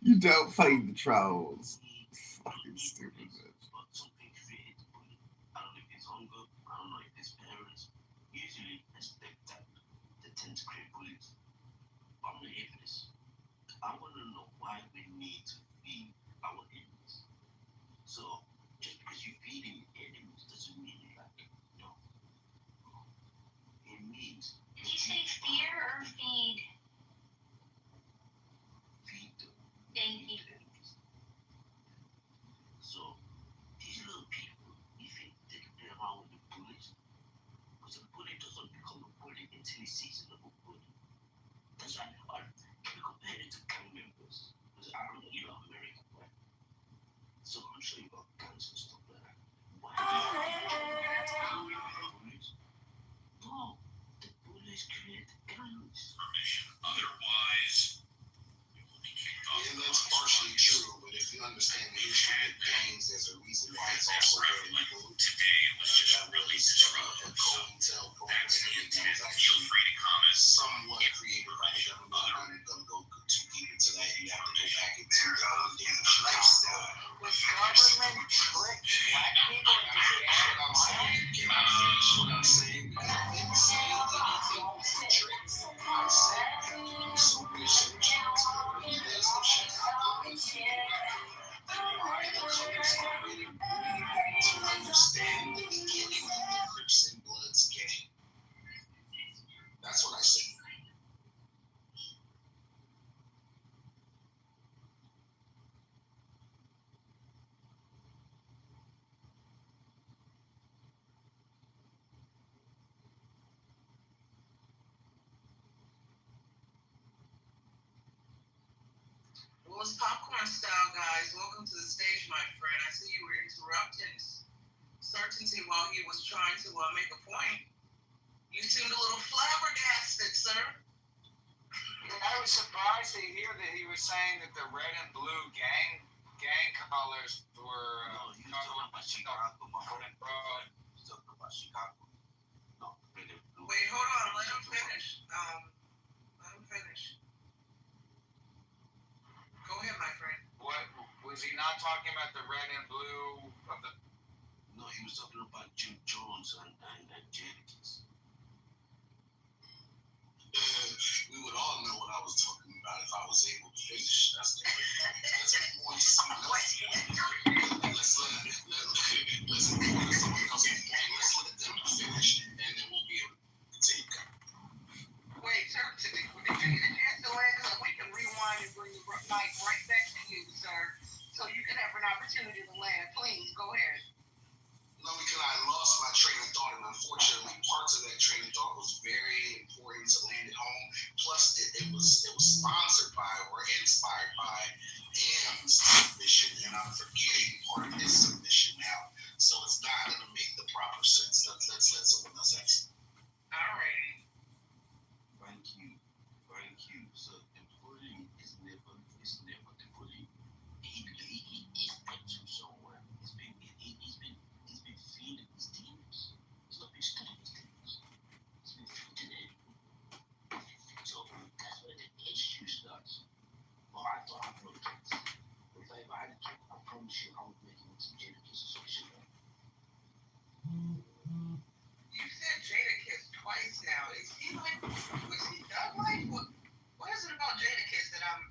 You don't fight the trolls. Fucking stupid bitch. But something created the bully. I don't know if it's hunger, I don't know if it's parents. Usually, that they tend to create bullies. But I'm not here for this. I want to know why we need to feed our enemies. So, just because you feed enemies doesn't mean like, no. It means Did you say fear or feed? feed them. Thank you. Feed the enemies. So, these little people, you think they can play around with the bullies? Because a bully doesn't become a bully until he sees another bully. That's why can we compare it to gang members? Because I don't know, you know America, right? So I'm sure you got gangs and stuff like that. Why do you think bullies? No, the bullies create the gangs. Otherwise, you will be kicked off. Yeah, that's partially true, but if you understand the history of gangs, there's a reason why it's also very legal. Today it was just released from a co-intel program That's the that intent. was Feel actually free to comment. somewhat created by the government. I'm not going to go too deep into that. You have to go back into the old days of Chicago. Was government tricked black people into What I'm saying, can I finish what I'm saying? I didn't say anything was a trick. I said you have to do some research into the early days of Chicago and why the Crips operated to understand the beginning of the Crips and Bloods gang. That's what I said. Well, it's popcorn style, guys. Welcome to the stage, my friend. I see you were interrupting Certainty while he was trying to make a point. You seemed a little flabbergasted, sir. Yeah, I was surprised to hear that he was saying that the red and blue gang colors were No, you talking about Chicago, my friend. You talking about Chicago. No, red and blue. Wait, hold on. Let him finish. Let him finish. Go ahead, my friend. What was he not talking about the red and blue of the? No, he was talking about Jim Jones and Jadakiss. We would all know what I was talking about if I was able to finish. That's more to someone else. Let's move on to someone else's point. Let's let them finish, and then we'll be able to take. Wait, Certainty. Did you get a chance to land so we can rewind and bring the mic right back to you, sir, so you can have an opportunity to land. Please, go ahead. No, because I lost my train of thought, and unfortunately, parts of that train of thought was very important to land at home. Plus, it was sponsored by or inspired by Am's submission, and I'm forgetting part of his submission now, so it's not going to make the proper sense. Let's let someone else answer. Alrighty. Thank you. So the bullying is never the bully. He's put you somewhere. He's been feeding his demons. He's not been studying his demons. He's been feeding it. So that's where the issue starts. Well, I thought I broke it. If I ever had a kid, I promise you I would make him into Jadakiss or some shit. You said Jadakiss twice now. Is he like, was he done life? What is it about Jadakiss that I'm?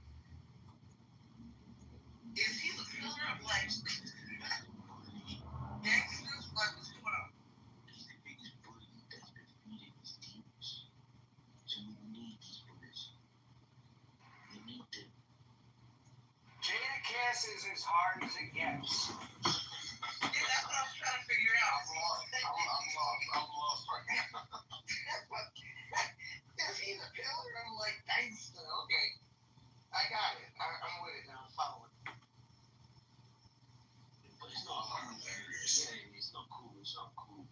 Is he the pillar of like gangsters? Like what's going on? He's the biggest bully that's been feeding his demons. So we need these bullies. We need them. Jadakiss is as hard as it gets. Yeah, that's what I was trying to figure out. I'm lost right now. Is he the pillar of like gangster? Okay, I got it. I'm with it now. I'm following. But it's not cool. Yeah, it's not cool.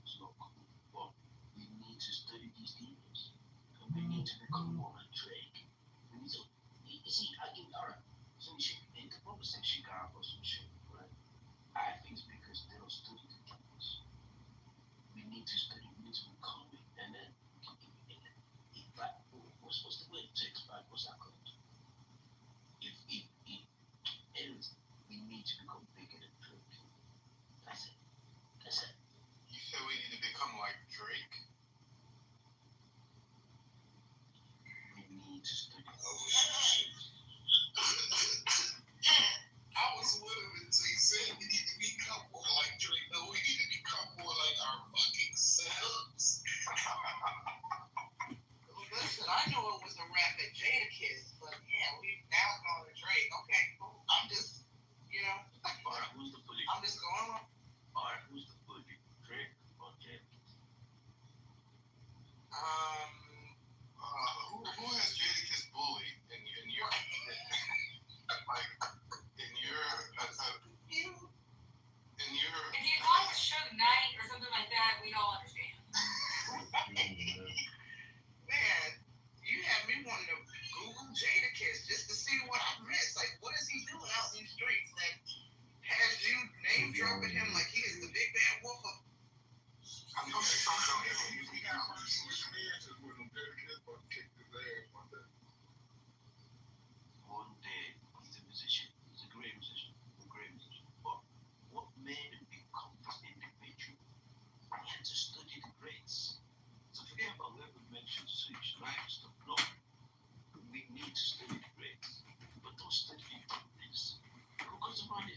But we need to study these demons. And we need to become more like Drake. We need to, you see, alright, some shit, in the promise in Chicago, some shit, right? I think it's because they don't study the demons. We need to study, we need to become it. And then, what's the way to expand? What's that called? If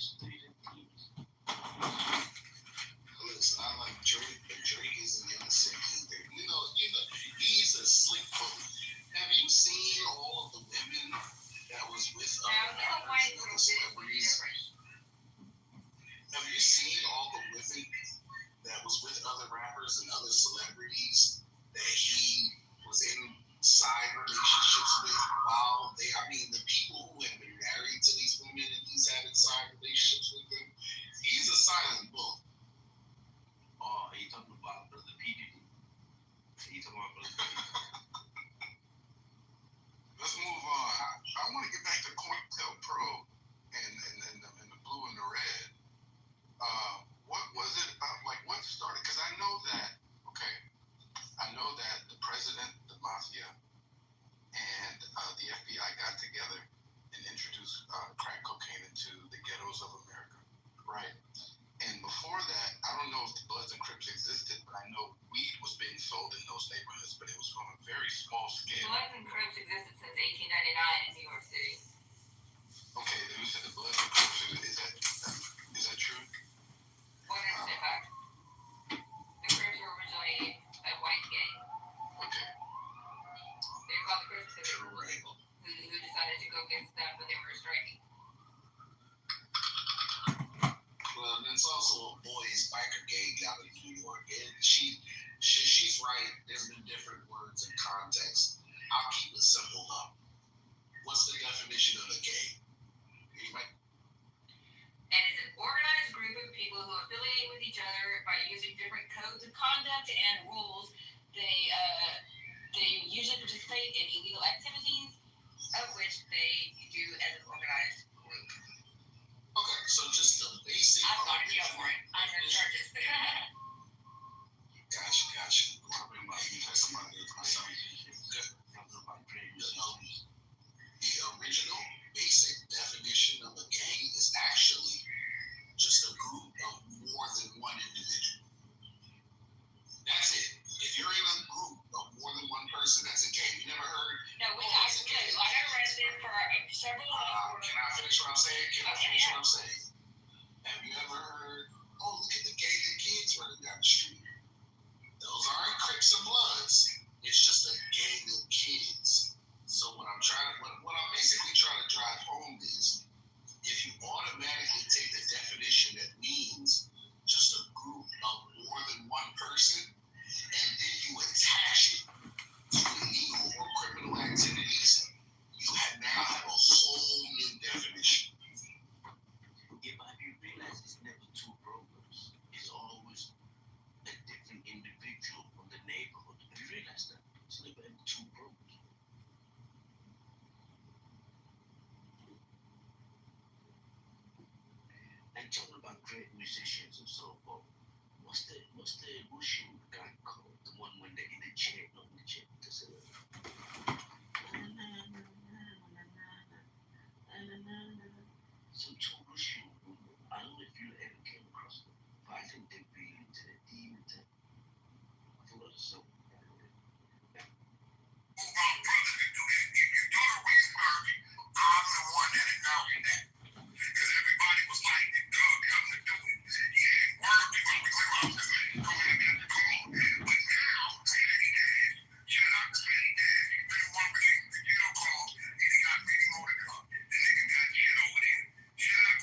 yesterday that teams. Listen, I like Drake, but Drake isn't innocent either. He's a slick bully. Have you seen all of the women that was with Now, he's a white little bit celebrities? different. Have you seen all the women that was with other rappers and other celebrities that he was in side relationships with while the people who have been married to these women and he's having side relationships with them? He's a silent book. Oh, are you talking about Brother P. Diddy? Are you talking about Brother P. Let's move on. I want to get back to COINTELPRO and the blue and the red. What was it about? Like, what started? Because I know that the president, the mafia, and the FBI got together and introduced crack cocaine into the ghettos of America, right? And before that, I don't know if the Bloods and Crips existed, but I know weed was being sold in those neighborhoods, but it was on a very small scale. Bloods and Crips existed since 1899 in New York City. Okay, then you said the Bloods and Crips. Is that true? 100% back. The Crips were originally a white gang. Okay. They were called the Crips because they were Right. people who decided to go get stuff when they were striking. Well, and it's also a boys biker gang out of New York, and she's right. There's been different words and context. I'll keep it simple though. What's the definition of a gang? Anybody? And is an organized group of people who affiliate with each other by using different codes of conduct and rules. They usually participate in illegal activities, of which they do as an organized group. Okay, so just the basic. I'm going to jail for it. I'm going to charge this. Gotcha. The original basic definition of a gang is actually just a group of more than one individual. That's it. If you're in a group of more than one person, that's a gang. You never heard? No, I got arrested for several months. Can I finish what I'm saying? Have you ever heard, oh, look at the gang of kids running down the street? Those aren't Crips and Bloods. It's just a gang of kids. So what I'm basically trying to drive home is, if you automatically take the definition that means just a group of more than one person, and then you attach it to illegal or criminal activities, you now have a whole new definition. If you realize it's never two programs, it's always a different individual from the neighborhood. Have you realized that? It's never two programs. And talking about great musicians and so forth, what's the Wushu guy called? The one when they're in the chair, not in the chair. Some two Wushu. I don't know if you ever came across them, but I think they'd be into the demon thing. I thought it was so. I'm the one that acknowledged that. Because everybody was like, Doug, come to do it. Yeah, word be what we do. I was just like, go ahead and get the call. But now, you're not saying that. You better work with him. You know, call. And he got many more to come. The nigga got shit over there. Shout out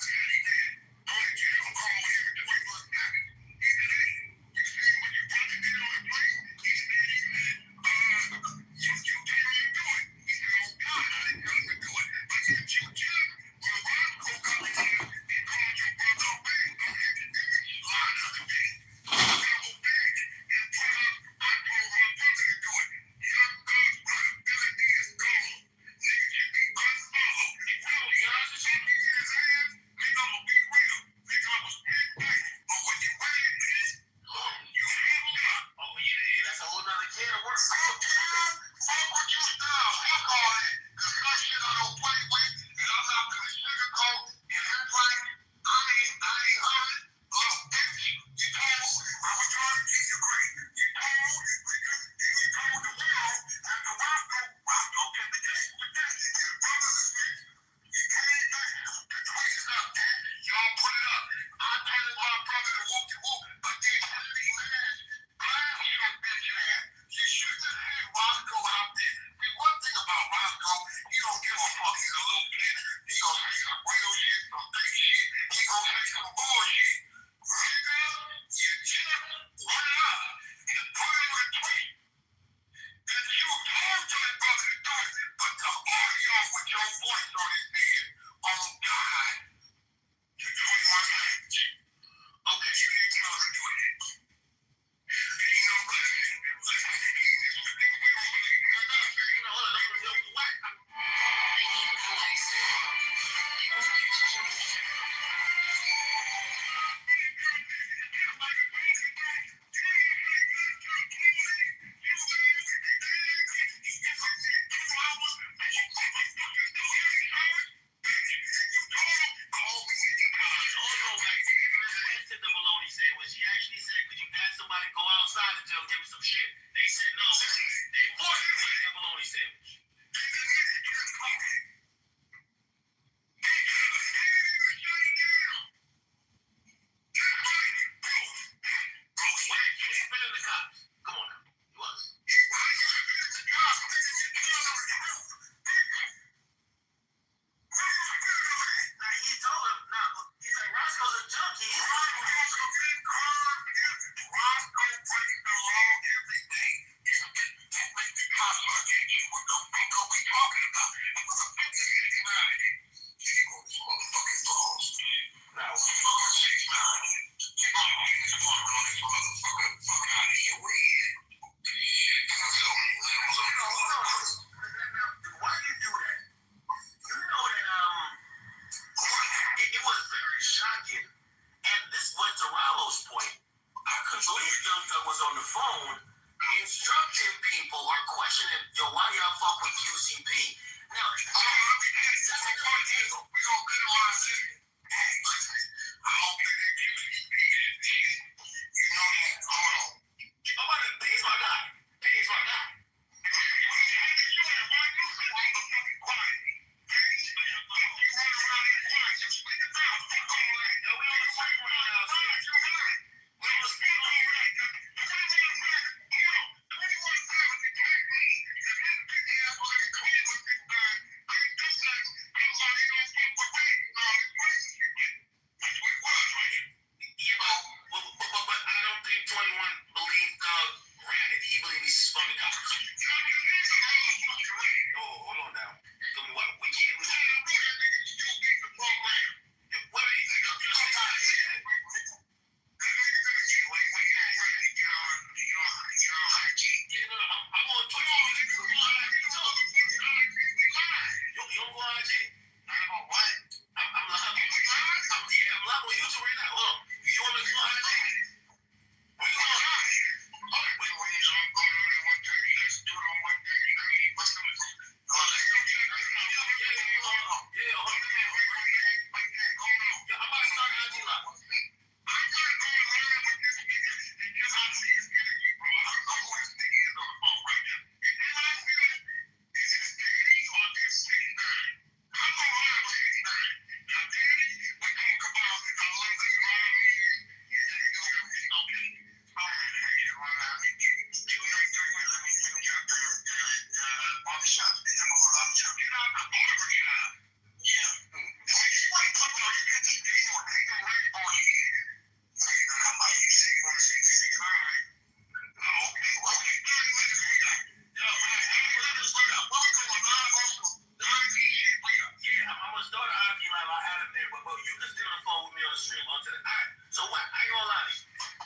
time I had him there, but you can stay on the phone with me on the stream until the night. So what? I ain't gonna lie.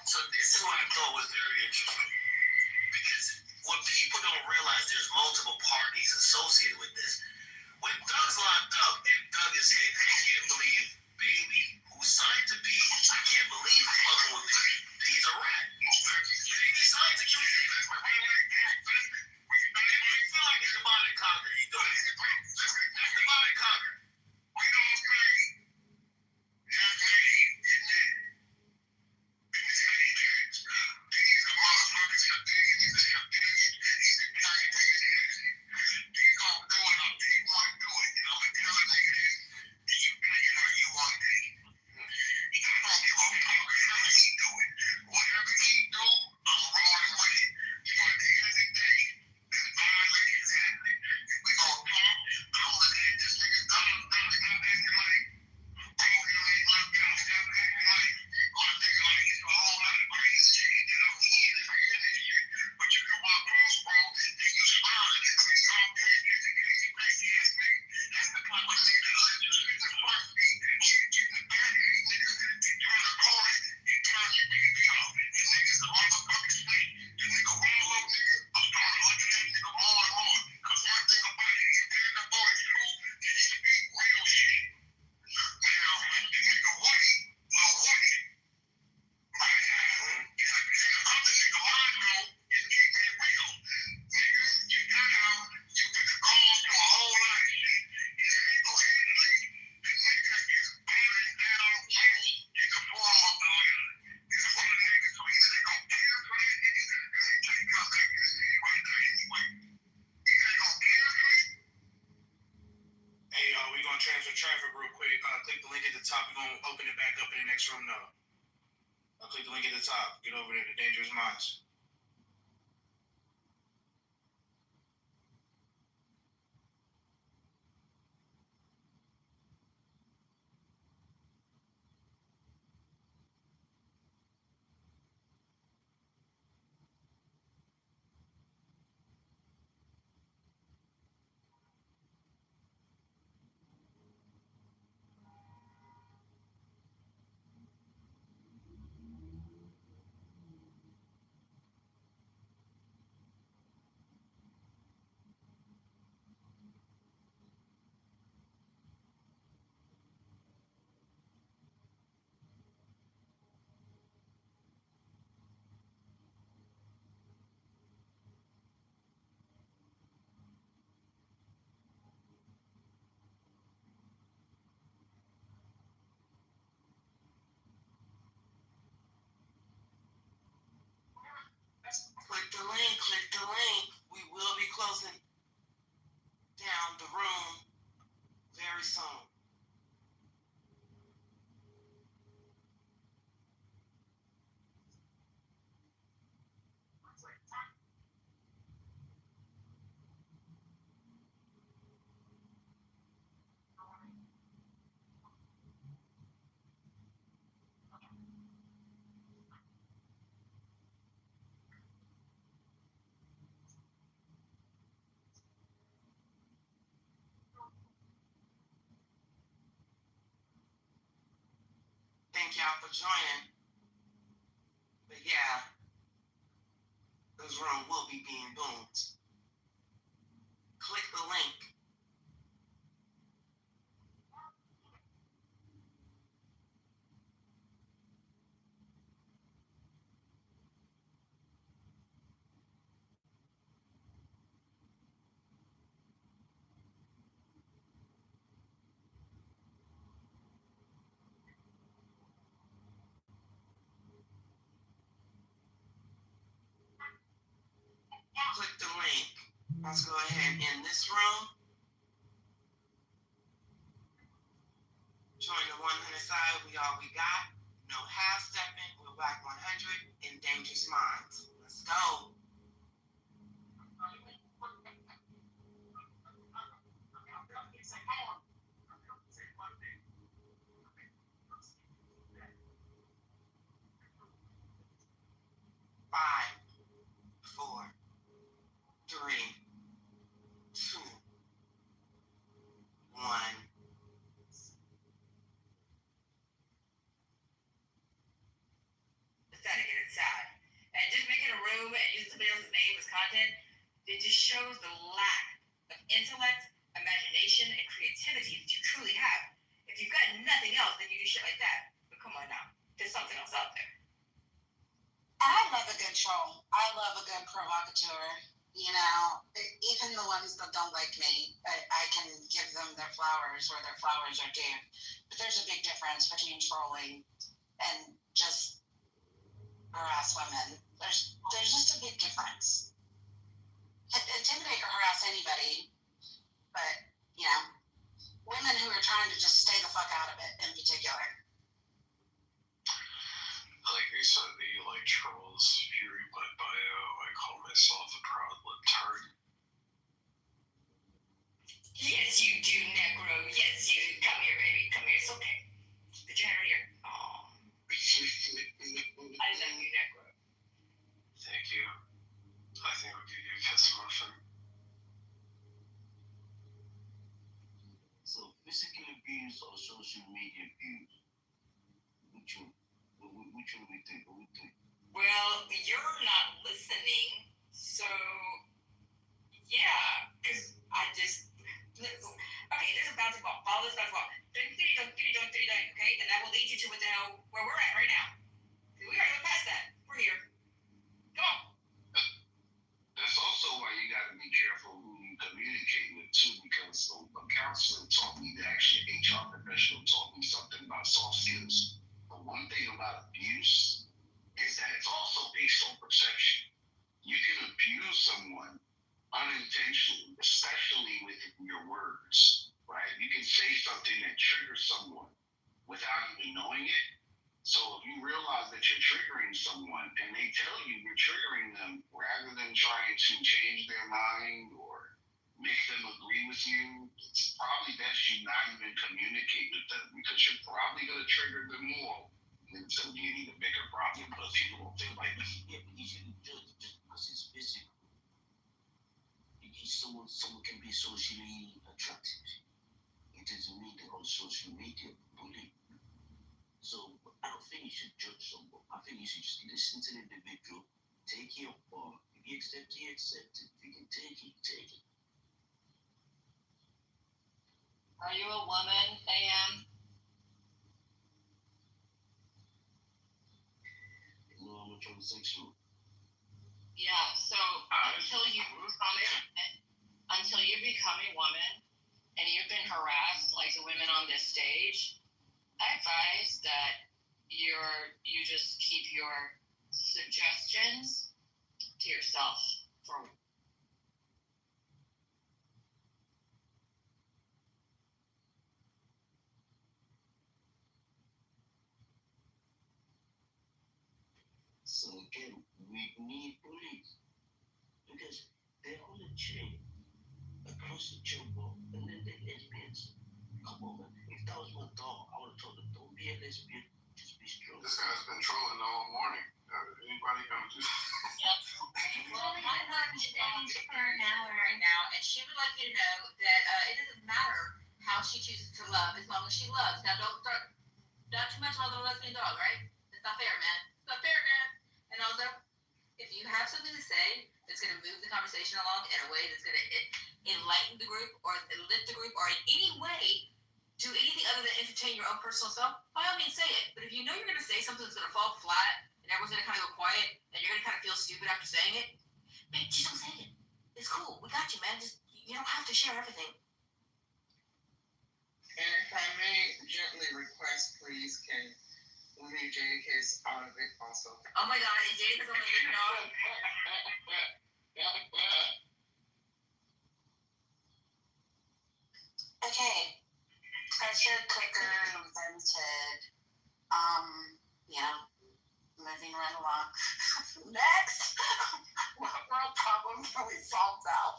So this is what I thought was very interesting. Because what people don't realize, there's multiple parties associated with this. When Doug's locked up and Doug is hit, I can't believe Baby, who signed to Pete, I can't believe he's fucking with Pete. He's a rat. Baby signed to Q. You feel like it's divide and conquer. You do it. That's divide and conquer. We don't say his name in that. Because these are motherfuckers that he's a opinion. He's a giant nigga. He's gonna do it how he want to do it. And I'm gonna tell a nigga this, and you pay it how you want to. I don't give a fuck how he do it. Whatever he do, I'm rolling with it. But at the end of the day, this violation is happening. If we gonna talk, I'm looking at this nigga dumb, stop acting like, bro, you ain't looked out, stop acting like, my nigga, like, it's a whole lot of crazy shit that I'm hearing this shit. But you can walk past, bro, and you smile, and you say, I'm pissed, this is crazy, crazy ass nigga. That's the type of nigga that let you spit the first beat, shit, get in the back of these niggas, and turn the corner, and turn your baby off. And niggas the motherfucking snake. The nigga roll up, nigga, I'm starting looking at nigga more and more. Cause one thing about it, he's stand up for his truth, and he can be real shit. Now, the nigga Woody, Lil Woody, right? And the other nigga, Mondo, is keeping it real. Nigga, you got out, you get the calls to a whole lot of shit. And single-handedly, the nigga is burning down Woody in the form of the letter. It's one of the niggas, so either they gonna care for that nigga, because he can't come back to the city right now anyway. Either they gonna care for it. Hey, y'all, we gonna transfer traffic real quick. Click the link at the top. We're gonna open it back up in the next room now. Click the link at the top. Get over there to Dangerous Minds. Click the link, click the link. We will be closing down the room very soon. Thank y'all for joining. But yeah, this room will be being boomed. Click the link. Click the link. Let's go ahead and end this room. Join the 100 side. We all we got. No half stepping. We're back 100 in Dangerous Minds. Let's go. Five, 4, 3, 2, 1. It just shows the lack of intellect, imagination, and creativity that you truly have. If you've got nothing else, then you do shit like that. But come on now, there's something else out there. I love a good troll. I love a good provocateur. You know, even the ones that don't like me, I can give them their flowers where their flowers are due. But there's a big difference between trolling and just harass women. There's just a big difference. Intimidate or harass anybody, but, you know, women who are trying to just stay the fuck out of it in particular. Like I said, the like trolls. If you read my bio, I call myself a proud libtard. Yes, you do, Negro. Yes, you do. Come here, baby. Come here. It's okay. Put your hand right here. Oh, I love you, Negro. Thank you. I think I'll give you a kiss muffin. So physical abuse or social media abuse? Which one? Which one we think? What we think? Well, you're not listening, so yeah, because I just okay. There's a bouncing ball. Follow this bouncing ball. Okay, and that will lead you to where we're at right now. We already went past that. We're here. Come on. That's also why you got to be careful who you communicate with too, because a counselor taught me, actually an HR professional taught me something about soft skills. But one thing about abuse is that it's also based on perception. You can abuse someone unintentionally, especially with your words, right? You can say something that triggers someone without even knowing it. So if you realize that you're triggering someone and they tell you you're triggering them, rather than trying to change their mind or make them agree with you, it's probably best you not even communicate with them, because you're probably going to trigger them more. And so you need a bigger problem because people don't feel like that. Yeah, but you shouldn't judge just because it's physical. Someone can be socially attractive. It doesn't mean they're on social media bullying. So I don't think you should judge someone. I think you should just listen to the individual, take your part. If you accept it, you accept it. If you can take it, take it. Are you a woman, AM? No, I'm a transsexual. Yeah, so until you become a woman and you've been harassed like the women on this stage, I advise that you just keep your suggestions to yourself for So again, we need police because they're on the chain across the jumbo, and then they're lesbians. Come on, man. If that was my dog, I would have told her, don't be a lesbian, just be strong. This guy's been trolling all morning. Anybody come to? Well, my mom is dating for an hour right now, and she would like you to know that it doesn't matter how she chooses to love as long as she loves. Now, don't start not too much on the lesbian dog, right? It's not fair, man. It's not fair, man. And also, if you have something to say that's going to move the conversation along in a way that's going to enlighten the group or lift the group or in any way do anything other than entertain your own personal self, by all means say it. But if you know you're going to say something that's going to fall flat and everyone's going to kind of go quiet and you're going to kind of feel stupid after saying it, man, just don't say it. It's cool. We got you, man. Just you don't have to share everything. And if I may gently request, please, can we leave Jadakiss out of it also? Oh my God, and Jadakiss on the know. Okay. Pressure cooker vented. You know, moving right along. Next, what world problem can we solve now?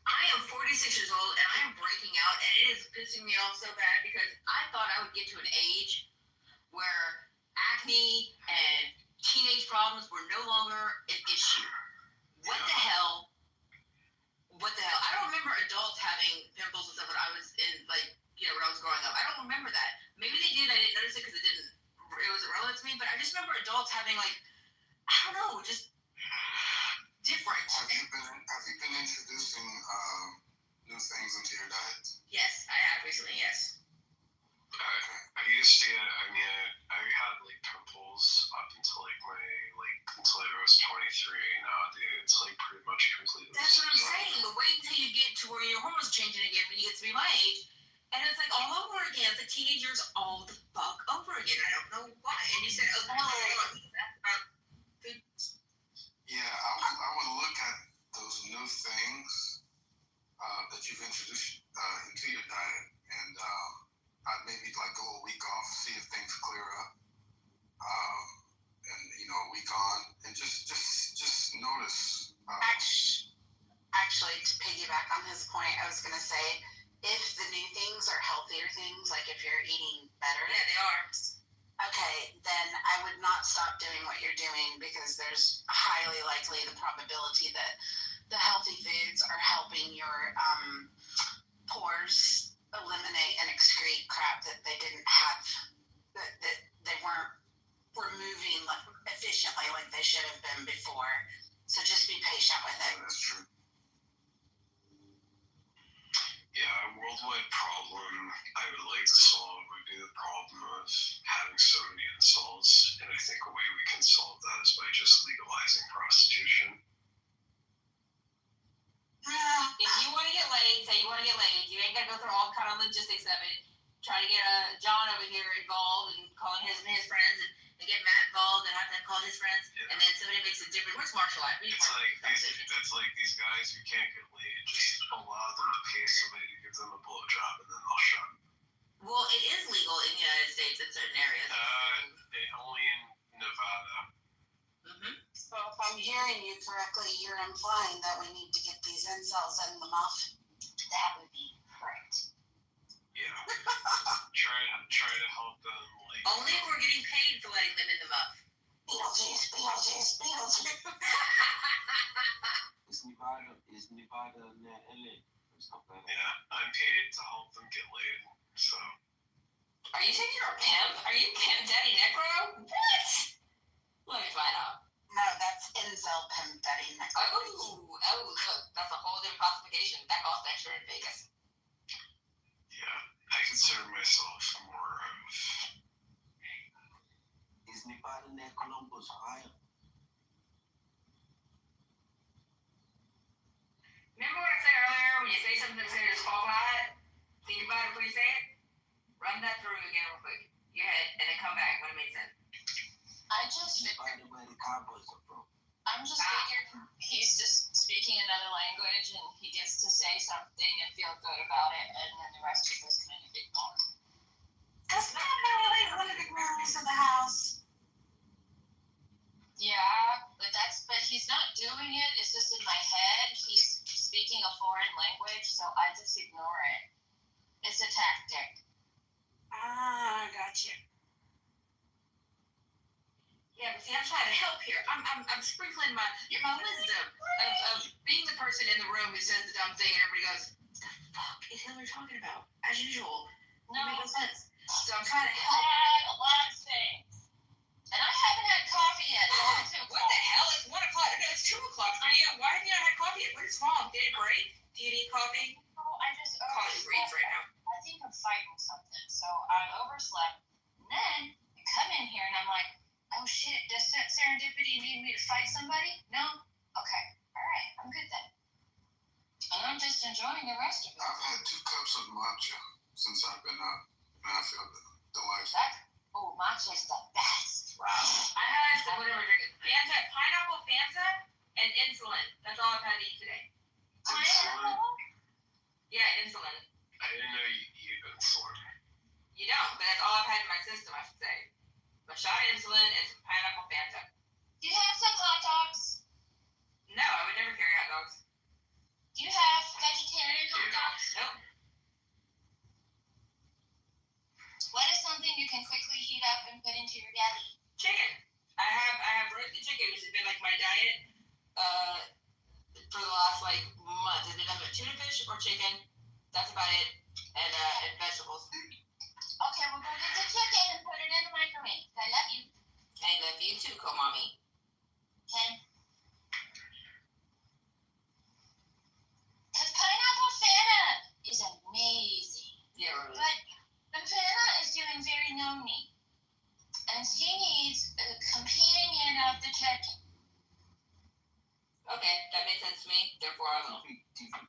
I am 46 years old and I am breaking out, and it is pissing me off so bad because I thought I would get to an age where acne and teenage problems were no longer an issue. What the hell? What the hell? I don't remember adults having pimples and stuff when I was in, like, you know, when I was growing up. I don't remember that. Maybe they did. I didn't notice it because it wasn't relevant to me. But I just remember adults having, like, I don't know, just different. Have you been in used to, I had like pimples up until until I was 23. Now, dude, it's like pretty much completely. That's what I'm saying. But wait until you get to where your hormones changing again when you get to be my age. And it's like all over again. The teenagers all the fuck over again. I don't know why. And you said, Yeah, I would look at those new things that you've introduced into your diet, and I'd maybe like go a week off, see if things clear up, and a week on, and just notice. Actually, to piggyback on his point, I was gonna say, if the new things are healthier things, like if you're eating better, yeah, they are. okay, then I would not stop doing what you're doing, because there's highly likely the probability that the healthy foods are helping your pores eliminate and excrete crap that they didn't have, that they weren't removing efficiently like they should have been before. So just be patient with it. That's true. Yeah, a worldwide problem I would like to solve would be the problem of having so many insults, and I think a way we can solve that is by just legalizing prostitution. If you want to get laid, say you want to get laid, you ain't got to go through all kind of logistics of it. Try to get John over here involved and calling his friends and get Matt involved and have them call his friends. Yeah. And then somebody makes a difference. Where's Marshall at? It's like these guys who can't get laid, just allow them to pay somebody to give them a blowjob and then they'll shut. Well, it is legal in the United States in certain areas. Only in Nevada. Mm-hmm. So if I'm hearing you correctly, you're implying that we need to get these incels in the muff. That would be correct. Yeah. try to help them. Only if we're getting paid for letting them in the muff. Beetlejuice. Is Nevada near LA or something? Yeah, I'm paid to help them get laid, so. Are you saying you're a pimp? Are you Pimp Daddy Necro? What? Let me find out. No, that's incel Pimp Daddy Necro. Oh, look, that's a whole different classification. That costs extra in Vegas. Yeah, I consider myself more of. Is Nevada near Columbus, Ohio? Remember what I said earlier, when you say something that's going to disqualify it? Think about it before you say it? Run that through again real quick. Your head, and then come back when it makes sense. I just Nevada, where the Cowboys are from. I'm just figuring he's just speaking another language and he gets to say something and feel good about it, and then the rest of us kind of ignore. That's not really one of the rules of the house. Yeah, but he's not doing it. It's just in my head. He's speaking a foreign language, so I just ignore it. It's a tactic. Ah, gotcha. Yeah, but see, I'm trying to help here. I'm sprinkling my wisdom of being the person in the room who says the dumb thing and everybody goes, "The fuck is Hillary talking about?" As usual. No, it makes sense. So I'm trying to I help. had a lot of things. And I haven't had coffee yet. What the hell? It's 1 o'clock. No, it's 2 o'clock for you. Why have you not had coffee yet? What is wrong? Did it break? Do you need coffee? No, I just Coffee breaks right now. I think I'm fighting something. So I overslept. And then I come in here and I'm like, oh shit, does serendipity need me to fight somebody? No? Okay. All right. I'm good then. And I'm just enjoying the rest of it. I've had 2 cups of matcha since I've been up, and I feel delightful. Matcha's the best. Wow. I had some whatever drinking. Fanta, pineapple Fanta, and insulin. That's all I've had to eat today. Pineapple? Yeah, insulin. I didn't know you eat insulin. You don't, but that's all I've had in my system, I should say. A shot of insulin and some pineapple Fanta. Do you have some hot dogs? No, I would never carry hot dogs. Do you have vegetarian hot dogs? Nope. What is something you can quickly heat up and put into your belly? Chicken. I have roasted chicken, which has been like my diet for the last month. It's been nothing but tuna fish or chicken. That's about it. And vegetables. Okay, we'll go get the chicken and put it in the microwave. I love you. I love you too, Komami. Okay. Because pineapple Fanta is amazing. Yeah, really. But the Fanta is doing become very lonely. And she needs a companion of the turkey. Okay, that makes sense to me. Therefore, I will.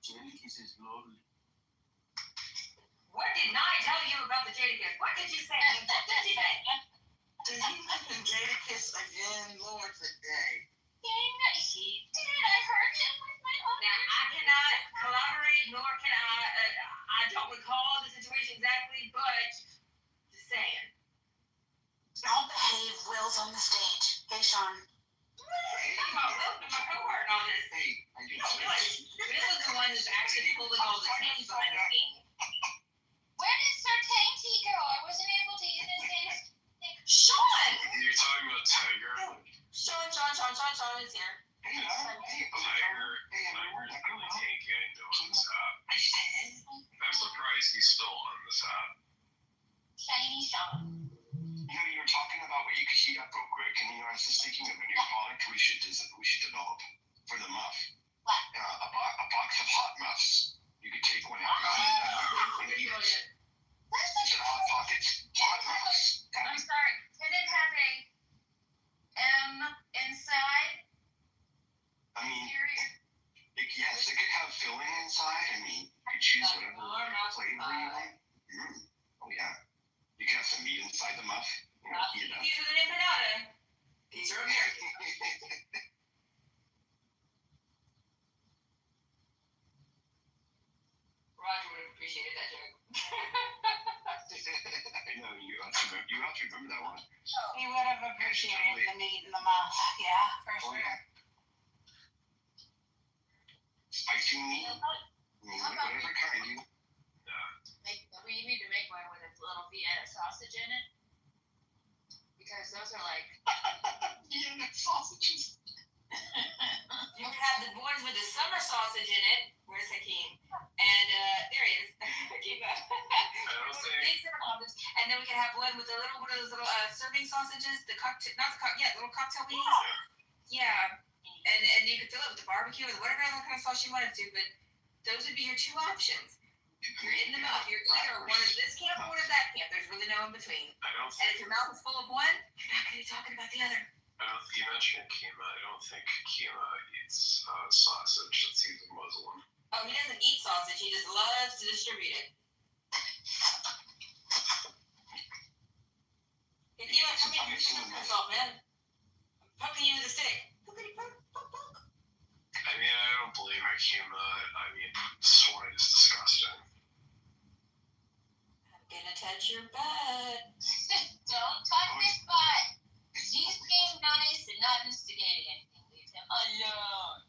Jadakiss is lovely. What did I tell you about the Jadakiss? What did you say? What did you say? Did he mention Jadakiss again, Lord, today? He did. I heard him with my own Now, I cannot collaborate, nor can I don't recall the situation exactly, but just saying. I'll behave. Will's on the stage. Hey, Sean. Talk about Will, my cohort and all this. Hey, I You don't realize Will is the one who's actually pulling all the strings behind the scenes. Where did Sir Tainty go? I wasn't able to get his name. Sean! You're talking about Tiger? Sean is here. Hey, Tiger is really can't get into on this app. I'm surprised he's still on this app. Shiny Sean. You were talking about what you could heat up real quick, and I was just thinking of a new product we should develop for the muff. What? A box of hot muffs. You could take one out and eat it. Instead of hot pockets, hot muffs. I'm sorry. Did it have a M inside? I mean, Interior? yes, it could have filling inside. I mean, you could choose whatever flavor you want. Oh yeah. You can have some meat inside the muff. These are the empanada. These are American. Roger would have appreciated that joke. I know you have to remember that one. He would have appreciated the meat in the mouth. Yeah, for Oh sure. yeah. Spicy meat. Whatever kind you. We need to make one with a little Vienna sausage in it. Because those are like. Vienna sausages. You can have the ones with the summer sausage in it. Where's Hakeem? And there he is. Hakeem. Big summer sausage. And then we can have one with one of those little serving sausages. The cocktail, not the cocktail, little cocktail wings. Yeah. And you could fill it with the barbecue or whatever other kind of sauce you wanted to. But those would be your two options. You're in the mouth. You're either one of this camp or one of that camp. There's really no in between. And if your mouth is full of one, you're not going to be talking about the other. You mentioned Kima. I don't think Kima eats sausage. That's he's a Muslim. Oh, he doesn't eat sausage. He just loves to distribute it. Hey, Kima, come here. You're shooting yourself, man. I'm poking you with a stick. I mean, I don't believe Kima. I mean, swine is disgusting. I'm gonna touch your butt. Don't touch his butt. He's being nice and not instigating anything. Leave him alone.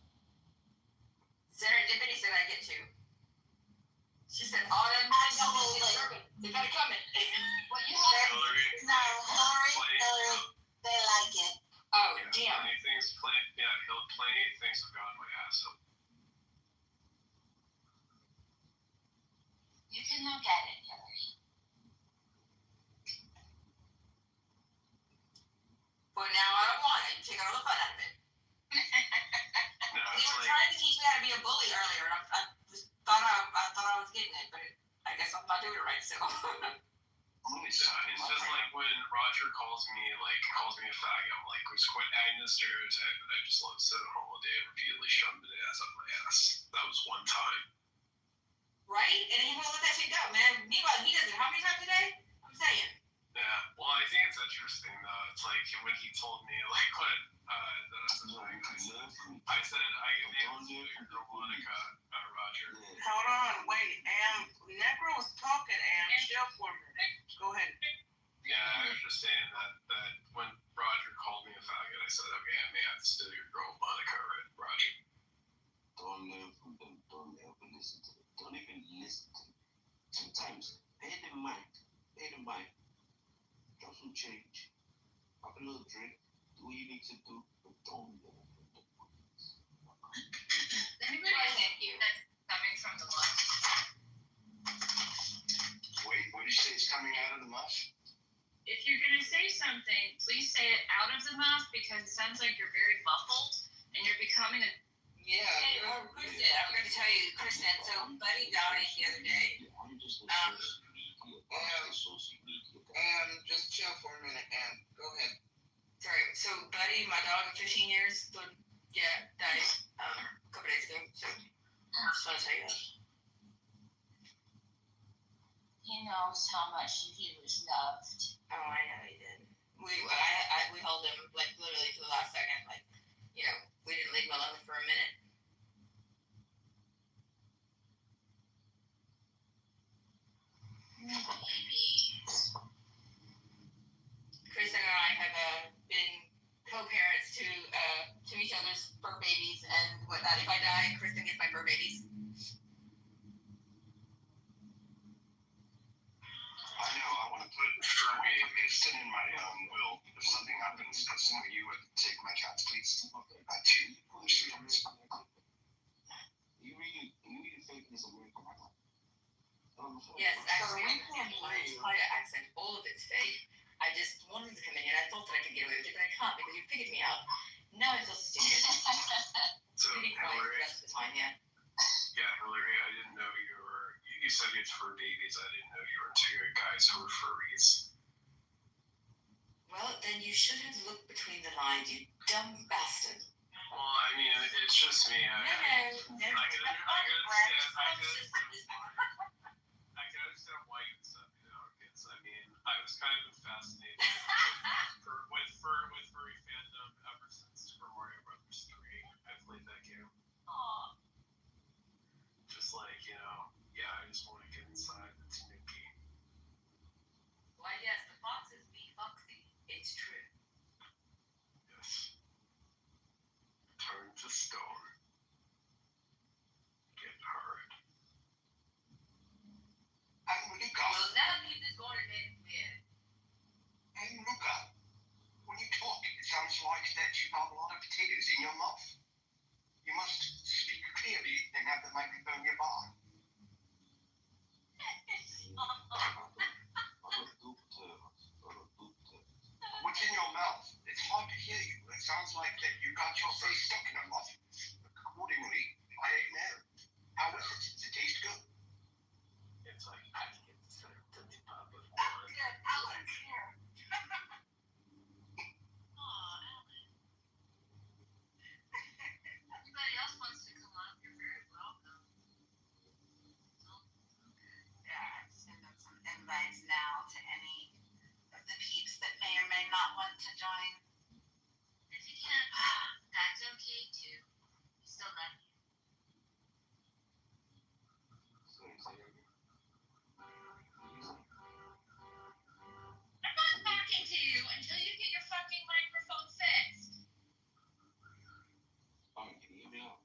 Serendipity said I get to. She said, Autumn, they got it coming. Well, you have Hillary. No, Hillary, they like it. Oh, Yeah, damn. plenty of things have gotten my ass up. You can look at it, Hillary. But now I don't want it. You're taking all the fun out of it. No, They it's were like, trying to teach me how to be a bully earlier, and I thought I was getting it, but I guess I'm not doing it right still. it's just like when Roger calls me a faggot. I'm like, let's quit adding this stereotype, and I just let him sit at home all day and repeatedly shove his ass up my ass. That was one time. Right? And he won't let that shit go, man. Meanwhile, he does it how many times a day? I'm saying. Yeah, well, I think it's interesting though. It's like when he told me like what that I said, I said I can name your girl Monica, Roger. Hold on, wait. Necro was talking, chill for a minute. Go ahead. Yeah, I was just saying that when Roger called me a faggot, I said, okay, I may have to steal your girl Monica, right, Roger? Don't learn from them. Don't ever listen to them. Don't even listen to them. Sometimes pay the mind. Drop some change. Have a little drink. Do what you need to do, but don't learn from them. Anybody thank you. That's coming from the muff. Wait, what did you say is coming out of the muff? If you're gonna say something, please say it out of the muff because it sounds like you're very muffled and you're becoming a. Yeah. Hey, Kristen, I'm going to tell you, Kristen, so Buddy died the other day. just chill for a minute, and go ahead. Sorry. So, Buddy, my dog of 15 years, died a couple days ago. So, I just want to tell you that. He knows how much he was loved. Oh, I know he did. We held him like literally to the last second. Like, we didn't leave him alone for a minute. Babies. Chris and I have been co-parents to each other's fur babies, and whatnot. If I die, Kristen gets my fur babies. I know. I want to put fur babies in my will. If something happens to some of you, would take my cats, please. Two. You really fake this away from my life. Yes, actually, we I'm can't my hear you. entire accent, all of it's fake. I just wanted to come in here, and I thought that I could get away with it, but I can't because you figured me out. Now I feel stupid. So, Pretty quiet the Hillary, rest of the time, yeah. Hillary, I didn't know you were. You said it's fur babies. I didn't know you were into guys who were furries. Well, then you should have looked between the lines, you dumb bastard. Well, I mean, it's just me. I can understand why you would stuff me out, kids. I mean, I was kind of fascinated with furry fandom ever since Super Mario Brothers 3. I played that game. Aw. Just like, I just want to get inside the Tanuki. Why, yes, the foxes be foxy. It's true. Yes. Turn to stone. Get hard. And Luca. Well, now keep this going ahead and clear. And Luca. When you talk, it sounds like that you have a lot of potatoes in your mouth. You must speak clearly and have the microphone nearby. What's in your mouth? It's hard to hear you. It sounds like that you got your face stuck in a muff. Accordingly, I ain't know. How is it? Does it taste good? It's like I can get this Tootsie Pop with Good, Alan, here. Anybody else wants to come up, you're very welcome. Yeah, I'd send out some invites now to any of the peeps that may or may not want to join. If you can't, that's okay too. We still love you. I'm not talking to you until you get your fucking microphone fixed. Oh, can you hear me now?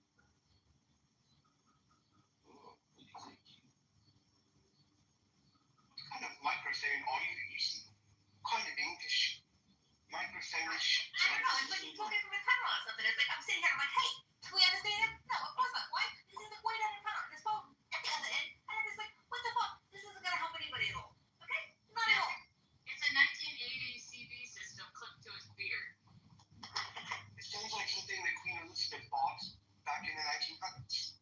Oh, what do you think? What kind of microphone are you using? What kind of English microphone is I don't know, it's like you're talking from a tunnel or something. It's like I'm sitting here, I'm like, hey, can we understand him? No, of course not. Why? This is like way down in front on this phone at the other end. And I'm just like, what the fuck? This isn't gonna help anybody at all. Okay? Not at all. It's a 1980s CV system clipped to his beard. It sounds like something that Queen Elizabeth bought back in the 1900s.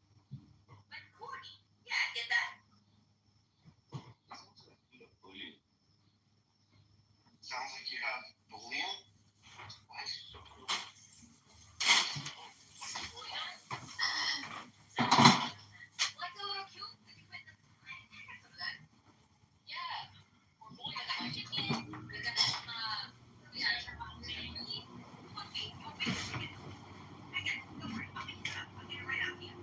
Like corny. Yeah, I get that. Sounds like you have bullion. What? Like a little cute. Did you put the I got some of that. Yeah. We're going to I got chicken. We got we got maybe. Okay, you want me to chicken? I got it. Go for it. I'll make it up. I'll get it right out here.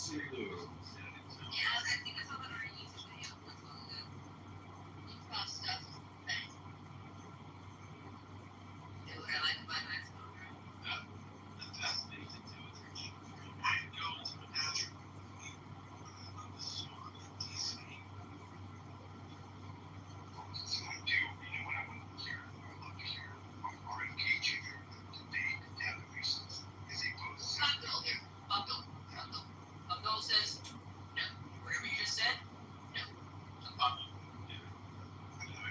Sulu. Yeah, I think I saw that on a YouTube video not long ago. It's about stuff that do what I like about my children. The fascinating thing too is that you go into the natural of the storm that DC. So I do, when I want to hear, I love to hear RFK Jr. debate Gavin Newsom as he poses. Abdul says, no. Whatever you just said, no.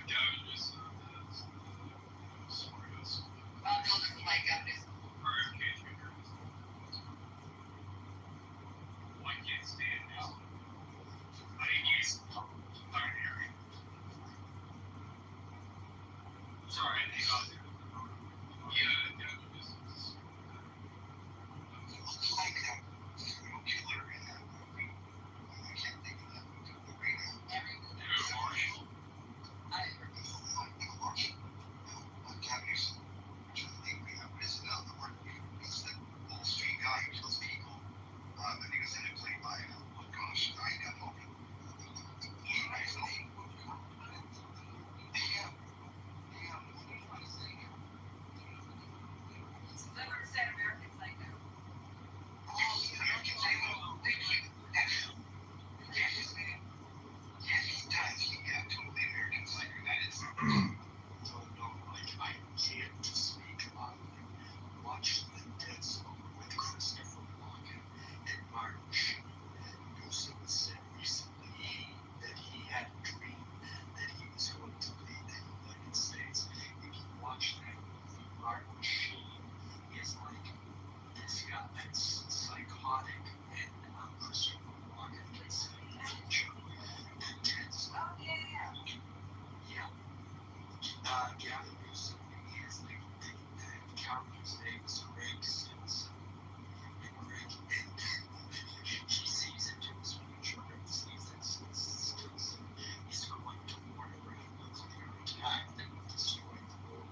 Gavin Newsom is smart ass. Abdul doesn't like Gavin Newsom. RFK Jr. is. Well, I can't stand Newsom. I think he's binary. Sorry, I think I'll do it. Yeah, Gavin Newsom is. I like that serial killer in that movie. I can't think of that movie right now. Every movie. Yeah, Marshall. I agree. Gavin Newsom, which I think we have, what is it now? The one, he's the Wall Street guy who kills people. I think it's in it played by, oh gosh, I got open. So if I were to say American Psycho, I can't speak on watching The Dead Zone with Christopher Walken and Martin Sheen. Newsom said recently that he had a dream that he was going to lead the United States. If you watch that movie, Martin Sheen is like this guy that's psychotic, and Christopher Walken gets in the future. The Dead Zone. oh, yeah. Yeah. Gavin Newsom is the character's name is Greg Stinson. And Greg, he sees into his future and sees that Stinson is going to warn over a nuclear attack that will destroy the world.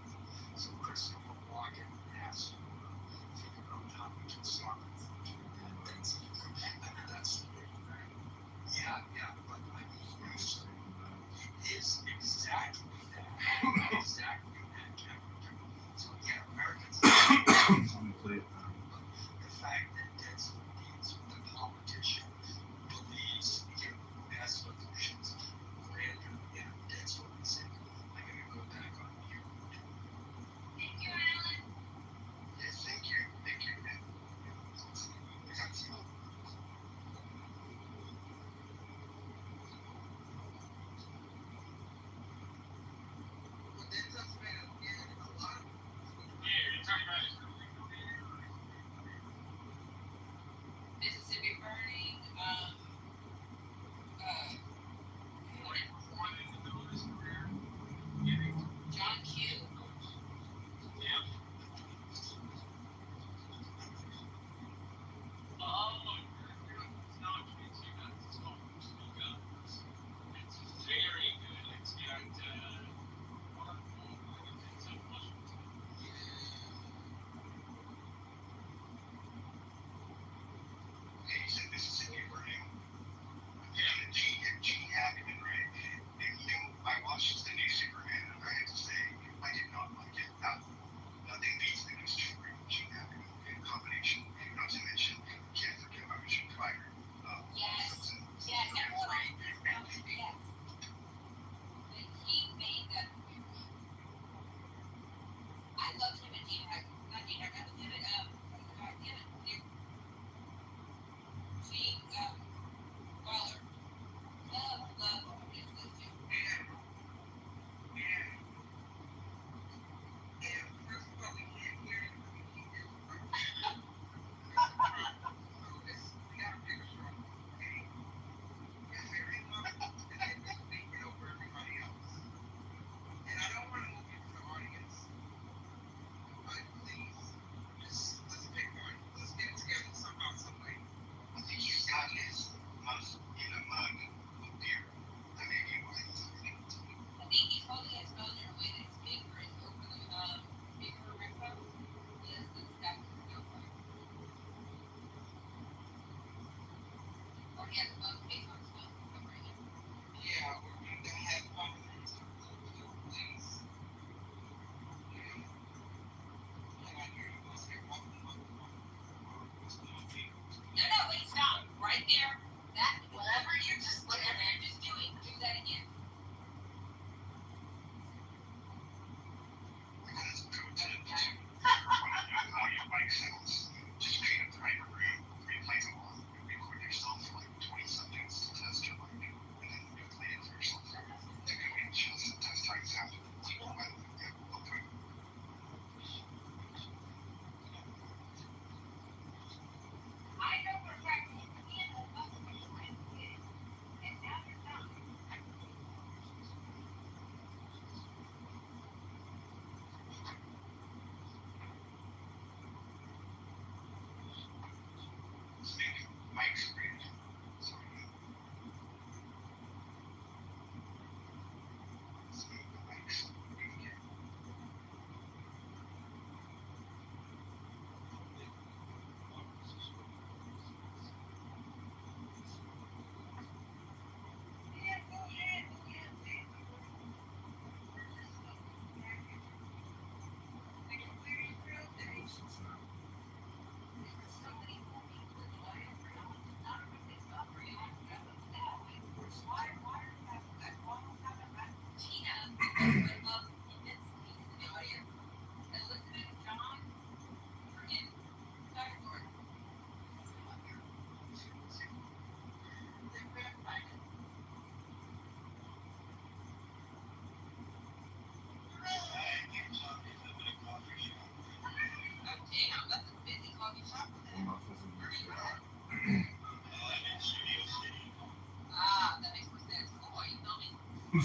So Christopher Walken has to figure out how we can stop it from doing that. That's the big thing. Yeah, but I mean, Newsom is exactly that. Exactly that character. So yeah, Americans. I'm gonna play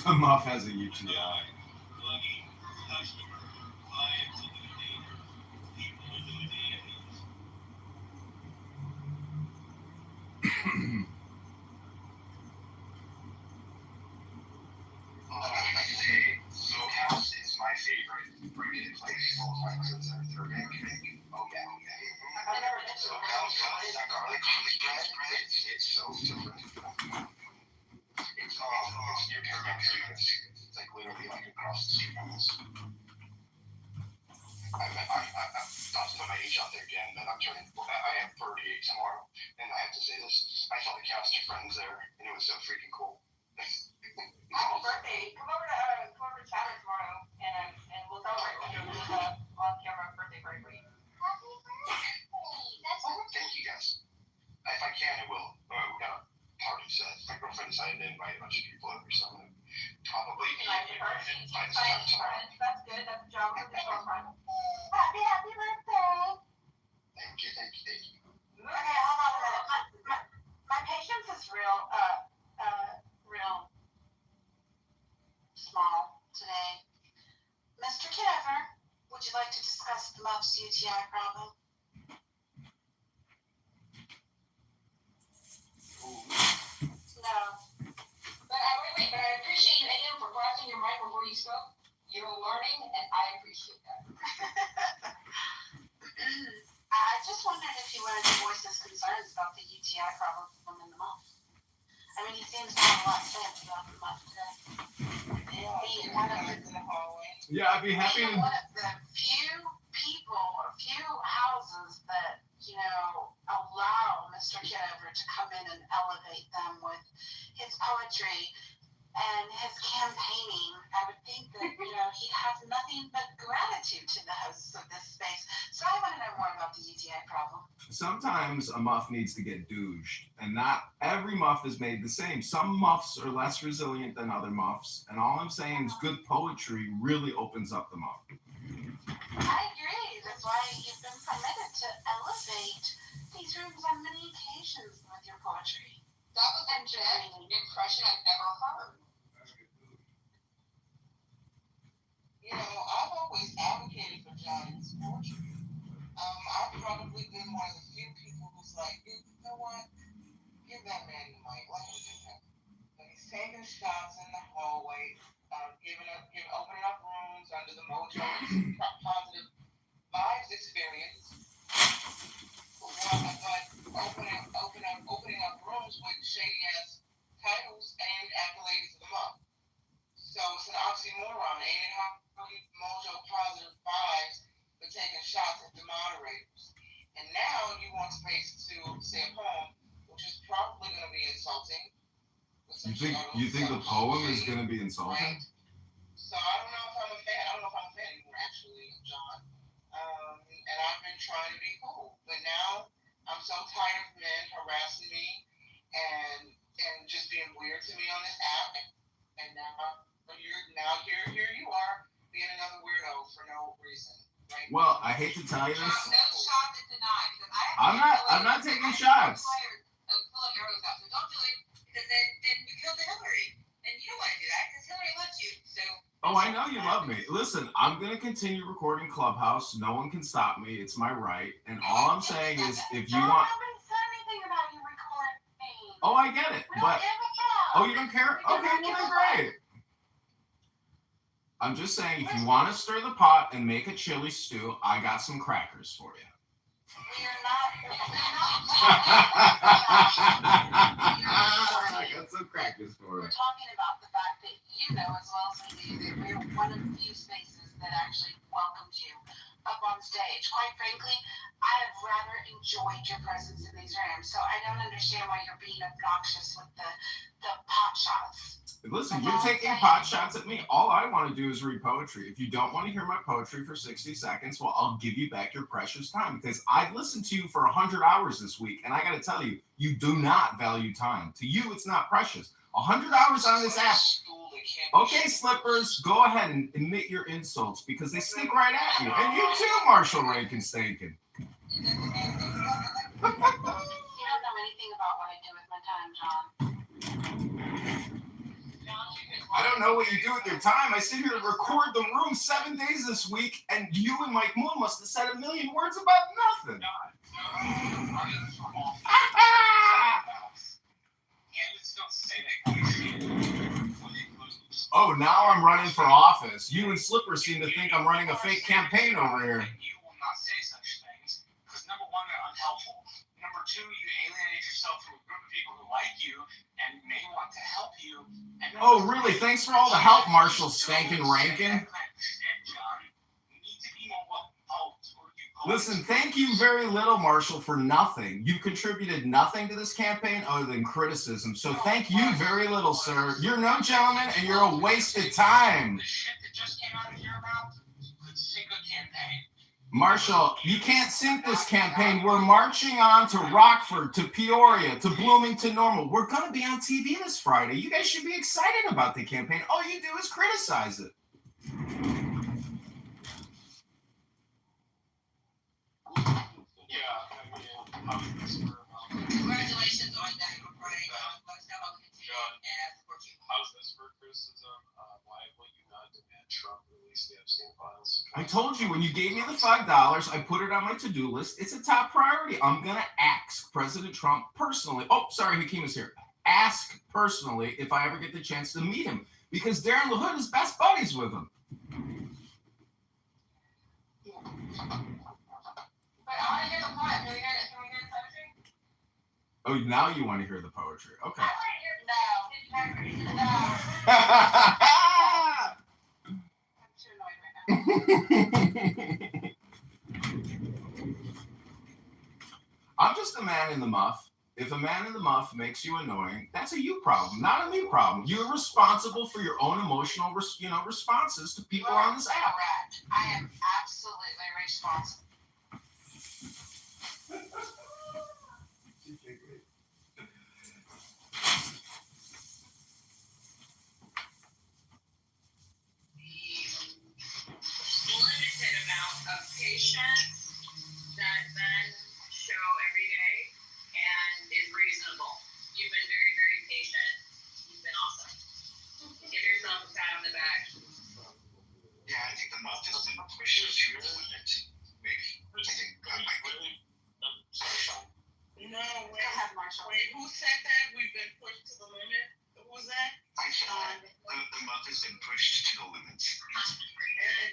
The muff has a UTI. House is my favorite bring-in place of all time since our third pandemic. Oh yeah. So California, that garlic bread, it's so good. It's near Paramount Street. It's like literally like across the street from us. I'm not to put my age out there again, but I am 38 tomorrow, and I have to say this, I saw the cast of Friends there, and it was so freaking cool. Happy birthday! Come over to Chatter tomorrow, and we'll celebrate with your on-camera birthday party for you. Happy birthday! That's Thank you guys. If I can, I will. We got a party set. My girlfriend decided to invite a bunch of people over, so I'm gonna probably Invite her. invite some tomorrow. That's good. That's a job for the girlfriend. happy birthday! Thank you. Okay, hold on a minute. My patience is real Small today. Mr. Kitover, would you like to discuss the muff's UTI problem? No. But I appreciate you, Adam, for flashing your mic before you spoke. You're learning, and I appreciate that. I just wondered if you wanted to voice his concerns about the UTI problem in the muff. I mean, he seems to have a lot to say about the muff today. Being one of the Yeah, I'd be happy being to. one of the few people or few houses that, allow Mr. Kitover to come in and elevate them with his poetry and his campaigning. I would think that, he'd have nothing but gratitude to the hosts of this space. So I want to know more about the UTI problem. Sometimes a muff needs to get dooged, and not every muff is made the same. Some muffs are less resilient than other muffs, and all I'm saying is good poetry really opens up the muff. I agree. That's why you've been permitted to elevate these rooms on many occasions with your poetry. That was a jet impression I've never heard. I've always advocated for John's poetry. I've probably been one of the few people who's like, you know what? Give that man the mic. Let him do that. But he's taking shots in the hallway, opening up rooms under the Mojo Positive Vibes experience. But opening up rooms with shady ass titles and accolades to the month. So it's an oxymoron, ain't it? How Mojo Positive Vibes for taking shots at the moderators. And now you want space to say a poem, which is probably going to be insulting. You think the poem is going to be insulting? Right. So I don't know if I'm a fan. I don't know if I'm a fan anymore, actually, of John. And I've been trying to be cool. But now I'm so tired of men harassing me and just being weird to me on this app. And now here you are being another weirdo for no reason. Right? Well, I hate to tell you this. No shot is denied because I'm not taking shots. I'm tired of pulling arrows out, so don't do it because then you killed Hillary, and you don't want to do that because Hillary loves you. So. Oh, I know you love me. Listen, I'm going to continue recording Clubhouse. No one can stop me. It's my right. And all I'm saying is if you want... Nobody said anything about you recording. Oh, I get it. We But... don't give a hell. Oh, you don't care? Okay, well then great. I'm just saying, if you want to stir the pot and make a chili stew, I got some crackers for you. We're not. I got some crackers for you. We're talking about the fact that you know as well as I do that we're one of the few spaces that actually welcomes you up on stage. Quite frankly, I have rather enjoyed your presence in these rooms, so I don't understand why you're being obnoxious with the pot shots. Listen, you're taking pot shots at me. All I want to do is read poetry. If you don't want to hear my poetry for 60 seconds, well, I'll give you back your precious time because I've listened to you for 100 hours this week, and I got to tell you, you do not value time. To you, it's not precious. 100 hours on this app. Okay, Slippers, go ahead and admit your insults because they stick right at you. And you too, Marshall Rankin Stankin. You don't know anything about what I do with my time, John. I don't know what you do with your time. I sit here and record the room 7 days this week, and you and Mike Moon must have said a million words about nothing. Oh, now I'm running for office. You and Slipper seem to think I'm running a fake campaign over here. You will not say such things because number one, they're unhelpful. Number two, you alienate yourself from a group of people who like you and may want to help you. Oh, really? Thanks for all the help, Marshall Stankin Rankin. Listen, thank you very little, Marshall, for nothing. You've contributed nothing to this campaign other than criticism. So thank you very little, sir. You're no gentleman, and you're a wasted time. The shit that just came out of your mouth could sink a campaign. Marshall, you can't sink this campaign. We're marching on to Rockford, to Peoria, to Bloomington Normal. We're going to be on TV this Friday. You guys should be excited about the campaign. All you do is criticize it. Congratulations on that. How's this for criticism? Why will you not demand Trump release the Epstein files? I told you when you gave me the $5, I put it on my to-do list. It's a top priority. I'm going to ask President Trump personally. Oh, sorry, Hakeem is here. Ask personally if I ever get the chance to meet him because Darren LaHood is best buddies with him. But I want to hear the poem. Can we hear the poetry? Oh, now you want to hear the poetry. Okay. I want to hear no. I'm too annoyed right now. I'm just a man in the muff. If a man in the muff makes you annoying, that's a you problem, not a me problem. You're responsible for your own emotional, responses to people on this app. Correct. I am absolutely responsible. Limited amount of patience that men show every day and is reasonable. You've been very, very patient. You've been awesome. Give yourself a pat on the back. Yeah, I think the muff has been pushed to the limit. Maybe. I think sorry, Sean. No, Go ahead, Marshall. wait, who said that? We've been pushed to the limit? Who was that? I said the muff has been pushed to the limit.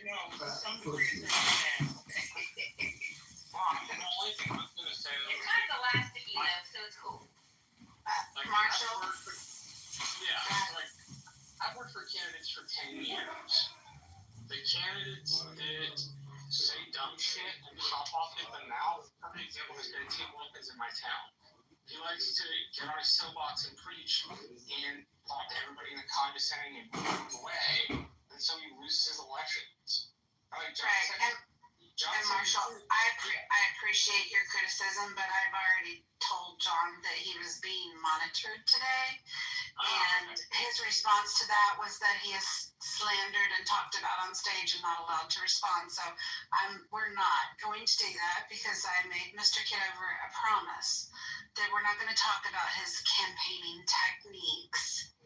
No, for some reason. The only thing I'm going to say It's kind of elasticy though, so it's cool. Marshall? I've worked for candidates for 10 years. The candidates that say dumb shit and pop off at the mouth. Perfect example is going to take Wilkins in my town. He likes to get on his soapbox and preach and talk to everybody in a condescending and rude way, and so he loses his elections. Like And Marshall, I appreciate your criticism, but I've already told John that he was being monitored today. And his response to that was that he is slandered and talked about on stage and not allowed to respond. So we're not going to do that because I made Mr. Kitover a promise that we're not going to talk about his campaigning techniques.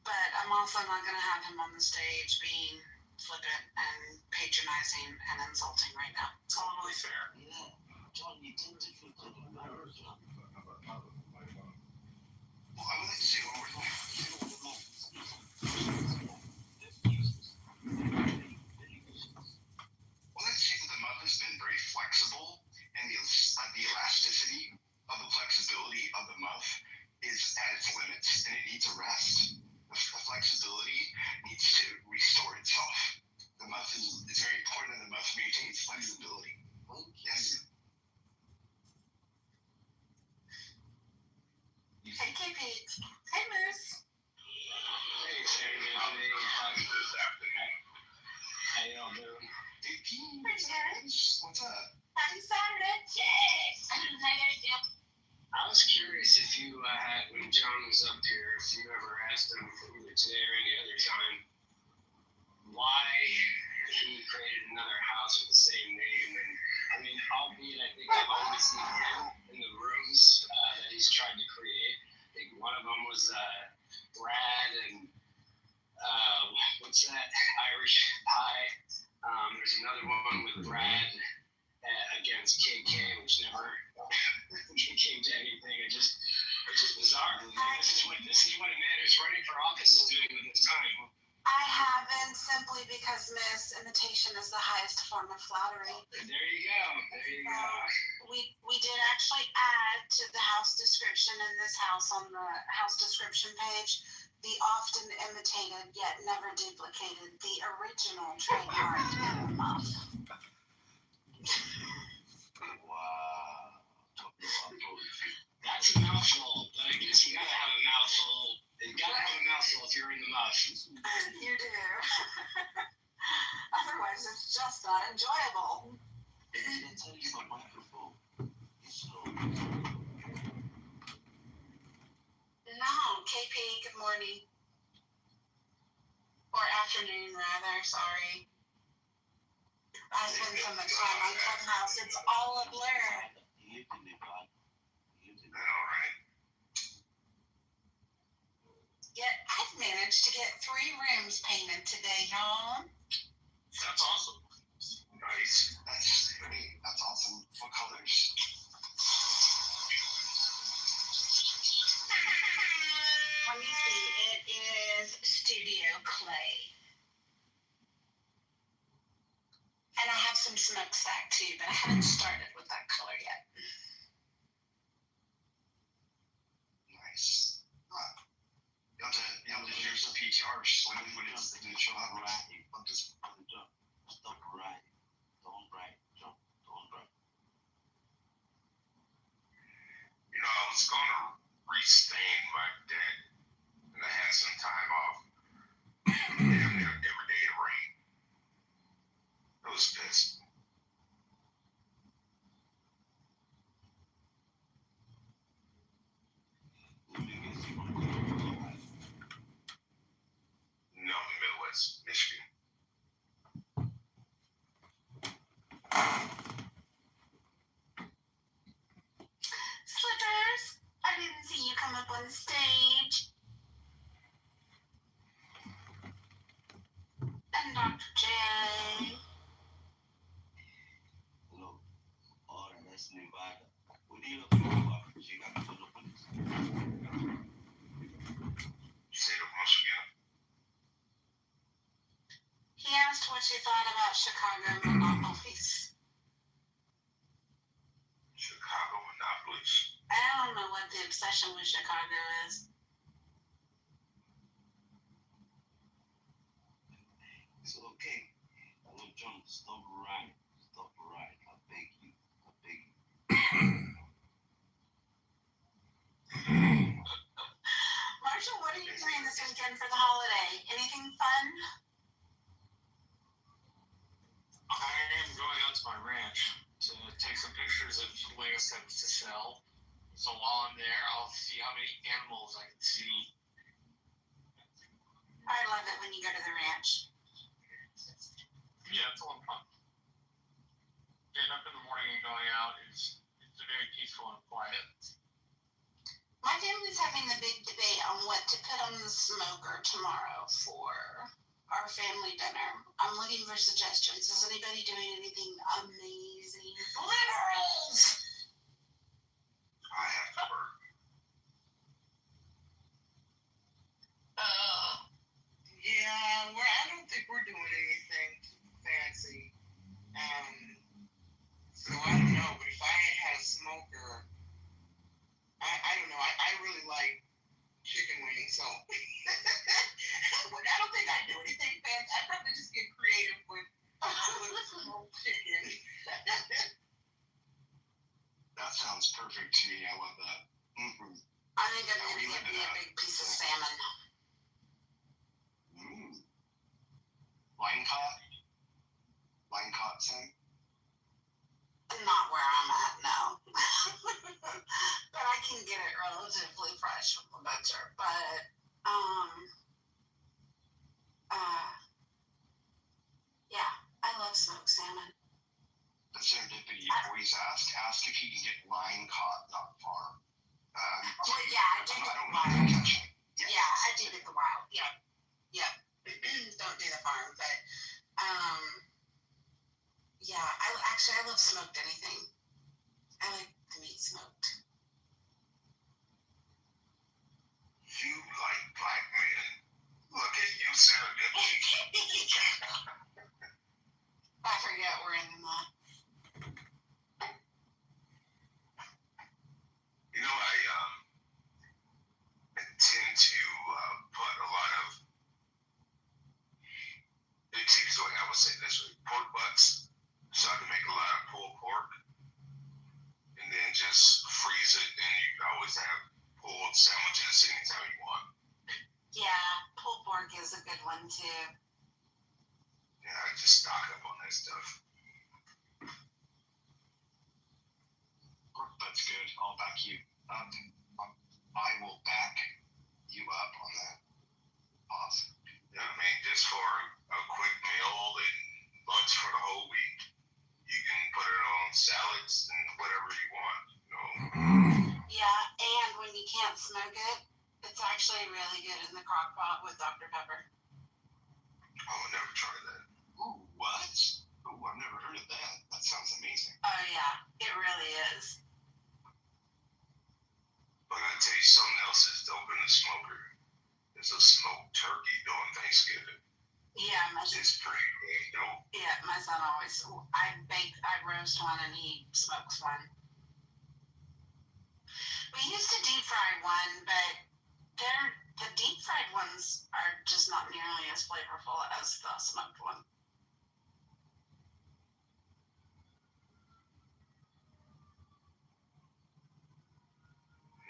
But I'm also not going to have him on the stage being flippant and patronizing and insulting right now. totally fair. Yeah. John, you did different thing about it, John. Well, I would like to say one more thing. Well, let's say that the muff has been very flexible, and the elasticity of the flexibility of the muff is at its limits, and it needs a rest. The flexibility needs to restore itself. The muff is very important in How y'all doing? Hey, Pete. Pretty good. What's up? Happy Saturday. Yes. How you doing? I was curious if you had, when John was up here, if you ever asked him, either today or any other time, why he created another house with the same name. And I mean, albeit I think I've always seen him in the rooms that he's tried to create. I think one of them was Brad and what's that? Irish Pie. There's another one with Brad against KK, which never came to anything. It's just bizarre. This is what a man who's running for office is doing with his time. I haven't, simply because Miss imitation is the highest form of flattery. There you go. We did actually add to the house description in this house on the house description page the often imitated yet never duplicated, the original trademark in the muff. Wow. Talking about poetry. That's a mouthful, but I guess you gotta have a mouthful. You gotta have a mouthful if you're in the muff. You do. Otherwise, it's just not enjoyable. Did I tell you my microphone is slow? No, KP, good morning. Or afternoon, rather, sorry. I spend so much time on Clubhouse, it's all a blur. You lived in the bad. You lived in the All right. Yet I've managed to get 3 rooms painted today, y'all. That's awesome. Nice. That's awesome. What colors? Let me see, it is Studio Clay. And I have some smokestack too, but I haven't started with that color yet. Nice. You have to hear some PTRs when it's the show up. writing. Stop writing. Don't write. Don't write. You know, I was gonna restain my deck, and I had some time off. Damn near every day it rained. I was pissed. Let me guess you want to go to Hawaii. No, Midwest, Michigan. Slippers, I didn't see you come up on stage. And Dr. J. Look, all that's Nevada. What do you look for? She got to the police. Say it once again. He asked what you thought about Chicago monopolies. Chicago monopolies. I don't know what the obsession with Chicago is. It's okay. Hello, John. Stop writing. Stop writing. I beg you. I beg you. Marshall, what are you doing this weekend for the holiday? Anything fun? I am going out to my ranch to take some pictures of Lego sets to sell. So while I'm there, I'll see how many animals I can see. I love it when you go to the ranch. Yeah, it's a lot of fun. Getting up in the morning and going out is very peaceful and quiet. My family's having a big debate on what to put on the smoker tomorrow for our family dinner. I'm looking for suggestions. Is anybody doing anything amazing? Liberals! I have to work. Yeah, I don't think we're doing anything fancy. So I don't know, but if I had a smoker, I don't know. I really like chicken wings, so I don't think I'd do anything fancy. I'd probably just get creative with smoked chicken. That sounds perfect to me. I love that. Mm-hmm. I think I'm going to get me a big piece of salmon. Line caught? caught, Sam? Not where I'm at, no. But I can get it relatively fresh from the butcher. But yeah, I love smoked salmon. The serendipity always ask if you can get line caught, not farm. Well, yeah, I do get the wild. Yeah, I do get the wild. Yep. Don't do the farm, but yeah, I love smoked anything. I like the meat smoked. You like black men. Look at you, serendipity. I forget we're in the month. You know, I tend to put a lot of, so I would say this way, pork butts, so I can make a lot of pulled pork, and then just freeze it, and you can always have pulled sandwiches anytime you want. Yeah, pulled pork is a good one too. Yeah, I just stock up on that stuff. That's good. I'll back you up. I will back you up on that. Awesome. Yeah, I mean, just for a quick meal and lunch for the whole week, you can put it on salads and whatever you want, you know. Yeah, and when you can't smoke it, it's actually really good in the crock pot with Dr. Pepper. Oh, I never tried that. Ooh, what? Ooh, I've never heard of that. That sounds amazing. Oh yeah, it really is. But I tell you something else is dope in the smoker. It's a smoked turkey during Thanksgiving. Yeah, It's pretty dope. Yeah, my son always, I roast one and he smokes one. We used to deep fry one, but the deep fried ones are just not nearly as flavorful as the smoked one.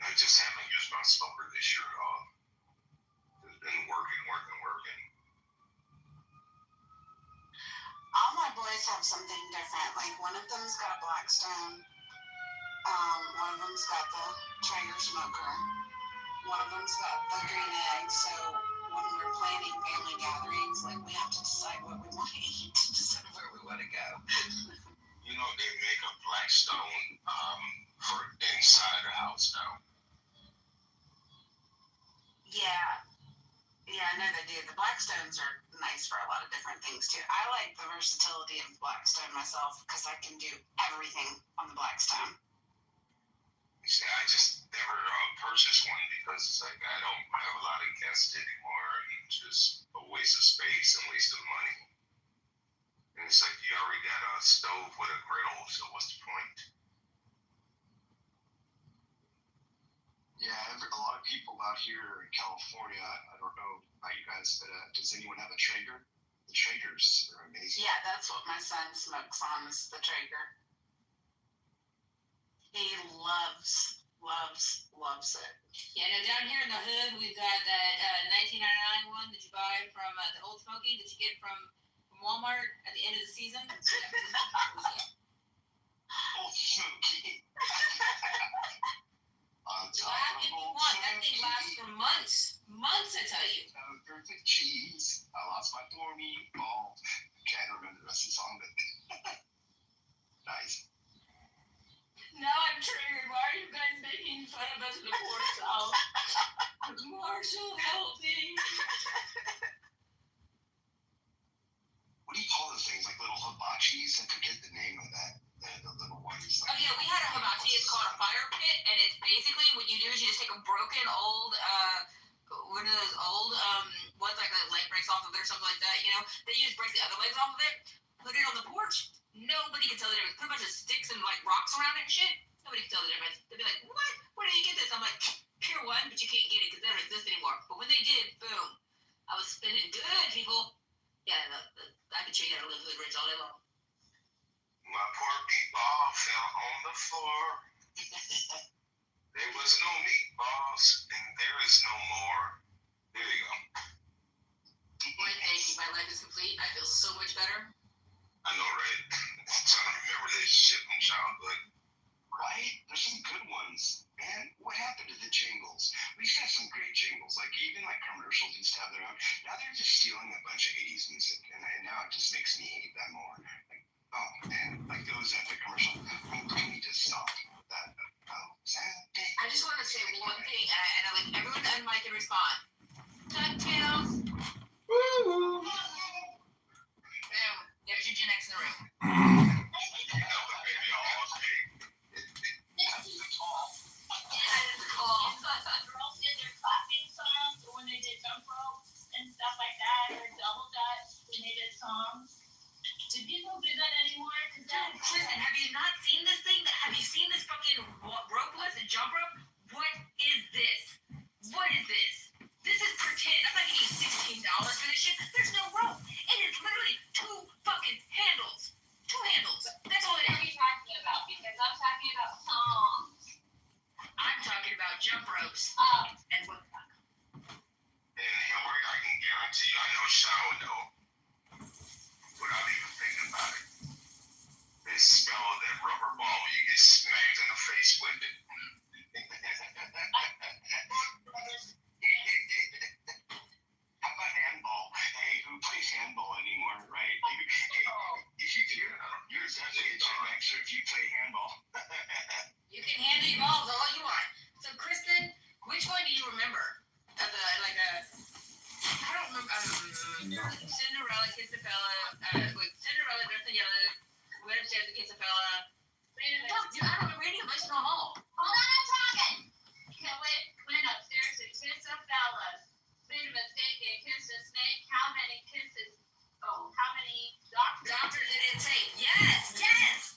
I just haven't used my smoker this year at all. It's been working. All my boys have something different. Like one of them's got a Blackstone. One of them's got the Traeger smoker. One of them's got the green egg. So when we're planning family gatherings, like we have to decide what we want to eat to decide where we want to go. You know, they make a Blackstone for inside the house now. Yeah, I know they do. The Blackstones are nice for a lot of different things too. I like the versatility of Blackstone myself because I can do everything on the Blackstone. See, I just never purchased one because it's like I don't have a lot of guests anymore, and it's just a waste of space and waste of money. And it's like you already got a stove with a griddle, so what's the point? Yeah, a lot of people out here in California, I don't know about you guys, but does anyone have a Traeger? The Traegers, they're amazing. Yeah, that's what my son smokes on is the Traeger. He loves it. Yeah, no, down here in the hood, we've got that 1999 one that you buy from the Old Smoky that you get from Walmart at the end of the season. Old Smoky. Laugh if you want. That thing lasts for months. Months, I tell you. Perfect cheese. I lost my poor meatball. Okay, I don't remember the rest of the song, but nice. Now I'm triggered. Why are you guys making fun of us in the poor South? Marshall, help me. What do you call those things? Like little hibachis? I forget the name of that. The little ones. Oh yeah, we had a hibachi. It's called a fire pit, and it's basically what you do is you just take a broken old, one of those old ones like the leg breaks off of it or something like that. You know, then you just break the other legs off of it, put it on the porch. Nobody can tell the difference. Put a bunch of sticks and like rocks around it and shit. Nobody can tell the difference. They'll be like, "What? Where did you get this?" I'm like, "Pure one, but you can't get it because they don't exist anymore." But when they did, boom, I was spinning good, people. Yeah, I can show you how to live hood rich all day long. My poor meatball fell on the floor. There was no meatballs, and there is no more. There you go. Boy, thank you. My life is complete. I feel so much better. I know, right? Trying to remember this shit from childhood. Right? There's some good ones. Man, what happened to the jingles? We used to have some great jingles. Like even like commercials used to have their own. Now they're just stealing a bunch of 80s music, and now it just makes me hate them more. Like, oh man, like those epic commercials. We need to stop that. I just want to say one thing, and I like everyone on mic can respond. DuckTales. Woo! There's your Gen X in the room. Girls did their clapping songs when they did jump ropes and stuff like that, or double dutch when they did songs. Do people do that anymore? Listen, have you not seen this thing? Have you seen this fucking rope was and jump rope? What is this? What is this? This is pretend. I'm not giving you $16 for this shit. There's no rope. It is literally two fucking handles. Two handles. That's all it What are is. you talking about? Because I'm talking about songs. I'm talking about jump ropes. And what the fuck? And I can guarantee you, I know Sean would know, without even thinking about it. They smell that rubber ball when you get smacked in the face with it. How about handball? Hey, who plays handball anymore, right? If you do, you're definitely a Gen Xer if you play handball. You can hand me balls all you want. So, Kristen, which one do you remember? Of the, like, I don't remember. Cinderella, Kiss the Fella. Cinderella, dressed in yellow. Went upstairs to Kiss the Fella. Wait a minute. Fuck, dude, I don't remember any of them. I just know them all. Hold on, I'm talking. Went upstairs to kiss a fella. Made a mistake and kissed a snake. How many kisses? Oh, how many doctors? Doctors didn't say yes, yes.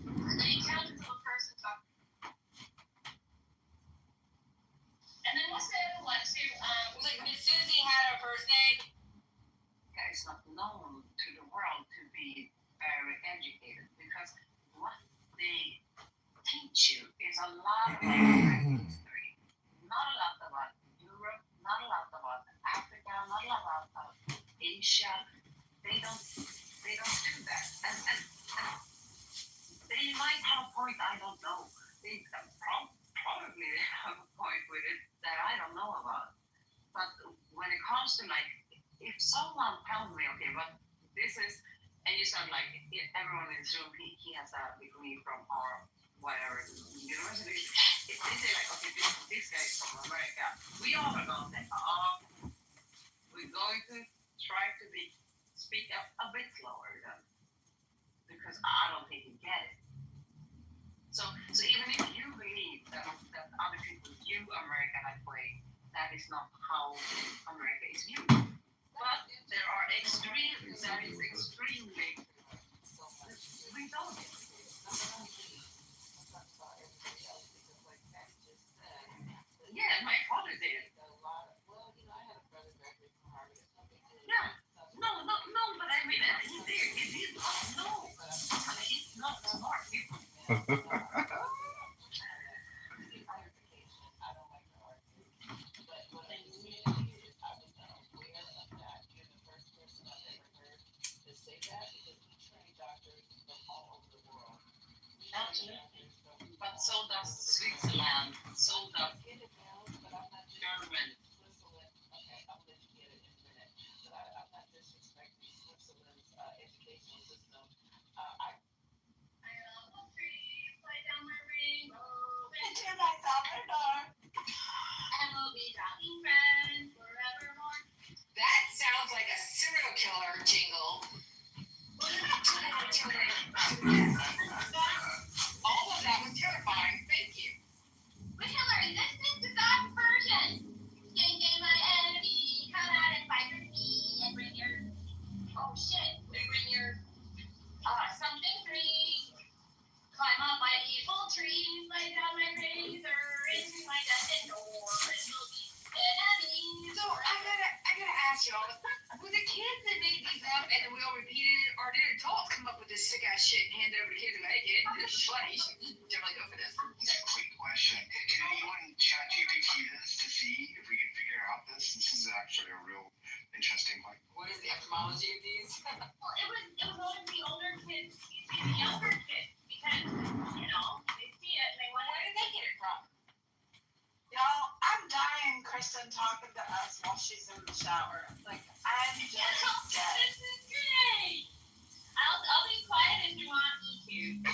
And then you count until the person talks. And then what's the other one too? Like Miss Susie had her first name. Is not known to the world to be very educated because what they teach you is a lot about history, not a lot about Europe, not a lot about Africa, not a lot about Asia. They don't do that, and they might have a point. I don't know. They probably have a point with it that I don't know about. But when it comes to like, if someone tells me, okay, but this is, and you start like, everyone in this room, he has a degree from our whatever university. If they say like, okay, this guy is from America, we all are going to say, we're going to try to speak up a bit slower then, because I don't think you get it. So even if you believe that other people view America that way, that is not how America is viewed. But there are extremes that is extremely. We don't. Yeah, my father did. Yeah. No, but I mean, he did. He did not know. I mean, he's not smart. Absolutely. But so does Switzerland, so does Germany. Into my Salvador. And we'll be talking friends forevermore. That sounds like a serial killer jingle. All of that was terrifying. Thank you. But Hillary, this is the God's version. Sting my enemy, come out and fight with me, and bring your, oh shit, bring your, something free. Climb up my evil trees, lay down my razor, into my dungeon door, and we'll be enemies. So I gotta ask y'all, were the kids that made these up and then we all repeated it, or did adults come up with this sick ass shit and hand it over to kids and make it? This is funny. You should definitely go for this. Quick question. Can anyone chat GPT this to see if we can figure out this? This is actually a real interesting one. What is the etymology of these? Well, it was younger kids, because, you know, they see it and they wonder where did they get it from? Y'all, I'm dying Kristen talking to us while she's in the shower. Like, I'm just dead. This is great. I'll be quiet if you want me to.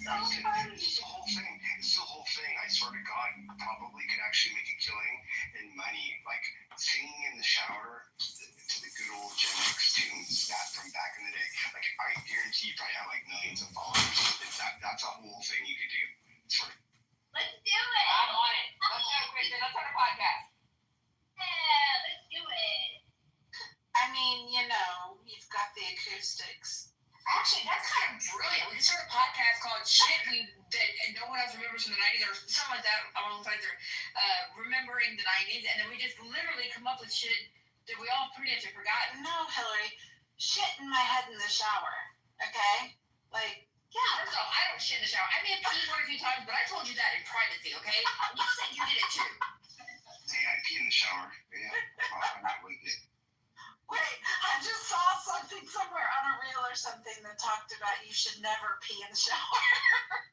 So funny. It's the whole thing. It's the whole thing. I swear to God, you probably could actually make a killing and money. Like singing in the shower to the good old Gen X tunes that from back in the day. Like I guarantee you probably have like millions of followers. That's a whole thing you could do. It's free. Let's do it. I want it. Let's go, Kristen. Let's start a podcast. Yeah, let's do it. I mean, you know, you've got the acoustics. Actually, that's kind of brilliant. We can start a podcast called Shit that no one else remembers from the 90s or something like that along the lines of remembering the 90s. And then we just literally come up with shit that we all pretty much have forgotten. No, Hillary, shit in my head in the shower, okay? Like, Yeah, first off, I don't shit in the shower. I may have peed one or two times, but I told you that in privacy, okay? You said you did it too. Hey, I pee in the shower. Yeah, I'm not with it. wait, I just saw something somewhere on a reel or something that talked about you should never pee in the shower.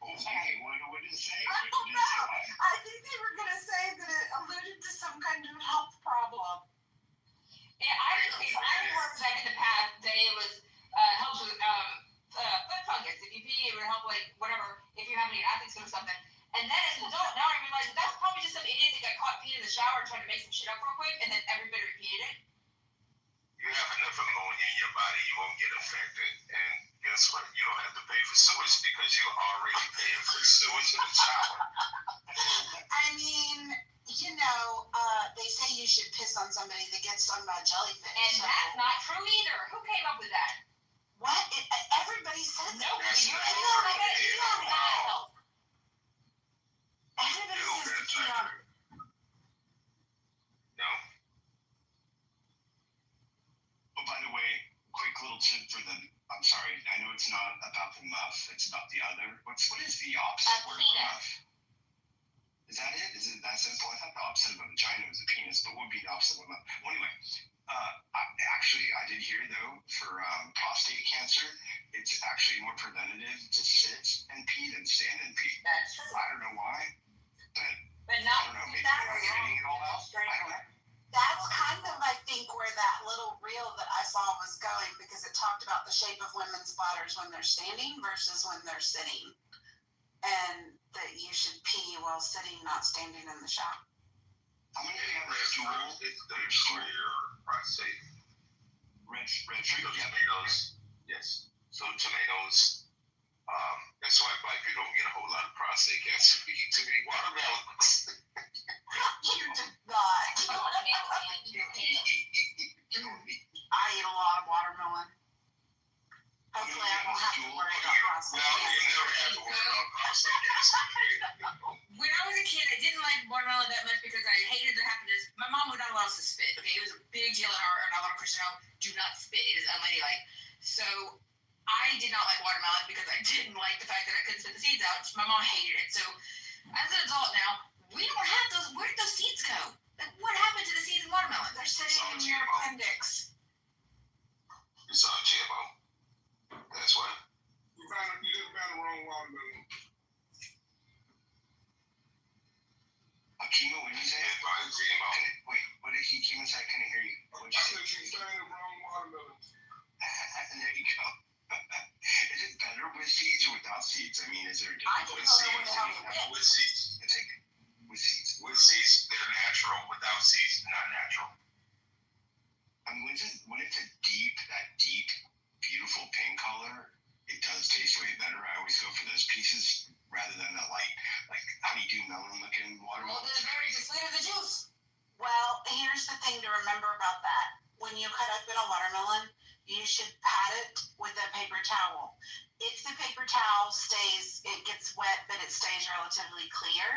Hey, what did it say? I don't know. I think they were going to say that it alluded to some kind of health problem. Yeah, I heard that in the past that it was helps with foot fungus. If you pee, it would help like whatever if you have any athletes or something. And then as an adult, now I realize that was probably just some idiot that got caught peeing in the shower trying to make some shit up real quick, and then everybody repeated it. You have enough ammonia in your body, you won't get infected. And guess what? You don't have to pay for sewage because you're already paying for sewage in the shower. I mean, you know, they say you should piss on somebody that gets stung by a jellyfish. And so. that's not true either. Who came up with that? What? Everybody says No, that. you don't have help. Everybody says to pee on. No. Oh, by the way, quick little tip for the. I'm sorry, I know it's not about the muff. It's about the other. What is the opposite word for muff? Is that it? Is it that simple? I thought the opposite of a vagina was a penis, but what would be the opposite of a muff? Well, anyway, I did hear though for prostate cancer, it's actually more preventative to sit and pee than stand and pee. That's true. I don't know why, But I don't know. Maybe I'm getting it all out. I don't know. That's kind of, I think, where that little reel that I saw was going, because it talked about the shape of women's bladders when they're standing versus when they're sitting. And that you should pee while sitting, not standing in the shower. How many have a stool? It's good for your prostate. Red So tree. Yeah. tomatoes, yes. So tomatoes, that's why black people don't get a whole lot of prostate cancer. We eat too many watermelons. You did not. I eat a lot of watermelon. Hopefully I won't have to worry about prostate No, you cancer. never have to worry about prostate cancer. when I was a kid, I didn't like watermelon that much because I hated the happiness. My mom would not allow us to spit. Okay, it was a big deal in our little Christian home. Do not spit. It is unladylike. So I did not like watermelon because I didn't like the fact that I couldn't spit the seeds out. My mom hated it. So as an adult now, we don't have those. Where did those seeds go? Like, what happened to the seeds in watermelon? They're sitting in your appendix. It's on GMO. That's why. You just found the wrong watermelon. Akima, what did you say? GMO. Wait, what did he Akima say? I couldn't hear you. What did I you say? said you found the wrong watermelon. There you go. Is it better with seeds or without seeds? I mean, is there a I difference? didn't know what the hell it is. With seeds. It's like with seeds. With seeds, they're natural. Without seeds, not natural. I mean, when it's a that deep, beautiful pink color, it does taste way better. I always go for those pieces rather than the light, like honeydew melon looking watermelon. Well, the very sweeter the juice. Well, here's the thing to remember about that. When you cut open a watermelon, you should pat it with a paper towel. If the paper towel it gets wet, but it stays relatively clear,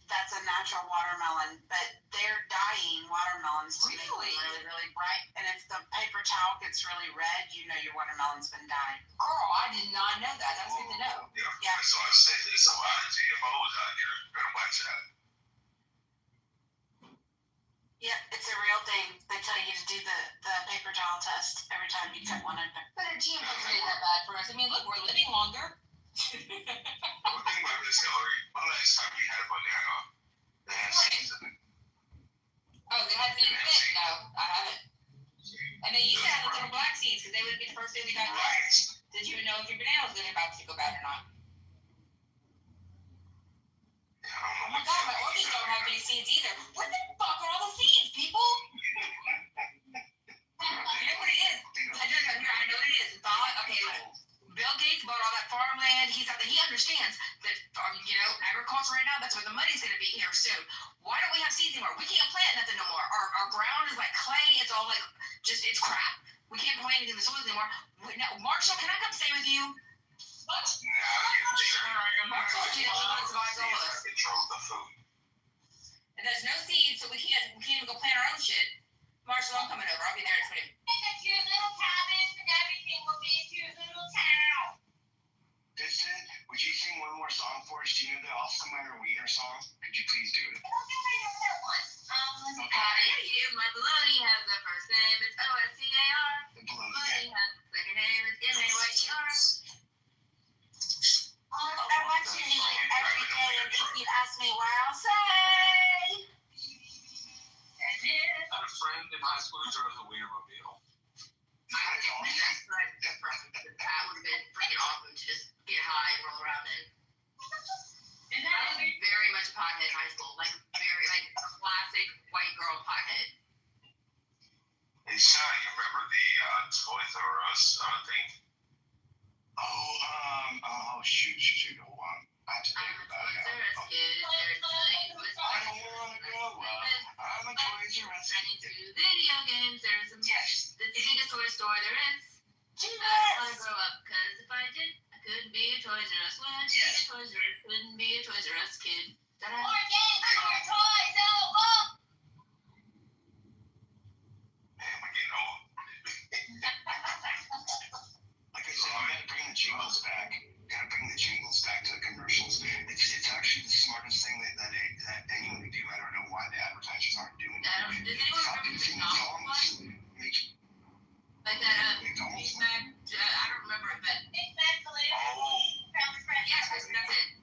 that's a natural watermelon. But they're dyeing watermelons to make them really, really bright. And if the paper towel gets really red, you know your watermelon's been dyed. Girl, I did not know that. That's good to know. Yeah. So I said there's a lot of GMOs out here. You better watch out. Yeah, it's a real thing. They tell you to do the paper towel test every time you cut one open. But our GM wasn't really that bad for us. I mean, look, we're living longer. One thing about this, Hillary, when last time you had a banana that had seeds in it? Oh, they had seeds in it? No, I haven't. And they used to have the little black seeds because they would be the first thing we got. Right. Did you even know if your banana was about to go bad or not? Oh my god, my orchids don't have any seeds either. Where the fuck are all the seeds, people? You know what it is? I know what it is. Okay, Bill Gates bought all that farmland. He understands that, agriculture right now, that's where the money's going to be here soon. Why don't we have seeds anymore? We can't plant nothing no more. Our ground is like clay. It's all like, it's crap. We can't plant anything in the soil anymore. Marshall, can I come stay with you? What? Marshall, survives all of us. Control the food. And there's no seeds, so we can't even go plant our own shit. Marshall, I'm coming over. I'll be there in 20 minutes. Make a cute little cabin and everything will be a cute little town. Kristen, would you sing one more song for us? Do you know the Oscar Mayer Wiener song? Could you please do it? I don't think I know that one. My baloney has the first name. It's O-S-C-A-R. The balloon. Baloney has the second name. It's M-A-Y-E-R. I watch you eat every day, and if you ask me why, I'll say. And then, I had a friend in high school who drove the Wienermobile. that would have been freaking awesome to just get high and roll around in. And I was very much a pothead in high school, like very classic white girl pothead. Hey, son, you remember the Toys R Us thing? Shoot. Hold on. I have to think about it. I'm a Toys R Us. Video games, there's some. Yes. The biggest toy store there is. I want to grow up, because if I did, I couldn't be a Toys R Us. Couldn't be a Toys R Us kid. Ta-da. more games for your toys, Elbow. Man, we're getting old. Like I said, you gotta bring the jingles back. To the commercials. It's actually the smartest thing that anyone could do. I don't know why the advertisers aren't doing it. Does anyone Stop remember using the novel songs. like that, McDonald's. I don't remember it, but Big Mac Galera. Oh, yeah, Kristen, that's it.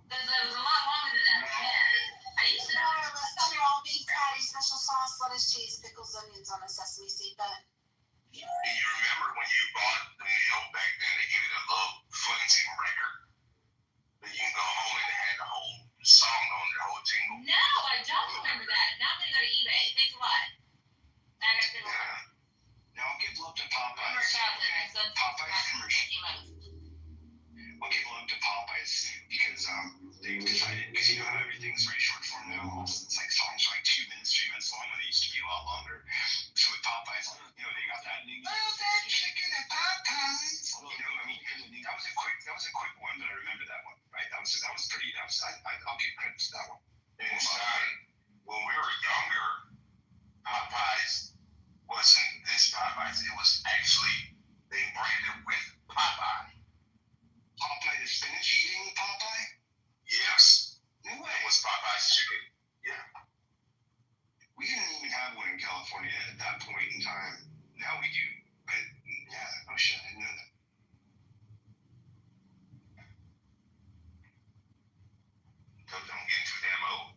There's a lot longer than that. I used to know. All beef patty, special sauce, lettuce, cheese, pickles, onions on a sesame seed bun. and you remember when you bought the meal back then, they gave it a little flimsy record that you can go home and they had the whole song on the whole jingle. No, I don't remember that. Now I'm going to go to eBay. Thanks a lot. Now I got to figure out. Now give love to Remember Popeyes. childhood. My son's Popeyes commercial. months. We'll give love to Popeyes because they've decided, because you know how everything's very short form now. It's like songs are like 2 minutes, 3 minutes long when they used to be a lot longer. So with Popeyes, they got that. Well, that chicken at Popeyes. That was a quick one, but I remember that one. Right? That was pretty. I'll give credit to that one. And when we were younger, Popeyes wasn't this Popeyes. It was actually, they branded with Popeye. Popeye the spinach eating Popeye? Yes. No way. It was Popeye's chicken. Yeah. We didn't even have one in California at that point in time. Now we do. But yeah, oh shit, I didn't know that. Don't get too damn old.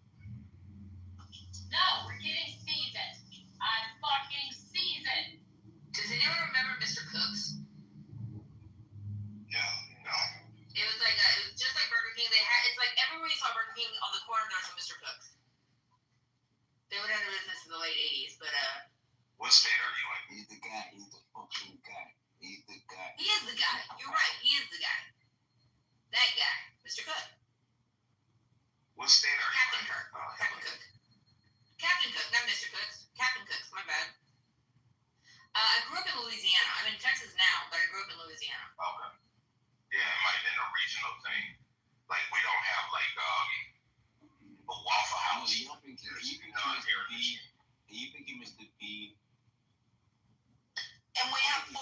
No, we're getting seasoned. I'm fucking seasoned. Does anyone remember Mr. Cooks? No. It was just like Burger King. It's like everywhere you saw Burger King on the corner, there was a Mr. Cooks. They went out of business in the late 80s, but What state are you in? He's the guy. He's the fucking guy. He's the guy. he is the guy. You're right. He is the guy. That guy, Mr. Cook. What state are you Captain in? Kirk. Captain Cook. Captain Cook, not Mr. Cooks. Captain Cooks, my bad. I grew up in Louisiana. I'm in Texas now, but I grew up in Louisiana. Okay. Yeah, it might have been a regional thing. Like, we don't have, like, a Waffle House. You think he missed the beat? And we have 485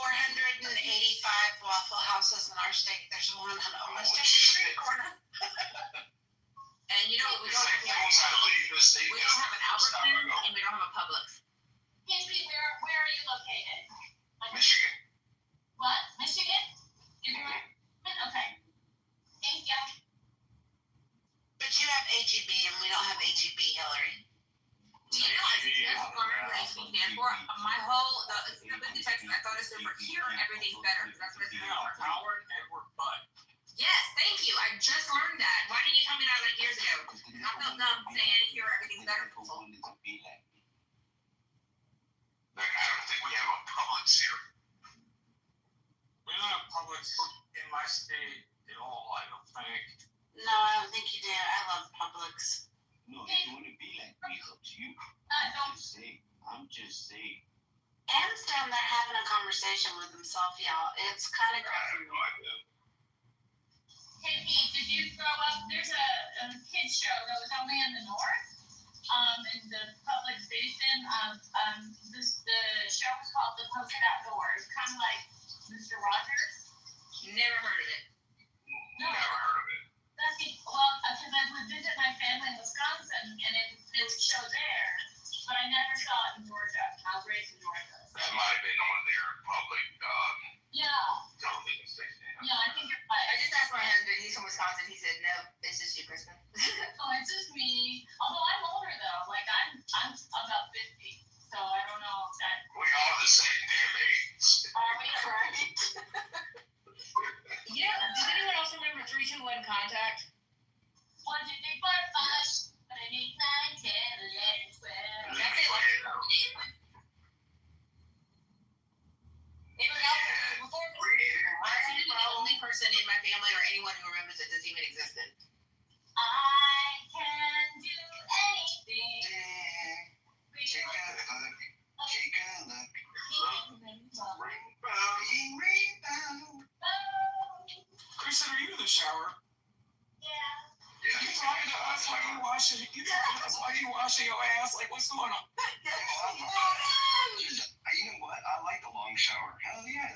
Waffle Houses in our state. There's one on almost every street corner. And you don't have a Publix. Henry, where are you located? Michigan. What? Michigan? You're okay. Thank you. But you have HEB and we don't have HEB, Hillary. Do you know I just learned what HEB stands for? My whole, the Texas, I thought it stood for here, everything's better, because that's what it stands for. Howard Edward Budd. Yes, thank you. I just learned that. Why didn't you tell me that like years ago? I felt dumb saying here, everything's better. Never wanted to be like me. Like, I don't think we have a Publix here. We don't have Publix in my state at all, I don't think. No, I don't think you do. I love Publix. No, if you want to be like me, it's up to you. I'm just saying. Anne's down there having a conversation with himself, y'all. It's kind of I have crazy. no idea. Hey Pete, did you grow up? There's a kids show that was only in the north, in the public station. The show was called The Post Outdoors, kind of like Mr. Rogers. Never heard of it. No. Never heard of it. That's it. Well, because I would visit my family in Wisconsin, and it would show there, but I never saw it in Georgia. I was raised in Georgia. So. That might have been on their public Yeah. television station. Yeah, I think you're I right. just asked my husband, he's from Wisconsin, he said, no, it's just you, Kristen. Oh, it's just me. Although I'm older though, like I'm about 50, so I don't know if that. We all the same damn age. Are we correct? Yeah, does anyone else remember 3-2-1 Contact? 1, 2, 3, 4, 5. 8, 9, 10, 11, 12. That's it, like, anyone else? Before I'm the only person in my family or anyone who remembers that this even existed. I can do anything. Take a look. Take a look. Kristen, are you in the shower? Yeah. Are you talking to us while you washing? You talking to us while you washing your ass? Like, what's going on? You know what? I like the long shower. Hell yeah.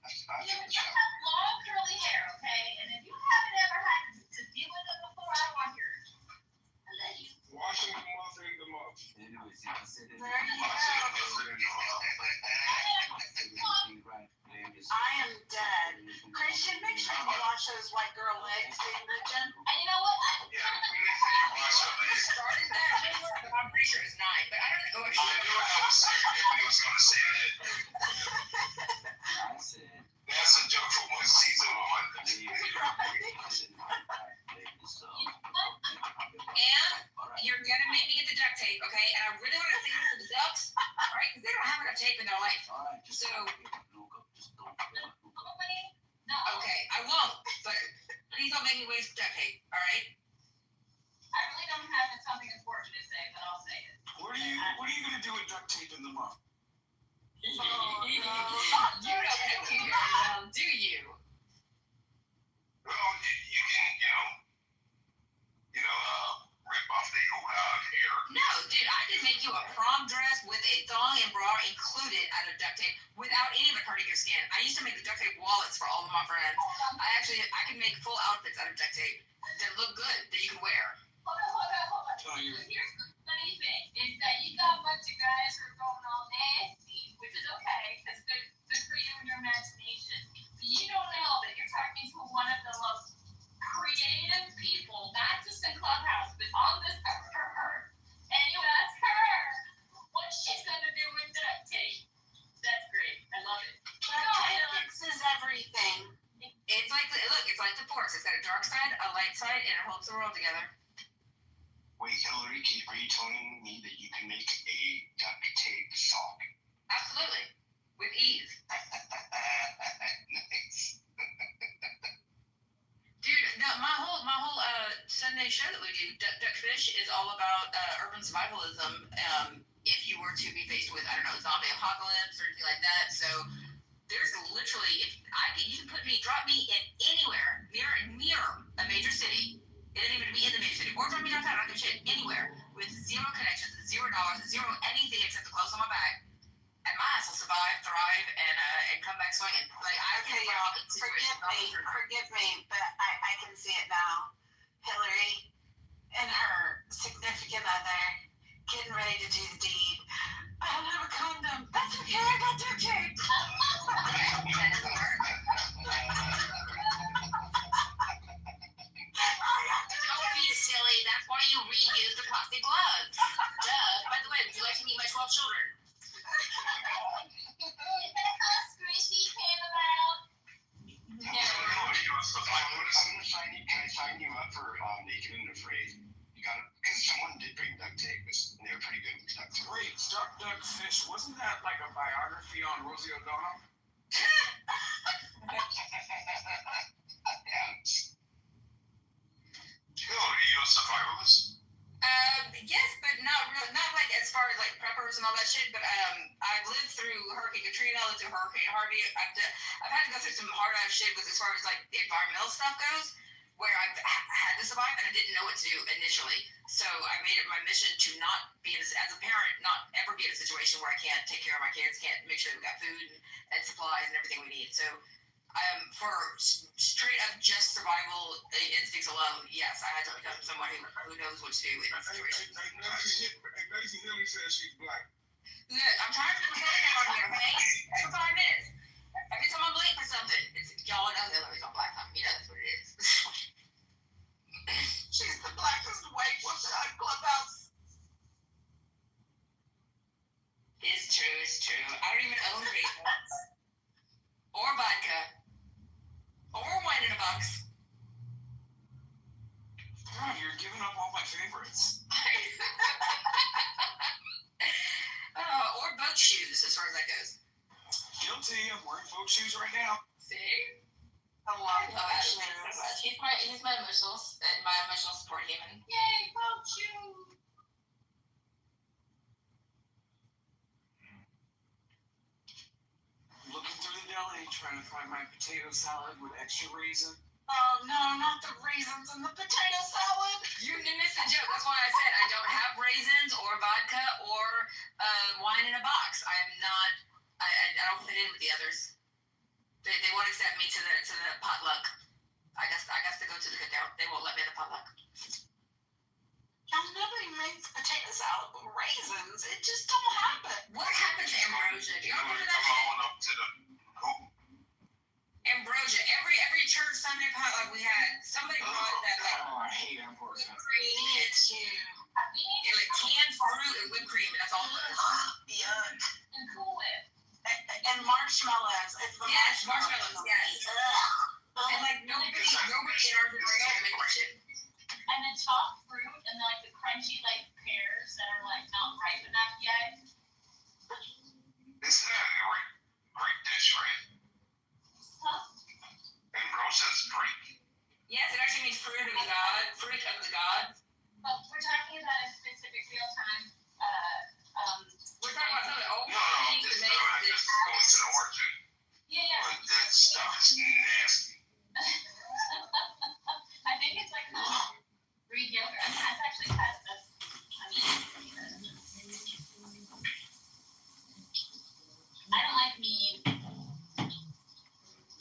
I You took a have shower. long curly hair, okay? And if you haven't ever had to deal with it before, I want yours. I let you. Washing them off in the mug. Anyways, if I said There you go. I am dead. Christian, make sure you watch those white girl legs being mentioned. And you know what? Started that rumor, but I'm pretty sure it's 9, but I don't know. I knew I was serendipity was going to say that. I said, That's a joke from season 1. And you're gonna make me get the duct tape, okay? And I really want to sing to the ducks, all right? Because they don't have enough tape in their life. So, No. okay, I won't. But please don't make me waste duct tape, all right? I really don't have something important to say, but I'll say it. What are you gonna do with duct tape in the muff? You don't know who you're around, do you? Well, you can, rip off the old hair. No, dude, I can make you a prom dress with a thong and bra included out of duct tape without any of it hurting your skin. I used to make the duct tape wallets for all of my friends. I can make full outfits out of duct tape that look good, that you can wear. Hold on. Tell you. Here's the funny thing, is that you got a bunch of guys who are going all nasty, which is okay, because good for you and your imagination. But you don't know that you're talking to one of the most creative people, not just in Clubhouse, but on this earth. And you ask her what she's going to do with duct tape. That's great. I love it. That fixes everything. It's like the force. It's got a dark side, a light side, and it holds the world together. wait, Hillary, are you telling me that you can make a duct tape sock? Absolutely. With ease. Nice. Dude, no, my whole Sunday show that we do, Duck Fish, is all about urban survivalism. If you were to be faced with, I don't know, zombie apocalypse or anything like that. So there's literally, you can drop me in anywhere near a major city. It doesn't even be in the major city, or drop me downtown. I don't give a shit, anywhere with zero connections, $0, zero anything except the clothes on my back. And my ass will survive, thrive, and come back swinging. Like Okay, y'all, forgive me, but I can see it now. Hillary and her significant other getting ready to do the deed, 12 children. Is that how Squishy came about? No. Can I sign you up for Naked and Afraid? You got it, because someone did bring duct tape, and they were pretty good with duct tape. Wait, Duck Fish, wasn't that like a biography on Rosie O'Donnell? Are you a survivalist? Yes, but not like as far as like preppers and all that shit. But I've lived through Hurricane Katrina, I lived through Hurricane Harvey. I've had to go through some hard ass shit with as far as like environmental stuff goes, where I've had to survive and I didn't know what to do initially. So I made it my mission to not be as a parent, not ever be in a situation where I can't take care of my kids, can't make sure we got food and supplies and everything we need. So for straight up just survival instincts alone, yes, I had to become someone who knows what to do in a situation. Daisy Hilly says she's black. Good. I'm tired of saying that on here, okay? For 5 minutes. Every time I'm late for something, it's y'all know Hillary's on Black Time. You know that's what it is. She's the blackest white woman on Clubhouse. It's true. I don't even own raisins. Or vodka. Or wine in a box. God, you're giving up all my favorites. Or boat shoes, as far as that goes. Guilty. I'm wearing boat shoes right now. See? I love Adam so much. He's my emotional support human. Yay, boat shoes! Looking through the deli, trying to find my potato salad with extra raisin. Oh no, not the raisins and the potato salad. You missed the joke. That's why I said I don't have raisins or vodka or wine in a box. I don't fit in with the others. They won't accept me to the potluck. I guess to go to the cookout. They won't let me in the potluck. Nobody makes potato salad with raisins. It just don't happen. What happened to ambrosia? Do y'all remember that? Come on up to the Ambrosia. Every church Sunday potluck we had, somebody brought that like Oh, I hate ambrosia. whipped cream. Me too. And like canned fruit and whipped cream, and that's all it was. Yuck. And Cool Whip. And marshmallows. It's the Yes, marshmallows, yes. Ugh. And like nobody in our generation make that shit. And the chopped fruit and like the crunchy like pears that are like not ripe enough yet. This is a great dish, right? Huh? Ambrosia's great. Yes, it actually means fruit of the gods. But we're talking about a specific real time. We're talking about something old. No, this is not just going to the orchard. Yeah. But that stuff is nasty. I think it's like Greek yogurt. I've actually had this. I don't like meat.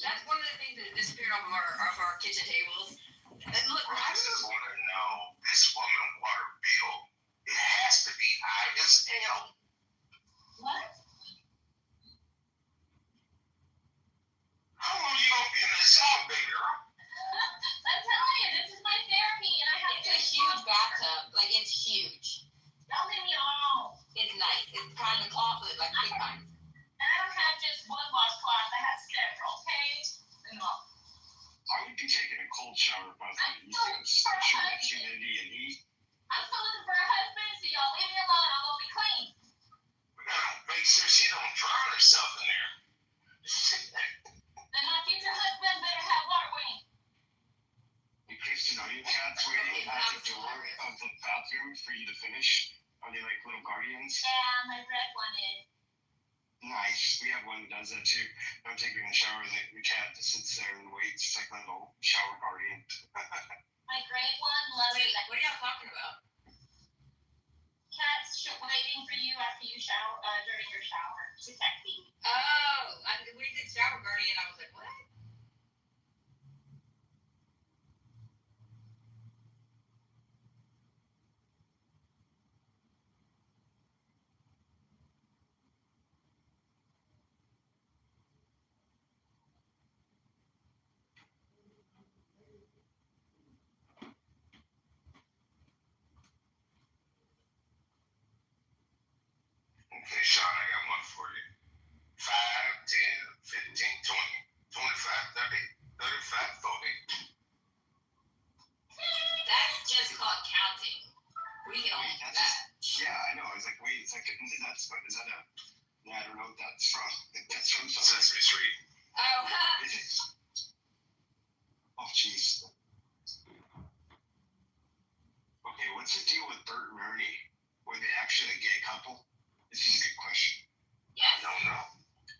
That's one of the things that disappeared off of our kitchen tables. And look, I just want to know this woman water bill. It has to be high as hell. What? How long you gonna be in the shower, baby girl? I'm telling you, this is my therapy, and I have it's a huge bathtub. Like it's huge. Don't leave me alone. It's nice. It's kind of cloth, like big kinds. And I don't have just one washcloth. I have several. Okay. No. I would be taking a cold shower bath on the East Coast. I'm sure that humidity and heat. I'm still looking for a husband, so y'all leave me alone. I'm gonna be clean. We gotta make sure she don't drown herself in there. Then my future husband better have water wings. Hey, Kristen, are your cats waiting at the door of the bathroom for you to finish? Are they like little guardians? Yeah, my red one is. Nice. We have one that does that too. I'm taking a shower, the cat just sits there and waits. It's like my little shower guardian. My gray one loves Wait, it. what are y'all talking about? Cats waiting for you after you shower, during your shower, protecting. Oh, when you said shower guardian, I was like, what? Okay, Sean, I got one for you. 5, 10, 15, 20, 25, 30, 35, 40. That's just called counting. We can only do that. Yeah, I know. It's like, wait, it's like, that's what, is that a, yeah, I don't know what that's from. That's from Sesame Street. Oh, Is it? Oh, jeez. Okay, what's the deal with Bert and Ernie? Were they actually a gay couple? This is a good question. yes. No.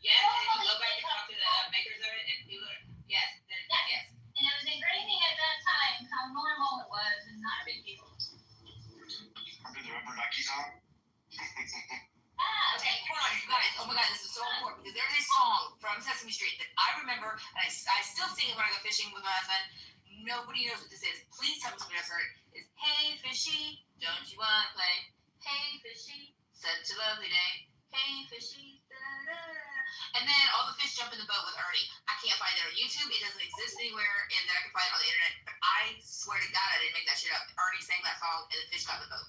Yes, and if you go back and talk to the makers of it, and you look, yes, then yes. And it was ingraining at that time how normal it was and not a big deal. Remember the rubber duckies on? Okay, hold on, you guys. Oh my God, this is so important because there's a song from Sesame Street that I remember, and I still sing it when I go fishing with my husband. Nobody knows what this is. Please tell me somebody else heard it. It's Hey Fishy, don't you want to play? Hey Fishy, such a lovely day. Hey Fishy, da-da-da. And then all the fish jump in the boat with Ernie. I can't find it on YouTube. It doesn't exist anywhere, and then I can find it on the internet. But I swear to God, I didn't make that shit up. Ernie sang that song, and the fish got in the boat.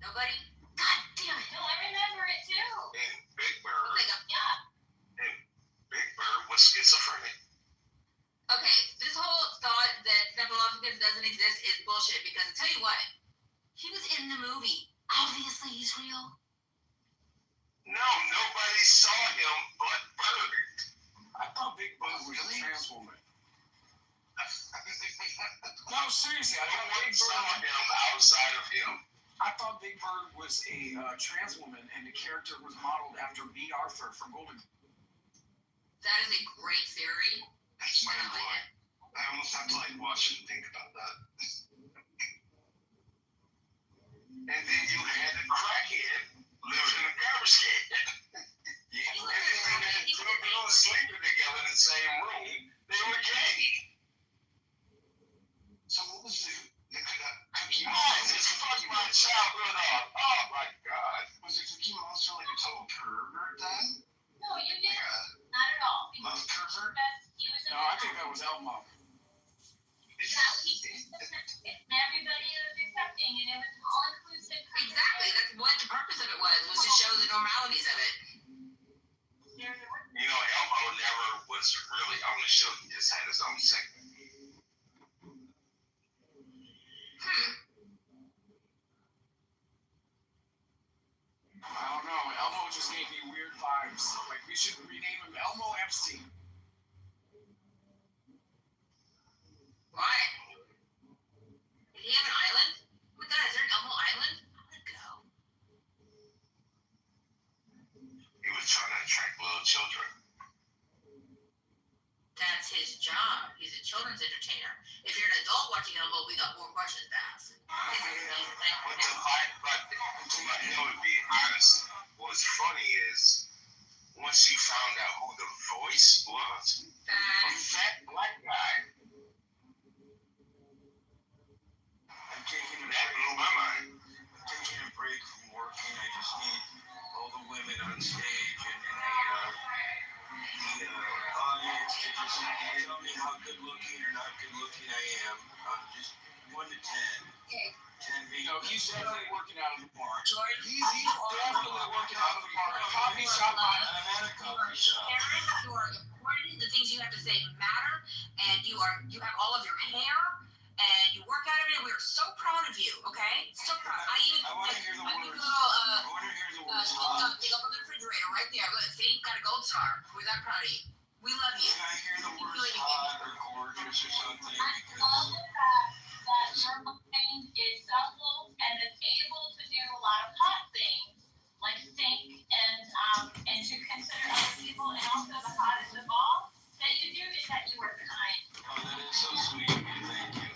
Nobody? God damn it. No, I remember it too. And Big Bird. Yeah. And Big Bird was schizophrenic. Okay, this whole thought that Snuffleupagus doesn't exist is bullshit because I'll tell you what, he was in the movie. Obviously, he's real. No, nobody saw him but Bird. I thought Big Bird was a trans woman. No, seriously, I thought Big saw Bird. him outside of him. I thought Big Bird was a trans woman, and the character was modeled after B. Arthur from Golden. That is a great theory. That's mind blowing. I almost have to like watch it and think about that. And then you had a crackhead living in a garbage can. He was a crackhead. He was a They were sleeping together in the same room. They were gay. So what was the Cookie Oh, Monster? this fucked my childhood up. Oh my God. Was the Cookie Monster like a total pervert then? No, you Like didn't. a Not at all. love pervert? He was No, I think that was Elmo. Everybody was accepting, and it was an all-inclusive. Exactly. That's what the purpose of it was to show the normalities of it. You know, Elmo never was really on the show. He just had his own segment. I don't know. Elmo just gave me weird vibes. Like, we should rename him Elmo Epstein. Why? Did he have an island? Oh my God, is there an Elmo Island? I want to go. He was trying to attract little children. That's his job. He's a children's entertainer. If you're an adult watching Elmo, we got more questions to ask. But to be honest, what's funny is once you found out who the voice was, a fat black guy, I'm taking a that blew my mind. taking a break from working. I just need all the women on stage and the audience to just tell me how good looking or not good looking I am. Just 1 to 10. Okay. 10 being. No, he's definitely working out of the park. George, He's definitely working out of the park. Coffee shop. I'm at a coffee shop. you are important. The things you have to say matter, and you have all of your hair, and you work out of it. We're so proud of you. Okay, so proud. I want to hear the I words. little I want to hear the words. thing up on the refrigerator right there. Look, see, got a gold star. We're that proud of you. We love you. Can I hear the words hot or gorgeous or something? I Because love the fact that your mind is supple and is able to do a lot of hot things, like think and to consider other people, and also the hottest of all that you do is that you are kind. oh, that is so sweet of you. Thank you.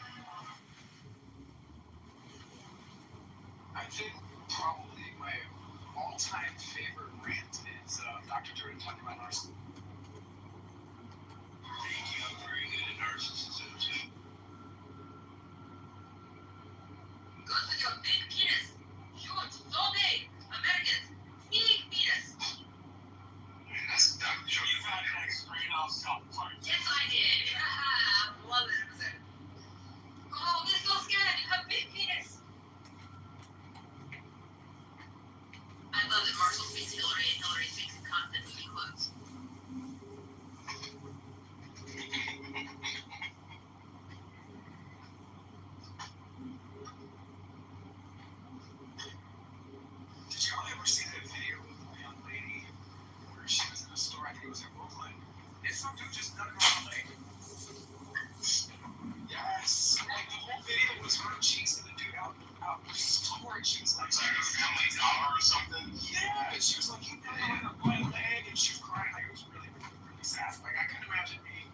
I think probably my all-time favorite rant is Dr. Jordan talking about narcissism. Thank you. I'm very good at narcissism too. Goes with your big love that Marshall speaks Hillary and Hillary speaks in constant moving quotes. Did y'all ever see that video of the young lady where she was in a store? I think it was in Brooklyn. And some dude just dug her on the leg. Yes. Like the whole video was her chasing the dude out the store, and she was like, It's like a family dollar or something. yeah. And she was like, you dug her on my leg, and she was crying. Like it was really, really, really sad. Like I couldn't imagine being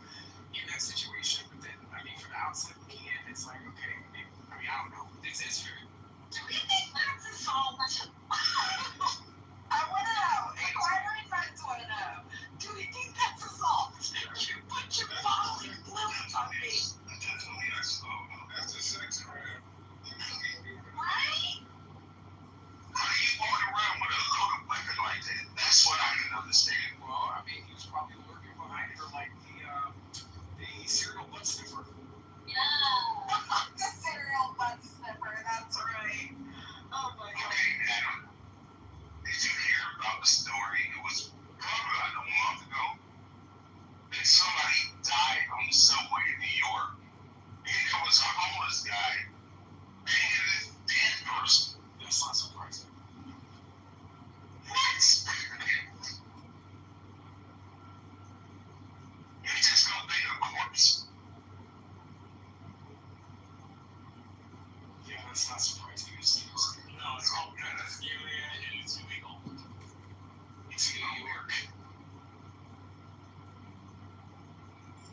in that situation. But then, I mean, from the outside looking in, it's like, okay, maybe, I mean, I don't know. It's very. Do we think that's assault? I want to know. Inquiring friends want to know. Do we think that's assault? You put your bodily fluids on me. Definitely assault. That's a sex crime. Right? How do you walk around with a loaded weapon like that? That's what I can understand. Well, I mean, he was probably lurking behind her like the serial butt sniffer. The serial butt sniffer, that's right. Oh my god. Okay, Adam, did you hear about the story? It was probably like a month ago. That somebody died on the subway in New York. And there was a homeless guy banging this dead person. That's not surprising. What? You just gonna bang a corpse? Yeah, that's not surprising. No, it's called pedophilia and it's illegal. It's in New York.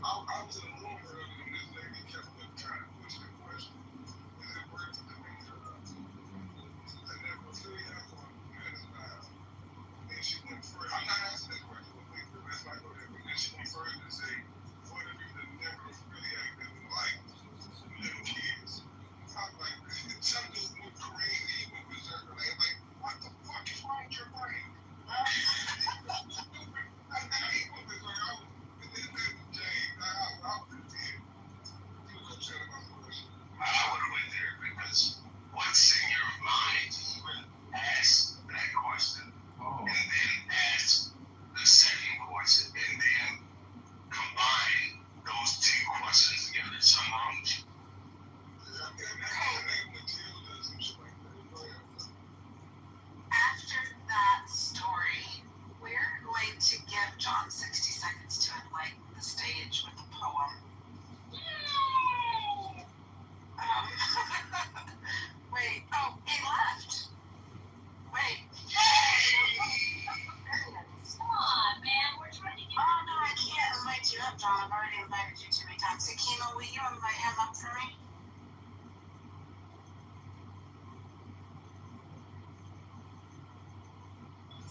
I was in a room earlier and this lady kept trying to push the question. Is it worth it to make her up? And then Ophelia had one minutes now. And she went further. I'm not asking this question, but wait, let's not go there. But then she went further to say, for the people that never really acted like little kids. I'm like, some dude went crazy, went berserker. Like, what the fuck is wrong with your brain? I would have went there because what's in your mind to even ask that question Oh. and then ask the second question and then combine those two questions together? Something wrong with you. After that story, we're going to give John 60 seconds to enlighten the stage with a poem. Wait, oh, he left. Wait. Come on, man. We're trying to get. Oh, no, I can't invite you up, John. I've already invited you too many times. Akima, will you invite him up for me?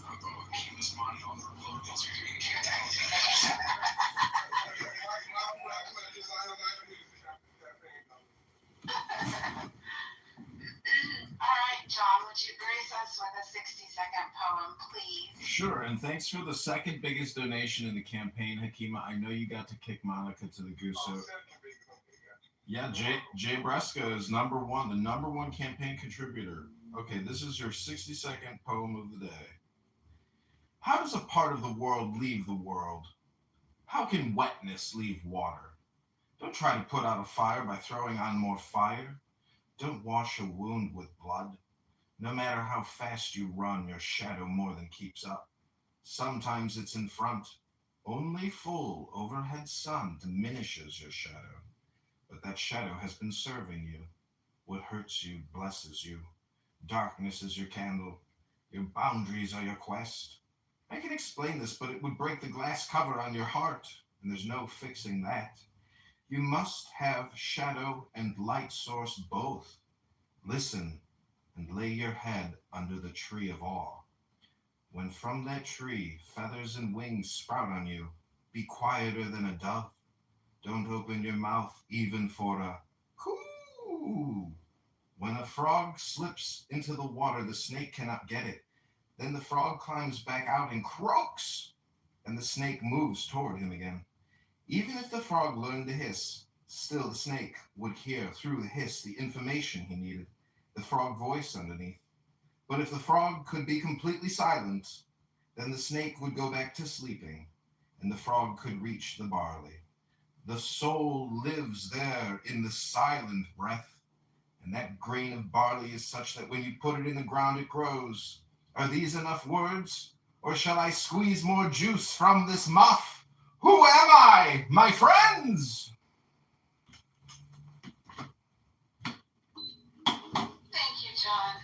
I thought he was money on the Republicans. All right, John, would you grace us with a 60-second poem, please? Sure, and thanks for the second biggest donation in the campaign, Hakima. I know you got to kick Monica to the goose. So yeah, Jay Bresca is number one, the number one campaign contributor. Okay, this is your 60-second poem of the day. How does a part of the world leave the world? How can wetness leave water? Don't try to put out a fire by throwing on more fire. Don't wash a wound with blood. No matter how fast you run, your shadow more than keeps up. Sometimes it's in front. Only full overhead sun diminishes your shadow. But that shadow has been serving you. What hurts you blesses you. Darkness is your candle. Your boundaries are your quest. I can explain this, but it would break the glass cover on your heart, and there's no fixing that. You must have shadow and light source both. Listen and lay your head under the tree of awe. When from that tree feathers and wings sprout on you, be quieter than a dove. Don't open your mouth even for a coo. When a frog slips into the water, the snake cannot get it. Then the frog climbs back out and croaks, and the snake moves toward him again. Even if the frog learned to hiss, still the snake would hear through the hiss the information he needed, the frog voice underneath. But if the frog could be completely silent, then the snake would go back to sleeping, and the frog could reach the barley. The soul lives there in the silent breath, and that grain of barley is such that when you put it in the ground, it grows. Are these enough words, or shall I squeeze more juice from this muff? Who am I, my friends? Thank you, John.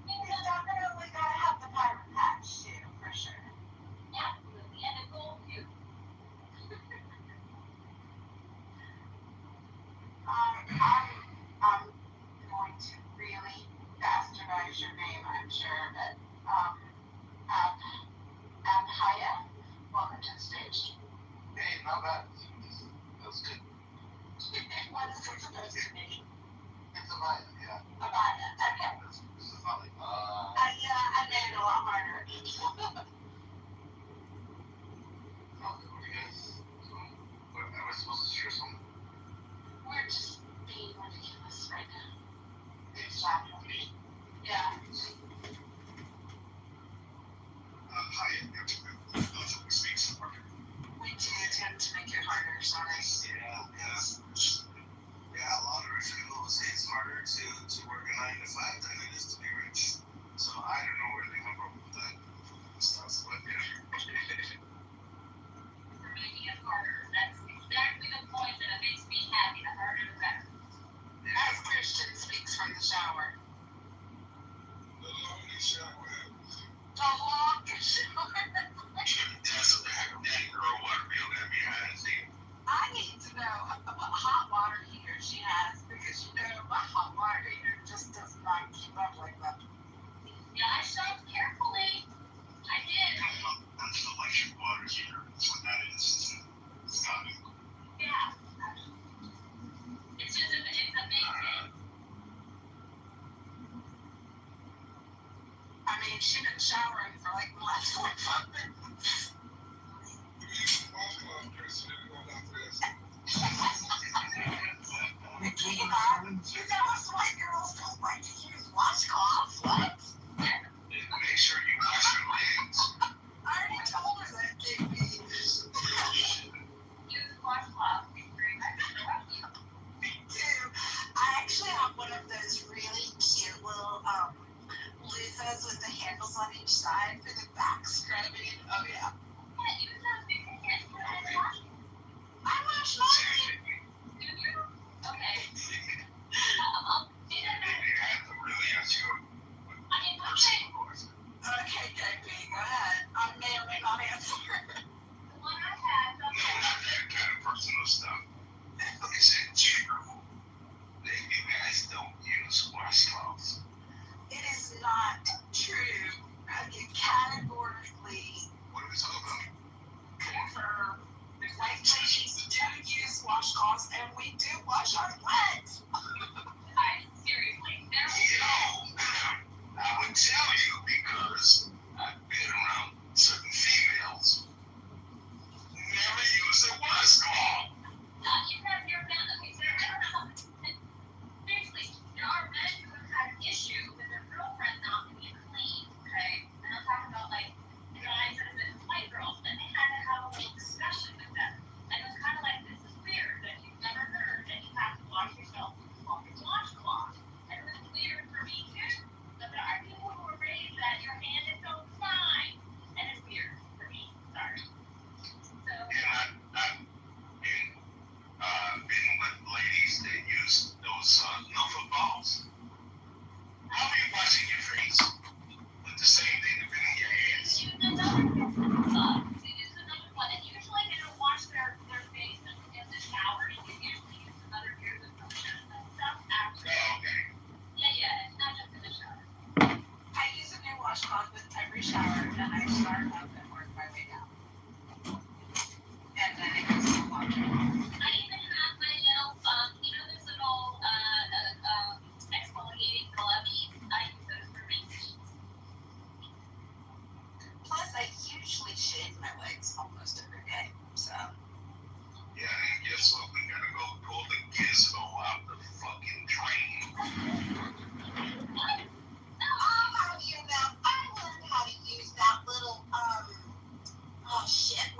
You definitely gotta have the pirate patch too, for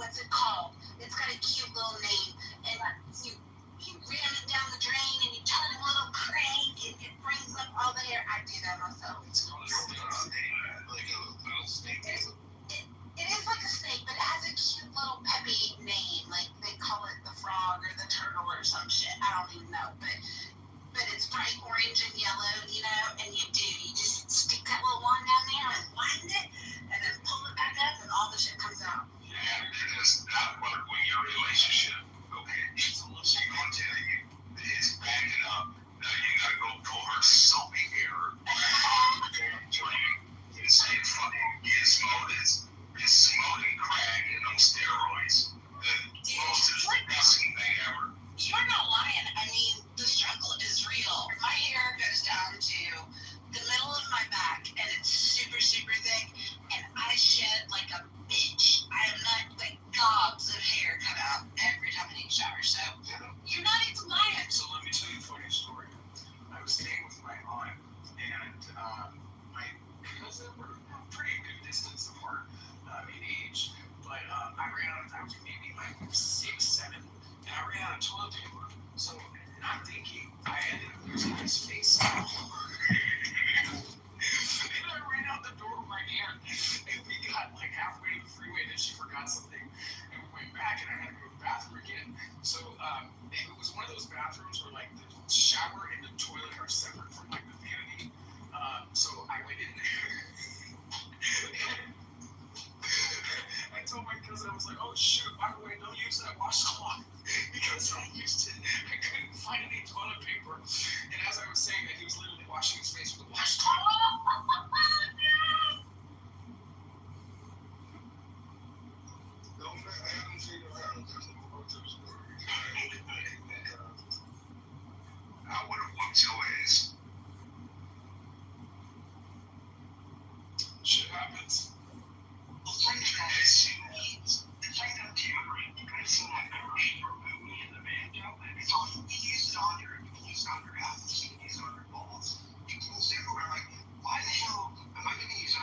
what's it called? It's got a cute little name, and you ram it down the drain and you turn a little crank and it brings up all the hair. I do that myself. It's called a snake. Like a little snake. It is like a snake, but it has a cute little peppy name. Like they call it the frog or the turtle or some shit. I don't even know, but it's bright orange and yellow, you know. And you just stick that little wand down there and wind it, and then pull it back up, and all the shit comes out. Yeah, because that work when your relationship, okay, so she gonna tell you it's backing up. Now you gotta go pull her soapy hair. It's fucking get smoking crack and on steroids. The most disgusting thing ever. You're not lying. I mean, the struggle is real. My hair goes down to the middle of my back, and it's super, super thick, and I shed like a bitch. I am not, like, gobs of hair come out every time I take a shower, so you're not even lying. So let me tell you a funny story. I was staying with my aunt, and my cousin were a pretty good distance apart in age, but I was maybe like 6, 7, and I ran out of toilet paper. So not thinking, I ended up using his face. And I ran out the door with my aunt, and we got like halfway to the freeway, and then she forgot something, and we went back, and I had to go to the bathroom again. So it was one of those bathrooms where like the shower and the toilet are separate from like the vanity. So I went in there. I told my cousin, I was like, oh shoot, by the way, don't use that washcloth because I used it. I couldn't find any toilet paper. And as I was saying that, he was literally washing his face with a washcloth. Don't let Adam see the house. There's no more to the story. I would have whooped your ass. Shit happens. Why the hell am I gonna use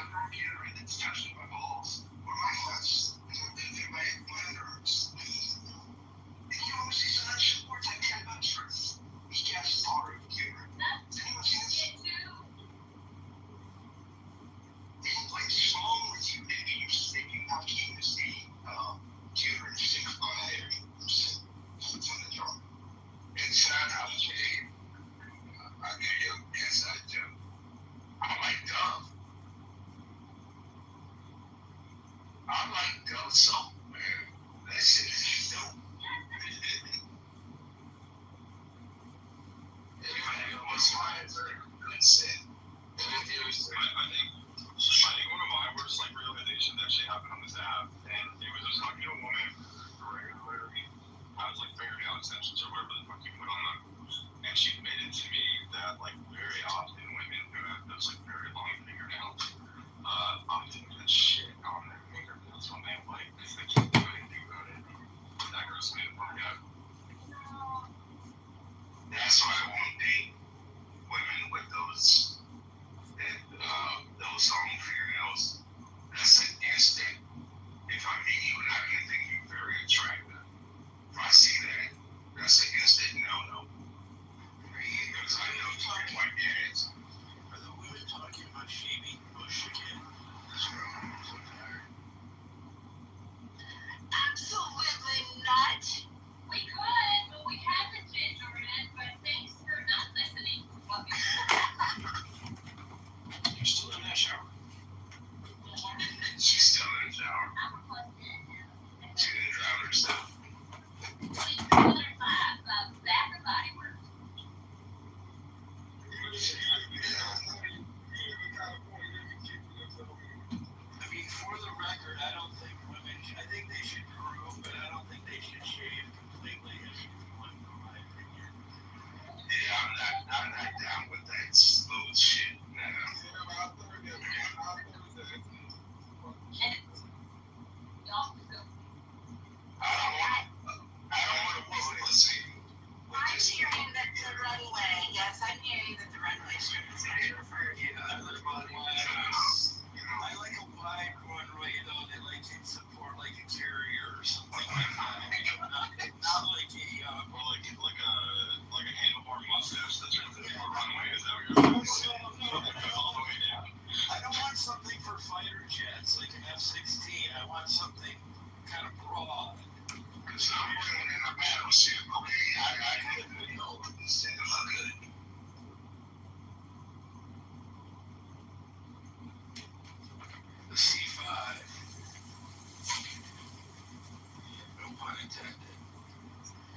protected.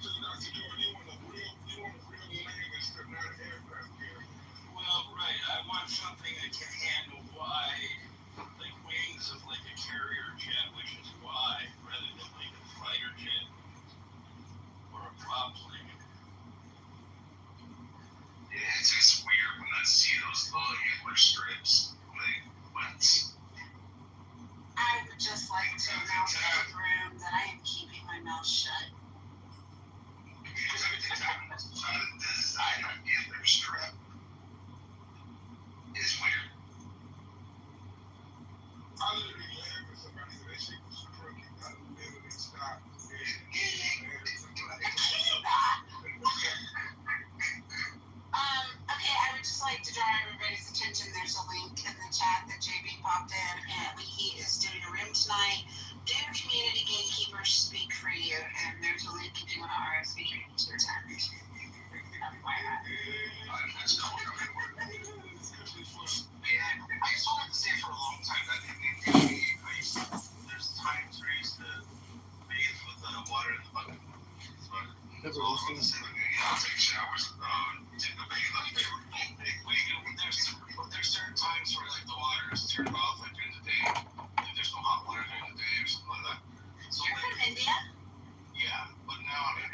So, Dr. Jordan, you want a real landing strip, not an aircraft carrier. Well, right. I want something that can handle wide, like wings of like a carrier jet, which is wide, rather than like a fighter jet or a prop plane. Yeah, it's just weird when I see those little handler strips. Like, what? I would just like to announce to the room that I am keeping my mouth shut. Because every time I try to design a handler strip is weird. I literally laughed when somebody said that shit was crooked. I literally stopped. Okay, I would just like to draw everybody's attention. There's a link in the chat that JB popped in, and he is doing a room tonight. Do community gatekeepers speak for you? And there's a link if you want to RSVP to attend. FYI. Yeah, I just wanted to say for a long time that there's times where I used to bathe with water in the bucket. So I was going to say, I'll take showers, take the bathe like there's certain times where like the water is turned off like during the day. Like, there's no hot water during the day or something like that. So You're like, from India? yeah, but now I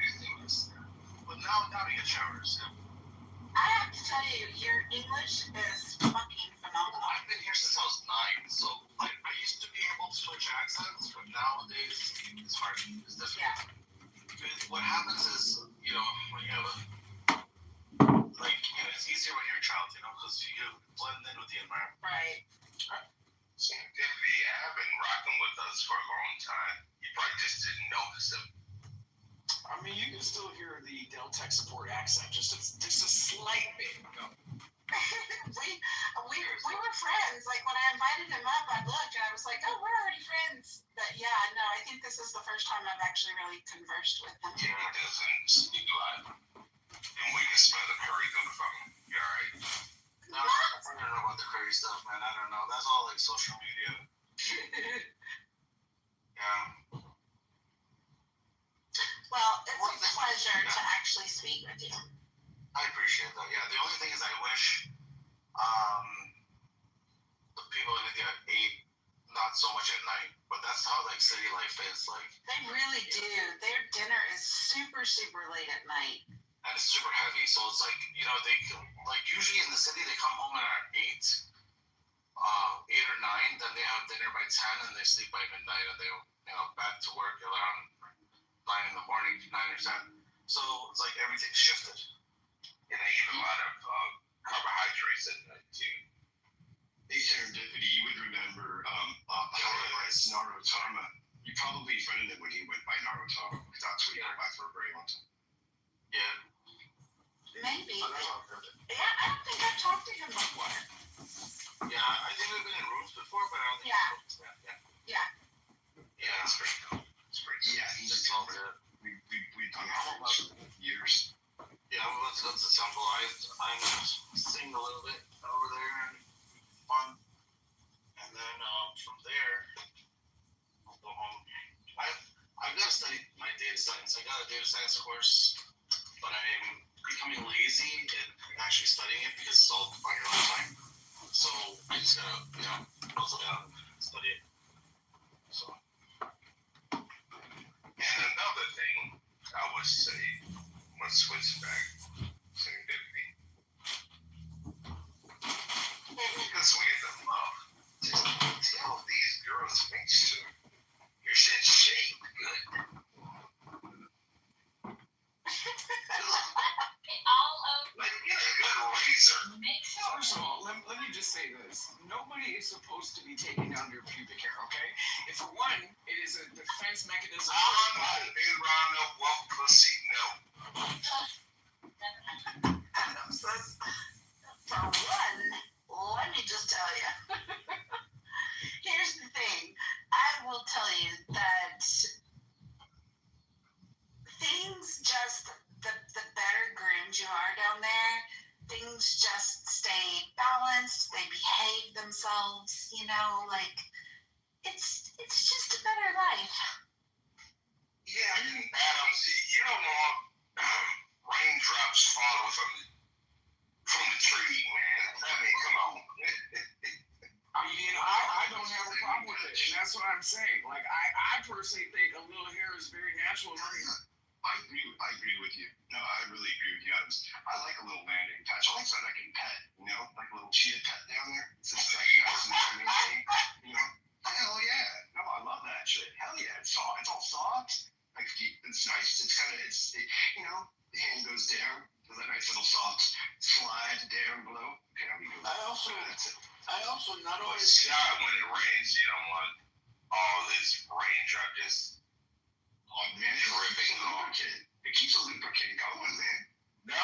get showers. Yeah. I have to tell you, your English is fucking phenomenal. I've been here since I was 9, so like I used to be able to switch accents, but nowadays it's hard. It's difficult. Yeah. Because what happens is, you know, when you have it's easier when you're a child, you know, because you blend in with the environment. Right. Serendipity have been rocking with us for a long time. You probably just didn't notice them. I mean, you can still hear the Dell Tech support accent, just a slight bit. No. we were friends. Like when I invited him up, I looked and I was like, oh, we're already friends. But yeah, no, I think this is the first time I've actually really conversed with him. Yeah, he doesn't speak a lot. And we can smell the curry on the phone. You're alright. No, I don't know about the curry stuff, man. I don't know. That's all like social media. Yeah. Well, it's a pleasure to actually speak with you. I appreciate that. Yeah, the only thing is I wish the people in India ate not so much at night, but that's how like city life is. Like They really do. Their dinner is super, super late at night. and it's super heavy, so it's like, you know, they like usually in the city they come home at 8 or 9, then they have dinner by 10 and they sleep by midnight and they back to work around 9 in the morning, 9 or 10. So it's like everything's shifted. And they eat a lot of carbohydrates at night too. Hey, Serendipity, you would remember Narutama. You probably friended him when he went by Narutama, because that's what he went by for a very long time. Yeah. Maybe. Oh, that's all good. Yeah, I don't think I've talked to him before. Yeah, I think we've been in rooms before, but I don't think Yeah. Yeah, it's pretty cool. It's pretty cool. Yeah, he's That's all good. We've done it for years. Yeah, well, let's assemble. I'm sing a little bit over there and fun. And then from there, I'll go home. I've got to study my data science. I got a data science course, but I'm becoming lazy in actually studying it because it's all on your own time. So I just gotta, close it out and study it. So. And another thing I would say, let's switch back. Serendipity. Because we in the love, just tell these girls, make sure your shit's shaped good. All over. Like, get a good razor. Make sure. First of all, let me just say this. Nobody is supposed to be taking down your pubic hair, okay? If for one, it is a defense mechanism. I'm not been around no woke pussy, no. For one, let me just tell you. Here's the thing. I will tell you that things just, the better groomed you are down there, things just stay balanced, they behave themselves, like, it's just a better life. Yeah, is very natural. Hell yeah. I agree with you. No, I really agree with you. I like a little landing patch. I like something I can pet, like a little cheetah pet down there. It's just like, it's not anything, Hell yeah. No, I love that shit. Hell yeah. It's soft. It's all soft. Like, it's nice. It's kind of, the hand goes down. Does that nice little soft slide down below. I also not But only. Scott, when it rains, you don't want all this raindrop just dripping off. It keeps a lubricant going, man. No,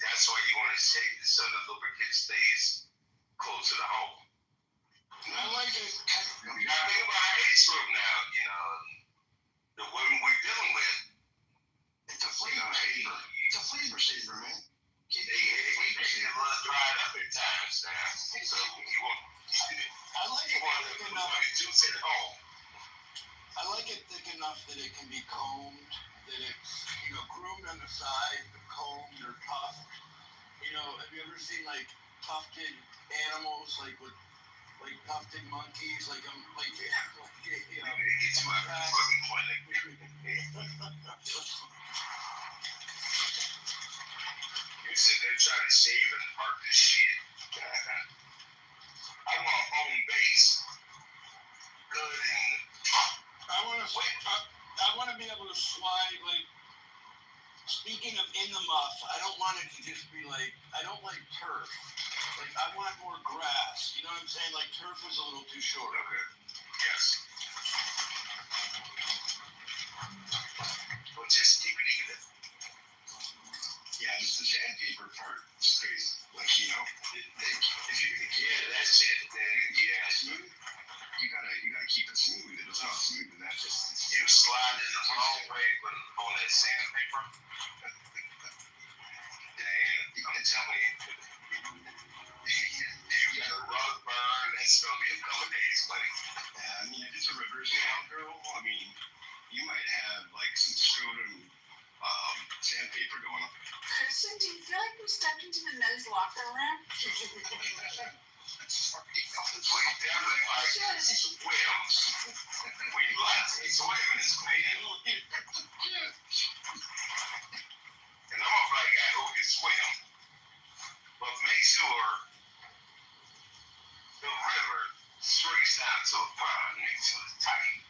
that's why you want to shake it so the lubricant stays close to the home. I like it. You gotta think about our age group now, the women we're dealing with. It's a flavor saver. It's a flavor saver, man. They get a little dried up at times now. So you want I like it thick enough. juice at home. I like it thick enough that it can be combed, that it's groomed on the side, combed or tufted. Have you ever seen like tufted animals, like tufted monkeys, Get to my fucking point. You sit there trying to shave and park this shit. I want home base. Good and I want to be able to slide, like, speaking of in the muff, I don't want it to just be like, I don't like turf. Like, I want more grass. You know what I'm saying? Like, turf is a little too short. okay. Yes. Well, just keep it even. Yeah, it's the sandpaper part. It's crazy. Like, if you're gonna That's it. smooth, you gotta keep it smooth. If it's not smooth, then that's just You slide in the wrong way on that sandpaper. Damn, you can tell me. You got a rug burn. That's gonna be a couple days, buddy. if it's a reverse cowgirl, you might have like some scrotum sandpaper going on. Kristen, do you feel like we stepped into the men's locker room? We definitely like swims. We like to swim as men. And I'm a black guy who can swim. But make sure the river streaks down to a pond, make sure it's tight.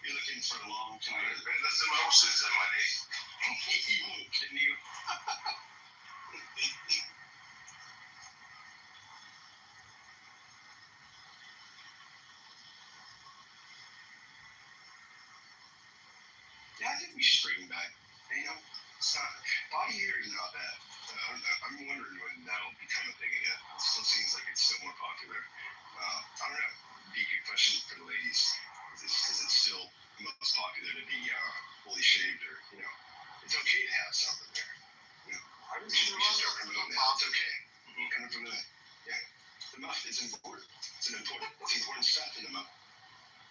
You're looking for a long time. There's emotions in my name. Can you? Yeah, I think we should bring back. It's not body hair is not bad. I'm wondering when that'll become a thing again. It still seems like it's still more popular. I don't know. It'd be a good question for the ladies. Is it still most popular to be fully shaved, or it's okay to have something there? I really think we should start promoting that. It's okay. Coming from the muff is important. It's important stuff in the muff.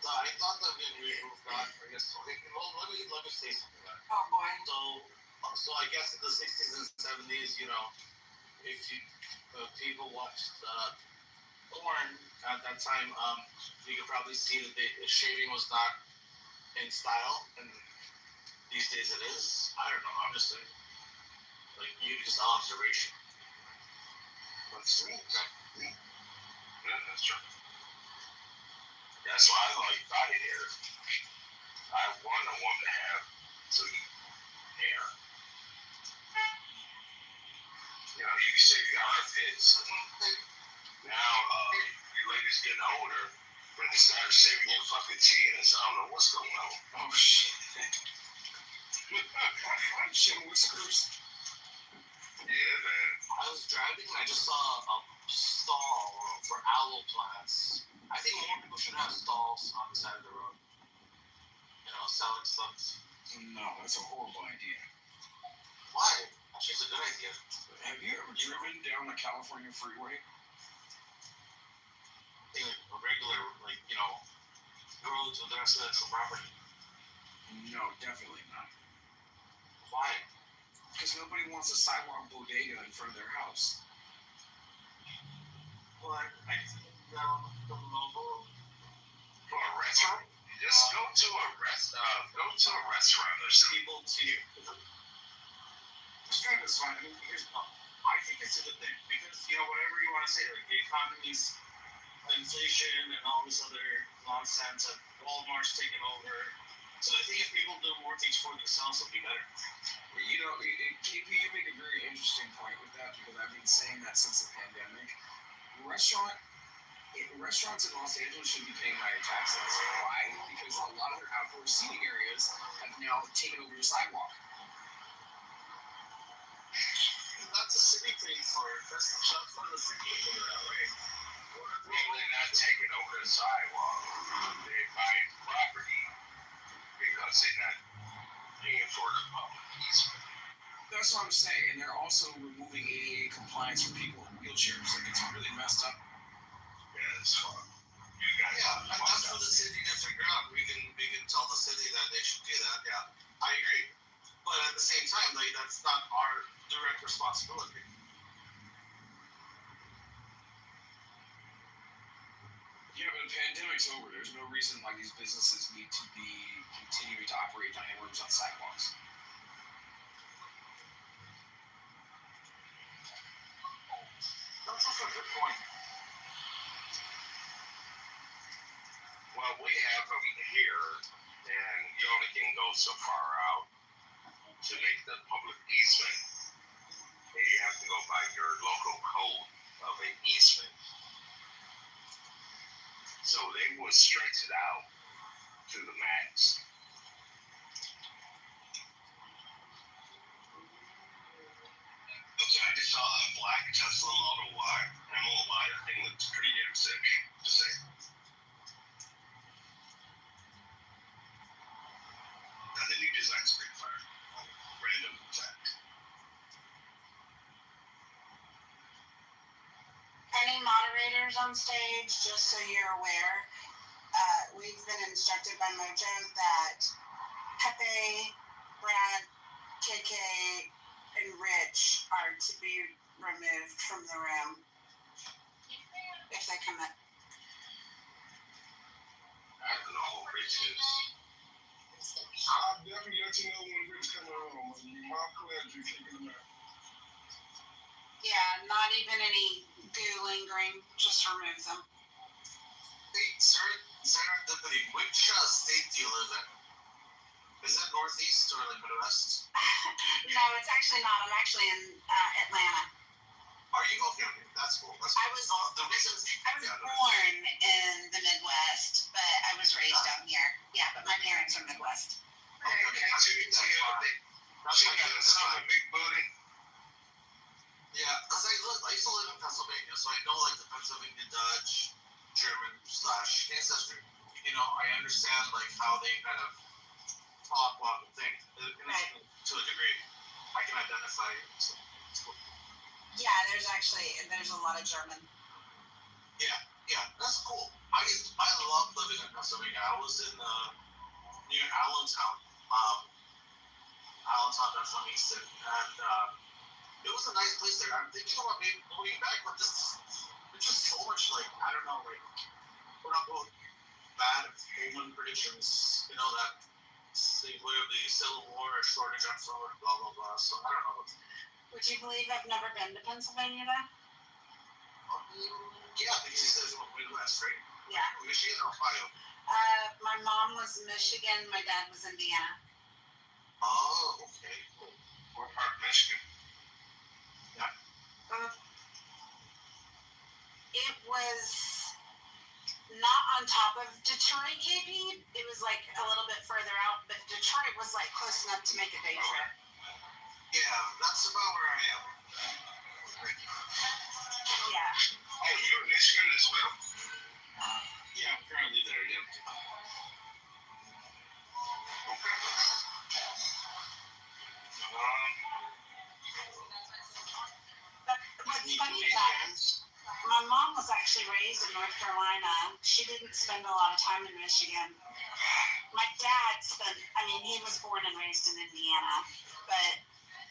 I thought that we moved on. I guess. Okay. Well, let me say something about it. Oh boy. So I guess in the 60s and 70s, if people watched porn at that time, you could probably see that the shaving was not in style, and these days it is. I don't know. I'm just saying, just observation. That's true. Yeah, that's true. That's why I like body hair. I want a woman to have some hair. You can shave your armpits. Now, you ladies getting older, when they start shaving your fucking chins, I don't know what's going on. Oh shit! Shit whiskers. Yeah, man. I was driving and I just saw a stall for aloe plants. I think more people should have stalls on the side of the road. Selling stuff. No, that's a horrible idea. Why? Actually, it's a good idea. Have you ever driven down the California freeway? A regular, roads with residential property. No, definitely not. Why? Because nobody wants a sidewalk bodega in front of their house. Well, the mobile restaurant or something. people to strike is fine. I mean, I think it's a good thing because whatever you want to say, like the economy's inflation and all this other nonsense, and Walmart's taking over. So I think if people do more things for themselves, it'll be better. KP, you make a very interesting point with that because I've been saying that since the pandemic. Restaurants in Los Angeles should be paying higher taxes. Why? Because a lot of their outdoor seating areas have now taken over the sidewalk. That's a city thing that's for the city to figure out, right? Well, they're not taking over the sidewalk. They're buying property because they're not paying for the public easement. That's what I'm saying. And they're also removing ADA compliance for people in wheelchairs. Like, it's really messed up. Yeah, it's fun. You guys Yeah, and that's for the city to figure out. We can tell the city that they should do that. Yeah, I agree. But at the same time, like that's not our direct responsibility. Yeah, but the pandemic's over. There's no reason why these businesses need to be continuing to operate dining rooms on sidewalks. That's also a good point. Well, we have them here, and you only can go so far out to make the public easement. And you have to go by your local code of an easement. So they will stretch it out to the max. Okay, I just saw a black Tesla Model Y. I'm gonna buy that thing looks pretty damn sick. Just saying. And the new design's pretty fire. Random fact. Any moderators on stage, just so you're aware, we've been instructed by Mojo that Pepe, Brad, KK, and Rich are to be removed from the room if they come in. I don't know who Rich is. I'll definitely let you know when Rich comes around. My pleasure kicking him out. Yeah, not even any goo lingering, just remove them. Hey, serendipity, which state do you live in? Is that Northeast or like Midwest? No, it's actually not. I'm actually in Atlanta. Are you okay? That's cool. That's I was born in the Midwest, but I was raised down here. Yeah, but my parents are Midwest. That's a big booty. Yeah, because I used to live in Pennsylvania, so I know like the Pennsylvania Dutch, German / ancestry. I understand like how they kind of talk on things Right. to a degree. I can identify it, so it's cool. Yeah, there's a lot of German. Yeah, that's cool. I love living in Pennsylvania. I was in near Allentown. Allentown, that's on Easton, and it was a nice place there. I'm thinking about maybe moving back, but it's just so much like I don't know, like quote unquote bad human predictions. That the Civil War, shortage on food, blah blah blah. So I don't know. Would you believe I've never been to Pennsylvania though? Yeah, because you said it was Midwest, right? Yeah. Michigan or Ohio? My mom was Michigan, my dad was Indiana. Oh, okay. Cool. What part of Michigan? It was not on top of Detroit, KP. It was like a little bit further out, but Detroit was like close enough to make a day trip. Yeah, that's about where I am. Yeah. Oh, you're in Michigan as well? Yeah, I'm currently there, yeah. Okay. But what's funny about it, my mom was actually raised in North Carolina. She didn't spend a lot of time in Michigan. My dad he was born and raised in Indiana, but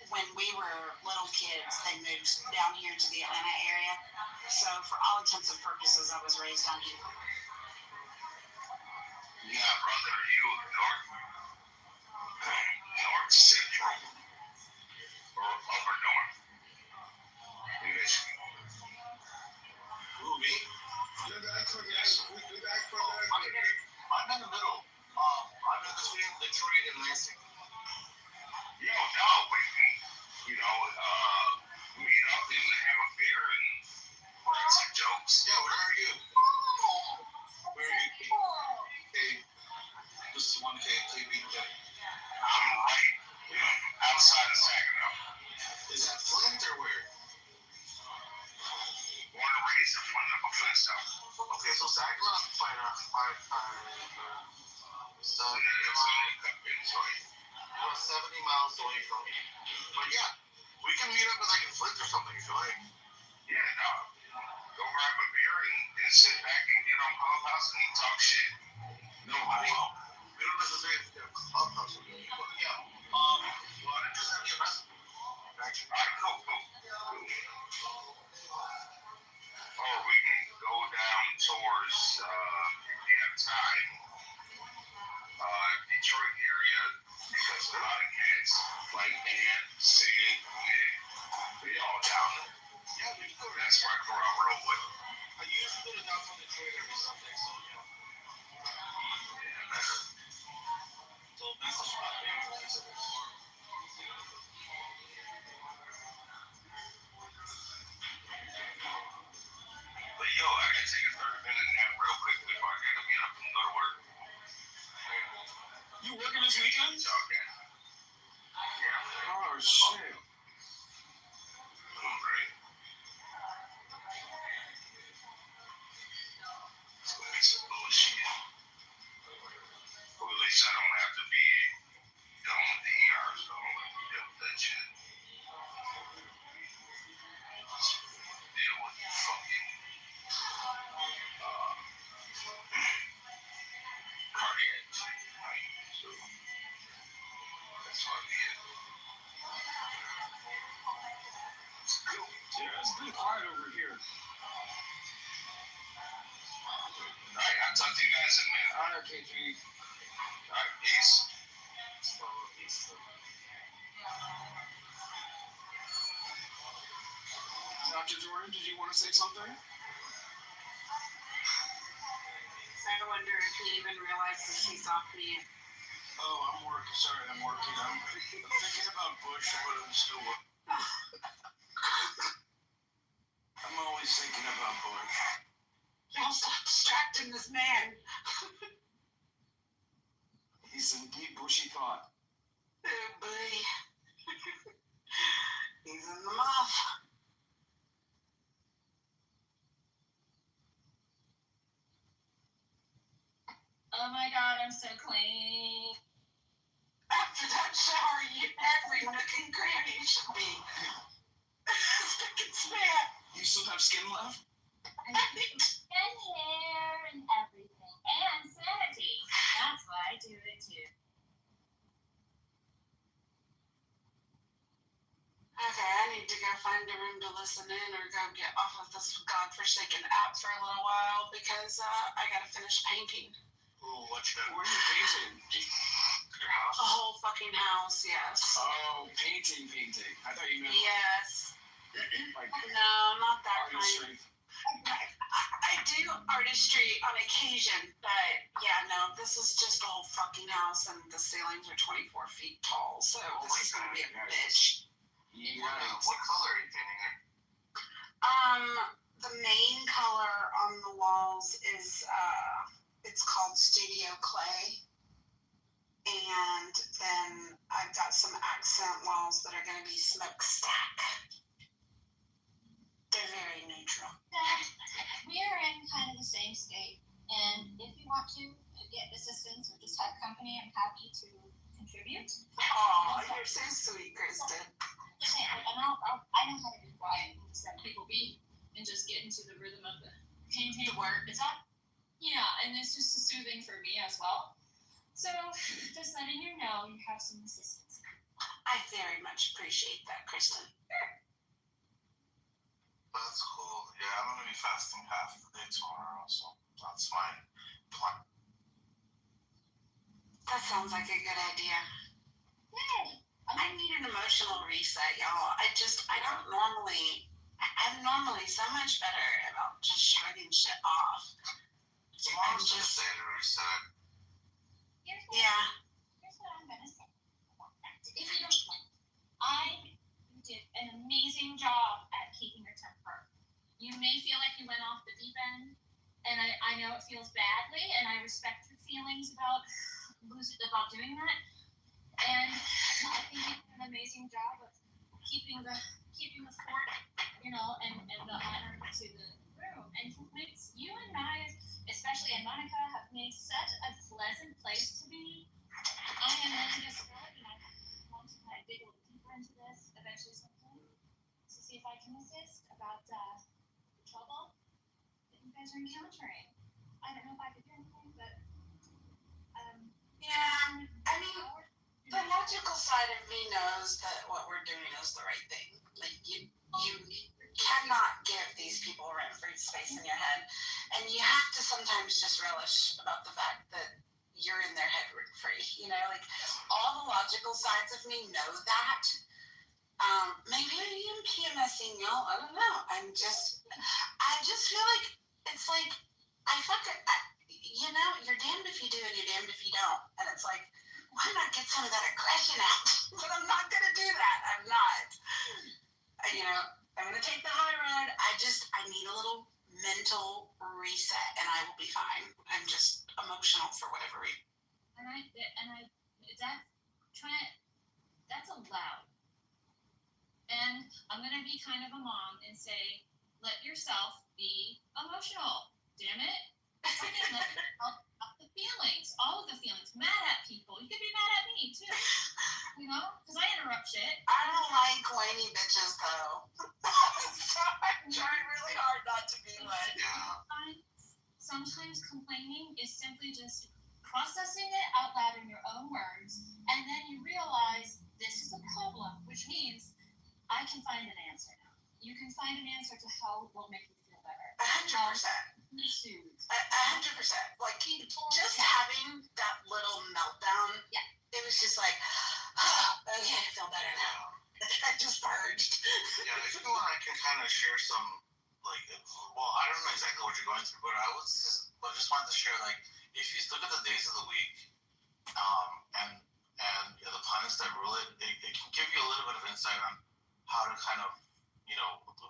when we were little kids, they moved down here to the Atlanta area. So for all intents and purposes, I was raised down here. Yeah, brother, are you north? dancing? Yo, no, we can, meet up and have a beer and write some jokes. Yeah, where are you? Where are you? Hey, this is 1K, KB. I'm right outside of Saginaw. Is that Flint or where? Born and raised in Flint, I'm a Flint stuff. Okay, so Saginaw is fine. So It's only a couple minutes away. about 70 miles away from me. But yeah, we can meet up in Flint or something if you like. Yeah, no. Go grab a beer and sit back and get on Clubhouse and talk shit. No, I mean, we don't necessarily have to get a clubhouse with me. But yeah, well, I just send you a message. All right, cool. Or we can go down towards, if we have time, Detroit area, because a lot of cats like Ann, Sid, Nick, they all down there. Yeah, we can go to That's my crew I roll with. I usually go to downtown Detroit every Sunday, so yeah. So message my baby when he's at the farm. But yo, I gotta take a 30-minute nap real quick before I gotta get up and go to work. You working this weekend? Okay. Yeah. Oh shit. Doing great. It's gonna be some bullshit. Well, at least I don't have to be dealing with the ER, so I don't have to deal with that shit. Deal with fucking cardiac shit. So that's probably it. Yeah, it's pretty quiet over here. Alright, I'll talk to you guys in a minute. Alright, KP. Alright, peace. Dr. Jordan, did you want to say something? I wonder if he even realizes he's off mute. Oh, I'm working. Sorry, I'm working. I'm thinking about Bush, but I'm still working. I'm always thinking about Bush. Y'all stop distracting this man. He's in deep bushy thought. Oh, buddy. He's in the mouth. Oh my god, I'm so clean. After that shower, every nook and cranny should be. Stick and span. You still have skin left? And hair and everything. And sanity. That's why I do it too. Okay, I need to go find a room to listen in or go get off of this godforsaken app for a little while because I gotta finish painting. Ooh, what you got? Where are you painting? Your house? The whole fucking house, yes. Oh, painting. I thought you meant Yes. like No, not that kind. artistry. I do artistry on occasion, but yeah, no, this is just the whole fucking house and the ceilings are 24 feet tall, so this is gonna be a bitch. Yeah. What color are you painting it? The main color on the walls is it's called Studio Clay. And then I've got some accent walls that are gonna be smokestack. They're very neutral. We're in kind of the same state, and if you want to get assistance or just have company, I'm happy to contribute. Oh, you're so sweet, Kristen. Just saying, and I know how to be quiet and just let people be and just get into the rhythm of the painting work. It's not, and it's just soothing for me as well. So, just letting you know you have some assistance. I very much appreciate that, Kristen. That's cool. Yeah, I'm gonna be fasting half the day tomorrow, so that's my plan. That sounds like a good idea. Yay! I need an emotional reset, y'all. I'm normally so much better about just shrugging shit off. Tomorrow's just day to reset. Here's Yeah. what I'm gonna say. if you don't know, you did an amazing job at keeping your temper. You may feel like you went off the deep end, and I know it feels badly, and I respect your feelings about doing that. And I think you did an amazing job of keeping the fort, and the honor to the room. And you and I, especially and Monica, have made such a pleasant place to be. I am willing to start, and I want to kind of dig a little deeper into this eventually sometime to see if I can assist about the trouble that you guys are encountering. I don't know if I could do anything, but yeah, I mean, the logical side of me knows that what we're doing is the right thing. Like you cannot give these people rent-free space in your head, and you have to sometimes just relish about the fact that you're in their head rent-free. Like all the logical sides of me know that. Maybe I am PMSing y'all. I don't know. I just feel like it's like you're damned if you do and you're damned if you don't. And it's like, why not get some of that aggression out? But I'm not gonna do that. I'm not. I'm gonna take the high road. I need a little mental reset, and I will be fine. I'm just emotional for whatever reason. That's allowed. And I'm gonna be kind of a mom and say, let yourself be emotional. Damn it. Fucking let yourself have the feelings, all of the feelings. Mad at people. You could be mad at me too. Because I interrupt shit. I don't like whiny bitches though. So I'm trying really hard not to be like. Sometimes complaining is simply just processing it out loud in your own words, and then you realize this is a problem, which means I can find an answer now. You can find an answer to how it will make you feel better. 100%. 100%. Like just having that little meltdown. Yeah. It was just like, okay, I feel better now. I just purged. Yeah, I feel like I can kind of share some, I don't know exactly what you're going through, but I just wanted to share, if you look at the days of the week, and the planets that rule it, it can give you a little bit of insight on how to kind of,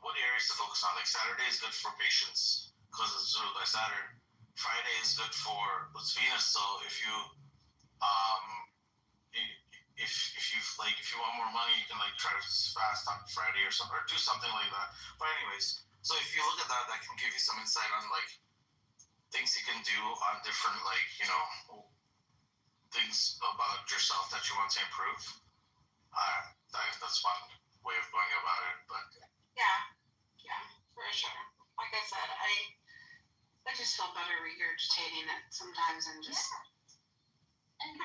what areas to focus on. Like Saturday is good for patience because it's ruled by Saturn. Friday is good for Venus. So if you if you want more money, you can try to fast on Friday or something, or do something like that. But anyways, so if you look at that, that can give you some insight on things you can do on different things about yourself that you want to improve. That's one way of going about it. But yeah, for sure. Like I said, I just feel better regurgitating it sometimes and just. Yeah. And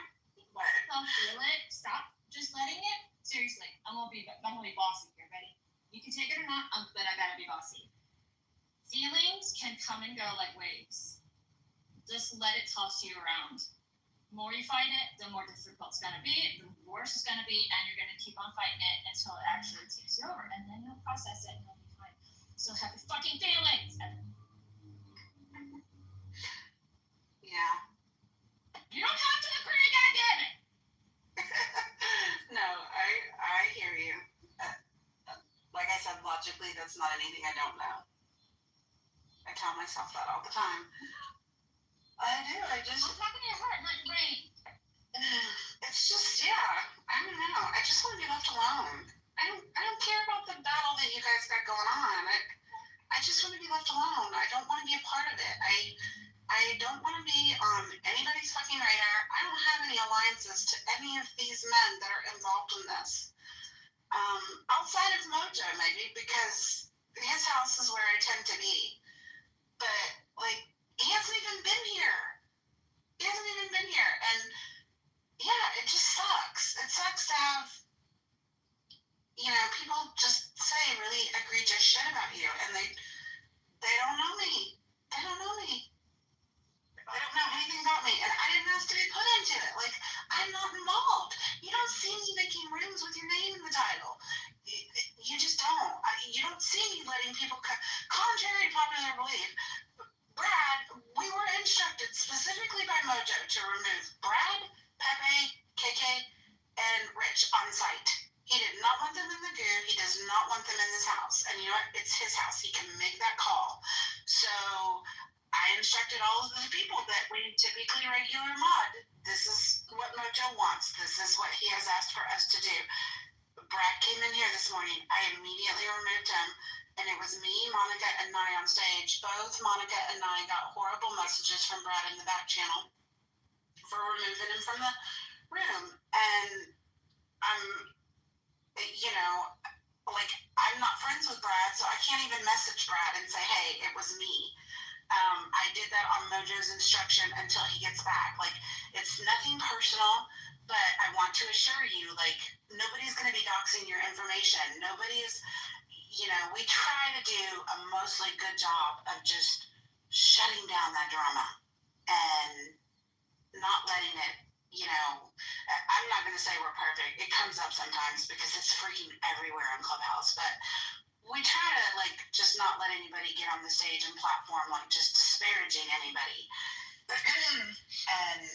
don't feel it. Stop just letting it. Seriously, I'm gonna be bossy here. Ready? You can take it or not, but I gotta be bossy. Feelings can come and go like waves. Just let it toss you around. The more you fight it, the more difficult it's gonna be, the worse it's gonna be, and you're gonna keep on fighting it until it actually takes you over, and then you'll process it and you'll be fine. So have your fucking feelings. Yeah. You don't have to agree, goddammit. No, I hear you. Like I said, logically, that's not anything I don't know. I tell myself that all the time. I do. I'm talking to your heart, not your brain. It's just, I don't know. I just want to be left alone. I don't care about the battle that you guys got going on. I just want to be left alone. I don't want to be a part of it. I don't want to be on anybody's fucking radar. I don't have any alliances to any of these men that are involved in this. Outside of Mojo, maybe, because his house is where I tend to be. But, he hasn't even been here. And, it just sucks. It sucks to have, people just say really egregious shit about you, and they don't know me. They don't know anything about me, and I didn't ask to be put into it. I'm not involved. You don't see me making rooms with your name in the title. You just don't. You don't see me letting people, contrary to popular belief, Brad, we were instructed specifically by Mojo to remove Brad, Pepe, KK, and Rich on site. He did not want them in the goo. He does not want them in his house. And you know what? It's his house. He can make that call. So I instructed all of the people that we typically regular mod. This is what Mojo wants. This is what he has asked for us to do. Brad came in here this morning. I immediately removed him. And it was me, Monica, and Nye on stage. Both Monica and Nye got horrible messages from Brad in the back channel for removing him from the room. And you know, like, I'm not friends with Brad, so I can't even message Brad and say, hey, it was me. I did that on Mojo's instruction until he gets back. Like, it's nothing personal, but I want to assure you, like, nobody's going to be doxing your information. Nobody's, you know, we try to do a mostly good job of just shutting down that drama and not letting it, you know, I'm not going to say we're perfect. It comes up sometimes because it's freaking everywhere on Clubhouse, but we try to, like, just not let anybody get on the stage and platform, like, just disparaging anybody. And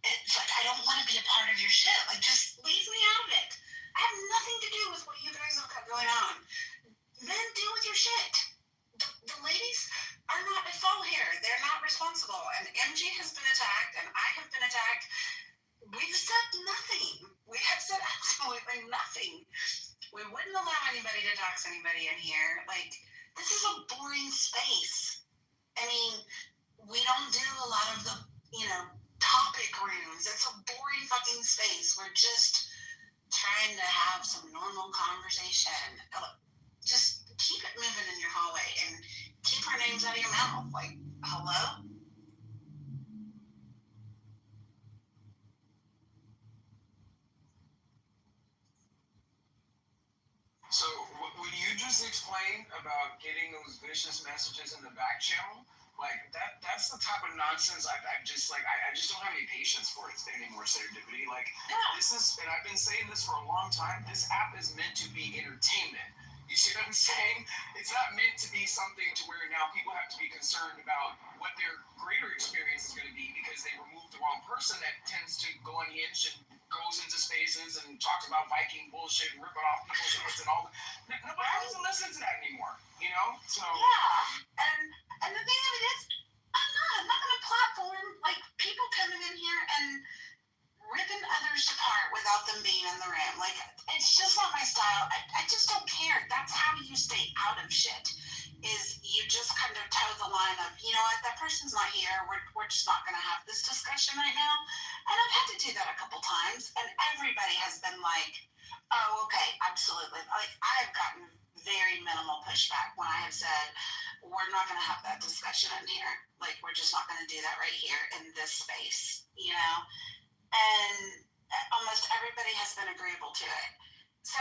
it's like, I don't want to be a part of your shit. Like, just leave me out of it. I have nothing to do with what you guys have got going on. Men, deal with your shit. The ladies are not at fault here. They're not responsible. And MG has been attacked, and I have been attacked. We've said nothing. We have said absolutely nothing. We wouldn't allow anybody to dox anybody in here. Like, this is a boring space. I mean, we don't do a lot of the, you know, topic rooms. It's a boring fucking space. We're just trying to have some normal conversation. Just keep it moving in your hallway and keep our names out of your mouth. Like, hello? So what you just explained about getting those vicious messages in the back channel, like that's the type of nonsense I just don't have any patience for it anymore, Serendipity. Like, this is, and I've been saying this for a long time, this app is meant to be entertainment. You see what I'm saying? It's not meant to be something to where now people have to be concerned about what their greater experience is going to be because they removed the wrong person that tends to go unhinged and goes into spaces and talks about Viking bullshit and ripping off people's heads and all that. Nobody wants to listen to that anymore, you know? So yeah, and the thing of it is, I'm not gonna platform like people coming in here and ripping others apart without them being in the room. Like, it's just not my style. I just don't care. That's how you stay out of shit. Is you just kind of toe the line of, you know what, that person's not here. We're just not going to have this discussion right now. And I've had to do that a couple times, and everybody has been like, oh, okay, absolutely. Like, I have gotten very minimal pushback when I have said, we're not going to have that discussion in here. Like, we're just not going to do that right here in this space, you know? And almost everybody has been agreeable to it. So,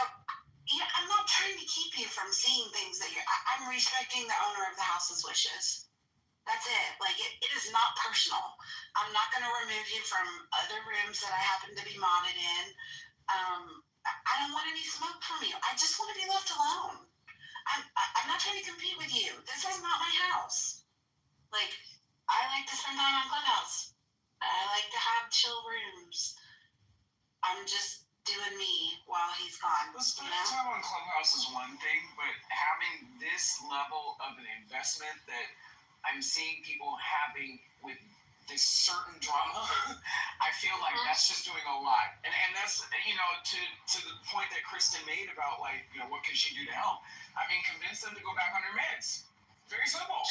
yeah, I'm not trying to keep you from seeing things that I'm respecting the owner of the house's wishes. That's it. Like, it is not personal. I'm not going to remove you from other rooms that I happen to be modded in. I don't want any smoke from you. I just want to be left alone. I'm not trying to compete with you. This is not my house. Like, I like to spend time on Clubhouse. I like to have chill rooms. I'm just doing me while he's gone. Well, spending time on Clubhouse is one thing, but having this level of an investment that I'm seeing people having with this certain drama, I feel like that's just doing a lot. And that's, you know, to the point that Kristen made about, like, you know, what could she do to help? I mean, convince them to go back on their meds. Very simple.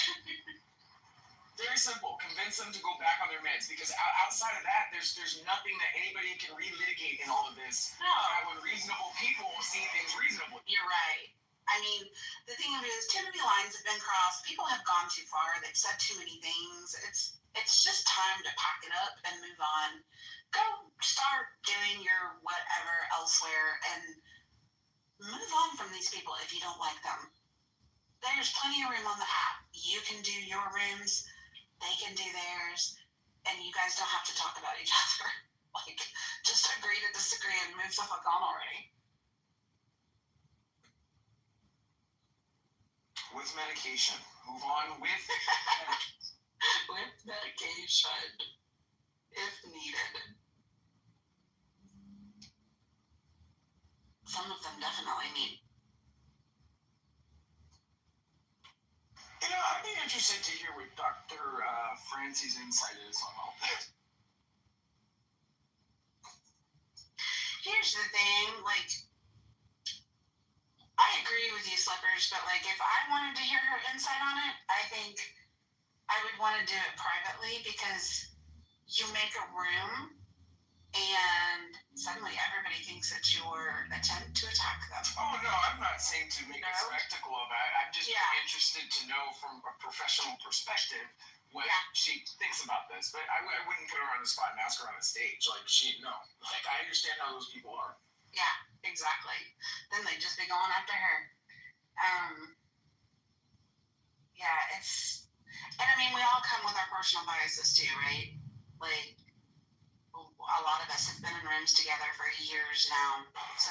Very simple. Convince them to go back on their meds, because outside of that, there's nothing that anybody can relitigate in all of this. No. When reasonable people will see things reasonably. You're right. I mean, the thing of it is, too many lines have been crossed. People have gone too far. They've said too many things. It's just time to pack it up and move on. Go start doing your whatever elsewhere and move on from these people if you don't like them. There's plenty of room on the app. You can do your rooms. They can do theirs, and you guys don't have to talk about each other. Like, just agree to disagree and move the fuck on already. With medication. Move on with with medication, if needed. Nancy's insight is on all that. Here's the thing, like, I agree with you, Slippers, but like, if I wanted to hear her insight on it, I think I would want to do it privately, because you make a room and suddenly everybody thinks it's your attempt to attack them. Oh no, I'm not saying to make a spectacle of it. I'm just interested to know from a professional perspective what she thinks about this. But I wouldn't put her on the spot and ask her on the stage. Like, like, I understand how those people are. Yeah, exactly. Then they'd just be going after her. Yeah, and I mean, we all come with our personal biases too, right? Like, a lot of us have been in rooms together for years now. So,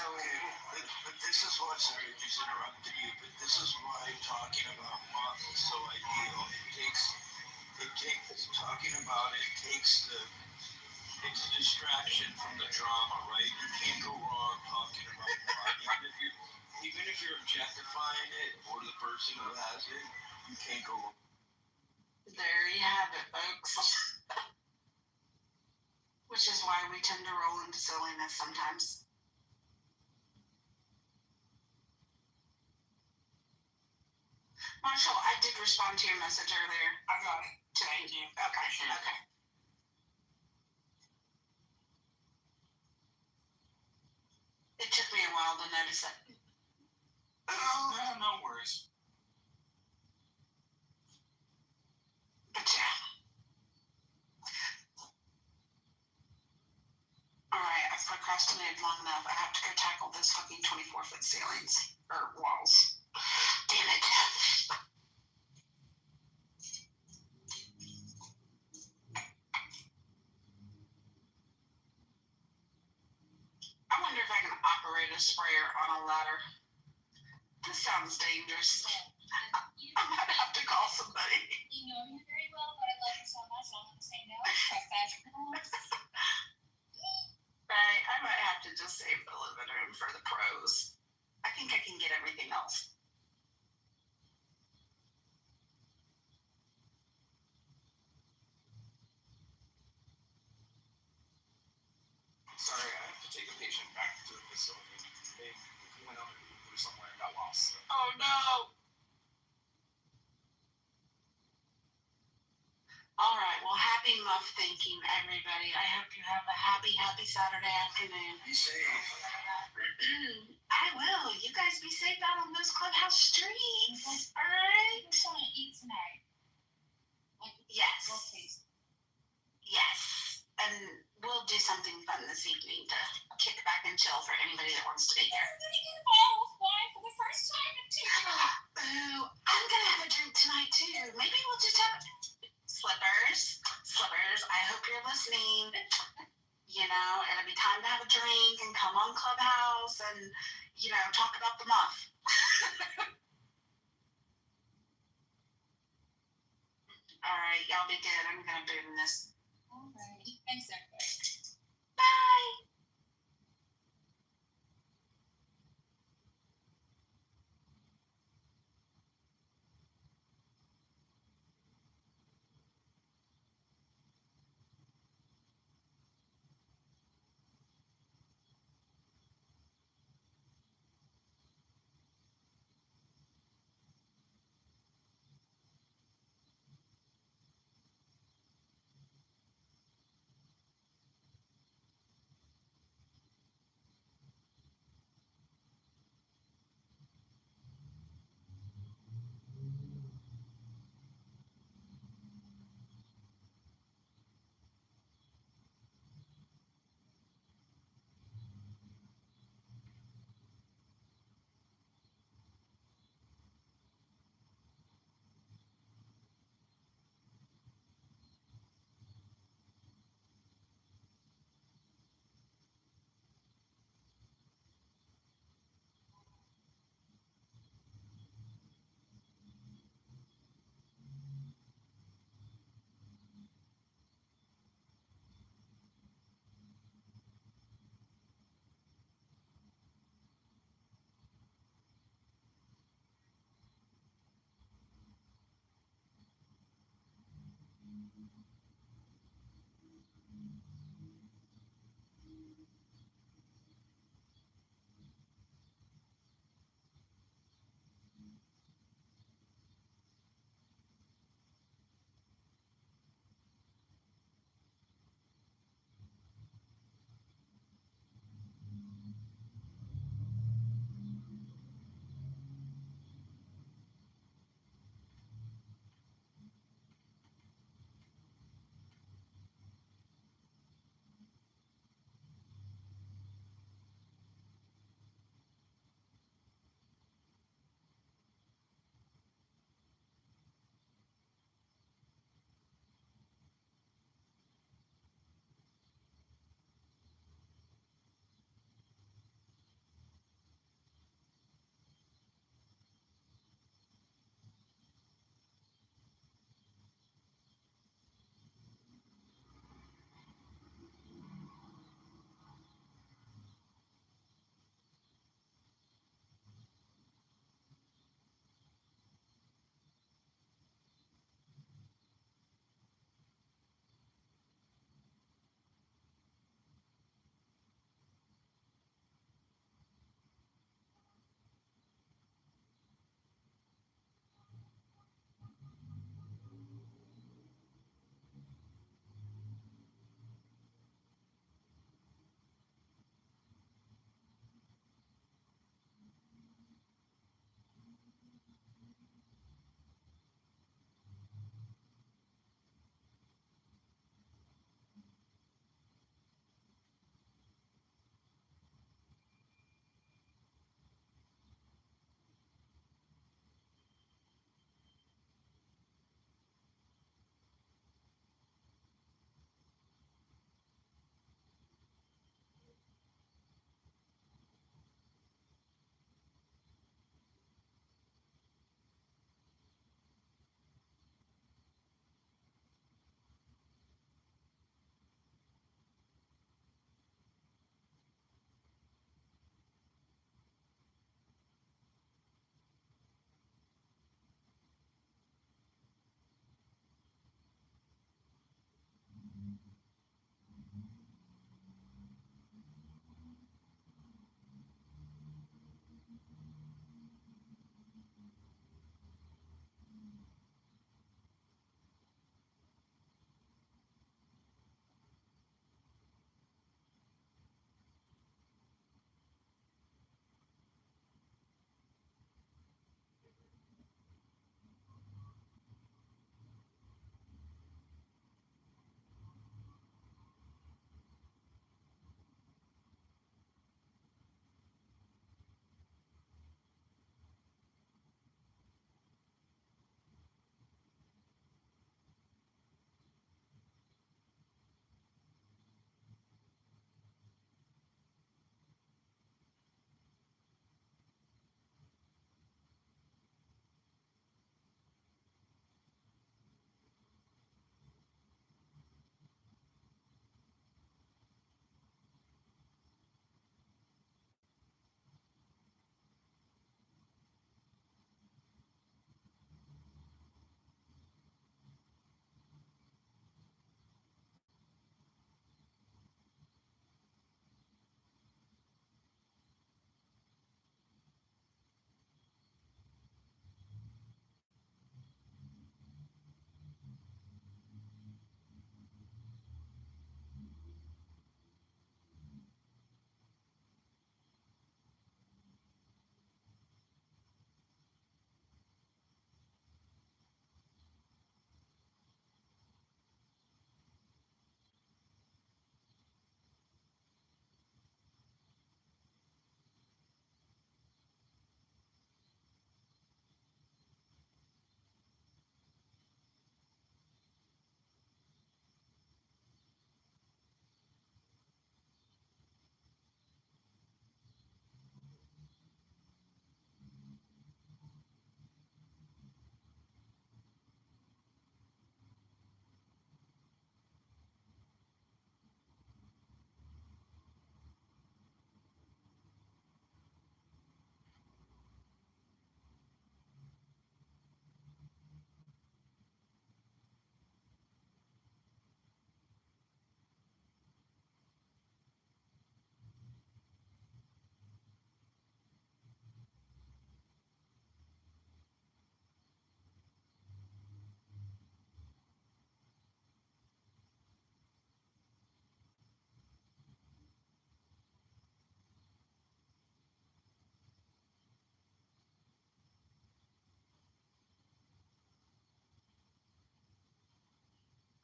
but this is why, sorry, I just interrupted you, but this is why talking about moth is so ideal. Talking about it takes it's a distraction from the drama, right? You can't go wrong talking about moth. Even if you're objectifying it or the person who has it, you can't go wrong. There you have it, folks. Which is why we tend to roll into silliness sometimes. Marshall, I did respond to your message earlier. I got it. Thank you. Okay. It took me a while to notice it. No worries. But yeah. Alright, I've procrastinated long enough. I have to go tackle those fucking 24-foot ceilings. Or walls. Damn it. I wonder if I can operate a sprayer on a ladder. This sounds dangerous. I might have to call somebody. You know me very well, but I love you so much, I'm gonna say no. Right, I might have to just save the living room for the pros. I think I can get everything else. Sorry, I have to take a patient back to the facility. They went on a move or somewhere and got lost. So. Oh no! Alright, well, happy muff thinking, everybody. I hope you have a happy Saturday afternoon. Be safe. I will. You guys be safe out on those clubhouse streets. Alright? I just want to eat tonight. Yes. Please. Yes. And we'll do something fun this evening to kick back and chill for anybody that wants to be here. I'm gonna get a bottle of wine for the first time in 2 years. Ooh, I'm gonna have a drink tonight too. Maybe we'll just have Slippers, I hope you're listening. You know, it'll be time to have a drink and come on Clubhouse and, you know, talk about the muff. Alright, y'all be good. I'm gonna boom this. Alright. Thanks, everybody. Bye.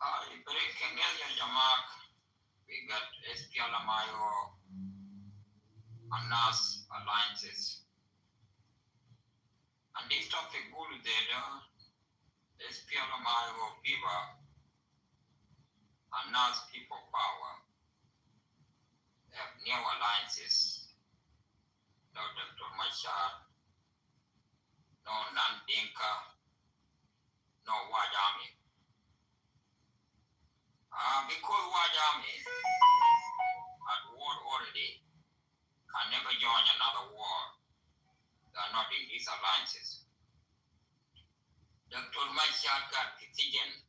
Breaking news, Jamak. We got SPLMIO and NAS alliances. And this topic will be there, SPLMIO Viva and NAS People Power. They have new alliances. No Dr. Machar, no Nandinka, no Wajami. Because Wajami at war already can never join another war. They are not in these alliances. Dr. Machar got Kitijan.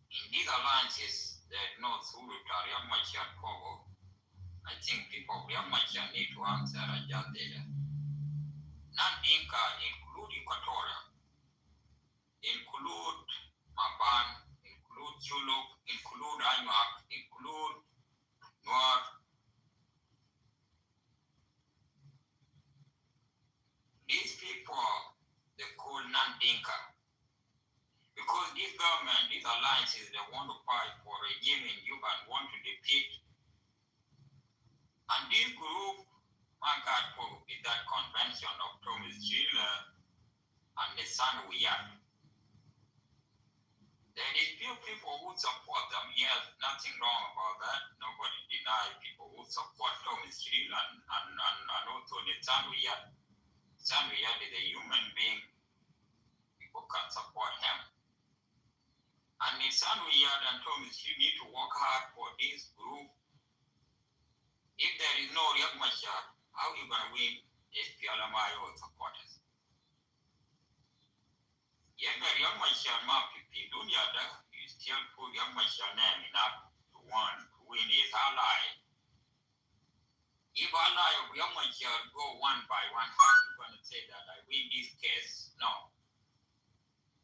In these alliances, there is no Sulutar, Yamachar Kobo. I think people of Yamachar need to answer just there. Nandinka include Equatorial, include Maban, include Chuluk, include Anuak, include Nuer. These people, they call Nandinka. Because this government, these alliances, they want to fight for a regime in Juba and want to defeat. And this group, my God, for with that convention of Thomas Schiller and the son we have. There is few people who support them. Yes, nothing wrong about that. Nobody denies people who support Thomas Schiller and also the son we have. Son we have is a human being. People can support him. And the son we have and Thomas Schiller need to work hard for this group. If there is no Riek Machar, how are you going to win SPLMIO supporters? If Riek Machar Mapipi Dunyada, you still put Riek Machar name enough to win his ally. If ally of Riek Machar go one by one, how are you going to say that I win this case? No.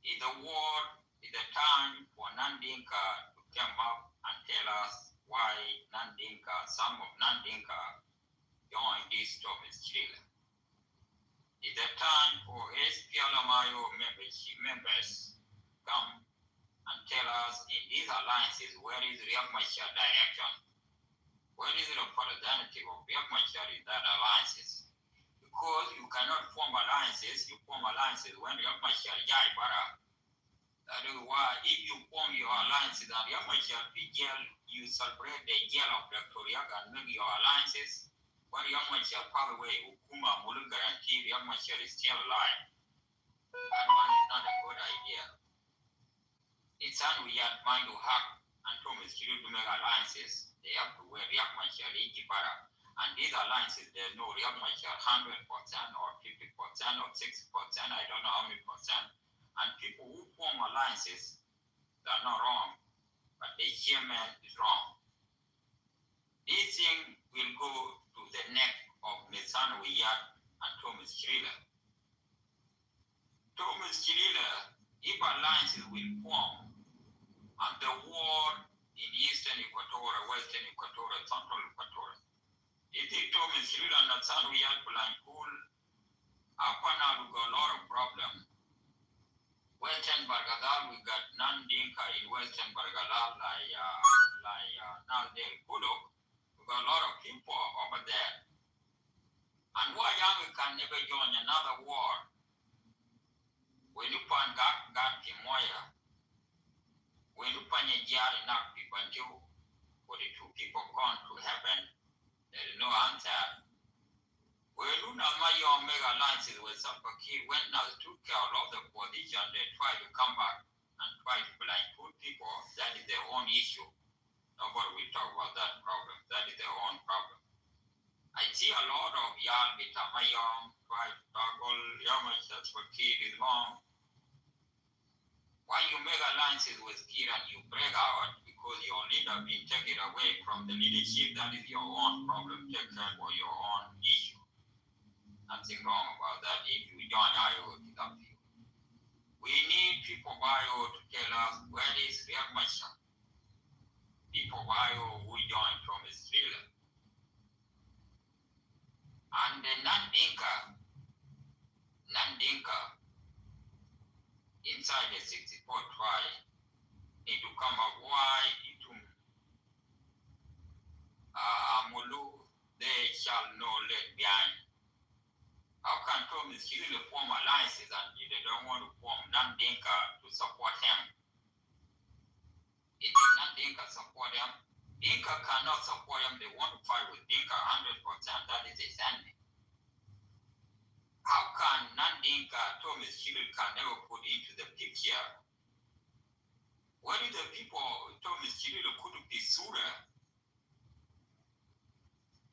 It's a war, it's a time for Nandinka to come up and tell us why Nandinka, some of Nandinka joined this Thomas Schiller. It's a time for SPLMIO members come and tell us in these alliances where is Riek Machar direction? Where is the representative of Riek Machar in that alliances? Because you cannot form alliances, you form alliances when Riek Machar Jai Bara. That is why if you form your alliances and Riek Machar be jail, you celebrate the jail of Dr. Riek and make your alliances. When Riek Machar pass away, Ukuma will guarantee Riek Machar is still alive. That one is not a good idea. It's we have mind to hack and Thomas Schiller to make alliances. They have to wear Riek Machar Ikibara. And these alliances, there's no Riek Machar 100% or 50% or 60%, I don't know how many percent. And people who form alliances, they're not wrong, but the chairman is wrong. This thing will go to the neck of Nissan Wiyat and Thomas Schiller. Thomas Schiller, if alliances will form, and the war in Eastern Equatorial, Western Equatorial, Central Equatorial, if Thomas Schiller and Nissan Wiyat will pull up and out, we got a lot of problems. Western Bargadal, we got Nandinka in Western Bargadal, like Nazdel Kulo. We got a lot of people over there. And why we can never join another war? When you find God Kimoya, when you find a jar enough people until for the two people gone to heaven, there is no answer. When you know my young mega alliances with Sapaki, when now took care of the position, they try to come back and try to put people. That is their own issue. Nobody will talk about that problem. That is their own problem. I see a lot of young Bitamayong try to toggle Yamash Sapaki is wrong. Why you make alliances with Kir and you break out because your leader been taken away from the leadership? That is your own problem. Take care for your own issue. Nothing wrong about that. If you join IO, it's up to you. We need people of IO to tell us where is Riek Machar. People of IO who join Thomas Schiller. And the Nandinka, inside the 64 tribe, need to come up why it Amulu, they shall know left behind. How can Thomas really form alliances and they don't want to form non-Dinka to support him? It is not Dinka support him. Dinka cannot support him. They want to fight with Dinka 100%. That is his enemy. How can non-Dinka Thomas Chilil can never put into the picture? What is the people Thomas Chilil could be Sura?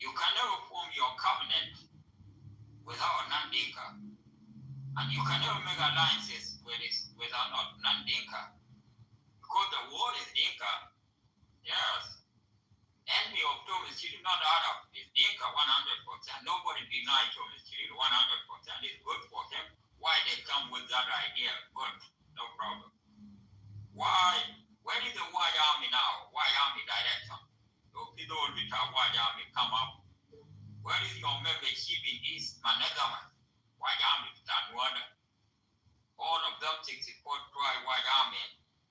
You can never form your cabinet without non-Dinka. And you can never make alliances without non-Dinka. Because the war is Dinka. Yes. Enemy of Thomas Chilil, not Arab, is Dinka 100%. Nobody denied Thomas Chilil 100% is good for him. Why they come with that idea? Good. No problem. Why? Where is the White Army now? White Army director? So people with our White Army come up. Where is your membership in this Managama? White Army, all of them 64 try White Army.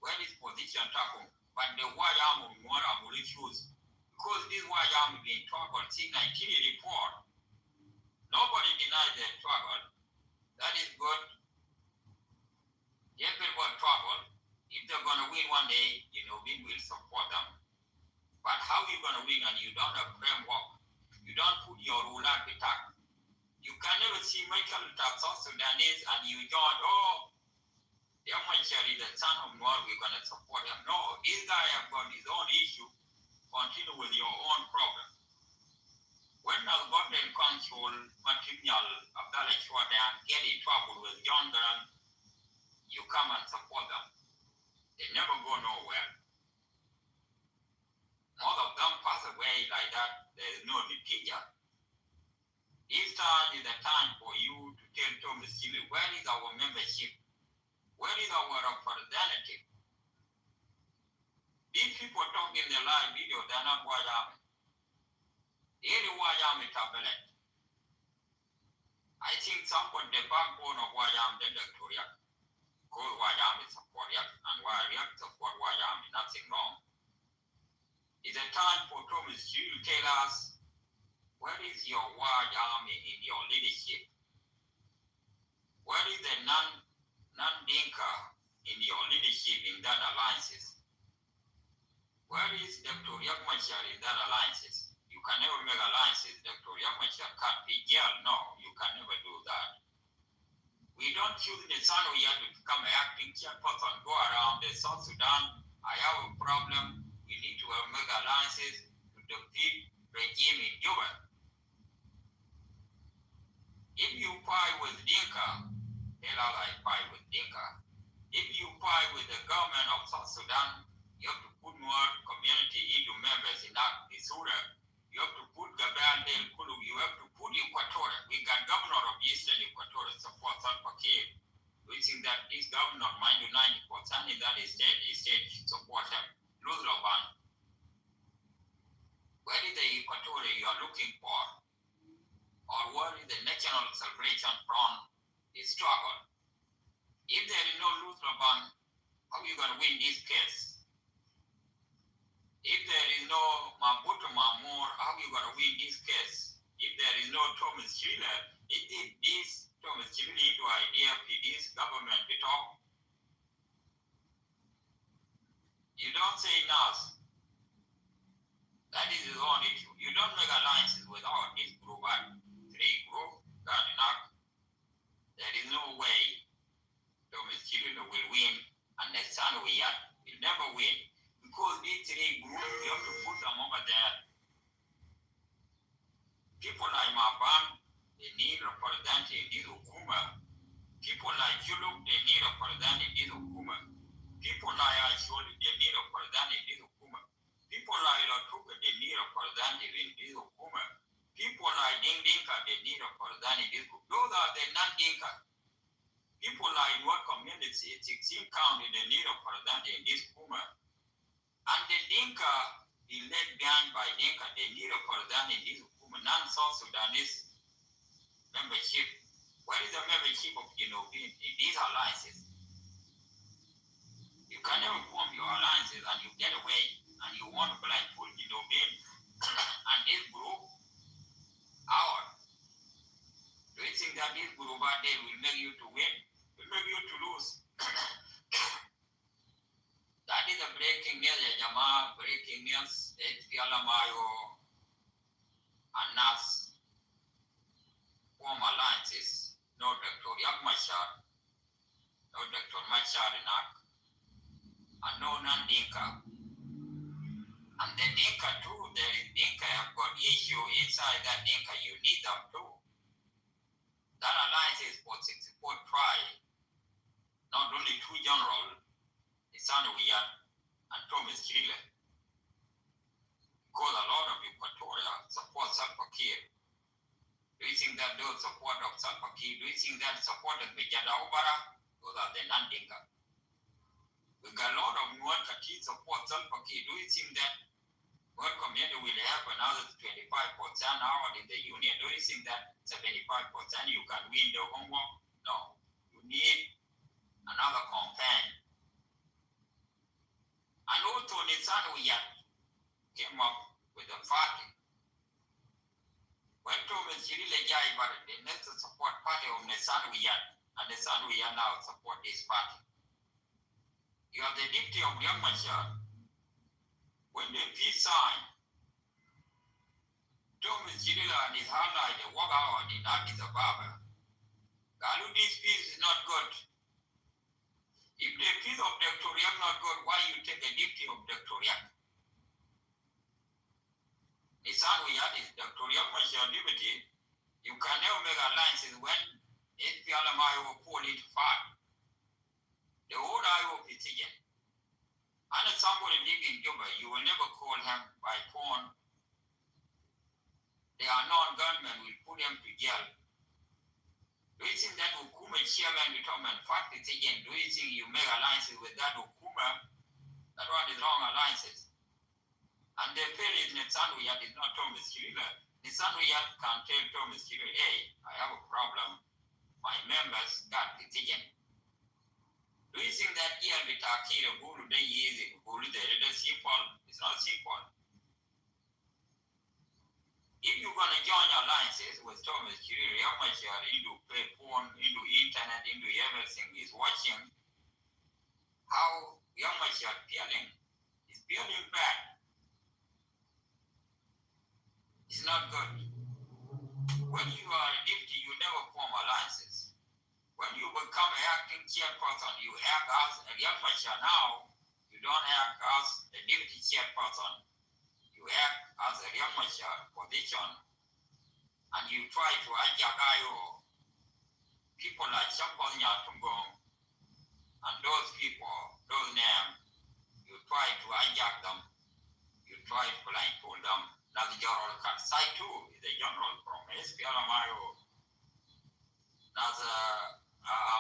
Where is position Takum? But the White Army will refuse. Because this White Army being troubled since 1984. Nobody denies their trouble. That is good. If people are trouble, if they're going to win one day, we will support them. But how are you going to win and you don't have framework? You don't put your rule at the top. You can never see Michael South Sudanese and you join, Yamachar is the son of Noor, we're going to support him. No, this guy has got his own issue. Continue with your own problem. When the government control material Abdallah Chwadan get in trouble with John Grant, you come and support them. They never go nowhere. Most of them pass away like that. There is no teacher. This time is the time for you to tell Thomas Chilil, where is our membership? Where is our representative? These people talk in the live video, they're not White Army. Any White Army tablet. I think someone, the backbone of White Army, the Victoria, called White Army support, and White support White Army, nothing wrong. It's a time for Thomas Chilil to tell us, where is your White Army in your leadership? Where is the non-Dinka in your leadership in that alliances? Where is Dr. Yakmachar in that alliances? You can never make alliances. Dr. Yakmachar can't be jailed. No, you can never do that. We don't choose the son we have to become an acting chairperson, go around the South Sudan. I have a problem. We need to make alliances to defeat regime in Juba. If you fight with Dinka, tell us I fight with Dinka. If you fight with the government of South Sudan, you have to put more community into members in that Missouri. You have to put Gabriel Del Kulu, you have to put Equatorial. We got governor of Eastern Equatorial support Salva Kiir. We think that this governor, mind you, 90% in that state support him. Lose Laban. Where is the Equatorial you are looking for? Or what is the national celebration from the struggle? If there is no Luz Laban, how are you going to win this case? If there is no Mabuto Mamur, how are you going to win this case? If there is no Thomas Chilil, if this Thomas Chilil into idea for this government to talk, you don't say NAS. That is his own issue. You don't make alliances without this group and three group, that enough. There is no way Thomas Chilil will win and the son will never win. Because these three groups, you have to put them over there. People like Maban, they need representation in this Hukuma. People like Chuluk, they need representation in this Hukuma. People like Asholi, they need representation in this Hukuma. People like Latuka, they need representation in this Hukuma. People like Ding Dinka, they need representation in this Hukuma. Those are the non-Dinka. People like what community, 16 county, they need representation in this Hukuma. And the Dinka, be led behind by Dinka, they need a representative in this non-South Sudanese membership. Where is the membership of in these alliances? You can never form your alliances and you get away and you want to put in your game and this group out. Do you think that this group out there will make you to win? Will make you to lose? That is a breaking news, Jama. Breaking news. Mayo and Nas form alliances. No Dr. Yakmashar, no Dr. Machar and no Nandinka. And the Dinka too, there is Dinka have got issue inside that Dinka, you need them too. That alliance is for 64 tribe, not only two general, Isanuia and Thomas Chile. Because a lot of Equatoria support Salva Kiir. Do you think that those support of Salva Kiir, do you think that support of Vijada Obara? Those are the non-Dinka. We got a lot of Nuer Kati support Salva Kiir. Do you think that Nuer community will have another 25% out in the union? Do you think that 75% you can win the homework? No. You need another campaign. And also Nisanuia came up with a party. When Thomas Chirila Jai, but the next support party of Nisanuia, and Nisanuia now support this party. You have the deputy of Yamashar. When the peace signed, Thomas Chirila and his ally, they walk out in Addis Ababa. Galu, this peace is not good. If the peace of Dr. Yak not good, why you take the deputy of Dr. Yak? Nisanuia is Dr. Yakmashar liberty. You can never make alliances when SPLMIO fall into part. The whole IO petition. And if somebody live in Juba, you will never call him by phone. The unknown gunmen will put him to jail. Do you think that Ukuma chairman determined fact petition? Do you think you make alliances with that Ukuma? That one is wrong alliances. And the fail is Nisanuia is not Thomas Chirila. Nisanuia can tell Thomas Chirila, hey, I have a problem. My members got petition. Do you think that here with Akira Guru they use it? Guru they are simple? It's not simple. If you're gonna join alliances with Thomas Chirila, how much you are into phone, into internet, into everything is watching how young much you are feeling. It's feeling bad. It's not good. When you are a deputy, you never form alliances. When you become an acting chairperson, you act as a young mature now, you don't act as a deputy chairperson. You act as a young mature position, and you try to hijack IO. People like Champon Yatungong, and those people, those names, you try to hijack them, you try to blindfold them. Now the general can cite too, is the general from SPLMIO. Now the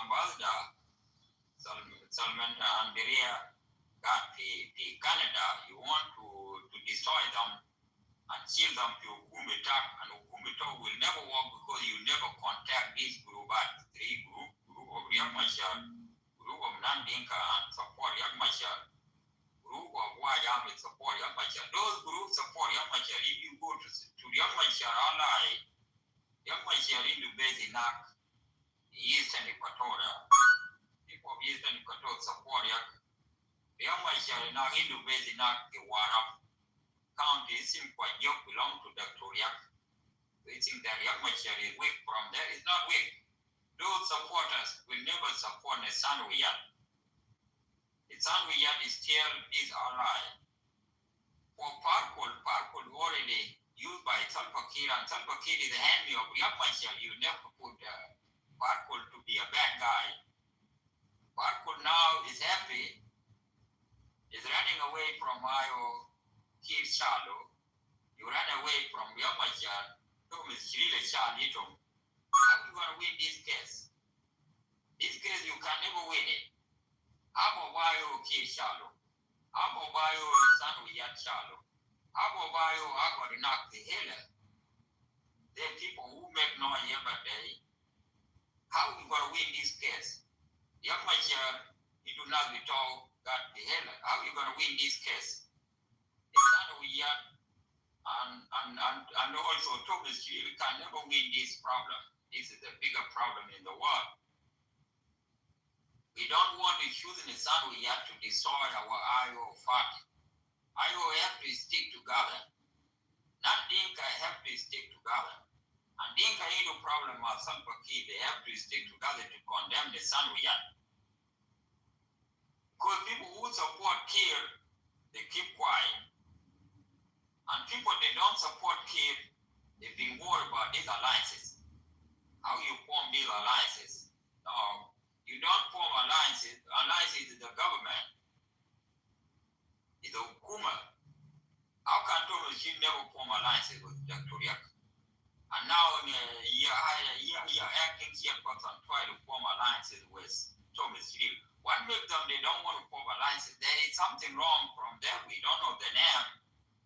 ambassador, Salman Andrea, got the Canada, you want to destroy them and shield them to Ukumitak, and Ukumitak will never work because you never contact this group at three group of Yakmashar, group of Nandinka and support Yakmashar. Group of White Army support Yamachar. Those groups support Yamachar. If you go to Yamachar ally, Yamachar in the base in Eastern Equatoria. People of Eastern Equatoria support Yamachar in the base in the Warap County. Simple Yok belong to Dr. Yak. They think that Yamachar is weak from there. It's not weak. Those supporters will never support Nisanuia. Nisanuia is still his ally. For Parkul already used by Salva Kiir, and Salva Kiir is the enemy of Yamachar. You never put Parkul to be a bad guy. Parkul now is happy, is running away from Io Kiir Shalo. You run away from Yamachar, Thomas Chirila Shalitum. How are you going to win this case? This case, you can never win it. Abo bayo Kiir Shalo. Abo bayo Nisanuia Shalo. Abo bayo Abo Rinak the Hela. The people who make noise every day. How are you going to win this case? Yamachar, it will not be told. got the hell. How are you gonna win this case? It's not we yet, and also Thomas Hill can never win this problem. This is the bigger problem in the world. We don't want to use the sun we have to destroy our IO party. IO have to stick together. Not Dinka have to stick together. And Dinka ain't no problem of some key. They have to stick together to condemn the sun we have. Because people who support Kir, they keep quiet. And people they don't support Kir, they've been worried about these alliances. How you form these alliances? No, you don't form alliances. Alliances is the government. It's the Hukuma. How can Thomas Hill never form alliances with Dr. Riek? And now in a year acting chairperson try to form alliances with Thomas Hill. What makes them they don't want to form alliances? There is something wrong from them. We don't know the name.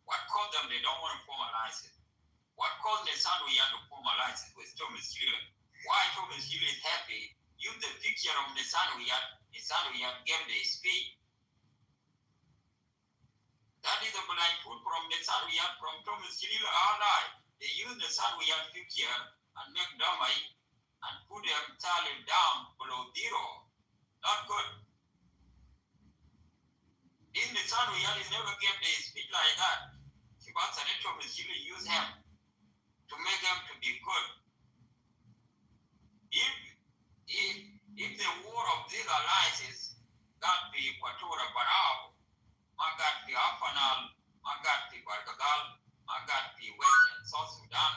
What caused them they don't want to form alliances? What caused the Sandwich to form alliances with Thomas Hill? Why Thomas Hill is happy? Use the picture of the Sandwich gave the speech. That is a blind food from the Sandwich from Thomas Hill all night. They use the Sandwich picture and make dummy and put them talent down below zero. Not good. In the Sandwich is never gave the speech like that. Thomas Hill use him to make them to be good. If the war of these alliances got the Equatorial Barao, got the Afanal, got the Bargadal, got the Western South Sudan,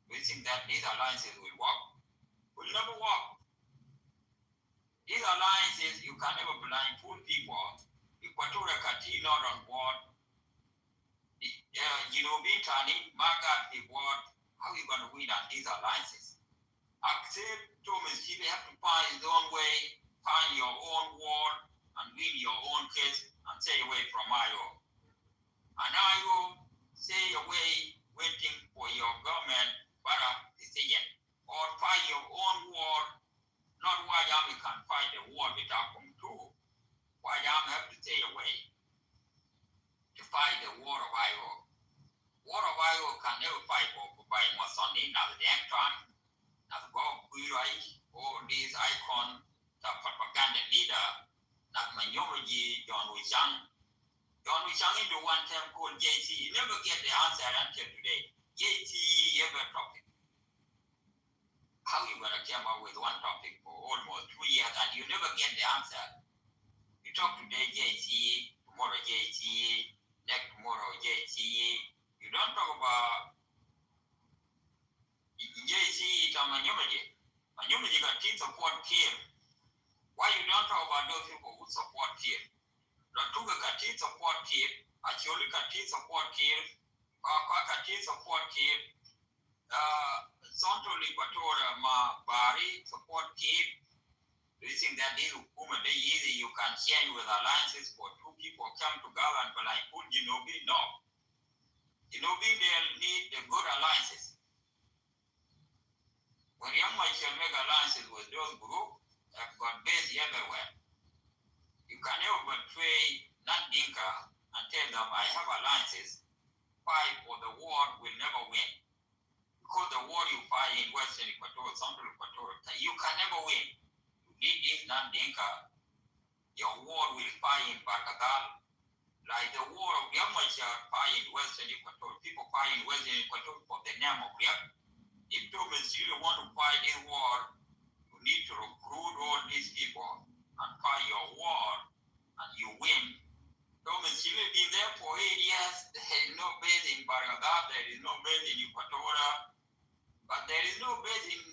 we think that these alliances will work. Will never work. These alliances, you can never blindfold people. Equatorial Kati not on board. Tani, Magat, the board. How are you going to win on these alliances? Accept Thomas Hill have to find his own way, find your own war, and win your own case, and stay away from IO. And IO stay away waiting for your government para decision. Or fight your own war, not why Yami can fight the war without come too. Why Yami have to stay away to fight the war of IO. War of IO can never fight by Mosoni, now the damn time. Now the Bob Guirai, all these icon, the propaganda leader, like Manyoji, John Wishang. John Wishang in the one time called JT, he never get the answer until today. JT ever topic. How you gonna come up with one topic for almost 2 years and you never get the answer? You talk today JT, tomorrow JT, next tomorrow JT. You don't talk about JC Tamanyumaji. Manyumaji got team support Kir. Why you don't talk about those people who support Kir? Ratuga got team support Kir. Acholi got team support Kir. Kaka team support Kir. Central Equatorial Bari support Kir. Do you think that this woman they easy you can change with alliances for two people come together and be like put Genobi? No. Genobi they need the good alliances. When young Michael make alliances with those groups, have got base everywhere. You can never betray non-Dinka and tell them I have alliances. Fight for the war will never win. Because the war you fight in Western Equatorial, Central Equatorial, you can never win. You need this non-Dinka. Your war will fight in Bargadal. Like the war of Yamachar fight in Western Equatorial. People fight in Western Equatorial for the name of Riek. If Thomas really want to fight this war, you need to recruit all these people and fight your war, and you win. Thomas Chile been there for 8 years. There is no base in Bargadal, there is no base in Equatoria, but there is no base in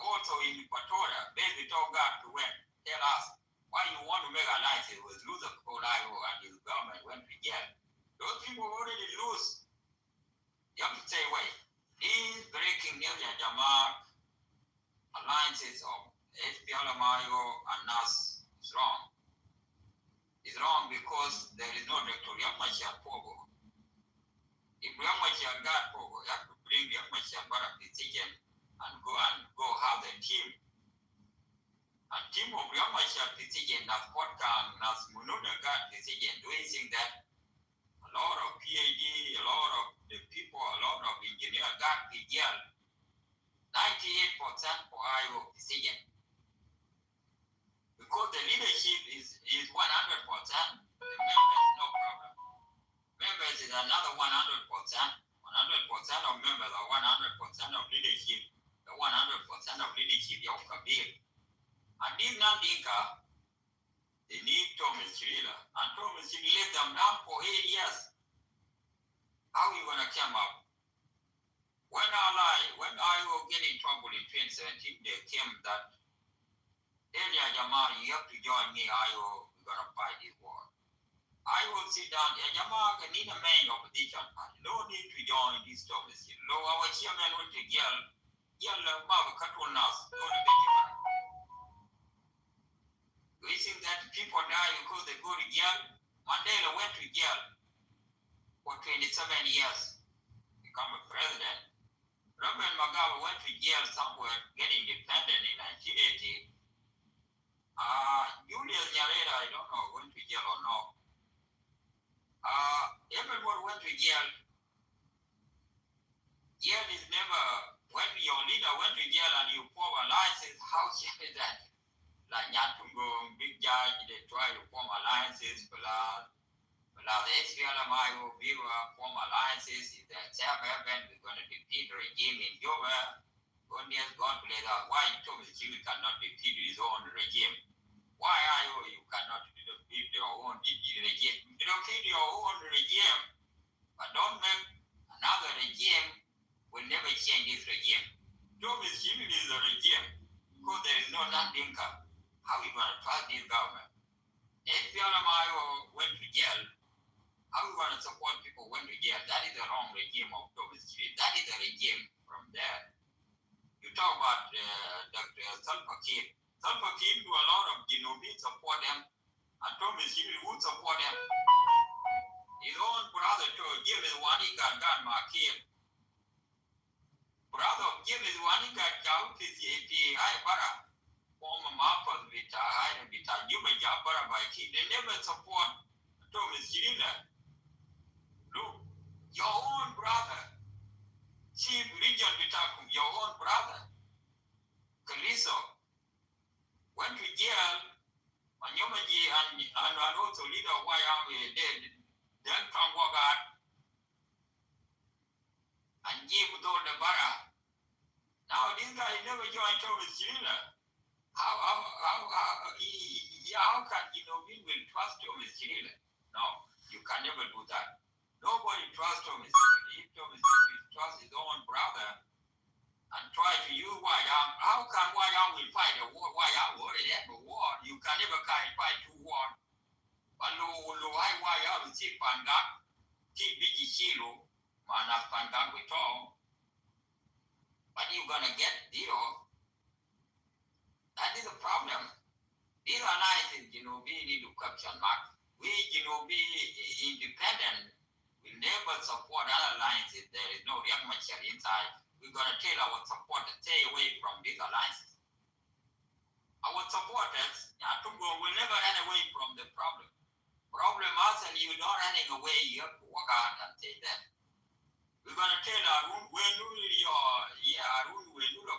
also in Equatoria. Base without God to win. Tell us why you want to make alliances with Luther Colaiwo and his government went to jail. Those people already lose. You have to stay away. These breaking news at Jamar alliances of SPLMIO and NAS is wrong. It's wrong because there is no Dr. Yamachar Pogo. If Yamachar got Pogo, you have to bring Yamachar back decision and go have the team. And team of Yamasha decision as podcast as Munuda got decision doing that a lot of PhD, a lot of the people, a lot of engineers got the jail 98% for IO decision. Because the leadership is 100%, the members no problem. Members is another 100%. 100% of members are 100% of leadership. The 100% of leadership of Kabir. And this Nandinka, they need Thomas Chirila. And Thomas Chirila let them down for 8 years. How are you going to come up? When I will get in trouble in 2017, they came that, Elia Jamal, you have to join me, we're going to fight this war. I will sit down, Jamal, I need a main opposition party. No need to join this Thomas Chirila. No, our chairman went to yell, Baba Katul Nas, go to Benjamin. We think that people die because they go to jail. Mandela went to jail for 27 years, become a president. Robert Mugabe went to jail somewhere, get independent in 1980. Julius Nyerere, I don't know, went to jail or not. Everyone went to jail. Jail is never, when your leader went to jail and you formalize his house, that. Like Nyatungo, big judge, they try to form alliances, but the SPLMIO, we were form alliances. If that's happened, we're going to defeat the regime in Juba. Ghanaians gone to let out. Why Thomas Chili cannot defeat his own regime? Why you cannot defeat your own regime? You defeat your own regime, but don't make another regime will never change this regime. Thomas Chili is a regime because there is no Nandinka. How are you going to trust this government? SPLMIO went to jail. How are you going to support people went to jail? That is the wrong regime of Thomas Chili. That is the regime from there. You talk about Dr. Salva Kiir. Salva Kiir do a lot of Genovi support them, and Thomas Chili would support them. His own brother to James Waniga got Makir. Brother of James Waniga got I Bara. Former Marcos Vita, Juba Jabara by Kiir. They never support Thomas Chirila. Look, your own brother, Chief Region Vitakum, your own brother, Kaliso, went to jail, Manyomaji and also leader of Wyoming dead, then from Wagat, and gave to the Bara. Now this guy never joined Thomas Chirila. How can we will trust Thomas Chirila? No, you can never do that. Nobody trusts Thomas Chirila. If Thomas Chirila trusts his own brother and try to use White Arm, how can White Arm will fight a war? White Arm already have a war. You can never fight two wars. But White Arm is Pangak, keep Bigi Shilo, Mana Pangak with all. But you're gonna get zero. That is the problem. These alliances, we need to capture mark. We, be independent. We never support other alliances. There is no young material inside. We're going to tell our supporters, stay away from these alliances. Our supporters, will never run away from the problem. Problem is, and you're not running away, you have to work hard and say that. We're going to tell Arun, Arun,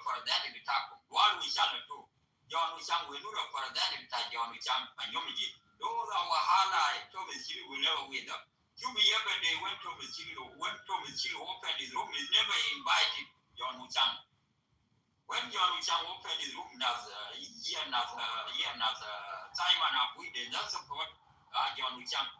for that to talk. What we shall do. John Wicham will look for that in John Wicham and Yomiji. Those are Wahala, Thomas Chili will never wait up. You be ever they went to Thomas Chili opened his room, is never invited John Wicham. When John Wicham opened his room, Simon Abu, they not support John Wicham.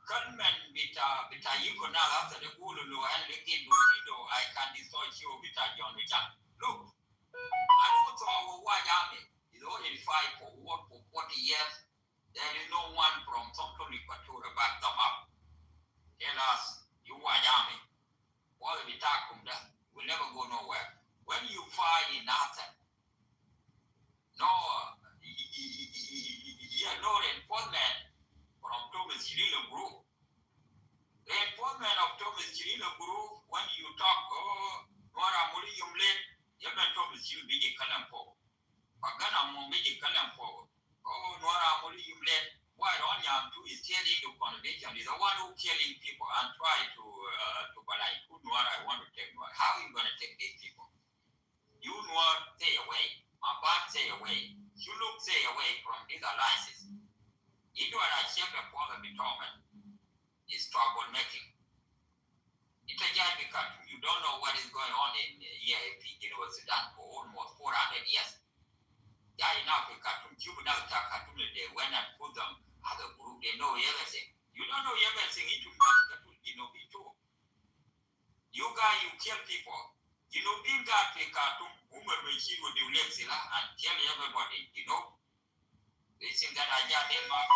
Conman bita yiko na after the Gulu and the kid I can destroy you with John Wicham. Look, I also our white army is already fight for war for 40 years. There is no one from Central Equatorial back them up. Tell us, you white army, all the Takum will never go nowhere. When you fight in nothing, no reinforcement from Thomas Chirilo group. Reinforcement of Thomas Chirilo group, when you talk, Nora Muri Yumlet, you have Thomas Chirilo big Kalampo. Pagana Momiji Kalam forward. Oh, Nora Moli, you let why don't you is telling the conviction is the one who killing people and try to like who Nora I want to take Nora. How are you gonna take these people? You Nora stay away. My band stay away. You look stay away from these alliances. You do a check for the determined is troublemaking. It's a job because you don't know what is going on in EAP University Sudan for almost 400 years. Yeah, in Africa, Cuba now they went and put them as a group, they know everything. You don't know everything, you know, you guys, you kill people. You know, being that woman will see with the Lexila and tell everybody, you know, they think that I got them up.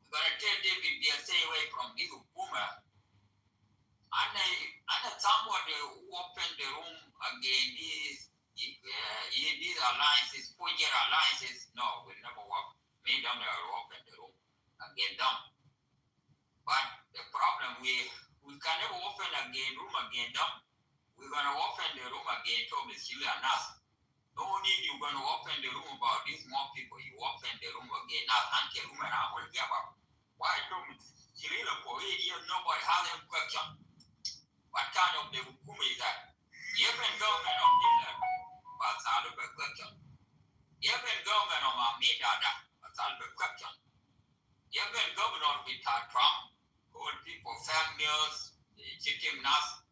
You're gonna tell David, they stay away from this woman. And somebody who opened the room again, these alliances, 4-year alliances, no, will never work. Made them open the room again them. But the problem we can never open again room again them. We're gonna open the room again to Miss Sheila and us. No need you're gonna open the room about these more people. You open the room again now until room and I will give up. Why don't Sheila for 8 years nobody has a question? What kind of the hukum is that? Even government of Finland was out of a question. Even government of Amidada was out of a question. Even governor with Trump, old people, families, cheating us.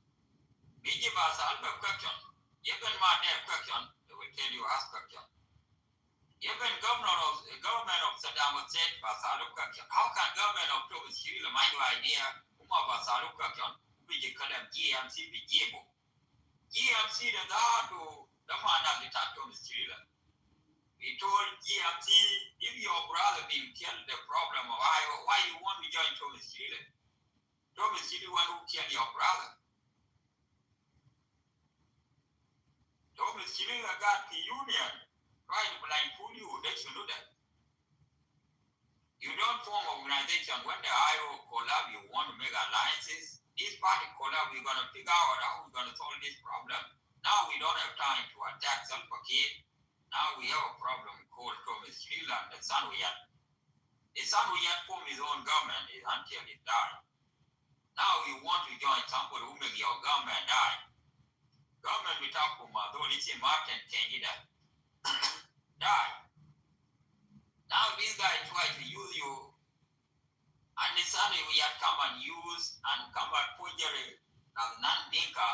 We give us out of a question. Even my name question, they will tell you ask question. Even government of Saddam Hussein was out of question. How can government of Thomas Hill mind your idea? Was out of question. We call them GMC Bijebo. GMC the Dado, the man that the Thomas Hill. We told GMC, if your brother been killed, the problem of why you want to join Thomas Hill? Thomas Hill one who killed your brother. Thomas Hill got the union. Try to blindfold you, they should do that. You don't form organization when the IO collab, you want to make alliances. This party collab, we're going to figure out how we're going to solve this problem. Now we don't have time to attack Salpakir. Now we have a problem called Thomas Hill and the Sanuyat. The Sanuyat form his own government until it died. Now you want to join somebody who make your government die. Government without Kumado, it's a Martin Kenya die. Now these guys try to use you, and the Sunday we have come and use and come and put your as non-dinka.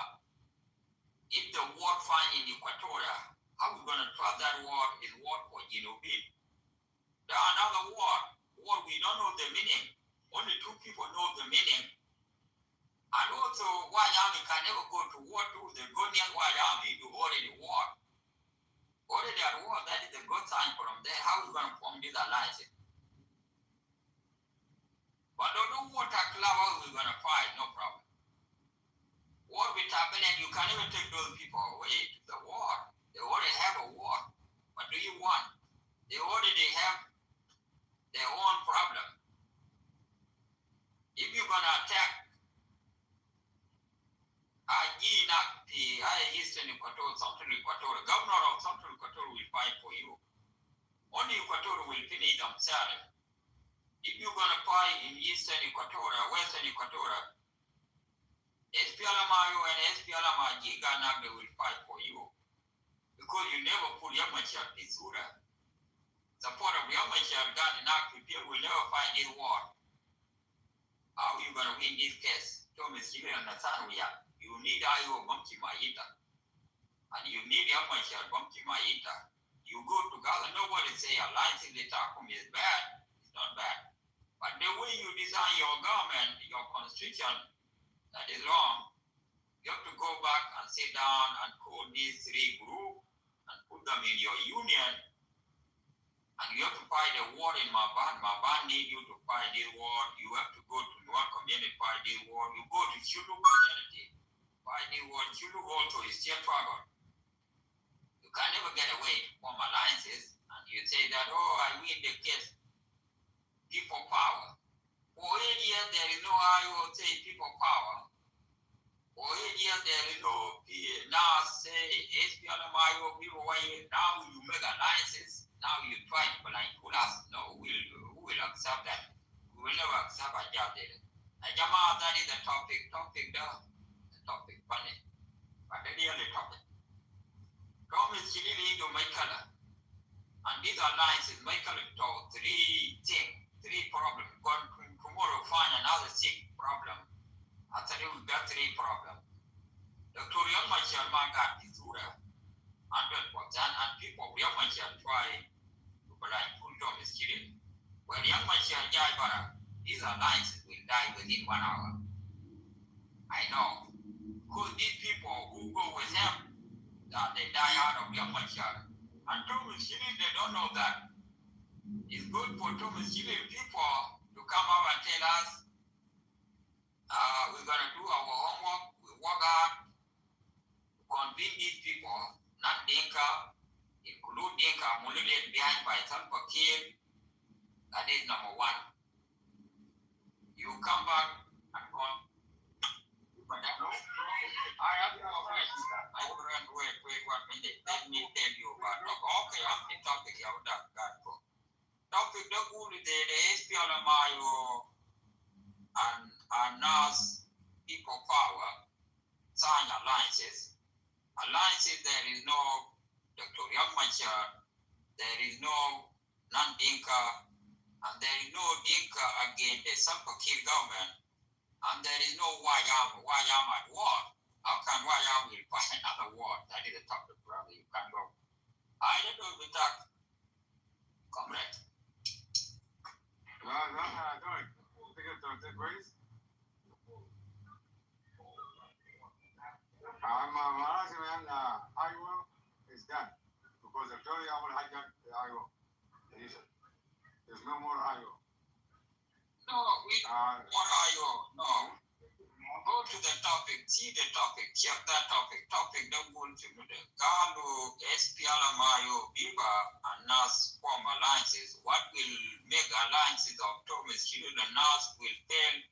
If the war find in Equatoria, how are we going to trust that war is war for Genovese? There are another war we don't know the meaning. Only 2 people know the meaning. And also, White Army can never go to war too. The Ghanaian White Army do already war. Already at war, that is a good sign from there. How are we going to form this alliance? But don't want a club, how are we going to fight? No problem. War with happening, you can't even take those people away to the war. They already have a war. What do you want? They already have their own problem. If you're going to attack Eastern Equatorial, Central Equatorial, governor of Central Equatorial will fight for you. Only Equatorial will finish themselves. If you're going to fight in Eastern Equatorial, Western Equatorial, SPLMIO and SPLMIGA they will fight for you. Because you never put Yamachar Pisura. Support of Yamachar Ghana people will never fight this war. How are you going to win this case? Thomas Hill and Nasanuya. You need Ayo Bumpy Maita. And you need Yamachar Bumpy Maita. You go together, nobody say alliance in the Takum is bad. It's not bad. But the way you design your government, your constitution, that is wrong. You have to go back and sit down and call these 3 groups and put them in your union. And you have to fight a war in Maban. Maban need you to fight this war. You have to go to North community, fight this war. You go to Chulu community, fight this war. Chulu also is still trouble. You can never get away to form alliances. And you say that, oh, I win the case. People power. For 8 years, there is no IO say people power. For 8 years, there is no NAS say, SPLMIO, people, now you make alliances, now you try to blindfold us. No, we will accept that. We will never accept a job there. That is the topic funny. But the real topic. Promise Chile to Michael. And these alliances, Michael talk three problems. Tomorrow find another 6 problem. Actually, we've got 3 problems. Dr. Young Michael got this 100%, and people Young Michael try to blindfold Thomas Chile. When Young Michael died, these alliances will die within 1 hour. I know. Because these people who go with him, that they die out of Young Michael. And Thomas Chile, they don't know that. It's good for Thomas Chile people to come up and tell us, we're going to do our homework, we work hard, convince these people, not Dinka, include Dinka, manipulated behind by Salva Kiir. That is number 1. You come back and come. But I know. I have no friends. I will wait 1 minute. Let me tell you about it. Okay, I'm the topic here. Topic the good the SPLMIO and NAS people power sign alliances. Alliances, there is no Dr. Young Machar, there is no non-Dinka, and there is no Dinka against the Salva Kiir government, and there is no Wayam at war. How can Wayam will find another war? That is the topic, brother. You can go. I don't know with that. Comrade. Iowa is done because Victoria will hijack the Iowa. There's no more Iowa. No, more Iowa. No. Go to the topic. See the topic. Check that topic. Topic don't go to the Galo, SPLMIO, Biba, and NAS form alliances. What will make alliances of Thomas Chile and NAS will fail?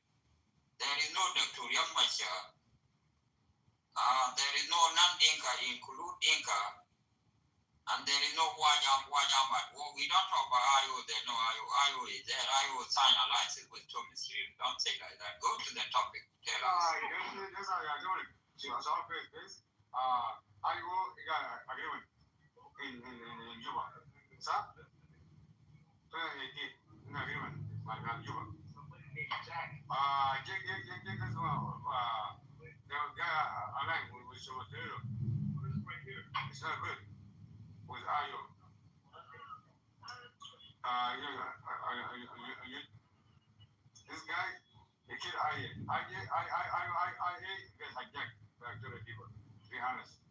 There is no Dr. Young Machar. There is no non-Dinka, include Dinka, and there is no Wajam at war. We don't talk about Iowa, there's no Iowa. Iowa is there. Iowa sign alliances with Thomas Chile. Don't say like that. Go to the topic. Tell us. Yes, I know it. Iowa got agreement in Juba. Sir? 2018, agreement in Juba. It's not good with Iowa. This guy, he killed IA. IA gets hijacked back to the people, to be honest.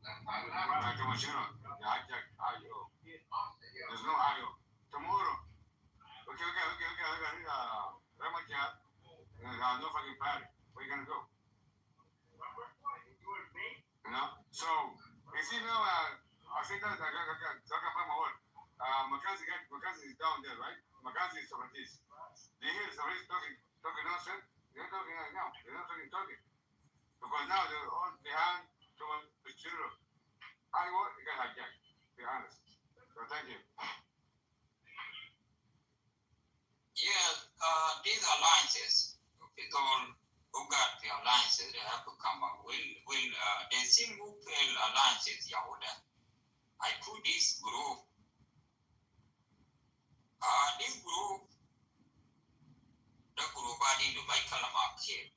Back to Machino, they hijacked IO. There's no IO. Tomorrow, okay, Ramajan, no fucking party. Where you gonna go? You know? So, you see now, I think that I got talking about my word. Mackenzie is down there, right? Mackenzie is separatist. Do you hear the separatists talking nonsense? They're talking right now. They're not talking. Because now they're all behind someone with children. Iowa, you got hijacked, to be honest. So thank you. Yeah, these alliances, people who got the alliances, they have to come up. The single fail alliances, Yahuda. I put this group. This group, the group I did to Michael Market.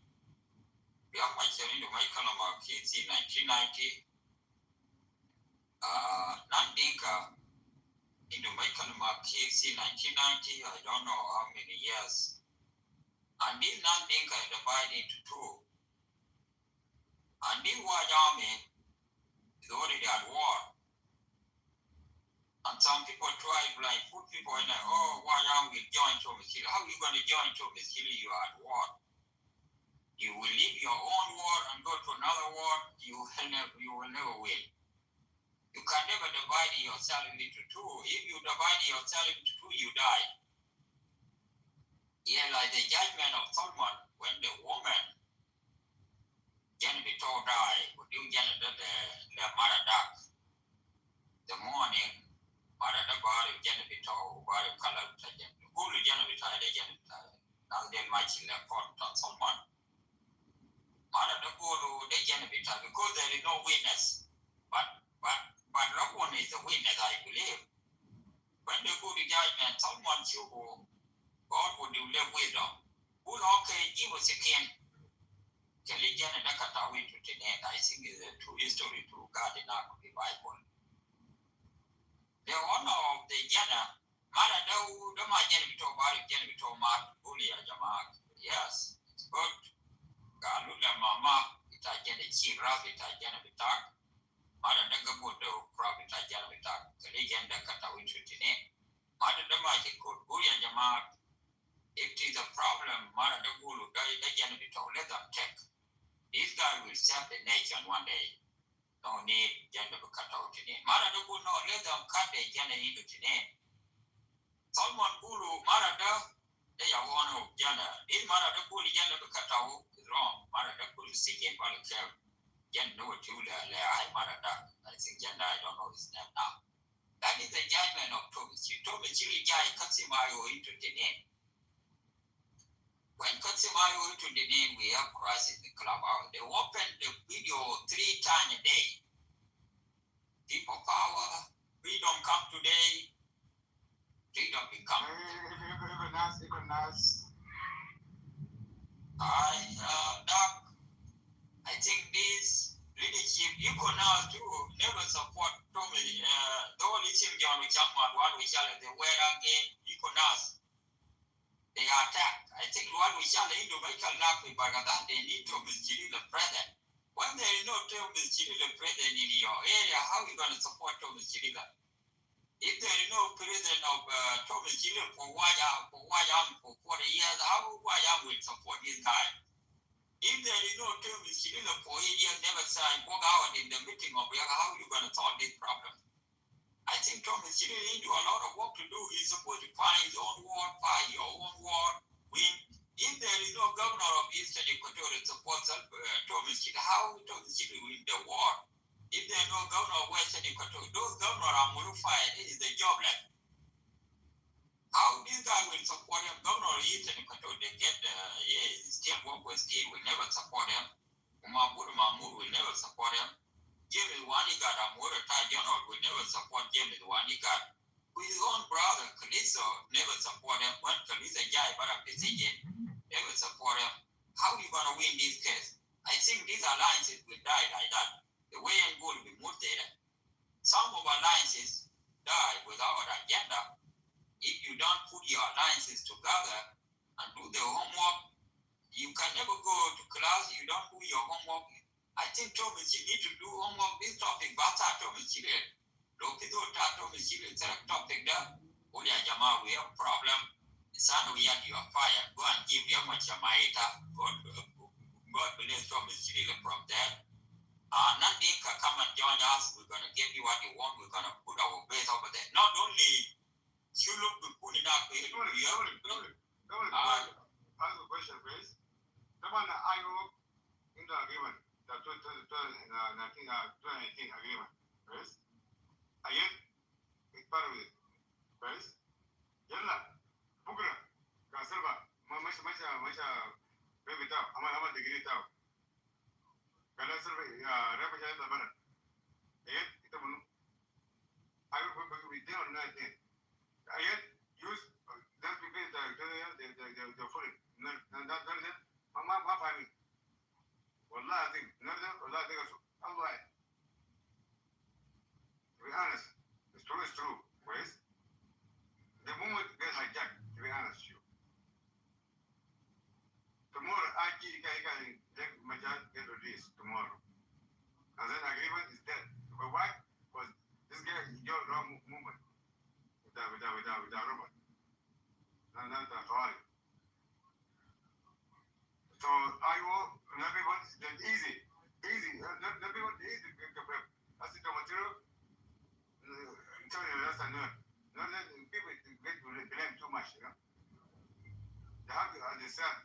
We have Michael into Michael Market in 1990. Nandinka into Michael Market in 1990. I don't know how many years. And this Nandinka is divided into 2. And this White Army is already at war. And some people try to put people in there, why aren't we join Thomas Hill? How are you going to join Thomas Hill? You are at war. You will leave your own war and go to another war. You will never win. You can never divide yourself into 2. If you divide yourself into 2, you die. Yeah, like the judgment of Solomon, when the woman, Jennifer Bito die, would you get the Maradak? The morning, Maradak body Janabito, body color, Gulu Janabita, the Janabita. Now they might in the court on someone. Maradak Gulu, the Janabita, because there is no witness. But no one is a witness, I believe. When they go to judgment, someone should go, God would do live with them. Who okay, give us a king. Kelly Janet Nakata went to Tenet, I think is a true history to God in the Bible. The honor of the Jana, Mara the Majan Vito Bari Jan Vito Mark, Ulia Jamak. Yes, it's good. Galuda Mama, it I get a chief rabbit, I get a bitak. Mara Dagabudo, Prophet I get a bitak. The legend Nakata went to Tenet. Mara the Majan could Ulia Jamak. If it is a problem, Mara Dagulu, the Jan Vito, let them check. This guy will serve the nation one day. No need gender to cut out in it. Marada will not let them cut the gender into it. Someone Guru, Marada, they are one of gender. This Marada Guru gender to cut out is wrong. Marada Guru sick and volunteer. Gender no Julia, I Marada. I think gender, I don't know his name now. That is the judgment of Thomas. You told me Chili Jai Katsimayo into the name. When Katsimayo into the name, we have Christ in the club. They open the video 3 times a day. People power, freedom come today, freedom become. I think this leadership, you could now do never support Tommy. The only thing John Chapman, one we shall the way again, you could now. They attack. I think what we shall do, Michael Napi Bagadan, they need to mislead the president. When there is no Thomas Chirila president in your area, how are you going to support Thomas Chirila? If there is no president of Thomas Chirila for Wayam for 40 years, how Wayam will support this guy? If there is no Thomas Chirila for 8 years, never sign, walk out in the meeting of how are you going to solve this problem? I think Thomas Chirila needs a lot of work to do. He's supposed to find his own ward, find your own ward, win. If there is no governor of Eastern Equatorial support Thomas Chirila, how will Thomas Chirila win the war? If there is no governor of Western Equatorial, those governors are modified. This is the job left. How this guy will support him? Governor of Eastern Equatorial, they get still work with Steve, will never support him. Mahmoud will never support him. James Wanigat, Amura General will never support James Wanigat. His own brother, Kaliso, never support him. When Kalisa Jai Barak decision, never support him. How are you going to win this case? I think these alliances will die like that. The way and goal will be moved there. Some of alliances die without an agenda. If you don't put your alliances together and do the homework, you can never go to class, you don't do your homework. I think Thomas, you need to do homework. This topic, Bata Thomas, you need Thomas, you need topic there. Ulia Jama, we have a problem. Son, we had your fire. Go and give your much a maita. God bless Thomas Chile from there. Nothing can come and join us. We're going to give you what you want. We're going to put our base over there. Not only you look to put it up here. Ask a question, please. Someone are you in the agreement? The 2018 agreement, please. Again, it's part of it, please. Yalla, Bukra, Kasalba, Masha, baby tau, Ama degree tau. Kalau survey, represent the banner. Again, it's a moon. I will be there on 19. Again, use that to be the foreign. Not that, Mama, family. Wallah, I think, another, Allah, they also. How do I? To be honest, it's true, please. The moment gets hijacked, to be honest with you. Tomorrow, I can take my child get released tomorrow. And then agreement is dead. But why? Because this guy is your wrong movement. Without Robert. And not the Hawali. So I will, everyone, that's easy. Everyone easy. As the material, I'm telling you, that's a nerd. People get blame too much, you know. They have to understand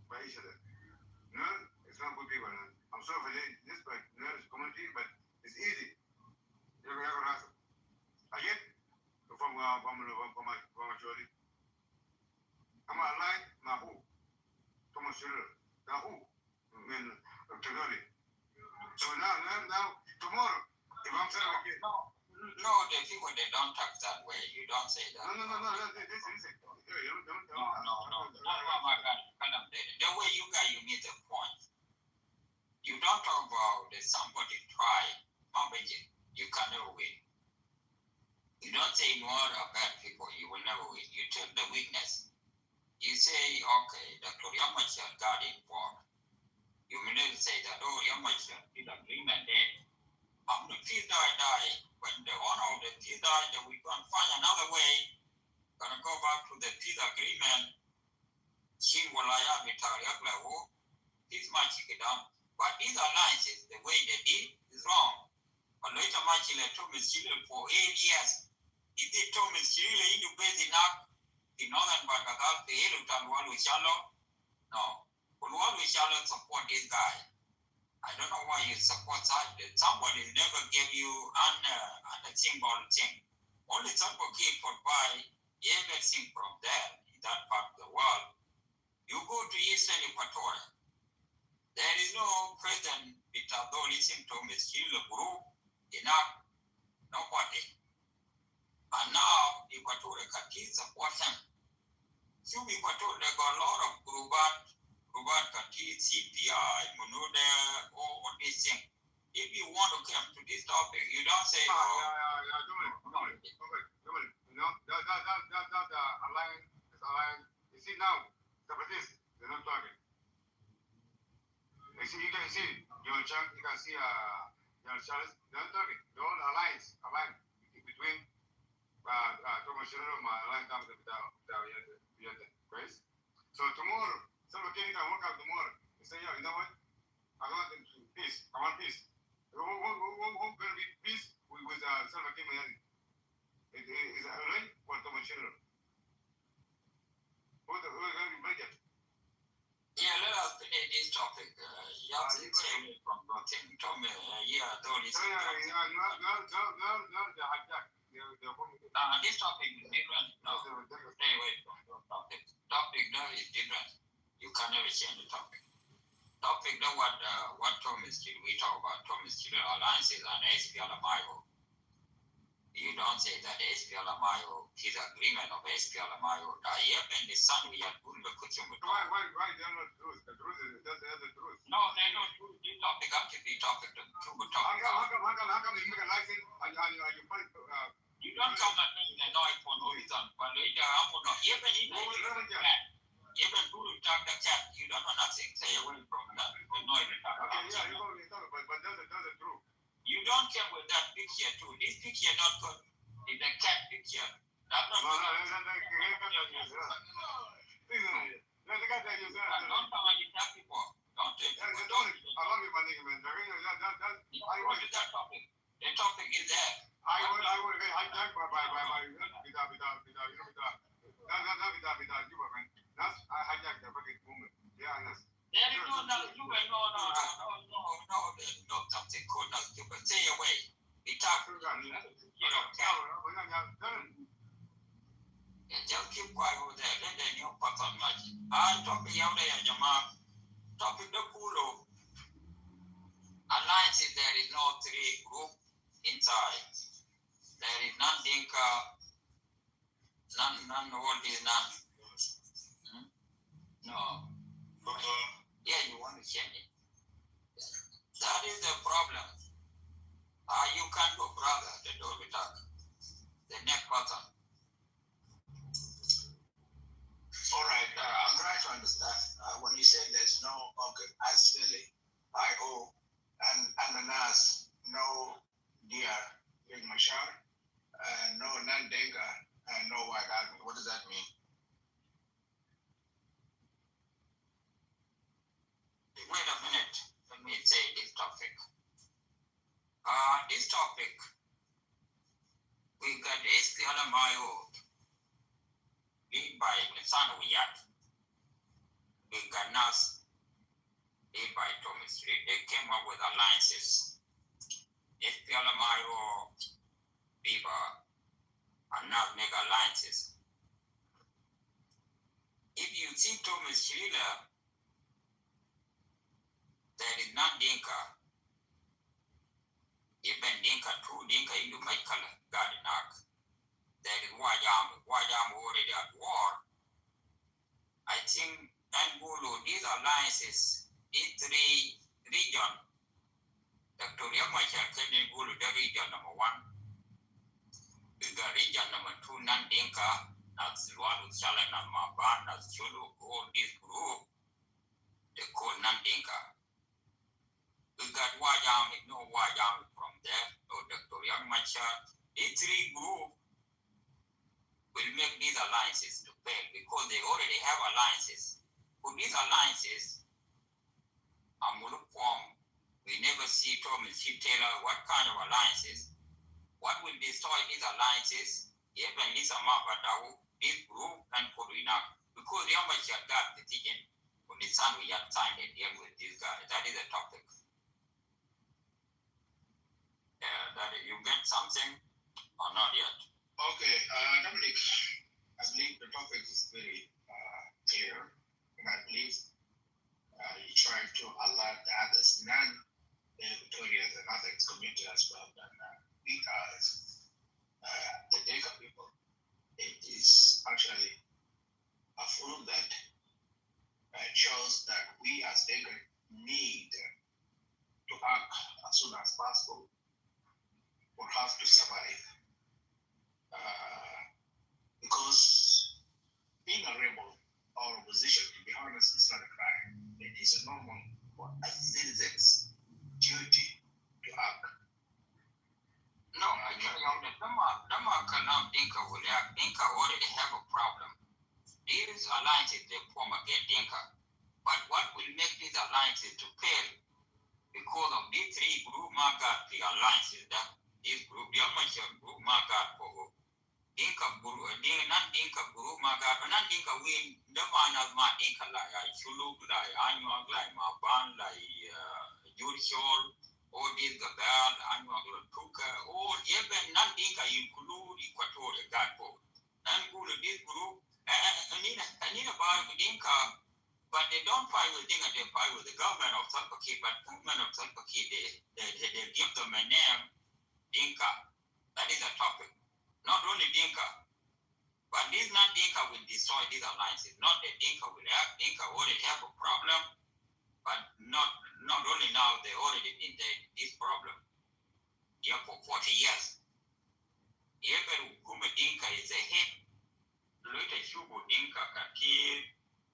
by each other. No, it's not good people. I'm so for this community, but it's easy. You have a answer. Again, from majority. I'm aligned, my who? Thomas Schiller. Now who? I mean, today. So now, tomorrow, if I'm saying again. No, the people, they don't talk that way. You don't say that. No. This. No. The way you guys, you need a point. You don't talk about somebody try, you can never win. You don't say more of bad people, you will never win. You take the weakness. You say, okay, Dr. Yamachar got informed. You may never say that, oh, Yamachar did agreement there. I'm the peace die. When the owner of the peace die, then we can find another way. Gonna go back to the peace agreement. She will have it, peace might get down. But these alliances, the way they did is wrong. But later, Machile told me for 8 years. If they told me into base enough in northern Bagagal, the Elutan Walu Shallow, no. Walu Shallow support this guy. I don't know why you support that. Somebody never gave you a symbol thing. Only somebody came for buy everything from there in that part of the world. You go to Eastern Equatoria. There is no president without listening to Mr. Group enough. Nobody. And now Equatorial countries support him. Few Equatorial, they got a lot of Grubat countries, CPI, Munude, all these things. If you want to come to this topic, you don't say, Come on. That alliance. You see now, separatists, they're not talking. You can see John Chang, you can see John Charles, they're not talking. They're all alliance between Thomas Schiller and my alliance down with the grace. So tomorrow, someone can work out tomorrow. They say, yeah, you know what? I want peace. I want peace. Who's going to be peace with Salva Kiir Mayadi? Is it Ray or Thomas Schiller? Who's going to be budget? Yeah, let us finish this topic. Yahtzee came from nothing. Told me, though this the hijack. This topic is different. No, stay away from the topic. Topic now is different. You can never change the topic. Topic now what Thomas did. We talk about Thomas Chile alliances and SPLMIO. You don't say that SPLMIO, his agreement of SPLMIO, and the son we had put the cushion with. Why they are not truth? The truth is that's the truth. No, they're not true. This topic have to be topic to topic. How come you make a license and you fight? You don't come and make the noise for no reason. But later, I'm not even even Guru talk the chat, you don't know nothing. Stay away from that. The noise. Okay, yeah, you probably talk, but that's the truth. You don't care with that picture too. This picture not good. It's a cat picture. That's not good. Don't come and attack people. Don't take people. I love you, my nigga, man. I want that topic. The topic is there. I want to get hijacked by that's I hijacked the fucking woman. Yeah, I know. There is no, something could not do, but stay away. We talk, just keep quiet over there. Let them know what's on much. I talk to you there, Jama. Topic the Kulo. Alliances, there is no three group inside. There is none Dinka, none all is none. No. Yeah, you want to change it. That is the problem. You can't go brother, the door we talk. The next person. All right, I'm trying to understand. When you say there's no, Asfili, IO, and the NAS, no DR, Big Mashar, no Nandenga, and no White Army. What does that mean? Wait a minute. Let me say this topic. This topic, we got SPLMIO lead by Nisano Yat. We got NAS lead by Thomas. history, they came up with alliances. SPLM-IO, Viva, and now make alliances. If you see Thomas Schiller, there is not Dinka. Even Dinka, true Dinka into Michael Gardinak. There is Wajam already at war. I think Angulo, these alliances, these three regions, Dr. Yamachar Kenigulu, the region number 1, the region number 2, Nandinka, that's Lualu Salan and Maban, that's Chulu, all this group, they call Nandinka. We got Wajam, no Wajam from there, or Dr. Yamachar. These three groups will make these alliances to fail because they already have alliances. For these alliances, I'm going to form. We never see Thomas Taylor what kind of alliances. What will destroy these alliances? Even Lisa Mabadao, this group and Korina, because the Yamachar got the ticket when the son we had signed a deal with this guy. That is a topic. That you get something or not yet? Okay, Dominic, I believe the topic is very clear, and I believe you try to alert the others, non-Victorians and other community as well, that we as the Dinka people, it is actually a fruit that shows that we as Dinka need to act as soon as possible or have to survive. Because being a rebel or opposition, to be honest, is not a crime. It is a normal for a citizen's duty to act. No, I tell you, the now Dinka will act. Dinka already have a problem. These alliances they form against Dinka. But what will make these alliances to fail? Because of these three group market the alliances that this group, the Amachar group market for Dinka group, not Dinka group market, not Dinka win, the man of my Dinka like Chuluk, like Anyuak, like Maban, like Judicial, all these Gabal, Anyuak, Tuka, all even not Dinka include Equatorial Gatpo. And this group, and in about Dinka, but they don't fight with Dinka, they fight with the government of Salva Kiir, but government of Salva Kiir, they give them a name, Dinka. That is a topic. Not only Dinka, but this not Dinka will destroy these alliances. Not that Dinka will have, Dinka already have a problem, but not only now, they already been there, this problem. Yeah, for 40 years. Even Kuma Dinka is a hit. Later, Shubu Dinka Kakir,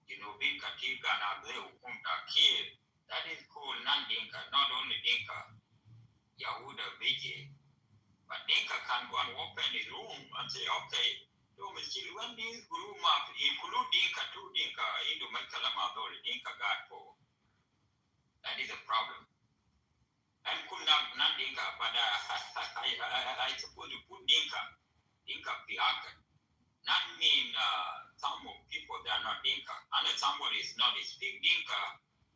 Bin Kakir, Ganabe, Ukumta Kir. That is called non-Dinka, not only Dinka. Yahuda Biji. But Dinka can go and open his room and say, okay, when this group map include Dinka, two Dinka into Makalamadol, Dinka got for. That is a problem. And could not Dinka, but I suppose you put Dinka Piaka. Not mean some people they are not Dinka. And if somebody is not speak Dinka,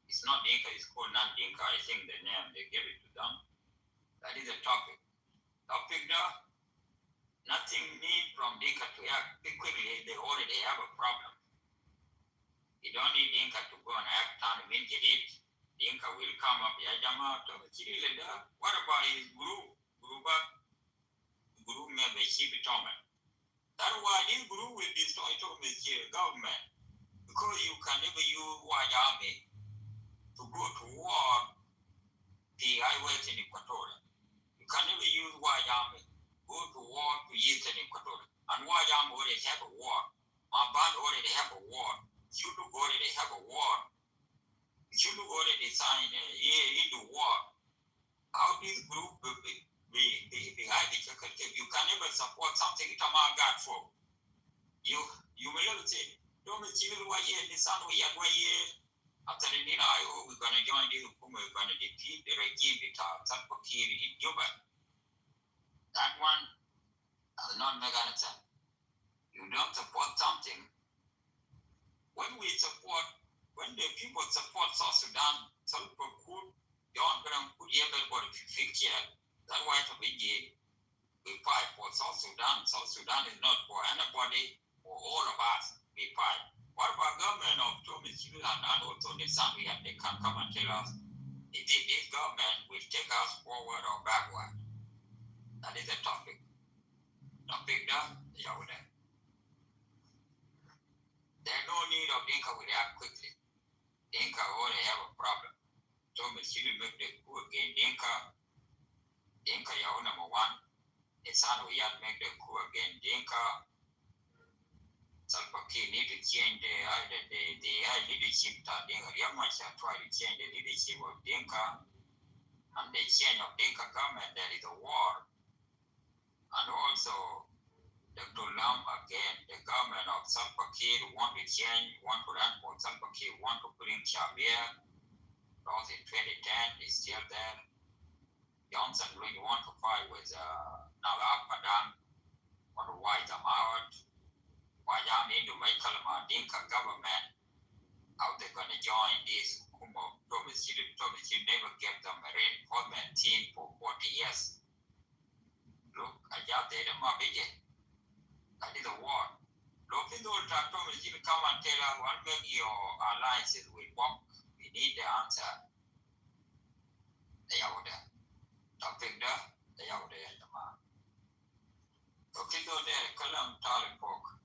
it's not Dinka, it's called non-Dinka. I think the name they gave it to them. That is a topic. Topic now, nothing need from Dinka to act quickly, they already have a problem. You don't need Dinka to go and act on immediately. Dinka will come up, Yajama, what about his group? Group member, Chief Toman. That's why this group will destroy Thomas government. Because you can never use white army to go to war the highways in Equatorial. You can never use white army go to war to Eastern Equatorial. And white army already have a war. Maban already have a war. Chuluk already have a war. Chuluk already signed into war. How this group will be behind the executive? You can never support something Tamar got for. You will say, don't you know why the sun we are after the Nina, we're gonna join this we're gonna defeat the regime without Salva Kiir in Juba. That one does not make any sense. You don't support something. When the people support South Sudan, Salva Kiir fixture. That's why we fight for South Sudan. South Sudan is not for anybody, for all of us. We fight. What about government of Thomas Sudan and also the Zambia? They can come and tell us if this government will take us forward or backward. That is the topic. Topic done, There's no need of Dinka will react quickly. Dinka already have a problem. Thomas Sudan make the coup again. Dinka, number one. The son we have make the coup again. Dinka, Salva Kiir need to change the leadership that Dinka. Yamasa try to change the leadership of Dinka. And the change of Dinka government, there is a war. And also, Dr. Lam again, the government of Salva Kiir want to change, want to run for Salva Kiir, want to bring Shabir. Lost in 2010, is still there. Johnson really want to fight with Nagab Padang, want to wipe them out. Why y'all need to make Dinka government? How they going to join this? Thomas never gave them a reinforcement team for 40 years. Look, I got there, that is a war. Look, in those Thomas come and tell us what make your alliances with work. We need the answer. They are there. Topic there, they are there. Okay, go there, Kalam Tali Pork.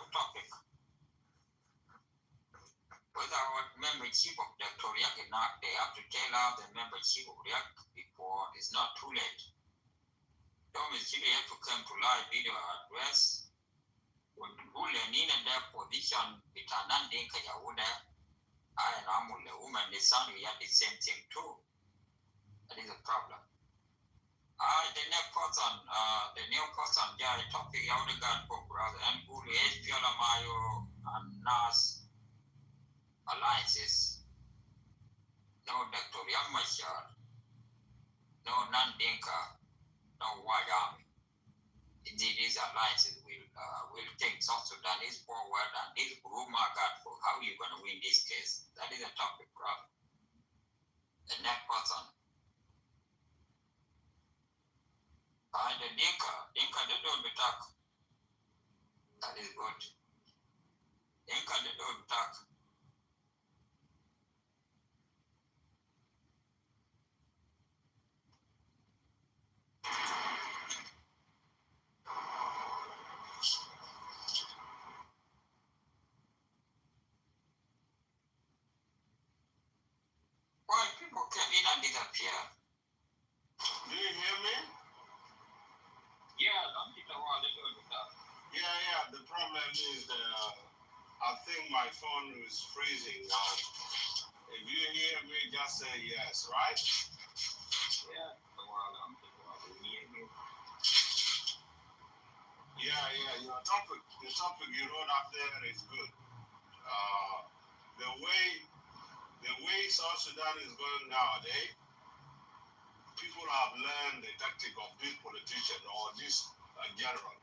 Topic. Without membership of Dr. Riak, they have to tell us the membership of Riak before it's not too late. Thomas Chile have to come to live video address. When people in their position, with an ending, I and Amul, the woman, the son, we have the same thing too. That is a problem. The new person, yeah, topic, Yaudagan for brother, and who is Pialamayo and Nas alliances. No Dr. Yamashar, no Nandinka, no White Army. Indeed, these alliances will take South Sudanese forward, and this rumor got for how you're going to win this case. That is a topic, brother. The next person. And the Dinka, they don't talk. That is good. Dinka, they don't talk. Why people came in and disappear? Do you hear me? Yeah, don't get a while, they don't talk. Yeah. The problem is I think my phone is freezing now. If you hear me, just say yes, right? Yeah, the while I'm hear you. Yeah. The topic you wrote up there is good. The way South Sudan is going nowadays, people have learned the tactic of this politician or this general.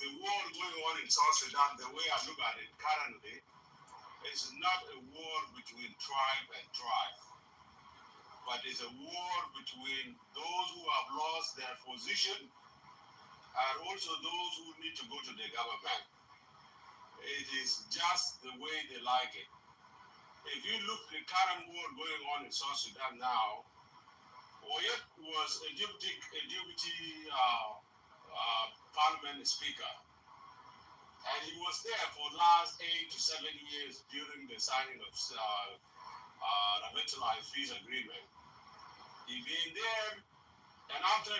The war going on in South Sudan, the way I look at it currently, is not a war between tribe and tribe, but it's a war between those who have lost their position and also those who need to go to the government. It is just the way they like it. If you look at the current war going on in South Sudan now, Oyet was a deputy parliament speaker, and he was there for the last 8 to 7 years during the signing of revitalized peace agreement. He been there, and after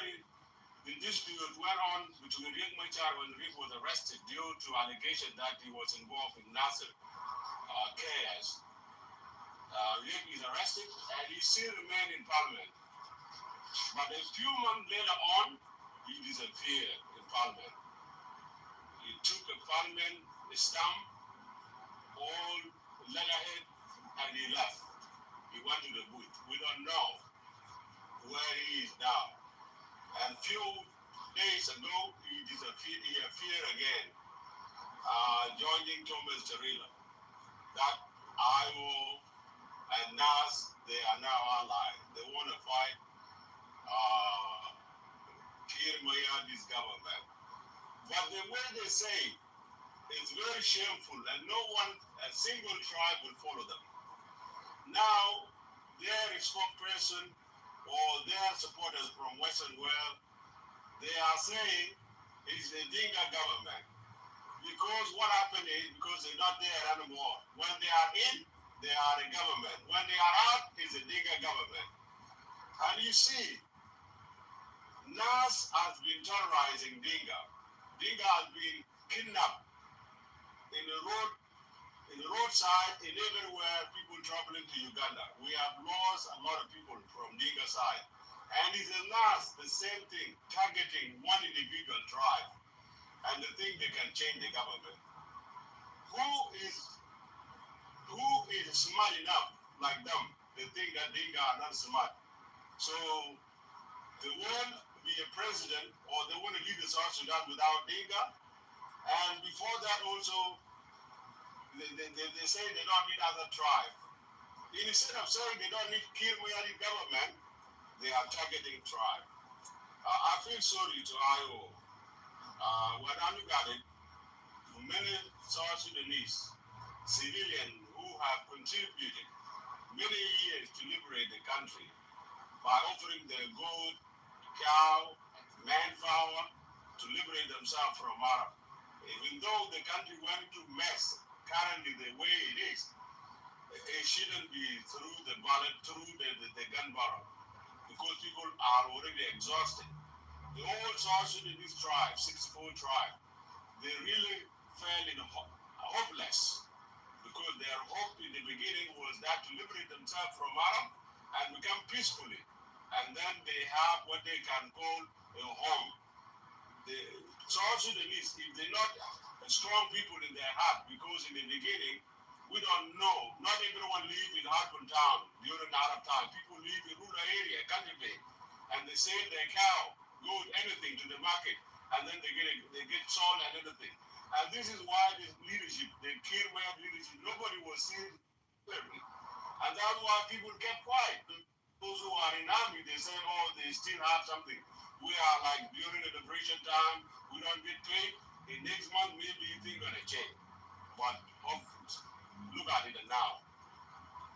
the dispute went on between Riek Machar when Riek was arrested due to allegations that he was involved in Nasser chaos. Riek is arrested and he still remains in parliament. But a few months later on, he disappeared in parliament. He took a parliament stamp all letterhead and he left. He went to the booth. We don't know where he is now. And few days ago, he disappeared. He appeared again, joining Thomas Tarila. That Iowa and NAS, they are now allied. They want to fight Kir Mayadi's government. But the way they say it's very shameful, and no one, a single tribe will follow them. Now, their spokesperson or their supporters from Western world, they are saying it's the Dinka government. Because what happened is, because they're not there anymore. When they are in, they are the government. When they are out, it's the Dinka government. And you see, NAS has been terrorizing Dinka. Dinka has been kidnapped in the roadside, in everywhere, people traveling to Uganda. We have lost a lot of people from Dinka side. And it's a NAS, the same thing, targeting one individual tribe. And they think they can change the government. Who is smart enough like them? They think that Dinka are not smart. So they want to be a president, or they want to lead the South Sudan without Dinka. And before that also, they say they don't need other tribe. Instead of saying they don't need Kir Mayadi government, they are targeting tribe. I feel sorry to Iowa. When I look at it, many South Sudanese civilians who have contributed many years to liberate the country by offering their gold, cow, manpower to liberate themselves from Arab. Even though the country went to mess currently the way it is, it shouldn't be through the ballot, through the gun barrel, because people are already exhausted. The whole South Sudanese tribe, 64 tribe, they really fell in hopeless, because their hope in the beginning was that to liberate themselves from Arab and become peacefully. And then they have what they can call a home. The South Sudanese, if they're not strong people in their heart, because in the beginning, we don't know, not everyone live in urban town during Arab time. People live in rural area, country, and they sell their cow, goat, anything to the market, and then they get sold and everything. And this is why this leadership, the Kir Mayadi leadership, nobody was seeing them. And that's why people kept quiet. Those who are in army, they say, oh, they still have something. We are like during the liberation time, we don't get paid. The next month, maybe things gonna change. But look at it now.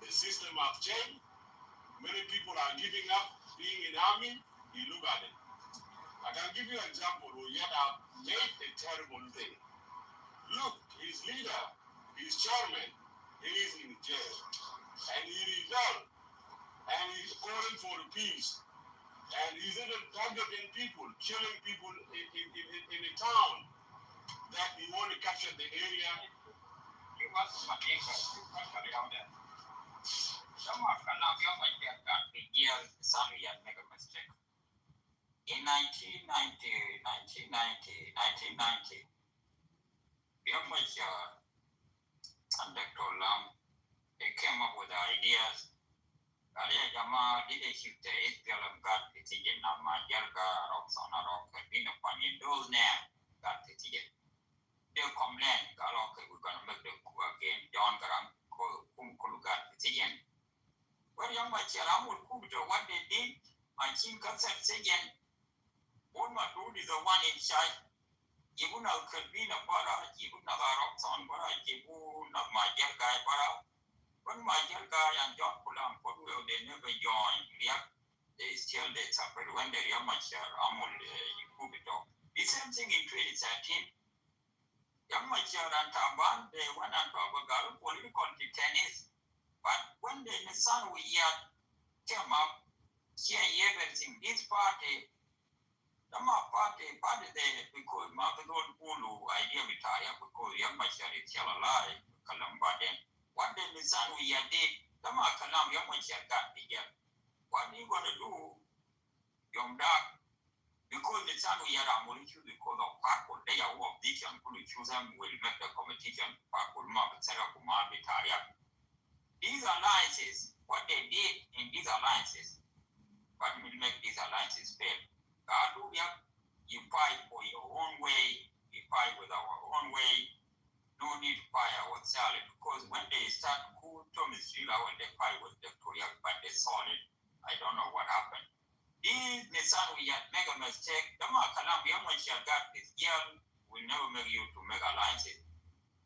The system has changed. Many people are giving up being in army. You look at it. I can give you an example who yet have made a terrible thing. Look, his leader, his chairman, he is in jail. And he rebelled. And he's calling for the peace. And he's even targeting people, killing people in the town that he want to capture the area. It was my country out there. Some of them now young like that the year sorry I make a mistake. In 1990, young like and Dr. Lam, they came up with ideas. Kaya jama leadership the SPLM got the ticket na Majalga, Roxana Rock, in a funny those now got the ticket. They complain, okay, we're gonna make the coup again, John Garang, Kulu got the ticket. Well, young Macharam would cook to what they did, my team got that ticket. All my dude is the one in charge. You know, could be a para, you know, Roxana, but I give you not my guy, para. When my guy and John Pulam, they never joined, they still they separate when they are much Amul, you put it off. The same thing in 2013. Young Machar and Taban, they went and talk about political tennis. But when the son we came up, here everything, this party, the party there, because Margaret Pulu idea retire, because Young Machar is still alive, Kalambaden. What the son we did, the Makalam Young Machar got together. What are you going to do, Young Dark? Because the son we are molecule because of Parkwood, they are all vision, could choose them, will make the competition, Parkwood Mark, Sarah Kumar, These alliances, what they did in these alliances, what will make these alliances fail? You fight for your own way, we fight with our own way. No need to fight ourselves, because when they start Thomas Srila, when they fight with Victoria, but they saw it. I don't know what happened. These Nissan we had make a mistake. The Makalam, once you got this girl, will never make you to make alliances.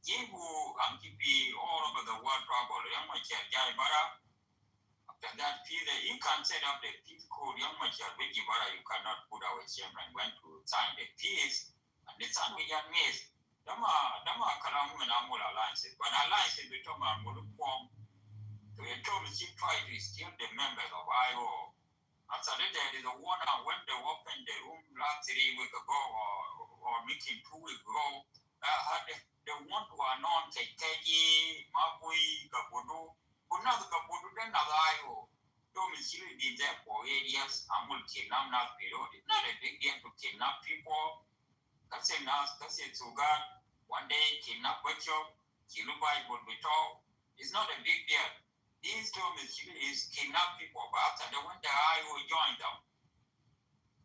You I'm keeping all over the world trouble. Once you got after that, you can set up the peace code. Once you you cannot put our chairman went to sign the peace, and the Nissan we had missed. Dama Kalam and Amul alliances, but alliances become a form to a total try to steal the members of IO. After that, there is a one when they opened the room last 3 weeks ago or meeting 2 weeks ago, they want to announce a Teji, Mapui, Kapodo, another Kapodo, then another IO. Domicile did that for 8 years, Amul kidnap not period. It's not a big deal to kidnap people. That's it, Sugan. One day, kidnap Butcher, Kilubai would be told. It's not a big deal. These domiciles is kidnap people, but after they went the IO joined them,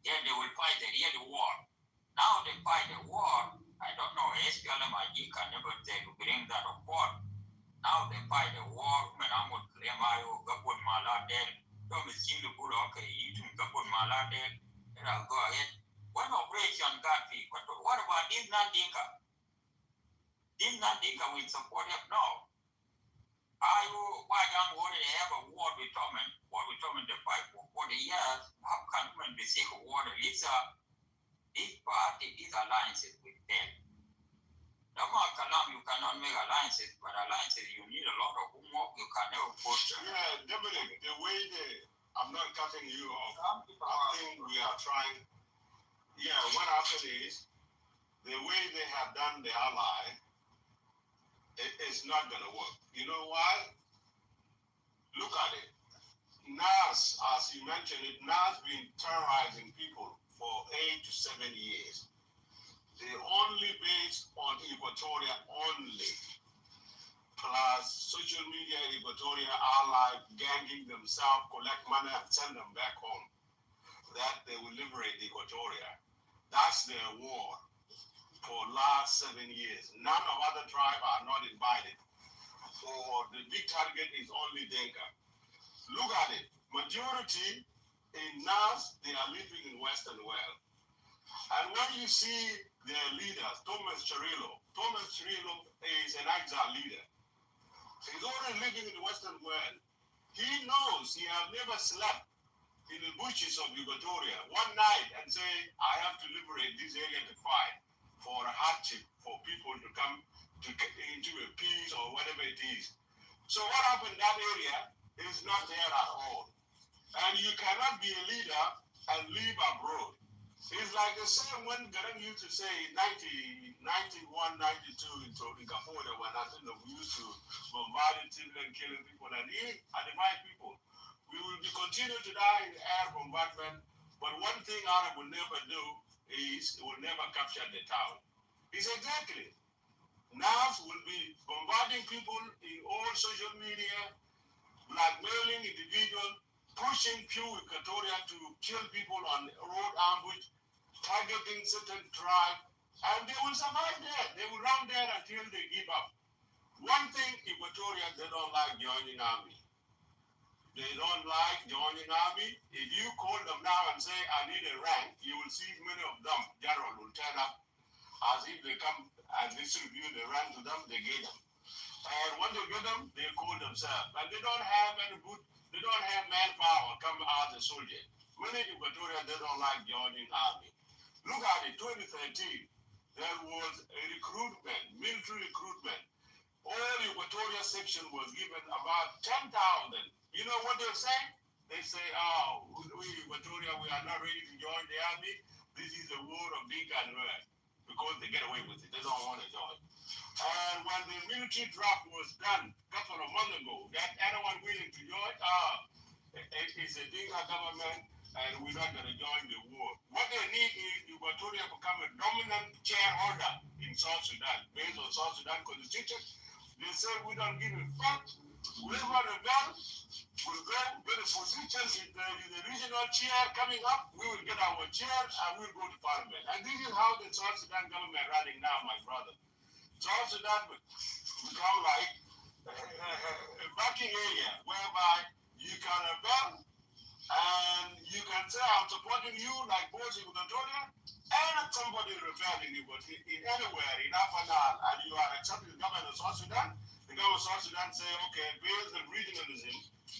then they will fight the real war. Now they fight the war. I don't know, SPLMIG can never bring that report. Now they fight the war. When I'm with claim IO, Gapun Maladel, domicile good, okay, you can Gapun Maladel, and I'll go ahead. One operation got people, but what about this Nandinka? This Nandinka will support him? No. Why don't we have a war with Toman? What we Toman the fight for 40 years? How can we be sick of war? This party, these alliances with them. You cannot make alliances, but alliances you need a lot of homework. You can never put. Yeah, Dominic, the way I'm not cutting you off. I think we are trying. Yeah, what happened is the way they have done the ally, it's not going to work. You know why? Look at it. NAS, as you mentioned it, NAS been terrorizing people for 8 to 7 years. They only based on Equatoria only, plus social media Equatoria ally ganging themselves, collect money and send them back home. That they will liberate Equatoria. That's their war for last 7 years. None of other tribes are not invited. So the big target is only Denka. Look at it. Majority in NAS, they are living in Western world. And when you see their leaders, Thomas Cirillo is an exile leader. He's already living in the Western world. He knows he has never slept in the bushes of Equatoria one night and say, I have to liberate this area to fight for a hardship for people to come into a peace or whatever it is. So what happened in that area is not there at all. And you cannot be a leader and live abroad. It's like the same when Garang used to say 91, 92 in Kafoda when I think we used to bombard and killing people and he advised people. We will be continue to die in air bombardment, but one thing Arab will never do is it will never capture the town. It's exactly. NAS will be bombarding people in all social media, blackmailing individuals, pushing few Equatoria to kill people on road ambush, targeting certain tribe, and they will survive there. They will run there until they give up. One thing Equatorians, they don't like joining army. They don't like joining army. If you call them now and say, I need a rank, you will see many of them, general, will turn up as if they come and distribute the rank to them, they get them. And when they get them, they call themselves. And they don't have any good, they don't have manpower come as a soldier. Many Equatorians, they don't like joining army. Look at it, 2013, there was a recruitment, military recruitment. All Equatoria section was given about 10,000. You know what they say? They say, we Equatoria, we are not ready to join the army. This is the war of Dinka and Nuer. Because they get away with it. They don't want to join. And when the military draft was done a couple of months ago, that anyone willing to join, it's a Dinka government and we're not going to join the war. What they need is Equatoria become a dominant shareholder in South Sudan, based on South Sudan constitution, They say we don't give a fuck. Whoever rebel will go get a position in the regional chair coming up. We will get our chair and we will go to parliament. And this is how the South Sudan government running now, my brother. South Sudan become like a backing area whereby you can rebel and you can say I'm supporting you like both in Equatoria and somebody rebelling in anywhere in Afanal and you are accepting the government of South Sudan. The government of South Sudan say, okay, based on regionalism,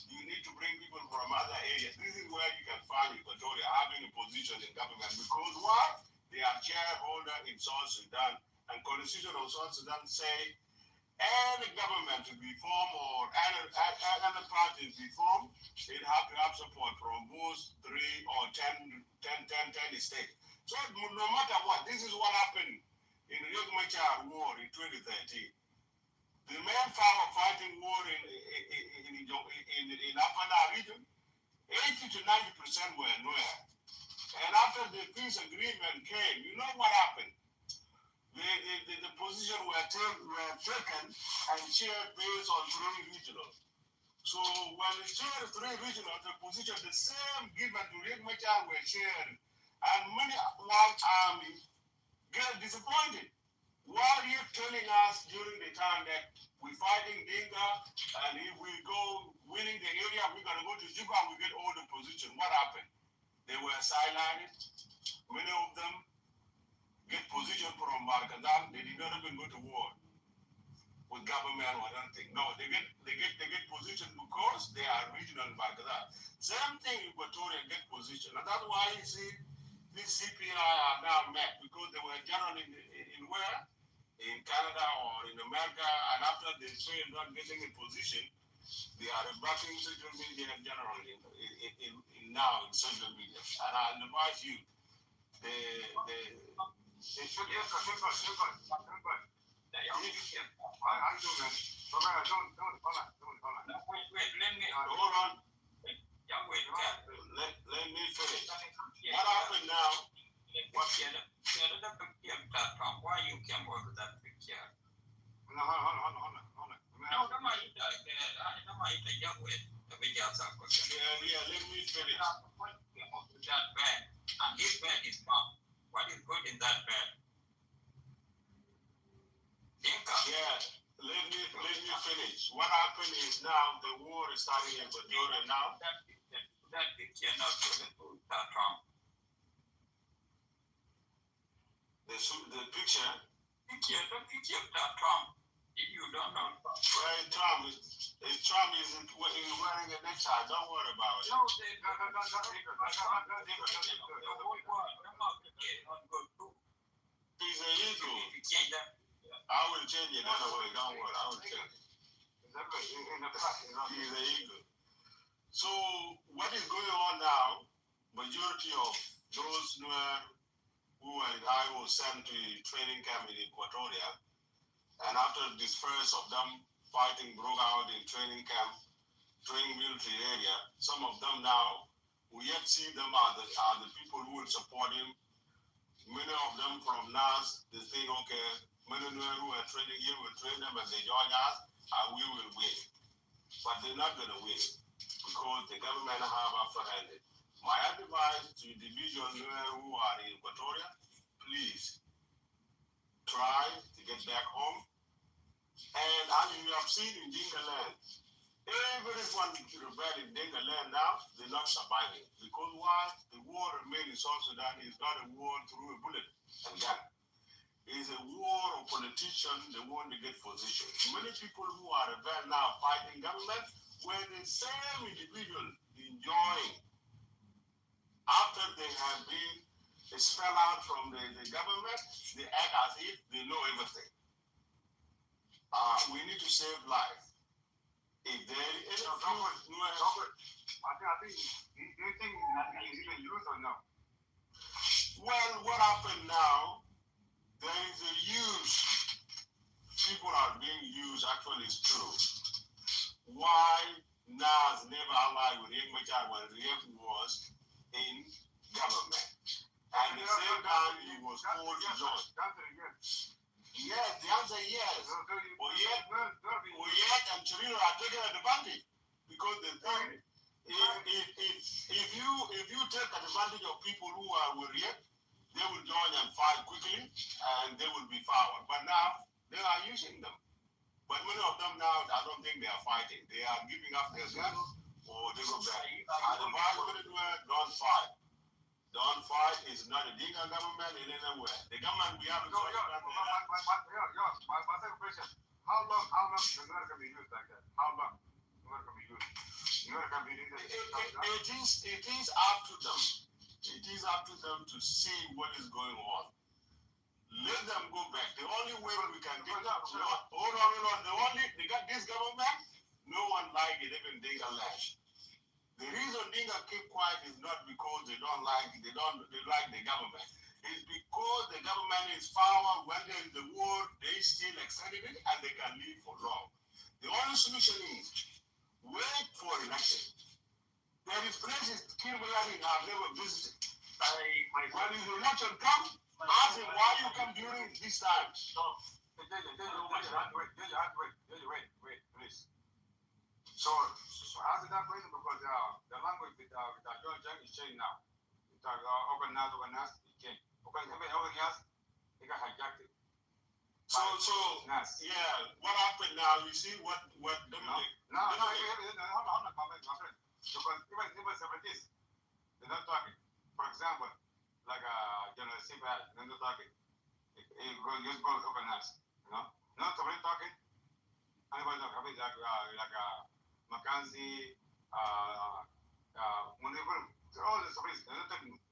you need to bring people from other areas. This is where you can find Equatoria having a position in government because why? They are shareholder in South Sudan and Constitution of South Sudan say any government to be formed or any party to be formed, it have to have support from both 3 or 10 states. So no matter what, this is what happened in the Riek Machar war in 2013. The main power fighting war in Afana region, 80 to 90% were Nuer. And after the peace agreement came, you know what happened? The position were taken and shared based on 3 regionals. So when we shared 3 regionals, the position, the same given to Riek Machar were shared. And many white army get disappointed. While you're telling us during the time that we're fighting Dinka, and if we go winning the area, we're going to go to Juba, we get all the position. What happened? They were silenced. Many of them get position from Barkazal. They did not even go to war with government or anything. No, they get position because they are regional Barkazal. Same thing Equatorial get position. And that's why you see these CPI are now met because they were generally in where? In Canada or in America, and after they failed not getting a position, they are backing social media generally now in social media. And I advise you, they should get a simple. I do, man. Wait, let me hold on. Let me finish. What happened now? Why you came over that picture? No, hold on. No, come on, yeah, let me finish. That bed, and this bed is gone. What is good in that bed? Yeah, let me finish. What happened is now the war is starting in Equatorial now. That picture not good to that wrong. The picture of that Trump. If you don't know, well, Trump is wearing a necktie. Don't worry about it. No, he's an eagle. I will change it anyway. Don't worry. I will change it. He's an eagle. So what is going on now? Majority of those who I was sent to training camp in Equatoria, and after this first of them fighting broke out in training camp, training military area, some of them now, we yet see them are the people who will support him. Many of them from NAS, they think, okay, many who are training here will train them and they join us, and we will win. But they're not going to win because the government have upper-handed. My advice to individuals who are in Equatoria, please try to get back home. And as you have seen in Dinka land, everyone rebel in Dinka land now, they're not surviving. Because why? The war remains in South Sudan is not a war through a bullet and gun. It's a war of politicians, they want to get position. Many people who are rebel now fighting government were the same individual enjoying after they have been expelled out from the government, they act as if they know everything. We need to save life. If there is any I think, do you think that is even used or no? Well, what happened now, there is a use. People are being used, actually it's true. Why NAS never allied with Riek Machar when Riek was in government. And the same time he was called to join. Yes, the answer is yes. But yet, because the thing, if you take advantage of people who were here, they will join and fight quickly, and they will be forward. But now they are using them. But many of them now, I don't think they are fighting. They are giving up their guns or they go back. And the vice don't fight. Don't fight is not a Dinka government in anywhere. The government we have. My second question: how long the Nuer can be used like that? How long Nuer can be used? Nuer can be used. It is up to them. It is up to them to see what is going on. Let them go back. The only way we can get hold on. They got this government. No one like it, even Dinka lash. The reason Dinka keep quiet is not because they like the government. It's because the government is power. When there is the war, they still extend it and they can live for long. The only solution is wait for election. There is places Kimberley have never visited. When the election comes, ask him why you come during this time. No. Wait, please. So answer that question because the language with John Chang is changing now. It's organized, it changed. They got hijacked. So yeah, what happened now? You see what Dominic? No, I'm not commenting, my friend. Because even separatists, they're not talking. For example, like General Sibad, they're not talking. Just go organize, not already talking. Anybody like Mackenzie, when they were all the separatists, they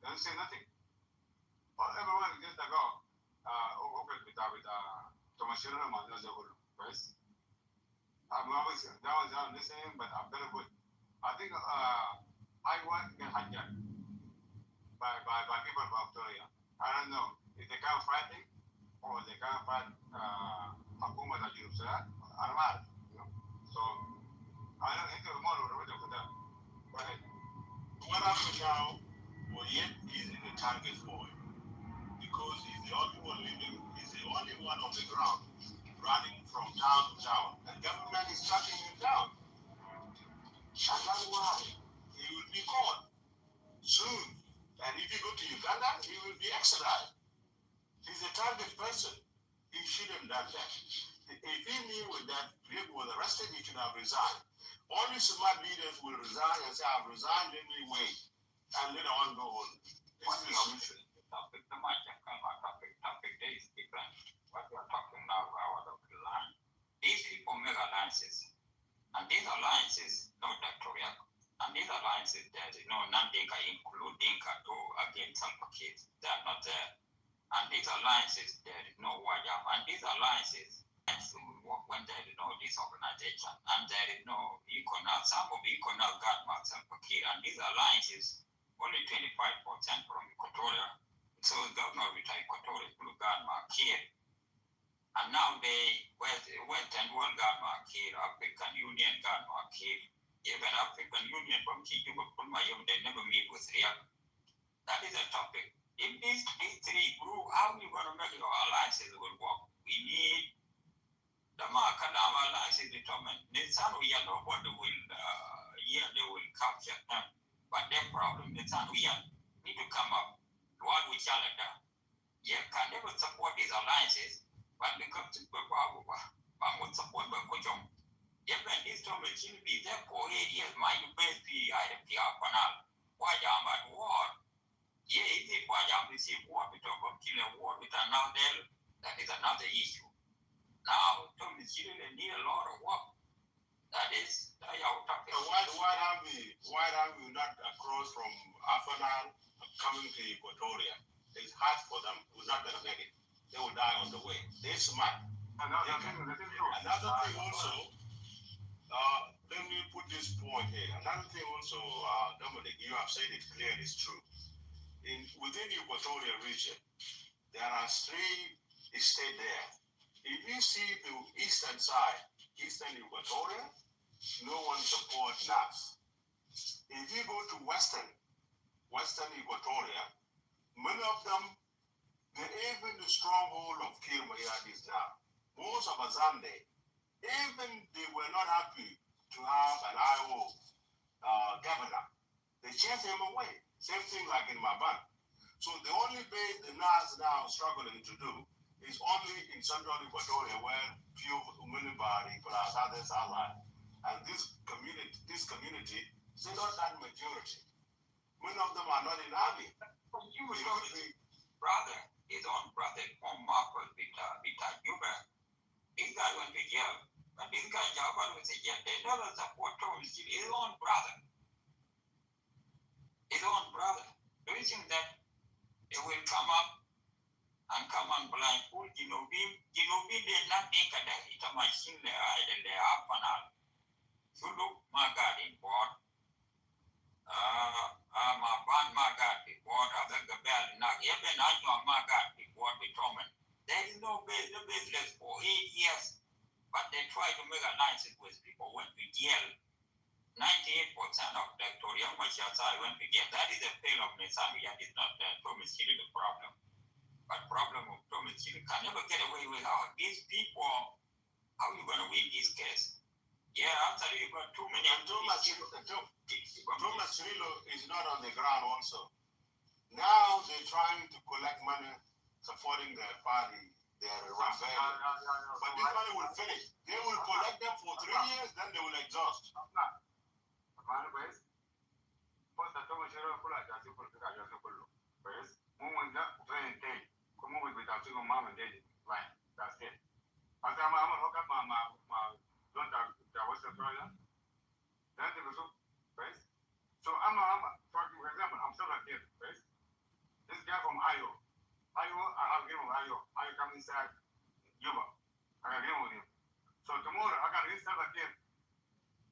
don't say nothing. Well, everyone just go open with Thomas Shirley, right? I'm always down listening, but I'm very good. I think I want to get hijacked by people from Australia. I don't know if they can't fight it or they can't fight Hakuma that you said. I don't know. So I don't think the model already for that. Go ahead. What happened now? Well, yet is in the target for him because he's the only one living. He's the only one on the ground, running from town to town, and government is shutting him down. And that's why he will be caught soon. And if you go to Uganda, he will be exiled. He's a target person. He shouldn't have done that. If he knew that people was arrested, he should have resigned. Only smart leaders will resign and say, I've resigned, let me wait. And later on go on. This is the solution. The topic is different. What we are talking now about the land. These people make alliances. And these alliances, no Dr. And these alliances, there is no non-Dinka, including Dinka, against some kids. They are not there. And these alliances, there is no Wajam. And these alliances, when there is no disorganization, and there is no Econal, some of Econal got some Pakir, and these alliances, only 25% from Equatoria. So the governor of Equatoria, Blue Ghana, Kir. And now they went and one Ghana, Kir, African Union, Ghana, Kir. Even African Union from Kitover Congressman, they never meet with Riyak. That is a topic. If these three group, how are we going to make your alliances will work? We need the Makanam alliances determined. We are nobody will they will capture them. But their problem is that we need to come up. What we challenge them. Yeah, can never support these alliances, but become to Babu, but would support Bakojong. Yeah, but this time it should be there for 8 years. My best IDP Panel. Why am I war? Yeah, if why am I see war, we talk about killing war with another, that is another issue. Now, Tom is children need a lot of work. That is our topic. Why are we not across from Afanal coming to Equatoria? It's hard for them. We're not going to make it. They will die on the way. They're smart. Another thing also. Let me put this point here. Another thing also, Dominic, you have said it clearly, it's true. Within the Equatorial region, there are 3 states there. If you see the eastern side, eastern Equatoria, no one supports NAS. If you go to western Equatoria, many of them, they're even the stronghold of Kirmayadis now. Most of Azande, even they were not happy to have an IO governor. They chased him away. Same thing like in Maban. So the only base the NAS now struggling to do is only in central Equatoria where few Munibari plus others are alive. And this community, they don't have majority. Many of them are not in army. You will go to brother, his own brother, from Marcos Vita Cuba. This guy went to jail. But this guy, Java, was a jail. They never support Thomas, his own brother. His own brother. Do you think that they will come up and come and blindfold Ginobin? Ginobin, they're not thinking that it's a machine there, and they're up and out. So look, my God, in board. My band, my God, the board, other Gabel, now, even I know my God, the board, the Toman. There is no business for 8 years, but they try to make alliances with people went to jail. 98% of the Torian Machasa went to jail. That is the fail of Nesambia. It's not Thomas Chile the problem. But problem of Thomas Chile can never get away without these people. How are you going to win this case? Yeah, after you got too many. And Thomas Cirilo is not on the ground also. Now they're trying to collect money supporting their party, their rebellion. But this money will finish. They will collect them for 3 years, then they will exhaust. So I'm for example, I'm still like this, right? This guy from Iowa, I have him from Iowa. I come inside Juba. I agree with him. So tomorrow I can install again.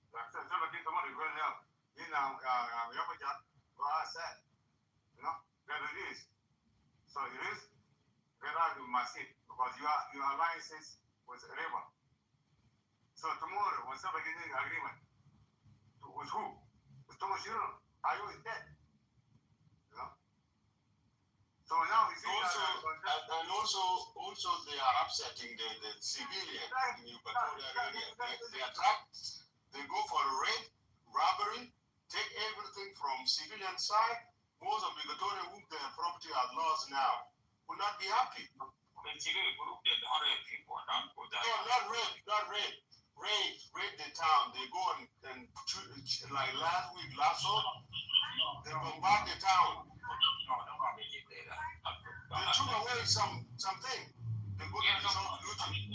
Like tomorrow is going out. You know, go outside. You know, there it is. So it is get out of my seat because your alliances with River. So tomorrow when somebody gets in agreement with who? With Thomas Shiro. Iowa is dead. You know? So now it's also they are upsetting the civilian in Equatorial area. They attack, they go for a raid, robbery, take everything from civilian side. Most of Equatorial who their property are lost now will not be happy. No, not raid. Raid the town. They go and like last week, they bombard the town. They took away something. They go to the south looting.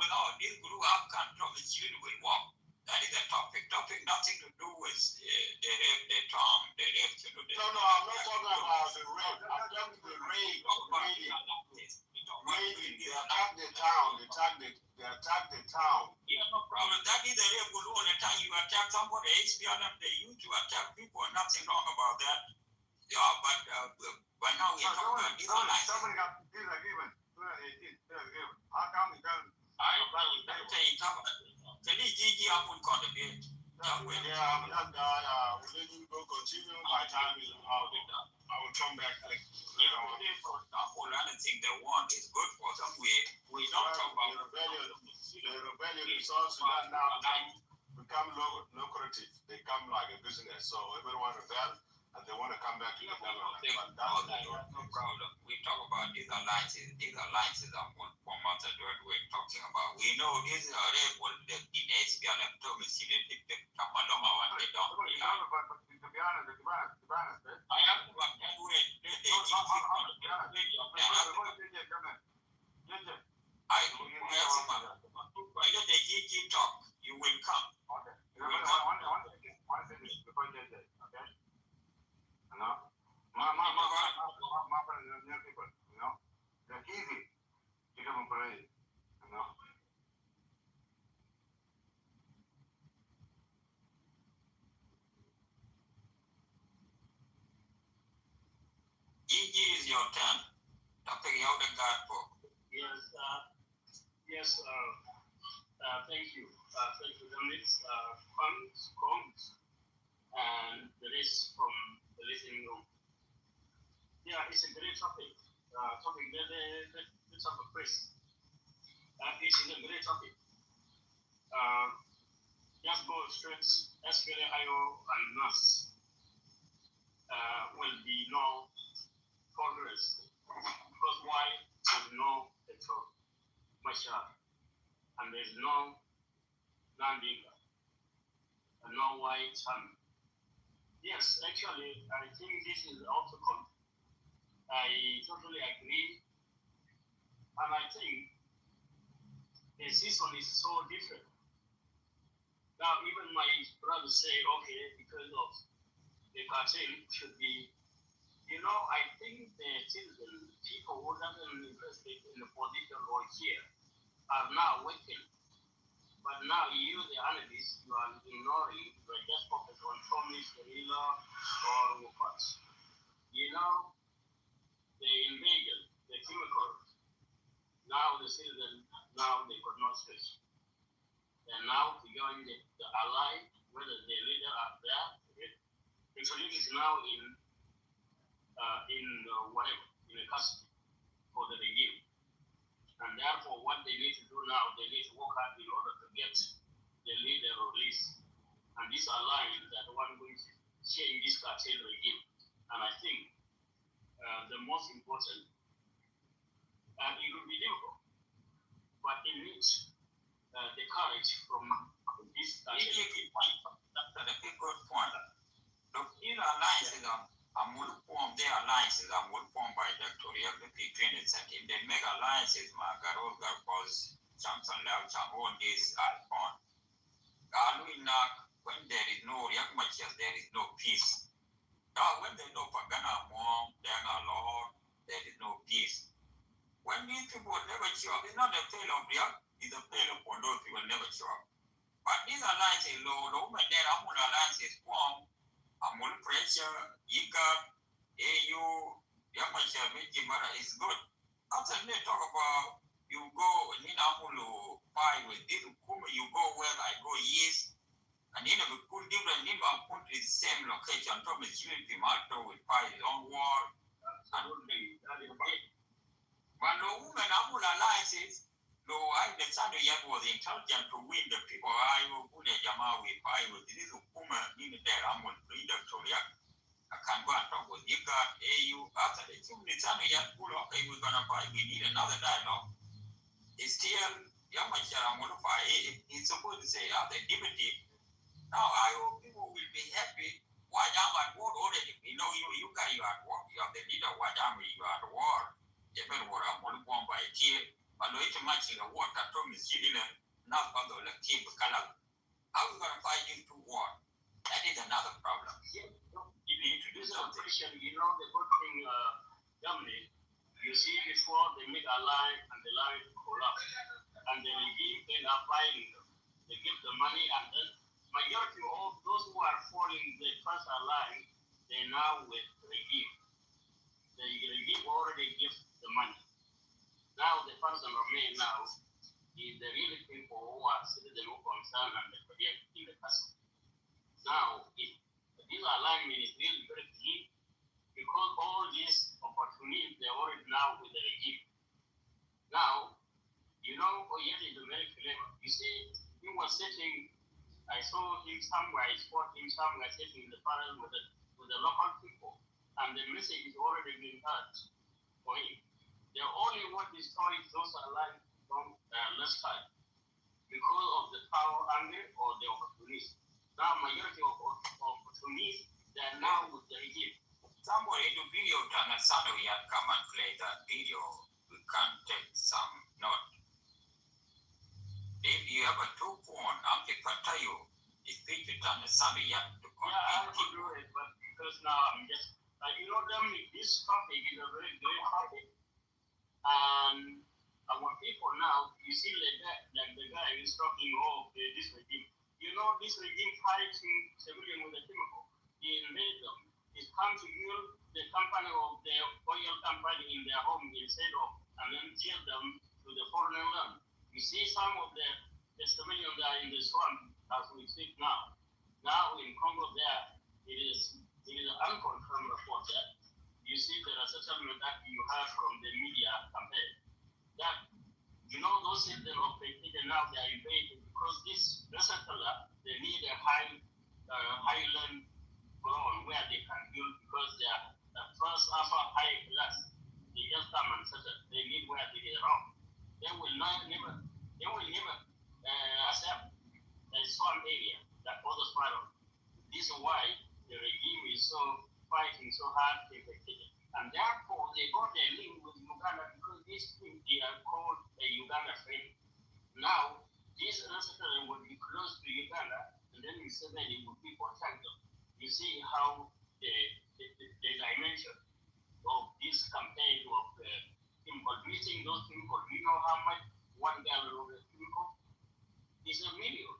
Without this group outcome from the children will walk. That is a topic. Nothing to do with the Tom, the rape. No, I'm not talking about the rape. I'm talking the raid. Raiding. They attack the town. They attack the town. Yeah, no problem. That is the rape. All the time you attack somebody, HPLM, they used to attack people. Nothing wrong about that. Yeah, but now we're talking about this alliance. Somebody got this agreement. How come you can't? Yeah, I'm not guy. We'll let you go continue. My time is out. I will come back later. I think the one is good for them. We don't talk about the rebellion in South Sudan now become lucrative. They come like a business. So everyone rebel and they want to come back to the government. No problem. We talk about these alliances. These alliances are from Matador we're talking about. We know these are able in HPLM to come along and they don't. To be honest, I have to let the GG talk. You will come. Okay. You will come. One thing is before JJ, okay? You know? My friends are near people, you know? They're easy to come and pray, you know? GG is your turn. Topic you have the guard for. Yes, thank you. Thank you, Dominic. Combs, and the rest from the listening room. Yeah, it's a great topic. Let's have a quiz. It is a great topic. just go straight, SPLA-IO and NAS will be no progress. Because why? There's no petrol, Mashar, and there's no Nandika, and no white hand. Yes, actually, I think this is outcome. I totally agree, and I think the season is so different. Now, even my brothers say, okay, because of the cartel should be, I think the citizen, people who doesn't interested in the position or here, are now waking. But now you, the analysts, you are ignoring, you are just focused on Tommy's guerrilla or what. They invaded the chemicals. Now the citizen, now they could not switch. And now to join the ally, whether the leader are there, the colleague is now in whatever, in a custody for the regime. And therefore, what they need to do now, they need to work hard in order to get the leader released. And this alliance that one going to change this cartel regime. And I think the most important, and it will be difficult, but it needs the courage from this cartel. That's a good point. Look, these alliances are more formed, their alliances are more formed by Dr. between it and they make alliances, Margaret, because Samson Love, all these are on. When there is no Yakmachia, there is no peace. Now, when there is no Pagana Mom, there are Lord, there is no peace. When these people never show up, it's not a fail of Yak, it's a fail of those people never show up. But these alliances, Lord, when there are alliances formed, Amul pressure, ICA, AU, Yamachia, Mejimara is good. After they talk about you go Ninamulu fight with this Kuma, you go where I go east, and in a good different Nima put the same location, Thomas Unity Malto with fight his own war, and would be but no woman Amul alliances, though I the son of Yan was intelligent to win the people I will put a Yama with fight with this Kuma in there Amul freedom to Yak. I can go and talk with Yika, AU, after the two minutes, pull up, we're gonna fight, we need another dialogue. It's still Yamachara modify, it's supposed to say, the deputy. Now, I hope people will be happy. Why am I at war already? You guys, you are at war, you are the leader, why am you are at war? You better war, I'm going to go by a kid, but no, it's much in the water, Tom is sitting there, not by the kid, color. How are we going to fight into war? That is another problem. Yeah. You introduce a question, the good thing, Germany, you see before they make a line and the line collapse, and the regime end up buying them. They give the money, and then majority of those who are following the first line, they now with regime. The regime already gives the money. Now the person remain now is the real people who are citizens who concern and they project in the custody. Now, this alignment is really very key because all these opportunities they are already now with the regime. Now, Oyet is a very clever. You see, he was sitting, I saw him somewhere, I spot him somewhere sitting in the parallel with the local people, and the message is already being heard for him. The only what destroys those alliances from left side because of the power angle or the opportunities. Now, majority of opportunities, they are now with the regime. Somebody do video done a Sunday, we had come and play that video. We can take some note. If you have a 2-phone, I'm the Katayo. It's featured on the Sunday, you have to continue. Yeah, I will do it, but because now I'm just, this topic is a very great topic. And our people now, you see like the guy is talking of this regime. This regime fighting civilian with the chemical. He invade them. He's come to kill the company of the oil company in their home instead of, and then kill them to the foreign land. You see some of the civilians that are in the swamp as we speak now. Now in Congo there, it is an unconfirmed report that you see the settlement that you heard from the media campaign. That, those those citizens of Paquita now they are invaded because this settler they need a highland ground where they can build because they are the first upper high class. They just come and settle. They need where they get around. They will never accept a swamp area that others part of. This is why the regime is so fighting so hard to protect it. And therefore, they got a link with Uganda because these things they are called a Uganda friend. Now, this settlement will be close to Uganda, and then Museveni will be protected. You see how the dimension of this campaign of introducing those people. Do you know how much one gallon of the chemical is a million,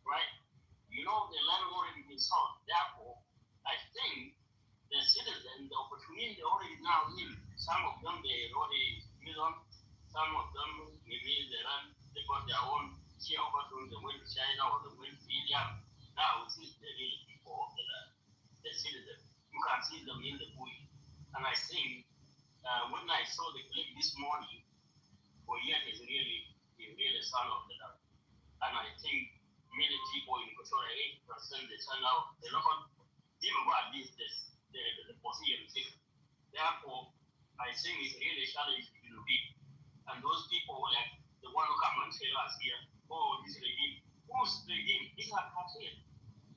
right? You know the landlord in his house. Therefore, I think the citizens, the opportunity already now in. Some of them they already use on. Some of them maybe they got their own share of what they went to China or they went to India. Now it is the real people of the citizens. You can see them in the bush. And I think when I saw the clip this morning, Oyen is really son of the dog. And I think many people in Equatorial 80% they turn out the local even about this the position thing. Therefore, I think it's really challenging to be. And those people like the one who come and tell us here, oh, this regime, whose regime? It's a cartel.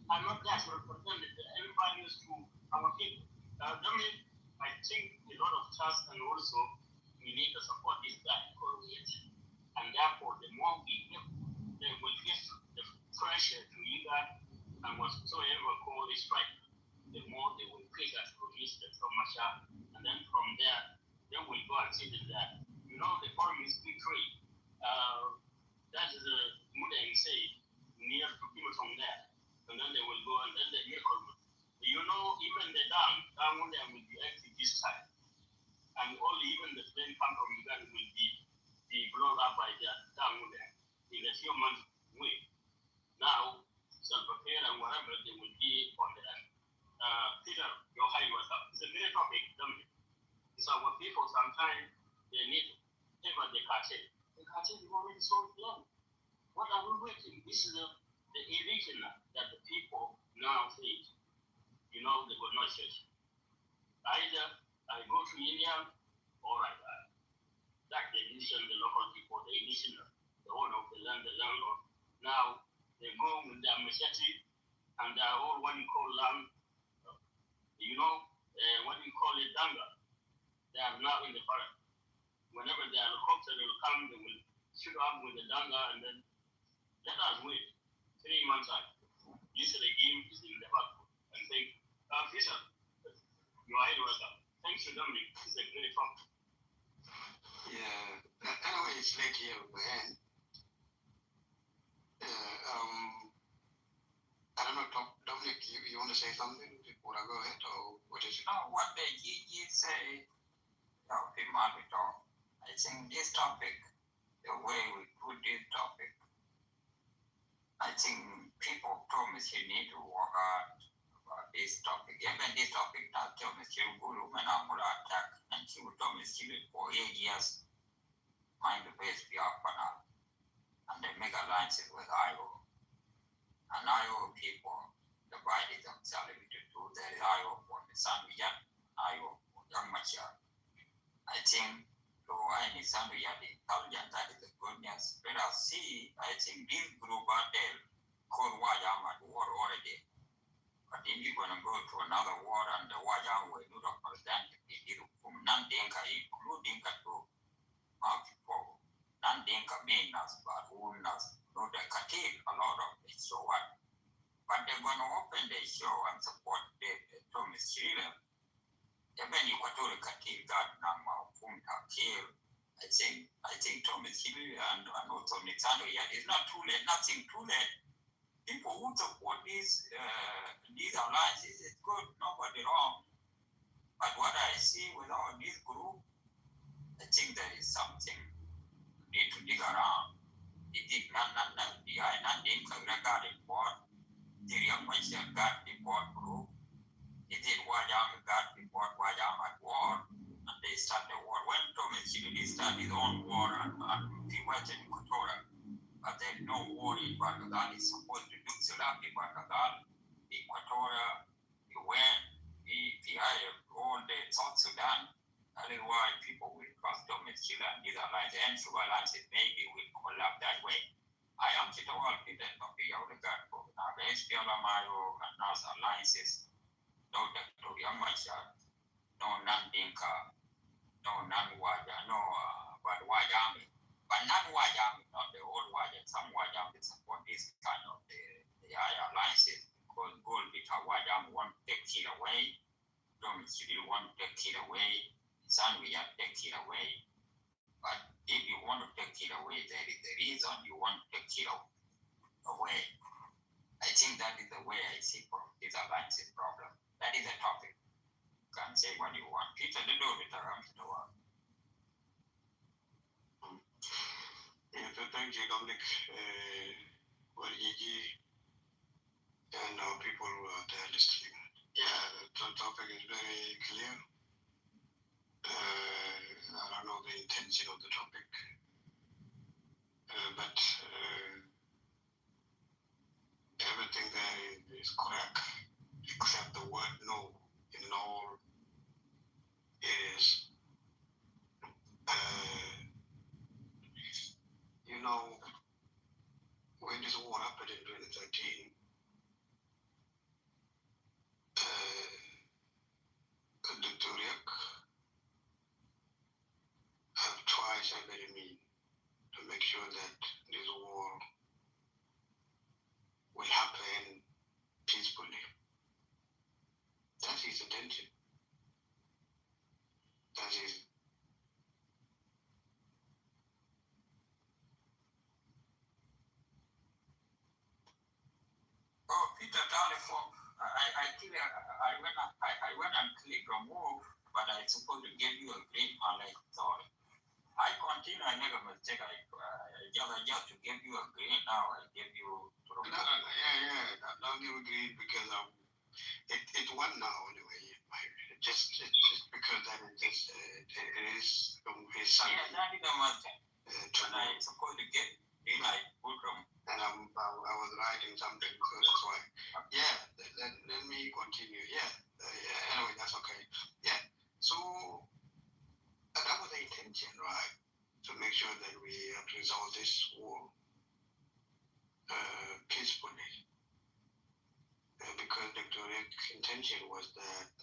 I'm not there to represent any values to our people. I think a lot of trust and also we need to support this guy and therefore the more we give, they will give the pressure to either and whatsoever call a strike, the more they will quick us to release them from Masha, and then from there they will go and sit in that. You know the foreign is big trade. That is the Muda say near to people from there. And then they will go and then they make you know, even the dam one there will be active this time. And only even the plane come from Uganda will be blown up by the dam there in a few months way. Now, self-care and whatever they will be on the Peter, your high was up. It's a very topic, so our people sometimes they need even the cartel. The cartel is already so long. What are we waiting? This is the illusion that the people now face. You know, they will not change. Either I go to India or I die. Like the nation, the local people, the nation, the owner of the land, the landlord. Now they go with their machete and they are all what you call land, you know, what you call it danga. They are now in the forest. Whenever the helicopter will come, they will shoot up with the danga and then let us wait 3 months out. This regime is in the back and think, Fisher, you are welcome. Thanks to Dominic. It's a great talk. Yeah. Anyway, it's late here, man. I don't know, Dominic, you want to say something before I go ahead, or what is it? No, what the GG say, I think this topic, the way we put this topic, I think people told me you need to work hard about this topic. Even this topic that told me she will go attack, and she would told me she will for 8 years mind the base be up and they make alliances with Iowa. And Iowa people divided themselves into two. There is Iowa for the Sanduyan, Iowa for Young Machar. I think I need Sanduyan intelligence, that is the good news. Let us see, I think this group are there called Wajama war already. But then you're going to go to another war and the Wajama will not represent it from Nandinka, including to people. Nandinka mean us, but who knows? No, they can take a lot of it, so what? But they're going to open the show and support the Thomas Chile. Even Equatorial Katil got Nama Kumta Kill. I think Thomas Chile and also Nixano, yeah, it's not too late, nothing too late. People who support these alliances, it's good, nobody wrong. But what I see with all this group, I think there is something we need to dig around. It is not behind Nandin regarding what the young Malaysian got the board group. It is Wajam got the board Wajam at war, and they start the war. When Thomas Chile started his own war and he went in Kitover, but there's no war in Barkagal. He's supposed to do Sulapi Barkagal, Equatorial, where he hired all the South Sudan. That is why people will trust Thomas Chile and these alliances and Sugar alliances maybe will collapse that way. I am Chitawal Peter Nopi Yaudagat for now, SPL Amayo and NAS alliances, no Dr. Yamachar, no Nandinka, no Nanwaja, no but Wajami. But not Wajami, not the old Waja, some Wajami support this kind of the alliances because gold with Wajami want to take it away, Thomas Chile want to take it away. Son, we have to take it away. But if you want to take it away, there is the reason you want to take it away. I think that is the way I see this alliance problem. That is the topic. You can say what you want. Peter, the door with around the world. Thank you, Dominic. And our people who are there listening. Yeah, the topic is very clear. I don't know the intention of the topic, but everything there is correct, except the word no in all areas. When this war happened in 2013, Dr. Riek have twice invited me to make sure that this war will happen peacefully. That's his intention. That is. Oh, Peter Telephone. I went and clicked remove, but I supposed to give you a green alert. Sorry. I continue, I make a mistake. I just to give you a green now. I give you. Don't give a green because it won now anyway. Just because that it is his son. Yeah, that is a mistake. And I supposed to get in my program. And I was writing something, so that's why. Yeah, let me continue. Anyway, that's okay. Yeah, so that was the intention, right? To make sure that we have to resolve this war peacefully. Because Dr. Rick's intention was that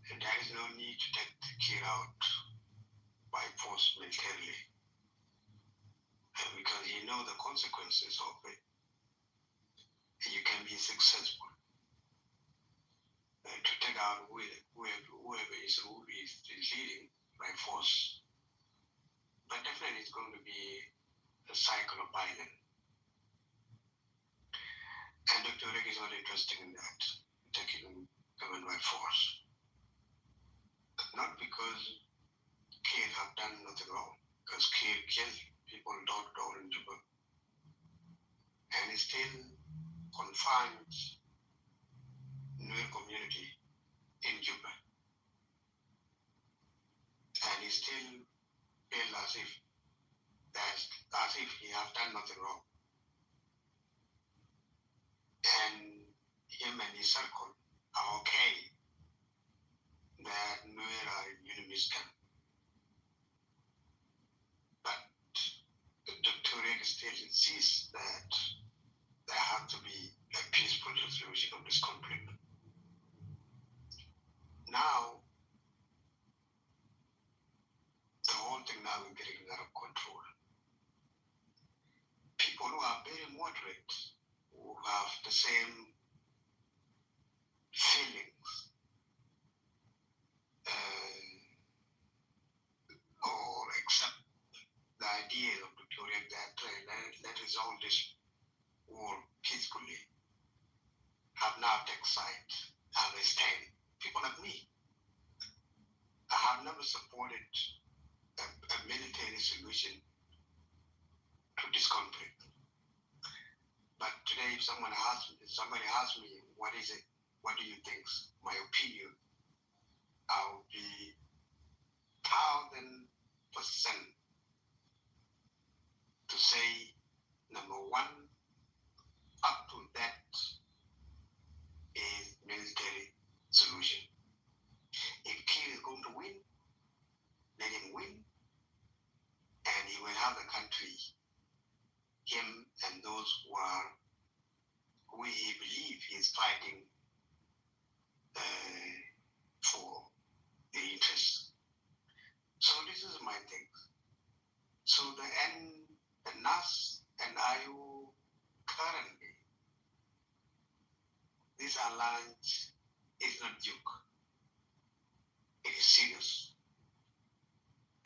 there is no need to take the kid out by force militarily. Because you know the consequences of it. You can be successful to take out whoever is leading by force. But definitely it's going to be a cycle of violence. And Dr. Rick is not interested in that, taking government by force. Not because kids have done nothing wrong, because kids kill people door in Juba. And it still confines Nuer community in Juba. And he still feel as if he have done nothing wrong. And him and his circle are okay that Nuer are in enemy's camp. But Dr. Rick still insists that there has to be a peaceful resolution of this conflict. Now, the whole thing now is getting out of control. People who are very moderate, who have the same feelings, or accept the idea of Dr. Rick that let's resolve this war peacefully, have now taken side, have a stand. People like me, I have never supported a military solution to this conflict. But today, if somebody asks me, what is it? what do you think? My opinion, I'll be 1,000% to say, number one, up to that is military solution. If Kiir is going to win, let him win, and he will have the country, him and those who he believes he is fighting for the interest. So this is my thing. So the NAS and IU currently, this alliance is not joke. It is serious.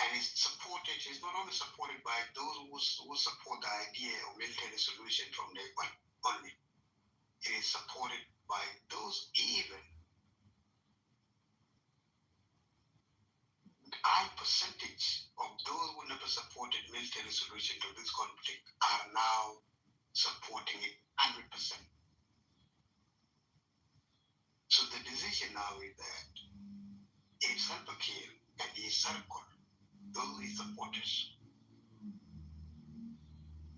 And it's supported, it's not only supported by those who support the idea of military solution from day one only. It is supported by those even high percentage of those who never supported military solution to this conflict are now supporting it 100%. So the decision now is that if Salva Kiir and his circle, those his supporters,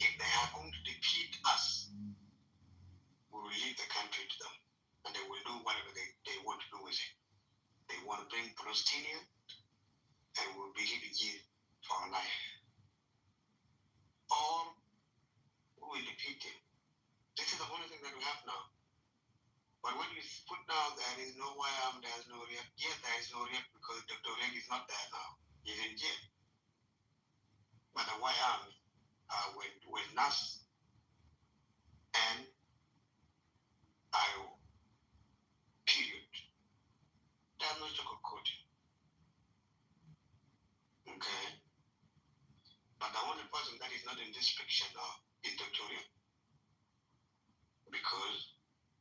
if they are going to defeat us, we will leave the country to them, and they will do whatever they want to do with it. They want to bring Palestinian, and we'll be here for our life. Or we will defeat him. This is the only thing that we have now. But when you put now there is no YAM, there is no REAP. Yes, there is no REAP because Dr. Leg is not there now. He's in jail. But the YAM with NAS and IO, period. There's no sugarcoating. Okay? But the only person that is not in this picture now is Dr. Leg. Because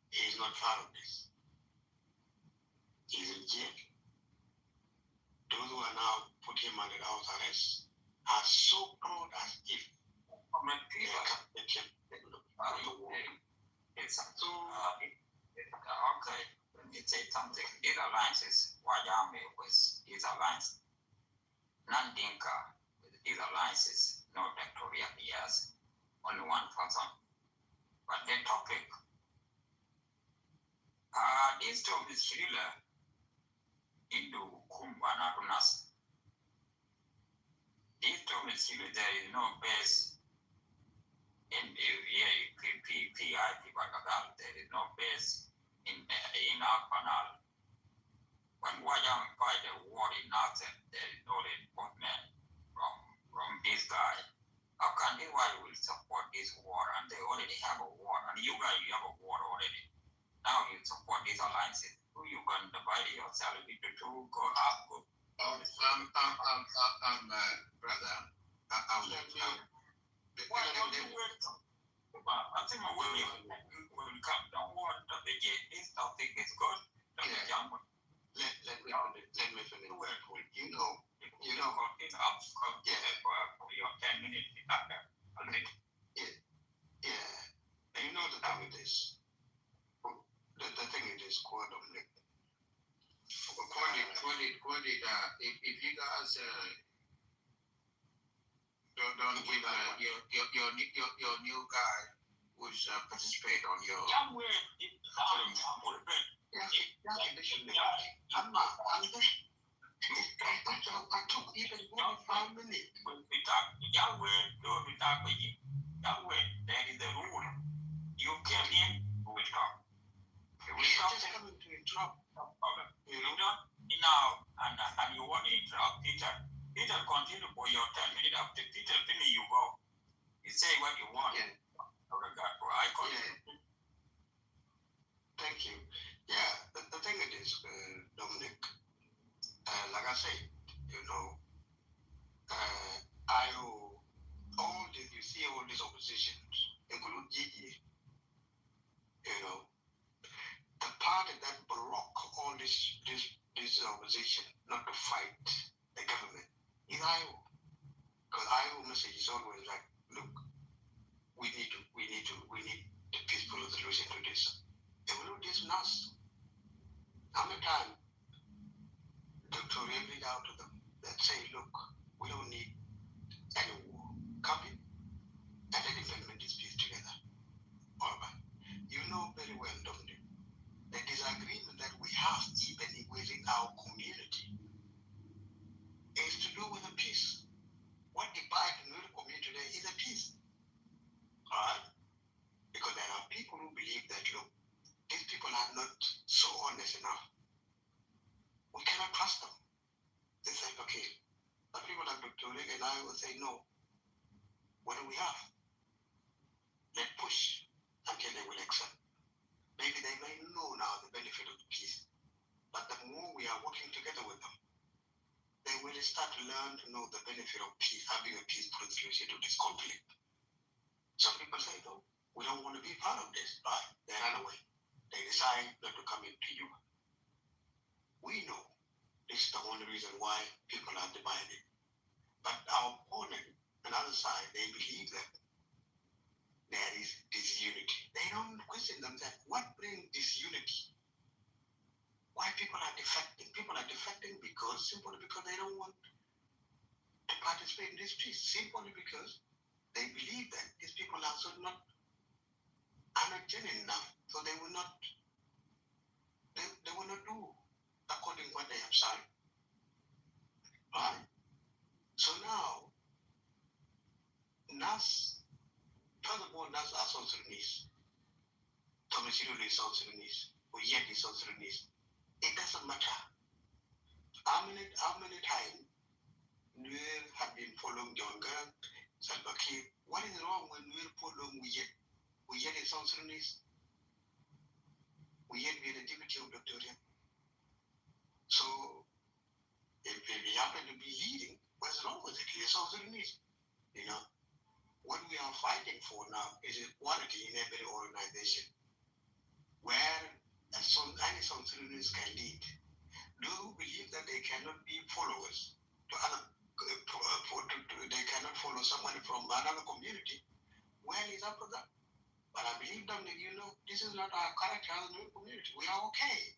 he is not part of this. He's in jail. Those who are now put him under house arrest are so proud as if they kept him out of the war. It's okay. Let me say something. These alliances, Wajame with these alliances, Nandinka with these alliances, no Victoria yes, only one person. But the topic, this topic is thriller into Kumbana Runas. This topic is thriller, there is no base in the PI, there is no base in our canal. When Wajam fight a war in Northern, there is no reinforcement from this guy. How can they why will support this war and they already have a war and you guys you have a war already. Now you support these alliances. You can divide yourself into two, go up, go. Brother, why don't you wait? I think my will come. Don't want the big. This topic is good. Let me finish. You know. It's up for your 10 minutes. Yeah. You know the thing it is. The thing it is, quite Dominic. If you guys don't give your new guy who's participate on your I'm I took even 1 minute. That is the rule. You came in, we will talk. We just coming to interrupt. You don't now, and you want to interrupt Peter. Peter, continue for your 10 minutes. After Peter finish, you go. You say what you want. Yeah. I continue. Thank you. Yeah, the thing it is, Dominic, like I said, all this, you see all these oppositions, including Gigi, the party that block all this opposition not to fight the government is IO. Because IO message is always like, look, we need the peaceful resolution to this. And we know this NAS How many times Dr. reach out to them that say, look, we don't need any war. Come in and let implement this peace together. All right. You know very well, don't you? The disagreement that we have even within our community is to do with the peace. What divides the community today is a peace. All right? Because there are people who believe that, look, these people are not so honest enough. We cannot trust them. They say, okay, but people like Dr. Rick and I will say, no. What do we have? Let's push until they will accept. Maybe they may know now the benefit of the peace. But the more we are working together with them, they will start to learn to know the benefit of peace, having a peaceful solution to this conflict. Some people say, no, we don't want to be part of this. Right? They run away. They decide not to come into you. We know this is the only reason why people are divided. But our opponent, another side, they believe that there is disunity. They don't question themselves. What brings disunity? Why people are defecting? People are defecting simply because they don't want to participate in this peace. Simply because they believe that these people are not genuine enough. So they will not do according to what they have signed. Right? So now, first of all, NAS are South Sudanese. Tomasiru is South Sudanese. Oyet is South Sudanese. It doesn't matter. How many times Nuer have been following John Garang, Salva Kiir? What is wrong when Nuer following Oyet? Oyet is South Sudanese. Oyet be the deputy of Dr. Riek. So, if we happen to be leading, what's wrong with it? He's South Sudanese. You know, what we are fighting for now is equality in every organization, where any South Sudanese can lead. Those who believe that they cannot be followers to other, they cannot follow someone from another community, well, it's up to them. But I believe them that, this is not our character as a new community. We are okay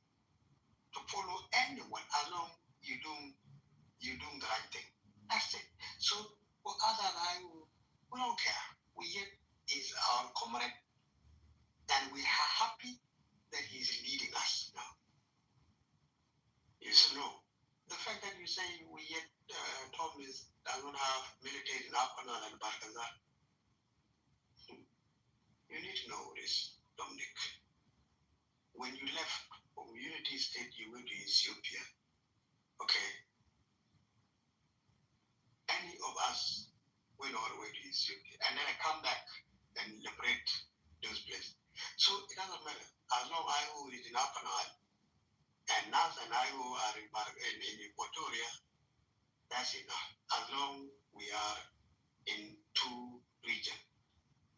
to follow anyone as long you're doing the right thing. That's it. So for others, we don't care. Oyet is our comrade, and we are happy that he's leading us now. Yes, no. The fact that you say Oyet Tom does not have military in Apanal and Barkazar, you need to know this, Dominic. When you left from Unity State, you went to Ethiopia. Okay? Any of us went all the way to Ethiopia. And then I come back and liberate those places. So it doesn't matter. As long as I is in Apanal, and NAS and IO are in Equatoria, that's enough. As long we are in two regions.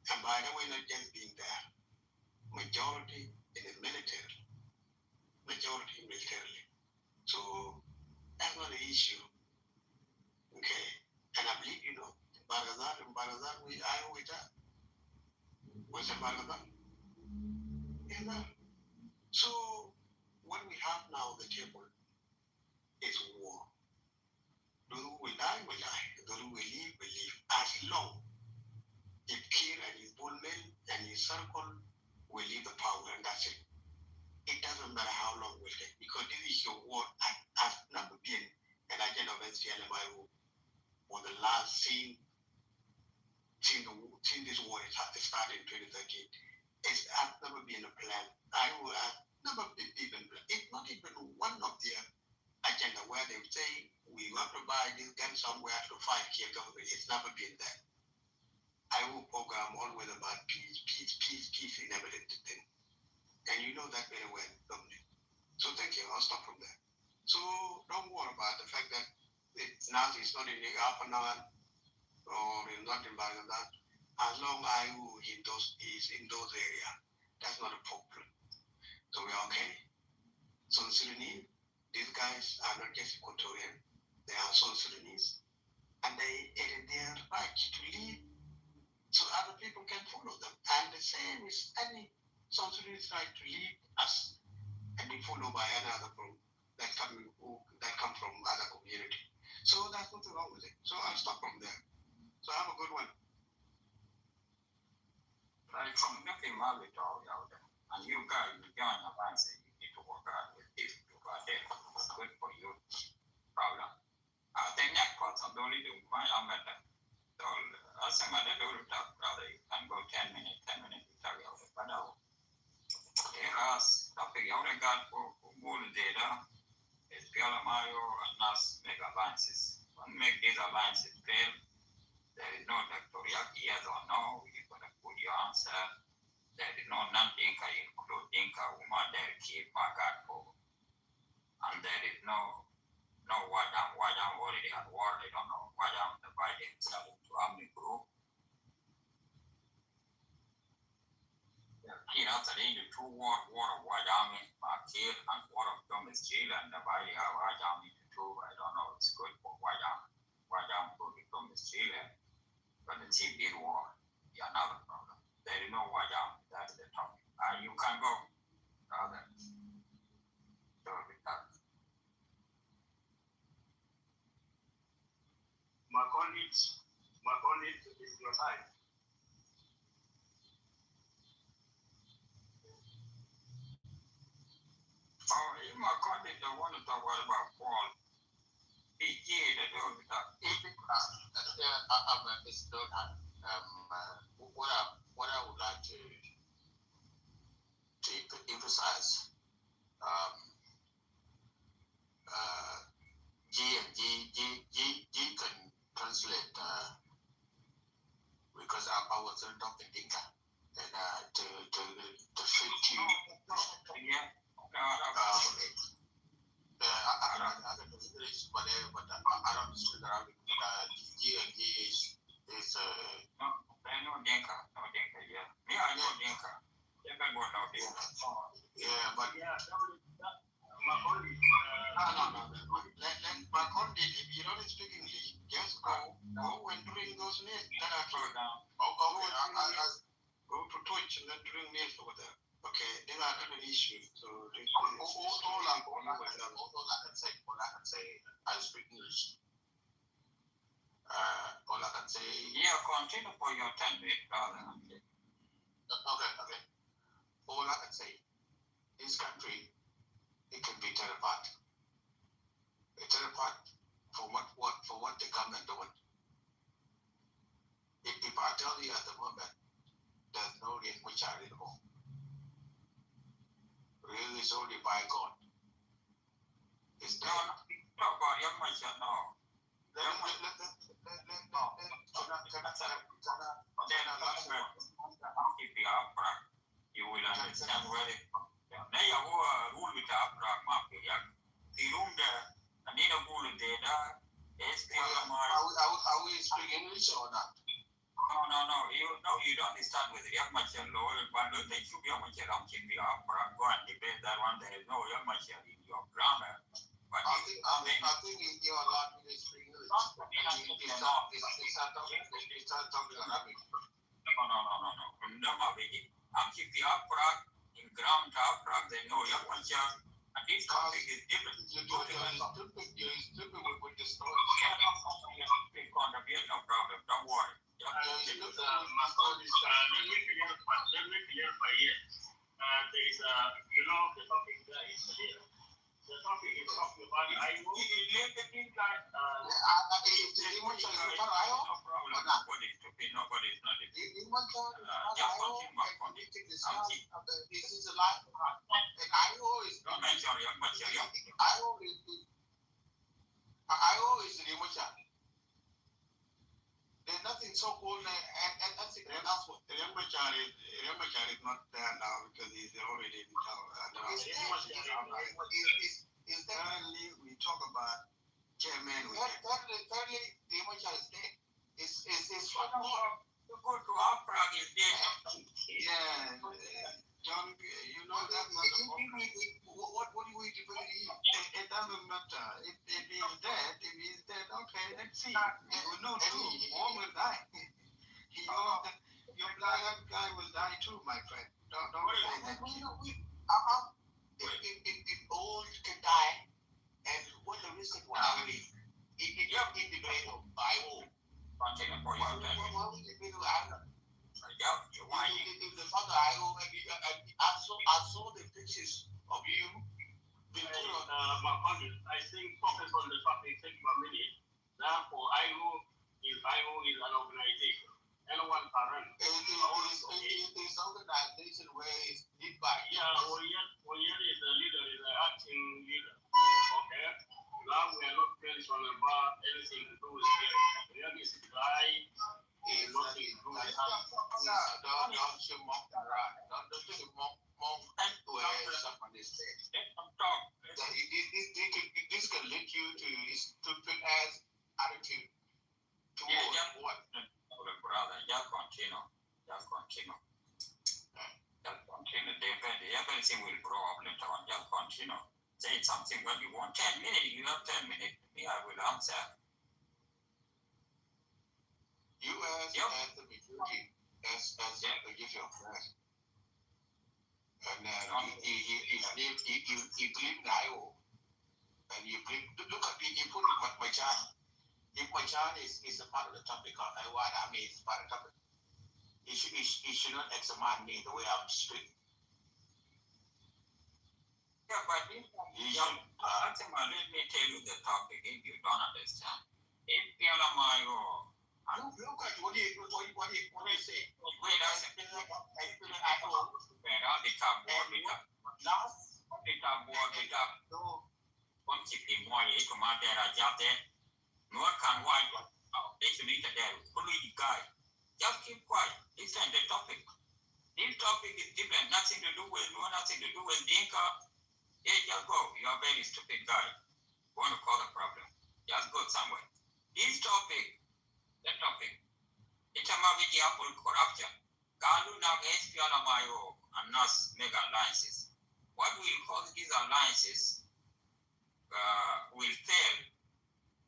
And by the way, not just being there, majority in the military, majority militarily. So that's not an issue. Okay? And I believe, Bargazal, IO with that. What's a Bargazal? Is that? So what we have now on the table is war. Those who will die, will die. Those who will live, will live. As long if Kiir and his bullmen and his circle will leave the power, and that's it. It doesn't matter how long it will take, because this is your war has never been an agenda of SPLMIO for the last since this war started in 2013. It has never been a plan. I will have never been even planned. It's not even one of their agenda where they say we want to buy this gun somewhere to fight Kiir government. It's never been that. I will program always about peace in everything. And you know that very well, Dominic. So thank you. I'll stop from there. So don't worry about the fact that it's not in the Apanal or in not in Bangladesh. As long as is in those areas, that's not a problem. So we're okay. So Sudanese, these guys are not just Equatorian. They are South Sudanese. And they are their right to lead so other people can follow them. And the same is any South Sudanese right to lead us. and be followed by any other group that come from other community. So there's nothing wrong with it. So I'll stop from there. So have a good one. Like from nothing wrong with all y'all there. And you guys, you join a band, say you need to work out with this to go there. It's good for you. Problem. I think that part of the only do my amata. So I say my little talk, brother, you can go 10 minutes, you tell you but now. Eras, topic you only got for good data. It's Piala Mayo and us make advances. When make these advances fail, there is no doctorial yes or no, you're gonna put your answer. There is no non-dinka include dinka woman there keep my God for. And there is no why I'm already at war, they don't know why I'm divided themselves into army group. He answered into two war of white army, my kid, and war of Thomas Chill, and divided our white army into two. I don't know, it's good for white army. White army could become Thomas Chill, but the team did war. Yeah, another problem. There is no white army, that's the topic. You can go, rather. My colleagues is your time. My colleague, the one to talk about Paul. What I would like to emphasize, G can translate because I was talking Dinka and to fit you. I can English, but I don't speak Arabic. But G is no Dinka, yeah. Me, I know Dinka. Yeah, but Macaulay. No. Let Macaulay, if you don't speak English, just go and drink those names. Then I go down. Go to Twitch and then drink names over there. Okay, then I have an issue. So all I can say, I speak English. All I can say. Yeah, continue for your 10 minutes, brother. Okay. All I can say, this country, it can be torn apart. It's torn apart for what the government doing. If I tell you at the moment, there's no real which are anymore. Really, it's only by God. It's no, about young myself, no. You will understand where it now you rule with Abra Mafia. The room there, and in a bull data, are we speaking English or not? No. You don't start with young Machel law, but they should be young Machel. I'm keeping Abra. Go and debate that one. There is no young Machel in your grammar. But I think you're allowed to speak English. It's not talking Arabic. No. I'm keeping Abra in grammar. Abra, they know young Machel. And this topic is different. You're stupid with this story. No problem. Don't worry. Let me clarify here. There is the topic there is clear. The topic is talking about IO. This is a life, and IO is Rimocha. There's nothing so cool, and that's it. That's what Rimocha is not there now because he's already in town. Currently, we talk about chairman. Thirdly, Rimocha is dead. It's what you go to Afra is dead. Yeah, John, you know that. What do we do? It doesn't matter. If he's dead, okay, let's see. We know too. One will die. Your black guy will die too, my friend. Don't say that. if all can die, and what the reason why we in the debate of Bible, why we debate of Ireland? If the father I saw the pictures of you. I think focus on the topic, take a minute. Therefore, IGO is an organization. Anyone can run. It's organization where it's led by. Yeah, Oyet is the leader, is the acting leader. Okay. Now we are not mentioning about anything to do with it. Oyet is dry. It's nothing to do with how. Don't you mock the right. Don't you mock where somebody said. This can lead you to stupid ass attitude towards what? Brother, just continue. Just continue. Everything will grow up later on. Just continue. Say something when you want 10 minutes. You have 10 minutes. Me, I will answer. You as the majority, as a your friend. And you blame Dio. And you blame, look at you put it my child. If my child is a part of the topic, what I mean is part of the topic. He should not examine me the way I'm speaking. Yeah, but let me tell you the topic if you don't understand. If you are my look at what do you say? Wait a second. Just keep quiet. Listen to the topic. This topic is different. Nothing to do with Dinka. Yeah, just go. You're a very stupid guy. Want to cause a problem. Just go somewhere. This topic, the topic, it's about corruption. Galu now SPLMIO and NAS make alliances. What we call these alliances will fail.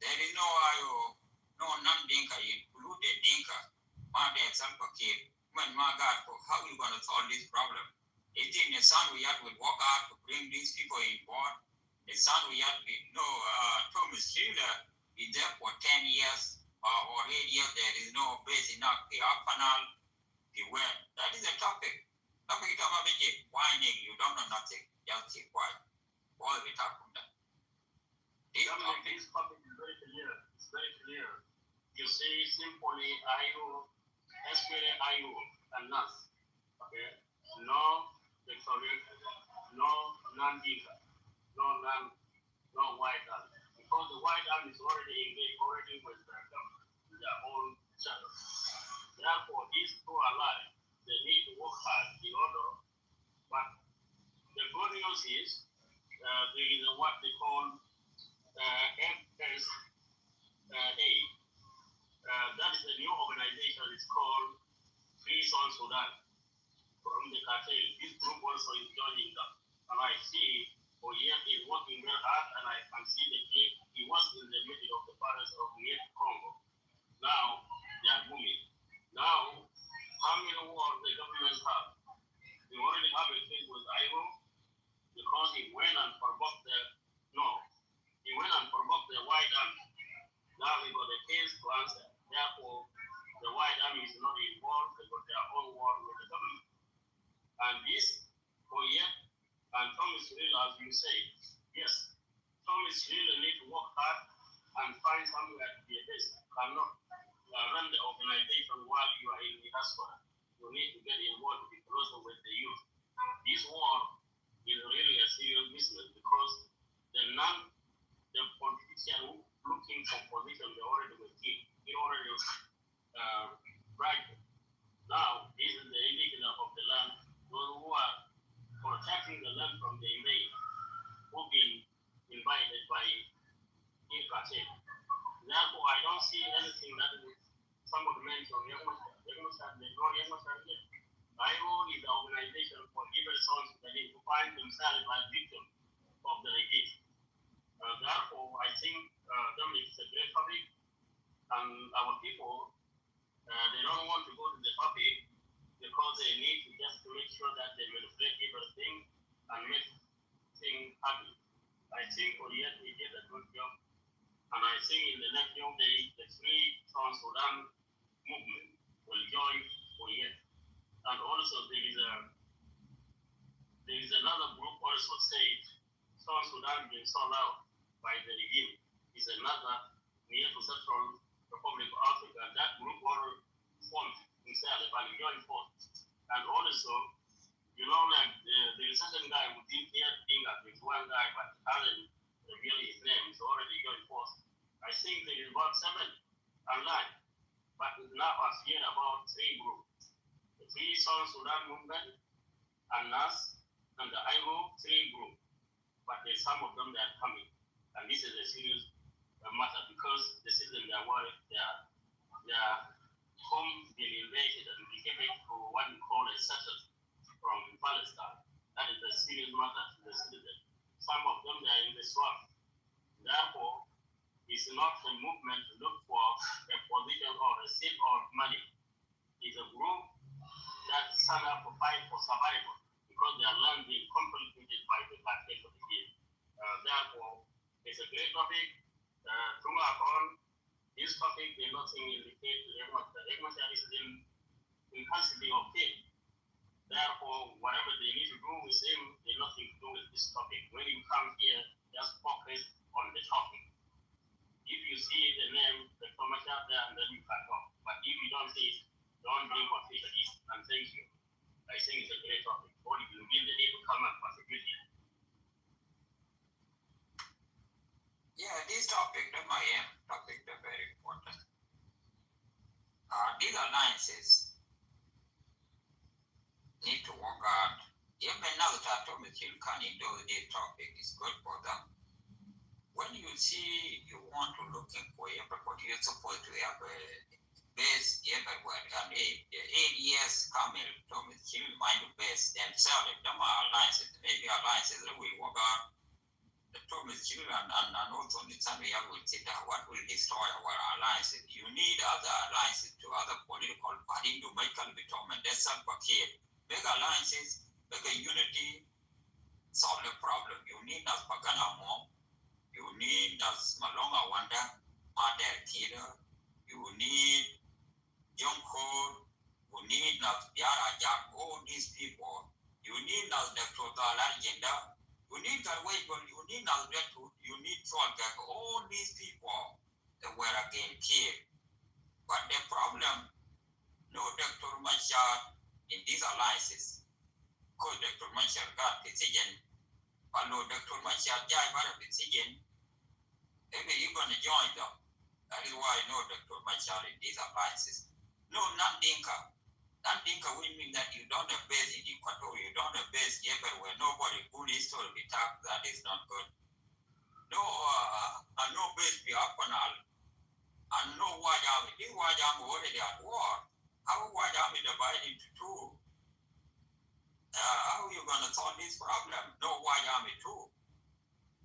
There is no IO, no non-Dinka, included Dinka. Mother example kid. When my God, how are you going to solve this problem? It's in the sun we have to work hard to bring these people in board. The sun we have to Thomas Schiller is there for 10 years or 8 years. There is no base enough. The panel, the well. That is the topic. Topic is about whining. You don't know nothing. Just keep quiet. All we talk from that. This topic is very clear. It's very clear. You see simply IO, SPLA IO, and NAS. Okay? No Victorian, no non-Dinka, no white army. Because the white army is already engaged with their own channel. Therefore, these two allies, they need to work hard in order. But the good news is there is what they call FSA. That is a new organization. It's called Free South Sudan. From the cartel, this group also is joining them. And I see Oyet is working very hard, and I can see the clip. He was in the middle of the forest of Congo. Now they are moving. Now, how many wars the government have? We already have a case with Ivo because he went and provoked the white army. Now we got a case to answer. Therefore, the white army is not involved. They got their own war with the government. And this, Oyet and Thomas Hill, as you say, yes, Thomas Hill need to work hard and find somewhere to be a base. Cannot run the organization while you are in the diaspora. You need to get involved with closer with the youth. This war is really a serious business because the politician looking for position, they already were killed. He already bragged. Now, this is the indicator of the land. Those who are protecting the land from the invader, who've been invited by Ilkate. Therefore, I don't see anything that is somebody mentioned. IO is the organization for evil sons that is to find themselves as victims of the regime. Therefore, I think Dominic is a great topic, and our people, they don't want to go to the topic because they need to just to make sure that they manipulate everything and make thing happen. I think Oriet he did a good job, and I think in the next few days the three South Sudan movement will join Oriet. And also there is another group also said South Sudan being sold out by the regime is another near to Central Republic of Africa. That group already formed himself by the joint force. And also, you know, like there is certain guy who didn't hear being at this one guy, but hasn't revealed his name, is already joint force. I think there is about 7 online, but now I've heard about 3 groups. The Free South Sudan movement, and NAS, and the IGO 3 group. But there's some of them that are coming. And this is a serious matter because the citizens are worried their home being invaded and be given to what we call a settled from Palestine. That is a serious matter to the citizens. Some of them are in the swamp. Therefore, it's not a movement to look for a position or a seat or money. It's a group that stand up to fight for survival because their land being completely by the blockade of the game. Therefore, it's a great topic. To mark on this topic, there's nothing indicate to everyone that is in custody of him. Therefore, whatever they need to do with him, there's nothing to do with this topic. When you come here, just focus on the topic. If you see the name, the commercial there, and then you can talk. But if you don't see it, don't bring confusion. And thank you. I think it's a great topic. All you will need, they need to come and contribute here. Yeah, this topic, the Miami topic, they're very important. These alliances need to work out. Even now that Atomic can do this topic is good for them. When you see you want to looking for everybody, you're supposed to have a base everywhere. And 8 years coming, Atomic mind the base themselves. If them are alliances, maybe alliances that will work out. The Thomas children and also the Sunday will sit down. What will destroy our alliances? You need other alliances to other political parties to make a determination. That's not okay. Big alliances, bigger unity, solve the problem. You need us Pagana Mom. You need us Malonga Wanda, Mother Kida. You need Young Code. You need us Yara Jack. All these people. You need us Dr. Agenda. You need that way, but you need now you need Trollback, all these people that were again killed. But the problem, no Dr. Machar in these alliances, because Dr. Machar got decision, but no Dr. Machar Jai got a decision, maybe you're going to join them. That is why no Dr. Machar in these alliances. No, not Dinka. That think will mean that you don't have base in Equatorial, you don't have base everywhere. Nobody good history be talk. That is not good. No, no base be Apanal. And no white army. This white army already at war. How white army divided into 2? How are you going to solve this problem? No white army too.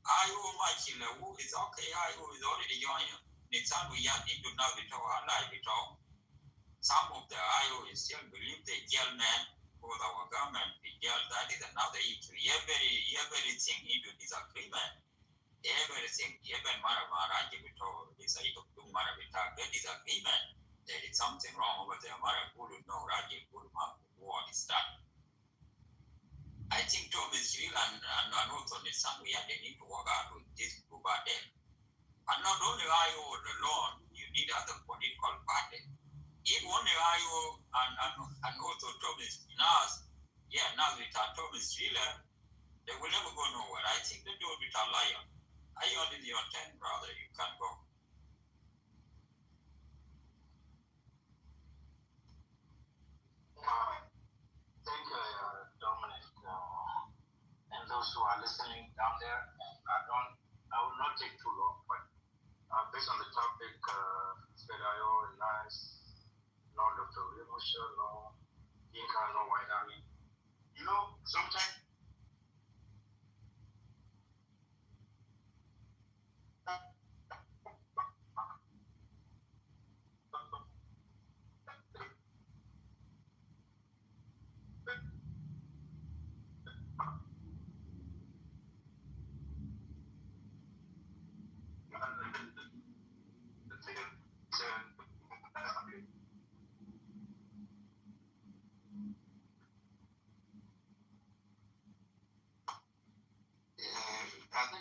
IO Machila, who is okay, IO is already joining. Nixon, we have into now with our life at all. Some of the IO still believe the jail man for our government, the jail, that is another issue. Everything into disagreement. Everything, even Maramaraji, that disagreement. There is something wrong over there. Marakudu, no, Raji, Kurma, war is done. I think Thomas Hill and also the son, we have need to work out with this group out there. And not only IO alone, you need other political parties. If only IO and also Thomas Nas, now with Thomas Schiller, they will never go nowhere. I think they do it with a lion. I only your 10, brother, you can go. Thank you, Dominic, and those who are listening down there. I will not take too long, but based on the topic, IO and Nas, no Dr. Remusha, no Inca, no White Army. You know, sometimes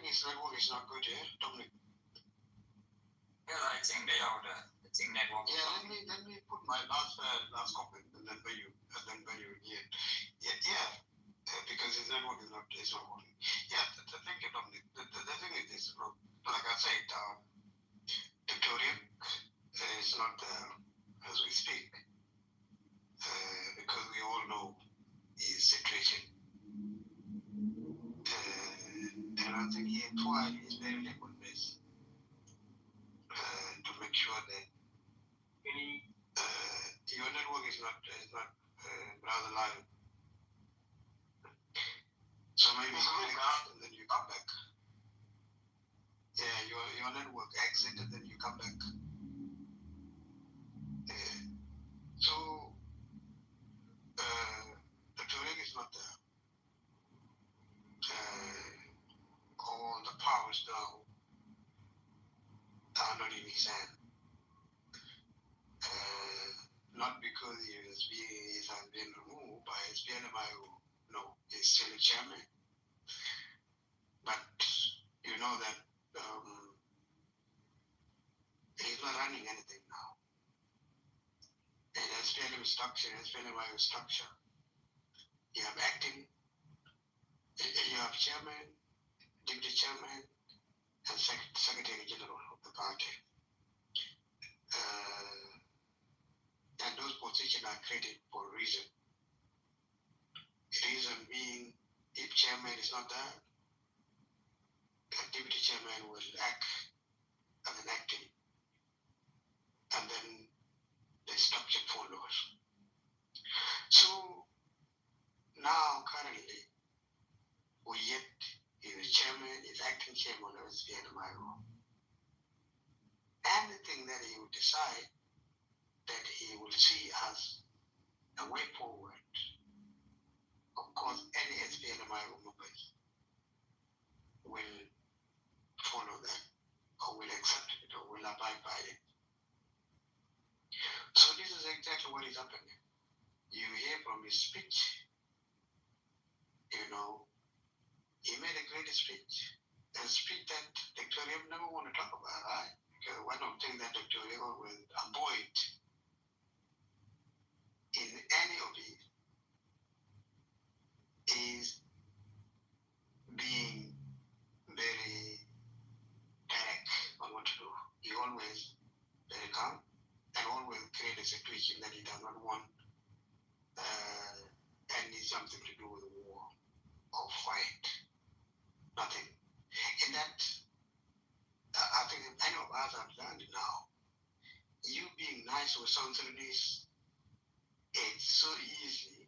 his network is not good here, Dominic. Yeah, I think they are the thing network. Yeah, let me put my last comment and then when you hear. Yeah. Because his network is not working. Yeah, the thing, Dominic. The thing is this, look, like I said, Victoria is not there as we speak, because we all know his situation. And I think he tried his very level best to make sure that your network is not rather live. So maybe you go out and then you come back. Yeah, your network exit and then you come back. So the Turing is not there. All the powers now are not in his hand. Not because he has been removed by his PNMIO. No, he's still a chairman. But you know that he's not running anything now. And SPLM structure, SPLMIO structure, you have acting, you have chairman, deputy chairman, and secretary general of the party. And those positions are created for a reason. The reason being, if chairman is not there, the deputy chairman will act as an acting. And then the structure follows. So now currently, Oyet is the chairman, is acting chairman of SPNMIO. Anything that he will decide that he will see as a way forward, of course, any SPNMIO members will follow that, or will accept it, or will abide by it. So this is exactly what is happening. You hear from his speech, he made a great speech, a speech that Dr. Yem never want to talk about, right? Because one of the things that Dr. Yem will avoid in any of it is being very direct on what to do. He always very calm and always create a situation that he does not want any something to do with war or fight. Nothing. And that, I think any of us have learned now. You being nice with South Sudanese, it's so easy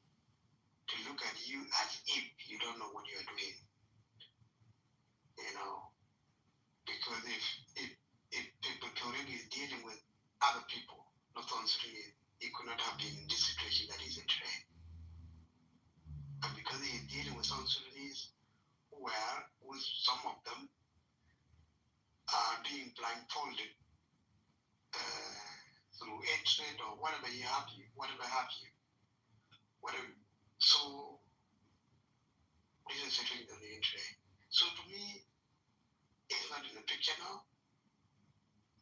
to look at you as if you don't know what you're doing. Because if Victoria is dealing with other people, not South Sudanese, he could not have been in this situation that he's in today. And because he is dealing with South Sudanese, where with some of them are being blindfolded through hatred or whatever have you. So this is a situation that they're in today. So to me, it's not in the picture now.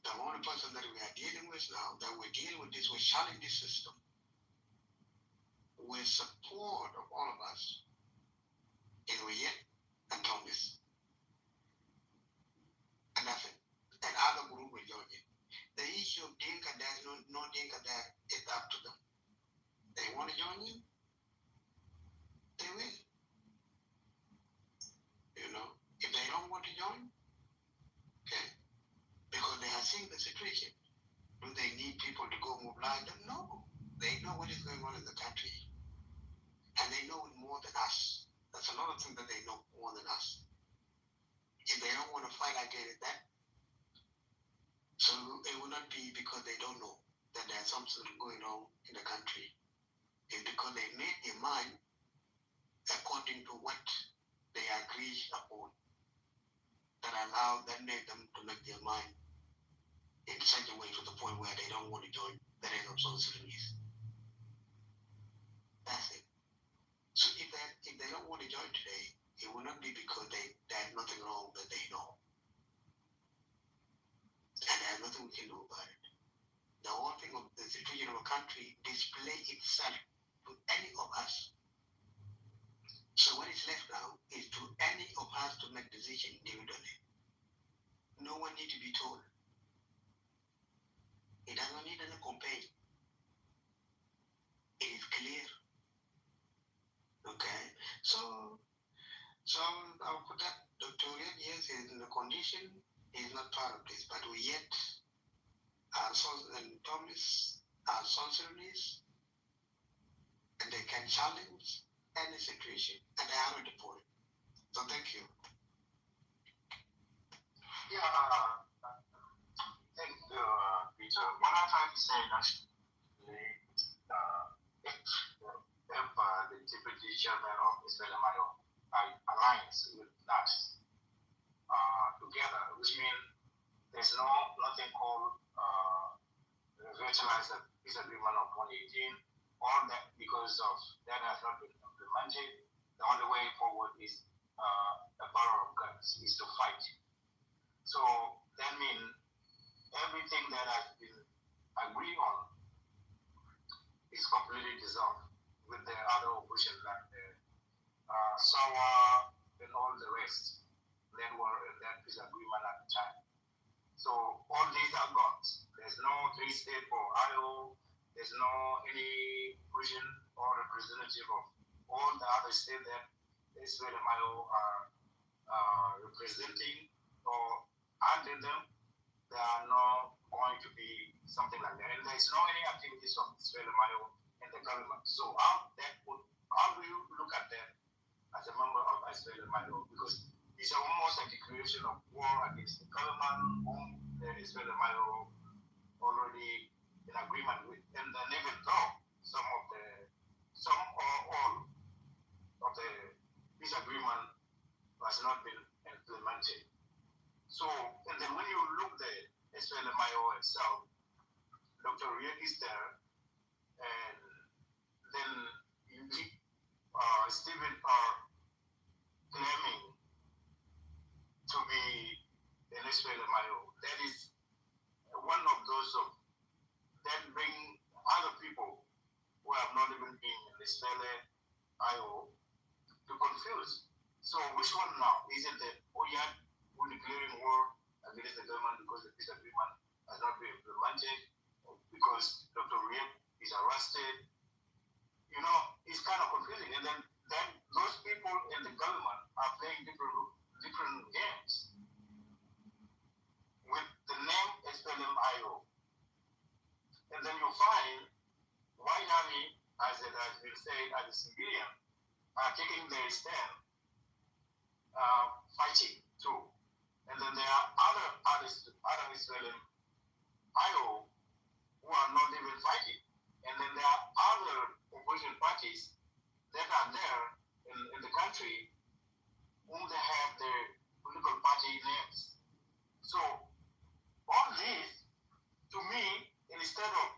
The only person that we are dealing with now, that we're dealing with this, we're challenging this system with support of all of us, is Oyet and Thomas. And that's it. And other group will join it. The issue of Dinka, there's no Dinka there, it's up to them. They want to join in, they will. If they don't want to join, okay, because they have seen the situation. Do they need people to go mobilize them? No. They know what is going on in the country. And they know it more than us. That's another thing that they know more than us. If they don't want to fight against that, so it will not be because they don't know that there's something going on in the country. It's because they made their mind according to what they agree upon, that made them to make their mind in such a way to the point where they don't want to join the rest of South Sudanese. That's it. So if they don't want to join today, it will not be because there's nothing wrong that they know. can do about it. The whole thing of the situation of a country display itself to any of us. So what is left now is to any of us to make decision individually. No one need to be told. It doesn't need any campaign. It is clear. Okay, so I'll put that Dr. Yes is in the condition, is not part of this, but we yet are and Thomas are Sudanese, and they can challenge any situation, and they are at the point. So thank you. Yeah, thank you, Peter. What I'm trying to say is if the deputy chairman of Israel Mayo aligns with that together, which means there's nothing called virtualized peace agreement of 2018, or that because of that has not been implemented, the only way forward is a barrel of guns, is to fight. So that means everything that has been agreed on is completely dissolved with the other opposition like SAWA and all the rest that were in that peace agreement at the time. So all these are gone. There's no 3-state for IO. There's no any region or representative of all the other states that Israel and IO are representing or under them. There are not going to be something like that. And there's no any activities of Israel and IO in the government. So how do you look at that as a member of Israel and IO? Because it's almost a declaration of war against the government whom the Israel and IO already in agreement with. And then even though some or all of the peace agreement has not been implemented. So, and then when you look the Israel and IO itself, Dr. Riek is there, and then Stephen are claiming to be an Israel and IO. That is one of those that bring other people who have not even been in Israel IO to confuse. So which one now? Is it the Oyad who declaring war against the government because the peace agreement has not been implemented, because Dr. Riek is arrested? You know, it's kind of confusing. And then those people in the government are playing different games with the name SPLM-IO. And then you find White Army, as it has been said, as a civilian, are taking their stand, fighting too. And then there are other SPLM-IO who are not even fighting. And then there are other opposition parties that are there in the country whom they have their political party names. So all this, to me, instead of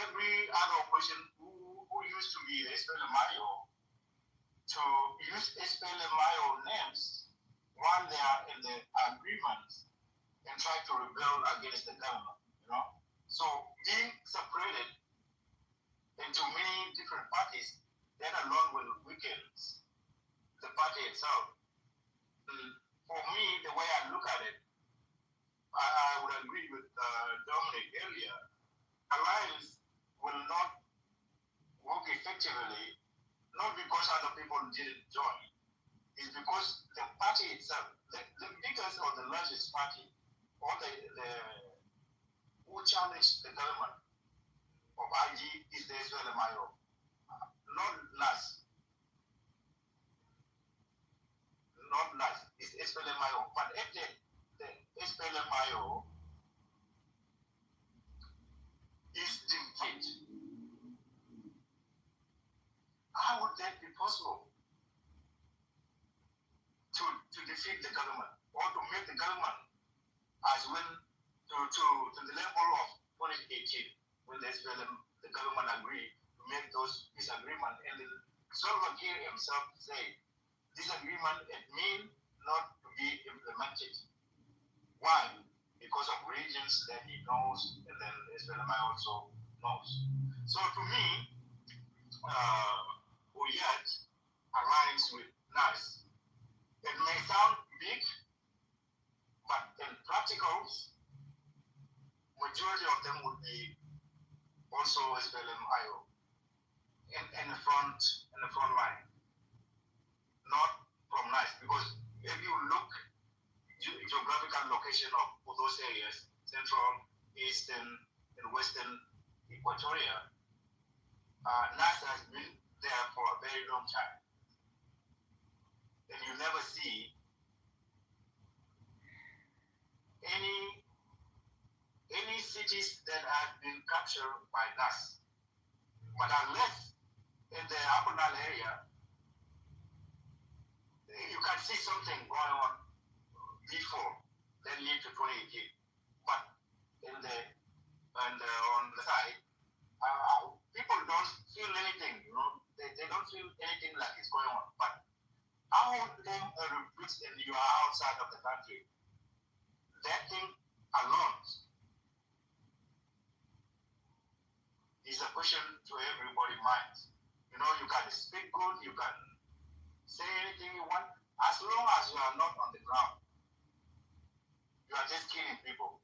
every other opposition who used to be the SPLM-IO to use SPLM-IO names while they are in the agreements and try to rebel against the government, you know. So being separated into many different parties, that alone will weaken the party itself. For me, the way I look at it, I would agree with Dominic earlier. Alliance will not work effectively, not because other people didn't join. It's because the party itself, the biggest or the largest party, or the who challenged the government of IG is the SPLM-IO, not last. Not last, it's SPLM-IO. But if the SPLM-IO is defeated, how would that be possible to defeat the government or to make the government as when to the level of 2018 when the government agreed to make those peace agreement, and then Salva Kiir himself said this agreement it means not to be implemented. Why? means that he knows, and then SPLMI also knows. So to me, Oyet aligns with NAS. It may sound big, but in practicals, majority of them would be also SPLM-IO in the front line, not from NICE. Because if you look geographical location of those areas, central, eastern, and western Equatoria, NICE has been there for a very long time, and you never see any cities that have been captured by NAS. But unless in the Upper Nile area, you can see something going on before, then lead to 2018. But on the side, people don't feel anything, they don't feel anything like it's going on. But how them recruits and you are outside of the country, that thing alone is a question to everybody's minds. You can speak good, you can say anything you want, as long as you are not on the ground. You are just killing people.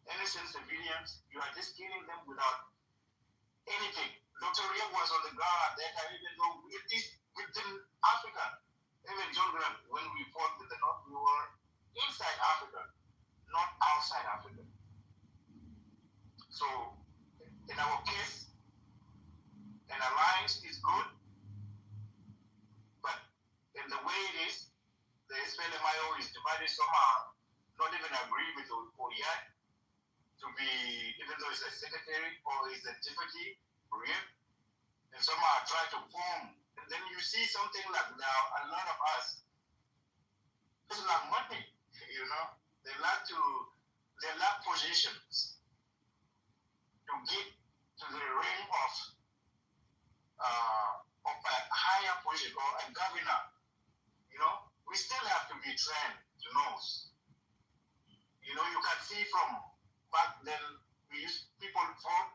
Innocent civilians, you are just killing them without anything. Dr. Ria was on the ground at that time, even though it is within Africa. Even John Graham, when we fought with the North, we were inside Africa, not outside Africa. So, in our case, an alliance is good, but in the way it is, the SPLMIO is divided somehow, not even agree with Oyat to be, even though it's a secretary or is a deputy, and somehow try to form. And then you see something like now, a lot of us, it's like money, they lack positions to get to the rank of a higher position or a governor. We still have to be trained to know. You can see from back then, we used people vote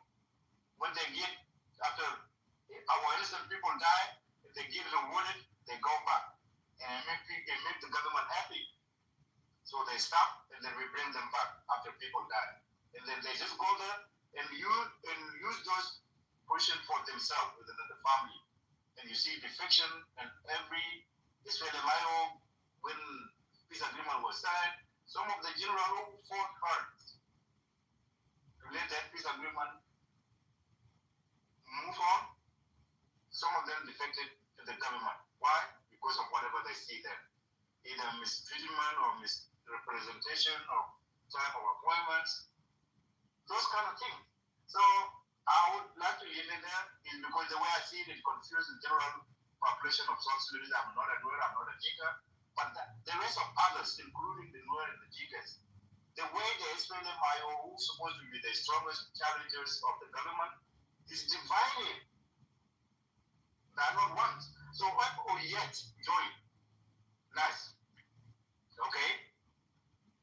when they get, after our innocent people die, if they get rewarded, they go back and make the government happy. So they stop and then we bring them back after people die. And then they just go there and use those positions for themselves within the family. And you see defection, and every SPLMIO, when peace agreement was signed, some of the generals who fought hard to let that peace agreement move on, some of them defected to the government. Why? Because of whatever they see there. Either mistreatment or misrepresentation or type of appointments, those kind of things. So I would like to leave it there, is because the way I see it confuses the general population of South Sudanese. I'm not a Nuer, I'm not a Jika, but the rest of others, including the Nuer and the Jikas, the way the SPLMIO, who's supposed to be the strongest challengers of the government, is divided. They are not one. So what Oyet joined, nice. Okay?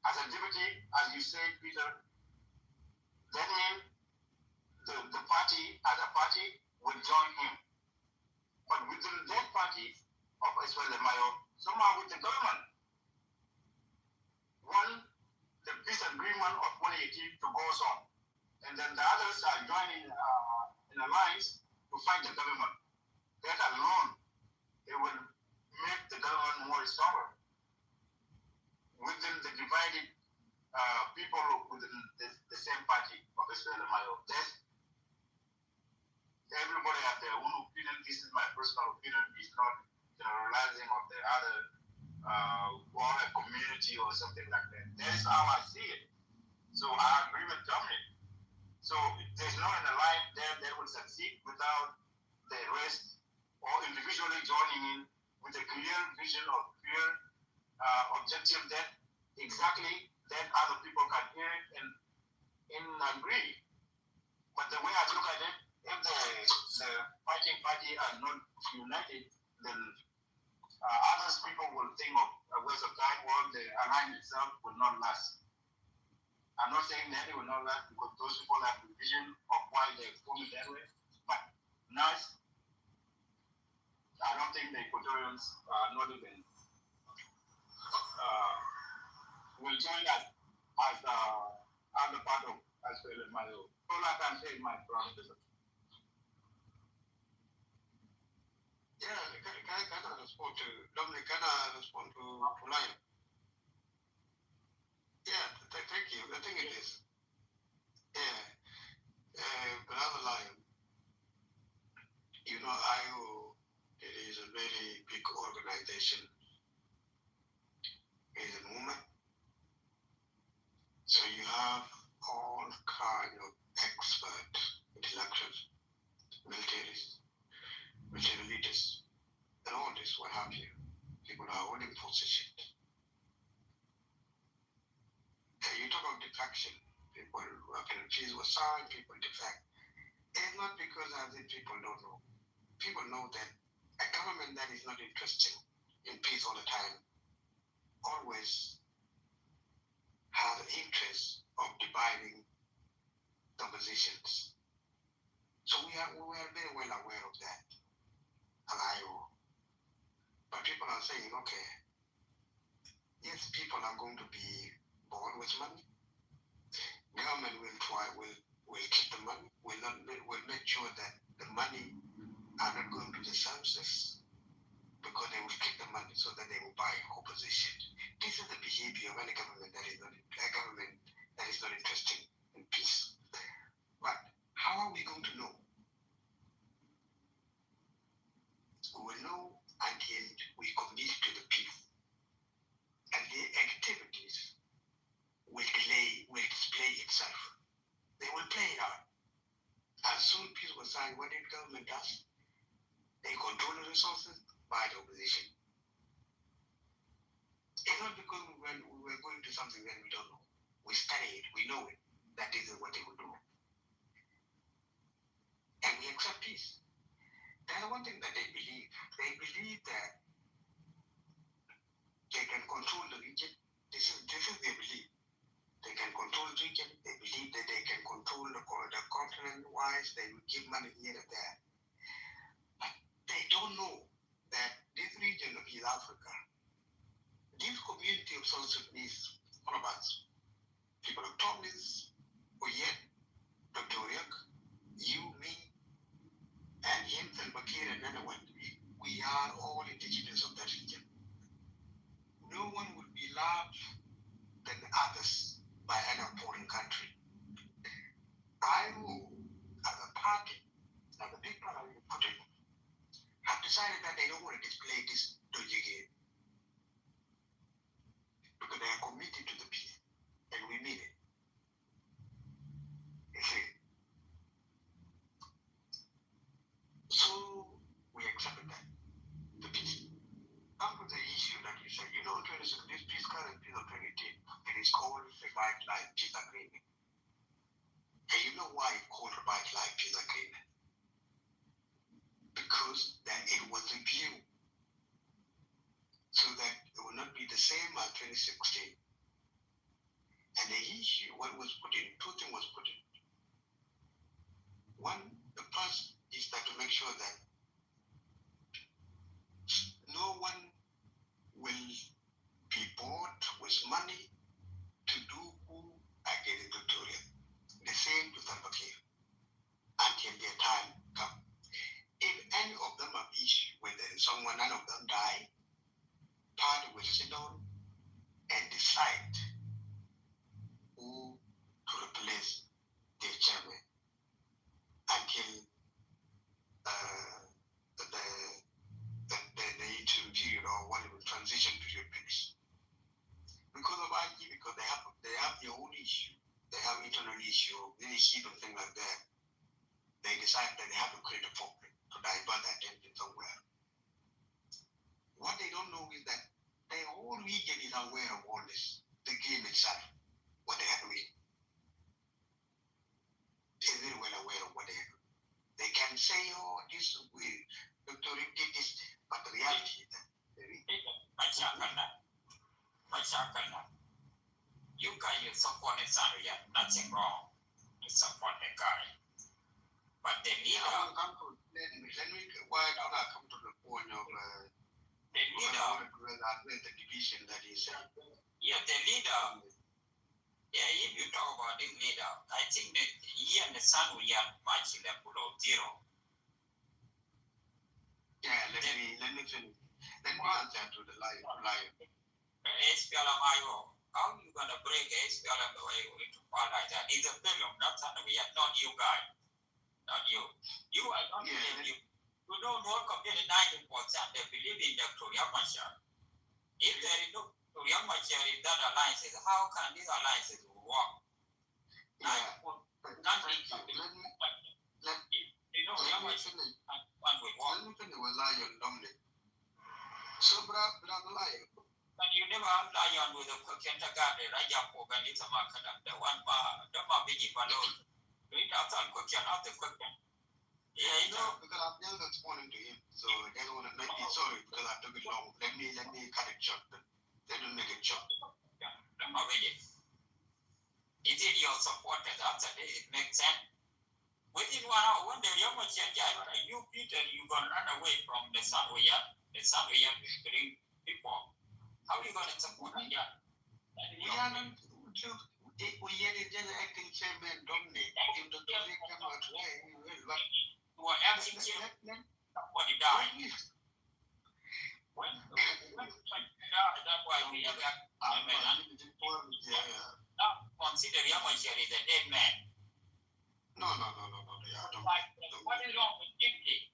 As a deputy, as you said, Peter, then the party, as a party, will join him. But within that party of SPLMIO, somehow with the government, one, the peace agreement of 2018 to go on. And then the others are joining in alliance to fight the government. That alone, it will make the government more stronger. Within the divided people within the same party of SPLMIO. Everybody has their own opinion. This is my personal opinion. It's not generalizing of the other or a community or something like that. That's how I see it. So I agree with Dominic. So there's not an alliance there that will succeed without the rest or individually joining in with a clear vision or clear objective that exactly that other people can hear it and agree. But the way I look at it, if the fighting party are not united, then others people will think of a waste of time, or the alliance itself will not last. I'm not saying that they will not last because those people have the vision of why they form it that way. But now, I don't think the Equatorians are not even will join us as the part of as well as my own. All I can say is my brother. Yeah, can I respond to Dominic? Can I respond to Lion? Yeah, thank you. I think it is. Yeah, Brother Lion. You know, IO, it is a very big organization. It's a movement. So you have all kind of expert intellectuals, military leaders, and all this, what have you. People are holding positions. And you talk about defection. People working in peace with signed, people defect. It's not because as if people don't know. People know that a government that is not interested in peace all the time always has an interest of dividing the positions. So we are very well aware of that. But people are saying, okay, yes, people are going to be born with money. Government will keep the money, will make sure that the money are not going to the services because they will keep the money so that they will buy opposition. This is the behavior of any government that is not interested in peace. But how are we going to know? We will know until we commit to the peace. And the activities will display itself. They will play it out. As soon as peace was signed, what did government does? They control the resources by the opposition. It's not because we were going to something that we don't know. We study it, we know it, that this is what they will do. And we accept peace. There's one thing that they believe. They believe that they can control the region. This is their belief. They can control the region. They believe that they can control the continent-wise. They will give money here and there. But they don't know that this region of East Africa, this community of South Sudanese, all of us, people of Thomas, Oyet, Dr. Oyek, you, me, and him, and Bakir, and anyone, we are all indigenous of that region. No one would be loved than others by any foreign country. IO, as a party, as a big party, put it, have decided that they don't want to display this dodgy game because they are committed to the peace, and we mean it. You see? So we accepted that, the peace. Come to the issue that you said, this peace current peace of 2010, it is called revitalized peace agreement. And you know why it's called revitalized peace agreement? Because that it was reviewed so that it will not be the same as 2016. And the issue, what was put in, two things was put in. One, the first is that to make sure that no one will be bought with money to do coup against Victoria. The same to Salva Kiir until their time comes. If any of them have issue, whether none of them die, party will sit down and decide who to replace their chairman until the interim period or whatever transition period finish. Because of IG, because they have their own issue, they have internal issue, leadership and things like that. They decide that they have to create a footprint to divert their attention somewhere. What they don't know is that the whole region is aware of all this, the game itself, what they are doing. They're very well aware of what they are doing. They can say, oh, this way, Dr. Rick did this, but the reality is that You guys support the son, yeah, nothing wrong. You support the guy. But the leader, let me why don't I come to the point of the leader, the division that he said. yeah, the leader, yeah, if you talk about this leader, I think that he and the son will have much level of zero. Yeah, let me finish. Let me answer to the lion. SPLM-IO, how are you going to break SPLM-IO into part like that? It's a film, not you guys. Not you. You are not you. You don't know completely 90%. They believe in Dr. Yamashar. If there is no Dr. Yamashar in that alliances, how can these alliances work? So, brother Lion. But you never have Lion with a Kentagate, Raja Poganita Makana, the one bar, the Mabini Balon. Read out on Kokian, not the Kokian. Yeah, you know, because I've never responded to him, so they don't want to make me sorry because I took it long. Let me cut it short. They don't make it short. Yeah, the Mabini. Is it your supporters after this? It makes sense. Within 1 hour, when the young you Peter, you gonna run away from the Samoya, is bring people. How are you gonna support them? Yeah. We are not we had it just acting chairman dominate. If the colleague come out today, we will but you are acting chairman. Somebody died. When that's why we have now consider Yamashar is a dead man. No. What is wrong with Gypsy?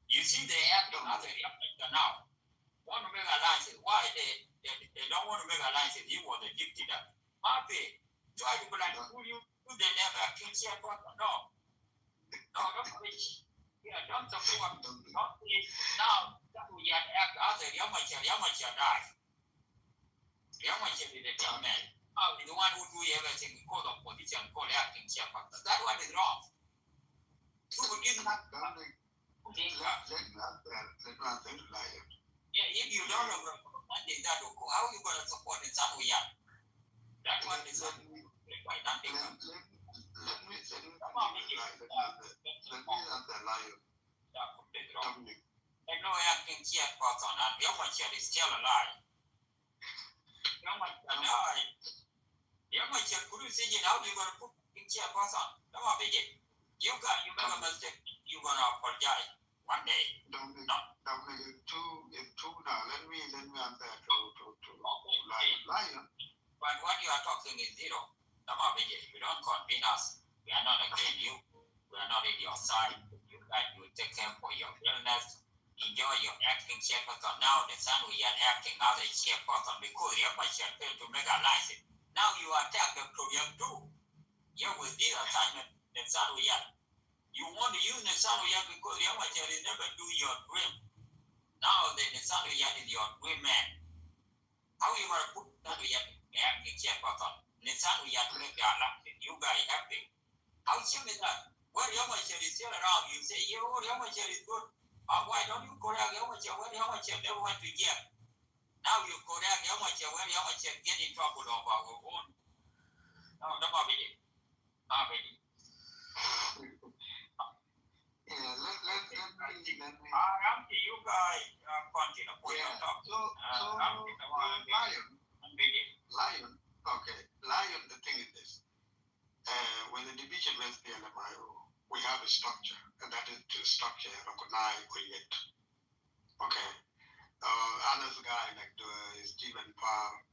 You see, they acting as a Yamashar now. Want to make alliances. Why they don't want to make alliances? He was a Gypsy that. Happy. Try to be like, who they never can see a problem. No, don't preach. Yeah, don't support. Not now that we have act as a Yamashar died. Yamashar is a dead man. The one who do everything because of position, called acting chairman. That one is wrong. Yeah, if you don't know what is that, how are you going to support the Samoya? That one is quite nothing. Let me answer Lion. And no acting chairperson, and Yamashar is still alive. Yamashar died. Yamashar couldn't say how you going to put in chairperson. Come on, Biggie. You make a mistake, you're going to apologize one day. It's two now. Let me answer to Lion. But what you are talking is zero. Come on, Biggie. You don't convene us. We are not against you. We are not in your side. You guys will take care for your illness. Enjoy your acting chairperson. Now the son we are acting as a chairperson because Yamashar failed to make a license. Now you attack the program too. You with this assignment, the son we are. You want to use the son we are because Yamashar is never do your dream. Now the son we are is your dream man. How you going to put that we are acting chairperson? The son we are to make the election. You guys happy. How simple is that? When Yamashar is still around, you say, Yamashar is good. Why don't you correct Yamashar when Yamashar never went to jail? Now you correct Yamashar when Yamashar get in trouble of our own. No, let me. Yeah, let me. You guys continue for your talk. Lion. Okay, Lion. The thing is this: when the division with PLMIO, we have a structure, and that is to structure recognize create. Okay. Other guy like Stephen Parr.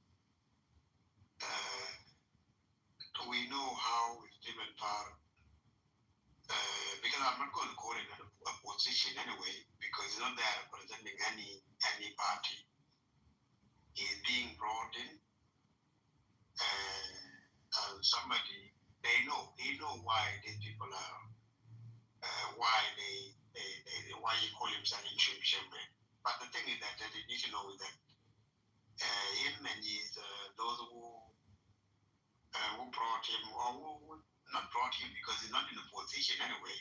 We know how Stephen Parr. Because I'm not going to call it a position anyway, because he's not there representing any party. He's being brought in, and somebody they know why these people are, why why you call him an interim chairman. But the thing is that they need to know that him and those who brought him, or who not brought him because he's not in a position anyway,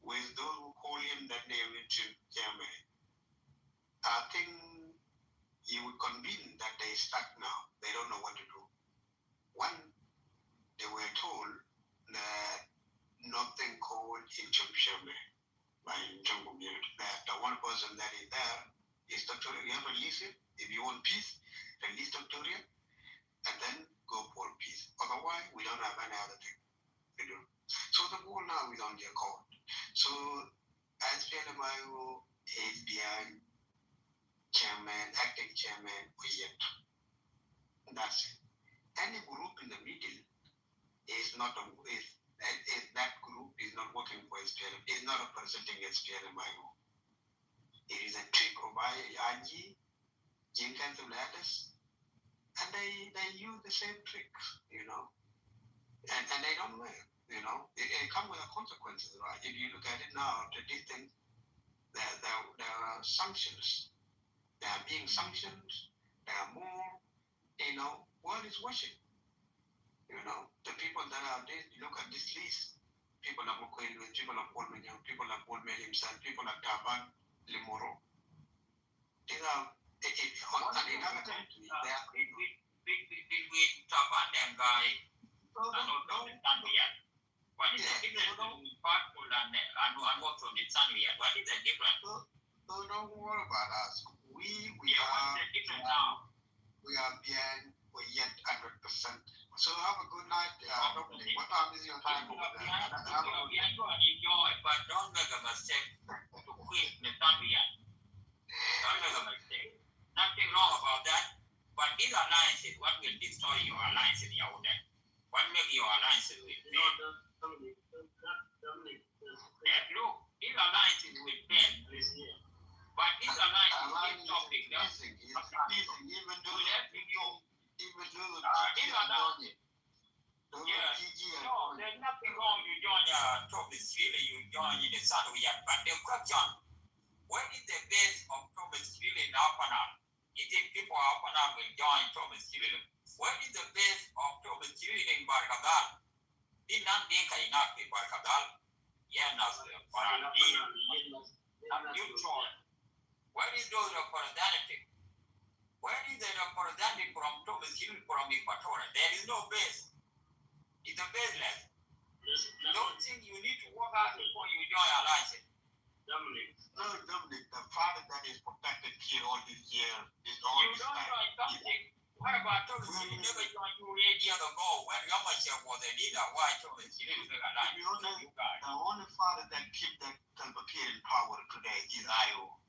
with those who call him that name interim chairman, I think he would convene that they stuck now. They don't know what to do. One, they were told that nothing called interruption by Indian community. That the one person that is there is Dr. You have to release it. If you want peace, release Dr. And then go for peace. Otherwise, we don't have any other thing to do. So the ball now is on their court. So as PLMIO is behind chairman, acting chairman, yet. That's it. Any group in the middle is not that group is not working for SPLM, is not representing SPLMIO. It is a trick of IG, Jenkins and others, and they use the same tricks, and they don't win, It comes with the consequences, right? If you look at it now, after these things, there are sanctions. There are being sanctions. There are more, world is watching. The people that are there, you look at this list, people like Mukwege, people like Paul Menyan, people like Paul Menyan himself, people like Taban, Limoro. These are, in other countries, they are. Between Taban and Guy, and also the Zambia. What is the difference between Partful and what from the Zambia? What is the difference? So don't worry about us. We what is the difference now? We are behind for yet 100%. So have a good night. What time is your time over there? Enjoy, but don't make a mistake to quit the Zambia. Don't make a mistake. Nothing wrong about that. But these alliances, what will destroy your alliance in your day? What make your alliances with fail? Look, these alliances will fail. But these alliances topic, even though there's nothing wrong. You join Thomas Freely, you join in the Sanuya. But the question, what is the base of Thomas Freely in Apanal? You think people of Apanal will join Thomas Freely? What is the base of Thomas Freely in Barkadal? Did not think I not in Barkadal. Yeah, now, neutral. Where is those representative? Where is the representative from Thomas Freely from Equatorial? There is no base. It's a baseless. Don't think you need to work out before you join alliance. Dominic, the father that is protected here all these years is all. You don't join something. What about Thomas Freely never joined you 8 years ago when Yamashia was the leader? Why Thomas Freely never alliance? The only father that keep that Kalbakir in power today is Io.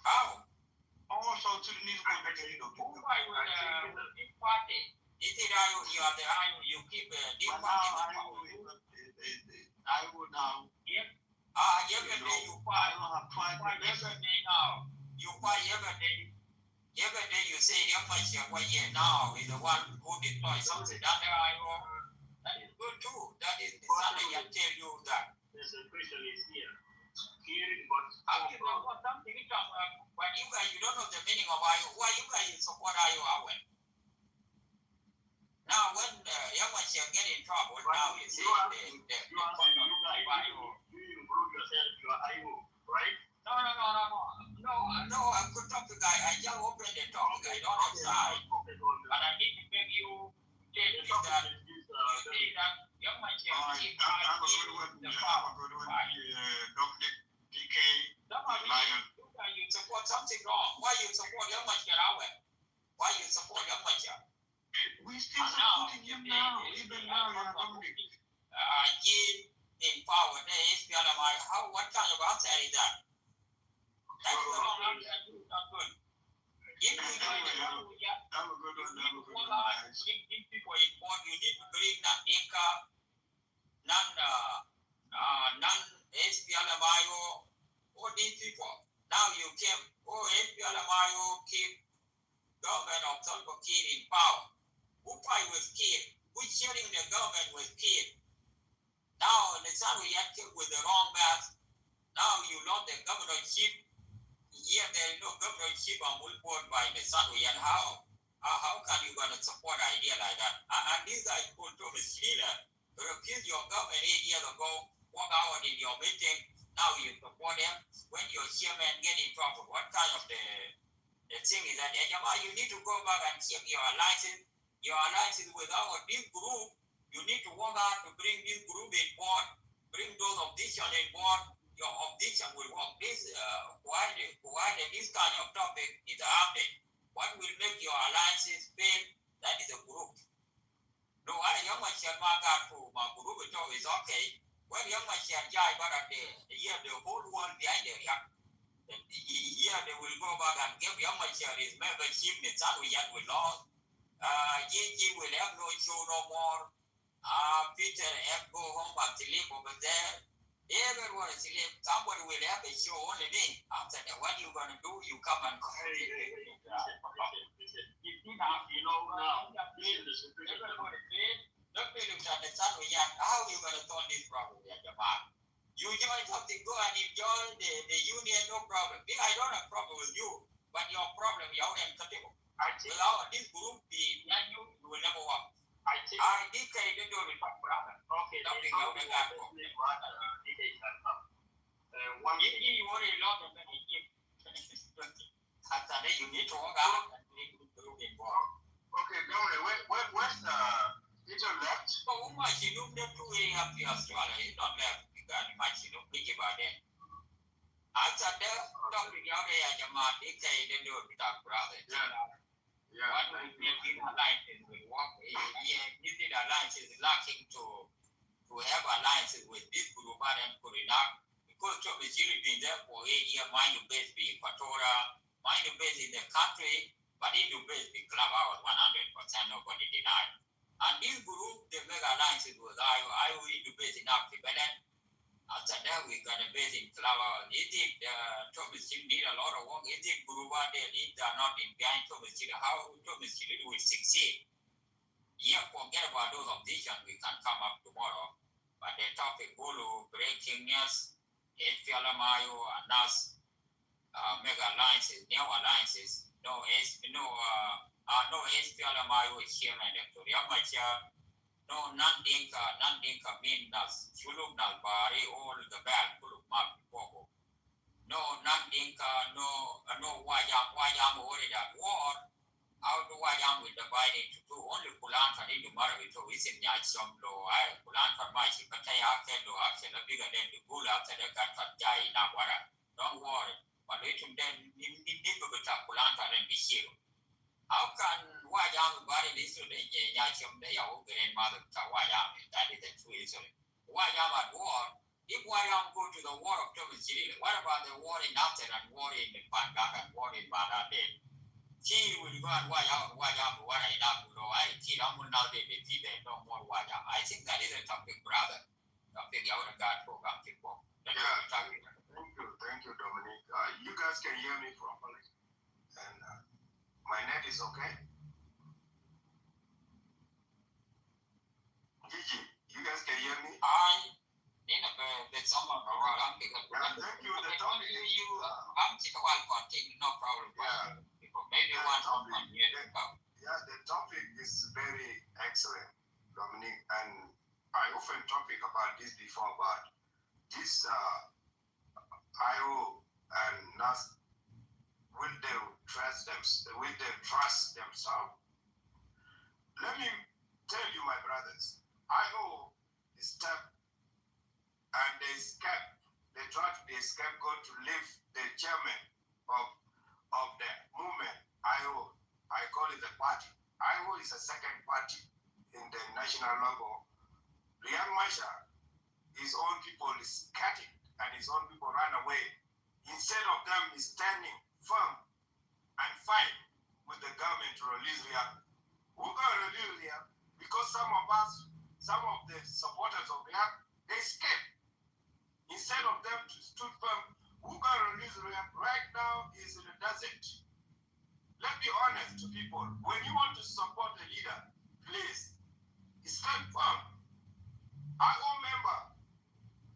How? Also to the news. Who are you with this party? Is it Io? You are the Io. You keep this party in power. I would now. Yep. Every day you fight. Every day now. You fight every day. Every day you say Yamashia now is the one who deploys something down there. That is good too. That is the Sunday I tell you that. There's a question is here. Something we talk about, but you guys, you don't know the meaning of IO. Why you guys support IO? Now, when Yamashia get in trouble, now you say the you include yourself, you are IO, right? No, I could talk to the guy. I just opened the topic. I don't have side. But I need to make you tell me that you say that Yamashia keep the power. Dominic, DK, Lion. You support something wrong. Why you support Yamashia? Why you support Yamashia? We still supporting him now. Even now, Dominic. In power, what kind of answer is that? That's the wrong answer. Not good. If you join the people involved, you need to bring non-Dinka, non-SPLMIO, all these people. Now you came, SPLMIO keep government of Salva Kiir in power. Who fight with Kiir? Who's sharing the government with Kiir? Now, the son we had killed with the wrong mask. Now you lost the governorship. Here there is no governorship on Woodward by the son we had. How can you going to support an idea like that? And these guys put Thomas Schiller to refuse your government 8 years ago, walk out in your meeting. Now you support them. When your chairman get in trouble, what kind of the thing is that? You need to go back and check your license. your alliances with this group, you need to work hard to bring this group in board, bring those opposition in board. Your opposition will work. Why this kind of topic is happening. What will make your alliances fail? That is a group. No, I young man shall mark out to my group is okay. When young man shall jai, but the whole world behind the here they will go back and give young man shall his membership in San Yat will lost. Gigi will have no show no more. Peter have go home and sleep over there. Everyone is sleep. Somebody will have a show only day. After that, what you gonna do? You come and call it. Don't be looked at the San Yat. How you gonna solve this problem, Jamal? You join something, go and enjoy the union, no problem. I don't have a problem with you, but your problem, you're uncomfortable. Without this group behind you, you will never work. I think they do it. Okay, something you will not go. If you want a lot of money, after that, you need to work out and make the group involved. Okay, Dominic, where's Peter left? So, much you do that to up to Australia, you don't left. Much you know, think about it. After that, talking the other Jamal, they say they do it without brothers. Yeah. What we make alliances with work, this alliances lacking to have alliances with this group and put it up. Because Trump has really been there for 8 years, mind your base be Equatorial, mind your base in the country, but in the base be club out 100%, nobody denied. And this group, they make alliances with I in the base in Africa. After that, we got a base in Flower. Is it Thomas Chile need a lot of work? Is it group out there? If they are not in behind Thomas Chile, how Thomas Chile will succeed? Yeah, forget about those oppositions. We can come up tomorrow. But the topic, Bolo, breaking news, Mayo, and us, mega alliances, new alliances. No Mayo is chairman of the Yamacha. No, Nandinka mean nas, Chuluk nas Bari, all the bad Kuluk Map Pogo. No, Nandinka, no, Wayam already at war. How do Wayam will divide into two? Only Kulanta need to marry to is in Yachom Lo, I Kulanta Machi, but I have action a bigger than the bull after the Katajai Nawara. Don't worry, but let him then need to go to Kulanta and be healed. How can Wayam bury this to the Yachom, they are grandmother to Wayam? That is the true issue. Wayam at war. If Wayam go to the war of Thomas Chile, what about the war in After and war in the Pangak and war in Badade? She will go and Wayam, what I know. I see Ramun now they defeat them no more Wayam. I think that is a topic, brother. Topic you would have got for people. Thank you, Dominic. You guys can hear me properly. And my net is okay. Gigi, you guys can hear me? There's someone around because thank you. The topic no problem. Yeah. Maybe one year to come. Yeah, the topic is very excellent, Dominic, and I often topic about this before, but this IO and NAS, will they trust themselves? Let me tell you, my brothers, IO is step and they try to be a scapegoat to lift the chairman of the movement. IO, I call it the party. IO is a second party in the national level. Riyad Mashar, his own people is cutting and his own people run away. Instead of them is standing firm and fight with the government to release Riyad. We're going to release Riyad because some of the supporters of Riyad, they escaped. Instead of them to stood firm, we're going to release Riyad right now is in the desert. Let's be honest to people. When you want to support a leader, please stand firm. I remember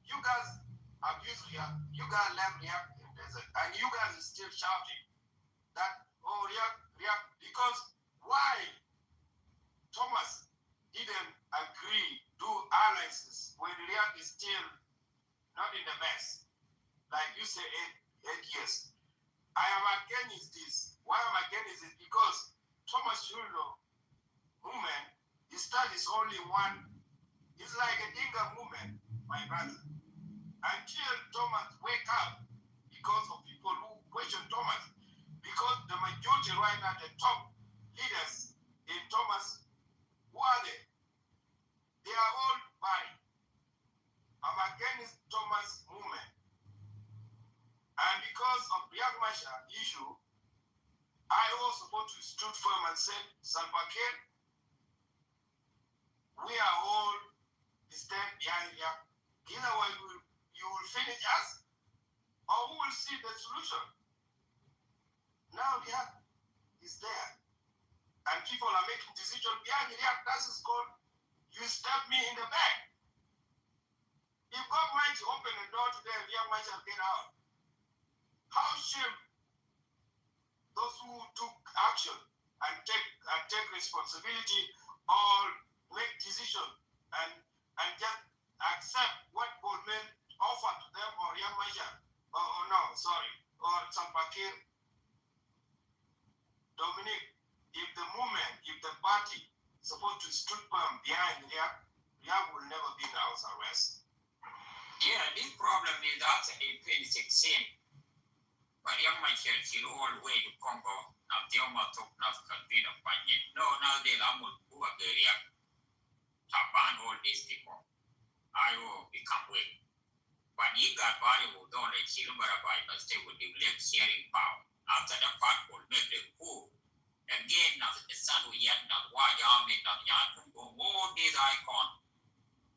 you guys abused Riyad. You guys left Riyad in the desert, and you guys are still shouting that Riyad, because why Thomas didn't agree to alliances when Riyad is still not in the mess, like you say 8 years. I am against this. Why am I against it? Because Thomas Shullo movement, is only one. It's like a Dinka movement, my brother. Until Thomas wake up, because of people who question Thomas, because the majority right now, the top leaders in Thomas, who are they? They are all body. I'm against Thomas movement. And because of Riek Machar issue, I was supposed to stood firm and said, Salva Kiir, we are all stand behind Riek. Either way, you will finish us, or we will see the solution. Now Riek is there. And people are making decisions behind Riek. That is called, you stab me in the back. If God might open the door today, Riek Machar get out. How shame those who took action and take responsibility or make decision and just accept what Goldman offered to them or Riek Machar or Salva Kiir. Dominic, if the movement, if the party supposed to stood firm behind Riek will never be in house arrest. Yeah, this problem is actually in 2016. But young Michael, she all the way to Congo. Now, the Oma took not convene of Panyan. No, now they are who are the Riek. Taban all these people. I will become weak. But you got body will don't let Chilumara by mistake with the left sharing power. After the part will make the coup. Again, now the sun will yet not why army not yet all these icons.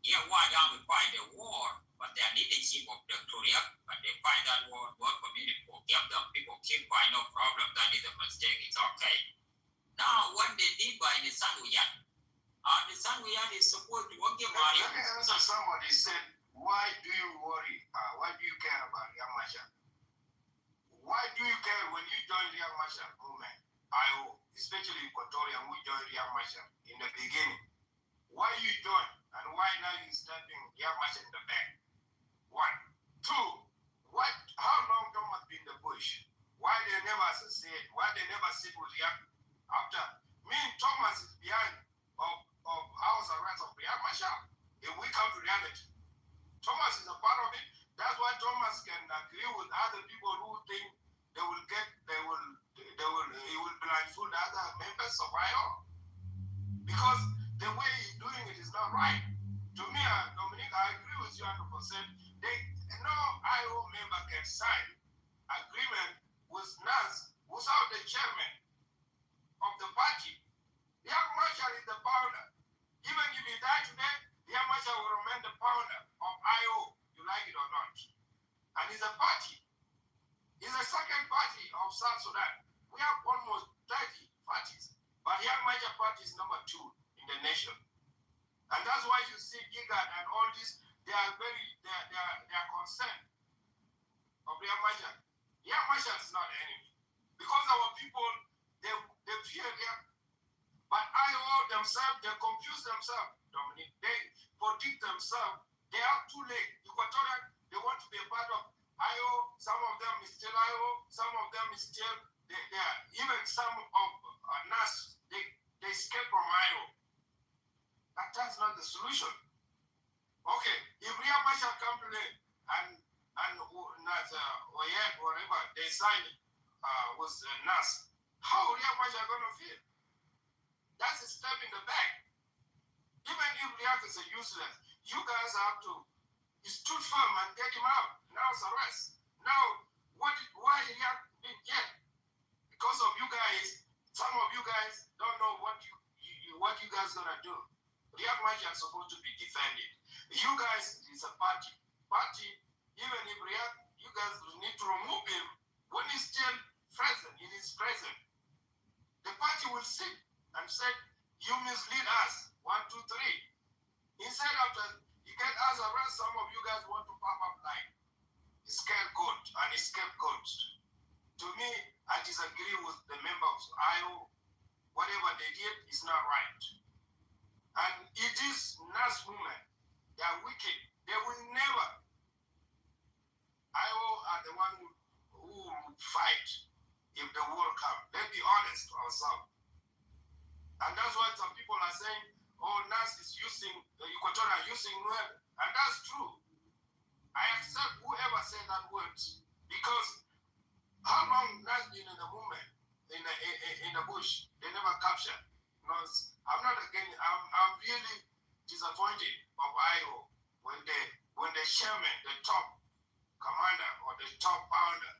Yeah, why army fight the war, but their leadership of the Korea, but they fight that war community will give them people keep by no problem. That is a mistake, it's okay. Now what they did by the sun will yet. The sun we had is supposed to work. Let me answer somebody said, why do you worry? Why do you care about Riek Machar? Why do you care when you join Riek Machar movement? Especially Equatorian, who joined Riek Machar in the beginning. Why you join and why now you stepping Riek Machar in the back? One. Two, how long Thomas been in the bush? Why they never associate? Why they never sit with Riek? After me, Thomas is behind of house arrest of Riek Machar. If we come to reality, Thomas is a part of it. That's why Thomas can agree with other people who think he will blindfold other members of IO. Because the way he's doing it is not right. To me, Dominic, I agree with you 100%. No IO member can sign agreement with NAS without the chairman of the party. Riek Machar is the founder. Even if he died today, Riek Machar will remain the founder of IO, you like it or not. And he's a party. He's a second party of South Sudan. We have almost 30 parties. But Riek Machar party is number 2 in the nation. And that's why you see Gigat and all this, they are concerned of Riek Machar. Riek Machar is not enemy. Because our people, they fear Riek. But IO themselves, they confuse themselves, Dominic. They predict themselves. They are too late. Equatorial, they want to be a part of IO. Some of them is still IO. Some of them is still, they are, even some of NAS, they escape from IO. But that's not the solution. Okay, if Riek Machar come today and whatever, they sign with NAS, how Riek Machar going to feel? That's a step in the back. Even if Riek is useless, you guys have to stood firm and get him out. Now it's arrest. Now, why Riek didn't yet? Because of you guys, some of you guys don't know what you guys gonna do. Riek Machar is supposed to be defended. You guys is a party. Even if Riek, you guys need to remove him when he's still present. It is present. The party will sit and say, you mislead us. 1, 2, 3. Instead after you get us arrest, some of you guys want to pop up like scapegoat and scapegoat. To me, I disagree with the members of IO. Whatever they did is not right. And it is NAS women. They are wicked. They will never. IO are the one who will fight if the war comes. Let's be honest to ourselves. And that's why some people are saying, oh, NAS is using, Equatorial using Nuer. And that's true. I accept whoever said that word. Because how long NAS been in the movement, in the bush? They never captured. No, I'm not again, I'm really disappointed of IO when the chairman, the top commander or the top founder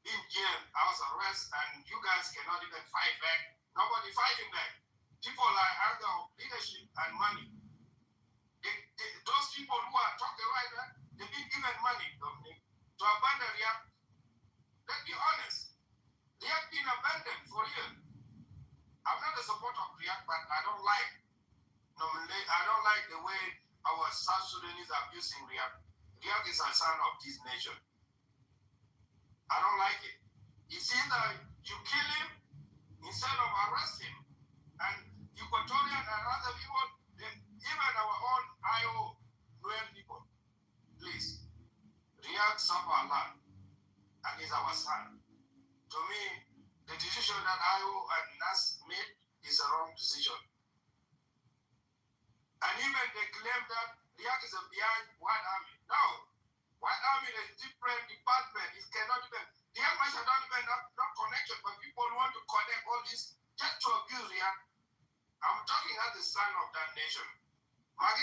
in jail, house arrest, and you guys cannot even fight back. Nobody fighting back. People are under leadership and money. Those people who are talking right now, they've been given money, Dominic, to abandon Riyak. Let's be honest. Riyak been abandoned for years. I'm not a supporter of Riyak, but I don't like the way our South Sudanese are abusing Riyak. Riyak is a son of this nation. I don't like it. It's either you kill him instead of arrest him. And Equatorian and other people, even our own IO, Nuer people, please, Riyak suffer a lot, and he's our son. To me, the decision that IO and NAS made is a wrong decision. And even they claim that Riyak is behind White Army. No, White Army is different department. It cannot even, Riyak might not even not connection, but people want to connect all this just to abuse Riyak. I'm talking as the son of that nation. After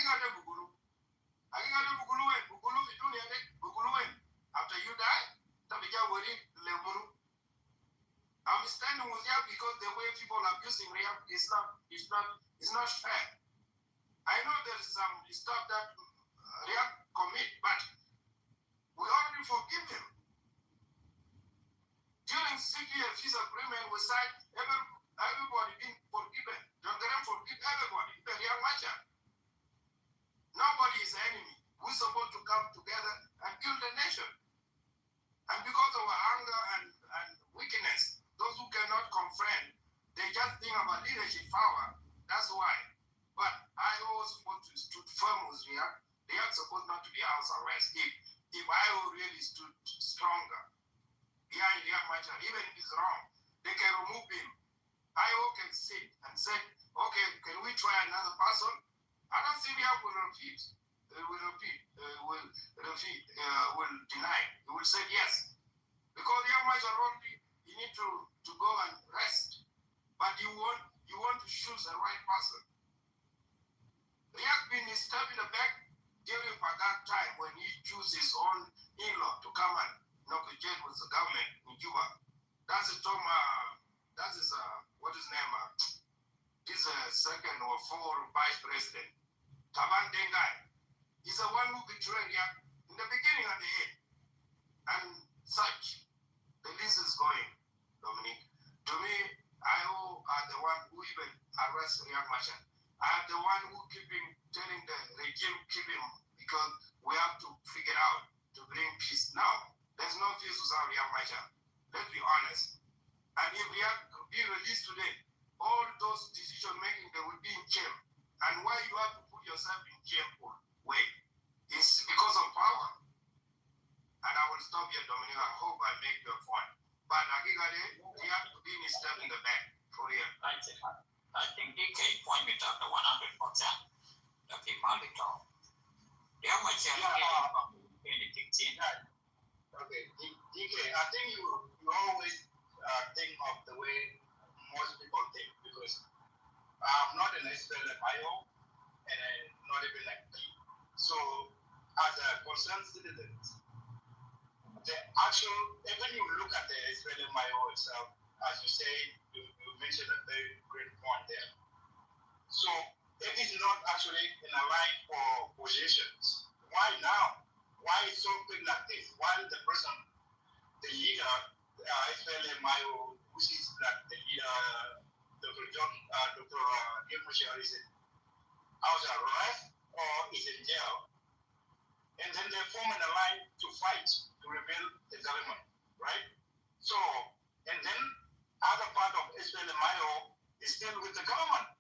you die, I'm standing with you because the way people are abusing Riyak is not fair. I know there is some stuff that Riyak commit, but we already forgive him. During 6-year peace agreement, we signed everybody being forgiven. John Graham forgive everybody. Even Riyak Machar. Nobody is enemy. We're supposed to come together and build a nation. And because of our anger and weakness, those who cannot confront, they just think about leadership power. That's why. But I was supposed to stood firm with Riyak. Riyak supposed not to be house arrest. If I really stood stronger behind Riyak Machar, even if he's wrong, they can remove him. IO can sit and say, okay, can we try another person? I don't think Riyak will repeat. Will deny. He will say yes. Because Riyak Machar already, you need to go and rest. But you want to choose the right person. Riyak been stabbed in the back during Pagat time when he chose his own in-law to come and negotiate with the government in Cuba. That's the Tom, what is his name? He's a second or fourth vice president. Taban Dengai. He's the one who betrayed Riyak in the beginning and the end. And such. The list is going, Dominic. To me, IO are the one who even arrest Riyak Machar. I am the one who telling the regime keep him because we have to figure out to bring peace. Now, there's no peace without Riyak Machar. Let's be honest. And if Riyak be released today, all those decision making they will be in jail. And why you have to put yourself in jail for? Wait, it's because of power. And I will stop here, Dominic. I hope I make your point. But Agigade, he have to be in his step in the back for real. I think DK pointed out the 100% of the Malito. The Amachar Okay, DK, I think you always think of the way most people think because I'm not an expert at IO and not even like P. So, as a concerned citizen, the actual, when you look at the SPLM-IO itself, as you say, you mentioned a very great point there. So, it is not actually in a line for positions. Why now? Why is so big like this? Why did the person, the leader, SPLM-IO, which is like the leader, Dr. Gilmushar, is in house arrest or is in jail? And then they form an alliance to fight to rebuild the government, right? So, and then other part of SPLM-IO is still with the government.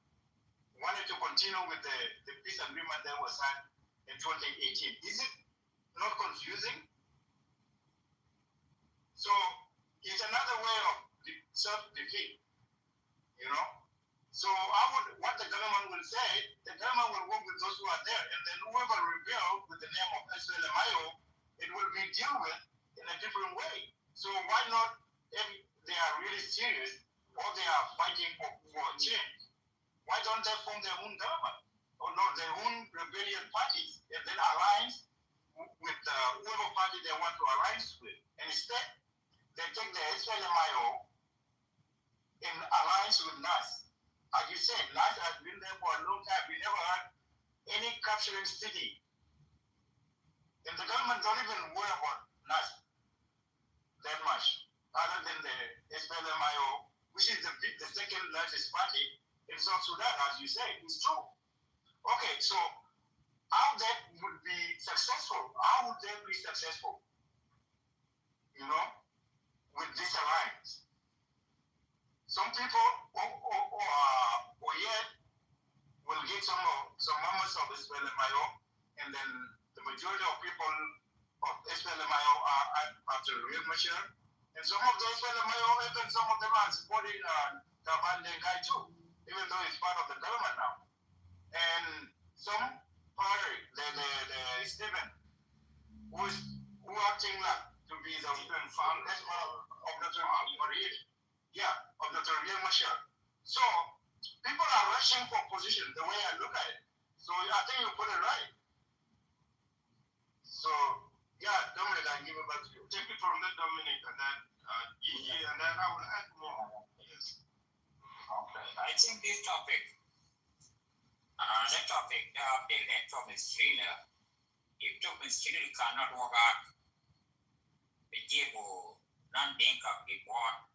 Wanted to continue with the peace agreement that was signed in 2018. Is it not confusing? So, it's another way of self-defeat, you know? So what the government will say, the government will work with those who are there, and then whoever rebel with the name of SLMIO, it will be dealt with in a different way. So why not, if they are really serious or they are fighting for change, why don't they form their own government or not their own rebellion parties and then alliance with whoever party they want to alliance with? And instead, they take the SLMIO in alliance with NAS. As you said, NAS has been there for a long time. We never had any capturing city. And the government don't even worry about NAS that much, other than the SPLMIO, which is the second largest party in South Sudan, as you say. It's true. Okay, so how that would be successful? How would they be successful? You know, with this alliance? Some people, or yet, will get some members of SPLMIO, and then the majority of people of SPLMIO are after Riek Machar, and some of the SPLMIO, even some of them are supporting Taban Dengai too, even though it's part of the government now. And some party, the Stephen, who acting like to be the Stephen Farm, that's part of Dr. Riek. Yeah, of Dr. Riek Machar. So people are rushing for position the way I look at it. So I think you put it right. So yeah, Dominic, I give it back to you. Take it from that, Dominic, and then Gigi, and then I will add more. Yes. Okay. I think this topic, the update that Thomas Thriller, if Thomas Thriller cannot work out, the Jibo, non-Dinka report,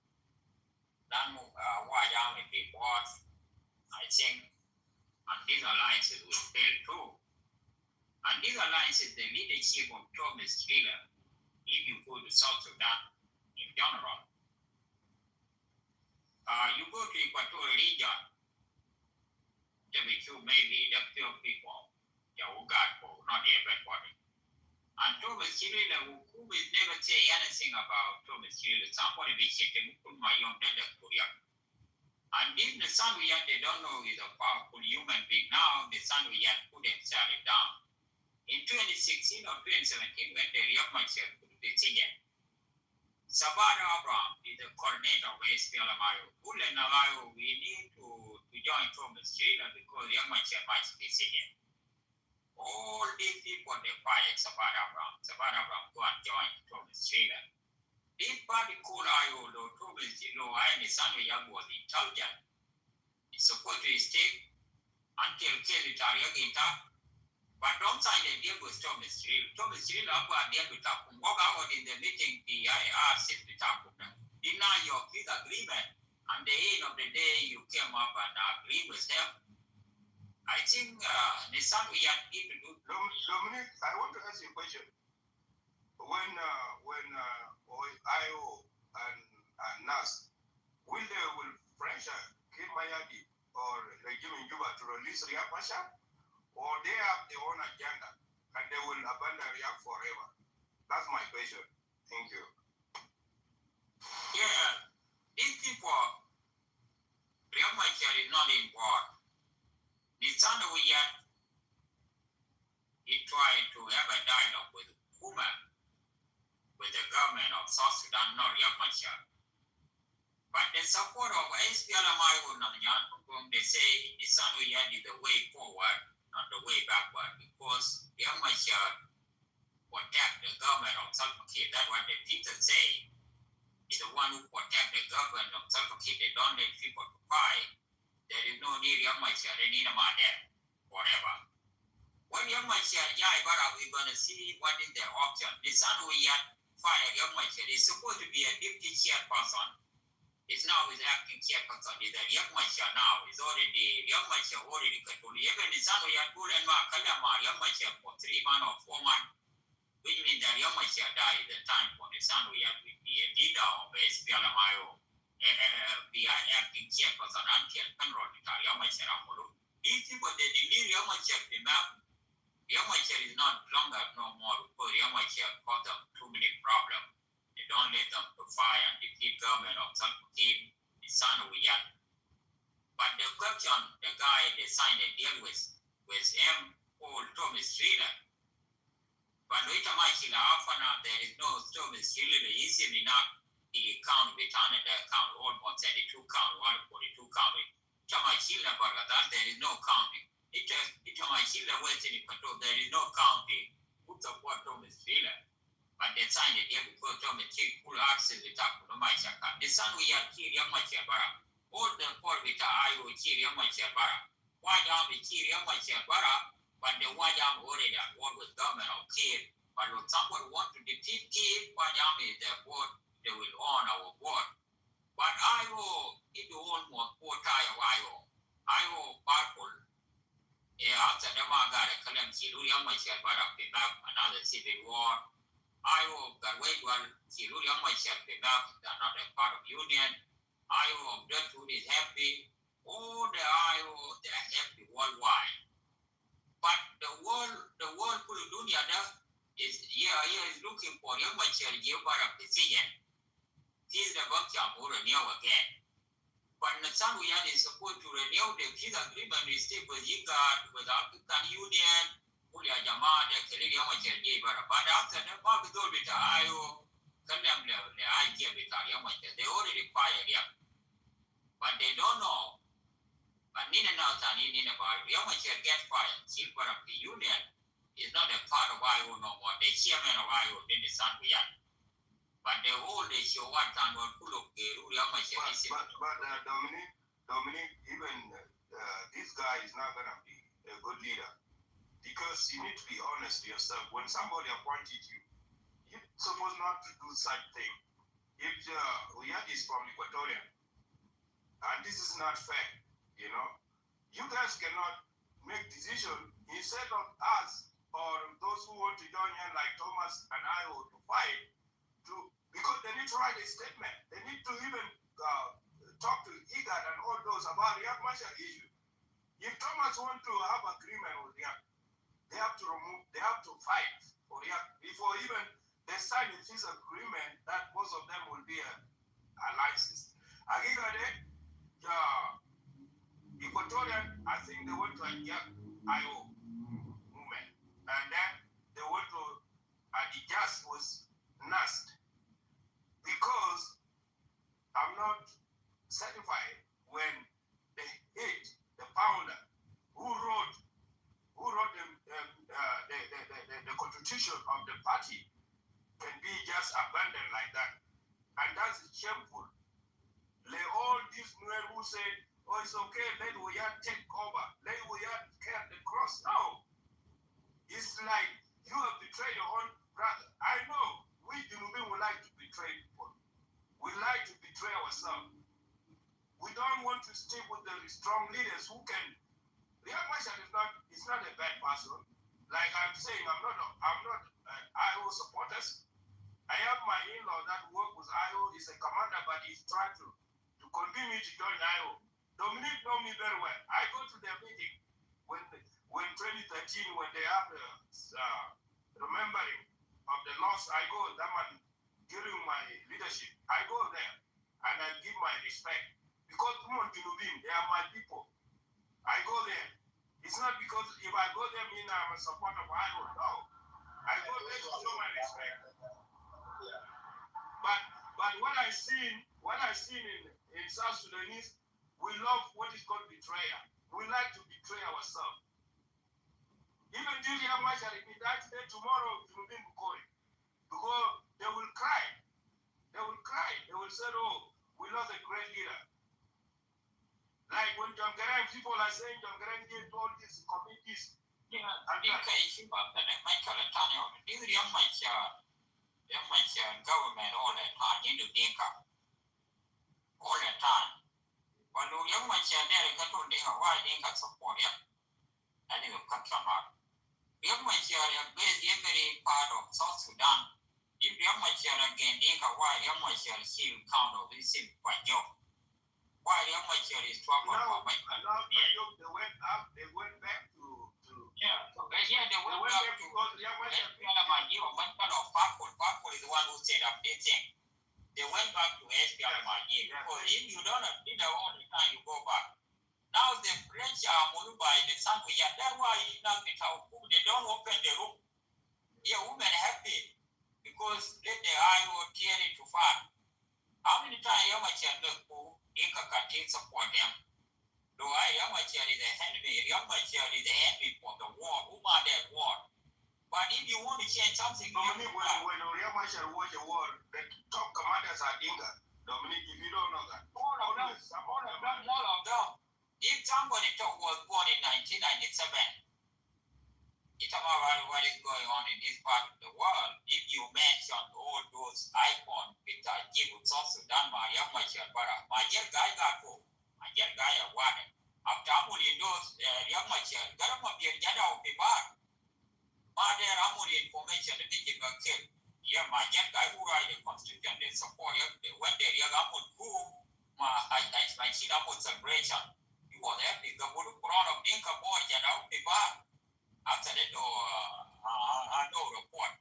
non-Wajami report, I think, and these alliances will fail too. And these alliances, the leadership of Thomas Thriller, if you go to South Sudan in general, you go to Equatorial region, there will be maybe the few people, not everybody. And Thomas Thriller, who will never say anything about Thomas Thriller, somebody will say, my young Korea. And if the Sanuiat, they don't know is a powerful human being. Now the Sanuiat put himself down. In 2016 or 2017, when the Riek Machar put the Tijan, Sabada Abraham is the coordinator of SPLMIO. Ulen Alayo, we need to join Thomas Thriller because Riek Machar might be Tijan. All these people, they fired Sabada Abraham. Sabada Abraham go and join Thomas Thriller. This party called IO, Thomas Thriller, and the Sanuiat was intelligent. It's supposed to stay until Kelly Tariak in top. But don't sign a deal with Thomas Thriller. Thomas Thriller, I deal with Takum. Walk out in the meeting, the IR said to Takum. Deny your peace agreement. And the end of the day, you came up and agreed with them. I think the son we have need to do. Dominic, I want to ask you a question. When IO and NAS, will French kill Mayadi or regime in Juba to release Riek Machar? Or they have their own agenda and they will abandon Riek forever? That's my question. Thank you. Yeah, these people, Riek Machar is not in war. The son we had, he tried to have a dialogue with Kuma, with the government of South Sudan, not Riek Machar. But the support of SPLMIO, they say the son we had is the way forward, not the way backward, because Riek Machar protect the government of Salva Kiir. That's what the people say. He's the one who protect the government of Salva Kiir. They don't let people to fight. There is no need Riek Machar. They need him out there forever. When Riek Machar, we're going to see what is their option. The son we had fired Riek Machar is supposed to be a deputy chairperson. It's now his acting chairperson. Is a Riek Machar now. It's already Riek Machar already controlled. Even the son we had pulled and Riek Machar for 3 months or 4 months, which means that Riek Machar died the time for the son we had to be a leader of SPLMIO, be acting chairperson until Conrad Riek Machar. These people, they need Riek Machar to map. Riek Machar is not longer no more because Riek Machar caused them too many problems. They don't let them to fight and defeat government of Salva Kiir, the son we had. But the question, the guy they signed a deal with him, Paul Thomas Thriller. But later, there is no Thomas Thriller, easily not the count with the count almost 32 count, 142 count. Tamachila, but that there is no counting. Tamachila Western Control, there is no counting. Who support Thomas Thriller? But they signed a deal because Thomas Thriller full access with Takumachaka. The son we are Kiriam Machabara. All the poor with Io Kiriam Machabara. Wajam with Kiriam Machabara, but the Wajam already at war with government of Kir. But when someone want to defeat Kir, Wajam is their board, they will own our board. But Io, it won't want poor tire Io powerful. After the Margaret Kalam Siluria Machabara, another civil war. Io got way well, Siluria Machabara, they're not a part of union. Io Bloodwood is happy. All the Io, they are happy worldwide. But the world full of dunya is looking for young mature geobar decision. He's the bunch of renew again. But the son we had is supposed to renew the peace agreement we stay with IGAD, with African Union, Ulia Jama, the Canadian mature geobar. But after the market with the Io, condemn the idea with our young mature, they already fired him. But they don't know. But Nina now Nina about young mature get fired. Silver of the union is not a part of IO no more. The chairman of IO in the sun we are. But the whole they show what and what full of the young mature. But Dominic, even this guy is not gonna be a good leader. Because you need to be honest to yourself. When somebody appointed you, you're supposed not to do such thing. If we had this from Equatorial, and this is not fair, you know. You guys cannot make decision instead of us or those who want to join in like Thomas and I to fight because they need to write a statement. They need to even talk to IGAD and all those about the Marshall issue. If Thomas want to have agreement with them, they have to fight for before even they sign a peace agreement that most of them will be alliances. Equatorian, I think they went to a IO movement, and then they went to the just was NAST because I'm not certified when the head, the founder, who wrote the constitution of the party can be just abandoned like that, and that's shameful. All these men who said, "Oh, it's okay, let Uyat take over, let Uyat carry the cross." No. It's like you have betrayed your own brother. I know we Junubin would like to betray people. We like to betray ourselves. We don't want to stick with the strong leaders who can. Riyad Mashal is not a bad person. Like I'm saying, I'm not IO supporters. I have my in-law that work with IO. He's a commander, but he's trying to convince me to join IO. Dominic know me very well. I go to their meeting when 2013 when they have the remembering of the loss. I go that man during my leadership. I go there and I give my respect because they are my people. I go there. It's not because if I go there mean I'm a supporter of IO. No, I go there to show my respect. But what I seen in South Sudanese. We love what is called betrayal. We like to betray ourselves. Even Julia Marshall, if he dies today, tomorrow, he will be Bukori. Because they will cry. They will cry. They will say, "Oh, we lost a great leader." Like when John Garang, people are saying John Garang did all these committees. Yeah, I think Michael Antonio, government all the time, into Dinka. All the time. But the young man said, "There, got to think why they got support him." And they will come from out. The young man said, "Based every part of South Sudan. If the young man said again, think why the young man said still count of this by job. Why the young man said is trouble for my they went up, they went back to yeah. Okay, yeah, they went back to because the young man said, "Parkour is the one who set up this thing." They went back to SPLM again because if you don't have dinner all the time, you go back. Now the pressure by the sample, yeah, that's why now they don't open the room. Yeah, women happy because let the eye will tear it too far. How many times you might have the who can take support them? Do I am a chair is a handmaid, young chair is a handmaid for the war, who are that war? But if you want to change something, Dominic, when Uriah Marshall watch a war, the top commanders are Dinka. Dominic, if you don't know that. All of them. If somebody was born in 1997, it's about what is going on in this part of the world. If you mention all those icons with Jibu South Sudan, Maria Machel Bara, my dear guy got home, my dear guy at one. After Amuli those young Machel, Garama be a Jada of the bar. Mother Amuli information the big kill. Yeah, my dear guy who write the constitution, they support when they young Amul who my chin Amul celebration. You was happy, the Bulu Quran of Dinka boy, Jada of the bar. After that, I know report.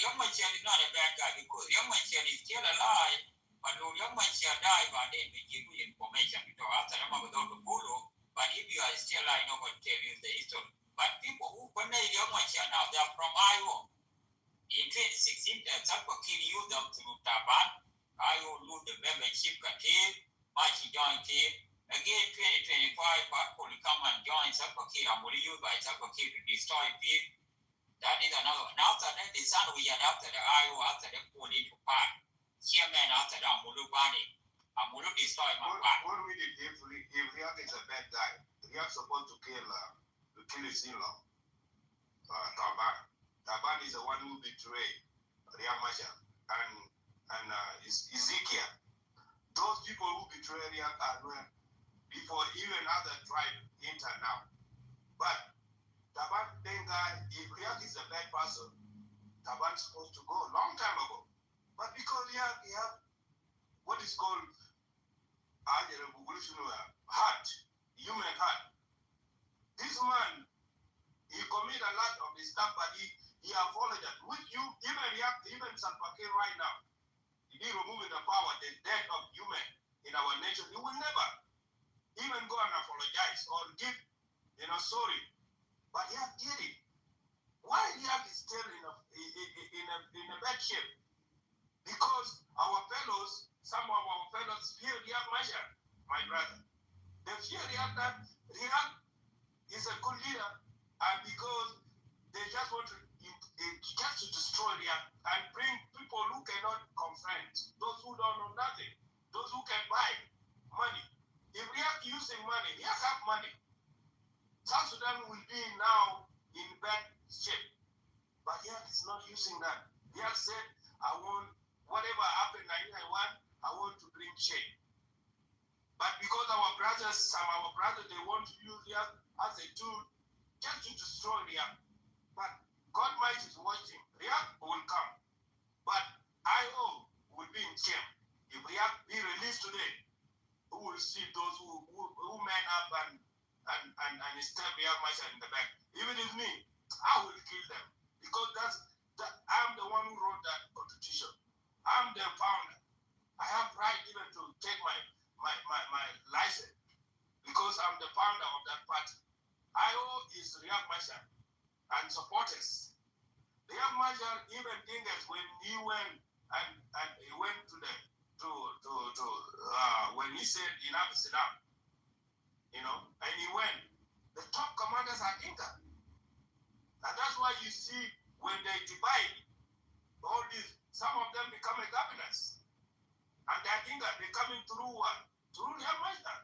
Young Machel is not a bad guy because Young Machel is still alive, but Young Machel died, but then we give you information because after them without the Guru. But if you are still alive, nobody tell you the history. But people who connect Young Machel now, they are from Iowa. In 2016, Zappa Kill used them through Taban. Iowa lose the membership, Machi joined team. Again, 2025, Park will come and join Sapakir and will use by Sapakir to destroy pig. That is another one. After that, the son we had after the IO, after the pull into park. Chairman after the Amulubani. Amulu destroy my park. What we did if Riak is a bad guy, Riak supposed to kill his in-law. Taban is the one who betrayed Riak Machar and Ezekiel. Those people who betrayed Riak are before even other tribe enter now. But Taban Denga, if Riak is a bad person, Taban's supposed to go a long time ago. But because he have what is called heart, human heart. This man, he commit a lot of the stuff, but he apologized. With you, even Salva Kiir right now, if he removing the power, the death of human in our nation, he will never even go and apologize or give, sorry. But he did it. Why he is still in a bad shape? Because our fellows, some of our fellows fear Riek Machar, my brother. They fear that Riek is a good leader, and because they just want to destroy Riek and bring people who cannot confront, those who don't know nothing, those who can buy money. If Riek using money, Riek have money. South Sudan will be now in bad shape. But Riek is not using that. Riek said, I want whatever happened in 1991, I want to bring change. But because some of our brothers, they want to use Riek as a tool just to destroy Riek. But God might is watching. Riek will come. But IO will be in shame. If Riek be released today, who will see those who man up and stab Riek Machar in the back. Even if me, I will kill them. Because I'm the one who wrote that constitution. I'm the founder. I have right even to take my license because I'm the founder of that party. IO is Riek Machar and supporters. Riek Machar even thinkers when he went and he went to when he said enough is enough, and he went. The top commanders are Dinka. And that's why you see when they divide all this, some of them become a governors. And they think that they're coming through what? Through Riek Machar.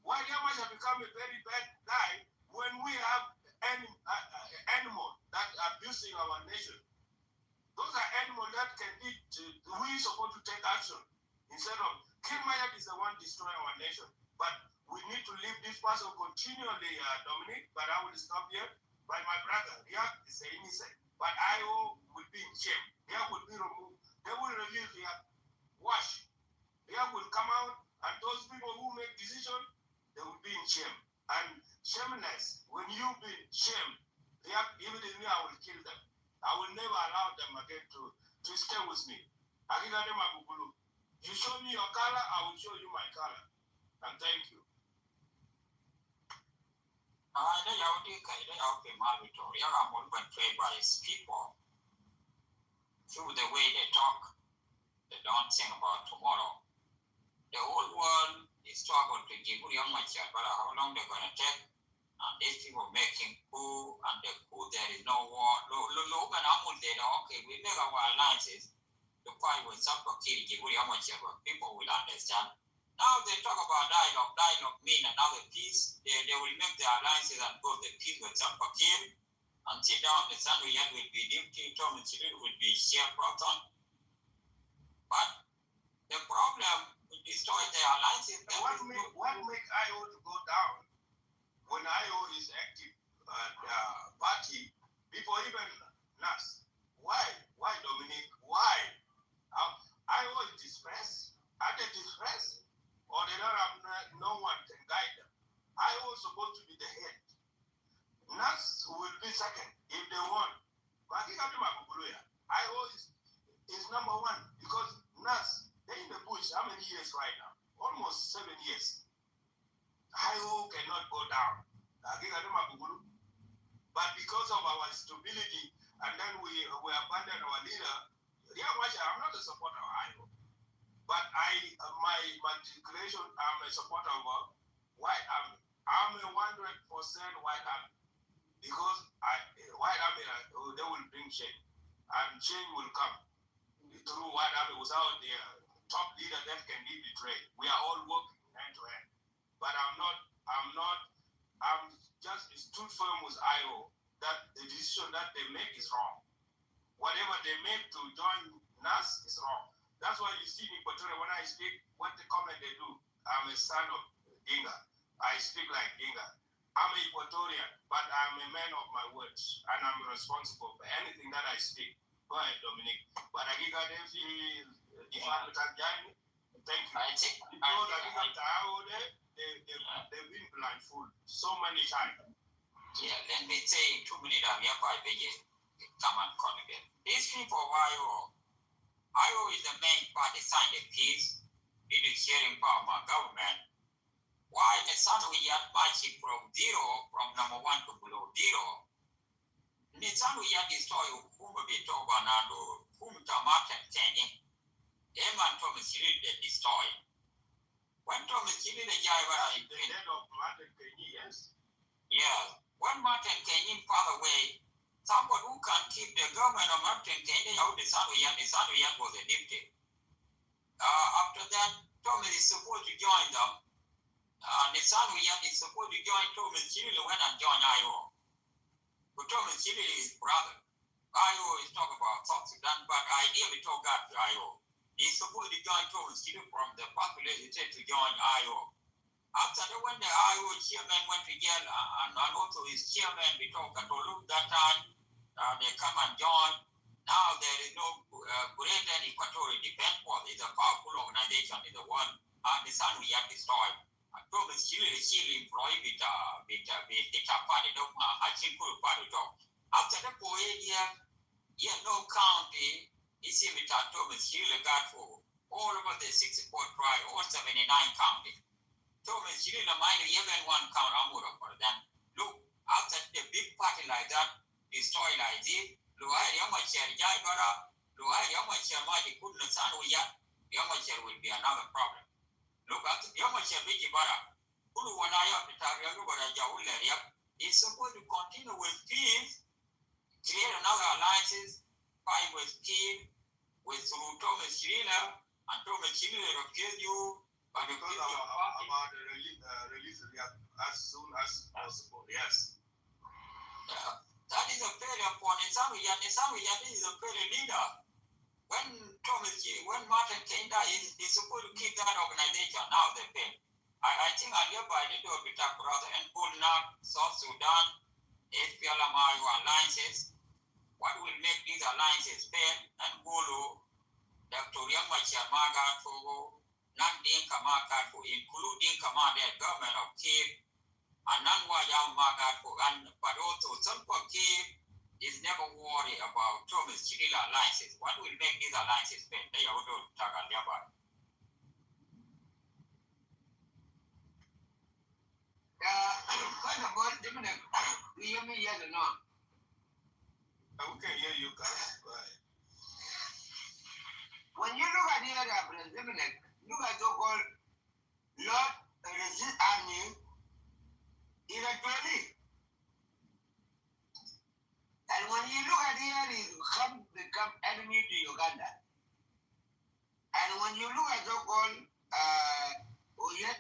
Why Riek Machar become a very bad guy when we have animals that are abusing our nation? Those are animals that can be, we're supposed to take action. Instead of, Kir Mayat is the one destroying our nation. But we need to leave this person continually, Dominic, but I will stop here. But my brother, Riek is innocent. But IO will be in shame. Riek will be removed. They will release Riek. Wash. Riek will come out, and those people who make decisions, they will be in shame. And shameless, when you be in shame, Riek, even if me, I will kill them. I will never allow them again to stay with me. You show me your color, I will show you my color. And thank you. They are the Malvito. They are more betrayed by his people through the way they talk. They don't think about tomorrow. The whole world is struggling to give young much, but how long they're going to take? And these people making coup, and the coup there is no war. Look and okay, we make our alliances. The fight with Sapakiri, give young much, people will understand. Now they talk about dialogue mean another peace. They will make the alliances and go the peace with Sapakiri and sit down. The Sanuyat will be Dimki, Tom and Chile will be chairperson. But the problem will destroy the alliances. What make IO to go down? When IO is active party, people even NAS. Why? Why, Dominic? Why? IO is distressed? Are they distressed? Or they don't have no one can guide them? IO is supposed to be the head. NAS will be second if they want. IO is number one because NAS, they're in the bush how many years right now? Almost 7 years. IO cannot go down. But because of our stability, and then we abandon our leader, I'm not a supporter of IO. But my declaration, I'm a supporter of White Army. I'm a 100% White Army. Because White Army, they will bring change. And change will come through White Army without the top leader that can be betrayed. We are all working hand to hand. But I'm just stood firm with IO that the decision that they make is wrong. Whatever they make to join NAS is wrong. That's why you see in Equatorial, when I speak, what the comment they do, I'm a son of Dinga. I speak like Dinga. I'm an Equatorian, but I'm a man of my words, and I'm responsible for anything that I speak. Go ahead, Dominic. But I got if thank you. I think they've been blindfolded so many times. Yeah, let me say in 2 minutes, I'm here by come and call again. These people of IO is the main party signed the peace. It is sharing power of my government. Why the son we had marching from number 1 to below 0? The son we had destroy whom we talk about whom Tamata Kenny. Eman Thomas Chili destroy. When Thomas Chili the Jaiva the dead of Martin Kenny, yes. Yeah. When Martin Kenny far away, somebody who can keep the government of Martin Kenny out the son we had was a dictator. After that, Thomas is supposed to join them. The son we had is supposed to join Thomas Chili when and join IO. But Thomas Chili is his brother. IO is talking about South Sudan, but idea we talk about IO. He's supposed to join Thomas Chili from the population to join IO. After that, when the IO chairman went to jail, and also his chairman, we talk at look that time, they come and join. Now there is no greater Equatorial Defense Force. It's a powerful organization in the world. And the son we have destroyed. Thomas Chili employed with the party, I think party talk. After the poet, no county, it's in with Thomas Chili got for all over the 64 tribe, all 79 counties. Thomas Chili, the mind, even one count, I'm going for them. Look, after the big party like that, destroy like this, Luai Yamachar Jaibara, Luai Yamachar Maji couldn't sound we yet, Yamachar will be another problem. Look at Yamachar Bijibara, Uluwanaya, the Tarabara Jauleria, is supposed to continue with peace, create another alliances, fight with Kiev, with Thomas Chilina, and Thomas Chilina refuse you. But because about the release as soon as possible, yes. That is a very important. Samuel is a very leader. When Martin Kenda is supposed to keep that organization, now they fail. I think I live by the door with our brother and Pulna, South Sudan, SPLMIO alliances. What will make these alliances fail? And Golo, Dr. Yamachar Magat Fogo, Nandinka Magat, including command government of Kiev, and Nanwayam Magat, but also some of Kiev is never worried about Thomas Chilila alliances. What will make these alliances fail? They are going to talk about. Kind of what different hear me yes or no? We can hear you, guys. Go ahead. When you look at the area of President, look at so-called Lord Resist Army in a trolley. And when you look at the area, it become enemy to Uganda. And when you look at so-called Oyet,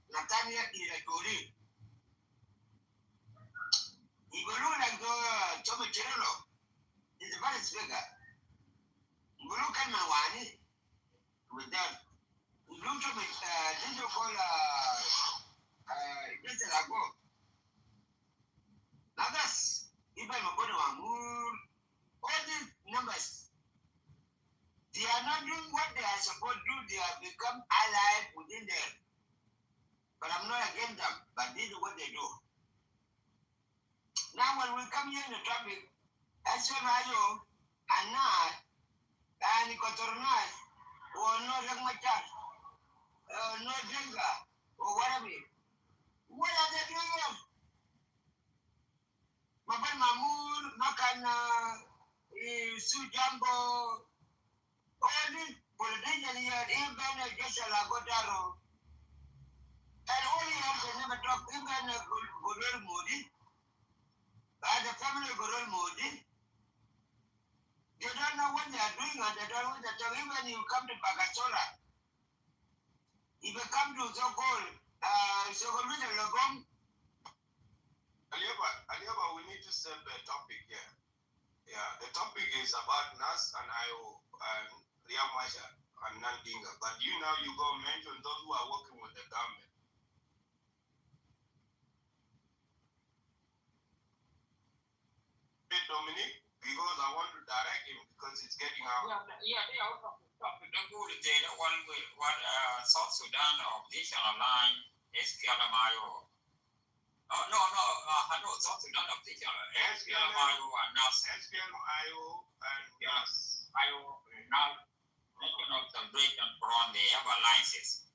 Nathaniel in a trolley, he will look like the Chomo Chirelo. He's a very speaker. You look at Mawani with that. You look at this so-called this is a go. Now that's even all these numbers, they are not doing what they are supposed to do. They have become allied within them. But I'm not against them, but this is what they do. Now when we come here in the topic, as well as you and not and Kotornas or no Rangmachar, no Jenga or whatever. What are they doing? Maban Mamur, Makana, Sujambo, all these politicians here, even Jessala Gotaro, and all the others they never talk, even Gurul Modi, the family of Gurul Modi. They don't know what they are doing and they don't know what they are doing. Even you come to Pagasola, if you come to so-called Logom, Aliaba, we need to set the topic here. Yeah, the topic is about NAS and IO and Riamasha and Nandinga. But you go mention those who are working with the government. Hey, Dominic, because I want to direct him because it's getting out. Yeah, they are out of the topic. Don't go to the one with what South Sudan opposition line, SPLMIO. No, I know South Sudan opposition. SPLMIO and NAS. SPLMIO and NAS. IO now National Celebration Front, they have alliances.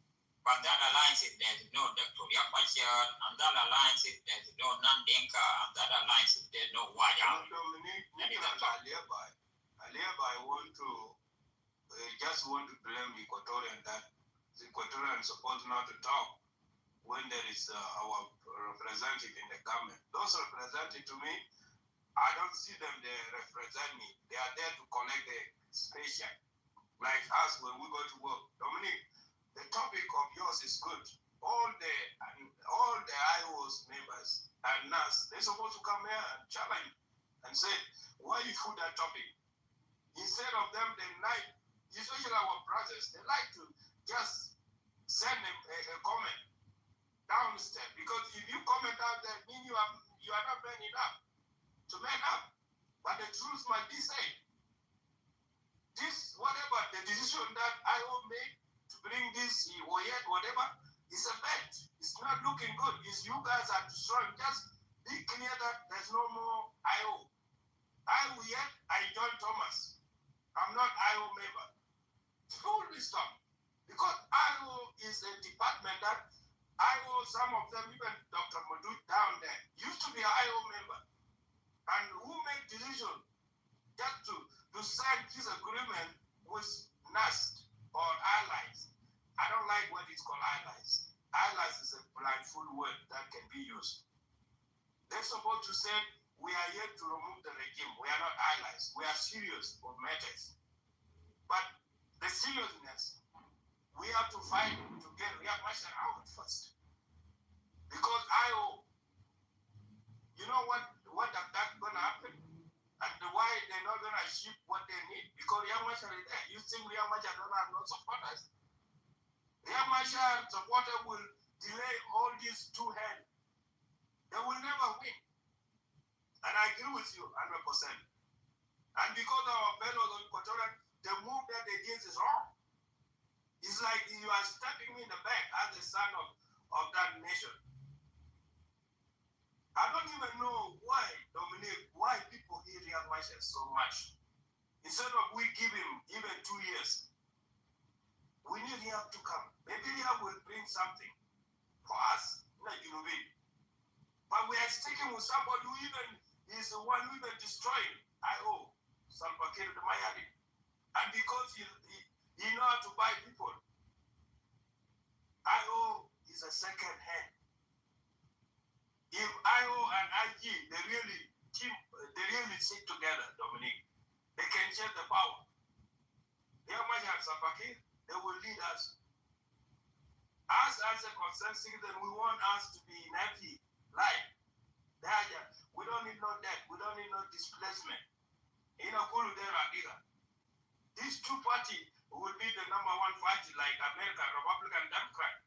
But that alliances, there's no Dr. Yapachar, and that alliances, there's no Nandinka, and that alliances, there's no Waya. Aliaba, I want to just want to blame Equatorian that the Equatorian is supposed not to talk when there is our representative in the government. Those representing to me, I don't see them, they represent me. They are there to collect the spaceship. Like us when we go to work. Dominic, the topic of yours is good. All the IO's members and NAS, they're supposed to come here and challenge and say, why you put that topic? Instead of them, they like, especially our brothers, they like to just send a comment downstairs. Because if you comment out there, mean you are not man enough to man up. But the truth might be said. This, whatever the decision that IO made to bring this or yet whatever, is a bet. It's not looking good. It's you guys are destroying. Just be clear that there's no more IO. I John Thomas. I'm not IO member. Full wisdom. Because IO is a department that IO, some of them, even Dr. Madu down there, used to be an IO member. And who made decision just to sign this agreement with NAST or allies? I don't like what it's called allies. Allies is a blindfold word that can be used. They're supposed to say, we are here to remove the regime. We are not allies. We are serious for matters. But the seriousness, we have to fight to get Riyad Mashar out first. Because IO, you know what that's going to happen? And why they're not going to achieve what they need? Because Riyad Mashar is there. You think Riyad Mashar don't have no supporters? Riyad Mashar supporters will delay all these two hands. They will never win. And I agree with you 100%. And because our fellows on Equatorial, the move that they did is wrong. It's like you are stepping me in the back as the son of that nation. I don't even know why, Dominic, why people hate Riyad Mashar so much. Instead of we give him even 2 years, we need him to come. Maybe Riyad will bring something for us, like Innovate. But we are sticking with somebody who even is the one who even destroying IO, Salva Kiir the Mayadi. And because he know how to buy people, IO is a second hand. If IO and IG, they really sit together, Dominic, they can share the power. They are much at Salva Kiir, they will lead us. Us as a concerned citizen, we want us to be in happy life. We don't need no debt. We don't need no displacement. In a Kulu Dera, these two parties will be the number one party like American, Republican, Democrat.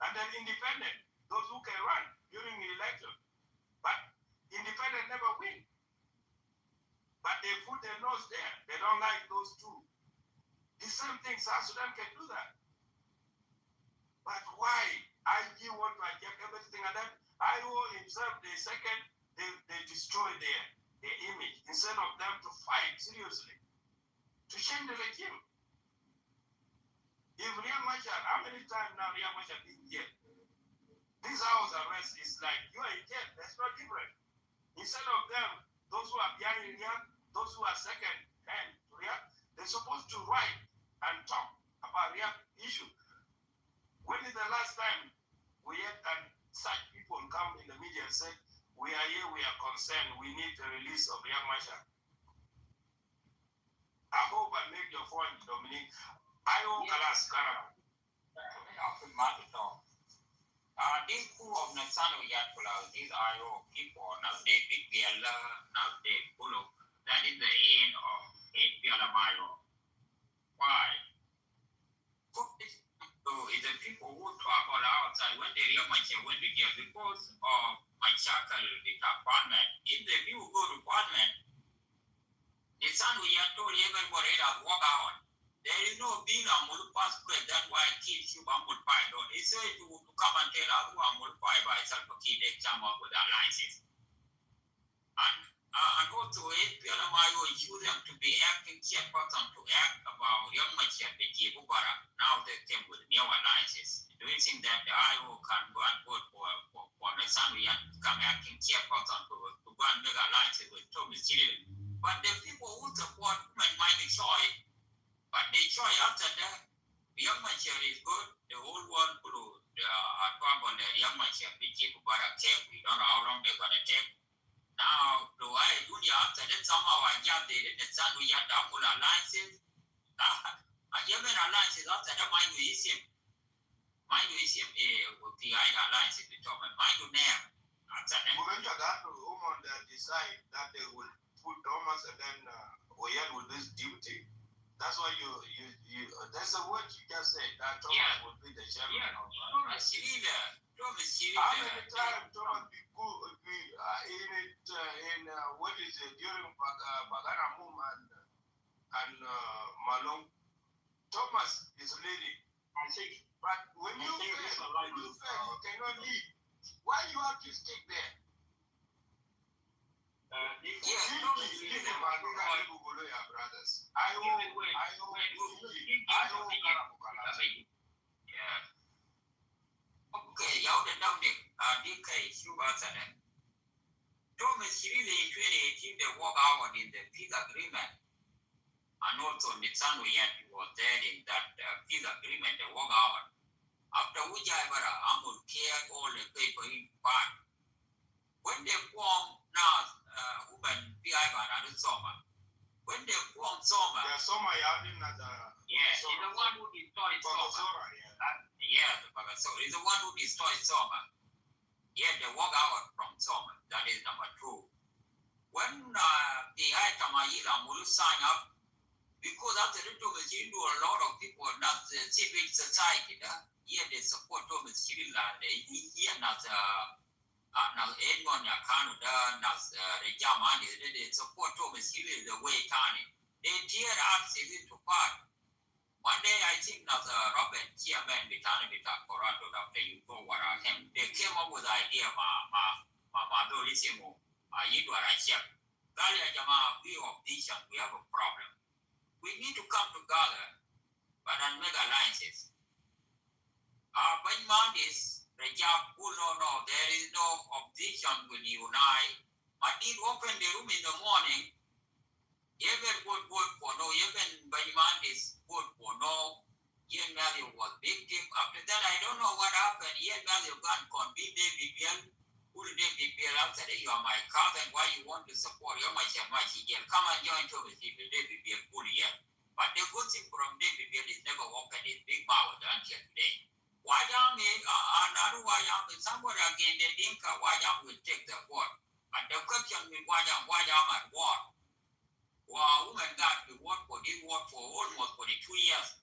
And then independent, those who can run during the election. But independent never win. But they put their nose there. They don't like those two. The same thing, South Sudan can do that. But why? IG want to hijack everything, and then IO himself, they destroy their image instead of them to fight seriously to change the regime. If Riek Machar, how many times now Riek Machar been in jail? This house arrest is like you are in jail. That's not different. Instead of them, those who are behind Riek, those who are second hand to Riek, they're supposed to write and talk about Riek issue. When is the last time we had such people come in the media and said, we are here, we are concerned, we need the release of Riek Machar? I hope I make your point, Dominic. I hope Kalas Karama. These two of Nasano Yatula, these IO people, now they big now they follow. That is the end of Mayo. Why? So it's the people who travel outside when they real much when they get because of my shackle with apartment. If they do go to apartment, the son we are told everybody that walk out. There is no being a multipass quick, that's why kids you are multiplied. It's said to come and tell us who are multiplied by self kid they come up with alliances. And also if Mayo use them to be acting chairperson to act about young Machia Pejibubara, now they came with new alliances. Do you think that the IO can go and vote for the son we have to come acting chairperson to go and make alliances with Thomas Chile? But the people who support women might choice, but they choice after that, the young Machia is good, the whole world could talk on the young Machia Pejibubara take, we don't know how long they're going to take. Now, do I do the after that somehow I got the son we had double alliances? I give an alliances after that, mind with him. Mind with him, with the alliances with Thomas. Mind with them. After that. Remember that woman that decide that they will put Thomas and then Oyan with this duty. That's why you that's the word you just said, that Thomas would be the chairman of Thomas Chile. How many times Thomas be in what is it during Bagaramum and Malong? Thomas is leading. But when you fail, you cannot lead. Why you have to stick there? Brothers. I hope. Okay, y'all the Dominic, DK, Sugar Thomas Chile in 2018, they walk out in the peace agreement. And also Nitsano yet was there in that peace agreement, they walk out. After which I will care all the paper in part. When they form now, women, PI and Soma. When they form Soma. Yeah, Soma, he's the one who destroyed Soma. So he's the one who destroyed Soma. Yeah, they walk out from Soma. That is number 2. When PI Tamayila will sign up, because after the Thomas Chirilu, a lot of people, not the civil society, they support Thomas Chirilu, here not anyone Canada, not Rejamani, they support Thomas Chirilu the way Tani. They tear up into part. One day I think that Robert Chairman Bitana Bita Corrado after you go what him, they came up with the idea Madolissimo, Yidu Arachia. Galia Jama, we opposition, we have a problem. We need to come together, but and make alliances. By Mondays, Rajab, no, there is no objection with you and I. But did open the room in the morning, even good vote for no, even Bayman is good for no. Ian Matthew was victim. After that, I don't know what happened. Ian Matthew can't convene David Biel. Who did David Biel after that? You are my cousin. Why you want to support? You're my Shamachi. Come and join Thomas if David Biel full year. But the good thing from David Biel is never opened his big mouth until today. Wajam is another Wajam is somebody again, the Dinka Wajam will take the word. But the question with Wajam at war. Wow, women got the word for this word for almost 42 years.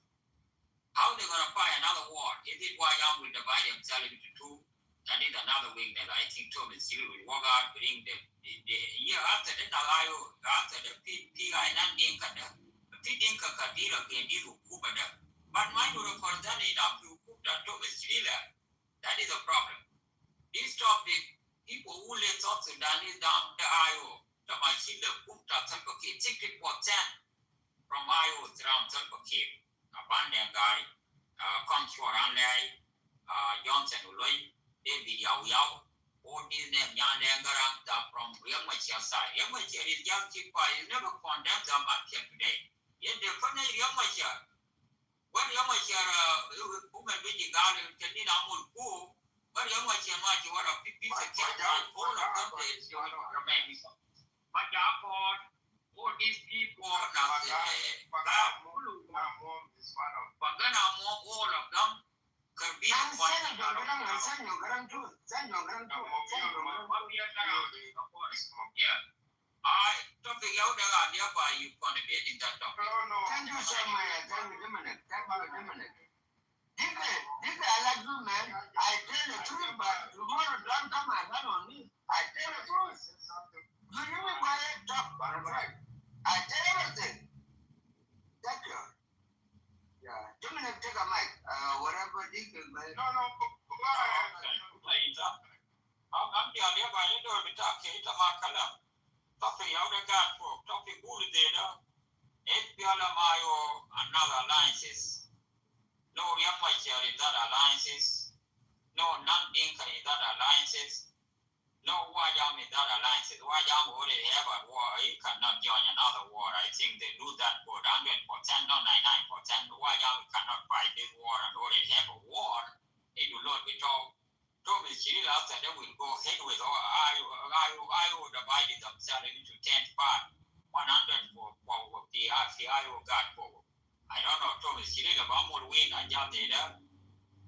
How are they going to buy another war? Is it Wajam will divide themselves into two? That is another way that I think Thomas still will walk out, bring the year after the Nalayo, after the PI and Dinka, the Dinka Kadira, Gendiru, Kuba. But mind you, for that, enough to cook that Thomas Chile. That is a problem. This topic, people who let South Sudan is down the IO, the Machine, cooked up Selpakir, 60% from IO around Selpakir, Abandon Guy, Contour Anlay, Johnson Uloy, David Yao Yao, all these names, Yan Langarang, from Yamachia side. Yamachia is young people, is never condemned them until today. Yet the funny Yamachia. When Yamachia, woman with the garden, can need Amul Poo, but Yamachia might want to pick a cat out, all of them is your remaining. But all these people, Pagana, all of them, could be the one. Yeah. I don't think you're thereby you going to be in that topic. Thank you so much. Thank you, Dominic. This I like you, man. I tell the truth, but tomorrow don't come and run on me. I tell the truth. You give me quiet talk, but right. I tell everything. Thank you. Yeah. Dominic, take a mic. Whatever this is, man. No. Go ahead. I'm the idea by the door, but I can't topic out of that for topic who data, FPL Mayo, another alliances. No Yamachar in that alliances. No non-Dinka in that alliances. No Wajam in that alliances. Wajam already have a war. He cannot join another war. I think they do that for 100%, not 99%. Wajam cannot fight this war and already have a war. It will not be told. Thomas Chile after they will go ahead with IO divided themselves into 10 parts, 100 for the IO got forward. I don't know, Thomas Chile, the bomb will win and jump there.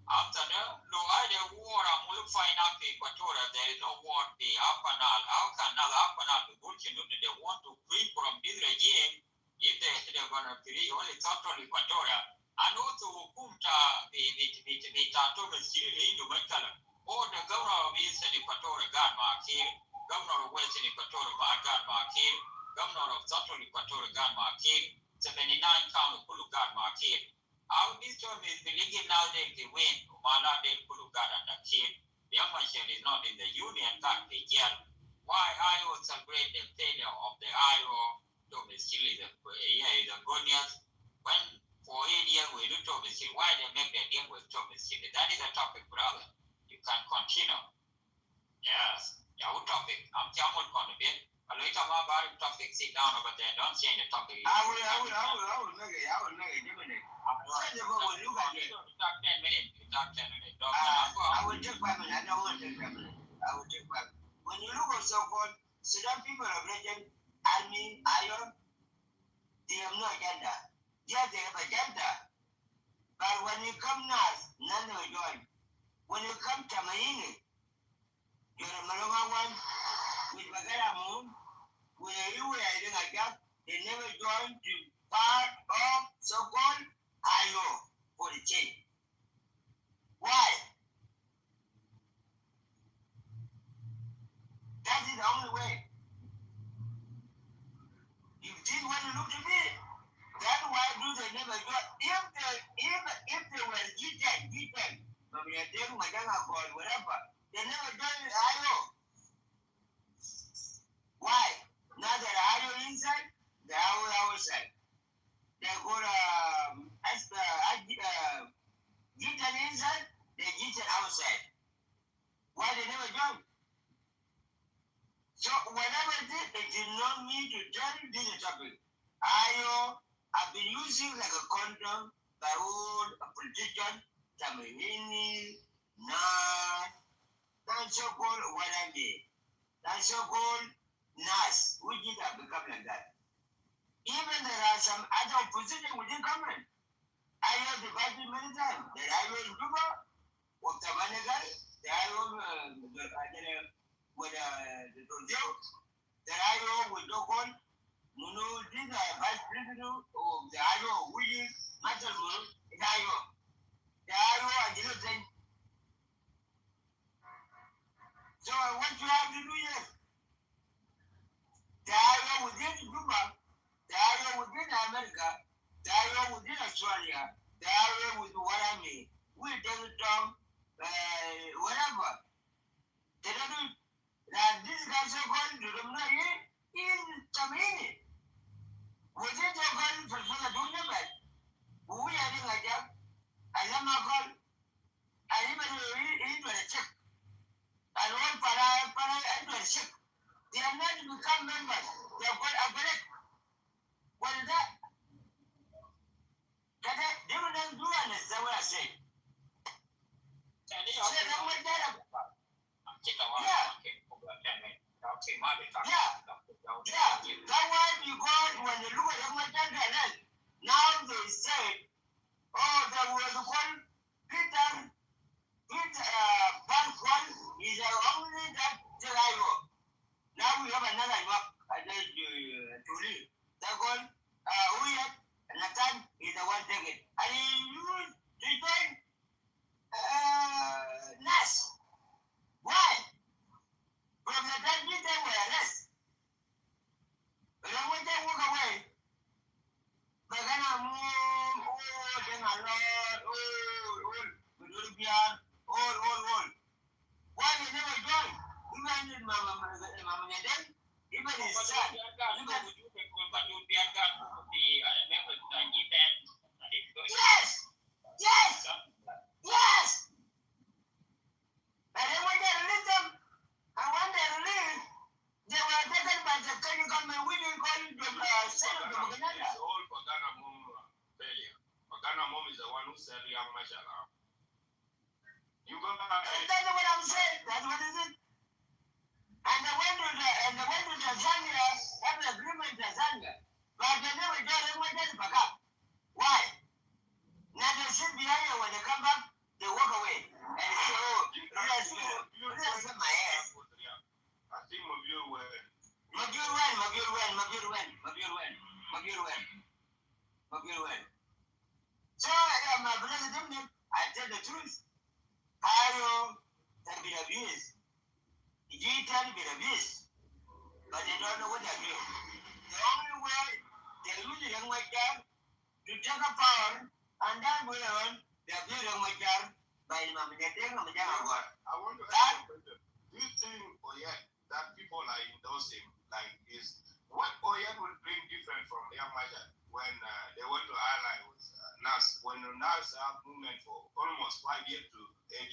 After that, no idea war, I'm going to find out the Equatorial, there is no war, the Apanal. How can another Apanal be good? They want to free from this regime if they're going to free only Central Equatoria. And also, Kumta, the Thomas Chile into Metala. Or the governor of Eastern Equatorial God Markir, governor of Western Equatorial God Markir, governor of Central Equatorial God Markir, 79 county Kulu God Markir. How this term is believing now they win, Umala de Kulu God and Akir. The Yamashan is not in the union, God be jail. Why IO celebrate the failure of the IO domicile is a good news. When for 8 years we do domicile, why they make the deal with domicile? That is a topic, brother. You can continue. Yes. Your topic. I'm Jamul Convent. A later about topic, sit down over there. Don't change the topic. I will make it. Give me it. You got it. Talk 10 minutes. I will take 5 minutes. I don't want to take 5 minutes. I will take 5 minutes. When you look at so-called Sudan people of region, army, iron, they have no agenda. Yes, they have agenda. But when you come now, none will join. When you come to Maine, you're a Malonga one with Bagara Moon, where you were like that, they never joined to part of so-called IO for the change. Why? That is the only way. You did what you look to me. That's why do they never join? If they were G10, whatever. They never done it IO. Why? Now that IO inside, the IO outside. They go to G10 inside, they G10 outside. Why they never join? So whatever it is, it is not me to tell you this is topic. I've been using like a condom by all politician, Tamanini, Nas, that's so-called what I mean. That's so-called Nas, which is have become like that. Even there are some other opposition within government. I have divided many times. There I was in Juba, with the Managai, there I was with the Dojo, there I was with Dokon, Munu, these are vice president of the Ayo, William, Master Munu, in Ayo. The Ayo and the other thing. So what you have to do is, the Ayo within Juba, the Ayo within America, the Ayo within Australia, the Ayo with what I mean. We don't talk, whatever. They don't do that. This guy so called to them in Tamini. Was it so called for the tournament? We are in like that. I am a call. I even read a check. I want para check. They are not to become members. They have got a break. What is that? They don't do understand what I say. That's why because when you look at what that now they say, oh, there was one Peter Bank one is the only that Jalayo. Now we have another one. I tell you to leave. That one, we have Nathan is the one taking. And he joined Nas. Why? From the time they were less. But then when they walk away, but then I'm then a lot, all. Why they never join? Even in Mama even his son, Yes! And then when they release them, and when they release, they were taken by the Kenyan government, we didn't call it the Senate of Uganda. It's all Pagana Mom failure. Pagana Mom is the one who said young Mashala. You go back. That's what I'm saying. That's what it is. And they went to Tanzania, have an agreement in Tanzania. But they never got it when they back up. Why? Now they sit behind you when they come back, they walk away. And they say, oh, that's my ass. I think Mobile went. So, my brother, I tell the truth. I have been abused. Digital been abused. But they don't know what they're doing. The only way they're using young white girl to take a power, and then go on, they're doing young white girl by the Maminating of the Jamago. I want to ask you a question. Do you think that people are endorsing is what Oyet will bring different from Young Maja when they went to ally with NAS, when NAS have movement for almost 5 years to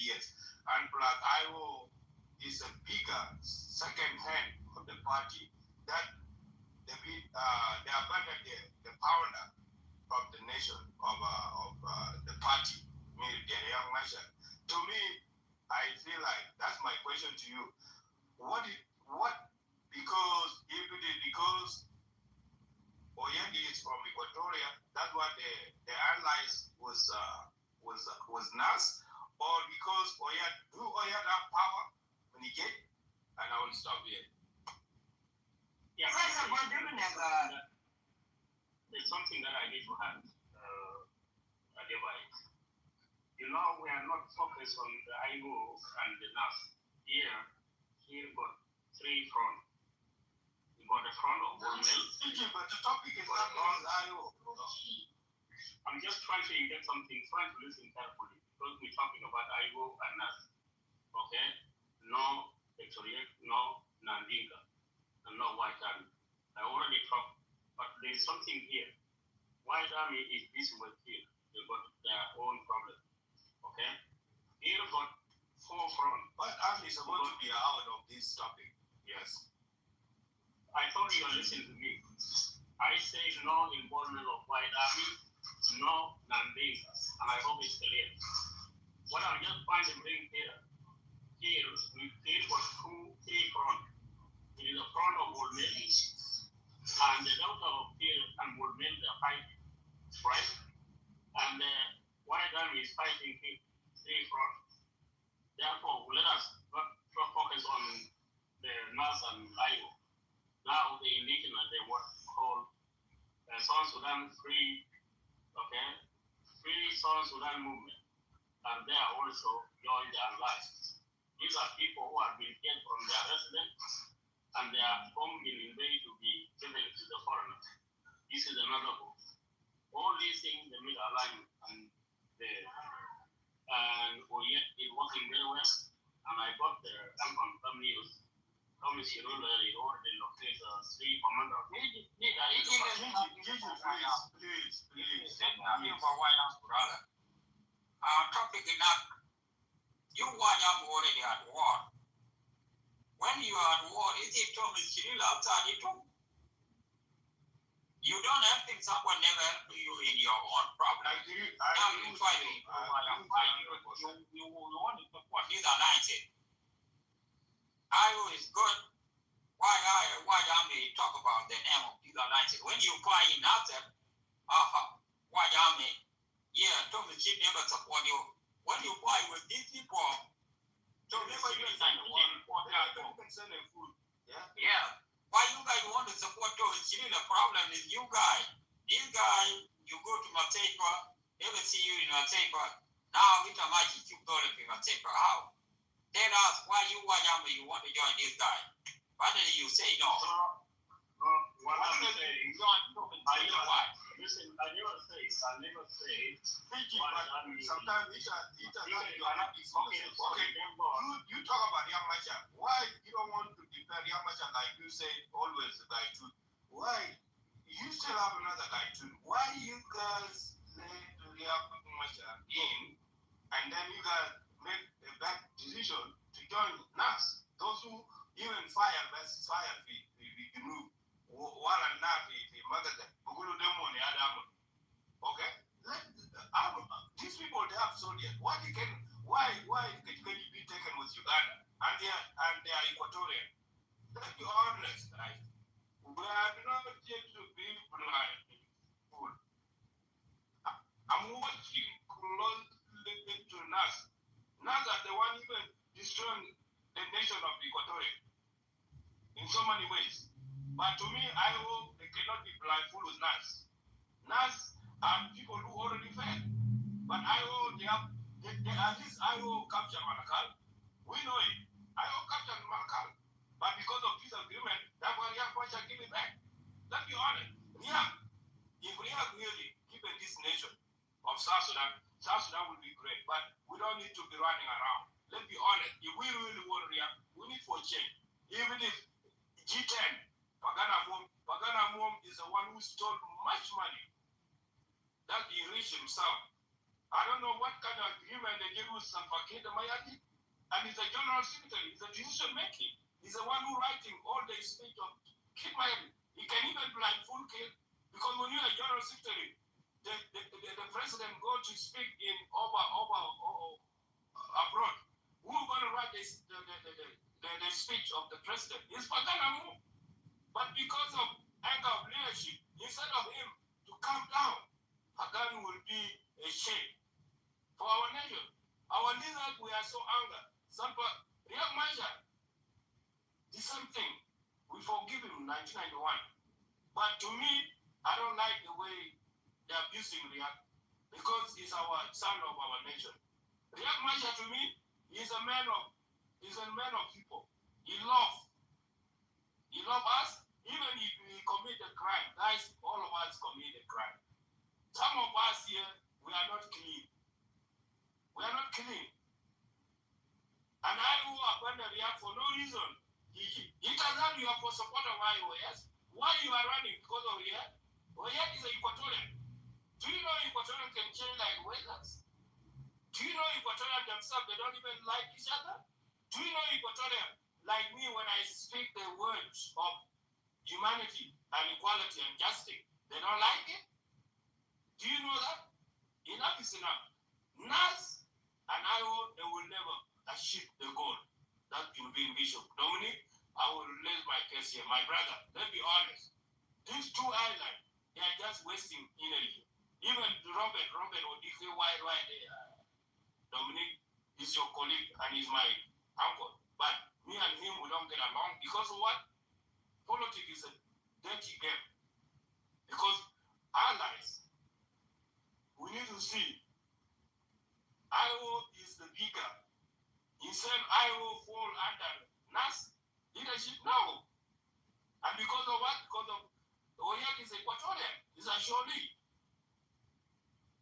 8 years, and Black Iowa is a bigger second hand of the party that they abandoned the founder of the nation of the party, the Young Maja. To me, I feel like that's my question to you. Because if it is because Oyedi is from Equatoria, that's what the allies was NAS, or because Oyed have power when he get, and I will stop here. Yeah, there's something that I need to add, advice. You know, we are not focused on the IGO and the NAS. Here we got three fronts. We got the front of government. But the topic is not on IGO. I'm just trying to get something, trying to listen carefully, because we're talking about IGO and NAS. Okay? No Equatorial, no Nandinga, and no White Army. I already talked, but there's something here. White Army is busy with here. They got their own problem. Okay? Here got forefront. But army is supposed to be out of this topic. Yes. I thought you were listening to me. I say no involvement of white army, no non-basis, and I hope it's clear. What I'm just trying to bring here we create for three fronts. It is a front of Bolmel, and the daughter of Kiel and Bolmel are fighting, right? And the white army is fighting three fronts. Therefore, let us not focus on the North and Iowa. Now the indigenous, they what called South Sudan Free South Sudan movement, and they are also joined their lives. These are people who have been taken from their residence, and they are been invaded to be given to the foreigners. This is another book. All these things they make alignment, and yet it's working very well. And I got the unconfirmed news. Thomas Shirula already located three commanders. Please. Our topic is not you watch up already at war. When you are at war, is it Thomas Shirula outside it too? You don't help him, someone never help you in your own problem. Now you try to you want to support these alliances. Iowa is good. Why army talk about the name of these alliances? When you fight in Nazareth, why army? Yeah, Thomas Chip never support you. When you fight with these people, so never even concern in food. Yeah. Why you guys want to support Thomas Chip? The problem is you guys. This guy, you go to Matepa, never see you in Matepa. Now it's a magic you go to Matepa. How? Tell us why you want to join this guy. Finally, you say no. What I'm saying, why? Listen, I never say. Sometimes you talk about Yamasha. Why you don't want to defend Yamasha like you say always the guy too? Why you still have another guy too? Why you guys let Yamasha in, and then you guys make a bad decision to join NAS? Those who even fire versus fire feed, we move. While I'm not the mother, okay? These people they have soldiers. Why can you be taken with Uganda and they are Equatorian? Let's be honest, guys. We are not here to be blind. I'm watching closely to NAS. NAS are the one even destroying the nation of Equatoria in so many ways. But to me, I hope they cannot be blindfolded with NAS. NAS are people who already failed. But I hope they at least I hope capture Malakal. We know it. I hope capture Malakal. But because of this agreement, that's why Riyadh shall give it back. Let's be honest. If Riyadh really given this nation of South Sudan will be great. But we don't need to be running around. Let's be honest. If we really want Riyadh, we need for change. Even if G10, Pagana Mom is the one who stole much money that he reached himself. I don't know what kind of agreement they gave with Sanfakeda Mayati, and he's a general secretary, he's a decision making. He's the one who writing all the speech of Kid Mayati. He can even blindfold Kid, because when you're a general secretary, the president go to speak in over abroad. Who's going to write the speech of the president? It's Pagana Mom. But because of anger of leadership, instead of him to calm down, Hagan will be a shame for our nation. Our leaders, we are so angry. Riyad Maja, the same thing. We forgive him in 1991. But to me, I don't like the way they're abusing Riyad, because he's our son of our nation. Riyad Maja, to me, he's a man of people. He loves us. Even if we commit a crime, guys, all of us commit a crime. Some of us here, we are not clean. And I who are going to react for no reason. It turns out you are for support of IOS. Why you are running? Because of Riyadh? Riyadh is an Equatorian. Do you know Equatorian can change like weathers? Do you know Equatorians themselves, they don't even like each other? Do you know Equatorians, like me, when I speak the words of humanity and equality and justice, they don't like it? Do you know that? Enough is enough. NAS and IO, they will never achieve the goal that you being Bishop. Dominic, I will raise my case here. My brother, let's be honest. These two islands, they are just wasting energy. Even Robert Odike, why they Dominic is your colleague and he's my uncle. But me and him, we don't get along because of what? Politics is a dirty game. Because allies, we need to see IO is the bigger. Instead, IO fall under NAS leadership? No. And because of what? Because of Oyan is Equatorian. He's a Sholi.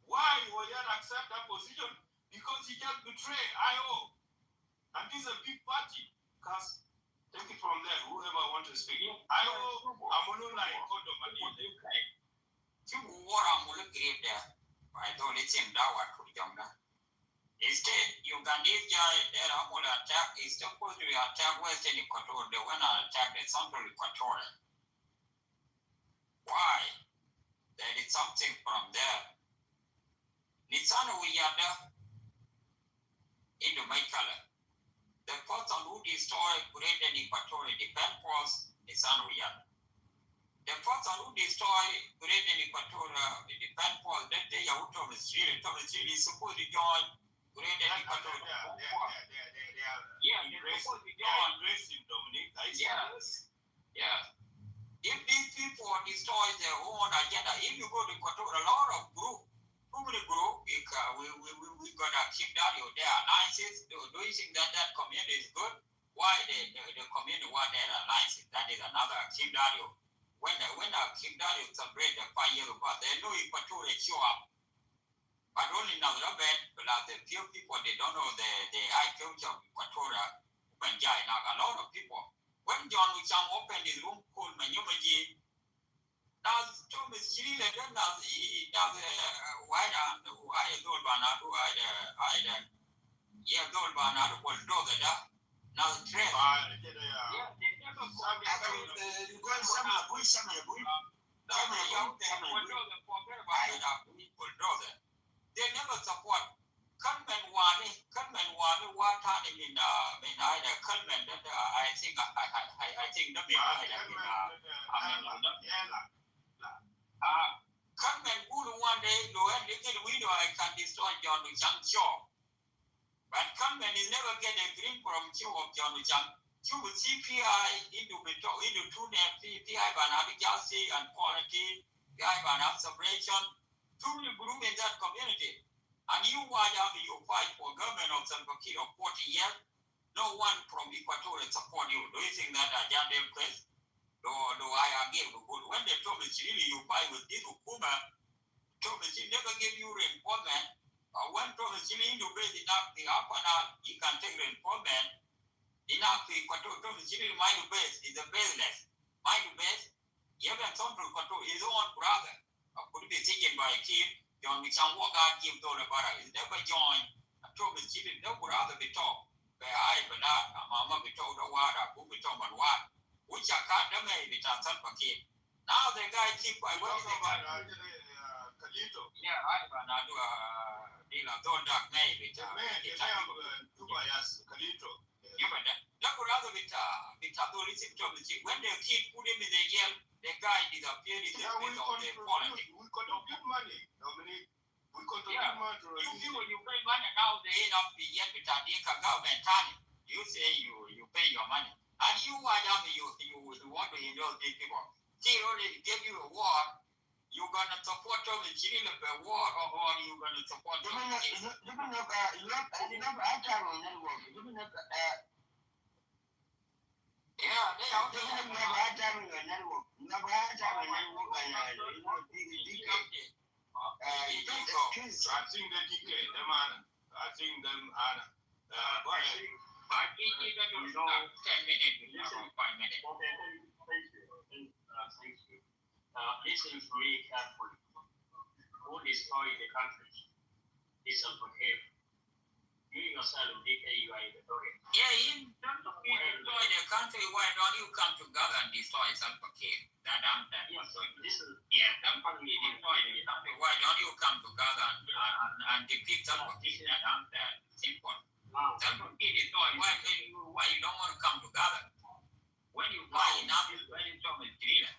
Why Oyan accept that position? Because he just betrayed IO. And this is a big party. Because take it from there, whoever wants to speak. IO, I'm only like Kodomani. What I'm going to get there. I don't let him down what could jump down. Instead, Ugandese guy that I'm going to attack is supposed to attack Western Equatorial. They want to attack the Central Equatorial. Why? There is something from there. Nisano we are there into my color. The person who destroyed Great Equatorial depend was Nisano we are. The person who destroyed Great Equatorial depend was that they are out of the street. Is supposed to join Great Equatorial. Yeah, they're supposed to join racing, Dominic. Yes. Yeah. If these people destroy their own agenda, if you go to Equatorial, a lot of group, we got a keep down their alliances. Do you think that community is good? Why the community want their alliances? That is another keep down. When a keep down celebrate the 5 years apart, they know Equatorial show up. But only now the few people they don't know the high culture of Equatorial. A lot of people. When John Wicham opened his room called Manyumaji, now Thomas Chile, then now why don't Banado, Banado was do that. Now the trend. They never support. Culmen one, what time in either Culmen that I think the Culmen good one day, little window I can destroy John Wichang Shaw. But Culmen is never get a green from Chu of John Wichang. Chu with CPI into two name PI Banana Jalsi and quality, PI Banana separation, truly groom in that community. And you fight for government of Salva Kiir of 40 years. No one from Equatorial support you. Do you think that a Jandel press? Do I again good? When they told me really you fight with this Ukuma, told me she never give you reinforcement. When told me she into base enough the Apana, he can take reinforcement. Enough the Equatorial told me she mind base is a baseless. Mind base, even some to control his own brother. Could be taken by a kid. John Wicham walk out, give to the bar. He never joined. I told him, she didn't know rather be taught. But I, but not, Mamma be told the water, who be told, but what? Which I can't the may be done, some kid. Now the guy keep by what is about Calito. Yeah, I do a deal of don't duck maybe. Calito. You but that would rather be listen to the when the kid put him in the jail, the guy disappeared in the place of the politics. We got to give money, Dominic. We got to give money to you pay money now, they end up the yet with a government time. You say you pay your money. And you want to indulge these people. They already give you a war. You're gonna support them in Chile for war or you're gonna support them. Yeah, they are never had time in your network. Never had time in your network. I think the DK, them Anna. I think them Anna. I think even you know 10 minutes, you know 5 minutes. Okay, thank you. Listen to me carefully. Who destroyed the country is Salva Kiir. You yourself, DK, you are in the target. Yeah, in terms of destroy the country, why don't you come together and destroy Salva Kiir? That I'm that. Yes, this is Somebody destroy the country. Why don't you come together and defeat Salva Kiir? That I'm that. Simple. Salva Kiir destroy. Why you don't want to come together? When you buy enough, when you talk with Trina.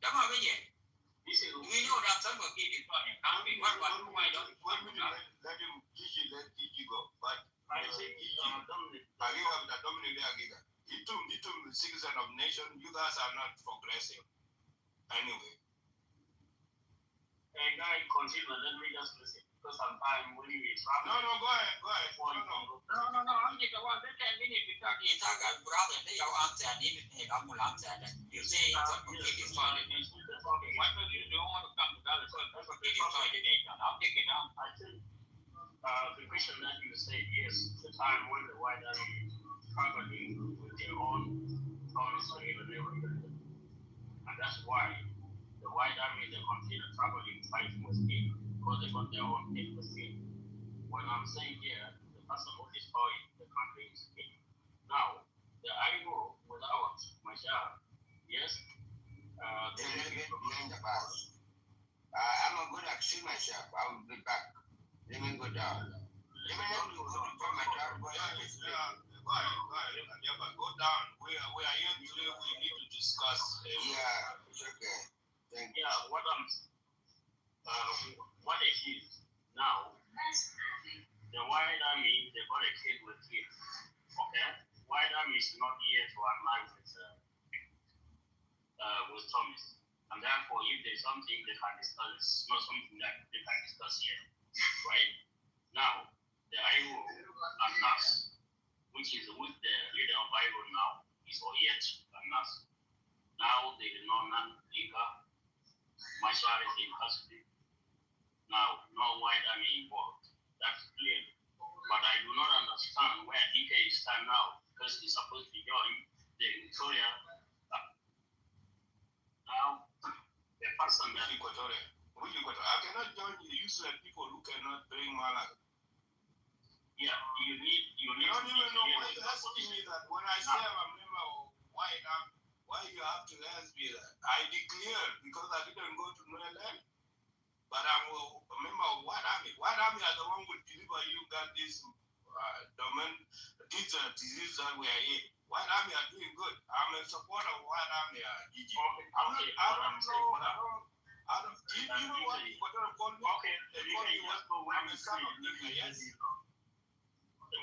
Come on, we know that Salva Kiir destroy the country. Why don't you come together? Let Gigi go. But I think Dominic. It citizen of nation, you guys are not progressing. Anyway. Hey, guy, continue. Let me just listen. Because sometimes when you travel. No, go ahead. No. I'm just about 10 minutes to talk to you, brother. They are answer. I need to take a full answer. You say it's a completely solid. Why don't you don't want to come together? So that's what they destroy the nation. I'll take it down. I think the question that you said, yes, the time when the white army traveling with their own promise to even and that's why the white army they continue traveling fighting with him because they got their own thing with him. When I'm saying here, the person who destroyed the country is him. Now, the IGO without Mashar, yes, they will get behind the bars. I'm a good at seeing myself. I will be back. Let me go down. Let me know you go from my job. Go ahead. Yeah, but go down. We are here today. We need to discuss. Yeah, it's okay. Thank you. Yeah, what it is now, the white army, they got a kid with him. Okay? White army is not here to align with Thomas. And therefore, if there's something they can discuss, it's not something that they can discuss here. Right? Now, the IO and NAS, which is with the leader of IO now, is Oyet and NAS. Now, they do not Lika. Mashar is in custody. Now, no white army involved. That's clear. But I do not understand where DK is stand now because he's supposed to join the Victoria. Now, the person that Equatorial. I cannot join the useless people who cannot bring Malak. Yeah, you need. I don't even know why you're asking me that. When I say I'm a member of White Army, why you have to ask me that? I declared because I didn't go to no land, but I'm a member of White Army. White Army are the one who deliver you got this domain, this disease that we are in. White Army are doing good. I'm a supporter of White Army. Gigi. I don't know. You know what? Okay, they call me what? I'm a son of Nika, yes.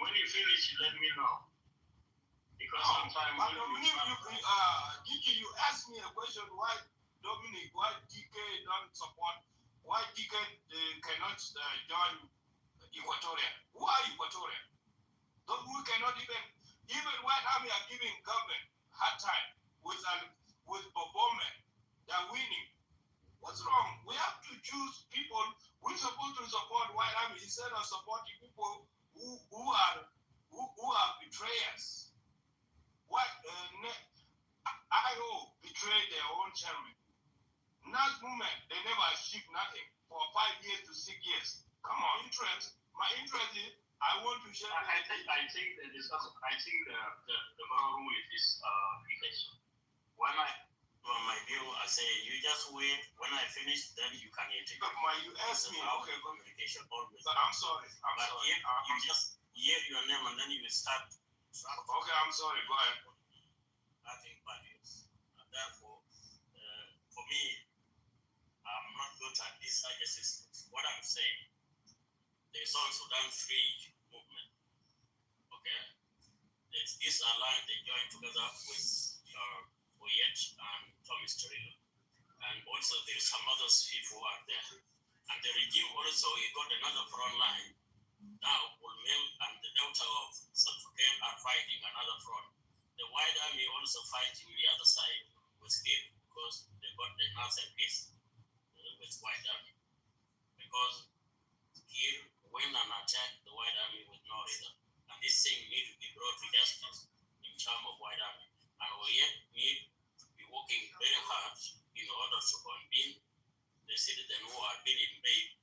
When you finish, let me know. Because sometimes Gigi, you asked me a question. Why Dominic? Why DK don't support? Why DK cannot join Equatorial? Who are Equatorial? We cannot even White Army are giving government hard time with Bobome. They're winning. What's wrong? We have to choose people. We're supposed to support White Army instead of supporting people who are betrayers. What IO betrayed their own chairman. Not movement, they never achieved nothing for 5 years to 6 years. Come on, my interest is I want to share. I think the moral rule is this application. When from my view, I say you just wait. When I finish, then you can integrate. You asked me. Okay, communication always. But I'm sorry. But if you just hear your name and then you will start. Okay, I'm sorry. Go ahead. I think values. And therefore, for me, I'm not good at this such a system. What I'm saying, the South Sudan Free Movement. Okay, this alliance they join together with Oyet and Thomas Torino. And also there is some other people out there. And the regime also got another front line. Now Ulmel and the Delta of Salva Kiir are fighting another front. The White Army also fighting the other side with Kiir because they got the answer peace with White Army. Because Kiir went and attacked the White Army with no reason. And this thing needs to be brought to justice in terms of White Army. And we yet need to be working very hard in order to convene the citizens who have been engaged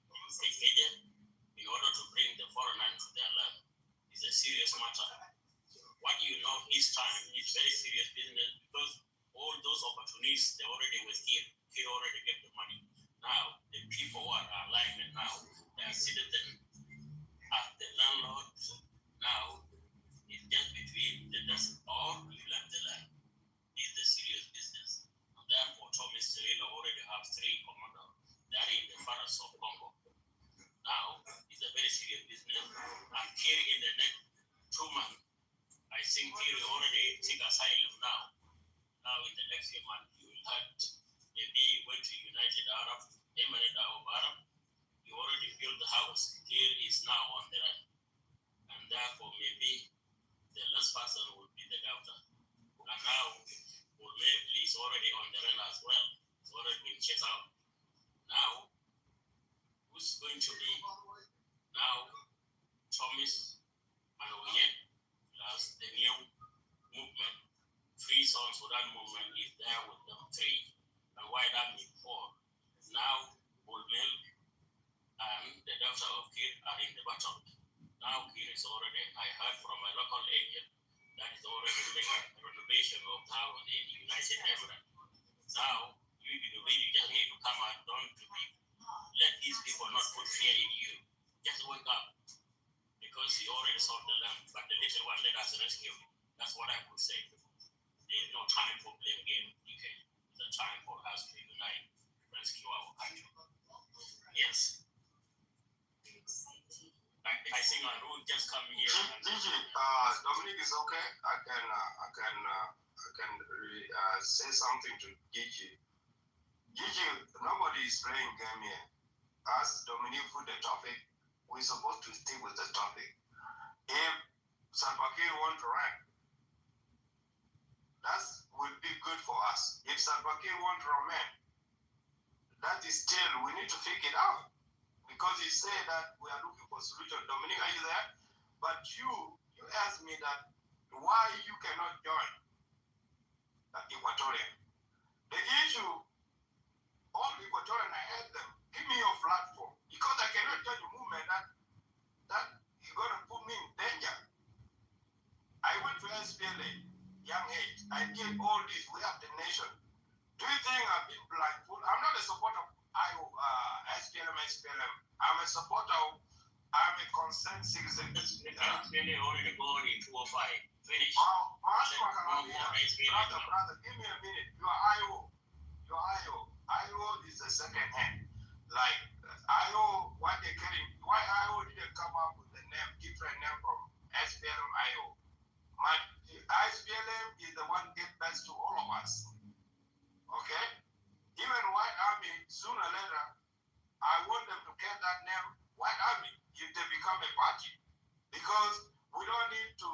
in in order to bring the foreigner to their land is a serious matter. What you know this time is very serious business because all those opportunists, they already was here. He already gave the money. Now, the people who are alive and now, they are citizens as the landlord. Now, it's just between the dust or you left the land. It's the serious business. And therefore, Thomas Cirilo already have 3 commanders. They are in the forest of Congo. Now, it's a very serious business. And here in the next 2 months, I think here already take asylum now. Now, in the next few months, you will have maybe went to United Arab, Emirates of Arab. You already built the house. Here is now on the run. And therefore, maybe the last person will be the doctor. And now, maybe is already on the run as well. It's already been checked out. Now, who's going to be now Thomas and Oyet plus the new movement? Free South Sudan movement is there with them 3. And White Army 4. Now, Bulmel and the daughter of Kir are in the battle. Now, Kir is already, I heard from a local agent, that is already making a renovation of town in the United Emirates. Now, you just need to come out, don't to be, let these people not put fear in you. Just wake up. Because he already sold the land, but the little one let us rescue him. That's what I would say. There's no time for blame game. It's a time for us to unite, rescue our country. Yes. I think I will just come here. Gigi, Dominic is okay. I can say something to Gigi. Gigi, nobody is playing game here. As Dominic put the topic, we're supposed to stick with the topic. If Salva Kiir want to run, that will be good for us. If Salva Kiir want to remain, that is still, we need to figure it out. Because he said that we are looking for solution. Dominic, are you there? But you asked me that why you cannot join Equatorian. The issue, all Equatorian, I asked them, give me your platform. Because I cannot join a movement that is going to put me in danger. I went to SPLA, young age. I did all this. We have the nation. Do you think I've been blindfolded? I'm not a supporter of SPLM. I'm a supporter of, I'm a concerned citizen. SPLA already gone in 205. Finish. Brother, give me a minute. You are IO. IO is the second hand. Like, IO, what they getting, why IO didn't come up with the name, different name from SPLM IO. But the SPLM is the one that gives best to all of us. Okay? Even White Army, sooner or later, I want them to get that name, White Army, if they become a party. Because we don't need to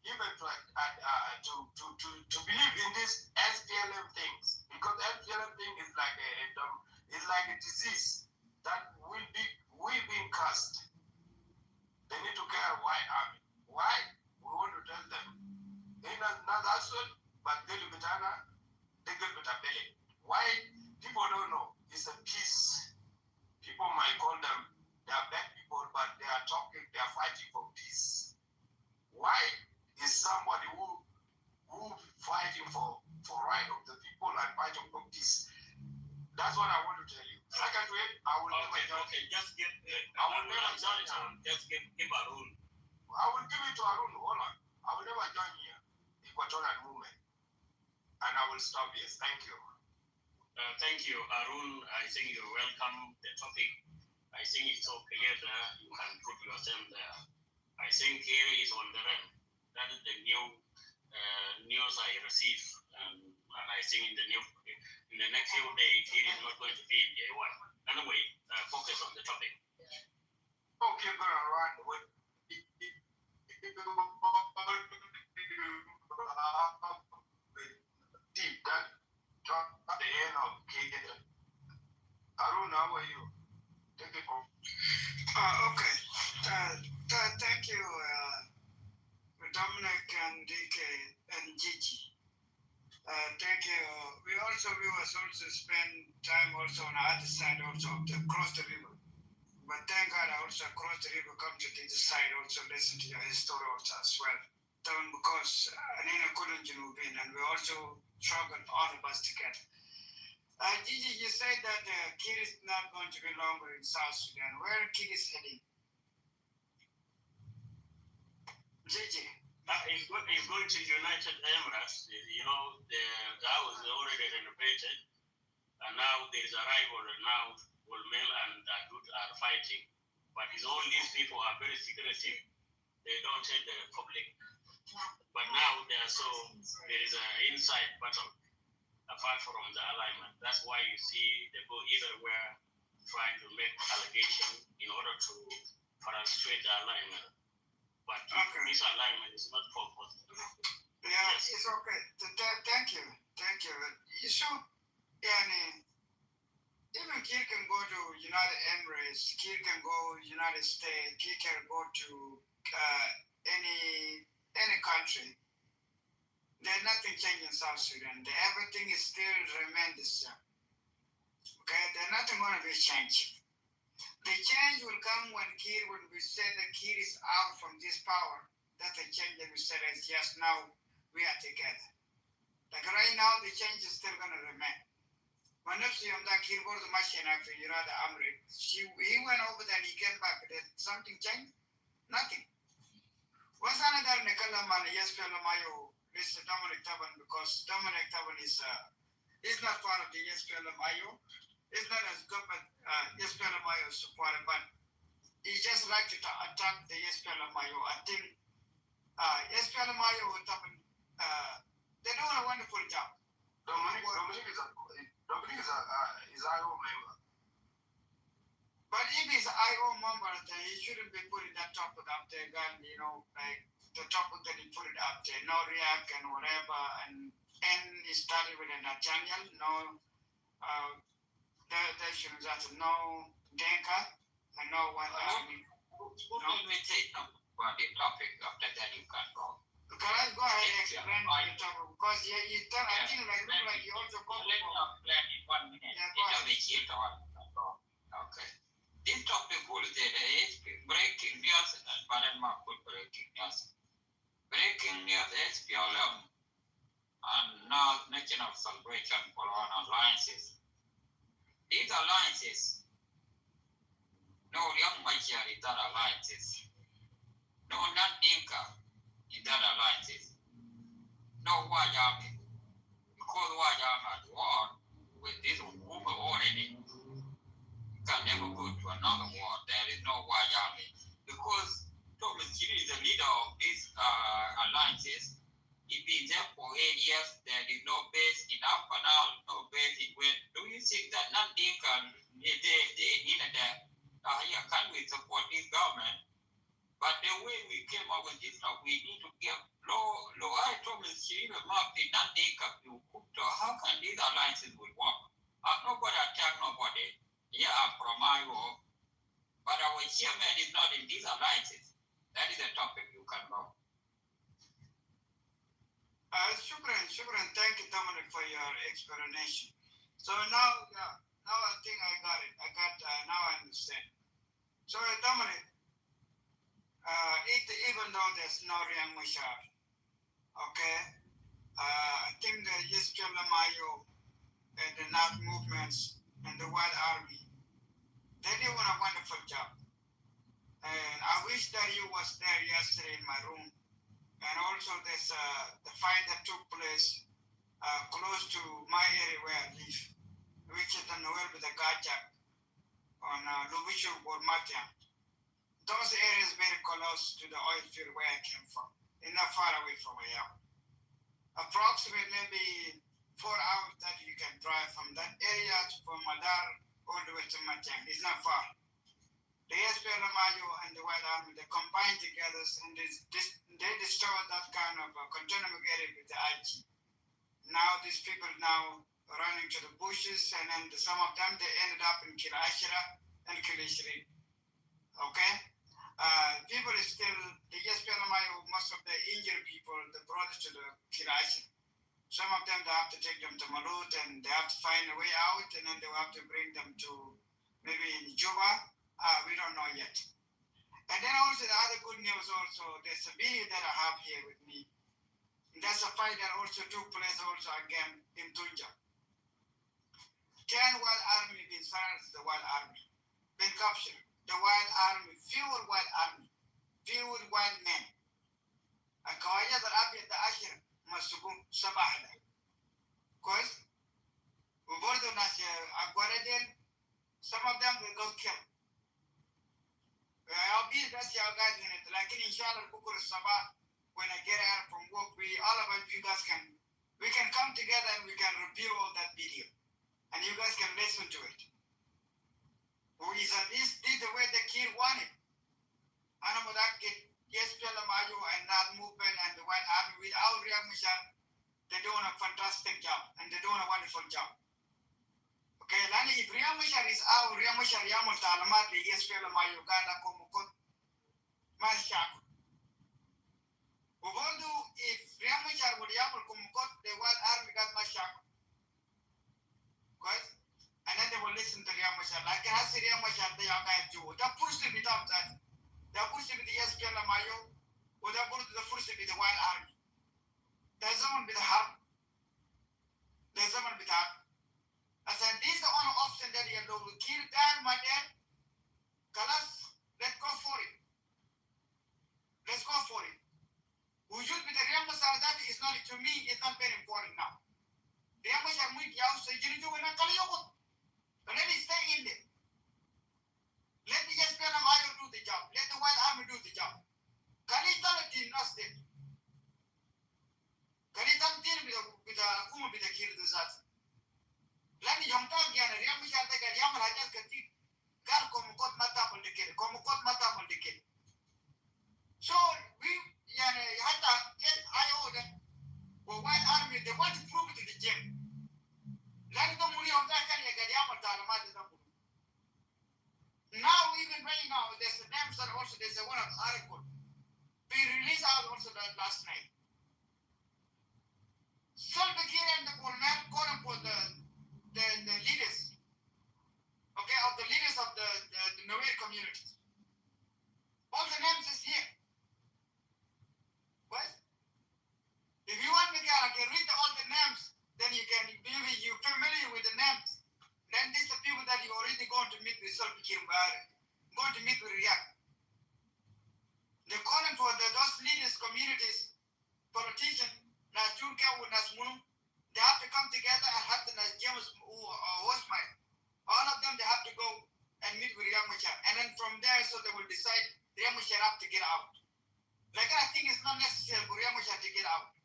even to believe in these SPLM things. Because SPLM thing is like a disease that we've been cursed. They need to care White Army. Why? We want to tell them. They not that's what, but they live why people don't know? It's a peace. People might call them, they are bad people, but they are fighting for peace. Why is somebody who fighting for right of the people and fighting for peace? That's what I want to tell you. Secondly, I will never join. Okay, just give. I will never join. Just give Arun. I will give it to Arun. Hold on. I will never join here. Equatorial movement. And I will stop here. Thank you. Thank you, Arun. I think you welcome the topic. I think it's so clear there. You can put yourself there. I think here is on the run. That is the new news I received. And I think in the next few days, here is not going to be in J1. Anyway, focus on the topic. Okay, going to run with deep that at the end of Kigeta. Arun, how are you? Take it off. Okay. Thank you, Dominic and DK and Gigi. Thank you. We was also spend time also on the other side also of the cross the river. But thank God I also cross the river, come to this side, also listen to your story also as well. Because Anina couldn't and we also struggled all of us together. Gigi, you said that Kir is not going to be longer in South Sudan. Where Kir is heading? Gigi. He's going to United Emirates. You know, that was already renovated. And now there is a rival now, Wolmel and Adut are fighting. But all these people are very secretive. They don't tell the public. But now there is an inside battle apart from the alignment. That's why you see they go everywhere trying to make allegations in order to frustrate the alignment. But this alignment is not purpose. Yeah, yes. It's okay. Thank you. So, even Kir can go to United Emirates, Kir can go United States, Kir can go to any country. There's nothing changing in South Sudan. Everything is still remain the same. Okay, there's nothing going to be changed. The change will come when we say that Kir is out from this power. That's the change that we said is yes, now we are together. Like right now, the change is still going to remain. When Kir bought the machine after the Emirates, he went over there and he came back. Did something change? Nothing. What's another Nicola Man, yes, Pelamayo, Mr. Dominic Taban, because Dominic Taban is not part of the yes, Pelamayo. It's not as government yes, Pelamayo supporter, but he just like to attack the yes, Pelamayo. I think yes, Pelamayo, they're doing a wonderful job. Dominic is IO member. But if he's IO member, then he shouldn't be putting that topic up there, like the topic that he put it up there, no react and whatever, and he started with a Nathaniel, no, that should be no Denka, and no one army. Let me take the topic after that you can go. Can I go ahead and explain the topic? Because I think like you also go. Let me explain in 1 minute. Yeah, go ahead. Okay. This topic will is breaking news and Panama breaking news. Breaking news SPLM and now National Celebration for Alliances. These alliances, no young Machar in that alliances, no Nandinka in that alliances, no Wajami, because Wajami had war with this woman already. Can never go to another war. There is no Wajami. Because Thomas Chiri is the leader of these alliances. He been there for 8 years. There is no base in Apanal, no base in West. Do you think that nothing can they need that? Can we support this government? But the way we came up with this stuff, we need to give low I Thomas Chiri map in nothing can be cooked. How can these alliances will work? Nobody attack nobody. Yeah, I'm from Iowa, but our chairman is not in these alliances. That is a topic you can go. Shukran. Thank you, Dominic, for your explanation. So now I think I got it. Now I understand. So Dominic, even though there's no Riang Mashar, okay, I think the Yiskelamayo and the NAC movements and the White Army, they did a wonderful job. And I wish that you was there yesterday in my room. And also there's the fight that took place close to my area where I live, which is the Noel with the Gajak on Lubishu Bormatia. Those areas very close to the oil field where I came from, and not far away from where I am. Approximately maybe 4 hours that you can drive from that area from Madar all the way to Matiang. It's not far. The SPLMIO and the White Army, they combined together and they destroyed that kind of continuum area with the IG. Now these people now running to the bushes, and then some of them, they ended up in Kilashira and Kilishri. Okay? People is still, the SPLMIO, most of the injured people, they brought it to the Kilashira. Some of them, they have to take them to Malut and they have to find a way out, and then they will have to bring them to maybe in Juba. We don't know yet. And then also the other good news also, there's a video that I have here with me. That's a fight that also took place also again in Tunja. 10 wild army been silenced, the wild army. Been captured. The wild army, fewer wild army, fewer wild men. الكواجات الأبيض ده 10 مسكون 7 ده. كويس؟ وبرضه ناس أقوالدين some of them will go kill. I'll be best y'all guys in it. Like inshallah بكرة الصباح when I get out from work, all of us, you guys we can come together and we can review all that video. And you guys can listen to it. This is the way the kid wanted. أنا متأكد SPLM and that movement and the White Army without Riek Machar, they're doing a fantastic job and they're doing a wonderful job. Okay, Lani, if Riek Machar is out, Riek Machar يعمل تعليمات ل SPLM قال لكم كنت ما شاكو. وبرضه if Riek Machar would يعمل كم the White Army قال ما شاكو. كويس؟ and then they will listen to Riek Machar. Like هسه Riek Machar ده يقعد جوا. ده فرصة بتاعهم ذاته. ده فرصة بتاع SPLM وده برضه ده فرصة بتاع White Army. ده زمن بتاع حرب. ده زمن بتاع. And this is the only option that you know. Kill that, my dad. Kalas, let's go for it. Let's go for it. Wujud with the Riek Machar that is not to me. It's not very important now. Riek Machar might yaw say you do when I call you. But let it stay in there. Let the SPLM do the job. Let the White Army do the job. Can you tell it in not state? Can you tell it with the Kuma with the kill the Zat? لأن يوم كان يعني اليوم مش عارف قال يعمل حاجات كتير قال كومكوت ما تعمل كده كومكوت ما تعمل كده so we يعني حتى IO ده ووايت army they want to prove it to the gym لأن ده مولي يوم ده كان قال يعمل تعليمات ده now even right now there's a damn son also there's a one article we released out also that last night Salva Kiir and the Bolman calling for the leaders, okay, of the leaders of the Nuer communities. All the names is here. What? If you want me to I can read all the names, then you can maybe you're familiar with the names. Then these are people that you're already going to meet with Salva Kiir, going to meet with Riek. They're calling for those leaders, communities, politicians, Najurka with Nasmunum. They have to come together and have the James Hosmai. All of them, they have to go and meet with Riek Machar. And then from there, so they will decide Riek Machar have to get out. Like I think it's not necessary for Riek Machar to get out.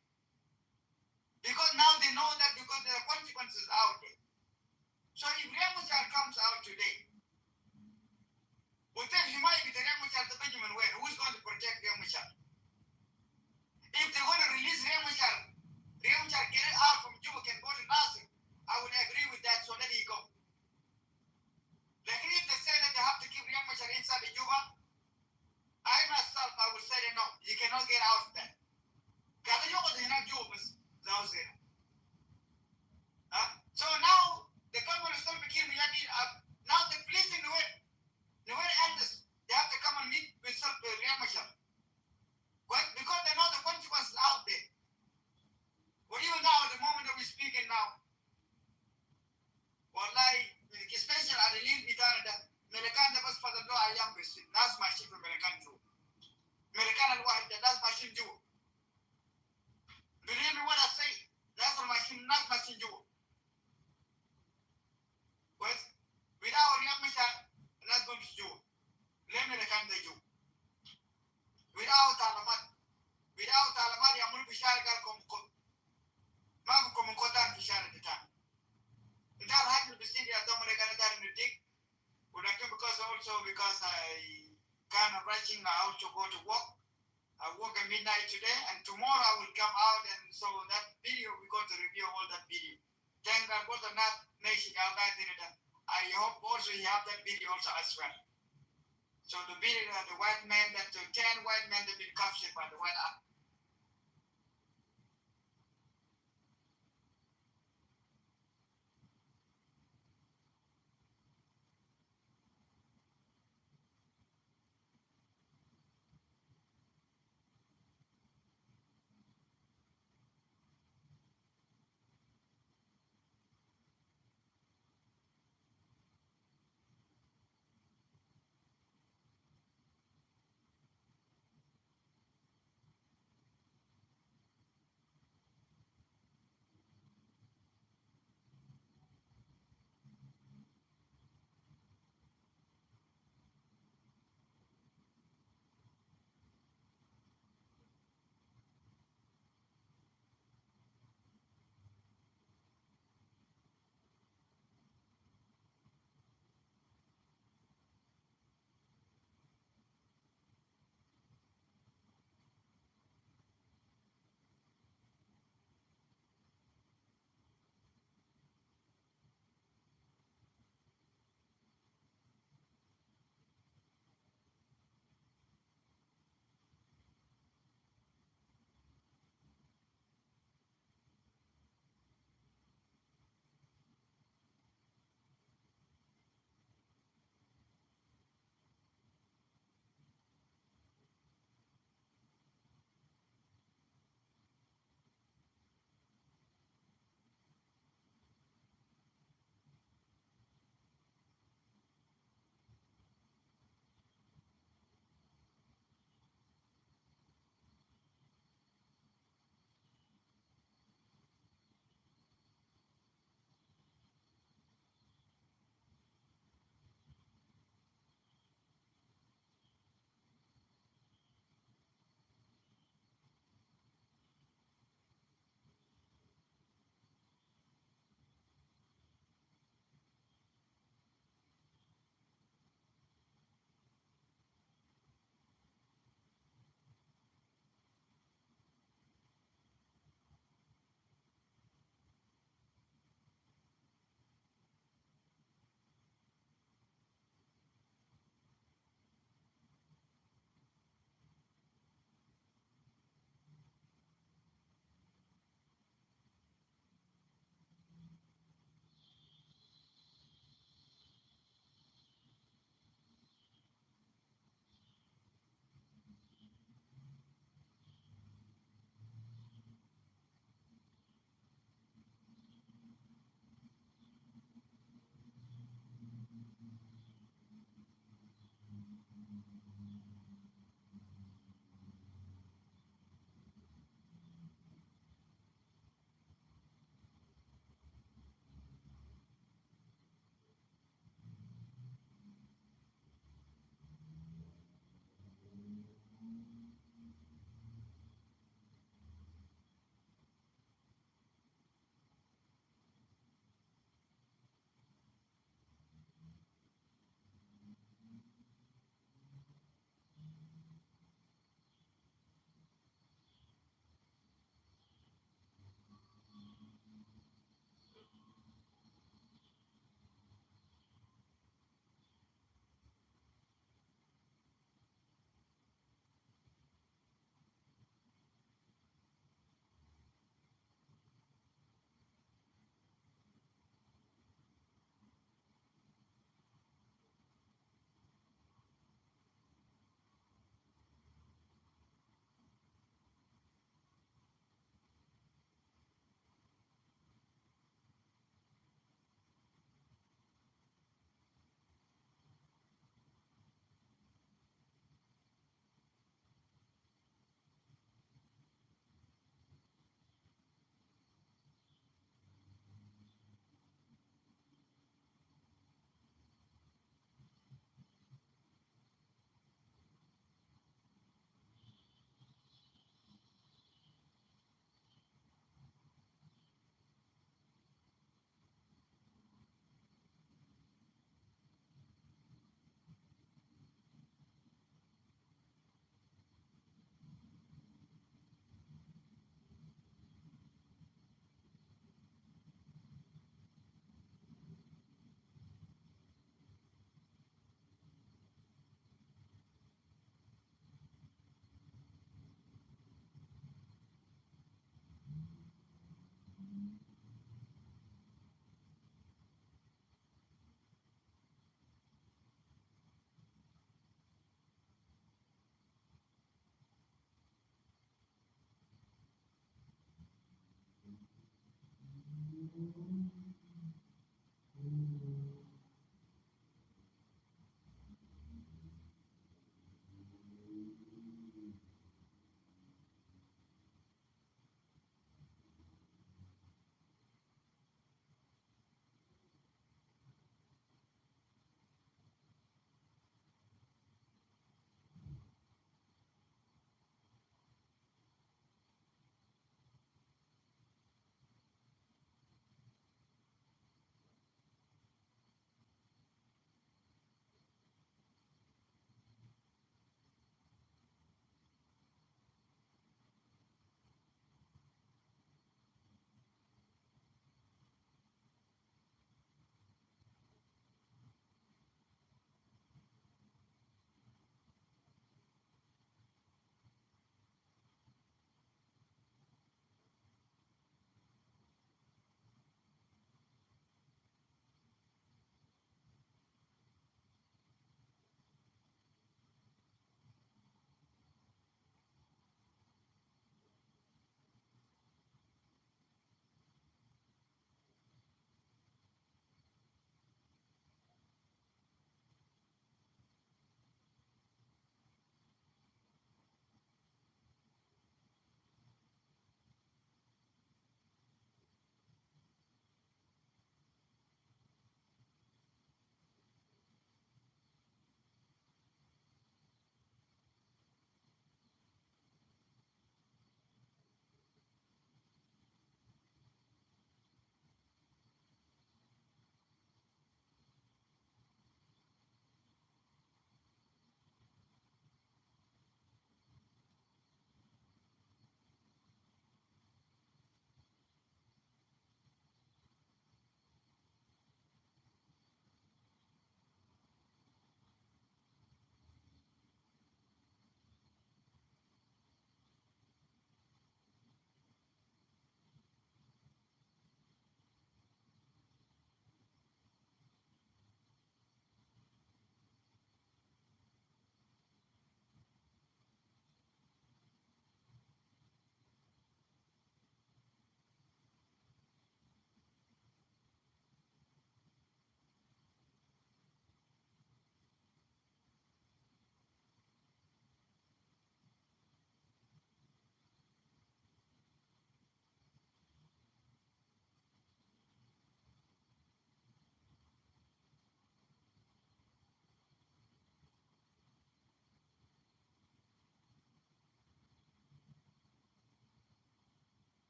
Because now they know that because there are consequences out there. So if Riek Machar comes out today, then he might be the Riek Machar, the Benjamin Wayne. Who's going to protect Riek Machar? If they want to release Riek Machar, Riek Machar get it out from Juba can go to Nasir. I would agree with that, so let it go. Like if they say that they have to keep Riek Machar inside the Juba, I myself, I would say no, you cannot get out of that. Because you are not Juba, so now the government is still making now the police in Nuer elders, they have to come and meet with Riek Machar. Because they know the consequences out there. Well, even now, at the moment that we're speaking now, wallahi, especially at the lead بتاعنا ملكان ده بس فضل له أيام بس ناس ماشيين في ملكان جوا ملكان الواحد ده ناس ماشيين جوا believe me what I say ناس ماشيين جوا كويس without Riek Machar الناس بمشي جوا ليه ملكان ده جوا without تعليمات يعملوا بشارع قالكم ما بكم من قدام في الشارع بتاعنا. ده الحاجة اللي بتصير يا دوم اللي كان داير نديك ولكن because I kind of rushing out to go to work. I work at midnight today and tomorrow I will come out and so that video we're going to review all that video. Thank God for the nation I hope also you have that video also as well. So the video of the white man that the 10 white men that been captured by the White Army.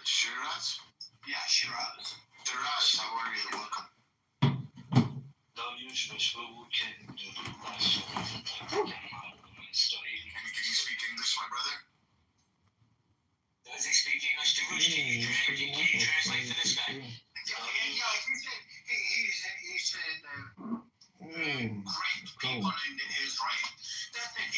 Shiraz? Yeah, Shiraz. Shiraz, how are you? Welcome. داریوش مشغول بود که درود بر شما مردم اسرائیل. Can you speak English, my brother? Does he speak English? Can you translate for this guy? Yeah, he said great people in Israel. That's it.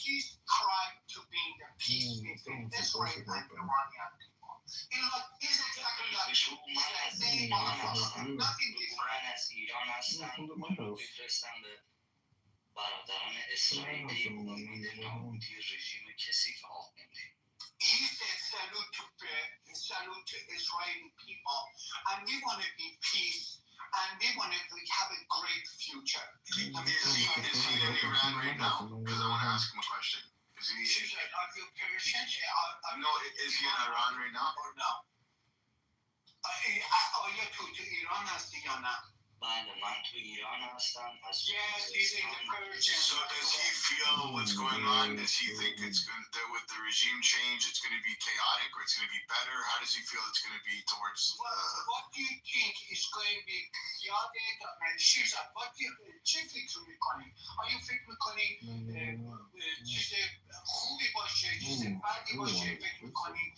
He's tried to be the peace between Israel and Iranian people. He's exactly like بهش رو من از ایران هستم nothing different. من از ایران هستم درود بفرستم به برادران اسرائیلی به امید نابودی رژیم کثیف آخوندی. He said salute to Israeli people, and we want to be peace, and we want to have a great future. Is he in Iran right now? Because I want to ask him a question. Is he? Are you Persian? No, is he in Iran right now? Or no? آیا تو ایران هستی یا نه؟ بله من تو ایران هستم از Yes, he's in the Persian. So does he feel what's going on? Does he think it's going that with the regime change it's going to be chaotic or it's going to be better? How does he feel it's going to be towards? What do you think is going to be chaotic? What do you چه فکر میکنی؟ آیا فکر میکنی چیز خوبی باشه، چیز بدی باشه فکر میکنی؟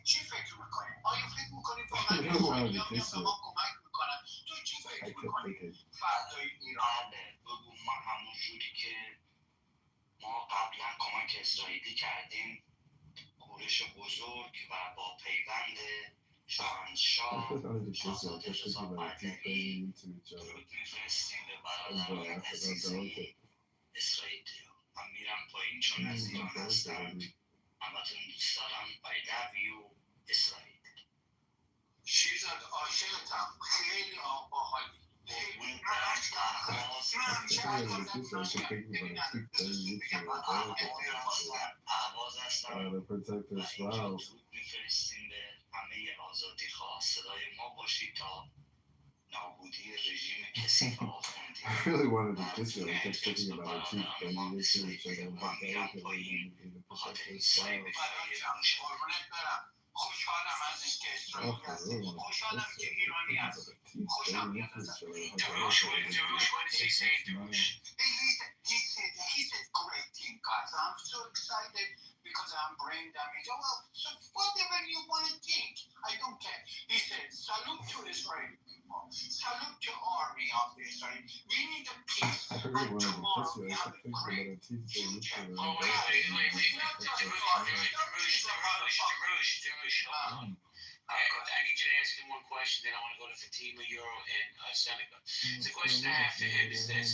چی فکر میکنی؟ آیا فکر میکنی فقط اسرائیلی‌ها میان به ما کمک میکنن؟ تو چی فکر میکنی؟ فردای ایران بگو ما همون جوری که ما قبلا کمک اسرائیلی کردیم کورش بزرگ و با پیوند شاهنشاه شاهزاده رضا پهلوی درود میفرستیم به برادران عزیزی اسرائیلی. من میرم پایین چون از ایران هستم. همتون دوست دارم. I love you اسرائیل. شیرزاد عاشقتم، خیلی باحالی. protect their spouse. I really wanted to kiss her. I kept thinking about her teeth bending into each other and how delicately you need to protect their spouse. خوشحالم ازش که اسرائیلی هستی، خوشحالم که ایرانی هستی، خوشم میاد ازت. Darush, what does he say, Darush? He said great thing, guys. I'm so excited because I'm brain damaged. Oh, well, so whatever you want to think, I don't care. He said, salute to Israeli people, salute to army of Israel. We need a peace, and tomorrow we have a great future. I need you to ask him one question, then I want to go to Fatima, Euro, and Seneca. The question I have for him is this.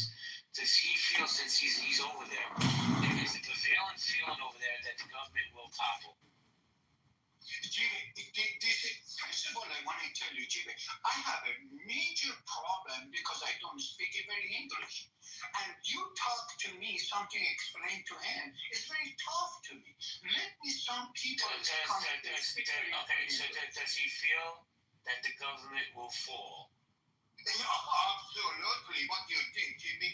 Does he feel, since he's over there, is the prevailing feeling over there that the government will topple? First of all, I want to tell you, Jibe, I have a major problem because I don't speak very English. And you talk to me, something explained to him, it's very tough to me. Let me some people come and speak to me. Okay, so does he feel that the government will fall? Yeah, absolutely. What do you think, Jibe?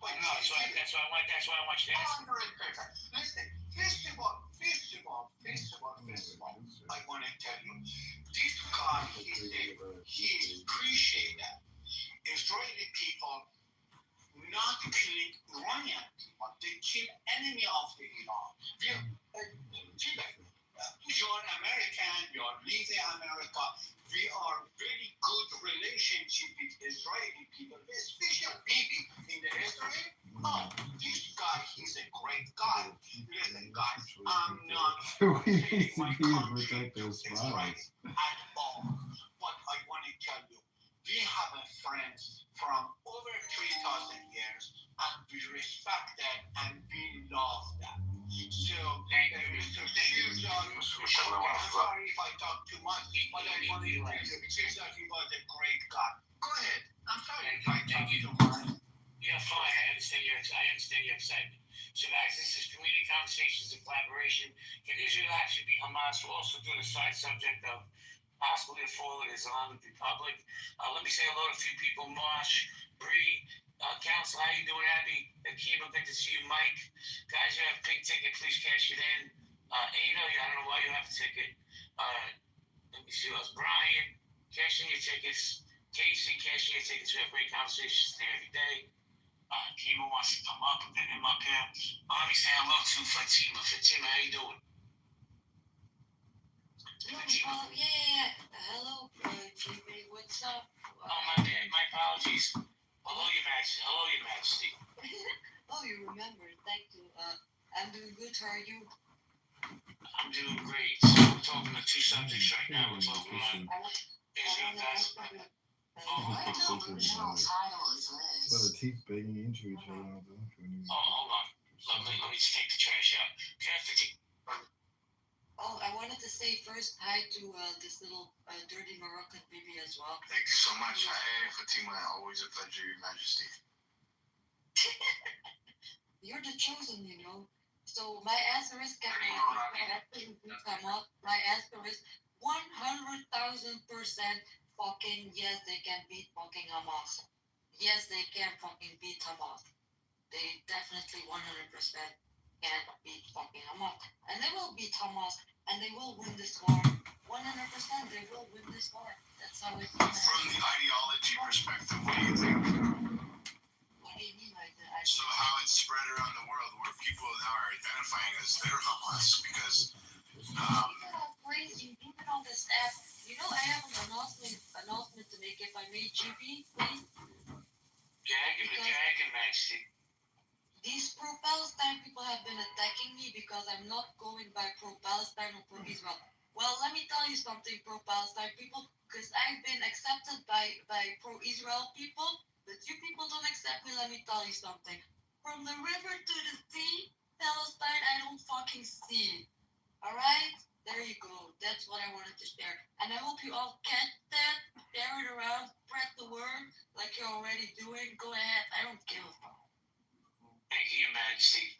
No, that's why I want you to ask him. 100%. Listen, first of all, I want to tell you, this guy, he appreciates that. Israeli people not killing Iranian people, they kill enemy of the Iran. You're American, you're leaving America. We are very good relationship with Israeli people, especially Bibi in the Israel. Oh, this guy, he's a great guy. Listen, guys, I'm not saying my country to Israel at all. But I want to tell you, we have a friends from over 3,000 years, and we respect that and we love that. So, Mr. Shirzad, I'm sorry if I talk too much, but I want to tell you, Shirzad, he was a great guy. Go ahead. I'm sorry if I talk too much. Yeah, fine. I understand your excitement. So, guys, this is Community Conversations and Collaboration. Can Israel actually be Hamas? We'll also do the side subject of possibly a fall of the Islamic Republic. Let me say hello to a few people. Marsh, Bree, Council, how you doing, Abby? Akiba, good to see you. Mike, guys, you have a pink ticket. Please cash it in. AW, I don't know why you have a ticket. Let me see who else. Brian, cash in your tickets. Casey, cash in your tickets. We have great conversations there every day. Kima wants to come up and get him up here. Let me say hello to Fatima. Fatima, how you doing? Oh, yeah. Hello, GB. What's up? Oh, my bad. My apologies. Hello, Your Majesty. Hello, Your Majesty. Oh, you remembered. Thank you. I'm doing good. How are you? I'm doing great. So we're talking to two subjects right now. We're talking about Israel Gaza. So the teeth banging into each other. Hold on. Let me just take the trash out. Oh, I wanted to say first hi to this little dirty Moroccan baby as well. Thank you so much. Hi, Fatima. Always a pleasure, Your Majesty. You're the chosen, you know. So my asterisk can come up. My asterisk 100,000% fucking yes, they can beat fucking Hamas. Yes, they can fucking beat Hamas. They definitely 100% can beat fucking Hamas. And they will beat Hamas. And they will win this war. 100% they will win this war. That's how it's going. From the ideology perspective, what do you think? What do you mean by that? So how it's spread around the world where people now are identifying as their Hamas because crazy. Even on this app, you know, I have an announcement to make. If I may, GB, please. Dragon Majesty. These pro-Palestine people have been attacking me because I'm not going by pro-Palestine or pro-Israel. Well, let me tell you something, pro-Palestine people, because I've been accepted by pro-Israel people, but you people don't accept me. Let me tell you something. From the river to the sea, Palestine, I don't fucking see. All right? There you go. That's what I wanted to share. And I hope you all catch that, share it around, spread the word like you're already doing. Go ahead. I don't give a fuck. Thank you, Your Majesty.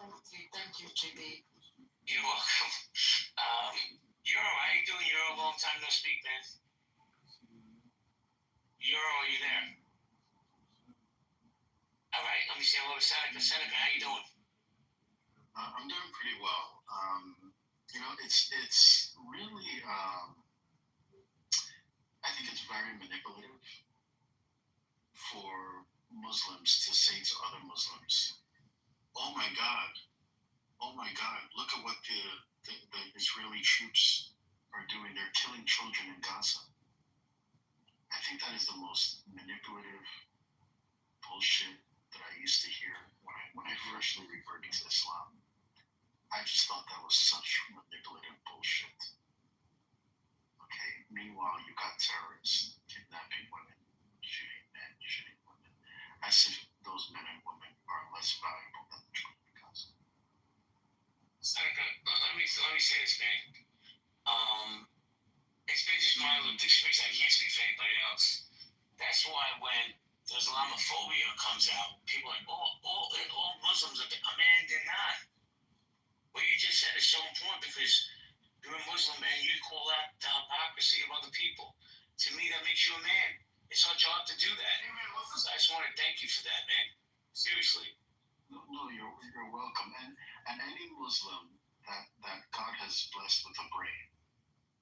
Thank you, GB. You're welcome. Euro, how you doing? Euro, long time no speak, man. Euro, are you there? All right, let me say hello to Seneca. Seneca, how you doing? I'm doing pretty well. You know, it's really, I think it's very manipulative for Muslims to say to other Muslims, oh my God, look at what the Israeli troops are doing. They're killing children in Gaza. I think that is the most manipulative bullshit that I used to hear when I freshly reverted to Islam. I just thought that was such manipulative bullshit. Okay, meanwhile, you got terrorists kidnapping women, shooting men, shooting women, as if those men and women are less valuable than the children in Gaza. Seneca, let me say this, man. It's been just my lived experience. I can't speak for anybody else. That's why when the Islamophobia comes out, people are like, all Muslims are, man, they're not. What you just said is so important because you're a Muslim and you call out the hypocrisy of other people. To me, that makes you a man. It's our job to do that. So I just want to thank you for that, man. Seriously. No, you're welcome. And any Muslim that God has blessed with a brain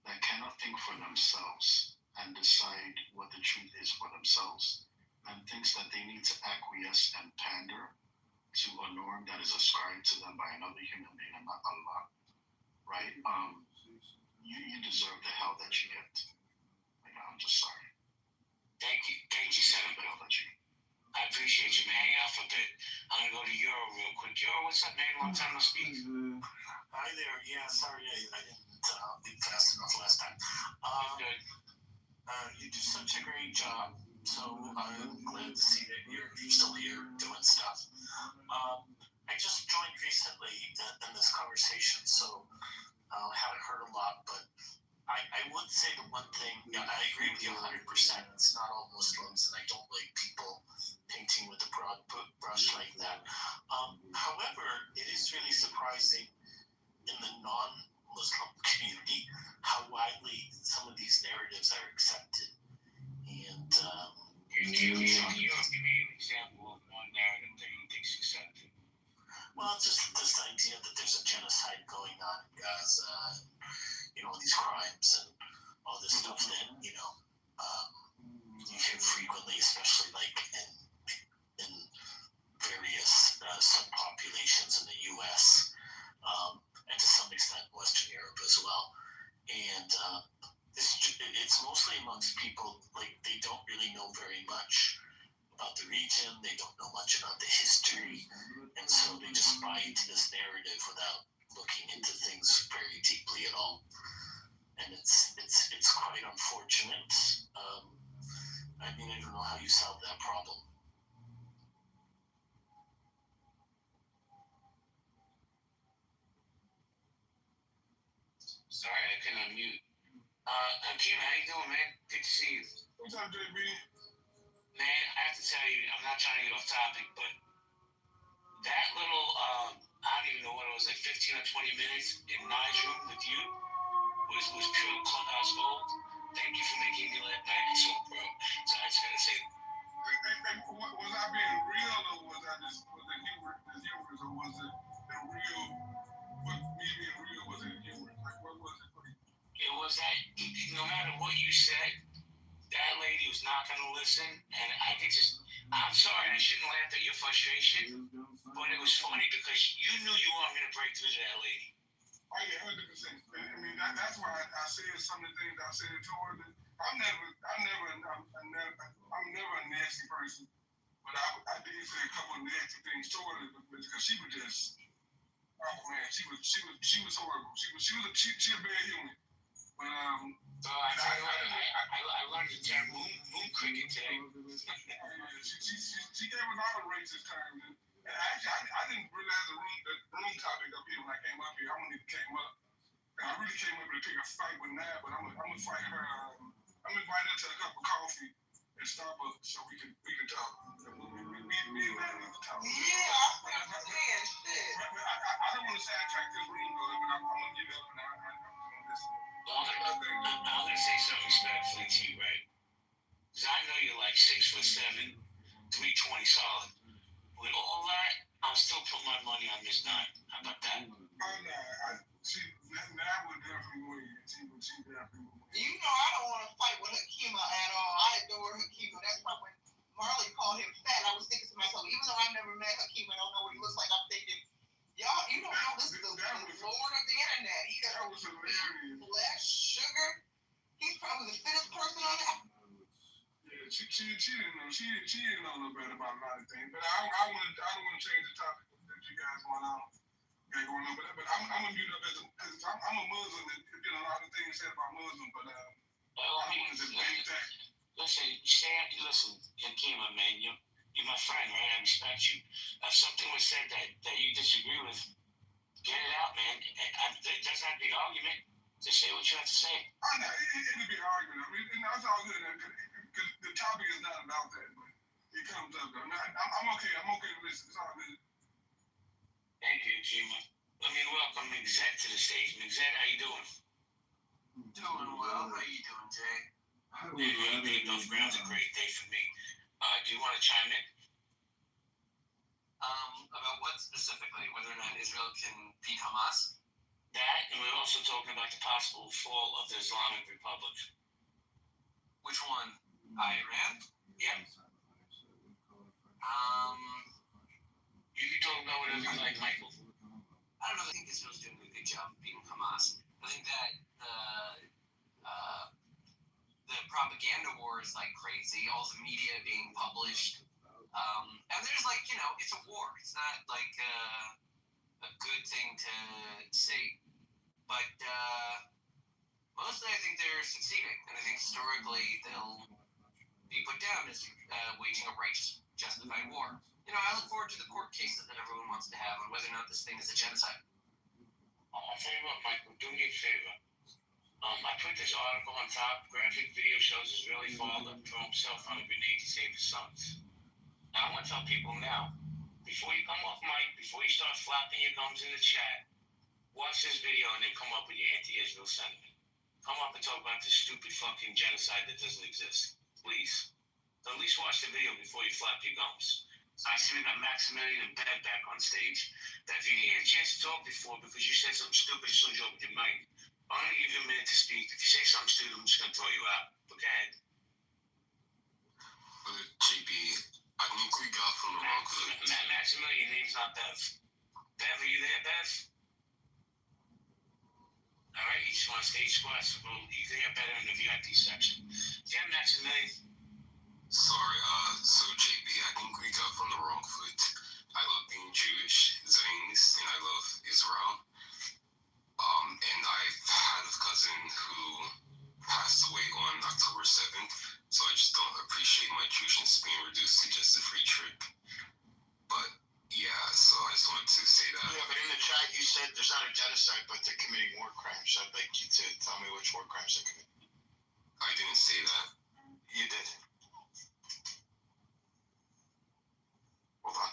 that cannot think for themselves and decide what the truth is for themselves and thinks that they need to acquiesce and pander to a norm that is ascribed to them by another human being and not Allah, right? You deserve the hell that you get. I'm just sorry. Thank you, Senator. I appreciate you, man. Hang out for a bit. I'm gonna go to Euro real quick. Euro, what's up, man? Long time no speak. Hi there. Yeah, sorry I didn't be fast enough last time. Good. You do such a great job. So I'm glad to see that you're still here doing stuff. I just joined recently in this conversation, so I haven't heard a lot, but I would say the one thing, yeah, I agree with you 100%. It's not all Muslims, and I don't like people painting with a broad brush like that. However, it is really surprising in the non-Muslim community how widely some of these narratives are accepted. And give me an example of one narrative that you think's accepted. Well, just this idea idea that there's a genocide going on in Gaza, these crimes and all this stuff that, you hear frequently, especially like in various subpopulations in the U.S., and to some extent Western Europe as well. And it's mostly amongst people, like, they don't really know very much about the region, they don't know much about the history, and so they just buy into this narrative without looking into things very deeply at all. And it's quite unfortunate. I don't know how you solve that problem. Sorry, I couldn't unmute. Hakeem, how you doing, man? Good to see you. What's up, JB? Man, I have to tell you, I'm not trying to get off topic, but that little, I don't even know what it was, like 15 or 20 minutes in Nige's room with you was pure clubhouse gold. Thank you for making me laugh back so, bro. So I just gotta say, was I being real, or was it humorous, or was it the real? Was me being real? Was it humorous? Like, what was it? it was that no matter what you said, that lady was not gonna listen, and I'm sorry, I shouldn't laugh at your frustration, but it was funny because you knew you weren't gonna break through to that lady. Oh yeah, 100%. I mean, that's why I said some of the things I said to her. I'm never a nasty person, but I did say a couple of nasty things to her because she was just, oh man, she was horrible. She a bad human. But I learned the term moon cricket today. She gave us all the racist terms. And actually, I didn't realize the room topic up here when I came up here. I wouldn't even came up. I really came up to pick a fight with Nab, but I'm gonna fight her. I'm invited her to a cup of coffee at Starbucks so we can talk. Me and Nab need to talk. Yeah, I understand. Shit. I don't want to sidetrack this room, though, but I'm gonna get up and I'm gonna listen. I'm gonna say something respectfully to you, right? Because I know you're like 6'7", 320 solid. With all that, I'll still put my money on Miss Nine. How about that? Oh, no. Nab would definitely win. She definitely would win. You know I don't want to fight with Hakima at all. I adore Hakima. That's why when Marley called him fat, I was thinking to myself, even though I've never met Hakima, I don't know what he looks like, I'm thinking, y'all, you don't know this is the lord of the internet. He got flesh, sugar. He's probably the fittest person on that. Yeah, she didn't know. She didn't know no better about a lot of things. But I don't want to change the topic that you guys want on. But I'm gonna mute up because I'm a Muslim. There's been a lot of things said about Muslim, but I want to debate that. Listen, Hakima, man, you're my friend, right? I respect you. If something was said that you disagree with, get it out, man. It doesn't have to be an argument. Just say what you have to say. Oh, no, it'll be an argument. I mean, that's all good. Because the topic is not about that, but it comes up, though. I'm okay. I'm okay to listen. It's all good. Thank you, Hakima. Let me welcome Mixette to the stage. Mixette, how you doing? Doing well. How you doing, Jay? Yeah, being above ground's a great day for me. Do you want to chime in? About what specifically? Whether or not Israel can beat Hamas? That, and we're also talking about the possible fall of the Islamic Republic. Which one? Iran? Yep. You can talk about whatever you like, Michael. I don't know. I think Israel's doing a good job of beating Hamas. I think that the propaganda war is like crazy. All the media being published. And there's like, it's a war. It's not like a good thing to say. But mostly I think they're succeeding. And I think historically they'll be put down as waging a righteous, justified war. I look forward to the court cases that everyone wants to have on whether or not this thing is a genocide. I'll tell you what, Michael, do me a favor. I put this article on top. Graphic video shows Israeli father throw himself on a grenade to save his sons. Now, I want to tell people now, before you come off mic, before you start flapping your gums in the chat, watch this video and then come up with your anti-Israel sentiment. Come up and talk about this stupid fucking genocide that doesn't exist. Please. At least watch the video before you flap your gums. So I see we got Maximilian and Bev back on stage. Bev, you didn't get a chance to talk before because you said something stupid as soon as you opened your mic. I'm going to give you a minute to speak. If you say something stupid, I'm just going to throw you out. But go ahead. JB, I think we got from the wrong foot. Maximilian, your name's not Bev. Bev, are you there, Bev? All right, you just want to stage squad, so you can get better in the VIP section. Yeah, Maximilian. Sorry, so JB, I think we got from the wrong foot. I love being Jewish, Zionist, and I love Israel. And I've had a cousin who passed away on October 7th, so I just don't appreciate my Jewishness being reduced to just a free trip. But yeah, so I just wanted to say that. Yeah, but in the chat you said there's not a genocide, but they're committing war crimes. I'd like you to tell me which war crimes they're committing. I didn't say that. You did. Hold on.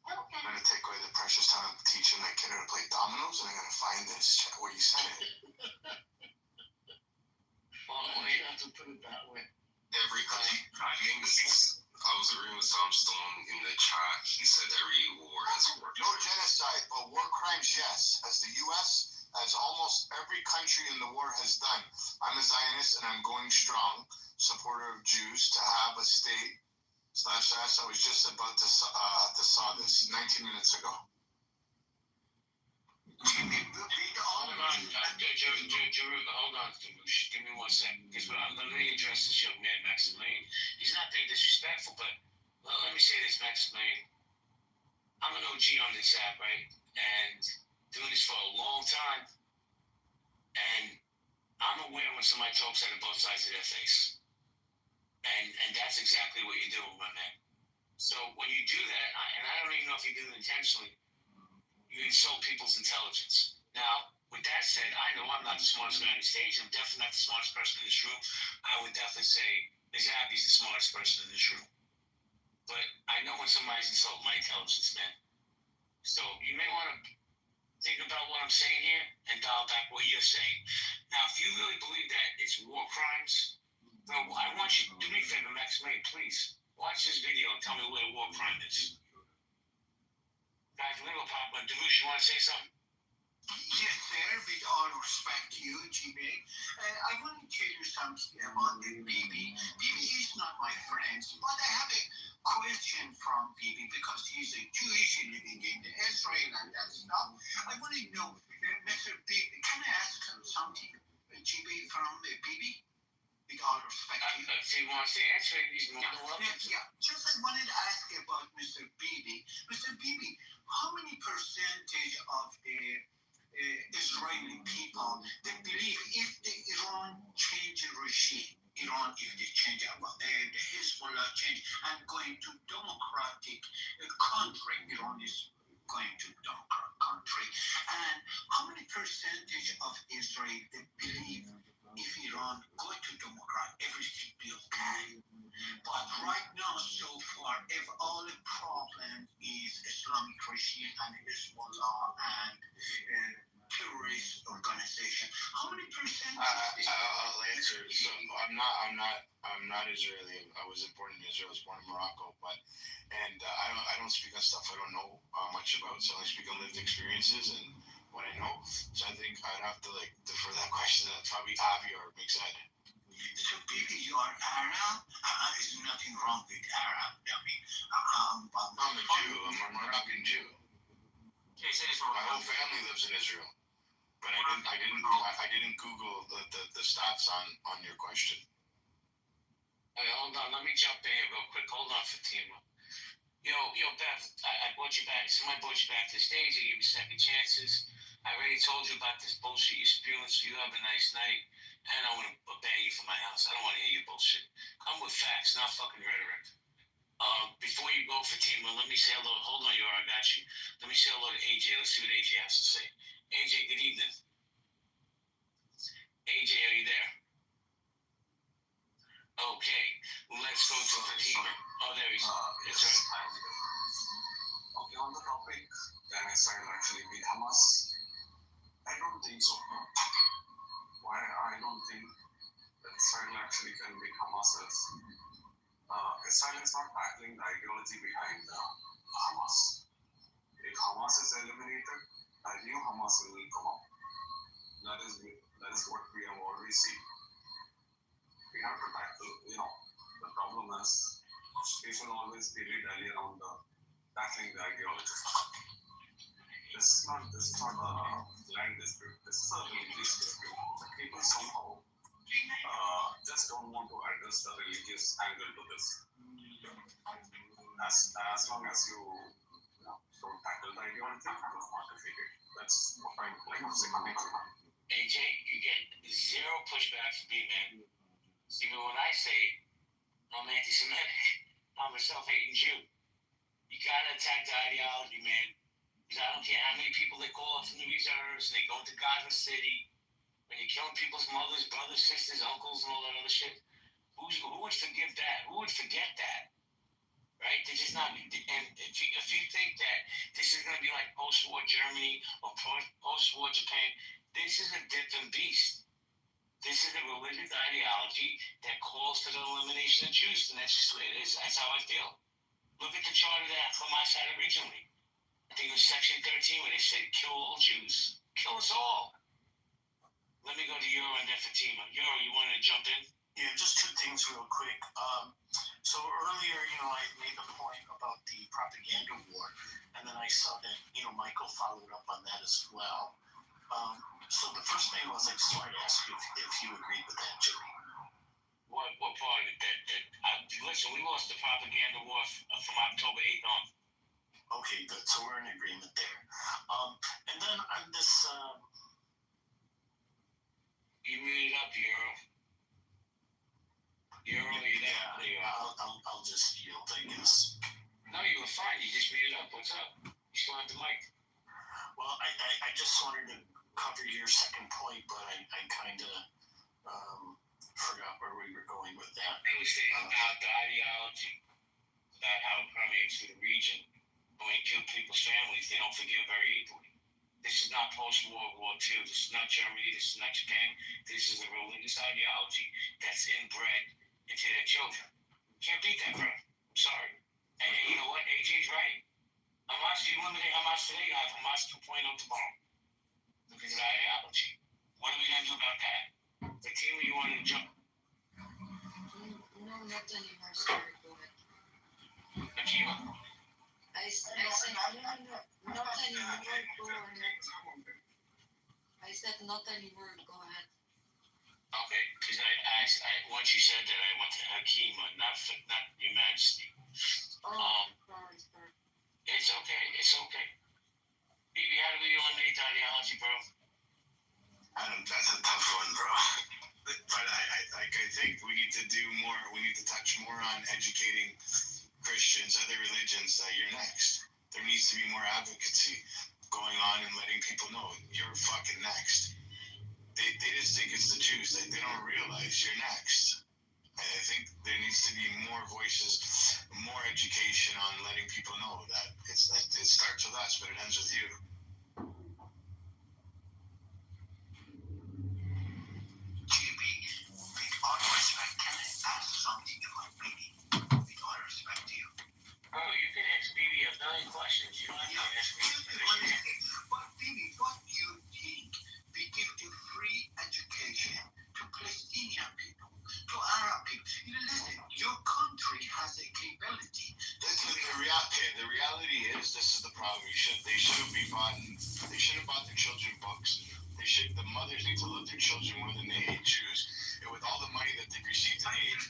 Okay. I'm gonna take away the precious time of teaching that kid how to play dominoes, and I'm gonna find this chat where you said it. Well, you have to put it that way. Every country, I was agreeing with Tom Stone in the chat. He said every war has war. No genocide, but war crimes, yes. As the U.S., as almost every country in the war has done. I'm a Zionist, and I'm going strong, supporter of Jews, to have a state / us. I was just about to saw this 19 minutes ago. Hold on, hold on, Kamush. Give me 1 second. Because let me address this young man, Maximilian. He's not being disrespectful, but let me say this, Maximilian. I'm an OG on this app, right? And doing this for a long time. And I'm aware when somebody talks out of both sides of their face. And that's exactly what you're doing, my man. So when you do that, and I don't even know if you do it intentionally, you insult people's intelligence. Now, with that said, I know I'm not the smartest guy on the stage. I'm definitely not the smartest person in this room. I would definitely say Zabby's the smartest person in this room. But I know when somebody's insulting my intelligence, man. So you may want to think about what I'm saying here and dial back what you're saying. Now, if you really believe that it's war crimes, well, I want you to do me a favor, Maximilian, please. Watch this video and tell me what a war crime is. Guys, little Papa, Delush, you want to say something? Yes, sir. With all respect to you, GB, I want to tell you something about the Bibi. Bibi is not my friend, but I have a question from Bibi because he's a Jewish living in Israel and that stuff. I want to know, Mr. Bibi, can I ask something, GB, from Bibi? With all respect to you. If he wants to answer, he's more than welcome. Yeah, just I wanted to ask about Mr. Bibi. Mr. Bibi, how many percentage of the Israeli people they believe if the Iran change regime, if they change the Hezbollah change and going to democratic country, Iran is going to democratic country, and how many percentage of Israel they believe if Iran go to democrat, everything be okay. But right now, so far, if all the problem is Islamic regime and Hezbollah and terrorist organization, how many percent? I'll answer. So I'm not Israeli. I was born in Israel. I was born in Morocco, I don't speak on stuff I don't know much about. So I speak on lived experiences and what I know. So I think I'd have to defer that question to probably Avi or Mixed. So Bibi, you are Arab? There's nothing wrong with Arab. I mean, I'm a Jew. I'm a Moroccan Jew. My whole family lives in Israel, but I didn't Google the stats on your question. Hey, hold on. Let me jump in here real quick. Hold on, Fatima. Yo, Beth, I brought you back. Somebody brought you back to the stage. I gave you second chances. I already told you about this bullshit you're spewing, so you have a nice night. And I want to ban you from my house. I don't want to hear your bullshit. Come with facts, not fucking rhetoric. Before you go, Fatima, let me say hello. Hold on, I got you. Let me say hello to AJ. Let's see what AJ has to say. AJ, good evening. AJ, are you there? Okay, let's go to Fatima. Oh, there he is. That's right. Okay, on the topic, can Israel actually beat Hamas? I don't think so. Why I don't think that Israel actually can beat Hamas is Israel is not tackling the ideology behind Hamas. If Hamas is eliminated, a new Hamas will come up. That is what we have already seen. We have to tackle, the problem is people always dilly-dally around tackling the ideology. This is not a land dispute. This is a religious dispute. The people somehow just don't want to address the religious angle to this. As long as you don't tackle the ideology, you don't want to defeat it. That's what I'm like to say. AJ, you get zero pushback from me, man. Even when I say I'm anti-Semitic, I'm a self-hating Jew. You gotta attack the ideology, man. Because I don't care how many people they call up from the reserves, and they go to Gaza City, when you're killing people's mothers, brothers, sisters, uncles, and all that other shit. Who would forgive that? Who would forget that? Right? They're just not. And if you think that this is going to be like post-war Germany or post-war Japan, this is a different beast. This is a religious ideology that calls for the elimination of Jews, and that's just the way it is. That's how I feel. Look at the charter that Hamas had originally. I think it was Section 13 where they said, kill all Jews. Kill us all. Let me go to Euro and then Fatima. Euro, you wanted to jump in? Yeah, just two things real quick. So earlier, I made the point about the propaganda war, and then I saw that, Michael followed up on that as well. So the first thing was, I just wanted to ask you if you agreed with that, Jimmy. What part of it? Listen, we lost the propaganda war from October 8th on. Okay, good. So we're in agreement there. And then on this... You muted up, Euro. Euro, you there? Yeah, I'll just yield, I guess. No, you were fine. You just muted up. What's up? You still have the mic. Well, I just wanted to cover your second point, but I kind of forgot where we were going with that. It was about the ideology, about how it permeates through the region. When you kill people's families, they don't forgive very easily. This is not post-World War II. This is not Germany. This is not Japan. This is a religious ideology that's inbred into their children. You can't beat that, bro. I'm sorry. And you know what? AJ's right. Hamas, you eliminate Hamas today, you have Hamas 2.0 tomorrow. Because of the ideology. What are we going to do about that? The team you wanted to jump? No, not anymore. Sorry, go ahead. Fatima? I said, no, not anymore. Go ahead. I said, not anymore. Go ahead. Okay, because once you said that, I went to Hakeem, not Your Majesty. Sorry. It's okay. Bibi, how do we eliminate the ideology, bro? That's a tough one, bro. But I think we need to do more. We need to touch more on educating Christians, other religions, that you're next. There needs to be more advocacy going on and letting people know you're fucking next. They just think it's the Jews. They don't realize you're next. I think there needs to be more voices, more education on letting people know that it starts with us, but it ends with you. JB, with all respect, can I ask something about Bibi? With all respect to you. Oh, you can ask Bibi a million questions. You don't have to ask me. But Bibi, what do you think we give to free education to Palestinian people, to Arab people? Listen, your country has a capability. The reality is, this is the problem. They should have bought their children books. The mothers need to love their children more than they hate Jews. And with all the money that they've received in aid,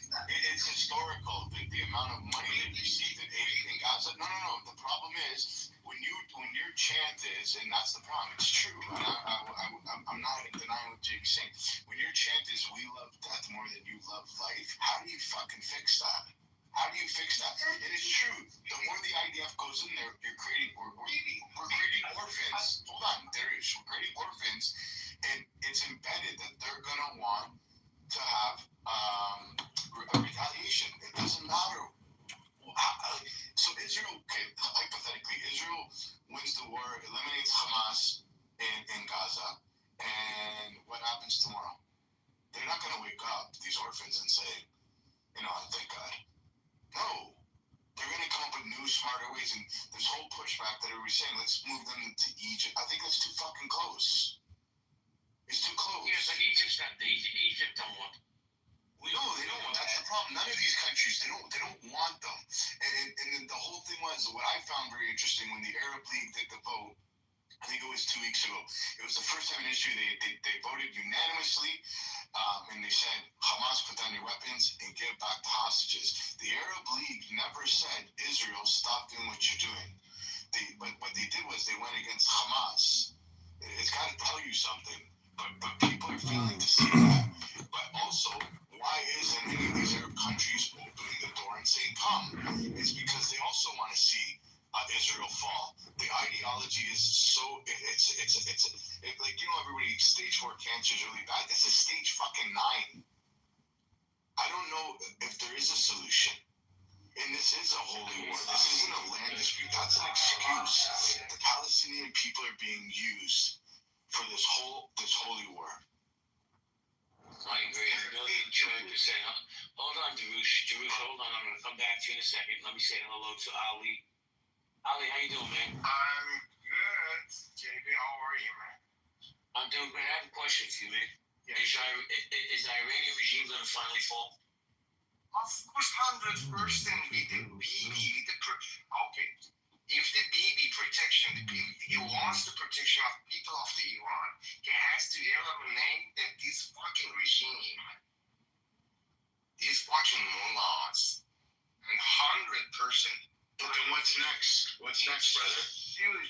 it's historical. The amount of money they've received in aid in Gaza. No. The problem is when your chant is, and that's the problem. It's true. And I'm not denying what Jamie's saying. When your chant is, "We love death more than you love life," how do you fucking fix that? How do you fix that? It is true. The more the IDF goes in there, we're creating orphans. Hold on, we're creating orphans, and it's embedded that they're gonna want to have a retaliation. It doesn't matter. So Israel, hypothetically, Israel wins the war, eliminates Hamas in Gaza, and what happens tomorrow? They're not gonna wake up, these orphans, and say, thank God. smarter ways. And this whole pushback that everybody's saying, let's move them to Egypt. I think that's too fucking close. It's too close. Yeah, but Egypt's not. Egypt don't want. No, they don't. That's the problem. None of these countries, they don't want them. And then the whole thing was, what I found very interesting when the Arab League did the vote, I think it was 2 weeks ago. It was the first time in history they voted unanimously, and they said, Hamas, put down your weapons and give back the hostages. The Arab League never said, Israel, stop doing what you're doing. But what they did was they went against Hamas. It's got to tell you something. But people are failing to see that. But also, why isn't any of these Arab countries opening the door and saying, come? It's because they also want to see Israel fall. The ideology is so, it's like, you know, everybody, stage 4 cancer is really bad. This is stage fucking 9. I don't know if there is a solution. And this is a holy war. This isn't a land dispute. That's an excuse. The Palestinian people are being used for this holy war. I agree 1,000,000%. Hold on, Darush. Hold on. I'm going to come back to you in a second. Let me say hello to Ali. Ali, how you doing, man? I'm good. JB, how are you, man? I'm doing great. I have a question for you, man. Yeah. Is the Iranian regime going to finally fall? Of course, 100% with the Bibi, okay. If the Bibi protection, he wants the protection of people of the Iran, he has to eliminate this fucking regime, these fucking mullahs, and 100%. But then what's next? What's next, brother? Dude,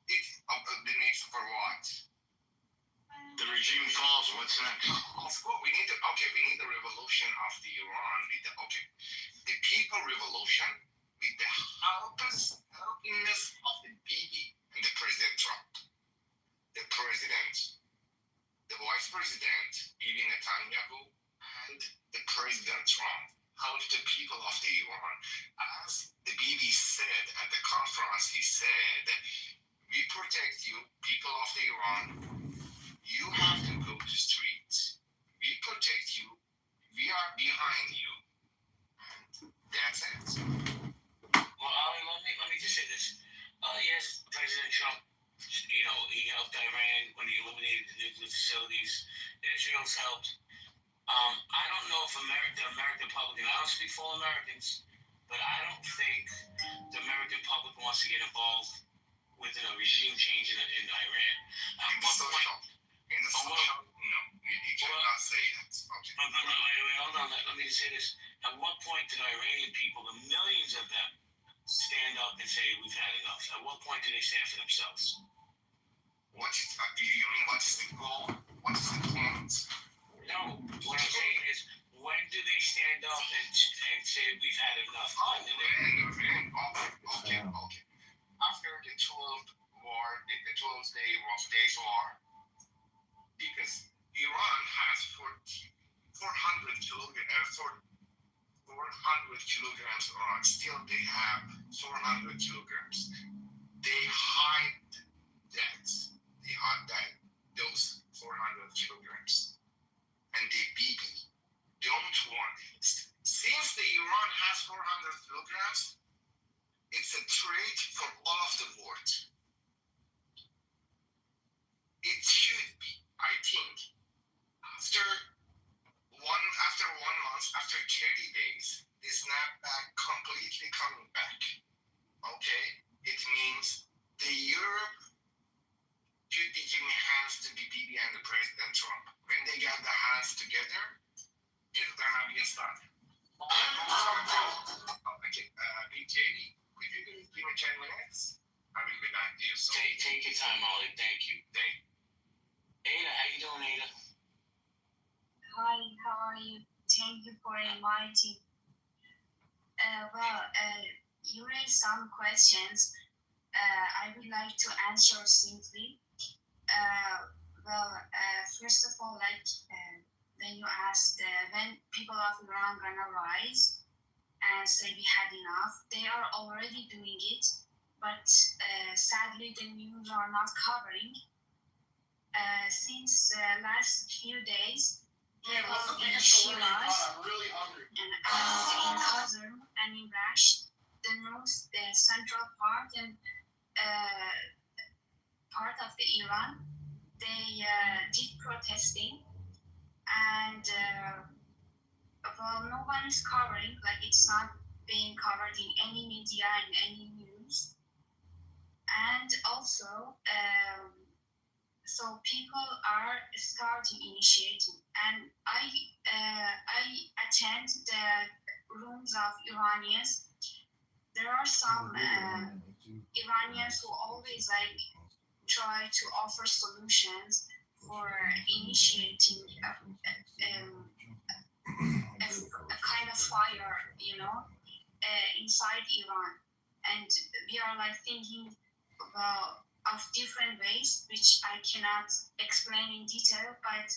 it's the next for what? The regime falls. What's next? Of course, we need the revolution of the Iran with the people revolution with the helpingness of the Bibi and the President Trump. The president, the vice president, Bibi Netanyahu, and the President Trump help the people of the Iran. As the Bibi said at the conference, he said, we protect you, people of the Iran. You have to go to streets. We protect you. We are behind you. And that's it. Well, Ali, let me just say this. Yes, President Trump, you know, he helped Iran when he eliminated the nuclear facilities. Israel's helped. I don't know if the American public, and I don't speak for all Americans, but I don't think the American public wants to get involved with a regime change in Iran. In the social, no, you cannot say that. Okay. Wait, hold on. Let me just say this. At what point did Iranian people, the millions of them, stand up and say we've had enough? At what point do they stand for themselves? What is the goal? What is the point? No, what I'm saying is, when do they stand up and say we've had enough? Okay. After the 12th war, the 12th days war, because Iran has 400 kilograms of uran. Still, they have 400 kilograms. They hide that. Those 400 kilograms. And the Bibi don't want. Since the Iran has 400 kilograms, it's a threat for all of the world. It should be, I think, after 1 month, after 30 days, the snapback completely coming back. Okay? It means the Europe should be giving hands to the Bibi and the President Trump. When they got the hands together, it's gonna be a start. Okay, JD, could you give me 10 minutes? I will be back to you. So. Take your time, Ollie. Thank you. Ada, how you doing, Ada? Hi, how are you? Thank you for inviting. You raised some questions. I would like to answer simply. First of all, when you asked when people of Iran gonna rise and say we had enough, they are already doing it, but sadly the news are not covering. Since the last few days, people in Shiraz and in Kazan and in Rasht, the news central part and part of the Iran. They did protesting, and well, no one is covering. Like it's not being covered in any media and any news. And also, so people are starting initiating, and I attend the rooms of Iranians. There are some Iranians who always like try to offer solutions for initiating a kind of fire, inside Iran, and we are like thinking of different ways, which I cannot explain in detail, but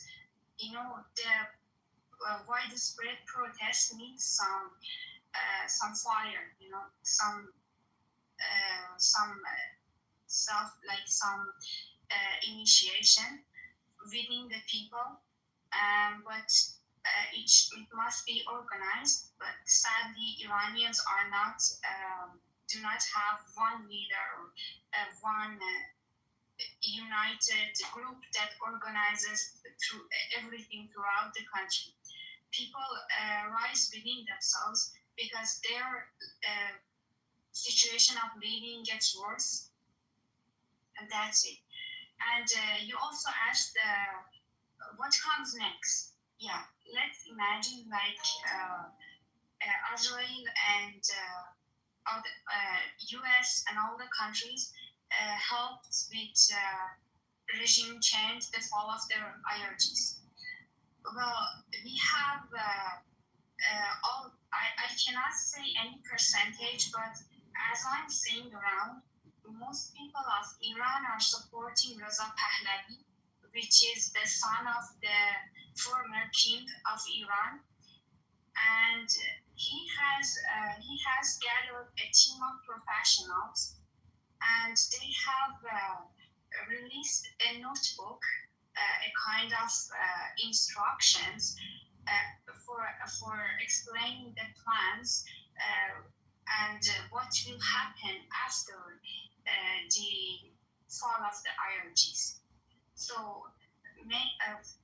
the widespread protest needs some fire, some stuff like some initiation within the people, but it must be organized. But sadly, Iranians are not do not have one leader or one united group that organizes through everything throughout the country. People rise within themselves because their situation of living gets worse, and that's it. And you also asked what comes next. Yeah, let's imagine like Israel and US and all the countries helped with regime change, the fall of the IRGs. Well, we have all. I cannot say any percentage, but as I'm seeing around, most people of Iran are supporting Reza Pahlavi, which is the son of the former king of Iran, and he has gathered a team of professionals, and they have released a notebook, a kind of instructions for explaining the plans and what will happen after the fall of the IRGs. So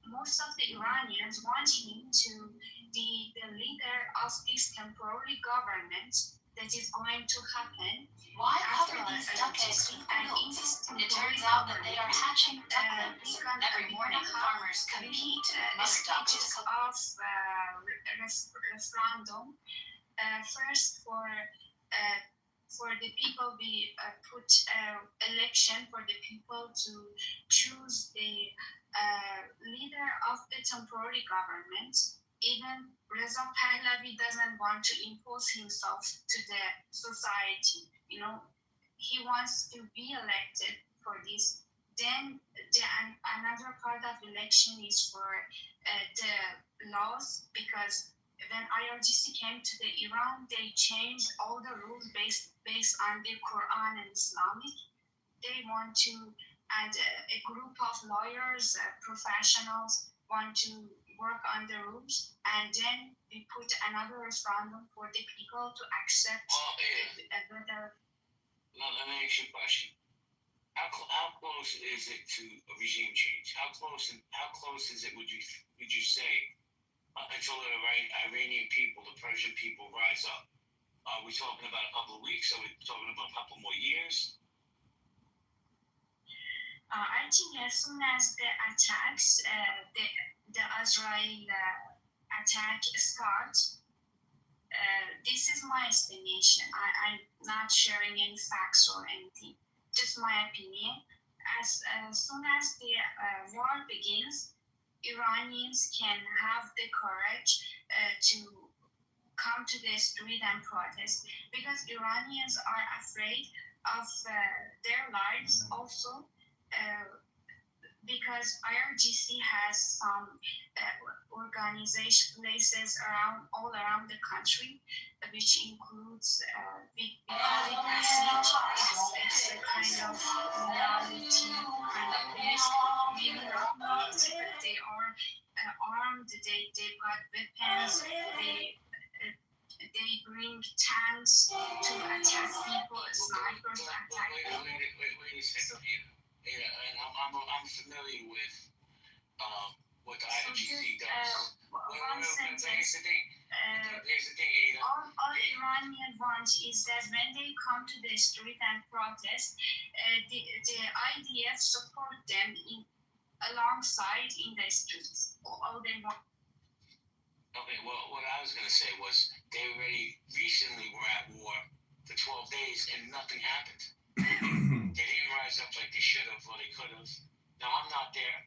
most of the Iranians want him to be the leader of this temporary government that is going to happen. Why cover these duck eggs with oils? It turns out that they are hatching duck eggs. Every morning, farmers compete with mother ducks to of referendum. First, for the people, we put election for the people to choose the leader of the temporary government. Even Reza Pahlavi doesn't want to impose himself to the society. He wants to be elected for this. Then another part of election is for the laws, because when IRGC came to the Iran, they changed all the rules based on the Quran and Islamic. They want to, and a group of lawyers, professionals want to work on the rules, and then we put another referendum for the people to accept whether. Let me ask you a question. How close is it to a regime change? How close is it? Would you say until the Iranian people, the Persian people, rise up? Are we talking about a couple of weeks? Are we talking about a couple more years? I think as soon as the attacks, the Israel attack starts, this is my estimation. I'm not sharing any facts or anything, just my opinion. As soon as the war begins, Iranians can have the courage to come to the street and protest, because Iranians are afraid of their lives also, because IRGC has some organization places all around the country, which includes it's a kind of loyalty kind of place. Maybe not loyalty, but they are armed. They've got weapons. They bring bring tanks to attack people, snipers to attack people. Wait a second, Ada. And I'm familiar with what the IRGC does. One sentence. Here's the thing, Ada. All Iranian want is that when they come to the street and protest, the IDF support them alongside in the streets. All they want. Okay, well, what I was going to say was they already recently were at war for 12 days and nothing happened. They didn't rise up like they should have or they could have. Now, I'm not there,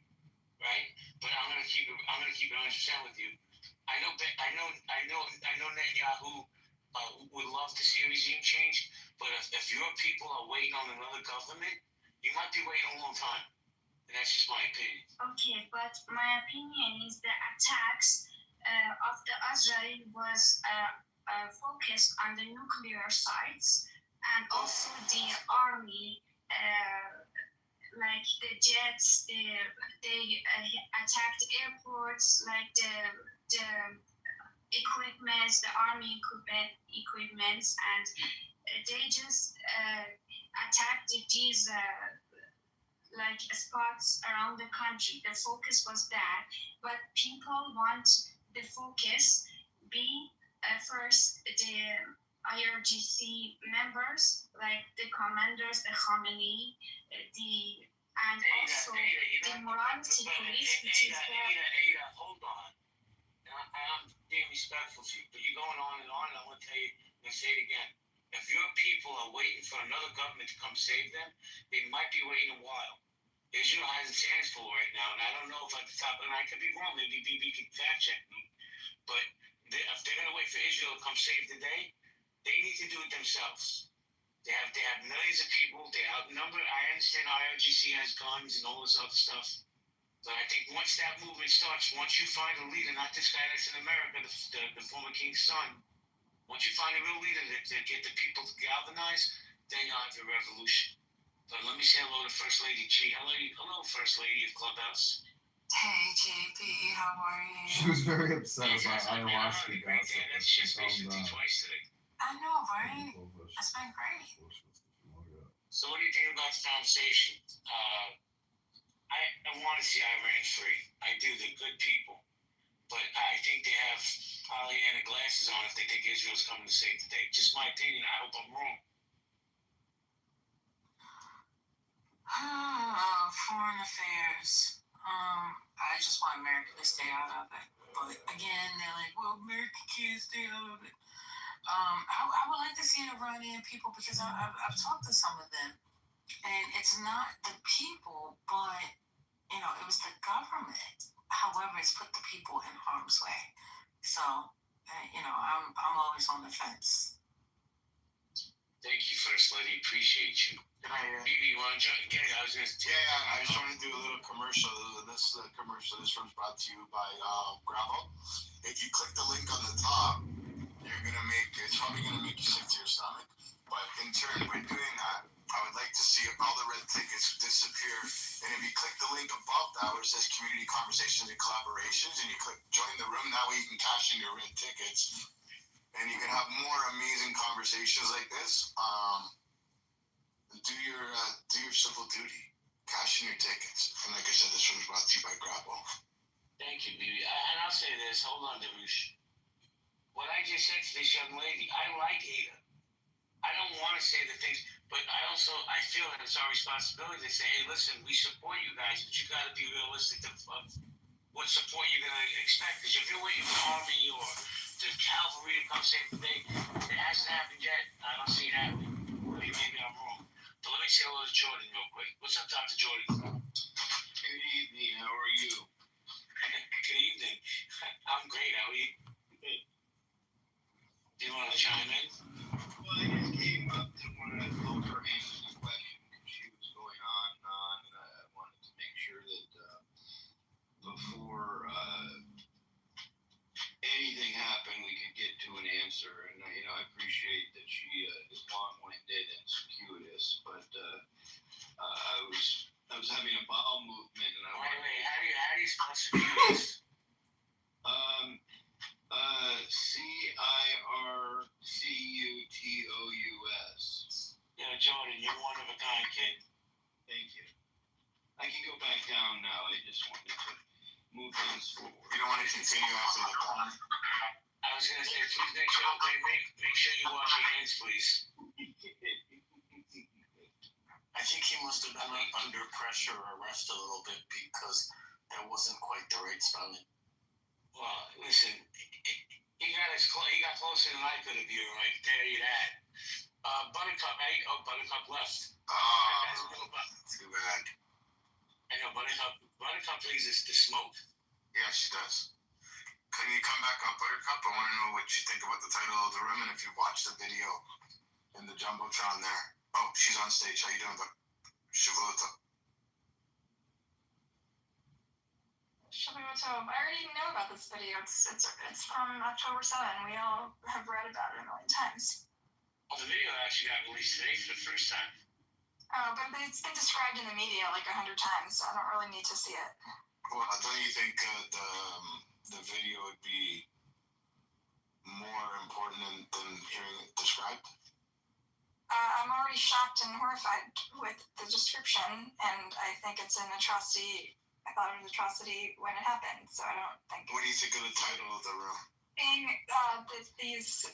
right? But I'm going to keep it 100% with you. I know Netanyahu would love to see a regime change, but if your people are waiting on another government, you might be waiting a long time. And that's just my opinion. Okay, but my opinion is the attacks of the Israel was focused on the nuclear sites and also the army, like the jets. They attacked airports, like the equipments, the army equipments, and they just attacked these like spots around the country. The focus was that, but people want the focus be first the IRGC members, like the commanders, the Khamenei, and also the morality police, which is Ada, hold on. I'm being respectful to you, but you're going on, and I want to tell you, and say it again. If your people are waiting for another government to come save them, they might be waiting a while. Israel has its hands full right now, and I don't know if at the top, and I could be wrong, maybe BB can fact check me, but if they're going to wait for Israel to come save the day, they need to do it themselves. They have millions of people, they outnumber. I understand IRGC has guns and all this other stuff, but I think once that movement starts, once you find a leader, not this guy that's in America, the former king's son, once you find a real leader to get the people to galvanize, then you'll have your revolution. But let me say hello to First Lady Chi. Hello, First Lady of Clubhouse. Hey, JP, how are you? She was very upset about ayahuasca gossip. That's just basically twice today. I know, right? That's been great. So what do you think about the conversation? I want to see Iran free. I do. They're good people. But I think they have Pollyanna glasses on if they think Israel's coming to save the day. Just my opinion. I hope I'm wrong. Foreign affairs. I just want America to stay out of it. But again, they're like, well, America can't stay out of it. I would like to see Iranian people because I've talked to some of them. And it's not the people, but, it was the government. However, it's put the people in harm's way. So, I'm always on the fence. Thank you, First Lady. Appreciate you. Bibi, you want to join? I was going to tell you. I just want to do a little commercial. This one's brought to you by Gravel. If you click the link on the top, it's probably going to make you sick to your stomach. But in turn, by doing that, I would like to see all the red tickets disappear. And if you click the link above that where it says Community Conversations and Collaborations, and you click Join the Room, that way you can cash in your red tickets. And you can have more amazing conversations like this. Do your civil duty. Cash in your tickets. And like I said, this one's brought to you by Grapple. Thank you, Bibi. And I'll say this. Hold on, Darush. What I just said to this young lady, I like Ada. I don't want to say the things, but I feel that it's our responsibility to say, hey, listen, we support you guys, but you got to be realistic of what support you're going to expect. Because if you're waiting for the Army or the cavalry to come save the day, it hasn't happened yet. I don't see it happening. Maybe I'm wrong. But let me say hello to Jordan real quick. What's up, Dr. Jordan? Good evening. How are you? Good evening. I'm great. How are you? Do you want to chime in? Well, I just came up to want to poke her answer the question that she was going on, and I wanted to make sure that before anything happened, we could get to an answer. And I appreciate that she is long-winded and circuitous, but I was having a bowel movement, and Wait, how do you spell circuitous? CIRCUITOUS. kid. Thank you. I can go back down now. I just wanted to move things forward. You don't want to continue after the call? I was gonna say, please make sure you wash your hands, please. I think he must have been under pressure or rushed a little bit because that wasn't quite the right spelling. Well, listen, he got closer than I could have, you. I can tell you that. Buttercup, Buttercup left. Too bad. I know Buttercup pleases to smoke. Yeah, she does. Can you come back up, Buttercup? I want to know what you think about the title of the room and if you watched the video in the Jumbotron there. Oh, she's on stage. How you doing, Shavuot? Shavuot, I already know about this video. It's from October 7. We all have read about it a million times. Well, the video actually got released today for the first time. But it's been described in the media like 100 times, so I don't really need to see it. Well, don't you think the video would be more important than hearing it described? I'm already shocked and horrified with the description, and I think it's an atrocity. I thought it was an atrocity when it happened, so I don't think... What do you think of the title of the room? Being these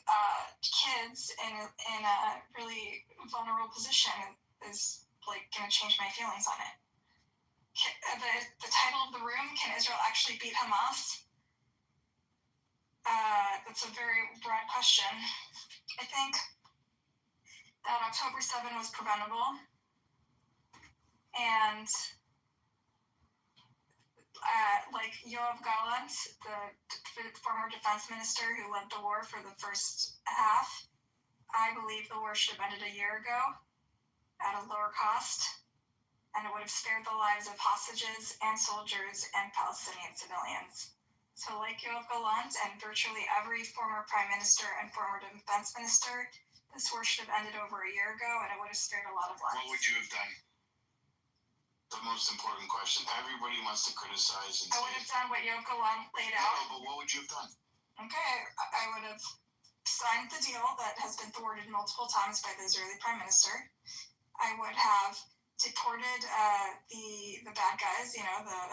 kids in a really vulnerable position is like going to change my feelings on it. The title of the room, Can Israel Actually Beat Hamas? That's a very broad question. I think that October 7 was preventable, and like Yoav Gallant, the former defense minister who led the war for the first half, I believe the war should have ended a year ago at a lower cost, and it would have spared the lives of hostages and soldiers and Palestinian civilians. So like Yoav Gallant and virtually every former prime minister and former defense minister, this war should have ended over a year ago, and it would have spared a lot of lives. What would you have done? The most important question. Everybody wants to criticize and I would have done what Yoav Gallant laid out. No, but what would you have done? Okay, I would have signed the deal that has been thwarted multiple times by the Israeli prime minister. I would have deported the bad guys, the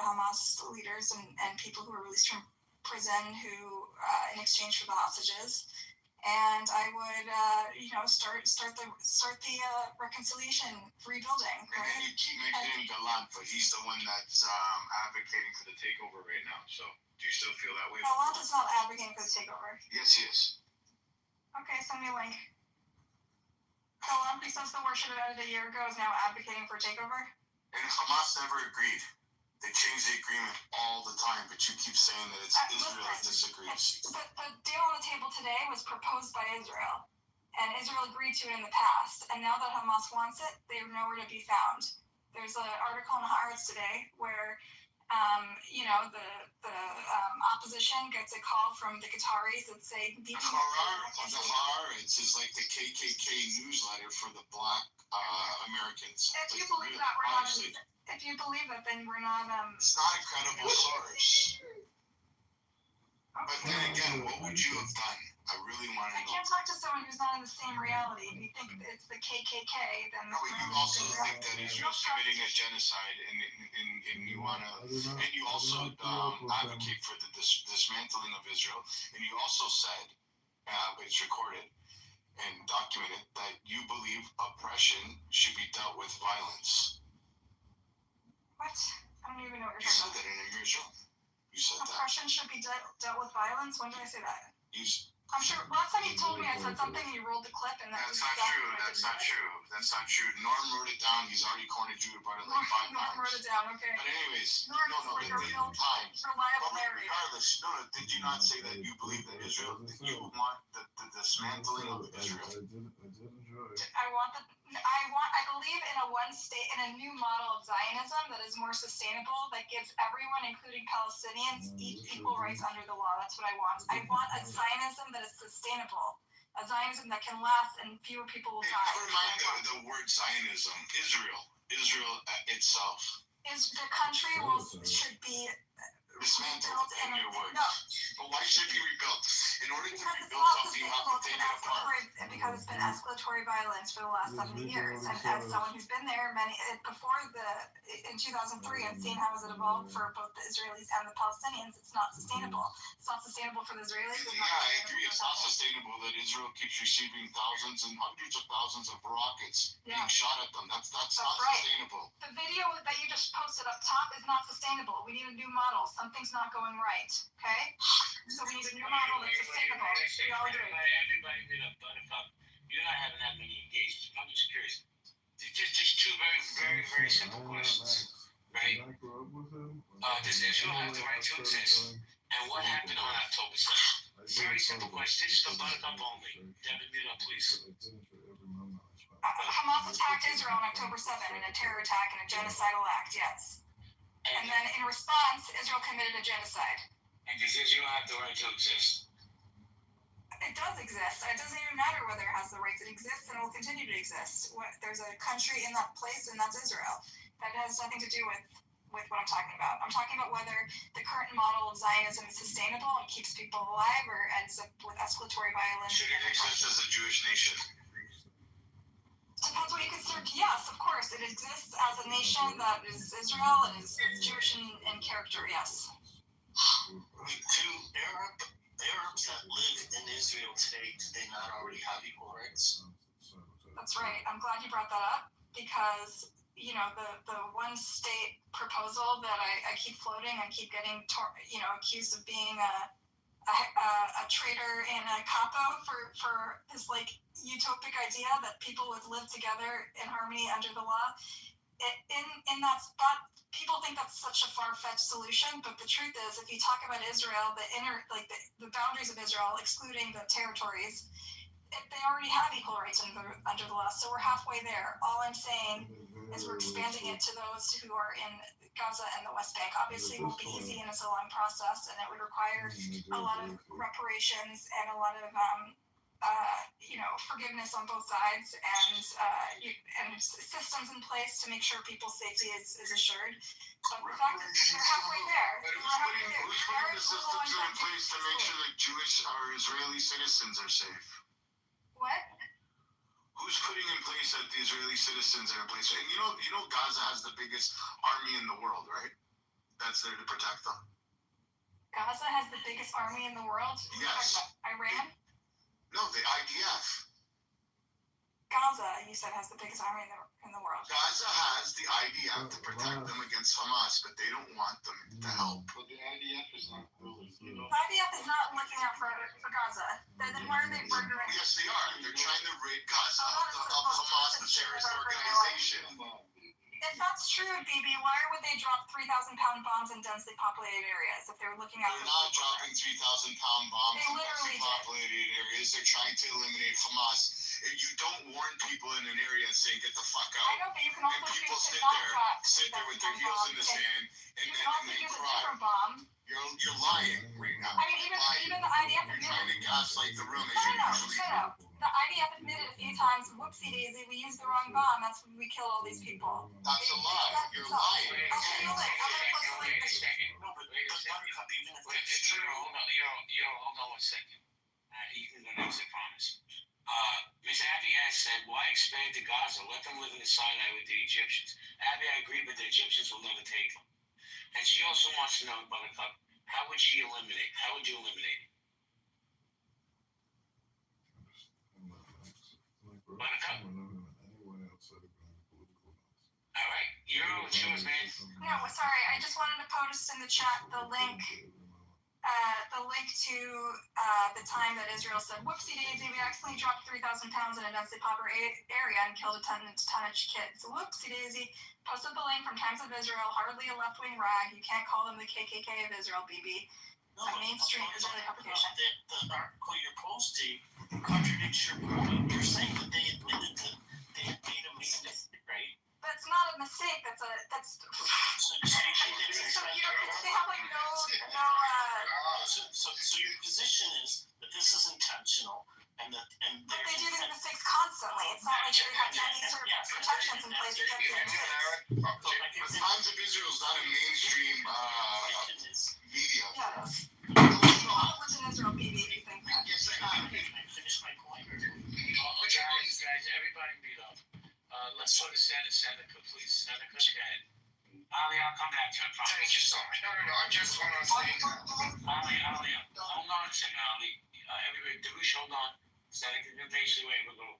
Hamas leaders and people who were released from prison who in exchange for the hostages. And I would, start the reconciliation, rebuilding. Right? And then you keep mentioning Gallant, but he's the one that's advocating for the takeover right now. So do you still feel that way? Gallant is not advocating for the takeover. Yes, he is. Okay, send me a link. Gallant, since the war should have ended a year ago, is now advocating for takeover. And Hamas never agreed. They change the agreement all the time, but you keep saying that it's Israel that disagrees. The deal on the table today was proposed by Israel, and Israel agreed to it in the past. And now that Hamas wants it, they're nowhere to be found. There's an article in Haaretz today where, the opposition gets a call from the Qataris that say... The Haaretz is like the KKK newsletter for the black Americans. If you believe that, we're honestly, not... If you believe it, then we're not... It's not a credible source. Okay. But then again, what would you have done? I really want to know. I can't talk to someone who's not in the same reality. If you think it's the KKK, then... No, but you also think that Israel's committing a genocide, and you want to... And you also advocate for the dismantling of Israel. And you also said, but it's recorded and documented, that you believe oppression should be dealt with violence. What? I don't even know what you're talking about. You said that in a mutual. You said that. Oppression should be dealt with violence? When did I say that? I'm sure last time you told me I said something and you rolled the clip and that's not true. That's not true. That's not true. Norm wrote it down. He's already cornered you about it like 5 times. Norm wrote it down, okay. But anyways, Norm is like a real reliable narrator. Regardless, did you not say that you believe that Israel, that you want the dismantling of Israel? I believe in a new model of Zionism that is more sustainable, that gives everyone, including Palestinians, equal rights under the law. That's what I want. I want a Zionism that is sustainable, a Zionism that can last and fewer people will die. Never mind the word Zionism. Israel itself. The country should be Dismantled, in your words. No. But why should it be rebuilt? In order to Because it's rebuild not something, you have sustainable. to take it apart. Because it's been escalatory violence for the last 70 years. And as someone who's been there in 2003 and seen how it evolved for both the Israelis and the Palestinians, it's not sustainable. It's not sustainable for the Israelis. Yeah, I agree. It's not sustainable that Israel keeps receiving thousands and hundreds of thousands of rockets being shot at them. That's not right. sustainable. The video that you just posted up top is not sustainable. We need a new model. Something's not going right. Okay? So we need a new model that's sustainable. We all agree. Everybody did a buttercup. You're not having that many engagements. I'm just curious. Just two very, very, very simple questions. Right? Does Israel have the right to exist? And what happened on October 7th? Very simple question. This is the buttercup only. Devin, mute up, please. Hamas attacked Israel on October 7th in a terror attack and a genocidal act, yes. And then in response, Israel committed a genocide. And does Israel have the right to exist? It does exist. It doesn't even matter whether it has the rights. It exists and will continue to exist. There's a country in that place, and that's Israel. That has nothing to do with what I'm talking about. I'm talking about whether the current model of Zionism is sustainable and keeps people alive or ends up with escalatory violence. Should it exist as a Jewish nation? Depends what you consider. Yes, of course. It exists as a nation that is Israel and is Jewish in character, yes. Do Arabs that live in Israel today, do they not already have equal rights? That's right. I'm glad you brought that up because, the one state proposal that I keep floating and keep getting, accused of being a traitor in a capo for this utopic idea that people would live together in harmony under the law. In that spot, people think that's such a far-fetched solution, but the truth is, if you talk about Israel, the boundaries of Israel, excluding the territories, they already have equal rights under the law, so we're halfway there. All I'm saying is we're expanding it to those who are in Gaza and the West Bank. Obviously, it won't be easy, and it's a long process, and it would require a lot of reparations and a lot of forgiveness on both sides and systems in place to make sure people's safety is assured. But the fact is, we're halfway there. Who's putting the systems in place to make sure that Jewish or Israeli citizens are safe? What? Who's putting in place that the Israeli citizens are in place? And you know Gaza has the biggest army in the world, right? That's there to protect them. Gaza has the biggest army in the world? Yes. Iran? No, the IDF. Gaza, you said, has the biggest army in the world. Gaza has the IDF to protect them against Hamas, but they don't want them to help. But the IDF is not really, The IDF is not looking out for Gaza. Then why are they murdering? Yes, they are. They're trying to rid Gaza of Hamas, the terrorist organization. If that's true, BB, why would they drop 3,000-pound bombs in densely populated areas if they're looking out for They're not dropping 3,000-pound bombs in densely populated areas. They're trying to eliminate Hamas. If you don't warn people in an area and say, get the fuck out, I know, but you can also and people sit there with their heels in the sand and then cry. Bomb. You're lying right now. I mean, even the IDF You're trying to gaslight the room as you usually do. The IDF admitted a few times, whoopsie daisy, we used the wrong bomb. That's when we killed all these people. That's a lie. You're lying. Okay, wait a second. No, but even if it's true, hold on 1 second. You can go next, I promise. Ms. Abiy said, why expand to Gaza? Let them live in the Sinai with the Egyptians. Abiy, I agree, but the Egyptians will never take them. And she also wants to know, Buttercup, how would you eliminate it? Buttercup? All right, it's yours, man. No, sorry, I just wanted to post in the chat the link to the time that Israel said, whoopsie daisy, we accidentally dropped 3,000 pounds in a densely populated area and killed a tonnage kids. Whoopsie daisy. Posted the link from Times of Israel, hardly a left-wing rag. You can't call them the KKK of Israel, BB. No, a mainstream Israeli publication. The article you're posting contradicts your point. You're saying that they admitted that they had made a mistake, right? That's not a mistake. That's So they have So your position is that this is intentional and but they do these mistakes constantly. It's not like they have any sort of protections in place against the mistakes. The Times of Israel is not a mainstream ahead of. I'll listen to Israel BB if you think that. Yes, I finish my point. Guys, everybody meet up. Let's go to Seneca, please. Seneca, go ahead. Ali, I'll come back to you. Thank you so much. No, I just want to say Ali, hold on a second, Ali. Everybody, Darush, hold on. Seneca, you patiently wait a little.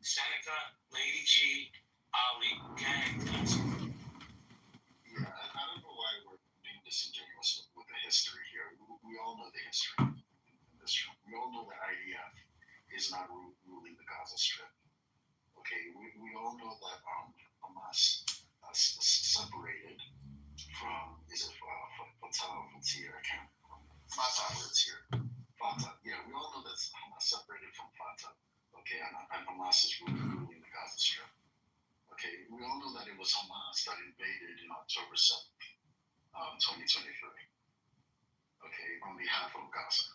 Seneca, Lady Chi, Ali, go ahead, please. Yeah, I don't know why we're being disingenuous with the history here. We all know the history in this room. We all know that IDF is not ruling the Gaza Strip. Okay, we all know that Hamas separated from, is it Fatah, Fatir, I can't remember. Fatah, yeah, we all know that Hamas separated from Fatah, okay, and Hamas is ruling the Gaza Strip. Okay, we all know that it was Hamas that invaded in October 7th, 2023, okay, on behalf of Gaza.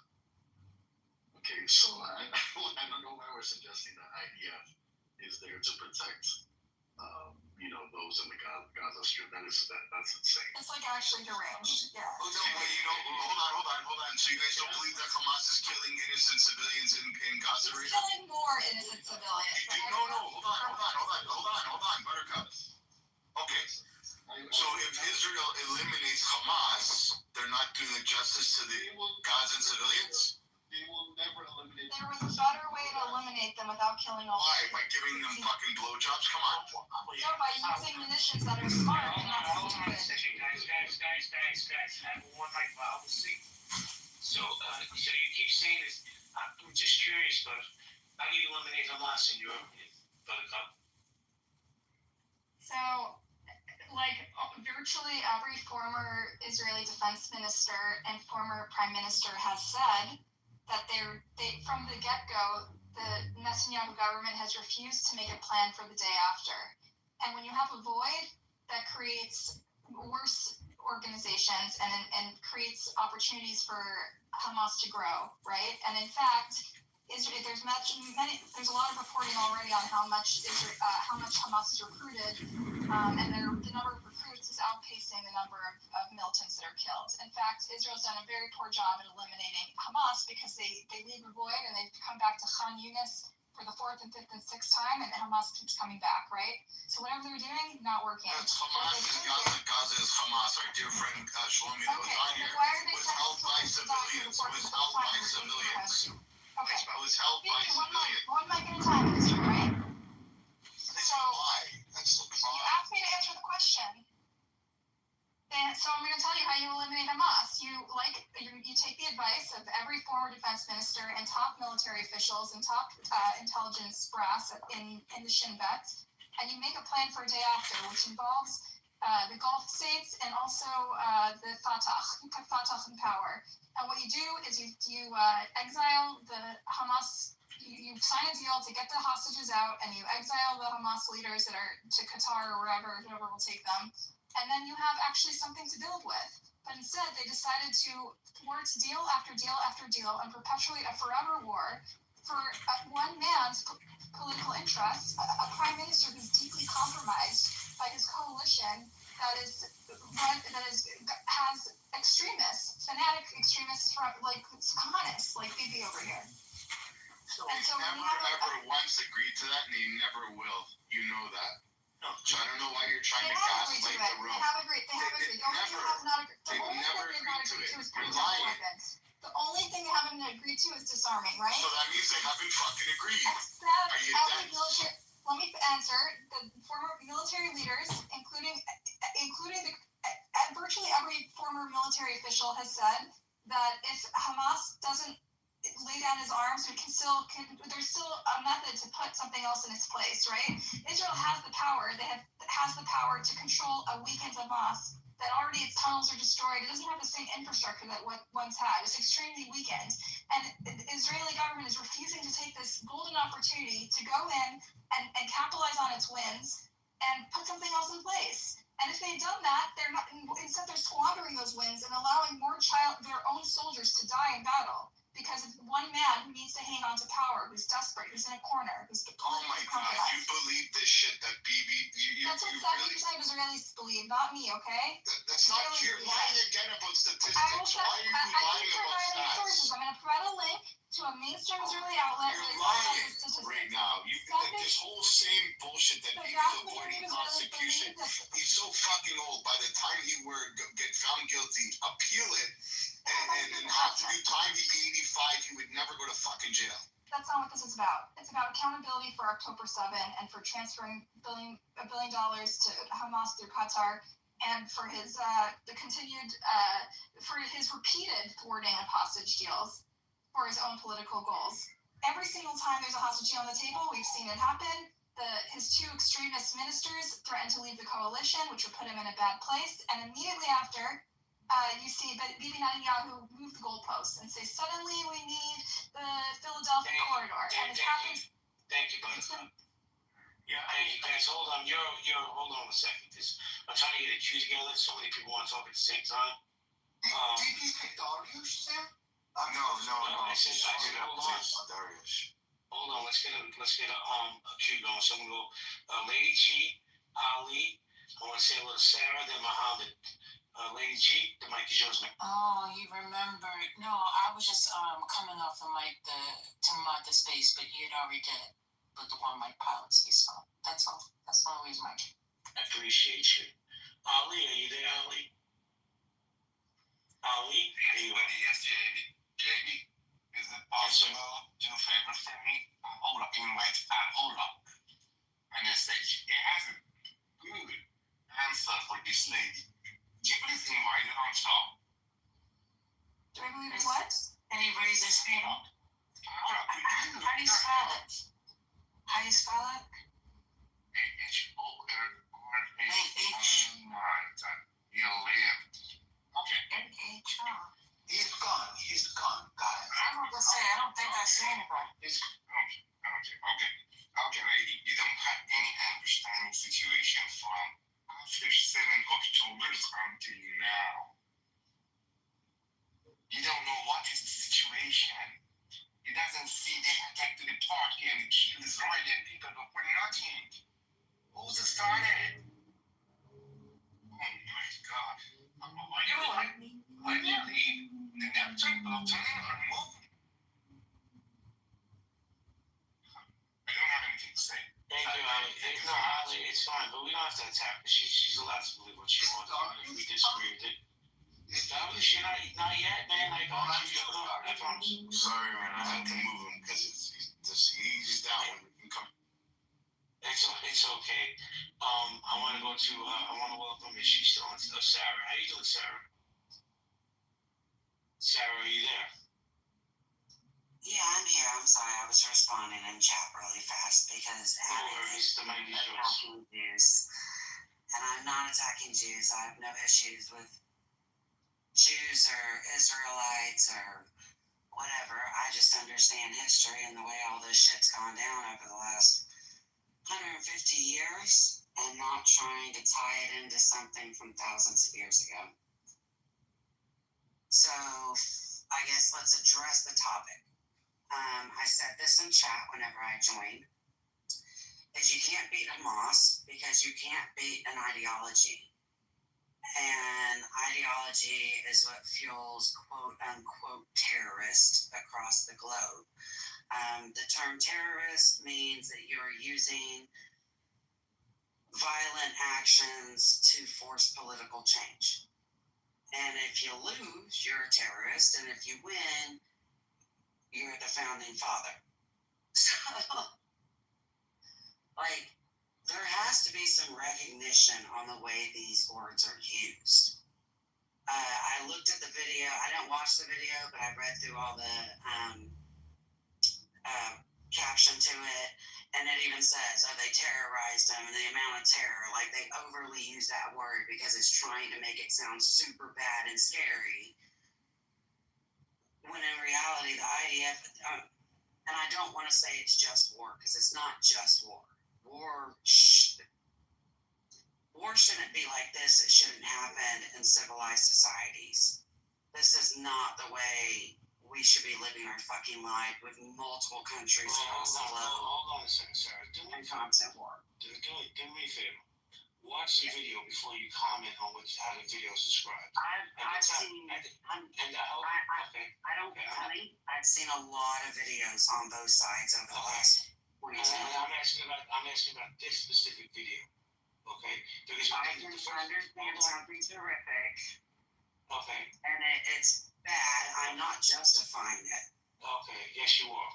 Okay, so I don't know why we're suggesting that IDF is there to protect those in the Gaza Strip. That's insane. It's like actually deranged. Yeah. Oh, no, but hold on. So you guys don't believe that Hamas is killing innocent civilians in Gaza right now? Killing more innocent civilians. No, hold on, Buttercup. Okay. So if Israel eliminates Hamas, they're not doing justice to the Gazan civilians? They will never eliminate. There was a better way to eliminate them without killing all. Why? By giving them fucking blowjobs? Come on. No, by using munitions that are smart and not Hold on a stupid. second, guys. Have one mic policy. So you keep saying this. I'm just curious, but how do you eliminate Hamas in your opinion, Buttercup? So, virtually every former Israeli defense minister and former prime minister has said that they from the get-go, the Netanyahu government has refused to make a plan for the day after. And when you have a void, that creates worse organizations and creates opportunities for Hamas to grow, right? And in fact, there's a lot of reporting already on how much Hamas is recruited, and the number of recruits is outpacing the number of militants that are killed. In fact, Israel's done a very poor job at eliminating Hamas because they leave a void and they come back to Khan Yunis for the 4th and 5th and 6th time, and Hamas keeps coming back, right? So whatever they're doing, not working. That's Hamas is Gaza is Hamas. Our dear friend Shlomi that was on here was held by civilians. Okay. It was held by civilians. One mic at a time, right? So why? That's the You problem. asked me to answer the question. And so I'm going to tell you how you eliminate Hamas. You take the advice of every former defense minister and top military officials and top intelligence brass in the Shin Bet, and you make a plan for a day after, which involves the Gulf states and also the Fatah. You put Fatah in power. And what you do is you exile the Hamas. You sign a deal to get the hostages out, and you exile the Hamas leaders that are to Qatar or whoever will take them. And then you have actually something to build with. But instead, they decided to thwart deal after deal after deal and perpetuate a forever war for one man's political interests, a prime minister who's deeply compromised by his coalition has extremists, fanatic extremists from communists like Bibi over here. And so they never once agreed to that, and they never will. You know that. No. So I don't know why you're trying to gaslight the room. They have agreed. The only thing they have not agreed to is chemical weapons. The only thing they haven't agreed to is disarming, right? So that means they haven't fucking agreed. Let me answer. The former military leaders, including virtually every former military official, has said that if Hamas doesn't lay down his arms, there's still a method to put something else in its place, right? Israel has the power. Has the power to control a weakened Hamas that already its tunnels are destroyed. It doesn't have the same infrastructure that it once had. It's extremely weakened. And the Israeli government is refusing to take this golden opportunity to go in and capitalize on its wins and put something else in place. And if they had done that, instead they're squandering those wins and allowing their own soldiers to die in battle. because of one man who needs to hang on to power, who's desperate, who's in a corner, who's Oh my God, you believe this shit that Bibi? That's what you 70% of Israelis believe, not me, okay? That's not. You're lying again about statistics. I will Why are you lying about provide sources. stats? I'm going to provide a link to a mainstream Israeli outlet. You're lying right now. You like this whole same bullshit that Bibi's avoiding prosecution. He's so fucking old. By the time he get found guilty, appeal it, and have to do time, he'd be 85. He would never go to fucking jail. That's not what this is about. It's about accountability for October 7 and for transferring $1 billion to Hamas through Qatar, and for his for his repeated thwarting of hostage deals for his own political goals. Every single time there's a hostage deal on the table, we've seen it happen. His two extremist ministers threatened to leave the coalition, which would put him in a bad place, and immediately after, you see Bibi Netanyahu move the goalposts and say, suddenly we need the Philadelphia corridor. And it's happened. Thank you, Buttercup. Yeah, guys, hold on. Hold on a second. I'm trying to get a queue together. So many people want to talk at the same time. Bibi picked Darius there? No. I said, hold on. Darius. Hold on. Let's get a queue going. So I'm gonna go. Lady Chi, Ali. I want to say hello to Sarah, then Muhammad. Lady G, the mic is yours, man. Oh, you remember? No, I was just coming off the mic to mod the space, but you'd already did it with the one mic policy, so that's all. That's the only reason I appreciate you. Ali, are you there, Ali? Ali? Yes, JB. Is it possible to do a favor for me? Hold up, hold up. And it says it has a good answer for this lady. Do you believe in why you don't stop? Do I believe in what? And he raised his hand. How do you spell it? How do you spell it? H-O-L-R-A-H. You lived. Okay. N-H-R. He's gone, guys. I was going to say, I don't think I see anybody. Okay, lady. You don't have any understanding situation from after 7 October until now. You don't know what is the situation. He doesn't see they attack to the party and kill Israeli and people go for nothing. Who's started? Oh my God. Are you like, when you leave, the Neptune plutonium are moving. I don't have anything to say. Thank you, Ali. No, Ali, it's fine, but we don't have to attack her. She's allowed to believe what she wants, even if we disagree with it. Ali, she not yet, man. I got you. I promise. Sorry, man. I had to move him because he's down. He can come. It's okay. I want to go to. I want to welcome. Is she still on? Sarah. How you doing, Sarah? Sarah, are you there? Yeah, I'm here. I'm sorry. I was responding in chat really fast because attacking Jews. And I'm not attacking Jews. I have no issues with Jews or Israelites or whatever. I just understand history and the way all this shit's gone down over the last 150 years and not trying to tie it into something from thousands of years ago. So I guess let's address the topic. I said this in chat whenever I joined, is you can't beat Hamas because you can't beat an ideology. And ideology is what fuels quote-unquote terrorists across the globe. The term terrorist means that you're using violent actions to force political change. And if you lose, you're a terrorist, and if you win, you're the founding father. So, there has to be some recognition on the way these words are used. I looked at the video. I didn't watch the video, but I read through all the caption to it, and it even says, they terrorized them, and the amount of terror, they overly use that word because it's trying to make it sound super bad and scary. When in reality, the IDF, and I don't want to say it's just war, because it's not just war. War shouldn't be like this. It shouldn't happen in civilized societies. This is not the way we should be living our fucking life with multiple countries across the globe. Hold on a second, Sarah. And constant war. Do me a favor. Watch the video before you comment on how the video is described. I've seen. I've seen a lot of videos on both sides over the last 20 years. I'm asking about this specific video. Okay? Because I can understand something terrific. Okay. And it's bad. I'm not justifying it. Okay. Yes, you are.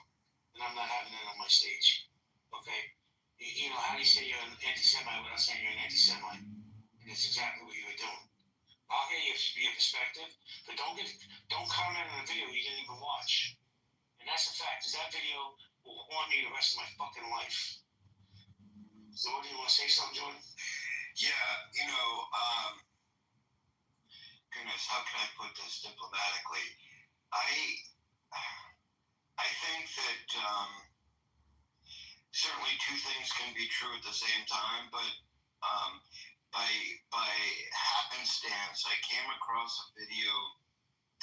And I'm not having that on my stage. Okay? You know, how do you say you're an anti-Semite without saying you're an anti-Semite? And that's exactly what you were doing. I'll hear your perspective, but don't comment on a video you didn't even watch. And that's a fact, because that video will haunt me the rest of my fucking life. So what, do you want to say something, Jordan? Yeah, you know, goodness, how can I put this diplomatically? I think that certainly two things can be true at the same time, but by happenstance, I came across a video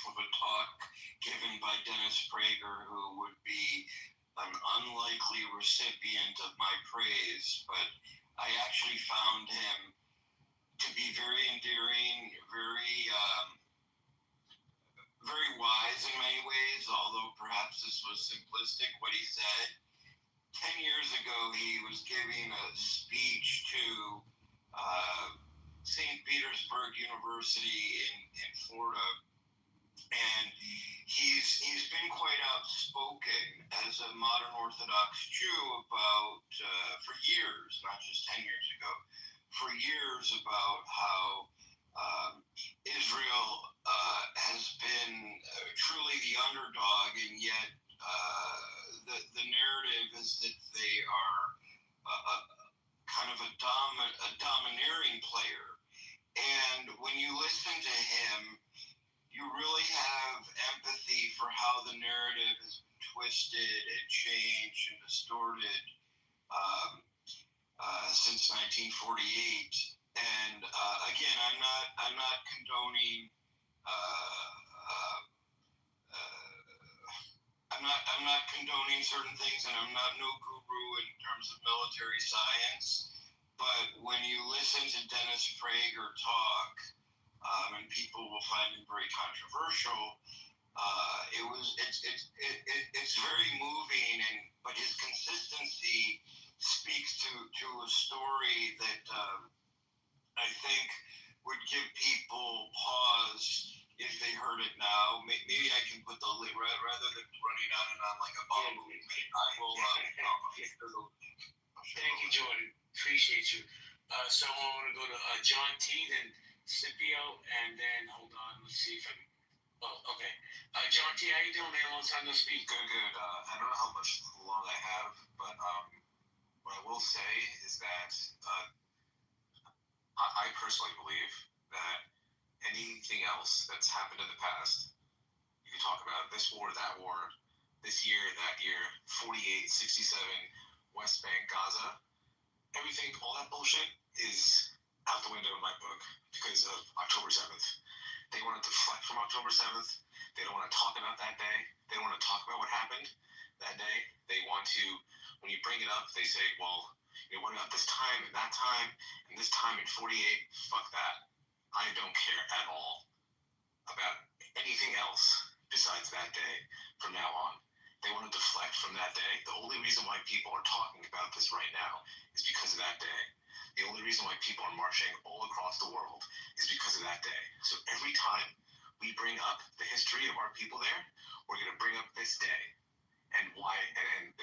of a talk given by Dennis Prager, who would be an unlikely recipient of my praise, but I actually found him to be very endearing, very wise in many ways, although perhaps this was simplistic what he said. 10 years ago, he was giving a speech to St. Petersburg University in Florida, and he's been quite outspoken as a modern Orthodox Jew about, for years, not just 10 years ago, for years about how Israel has been truly the underdog, and yet the narrative is that they are kind of a domineering player. And when you listen to him, you really have empathy for how the narrative has been twisted and changed and distorted since 1948. And again, I'm not condoning. I'm not condoning certain things, and I'm not no guru in terms of military science. But when you listen to Dennis Prager talk, and people will find him very controversial, it's very moving, but his consistency speaks to a story that I think would give people pause if they heard it now. Maybe I can put the link, rather than running on and on like a bomb movement, I will. Thank you, Jordan. Appreciate you. So I want to go to John T, then Scipio, and then hold on. Let's see if I can. Oh, okay. John T, how you doing, man? Long time no speak. Good. I don't know how much long I have, but what I will say is that I personally believe that anything else that's happened in the past, you can talk about this war, that war, this year, that year, 48, 67, West Bank, Gaza, everything, all that bullshit is out the window in my book because of October 7th. They want to deflect from October 7th. They don't want to talk about that day. They don't want to talk about what happened that day. They want to, when you bring it up, they say, well, you know, what about this time and that time and this time in 48? Fuck that. I don't care at all about anything else besides that day from now on. They want to deflect from that day. The only reason why people are talking about this right now is because of that day. The only reason why people are marching all across the world is because of that day. So every time we bring up the history of our people there, we're going to bring up this day and why, and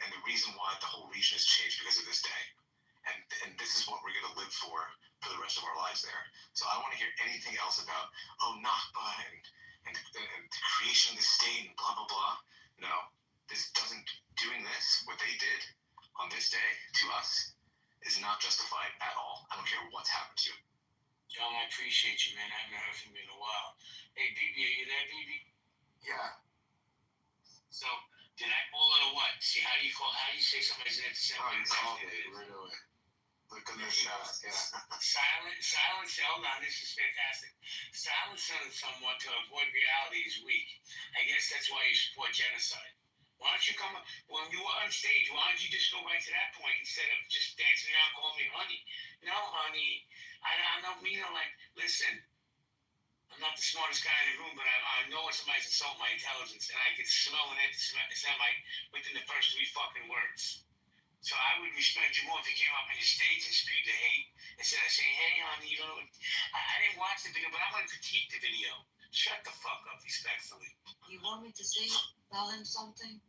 the reason why the whole region has changed because of this day. And this is what we're going to live for the rest of our lives there. So I don't want to hear anything else about, oh, Nakba and the creation of the state and blah, blah, blah. No, doing this, what they did on this day to us, is not justified at all. I don't care what's happened to you. John, I appreciate you, man. I haven't heard from you in a while. Hey, BB, are you there, BB? Yeah. So, did I call it or what? See, how do you say somebody's anti-Semite? Oh, you called it right away. Look at the shot, yeah. Silence, hold on, this is fantastic. Silence someone to avoid reality is weak. I guess that's why you support genocide. Why don't you come, when you were on stage, why don't you just go right to that point instead of just dancing around calling me honey? No, honey, I don't mean it like, listen, I'm not the smartest guy in the room, but I know when somebody's insulting my intelligence, and I can smell an anti-Semite within the first 3 fucking words. So I would respect you more if you came up on your stage and spewed the hate instead of saying, hey, honey, you don't know. I didn't watch the video, but I'm going to critique the video. Shut the fuck up, respectfully. You want me to say, tell him something?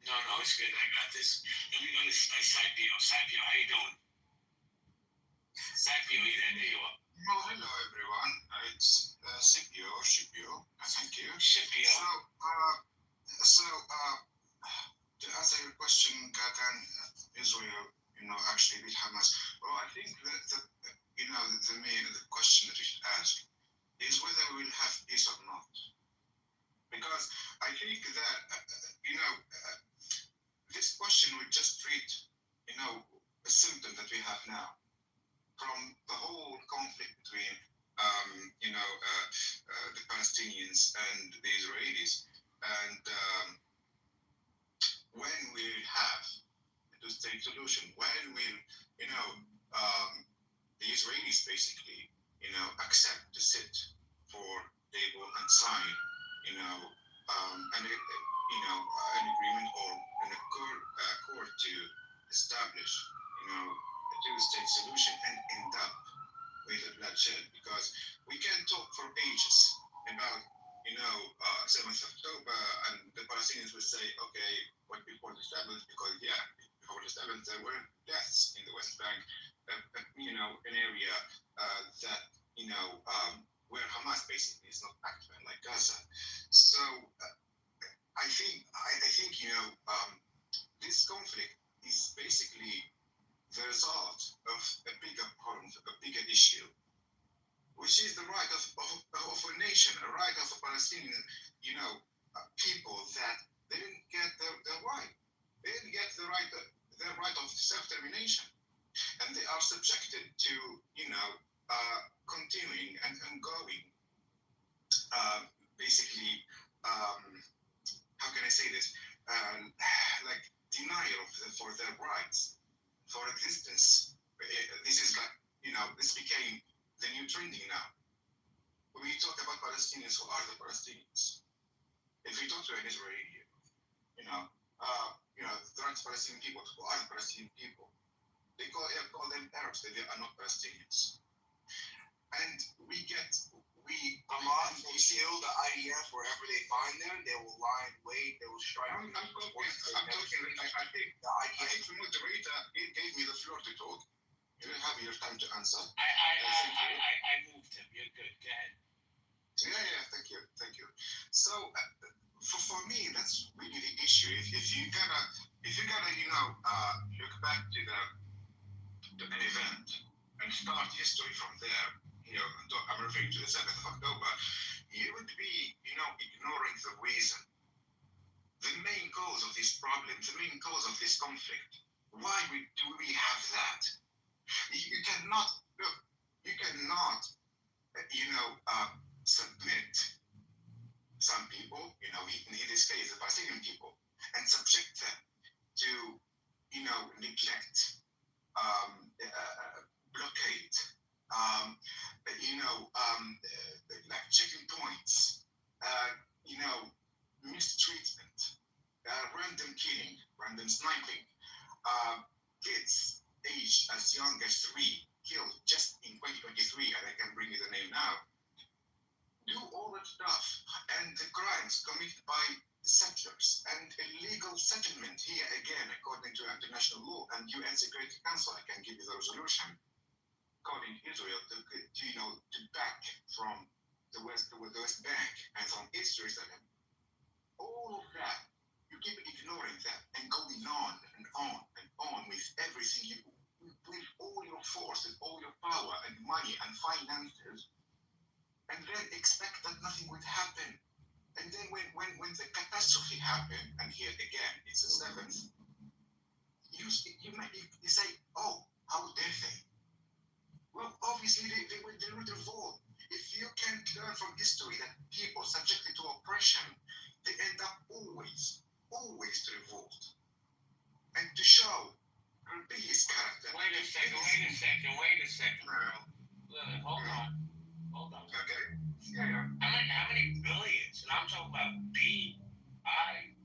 No, it's good. I got this. Let me go to Saipio. Saipio, how you doing? Saipio, you there? There you are. Well, hello everyone. It's Scipio or Scipio. Thank you. Scipio. So, to answer your question, can Israel, actually beat Hamas? Well, I think that the question that you should ask is whether we will have peace or not. Because I think that, this question would just treat, a symptom that we have now from the whole conflict between, the Palestinians and the Israelis. And when we have a two-state solution, when will, the Israelis basically, accept to sit for table and sign, an agreement or an accord to establish, a two-state solution and end up with a bloodshed. Because we can talk for ages about, 7th October, and the Palestinians will say, okay, what before the 7th, because before the 7th there were deaths in the West Bank, an area that, where Hamas basically is not active, like Gaza. So I think, this conflict is basically the result of a bigger problem, a bigger issue, which is the right of a nation, a right of a Palestinian, people that they didn't get their right. They didn't get their right of self-determination. And they are subjected to, continuing and going, basically, how can I say this? Like denial for their rights, for existence. This is like, this became the new trending now. When we talk about Palestinians, who are the Palestinians? If we talk to an Israeli, the Palestinian people, who are the Palestinian people? They call them Arabs. They are not Palestinians. And Hamas will steal the IDF wherever they find them. They will lie in wait. They will strike. I think the moderator gave me the floor to talk. You will have your time to answer. I moved him. You're good. Go ahead. Yeah. Thank you. So, for me, that's really the issue. If you gotta, look back to an event and start history from there. I'm referring to the 7th of October. You would be, ignoring the reason, the main cause of this problem, the main cause of this conflict. Why do we have that? You cannot submit some people, in this case, the Palestinian people, and subject them to, neglect, blockade, like checking points, mistreatment, random killing, random sniping, kids aged as young as 3 killed just in 2023, and I can bring you the name now. Do all that stuff, and the crimes committed by settlers and illegal settlement here again, according to international law and UN Security Council. I can give you the resolution calling Israel to back from the West Bank and from East Jerusalem. All of that, you keep ignoring that and going on and on and on with everything with all your force and all your power and money and finances, and then expect that nothing would happen. And then when the catastrophe happened, and here again it's the 7th, you say, oh, how show and be his character. Wait a second, bro. Look, hold on. Okay. Yeah. How many billions? And I'm talking about BILLIONS.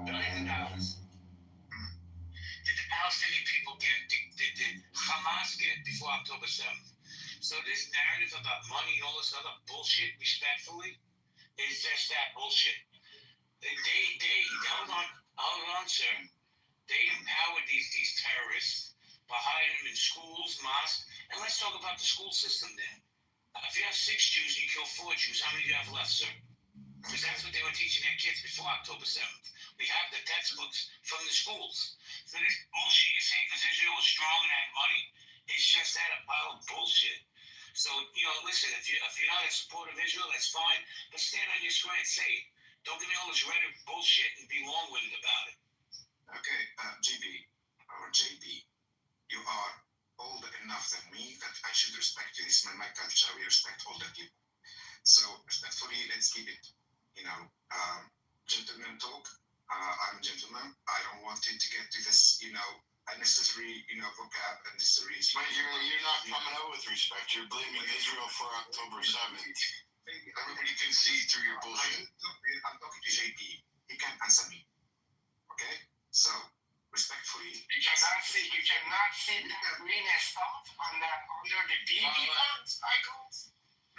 Billions of dollars. Did the Palestinian people get? Did Hamas get before October 7th? So this narrative about money and all this other bullshit, respectfully, is just that bullshit. They hold on, sir. They empowered these terrorists by hiding them in schools, mosques, and let's talk about the school system then. If you have 6 Jews and you kill 4 Jews, how many do you have left, sir? Because that's what they were teaching their kids before October 7th. We have the textbooks from the schools. So this bullshit you're saying because Israel is strong and had money, it's just that a pile of bullshit. So, listen, if you're not in support of Israel, that's fine, but stand on your square and say it. Don't give me all this rhetoric bullshit and be long-winded about it. Okay, GB, or JB, you are older enough than me that I should respect you. This is my culture. We respect older people. So, respectfully, let's keep it, gentleman talk. I'm a gentleman. I don't want it to get to this, unnecessary, vocab, unnecessary. But you're not coming out with respect. You're blaming Israel for October 7th. Everybody can see through your bullshit. I'm talking to JB. He can answer me. Okay? So, respectfully. You cannot see the green stuff under the BB icons.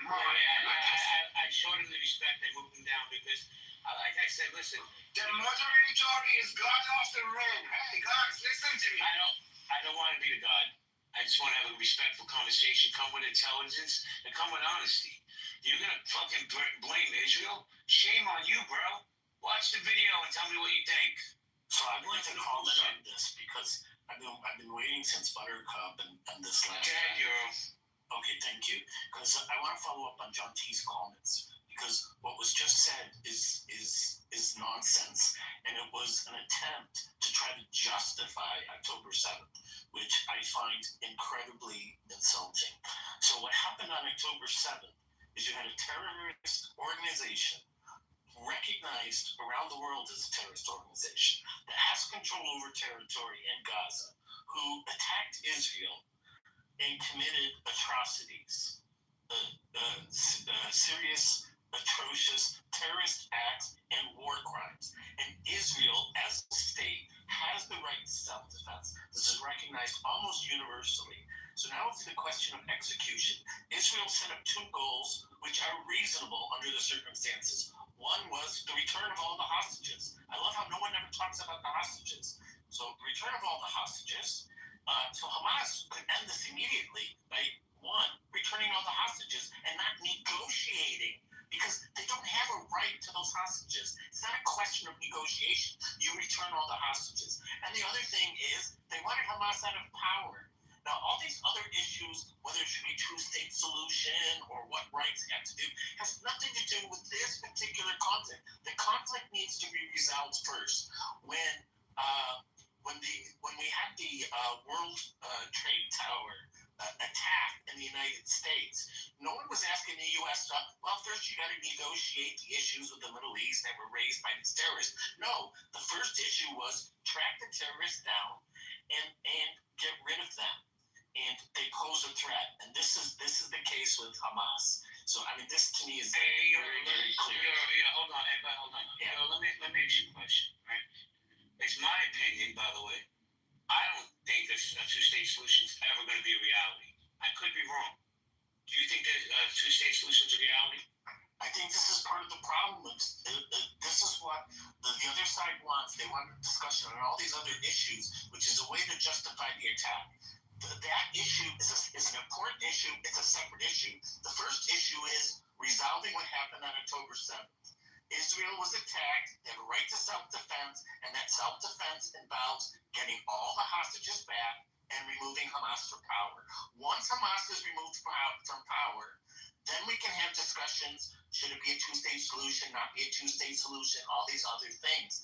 No, I showed him the respect. I moved him down because, like I said, listen. The moderator is God of the room. Hey, guys, listen to me. I don't want to be the God. I just want to have a respectful conversation. Come with intelligence and come with honesty. You're gonna fucking blame Israel? Shame on you, bro. Watch the video and tell me what you think. So I'd like to comment on this because I've been waiting since Buttercup and this last. Okay, thank you. Because I want to follow up on John T's comments because what was just said is nonsense, and it was an attempt to try to justify October 7th, which I find incredibly insulting. So what happened on October 7th is you had a terrorist organization recognized around the world as a terrorist organization that has control over territory in Gaza, who attacked Israel and committed atrocities, serious, atrocious terrorist acts and war crimes. And Israel, as a state, has the right to self-defense. This is recognized almost universally. So now it's the question of execution. Israel set up 2 goals, which are reasonable under the circumstances. One was the return of all the hostages. I love how no one ever talks about the hostages. So the return of all the hostages. So Hamas could end this immediately by, 1, returning all the hostages and not negotiating because they don't have a right to those hostages. It's not a question of negotiation. You return all the hostages. And the other thing is they wanted Hamas out of power. Now, all these other issues, whether it should be two-state solution or what rights have to do, has nothing to do with this particular conflict. The conflict needs to be resolved first. When we had the World Trade Tower attack in the United States, no one was asking the U.S. First you got to negotiate the issues with the Middle East that were raised by these terrorists. No, the first issue was track the terrorists down and get rid of them. And they pose a threat, and this is the case with Hamas. So this to me is very clear. Hold on. Yeah. Let me ask you a question. Right? It's my opinion, by the way. I don't think a 2-state solution is ever going to be a reality. I could be wrong. Do you think that a 2-state solution is a reality? I think this is part of the problem. This is what the other side wants. They want a discussion on all these other issues, which is a way to justify the attack. That issue is an important issue. It's a separate issue. The first issue is resolving what happened on October 7th. Israel was attacked. They have a right to self-defense, and that self-defense involves getting all the hostages back and removing Hamas from power. Once Hamas is removed from power, then we can have discussions. Should it be a 2-state solution, not be a 2-state solution, all these other things.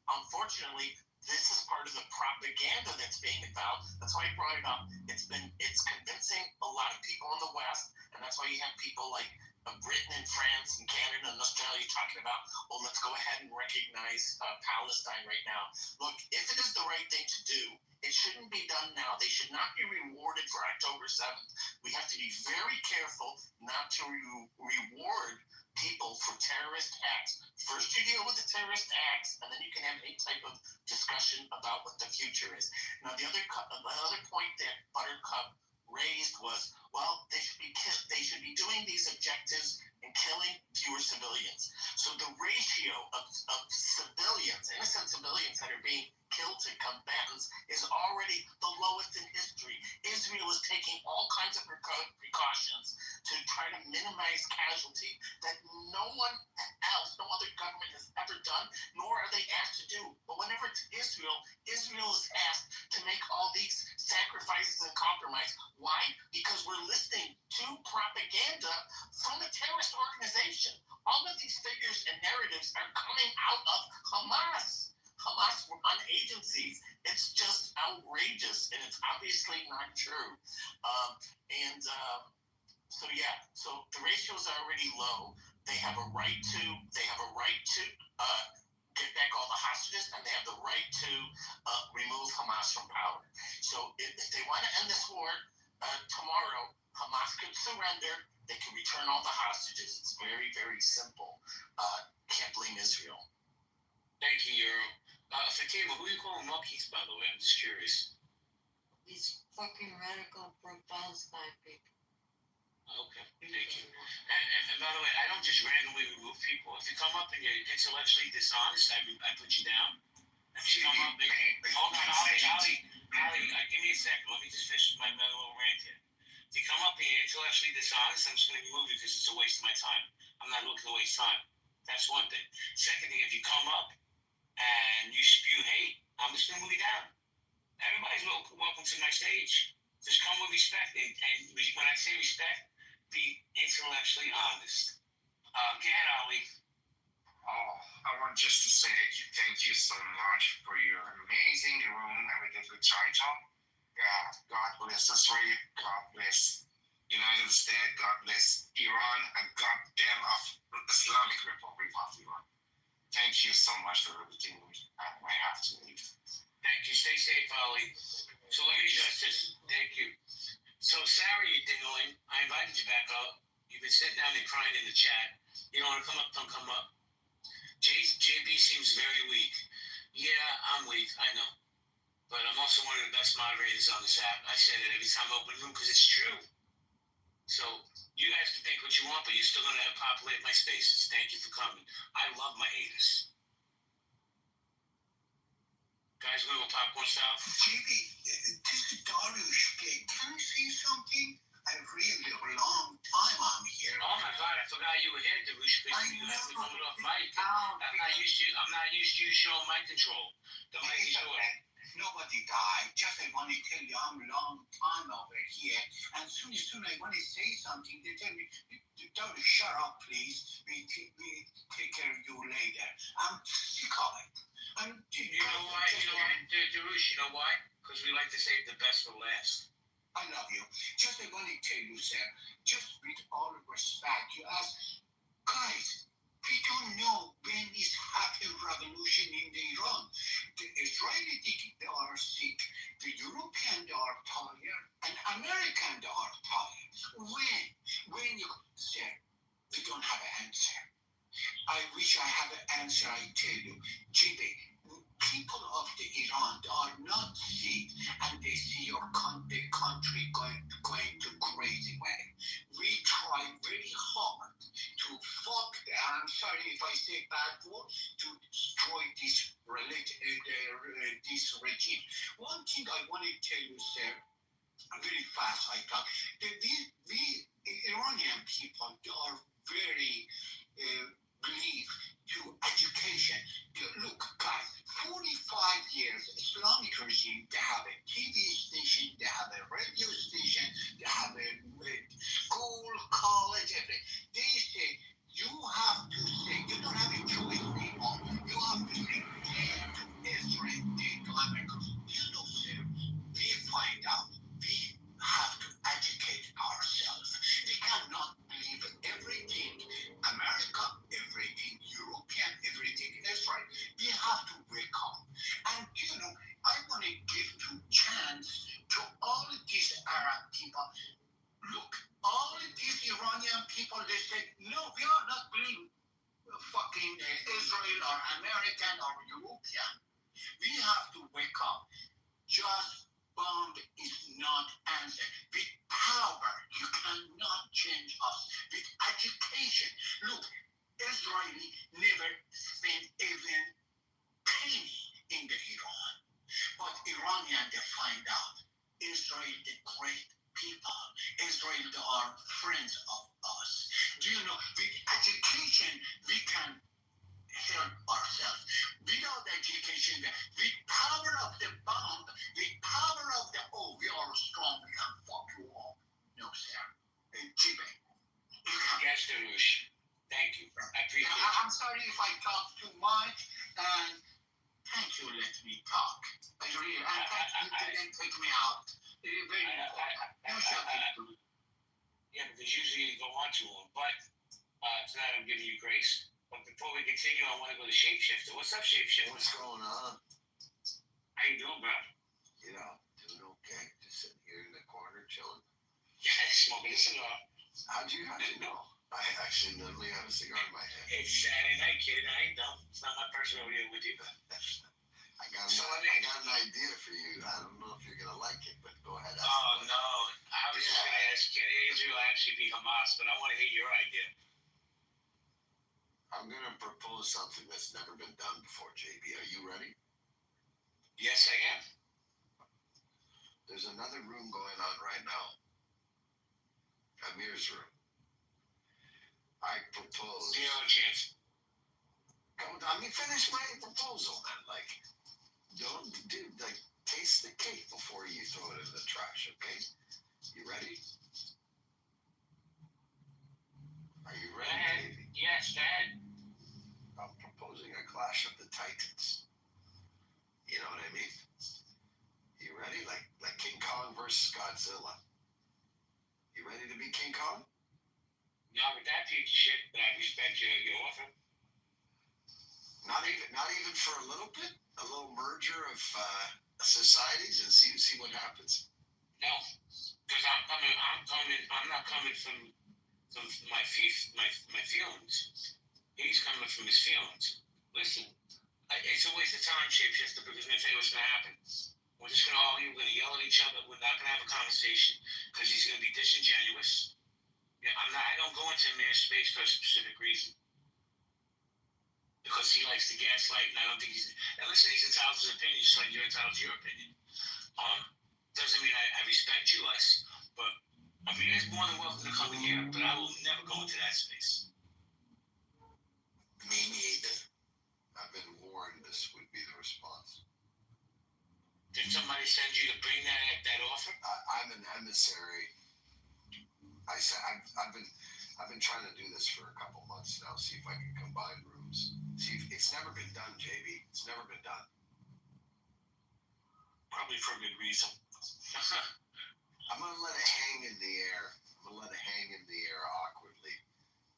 Unfortunately, this is part of the propaganda that's being involved. That's why I brought it up. It's convincing a lot of people in the West, and that's why you have people like Britain and France and Canada and Australia talking about, well, let's go ahead and recognize Palestine right now. Look, if it is the right thing to do, it shouldn't be done now. They should not be rewarded for October 7th. We have to be very careful not to reward people for terrorist acts. First you deal with the terrorist acts, and then you can have any type of discussion about what the future is. Now, the other point that Buttercup raised was, well, they should be doing these objectives and killing fewer civilians. So the ratio of civilians, innocent civilians that are being killed to combatants is already the lowest in history. Israel is taking all kinds of precautions to try to minimize casualty that no one else, no other government has ever done, nor are they asked to do. But whenever it's Israel, Israel is asked to make all these sacrifices and compromise. Why? Because we're listening to propaganda from a terrorist organization. All of these figures and narratives are coming out of Hamas. Hamas run agencies. It's just outrageous, and it's obviously not true. So the ratios are already low. They have a right to get back all the hostages, and they have the right to remove Hamas from power. So if they want to end this war tomorrow, Hamas could surrender. They can return all the hostages. It's very, very simple. Can't blame Israel. Thank you, Euro. Fatima, who are you calling monkeys, by the way? I'm just curious. These fucking radical pro-Palestine people. Okay, thank you. And by the way, I don't just randomly remove people. If you come up and you're intellectually dishonest, I put you down. If you come up and... Hold on, Ali, give me a second. Let me just finish my little rant here. If you come up and you're intellectually dishonest, I'm just going to remove you because it's a waste of my time. I'm not looking to waste time. That's one thing. Second thing, if you come up and you spew hate, I'm just going to move you down. Everybody's welcome to my stage. Just come with respect. And when I say respect, be intellectually honest. Go ahead, Ali. I want just to say thank you so much for your amazing room and with the good title. God bless Israel. God bless United States. God bless Iran. And God damn Islamic Republic of Iran. Thank you so much for everything. I have to leave. Thank you. Stay safe, Ali. So let me address this. Thank you. So, Sarah, you dingling, I invited you back up. You've been sitting down there crying in the chat. You don't want to come up, don't come up. JB seems very weak. Yeah, I'm weak, I know. But I'm also one of the best moderators on this app. I say that every time I open a room because it's true. So, you guys can think what you want, but you're still going to populate my spaces. Thank you for coming. I love my haters. Guys, we're going to go popcorn style. JB, this is Darius. Can I say something? A really long time I'm here. Oh my God, I forgot you were here, Darush. You have to come off mic. I'm not used to you showing mic control. The mic is yours. Nobody died. Just I want to tell you I'm a long time over here. And soon I want to say something. They tell me, don't shut up, please. We take care of you later. I'm sick of it. You know why? Darush, you know why? Because we like to save the best for last. I love you. Just I want to tell you, sir, just with all respect, you ask, guys, we don't know when is happening revolution in Iran. The Israeli they are sick, the European they are tired, and American they are tired. When you, sir, we don't have an answer. I wish I had an answer, I tell you. GB, people of the Iran are not sick and they see your the country going to crazy way. We try very hard to fuck I'm sorry if I say bad word, to destroy this this regime. One thing I want to tell you, sir, very fast I talk. We Iranian people, they are very believe to education. Look, guys, 45 years, Islamic regime, they have a TV station, they have a radio station, they have a school, college, everything. They say, you have to say, you don't have a choice, people. You have to say, dead to Israel, dead to America. You know, sir, we find out, we have to educate ourselves. We cannot believe everything American or European, we have to wake up. Just bomb is not answer. With power, you cannot change us. With education, look, Israeli never spent even penny in the Iran. But Iranian, they find out Israel, the great people. Israel, they are friends of us. Do you know, with education, we can help ourselves. Without education, with power of the bomb, with power of the, oh, we are strong, we can fuck you up. No, sir. Jibe. Yes, Darush. Thank you. I appreciate it. I'm sorry if I talk too much, and thank you, let me talk. I really, and thank you didn't take me out. It's very important. You should do. Yeah, because usually you go on too long, but tonight I'm giving you grace. But before we continue, I want to go to Shapeshifter. What's up, Shapeshifter? What's going on? How you doing, bro? You know, doing okay. Just sitting here in the corner, chilling. Yeah, smoking a cigar. How'd you know? I actually literally have a cigar in my hand. It's Saturday night, kid. I ain't dumb. It's not my personal video with you. I got an idea for you. I don't know if you're gonna like it, but go ahead. Oh no, I was just gonna ask Kid Andrew actually be Hamas, but I want to hear your idea. I'm gonna propose something that's never been done before, JB. Are you ready? Yes, I am. There's another room going on right now. Amir's room. I propose. Zero chance. Let me finish my proposal, man. Like, don't do taste the cake before you throw it in the trash, okay? You ready? Are you ready, baby? Yes, Dad. I'm proposing a clash of the titans. You know what I mean? You ready? Like King Kong versus Godzilla. You ready to be King Kong? Not with that piece of shit, but I respect your offer. Not even for a little bit? A little merger of societies and see what happens? No, because I'm not coming from my feelings. He's coming from his feelings. Listen, it's a waste of time, Shapeshifter, because let me tell you what's going to happen. We're just going to argue, we're going to yell at each other, we're not going to have a conversation, because he's going to be disingenuous. Yeah, I don't go into Amir's space for a specific reason. Because he likes to gaslight, and I don't think he's... And listen, he's entitled to his opinion, just like you're entitled to your opinion. Doesn't mean I respect you less, but Amir is more than welcome to come in here, but I will never go into that space. Me neither. I've been warned this would be the response. Did somebody send you to bring that offer? I'm an emissary. I've been trying to do this for a couple months now. See if I can combine rooms. See, it's never been done, JB. It's never been done. Probably for a good reason. I'm gonna let it hang in the air. Awkwardly.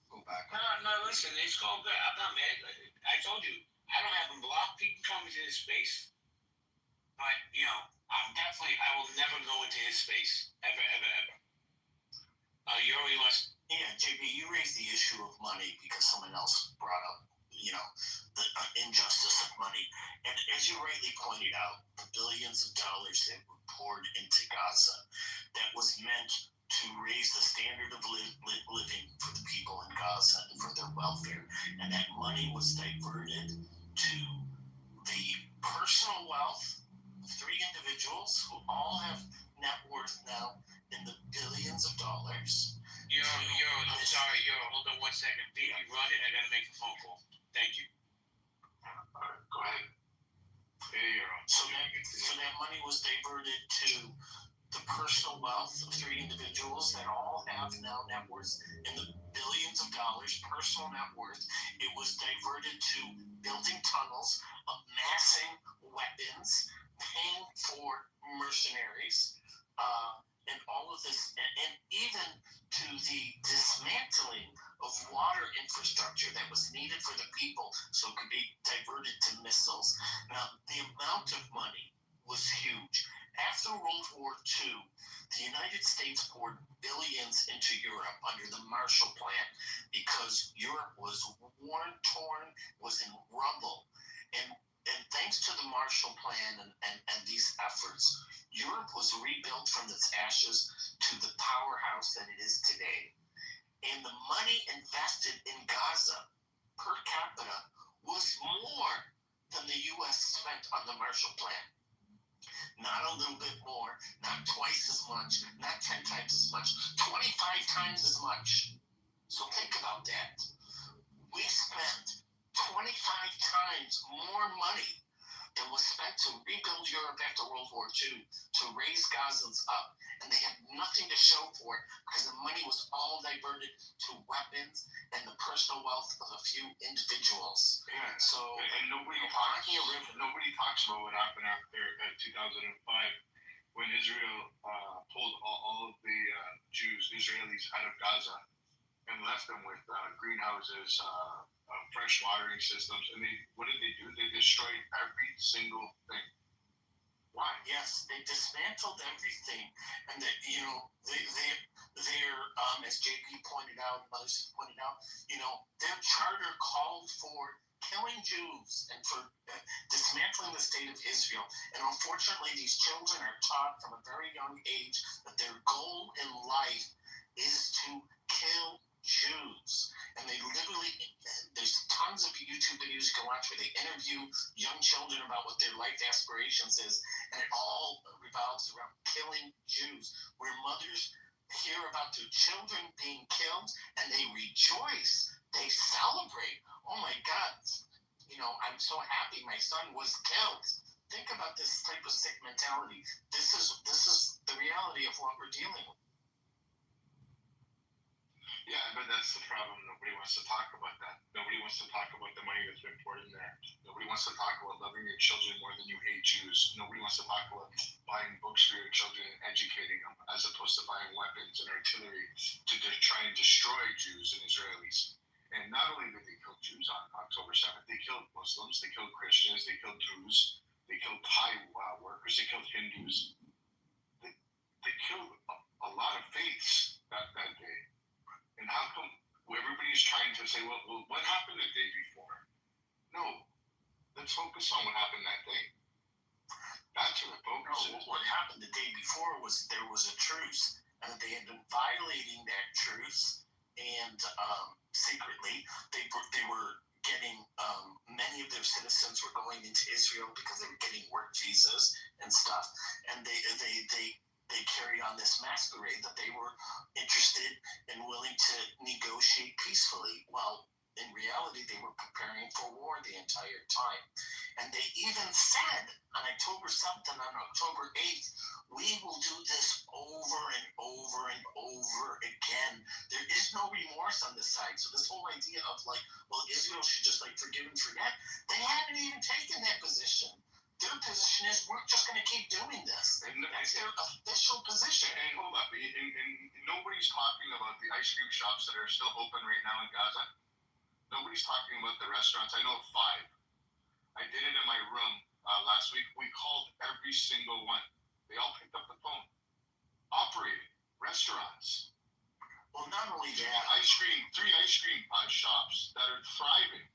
Go back. No, listen, it's all good. I'm not mad. I told you, I don't have him blocked. He can come into his space. But, I will never go into his space. Ever. You already lost. Yeah, JB, you raised the issue of money because someone else brought up, the injustice of money. And as you rightly pointed out, the billions of dollars that were poured into Gaza, that was meant to raise the standard of living for the people in Gaza and for their welfare. And that money was diverted to the personal wealth of 3 individuals who all have net worth now in the billions of dollars. I'm sorry, hold on 1 second. Pete, you run it, I gotta make a phone call. Thank you. Alright, go ahead. So that money was diverted to the personal wealth of 3 individuals that all have now net worth in the billions of dollars, personal net worth. It was diverted to building tunnels, amassing weapons, paying for mercenaries, and all of this, and even to the dismantling of water infrastructure that was needed for the people so it could be diverted to missiles. Now, the amount of money was huge. After World War II, the United United States poured billions into Europe under the Marshall Plan because Europe was torn, was in rubble. And thanks to the Marshall Plan and these efforts, Europe was rebuilt from its ashes to the powerhouse that it is today. And the money invested in Gaza per capita was more than the U.S. spent on the Marshall Plan. Not a little bit more, not twice as much, not 10 times as much, 25 times as much. So think about that. We spent 25 times more money than was spent to rebuild Europe after World War II, to raise Gazans up. And they had nothing to show for it because the money was all diverted to weapons and the personal wealth of a few individuals. Yeah. So, and nobody talks about what happened after 2005 when Israel pulled all of the Israelis out of Gaza and left them with greenhouses, fresh watering systems, and what did they do? They destroyed every single thing. Why? Yes, they dismantled everything, and they're as JP pointed out, and others have pointed out, their charter called for killing Jews and for dismantling the state of Israel. And unfortunately, these children are taught from a very young age that their goal in life is to kill Jews. And they literally, there's tons of YouTube videos you can watch where they interview young children about what their life aspirations is, and it all revolves around killing Jews, where mothers hear about their children being killed and they rejoice, they celebrate. Oh my God, I'm so happy my son was killed. Think about this type of sick mentality. This is the reality of what we're dealing with. Yeah, but that's the problem. Nobody wants to talk about that. Nobody wants to talk about the money that's been poured in there. Nobody wants to talk about loving your children more than you hate Jews. Nobody wants to talk about buying books for your children and educating them, as opposed to buying weapons and artillery to try and destroy Jews and Israelis. And not only did they kill Jews on October 7th, they killed Muslims, they killed Christians, they killed Druze, they killed Thai workers, they killed Hindus. They killed a lot of faiths that day. And how come everybody's trying to say, well, what happened the day before? No, let's focus on what happened that day. That's where the focus is. What happened the day before was there was a truce, and they had been violating that truce, and secretly they were getting many of their citizens were going into Israel because they were getting work visas and stuff, and they carried on this masquerade that they were interested and willing to negotiate peacefully. Well, in reality, they were preparing for war the entire time. And they even said on October 7th and on October 8th, we will do this over and over and over again. There is no remorse on this side. So this whole idea of Israel should just forgive and forget, they haven't even taken that position. Their position is we're just going to keep doing this. That's their official position. And hold up, and nobody's talking about the ice cream shops that are still open right now in Gaza. Nobody's talking about the restaurants. I know of 5. I did it in my room last week. We called every single one. They all picked up the phone. Operating restaurants. Well, not only that, 3 ice cream shops that are thriving.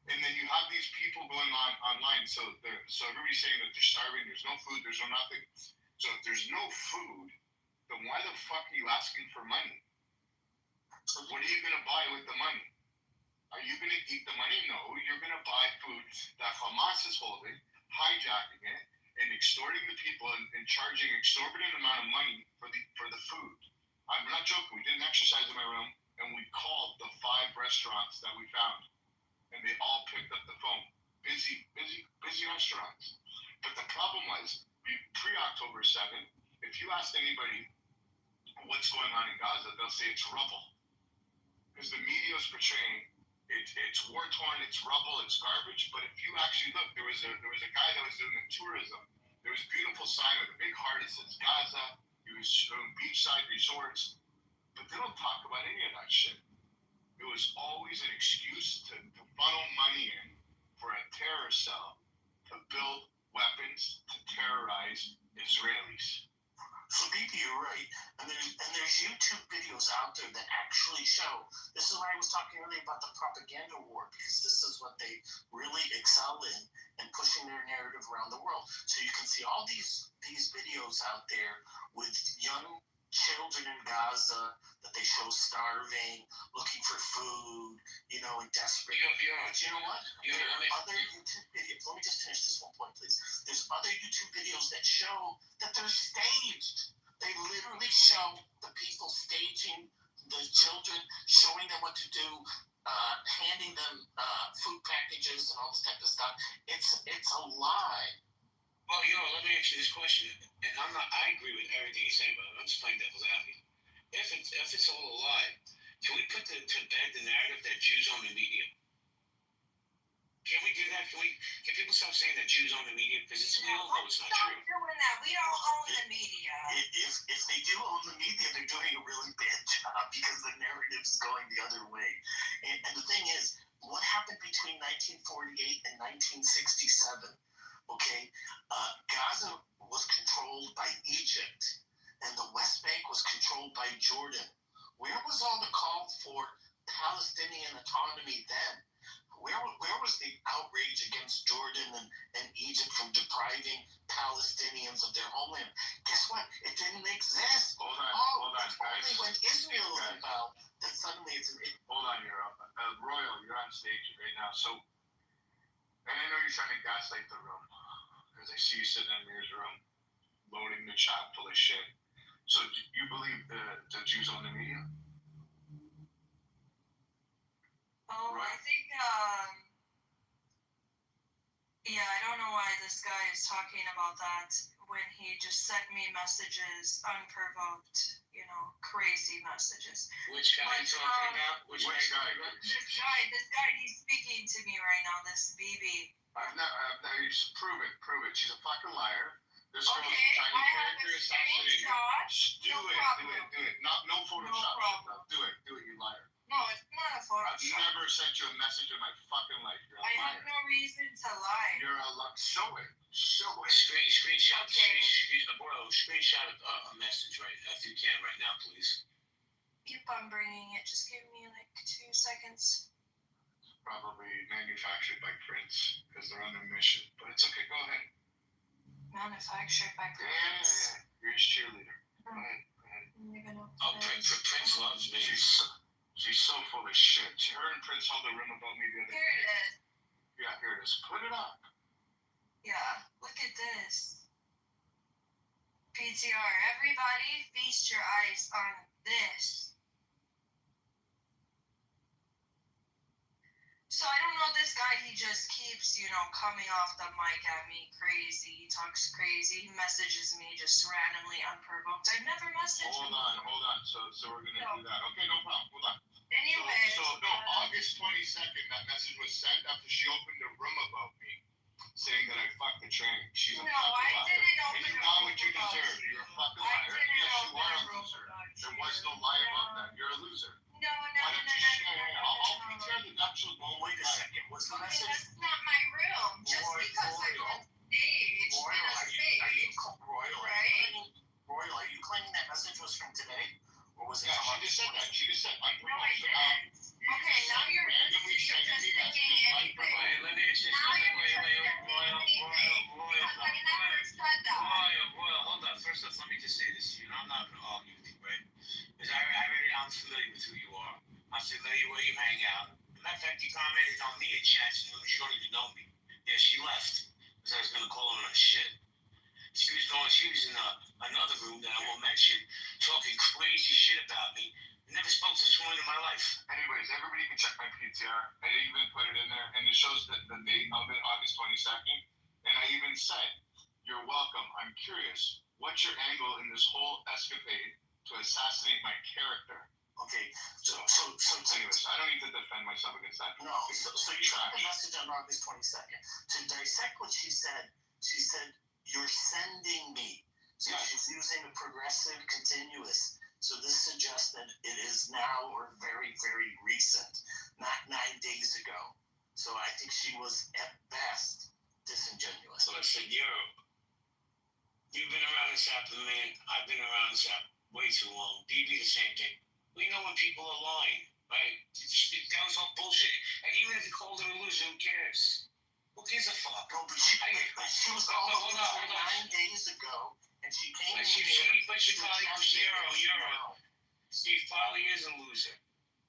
And then you have these people going on online. So everybody's saying that they're starving. There's no food. There's no nothing. So if there's no food, then why the fuck are you asking for money? So what are you going to buy with the money? Are you going to eat the money? No. You're going to buy food that Hamas is holding, hijacking it, and extorting the people and charging exorbitant amount of money for the food. I'm not joking. We did an exercise in my room, and we called the 5 restaurants that we found. And they all picked up the phone. Busy restaurants. But the problem was, pre-October 7th, if you asked anybody what's going on in Gaza, they'll say it's rubble. Because the media is portraying it's war-torn, it's rubble, it's garbage. But if you actually look, there was a guy that was doing the tourism. There was a beautiful sign with a big heart that says Gaza. He was showing beachside resorts. But they don't talk about any of that shit. It was always an excuse to funnel money in for a terror cell to build weapons to terrorize Israelis. So BP, you're right. And there's YouTube videos out there that actually show. This is why I was talking earlier about the propaganda war, because this is what they really excel in pushing their narrative around the world. So you can see all these videos out there with young children in Gaza that they show starving, looking for food, and desperate. But you know what? There are other YouTube videos. Let me just finish this one point, please. There's other YouTube videos that show that they're staged. They literally show the people staging the children, showing them what to do, handing them food packages and all this type of stuff. It's a lie. Well, let me ask you this question, and I agree with everything you're saying, but I'm just playing devil's advocate. If it's all a lie, can we put to bed the narrative that Jews own the media? Can we do that? Can people stop saying that Jews own the media? Because we all know it's not true. Stop doing that. We don't own the media. If they do own the media, they're doing a really bad job because the narrative's going the other way. And the thing is, what happened between 1948 and 1967? Okay, Gaza was controlled by Egypt, and the West Bank was controlled by Jordan. Where was all the call for Palestinian autonomy then? Where was the outrage against Jordan and Egypt from depriving Palestinians of their homeland? Guess what? It didn't exist. Hold on, it's only when Israel was involved that suddenly it's... Hold on, Royal, you're on stage right now. So, and I know you're trying to gaslight the room, because I see you sitting in Mir's room, loading the chat full of shit. So, do you believe the Jews own the media? Oh, right. I think, I don't know why this guy is talking about that when he just sent me messages unprovoked, crazy messages. Which guy are you talking about? Which guy? This guy, he's speaking to me right now, this BB. Prove it. She's a fucking liar. This girl Okay, is trying to I have character a assassinate you. screenshot. Do it. No Photoshop. No problem. Do it, you liar. No, it's not a I've Photoshop. never sent you a message in my fucking life. You're a I liar. have no reason to lie. You're a liar. Show it. Screenshot. Okay. Screenshot a message right if you can right now, please. Yep, I'm bringing it. Just give me like 2 seconds. Probably manufactured by Prince because they're on a mission. But it's okay. Go ahead. Manufactured by Prince. Yeah. You're his cheerleader. Go ahead. Prince loves me. She's so full of shit. Her and Prince held a room about me the other day. Here it is. Yeah, here it is. Put it up. Yeah, look at this. PTR. Everybody, feast your eyes on this. So I don't know this guy, he just keeps, coming off the mic at me crazy. He talks crazy. He messages me just randomly unprovoked. I've never messaged him. Hold on. So we're going to do that. Okay, no problem. Hold on. Anyway. So August 22nd, that message was sent after she opened a room about me, saying that I fucked the train. She's a fucking liar. I didn't open and you got what you deserve. You're a fucking liar. Yes, you are a loser. There was no lie about that. You're a loser. No. I'll PTR the actual. Wait a second. Was the message? That's not my room. Just because I'm on stage. Royal, are you claiming that message was from today? Or was it she just said that. She just said, I'm No, I didn't. Okay, now you're randomly just sending me messages anything. unprovoked. Let me ask you Royal, hold on. First off, let me just say this to you. I'm not going to argue with you, right? Because I'm familiar with who you are. I'm familiar where you hang out. As a matter of fact, you commented on me at chats and you don't even know me. Yeah, she left. Because I was going to call her on shit. She was in another room that I won't mention, talking crazy shit about me. I never spoke to this woman in my life. Anyways, everybody can check my PTR. I even put it in there, and it shows the date of it, August 22nd. And I even said, you're welcome. I'm curious. What's your angle in this whole escapade to assassinate my character? Okay, so anyways, I don't need to defend myself against that. No, so you sent the message on August 22nd. To dissect what she said, you're sending me. So she's using a progressive continuous. So this suggests that it is now or very, very recent, not 9 days ago. So I think she was, at best, disingenuous. So listen, You've been around this app, man. I've been around this app way too long. BB, the same thing. We know when people are lying, right? That was all bullshit. And even if you called her a loser, who cares? Who gives a fuck? No, but she was called a loser 9 days ago, and she came in. She probably is a loser.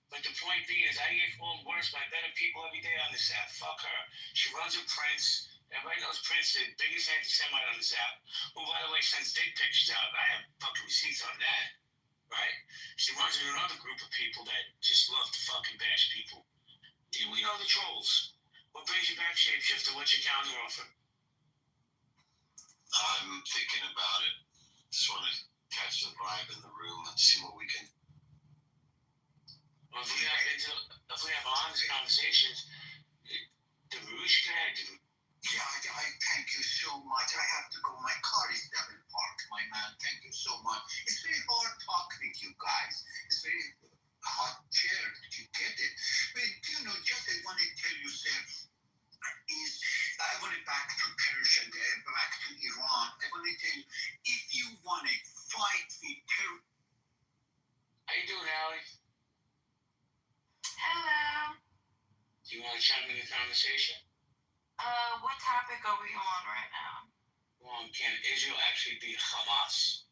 But the point being is, I get called worse by better people every day on this app. Fuck her. She runs with Prince. Everybody knows Prince, the biggest anti-Semite on this app. Who, by the way, sends dick pictures out. I have fucking receipts on that. Right? She runs with another group of people that just love to fucking bash people. We know the trolls. What brings you back, Shapeshifter? What's your counter offer? I'm thinking about it. Just want to catch the vibe in the room and see what we can. Well, if we have honest conversations, the Rouge guy, Yeah, I thank you so much. I have to go. My car is double parked, my man. Thank you so much. It's very hard talking with you guys. It's very hard chair. You get it. But, just I want to tell you, sir, I want to back to Persia, back to Iran. I want to tell you, if you want to fight with terror. How you doing, Allie? Hello. Do you want to chime in the conversation? What topic are we on right now? Well, can Israel actually beat Hamas?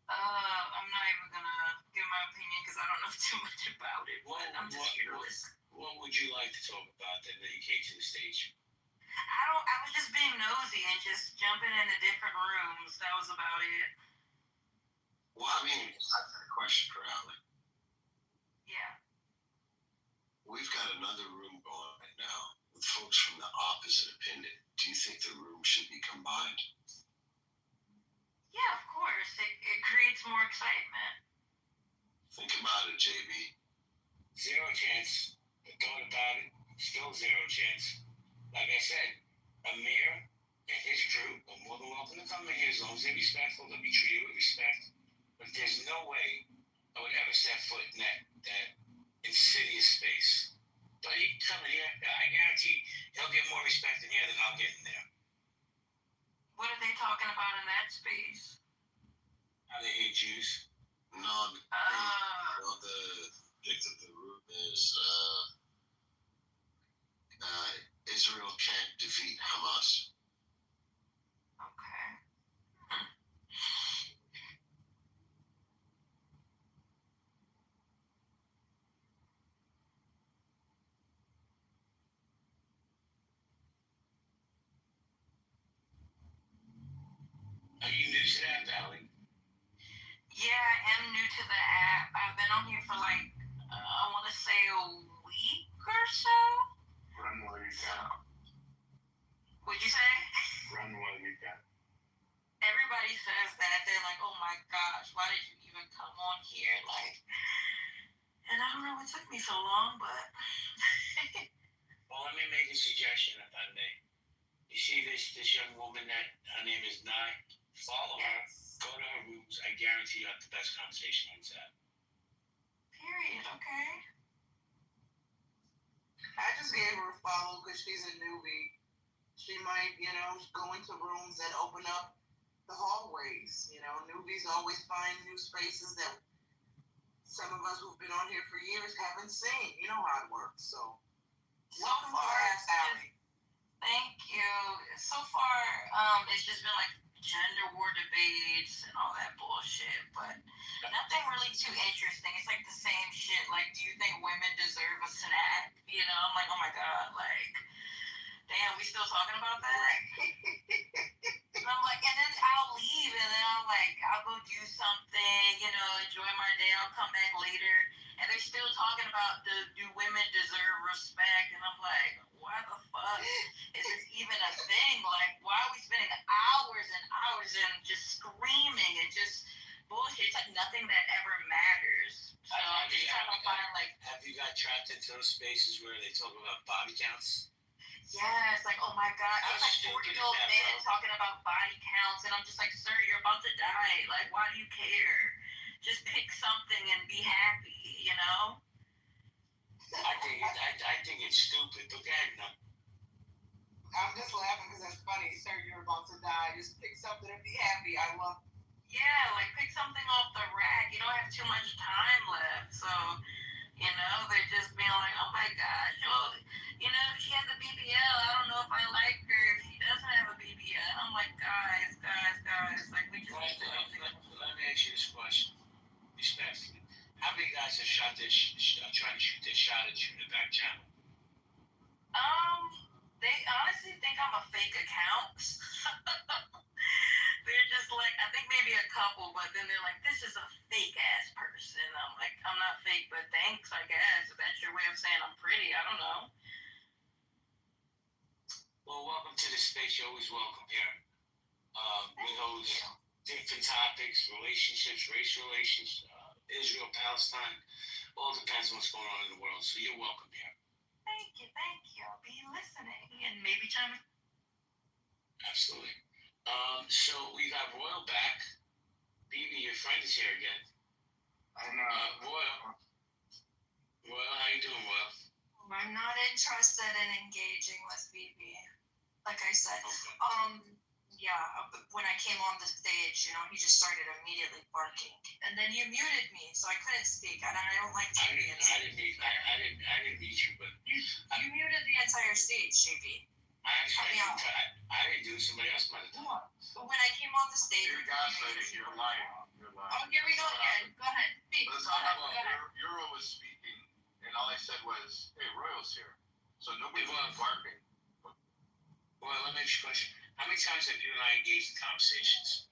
I'm not even gonna give my opinion because I don't know too much about it. But I'm just here to listen. What would you like to talk about that you came to the stage? I was just being nosy and just jumping into different rooms. That was about it. Well, I mean, I've got a question for Allie. Yeah. We've got another room going right now with folks from the opposite opinion. Do you think the room should be combined? Yeah, of course. It creates more excitement. Think about it, JB. Zero chance. I thought about it. Still zero chance. Like I said, Amir and his crew are more than welcome to come in here as long as they're respectful. They'll be treated with respect. But there's no way I would ever step foot in that insidious space. But he can come in here. I guarantee he'll get more respect in here than I'll get in there. What are they talking about in that space? How they hate Jews? No, the gift of the room is Israel can't defeat Hamas. Okay. Are you new to that, Valley? Yeah, I am new to the app. I've been on here for I want to say a week or so. Run while you can. What'd you say? Run while you can. Everybody says that. They're like, oh my gosh, why did you even come on here? And I don't know what took me so long, but. Well, let me make a suggestion, if I may. You see this young woman that her name is Nye? Follow her. Go to her rooms. I guarantee you have the best conversation on this app. Period. Okay. I just gave her a follow because she's a newbie. She might, go into rooms that open up the hallways. Newbies always find new spaces that some of us who've been on here for years haven't seen. You know how it works. So, welcome to Ask Allie. Thank you. So far, it's just been gender war debates and all that bullshit, but nothing really too interesting. It's the same shit. Do you think women deserve a snack? I'm like, oh my god, damn, we still talking about that? And I'm like, and then I'll leave, and then I'll go do something, enjoy my day. I'll come back later, and they're still talking about do women deserve respect? And I'm like, why the fuck is this even a thing? Why are we spending hours and hours and just screaming? It's just bullshit. It's nothing that ever matters. So I'm just trying to find Have you got trapped into those spaces where they talk about body counts? Yeah, it's oh my god. It's 40-year-old men talking about body counts, and I'm just sir, you're about to die. Why do you care? Just pick something and be happy, I think it's stupid. But go ahead, no. I'm just laughing because that's funny. Sir, you're about to die. Just pick something and be happy. I love. Yeah, like pick something off the rack. You don't have too much time left, so they're just being like, oh my gosh, well, if she has a BBL, I don't know if I like her. If she doesn't have a BBL, I'm like, guys, like we just need to. Let me ask you this question, respectfully. How many guys have tried to shoot their shot at you in the back channel? They honestly think I'm a fake account. They're just like, I think maybe a couple, but then they're like, this is a fake ass person. I'm like, I'm not fake, but thanks, I guess. If that's your way of saying I'm pretty, I don't know. Well, welcome to the space. You're always welcome here. With those different topics, relationships, race relations, Israel, Palestine, all depends on what's going on in the world. So you're welcome here. Thank you. I'll be listening and maybe chiming. Absolutely. So we got Royal back. BB, your friend is here again. I don't know. Royal, how you doing, Royal? I'm not interested in engaging with BB. Like I said, when I came on the stage, he just started immediately barking, and then you muted me, so I couldn't speak, and I don't like to be. I didn't meet you, but you muted the entire stage, JB. I didn't do it. Somebody else might have done it. But when I came on the stage, You're gaslighting. You're lying. Oh, here we go again. Go ahead. Speak. Let's talk about Euro was speaking, and all I said was, "Hey, Royal's here," so nobody was barking. Well, let me ask you a question. How many times have you and I engaged in conversations?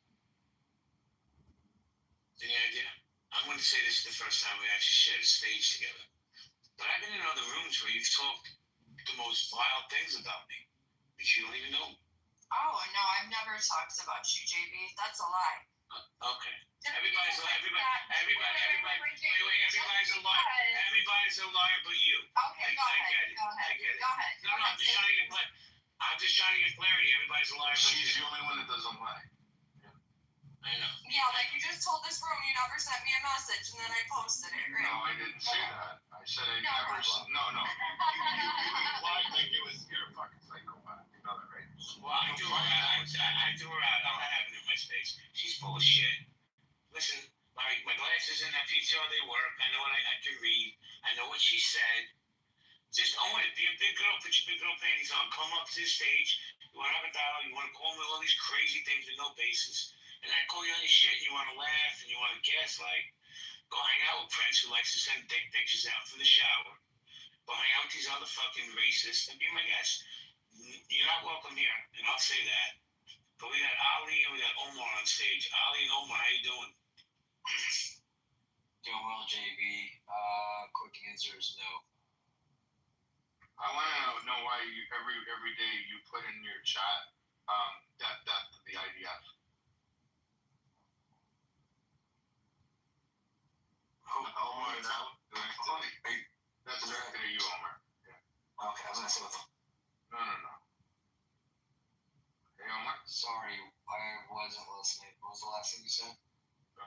Any idea? I'm going to say this is the first time we actually shared a stage together. But I've been in other rooms where you've talked the most vile things about me that you don't even know. Oh, no, I've never talked about you, JB. That's a lie. Okay. Everybody's a liar. Everybody's a liar but you. Okay, go ahead. I get it. No, I'm just trying to get clarity. Everybody's a liar but She's the only one that doesn't lie. I know. Yeah, like you just told this room you never sent me a message, and then I posted it, right? No, I didn't say that. I said I never. No. You implied like it was your fucking psychopath. You know that, right? Well, I do her out. I'm not having it in my space. She's full of shit. Listen, my glasses in that PTR, they work. I know what I can read. I know what she said. Just own it. Be a big girl. Put your big girl panties on. Come up to the stage. You want to have a dialogue. You want to call me all these crazy things with no basis. And I call you on your shit and you want to laugh and you want to gaslight. Go hang out with Prince who likes to send dick pictures out from the shower. Go hang out with these other fucking racists and be my guest. You're not welcome here, and I'll say that. But we got Ali and we got Omar on stage. Ali and Omar, how you doing? Doing well, JB. Quick answer is no. I want to know why you every day you put in your chat death to the IDF. Omar, that's directed at you, Omar. Yeah. Okay, I was gonna say what the. No. Hey, Omar. Sorry, I wasn't listening. What was the last thing you said?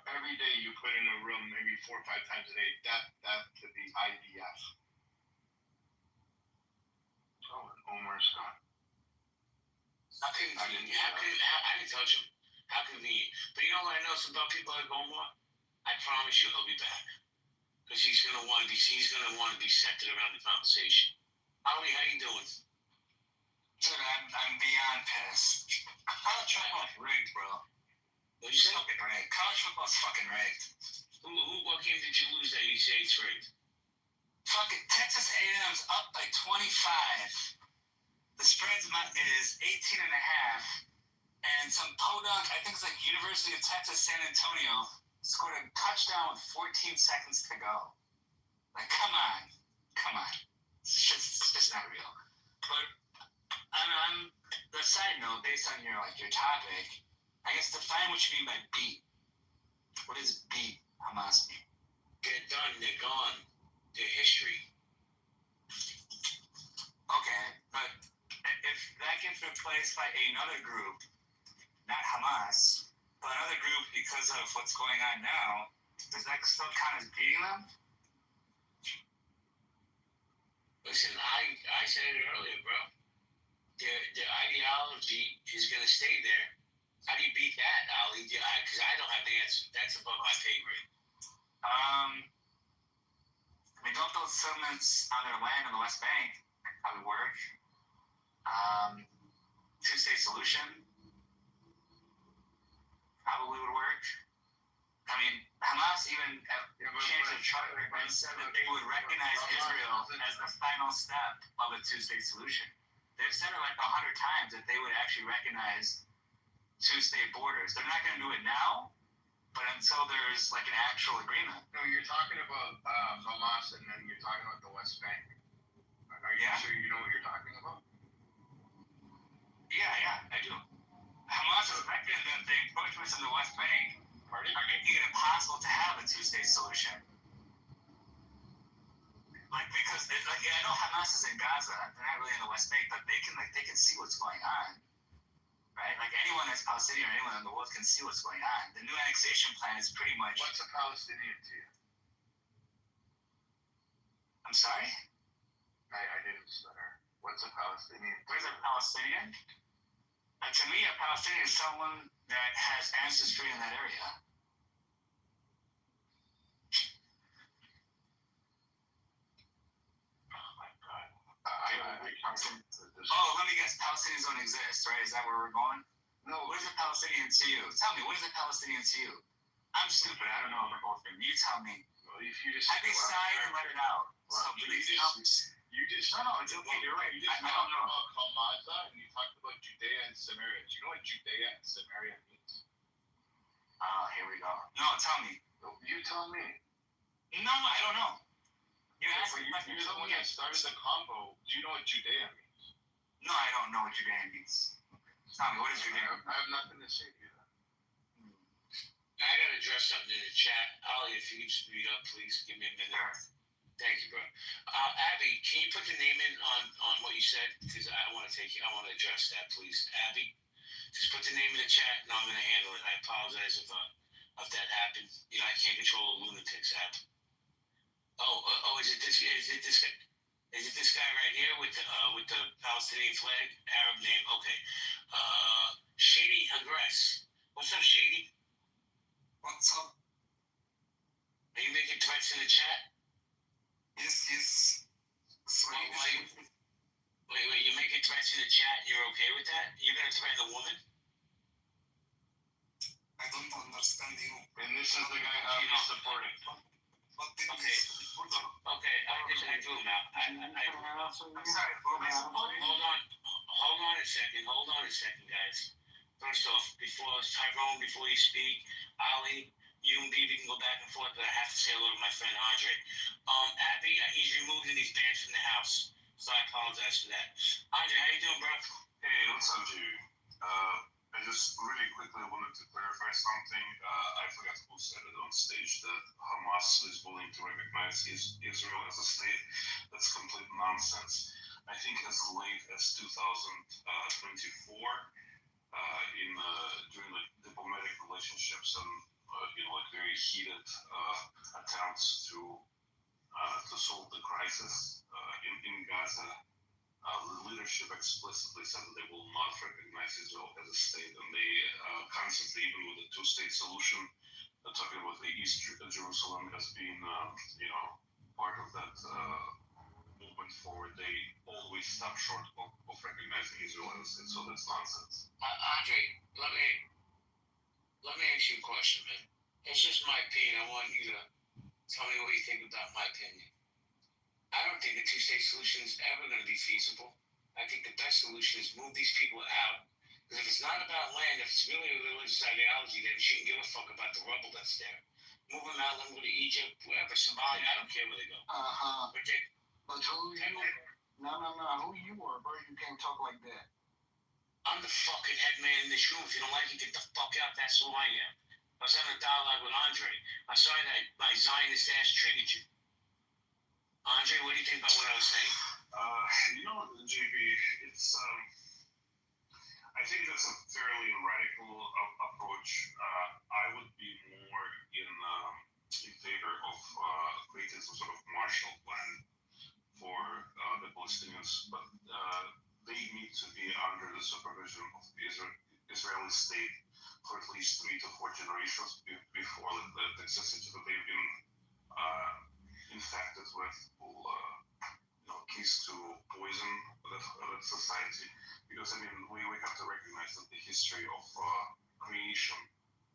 Every day you put in a room, maybe 4 or 5 times a day, death to the IDF. Oh, and Omar's gone. How convenient. I didn't touch him. How convenient. But you know what I know about people like Omar? I promise you he'll be back. Because he's gonna want to be centered around the conversation. Ali, how you doing? Dude, I'm beyond pissed. College football's rigged, bro. What'd you say? Fucking rigged. College football's fucking rigged. What game did you lose that you say it's rigged? Fucking Texas A&M's up by 25. The spread is 18 and a half. And some podunk, I think it's like University of Texas San Antonio, scored a touchdown with 14 seconds to go. Like, come on. It's just not real. But on the side note, based on your topic, I guess define what you mean by beat. What is beat, Hamas mean? They're done. They're gone. They're history. Okay, but if that gets replaced by another group, not Hamas, but another group because of what's going on now, does that still count as beating them? Listen, I said it earlier, bro. their ideology is going to stay there. How do you beat that, Ali? Because I don't have the answer. That's above my pay grade. They don't build settlements on their land in the West Bank. How would work? Two-state solution probably would work. I mean, Hamas even changed their charter and said that they would recognize Israel as the final step of a two-state solution. They've said it like 100 times that they would actually recognize two-state borders. They're not going to do it now, but until there's like an actual agreement. No, you're talking about Hamas, and then you're talking about the West Bank. Are you sure you know what you're talking about? Yeah, I do. Hamas is reckoning that the encroachments in the West Bank are making it impossible to have a two-state solution. Like, because I know Hamas is in Gaza, they're not really in the West Bank, but they can see what's going on, right? Like anyone that's Palestinian or anyone in the world can see what's going on. The new annexation plan is pretty much. What's a Palestinian to you? I'm sorry? I didn't stutter. What's a Palestinian? What is a Palestinian? To me, a Palestinian is someone that has ancestry in that area. Oh my God. Let me guess. Palestinians don't exist, right? Is that where we're going? No. What is a Palestinian to you? Tell me, what is a Palestinian to you? I'm stupid. I don't know about both of them. You tell me. Well, if you just. I decide and let it out. Well, you just. No, it's okay. You're right. You just I don't know. about Kalmaza and you talked about Judea and Samaria. Do you know what Judea and Samaria means? Here we go. No, tell me. You tell me. No, I don't know. You're the one that started the combo. Do you know what Judea means? No, I don't know what Judea means. Tell me, what is Judea? I have nothing to say to you. I gotta address something in the chat. Ali, if you could just read up, please. Give me a minute. Sure. Thank you, bro. Abby, can you put the name in on what you said? Because I want to address that, please. Abby, just put the name in the chat, and I'm gonna handle it. I apologize if that happened. You know, I can't control the lunatics app. Is it this guy? Is it this guy right here with the Palestinian flag, Arab name? Okay. Shady Agress. What's up, Shady? What's up? Are you making threats in the chat? Yes. Wait, you're making threats in the chat? You're okay with that? You're gonna threaten a woman? I don't understand you. And this is the guy I'm supporting. Okay, I do now. I'm sorry. Hold on a second, guys. First off, Tyrone, before you speak, Ali, you and Bibi can go back and forth, but I have to say hello to my friend Andre. Abby, he's removed and he's banned from the house, so I apologize for that. Andre, how you doing, bro? Hey, what's up, Jimmy? I just really quickly wanted to clarify something. I forgot who said it on stage that Hamas is willing to recognize Israel as a state. That's complete nonsense. I think as late as 2024, during like diplomatic relationships and like very heated attempts to solve the crisis in Gaza, the leadership explicitly said that they will not recognize Israel as a state, and they constantly, even with the two-state solution, talking about the East Jerusalem as being part of that movement forward, they always stop short of recognizing Israel as a state. So that's nonsense. Andre, let me ask you a question, man. It's just my opinion. I want you to tell me what you think about my opinion. I don't think the two-state solution is ever going to be feasible. I think the best solution is move these people out. Because if it's not about land, if it's really a religious ideology, then you shouldn't give a fuck about the rubble that's there. Move them out, let them go to Egypt, wherever, Somalia, I don't care where they go. But who you? No. Who you are, bro? You can't talk like that. I'm the fucking head man in this room. If you don't like it, get the fuck out. That's who I am. I was having a dialogue with Andre. I'm sorry that my Zionist ass triggered you. Andre, what do you think about what I was saying? JB, it's I think that's a fairly radical approach. I would be more in favor of creating some sort of Marshall Plan for the Palestinians, but they need to be the supervision of the Israeli state for at least 3 to 4 generations before that existed. They've been infected with keys to poison that society. Because I mean, we have to recognize that the history of creation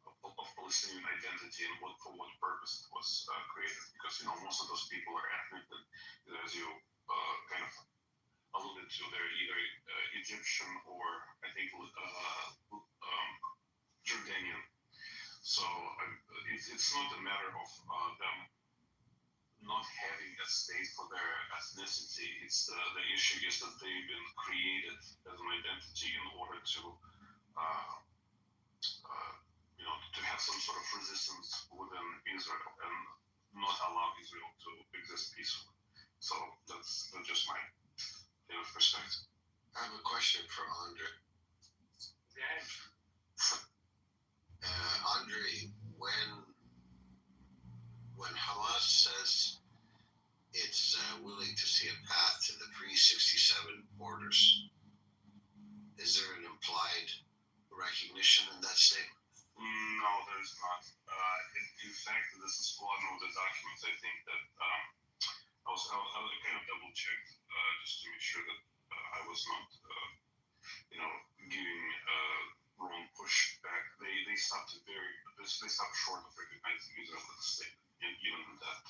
of Palestinian identity and for what purpose it was created. Because most of those people are ethnic, and as you kind of alluded to, they're either Egyptian or I think Jordanian. So it's not a matter of them not having a state for their ethnicity. It's the issue is that they've been created as an identity in order to to have some sort of resistance within Israel and not allow Israel to exist peacefully. So that's just my perspective. I have a question for Andre. Andre, when Hamas says it's willing to see a path to the pre-67 borders, is there an implied recognition in that statement? No, there's not. In fact, this is one of the documents I think that I kind of double checked just to make sure that I was not, giving wrong pushback. They stopped short of recognizing Israel as a state, and even that.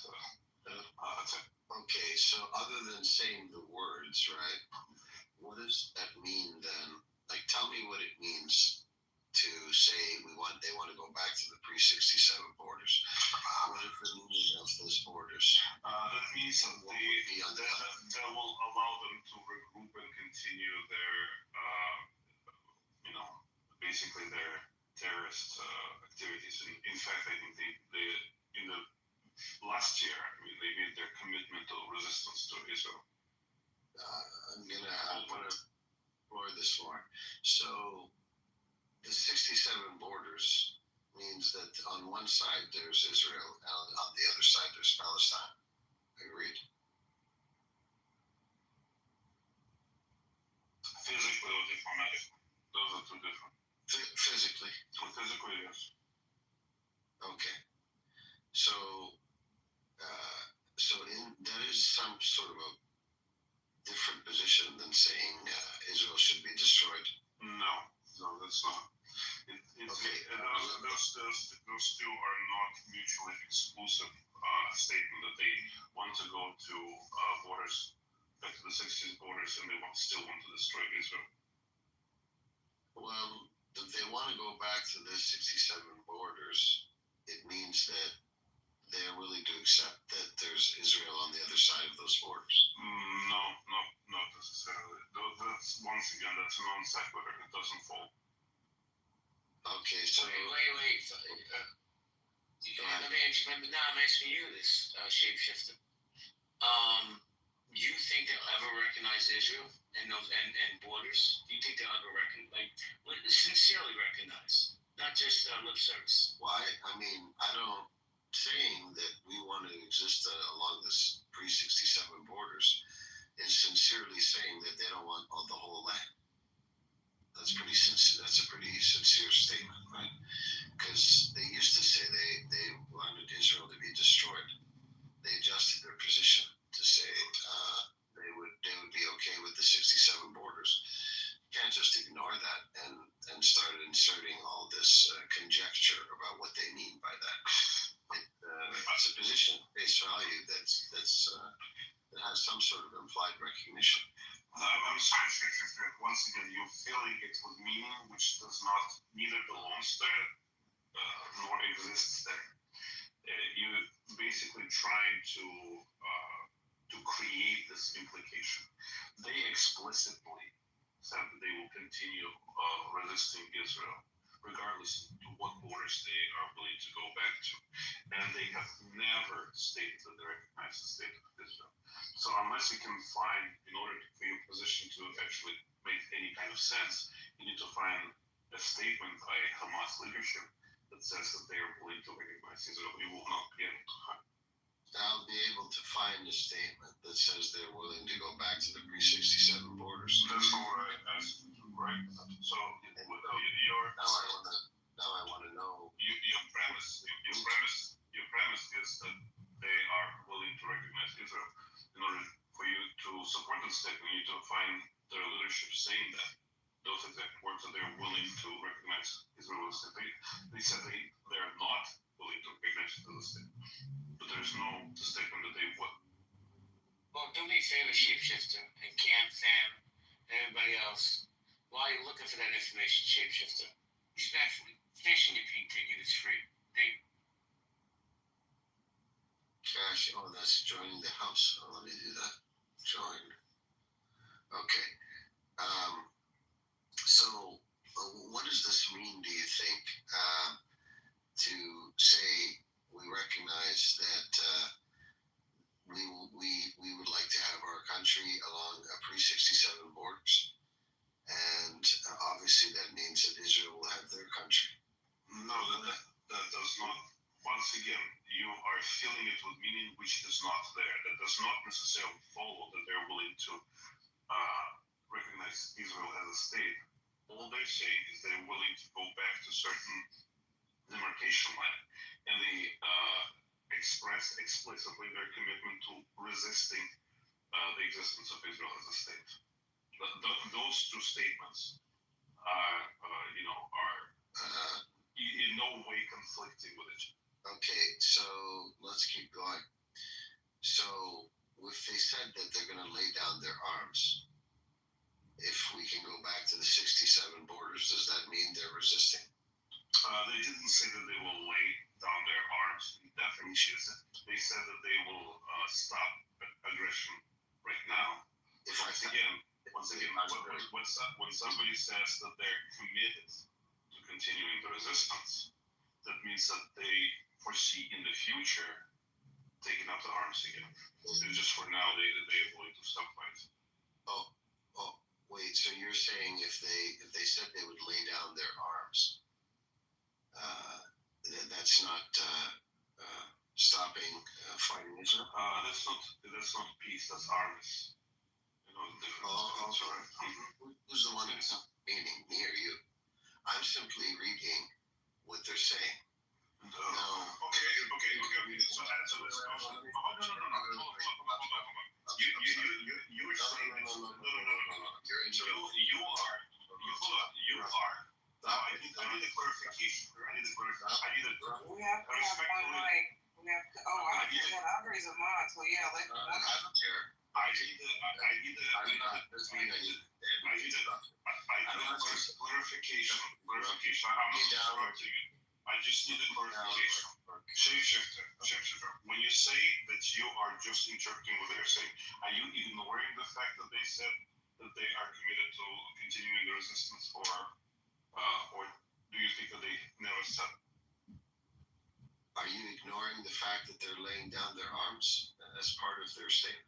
Okay, so other than saying the words, right? What does that mean then? Like, tell me what it means to say they want to go back to the pre-67 borders. What is the meaning of those borders? That means that that will allow them to regroup and continue their, basically their terrorist activities. In fact, I think they in the last year, they made their commitment to resistance to Israel. I'm gonna explore this more. So the 67 borders means that on one side there's Israel, and on the other side there's Palestine. Agreed? Physically or diplomatically? Those are two different. Physically? Physically, yes. Okay. So that is some sort of a different position than saying Israel should be destroyed. No, that's not. Okay. Those two are not mutually exclusive statement that they want to go to borders, back to the 60s borders, and they still want to destroy Israel. Well, if they want to go back to the 67 borders, it means that they're willing to accept that there's Israel on the other side of those borders. No, not necessarily. That's once again, that's a non sequitur. It doesn't fall. Okay, so wait. Now I'm asking you this, shapeshifter. Do you think they'll ever recognize Israel and borders? Do you think they'll ever sincerely recognize, not just lip service? Why? Saying that we want to exist along this pre-67 borders is sincerely saying that they don't want the whole land. That's pretty sincere. That's a pretty sincere statement, right? Because they used to say they wanted Israel to be destroyed. They adjusted their position to say they would be okay with the 67 borders. You can't just ignore that and start inserting all this conjecture about what they mean by that. It's a position of face value that has some sort of implied recognition. I'm sorry, once again, you're filling it with meaning which does not neither belongs there nor exists there. You basically trying to create this implication. They explicitly said that they will continue resisting Israel, regardless of what borders they are willing to go back to. And they have never stated that they recognize the state of Israel. So unless you can find, in order for your position to actually make any kind of sense, you need to find a statement by Hamas leadership that says that they are willing to recognize Israel. You will not be able to find. I'll be able to find a statement that says they're willing to go back to the pre-67 borders. That's not what I asked you to right? So now I want to know. Your premise is that they are willing to recognize Israel. In order for you to support the state, we need to find their leadership saying that. Those exact words that they're willing to recognize Israel as a state. They said they are not willing to recognize it as a state. But there's no statement that they would. Well, do me a favor, Shapeshifter, and Cam, Sam, and everybody else. While you're looking for that information, Shapeshifter, respectfully, station your pink ticket is free. Thank you. Cash, that's joining the house. Let me do that. Join. Okay. So, what does this mean, do you think, to say we recognize that we would like to have our country along pre-67 borders, and obviously that means that Israel will have their country? No, that does not. Once again, you are filling it with meaning which is not there. That does not necessarily follow that they're willing to recognize Israel as a state. All they say is they're willing to go back to certain demarcation line, and they express explicitly their commitment to resisting the existence of Israel as a state. Those two statements are in no way conflicting with each other. Okay, so let's keep going. So if they said that they're going to lay down their arms, if we can go back to the 67 borders, does that mean they're resisting? They didn't say that they will lay down their arms indefinitely. They said that they will stop aggression right now. Once again, when somebody says that they're committed to continuing the resistance, that means that they foresee in the future taking up the arms again. And just for now, they are willing to stop fighting. Wait, so you're saying if they said they would lay down their arms, that's not stopping fighting Israel? That's not peace. That's armies. Right. Who's the one who's meaning near you? I'm simply reading what they're saying. Okay. So answer this question. No. You are saying no. You are. Now I need a clarification. We have one mic. Andre's a mod, so yeah, I don't care. I need clarification. I'm not interrupting you. I just need a clarification. Shapeshifter, when you say that you are just interpreting what they're saying, are you ignoring the fact that they said that they are committed to continuing the resistance, or do you think that they never said? Are you ignoring the fact that they're laying down their arms as part of their statement?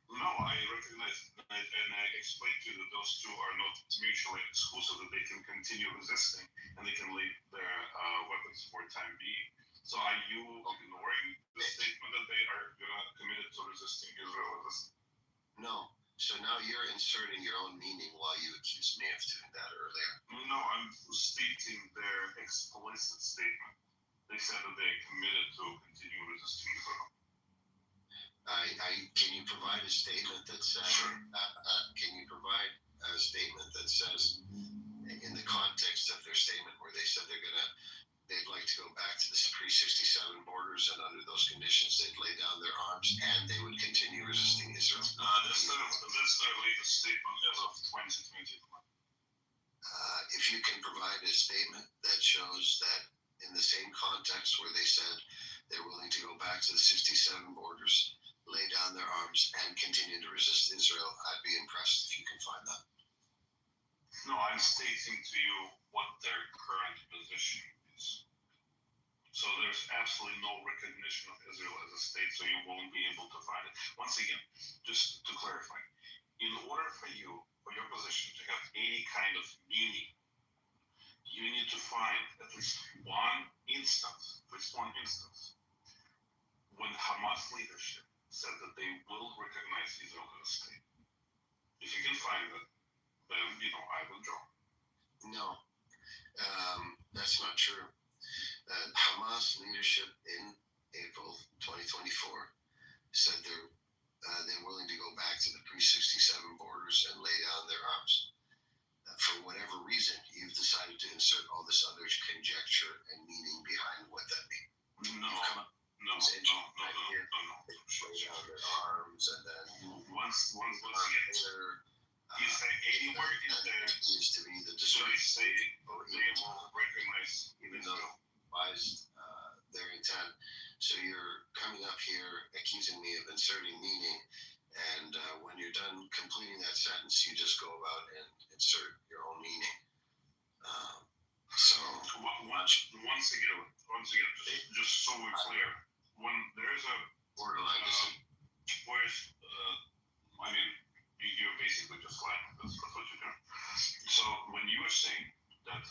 No, I recognize and I explained to you that those two are not mutually exclusive, that they can continue resisting and they can leave their weapons for the time being. So are you ignoring the statement that they are committed to resisting Israel? No. So now you're inserting your own meaning while you accused me of doing that earlier. No, I'm stating their explicit statement. They said that they're committed to continue resisting Israel. Can you provide a statement that says? Sure. Can you provide a statement that says, in the context of their statement, where they said they'd like to go back to the pre-67 borders, and under those conditions they'd lay down their arms and they would continue resisting Israel? That's their latest statement as of 2021. If you can provide a statement that shows that in the same context where they said they're willing to go back to the 67 borders, lay down their arms and continue to resist Israel, I'd be impressed if you can find that. No, I'm stating to you what their current position is. So there's absolutely no recognition of Israel as a state, so you won't be able to find it. Once again, just to clarify, in order for your position to have any kind of meaning, you need to find at least one instance when Hamas leadership said that they will recognize Israel as a state. If you can find it, then I will join. No, that's not true. Hamas leadership in April 2024 said they're willing to go back to the pre-67 borders and lay down their arms. For whatever reason, you've decided to insert all this other conjecture and meaning behind what that means. No. Lay down their arms, and then once you say anywhere in there needs to be the so they say they will recognize even though wise their intent. So you're coming up here accusing me of inserting meaning, and when you're done completing that sentence, you just go about and insert your own meaning. So once again, just so we're clear, when there's a borderline where's you're basically just lying. That's what you're doing. So when you are saying that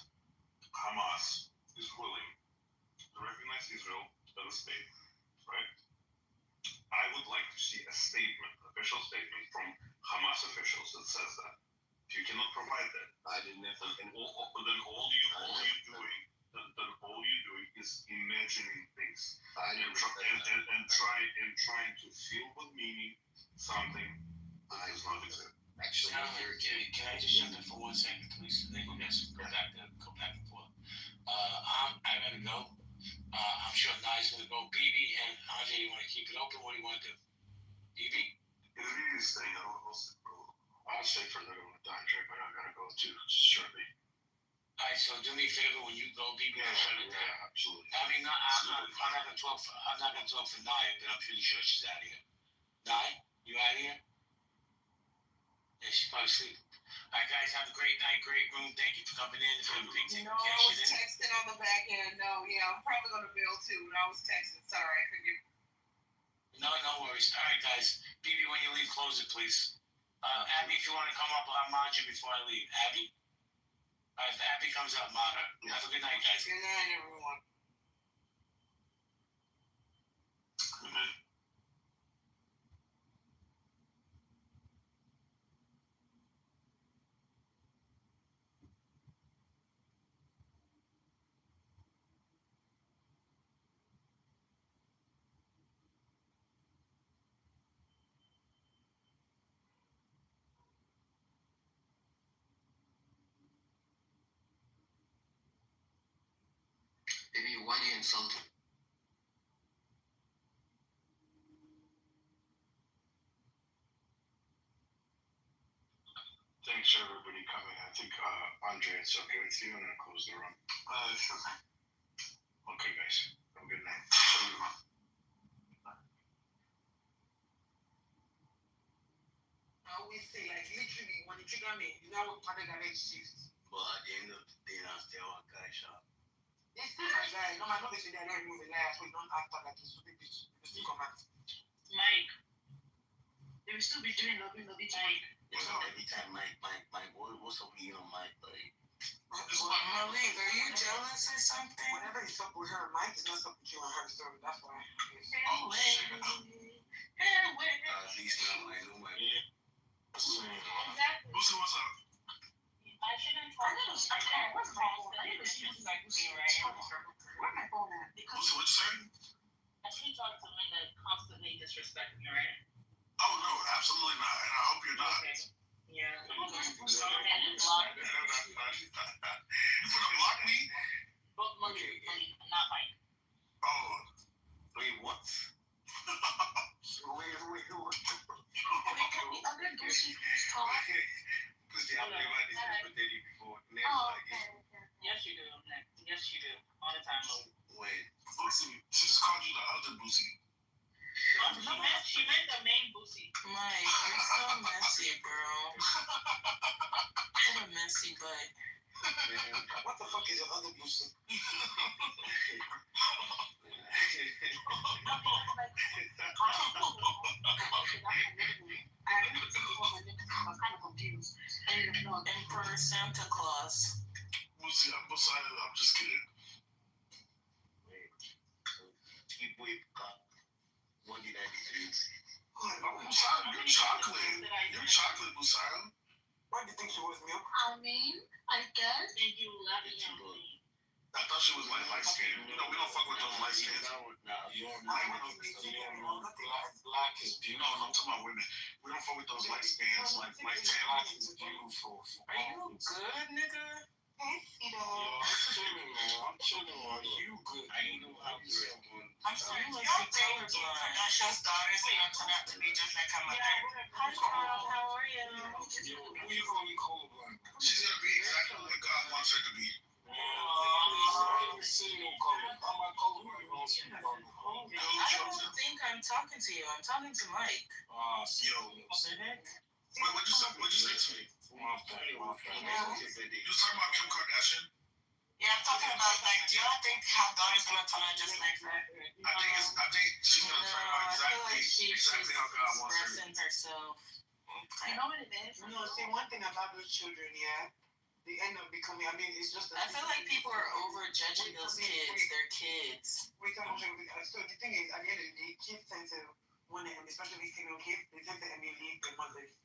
Hamas is willing to recognize Israel as a state, right? I would like to see a statement, official statement from Hamas officials that says that. If you cannot provide that, then all you're doing is imagining things and trying to fill with meaning something that does not exist. Actually, can I just jump in for 1 second, please? Then you guys go back and forth. I gotta go. I'm sure Nai's gonna go. BB and Andre, you want to keep it open? What do you want to do? BB? If BB is staying, I'll stay for a little time, but I gotta go too shortly. All right, so do me a favor when you go, BB. Yeah, absolutely. I mean, I'm not gonna talk for Nai, but I'm pretty sure she's out of here. Nai, you out of here? Yeah, she's probably asleep. All right, guys, have a great night, great room. Thank you for coming in. If you No, I was texting on the back end. No, yeah, I'm probably gonna bail too. And I was texting. Sorry, I couldn't. No worries. All right, guys. BB, when you leave, close it, please. Abby, if you want to come up, I'll mod you before I leave. Abby? All right, if Abby comes up, mod her. Have a good night, guys. Good night, everyone. Good night. Maybe why do you insult him? Thanks for everybody coming. I think Andre, it's okay with you. I'm gonna close the room. Sure. Okay, guys. Have a good night. I always say, like, literally, when you trigger me, you know what part of that shift. But at the end of the day, I'm still a guy shop. It's still my guy. No, I know they say they're not moving last, so you don't act like it's stupid bitch. You still come out. Mike, they will still be doing nothing, Mike. Every time my boy, what's up with you on Mike, buddy? Marie, are you jealous or something? Whenever you fuck with her, Mike is not something you and her, so that's why. Oh, shit. At least now I know my. Exactly. What's up? I shouldn't try to. What's wrong? I need to see you like me, right? Where's my phone at? What's saying? I shouldn't talk to men that constantly disrespect me, right? Oh no, absolutely not. And I hope you're not. Okay. Yeah. You gonna block me? Both money, not Mike. Oh. Wait, what? Wait. Can the other douchey please talk? Because they have never disrespected you before. Never okay. Yes, you do. Yes, you do. All the time, Lou. Wait. Boosie. She just called you the other Boosie. She meant the main Boosie. Mike, you're so messy, bro. What a messy butt. What the fuck is the other Boosie? I'm kind of confused. Emperor Santa Claus. Boosie, I'm beside it. I'm just kidding. What did I do? You're chocolate. You're chocolate Busayo? Why do you think she was milk? I mean, I guess. And you love me. I thought she was light skinned. You know, we don't fuck with those light skins. Nah, you don't I know. don't think Black is You beautiful. know, I'm talking about women. We don't fuck with those light skins, like Black tan. is beautiful. Are you good, nigga? Hey, Cito. Yo, I'm chilling, man. I'm chilling. Are you good? I know how you feel. I'm sorry, You like don't you're think Kim colorblind. Kardashian's daughters are gonna turn out to be just like her mother? Hi, Carl. How are you? Yo, who you calling colorblind? She's gonna be exactly what God wants her to be. I ain't seen no color. I'm not colorblind. I don't see color. I don't think I'm talking to you. I'm talking to Mike. Yo, Civic? wait, what'd you say to me? My bad. You was talking about Kim Kardashian? Yeah, I'm talking about like, do y'all think her daughter's gonna turn out just like her? I think she's gonna turn out I feel like exactly how God wants her to be. expressing herself. You know what it is? No, see, one thing about those children, yeah, they end up becoming, I mean, it's just. I feel like people are over judging those kids. They're kids. So the thing is, at the end of the day, kids tend to want to, especially these female kids, they tend to emulate their mothers.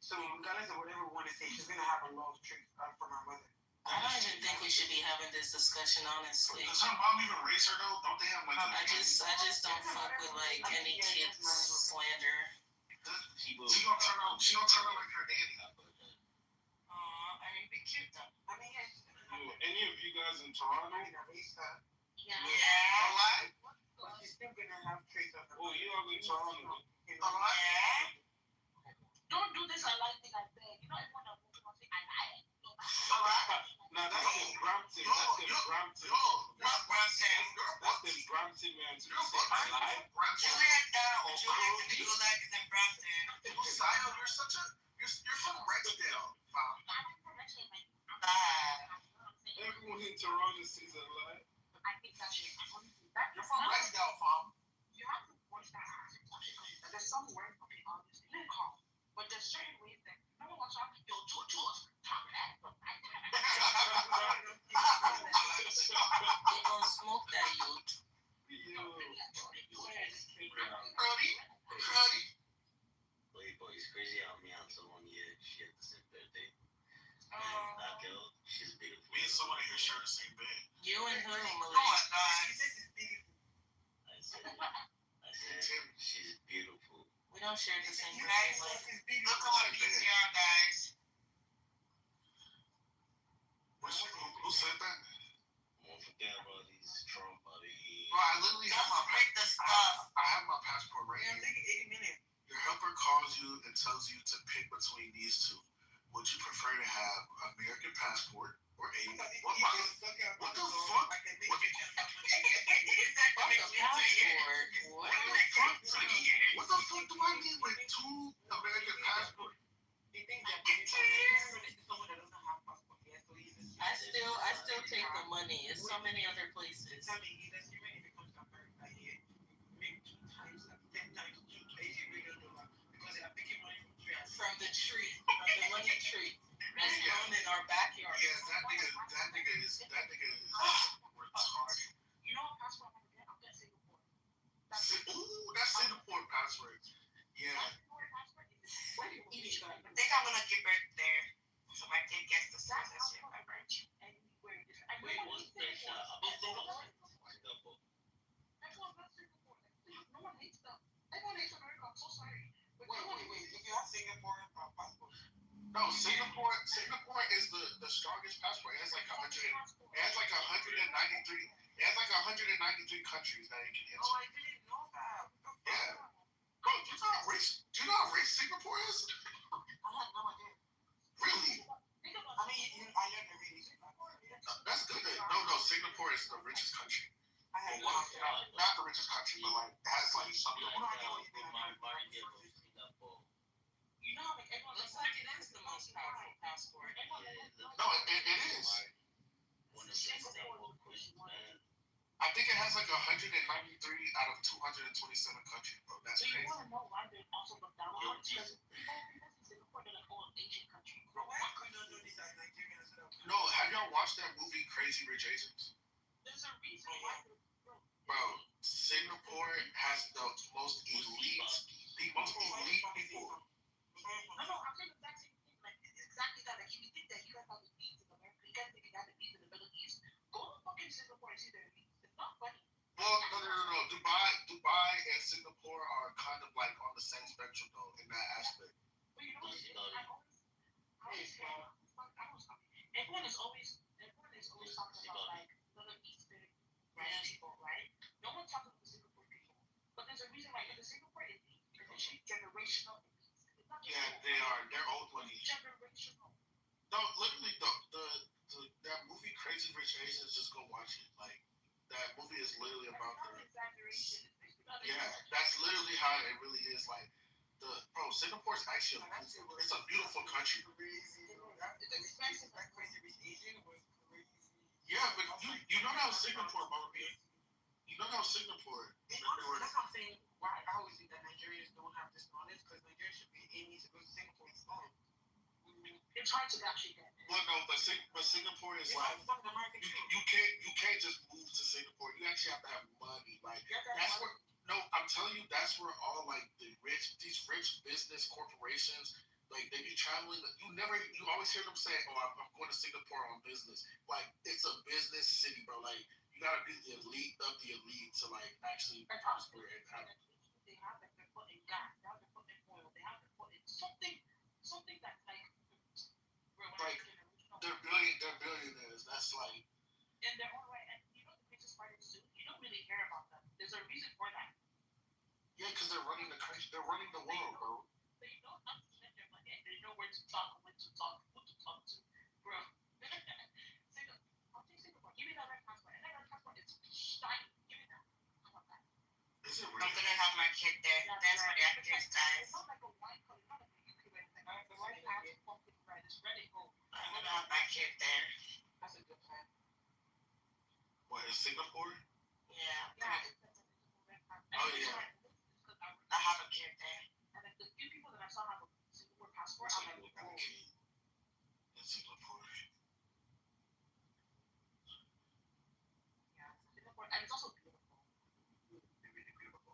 So regardless of whatever we want to say, she's gonna have a lot of traits from her mother. I don't even think we should be having this discussion, honestly. Does her mom even raise her though? Don't they have like? I just don't fuck with like any kids slander. She gonna turn out like her daddy. I mean, be cute though. I mean, yeah, Yo, any of you guys in Toronto? Yeah. but she's still gonna have traits of her. Oh, you are in Toronto. Yeah. Don't do this I like thing, I beg. You know, everyone that wants to say I like. Now that's in Brampton. That's in Brampton. Not Brampton. That's in Brampton, man. So you say I lie? Juliet to the Gulag is in Brampton. Busayo, you're from Rexdale. Everyone in Toronto says I lie. I think that should You're from Rexdale, fam. You have to voice that accent. There's some words for people, obviously. You call. But there's certain ways that no one wants to talk. Yo, chores. Talk that. They gonna smoke that youth. Boy, it's crazy how me and someone here share the same birthday. And that girl, she's beautiful. Me and someone here share the same bed. You and who, Oh Malik? my god. I said, she's beautiful. We don't share the same Guys, birthday. look at my PCR, guys. Who said that? Don't forget about these Trump, buddy. Bro, I literally have Don't forget the stuff. I have my passport right Yeah, I'm here. taking 80 minutes. Your helper calls you and tells you to pick between these two. Would you prefer to have American passport or a what the fuck? Fuck a passport. What? What the fuck do I need with two American passports? He thinks that when he's someone that doesn't have passport, yeah, so he's just. I still take the money. It's so many other places. I mean, he's assuming if it comes to America, he make 2 times, 10 times, $80 million because they are picking money From the money tree that's grown in our backyard. Yeah, that nigga is retarded. You know what passport I'm gonna get? I'm getting Singapore. Ooh, that's Singapore passport. Yeah. I think I'm gonna give birth there. So my kid gets the citizenship by birth. Wait, what's the shot? Singapore. No one hates them. Everyone hates America. I'm so sorry. Wait. If you have Singapore passport. No, Singapore is the strongest passport. It has like 193. It has like 193 countries that it can enter. Oh, I didn't know that. Yeah. Bro, do you know how rich Singapore is? I had no idea. Really? I mean, I learned everything. That's good. No, Singapore is the richest country. I had no Well, idea. not the richest country, but like it has like something. You know how like everyone Looks like it is the most powerful passport. No, it is. I think it has like 193 out of 227 countries, bro. That's So you crazy. want to know why they also look down on us? Because people in Singapore, they're like, oh, Asian country. Bro, why could you not know this as Nigerian instead of? No, have y'all watched that movie Crazy Rich Asians? There's a reason why. Bro, Singapore has the most elite people. No, I'm saying the exact same thing. Like, it's exactly that. Like, if you think that you guys have the beats in America, you guys think you have the beats in the Middle East, go to fucking Singapore and see their beats. It's not funny. Well, no. Dubai and Singapore are kind of like on the same spectrum though in that aspect. But you know what? Everyone is always talking about like Middle Eastern people, right? No one talks about the Singapore people. But there's a reason why the Singapore is because it's generational elites. It's not just They are. They're old money. generational. No, literally that movie Crazy Rich Asians, just go watch it. Like that movie is literally about the exaggeration. Yeah, that's literally how it really is. Like Singapore is actually it's a beautiful country. It's expensive. Like Crazy Rich Asian was crazy. Yeah, but you know how Singapore, bro. You know how Singapore. That's what I'm saying. Why I always think that Nigerians don't have this knowledge because Nigerians should be aiming to go to Singapore instead. It's hard to actually get there. Well, no, but Singapore is like you can't just move to Singapore. You actually have to have money. Like that's where. No, I'm telling you, that's where all like these rich business corporations, like they be traveling. You always hear them say, "Oh, I'm going to Singapore on business." Like it's a business city, bro. Like you gotta be the elite of the elite to like actually prosper and have. They have that they're putting gas, they have to put in oil, they have to put in something that's like they're billionaires. That's like in their own way. And you know the business part is too. You don't really hear about them. There's a reason for that. Yeah, because they're running the country. They're running the world, bro. They know how to spend their money and they know where to talk, when to talk, who to talk to, bro. I'll take Singapore. Give me that red passport. And that red passport is shiny. Give me that. How about that? Is it I'm really? gonna have my kid there. That's where the actors dies. It's not like a white color. It's not like a UK red. It's like the white passport pumpkin red. It's red and gold. I'm gonna have my kid there. That's a good plan. What is Singapore? Yeah. Oh yeah. I have a kid there. And like the few people that I saw have a Singapore passport, I'm like, In Singapore. yeah, Singapore, and it's also beautiful. Really beautiful.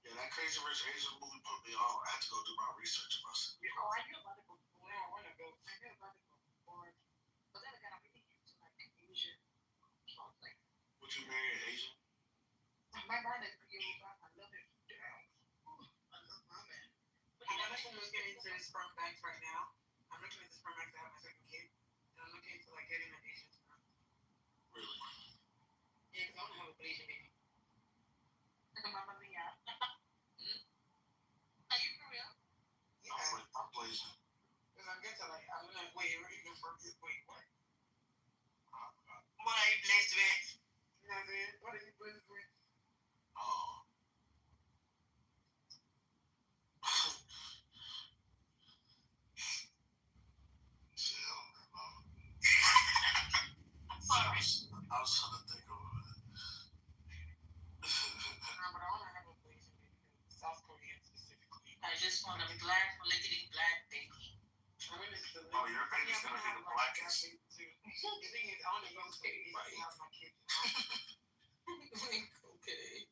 Yeah, that Crazy Rich Asian movie put me on. I had to go do my research about it. You know, I knew about it before. I want to go. I knew about it before. But then again, I'm really into like Asian. So I was like, Would you marry an Asian? my man is pretty black. I love it. I love my man. But I'm actually looking into sperm banks right now. I'm looking into sperm banks to have my second kid. And I'm looking into like getting an Asian sperm. Really? Yeah, because I want to have a Asian baby. Like a Mamma Mia. Are you for real? Yeah. I'm blazing. Because I'm getting to like, I'm like, wait, where are you going for this? Wait, what? What are you blessed with? You know what I'm saying? What are you blessed with? Oh. Shit, I don't know. I'm sorry. I was trying to think of it. But I want to have a Asian baby. South Korean specifically. I just want a black, lickety black baby. Oh, your baby's gonna be the blackest. The thing is, I want to go to have my kids. Okay.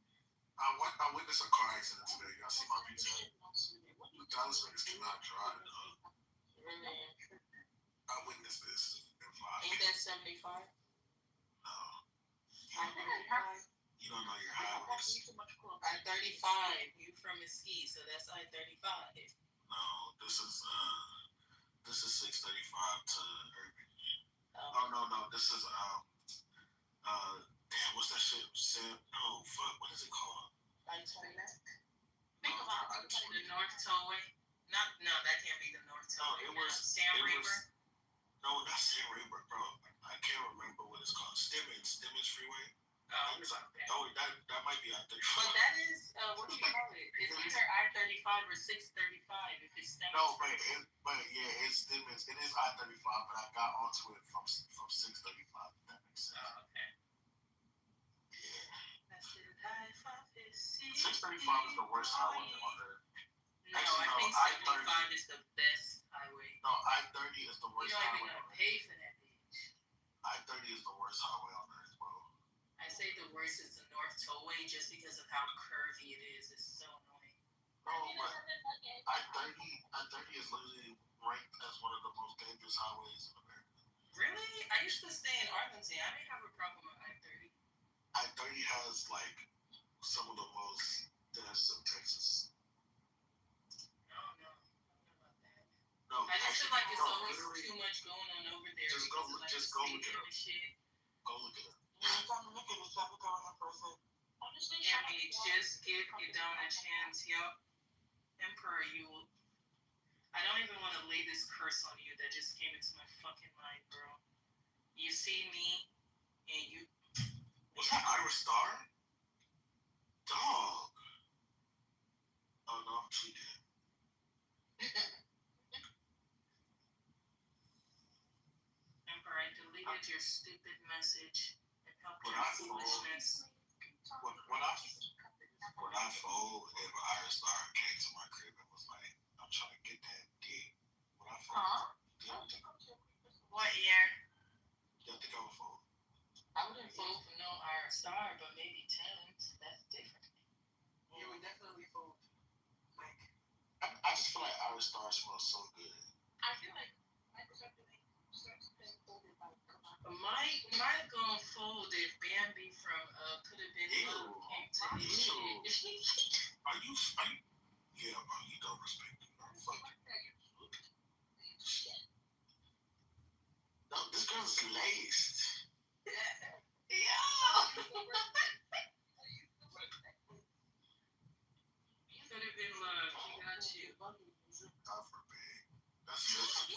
I witnessed a car accident today. Y'all see my pizza? The Dallas niggas cannot drive, dog. I witnessed this in 5. Ain't that 75? No. You don't know your highways. I-35. You from Mesquite, so that's I-35. No, this is 635 to Urban. Oh no, this is damn, what's that shit? What is it called? I-20. Think about the North Tollway. No, that can't be the North Tollway. No, it was Sam Raper. No, not Sam Raper, bro. I can't remember what it's called. Stimmons Freeway. That might be I-35. But that is, what do you call it? It's either I-35 or 635 if it's Stimmons. No, but yeah, it's Stimmons. It is I-35, but I got onto it from 635. If that makes sense. Oh, okay. Yeah. 635 is the worst highway on earth. No, Actually, I think I-30 75 is the best highway. No, I-30 is the You worst don't even highway gotta on earth. pay for that bitch. I-30 is the worst highway on earth, bro. I say the worst is the North Tollway just because of how curvy it is. It's so annoying. I-30 is literally ranked as one of the most dangerous highways in America. Really? I used to stay in Arlington. I didn't have a problem with I-30. I-30 has like some of the most deaths in Texas. I don't know about that. No, I just feel like it's always literally, too much going on over there. Just go because of, like, look the it up. shit. Go look it up. Emmy, just give Idon a chance. Yup. Emperor, you will. I don't even want to lay this curse on you that just came into my fucking mind, bro. You see me, and you. Was that Irish Star? Dog. Oh no, I'm tweaking. Emperor, I deleted your stupid message and helped When your I fold, foolishness. when I fold, if Irish Star came to my crib and was like, I'm trying to get that dick. When I fold, do you think What year? I would fold? I wouldn't fold for no iron star, but maybe 10. That's different. You would definitely fold. I just feel like Irish Star smells so good. I feel like Might gonna fold if Bambi from Could Have Been Love came to his shit. Are you? Yeah, bro, you don't respect me. Fuck you. No, this girl's laced. Yo! Could Have Been Love. He got you. God forbid. That's just.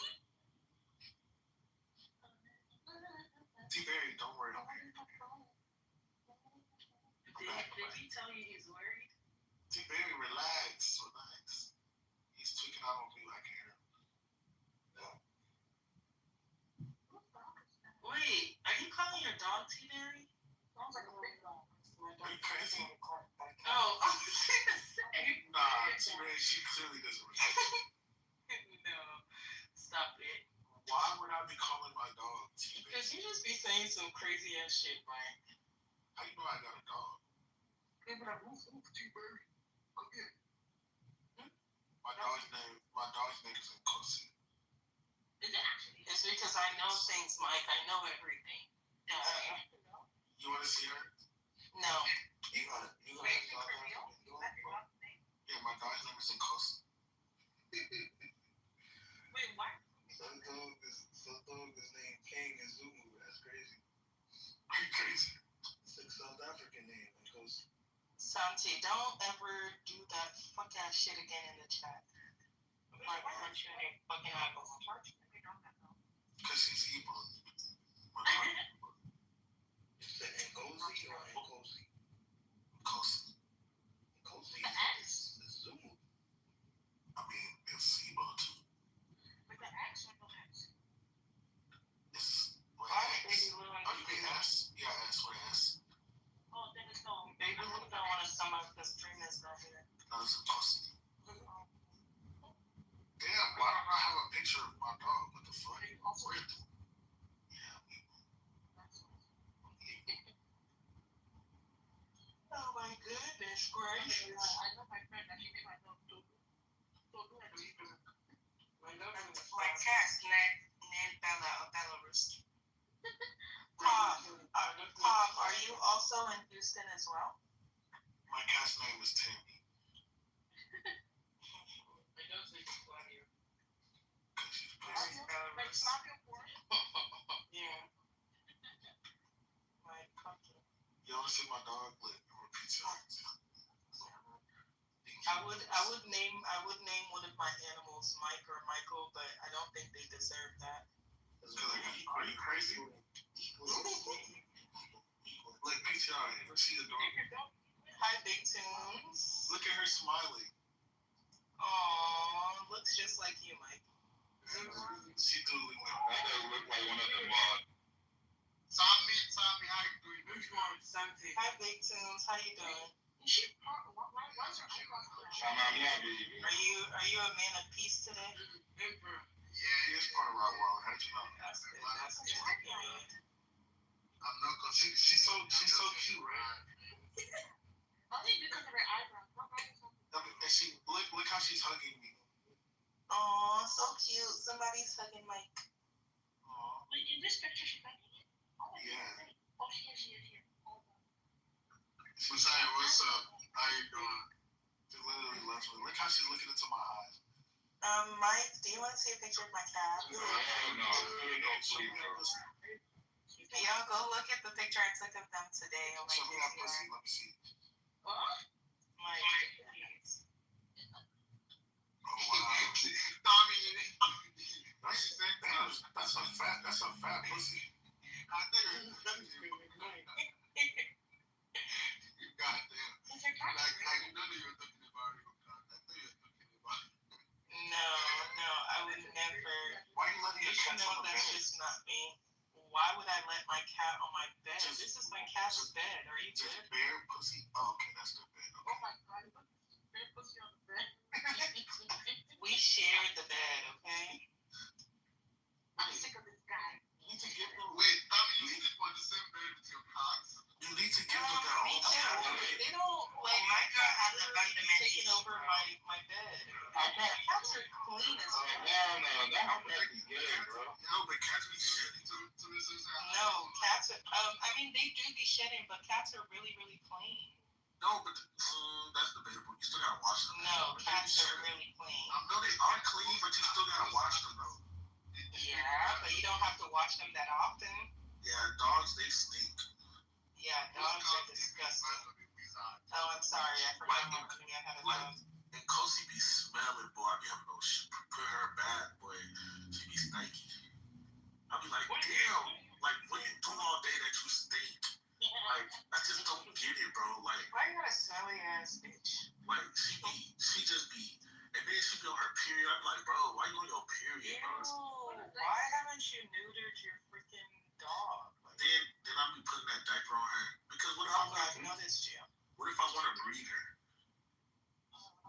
T-Berry, don't worry, I'm here. Did he tell you he's worried? T-Berry, relax. He's tweaking out on me. I can hear him. Wait, are you calling your dog T-Berry? Are you crazy? Oh, I was gonna say. Nah, T-Berry, she clearly doesn't respect me. No, stop it. Why would I be calling my dog T-Berry? Because you just be saying some crazy ass shit, Brian. How you know I got a dog? T-Berry, come here. My dog's name is Nkosi. Is it actually? It's because I know things, Mike. I know everything. You want to see her? No. You got South African dog? Yeah, my dog's name is Nkosi. Wait, what? Some dog is named King and Zulu. That's crazy. Are you crazy? It's like South African name. Nkosi. Santi, don't ever do that fuck ass shit again in the chat. My punch you in your fucking eyeballs. Because he's evil. You said Nkosi or Nkosi? Nkosi. Nkosi is Zulu. I mean, it's evil too. With the X or no X? It's with X. Oh, you mean S? Yeah, S with S. Oh, then it's no. Baby Luke don't want to come out the stream is not here. No, it's Nkosi. Damn, why don't I have a picture of my dog? What the fuck? Weird. Oh my goodness gracious. I know my friend that she made my dog do. My cat's named Bella or Belarus. Pop, are you also in Houston as well? My cat's name is Tammy. Yeah. My puppy. You want to see my dog? Look, repeat I would name one of my animals Mike or Michael, but I don't think they deserve that. Are you crazy? Like PTI, see the dog? Hi, Big Tunes. Look at her smiling. Aww, looks just like you, Mike. She do look like That doesn't look like one of them. Tommy, how you doing? Which one? Santi. Hi, Big Tunes. How you doing? I'm not baby. Are you a man of peace today? Yeah, he is part of our world. How'd you know? That's good. I'm not gonna. She's so cute, right? Only because of her eyebrows. And she look how she's hugging me. Oh, so cute. Somebody's hugging Mike. Aw. Wait, in this picture, she's hugging you? Oh, Yeah. oh, she is here. Hold on. Messiah, what's up? How you doing? She literally loves me. Look how she's looking into my eyes. Mike, do you want to see a picture of my cat? No. Y'all go look at the picture I took of them today on my Show me that DVR. pussy. Let me see. Mike, please. Oh wow. That's a fat pussy. I think you goddamn. Like none of you are thinking about it. I think you're thinking about it. No, I would never. Why are you letting You your should cats know on the that's bed? just not me. Why would I let my cat on my bed? Just- This is my cat's bed. Are you Just good? bare pussy. Oh, okay, that's the bed. Okay. Oh my god, look at this big pussy on the bed. We shared the bed, okay? I'm sick of this guy. You need to give them. Wait, Tommy, you sleep on the same bed with your cats? You need to give them their own bed. They don't like my girl has a fundamental taking over my bed. Cats are clean as hell. No, but cats be shitty. No, cats are. I mean, they do be shedding, but cats are really, really clean. No, but that's debatable. You still gotta wash them. No, But they be cats are shitty. really clean. I know they are clean, but you still gotta wash them though. Yeah, but you don't have to wash them that often. Yeah, dogs they stink. Yeah, dogs are disgusting. Oh, I'm sorry, I forgot how many I had a dog. And Kosi be smelling, boy. I be having no shit. Put her bad, boy. She be stinky. I be like, damn. Like, what you do all day that you stink? Like, I just don't get it, bro. Like, Why you got a smelly ass bitch? like she just be, and then she be on her period. I'm like, bro, why you on your period, bro? Why haven't you neutered your freaking dog? Then I be putting that diaper on her because what if I want to? noticed you. What if I want to breed her?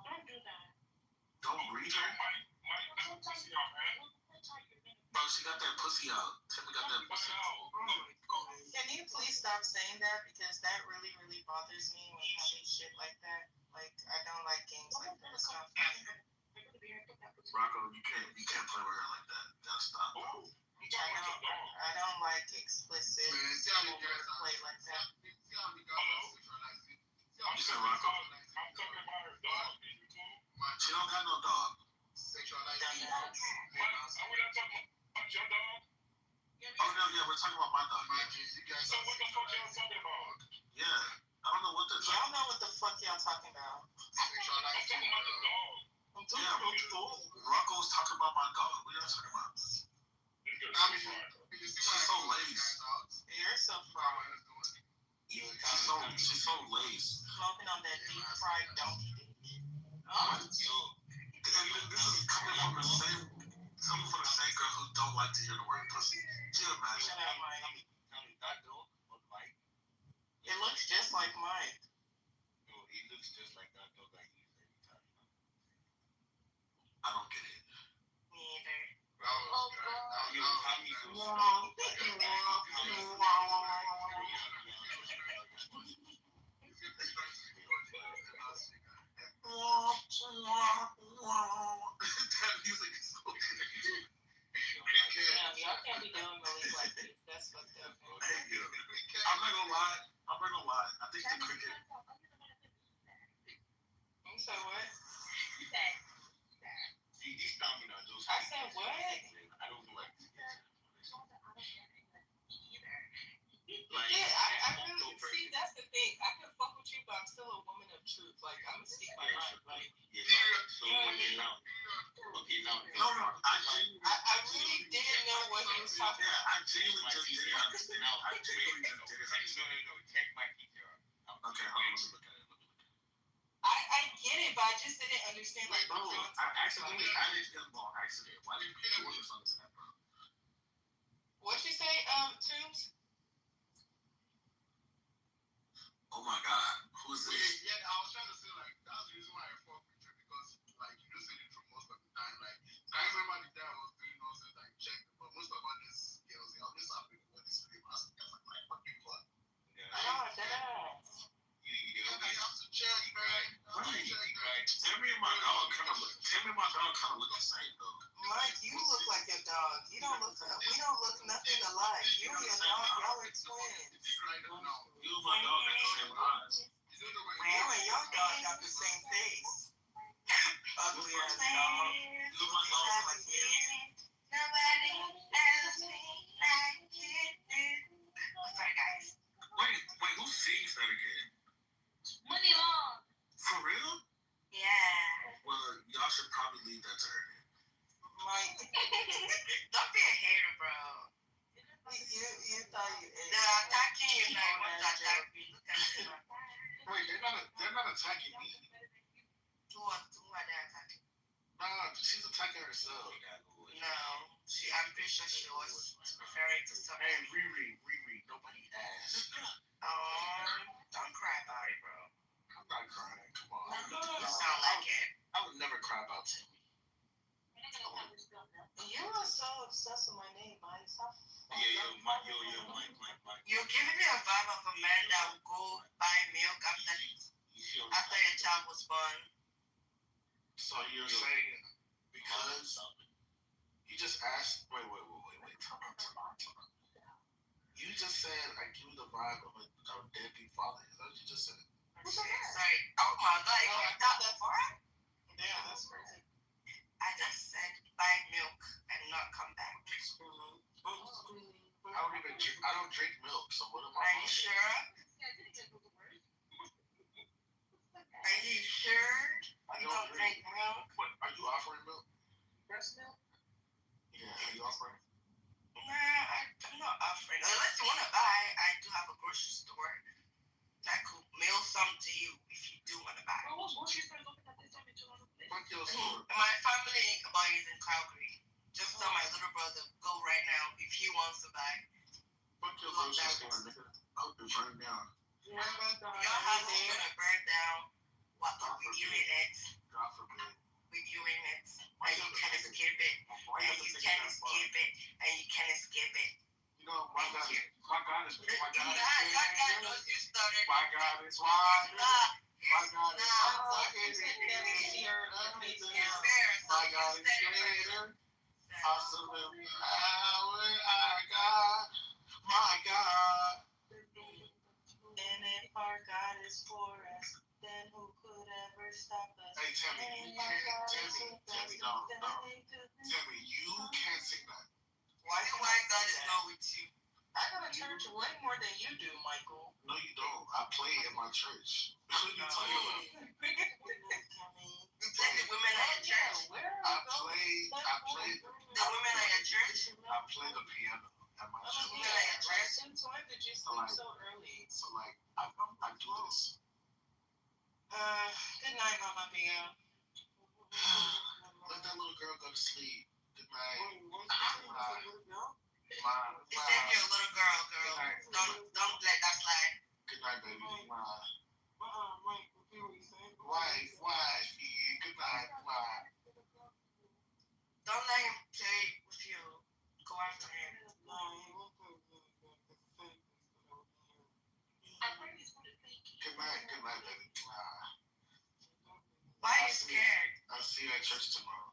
Don't do that. Don't breed her, bro. She got that pussy out. Timmy got that pussy out. Can you please stop saying that? Because that really, really bothers me when you say shit like that. Like, I don't like games like that. It's not funny. Rocco, you can't play with her like that. You gotta stop. I don't like explicit play like that. You said Rocco? She don't got no dog. Oh no, yeah, we're talking about my dog. So what the fuck y'all talking about? Yeah, I don't know what the. Y'all know what the fuck y'all talking about. Yeah, Rocco's talking about my dog. What are you talking about? She's so lazy. You're so far. She's so lazy. Smoking on that deep fried donkey dick. And this is coming from the same girl who don't like to hear the word pussy. Can you imagine? Shut up, Mike. It looks just like mine. I don't get it. Me either. That music is so good. Damn, y'all can't be doing Malik like this. That's fucked up. Hey, yo. I'm not gonna lie. I think the cricket. You said what? See, these dominoes. I said what? I don't like this. Yeah, I really see. That's the thing. I can fuck with you, but I'm still a woman of truth. Like I'm gonna speak my mind. Like No, I really didn't know what he was talking about. I genuinely just didn't understand. I genuinely just didn't understand. Check my PTR. Okay, hold on. Let me look at it. I get it, but I just didn't understand. Like, Bro, I accidentally added him on accident. Why did you put this onto that, bro? What'd you say, Toombs? Oh my God, who is this? Yeah, I was trying to say like that's the reason why I fuck with you because like you just say the truth most of the time. Like I remember the guy was doing nonsense like check, but most of all these girls they always happy when they sleep as like fucking fun. Oh, that ass. Yeah, you have to sight though. Mike, you look like your dog. You don't look. We don't look nothing alike. You and your dog, y'all are twins. You and my dog got the same eyes. You and your dog got the same face. Ugly ass dog. You and my dog look like me. Nobody loves me like you do. Sorry, guys. Wait, who sings that again? Money Long. For real? Yeah. Well, y'all should probably leave that to her. Mike, Don't be a hater, bro. you thought you. They're attacking you now. You want to attack me. Look at them. Wait, they're not attacking me. Who are they attacking? Nah, she's attacking herself. No. I'm pretty sure she was referring to something. Hey, Riri, nobody asked. Don't cry about it, bro. I'm not crying. Come on. You sound like it. I would never cry about Timmy. You are so obsessed with my name, Mike. Stop. Mike. You're giving me a vibe of a man that will go buy milk after your child was born. So you're saying because you just asked? Wait. Time out. You just said I give you the vibe of a deadbeat father. Is that what you just said? Sorry. Oh my God, you went that far? Yeah, that's crazy. I just said buy milk and not come back. I don't drink milk, so what am I? Are you sure? Are you sure? You don't drink milk? What, are you offering milk? Breast milk? Yeah, are you offering? Nah, I'm not offering. Unless you want to buy, I do have a grocery store that could mail some to you if you do want to buy. Fuck your store. My family is in Calgary. Just tell my little brother go right now if he wants to buy. Fuck your grocery store, nigga. I hope it burn down. Your house is gonna burn down. What with you in it? God forbid. With you in it, and you can escape it, and you can escape it, and you can escape it. You know, my God is. Your dad knows you started. My God is why. My God is my God is greater. Awesome power I got. My God. And if our God is for us, then who could ever stop us? Hey, Tammy, you can't. Tammy, no. Tammy, you can't sing that. Why God is not with you? I go to church way more than you do, Michael. No, you don't. I play in my church. What are you talking about? You play the women at your church? I play The women at your church? I play the piano at my church. Women at your church? Since when did you sleep so early? So like, I do this. Good night, Mama Mia. Let that little girl go to sleep. Good night. You said you're a little girl. Don't let that slide. Good night, baby. Wifey. Good night. Don't let him play with you. Go after him. Good night, baby. Why are you scared? I'll see you at church tomorrow.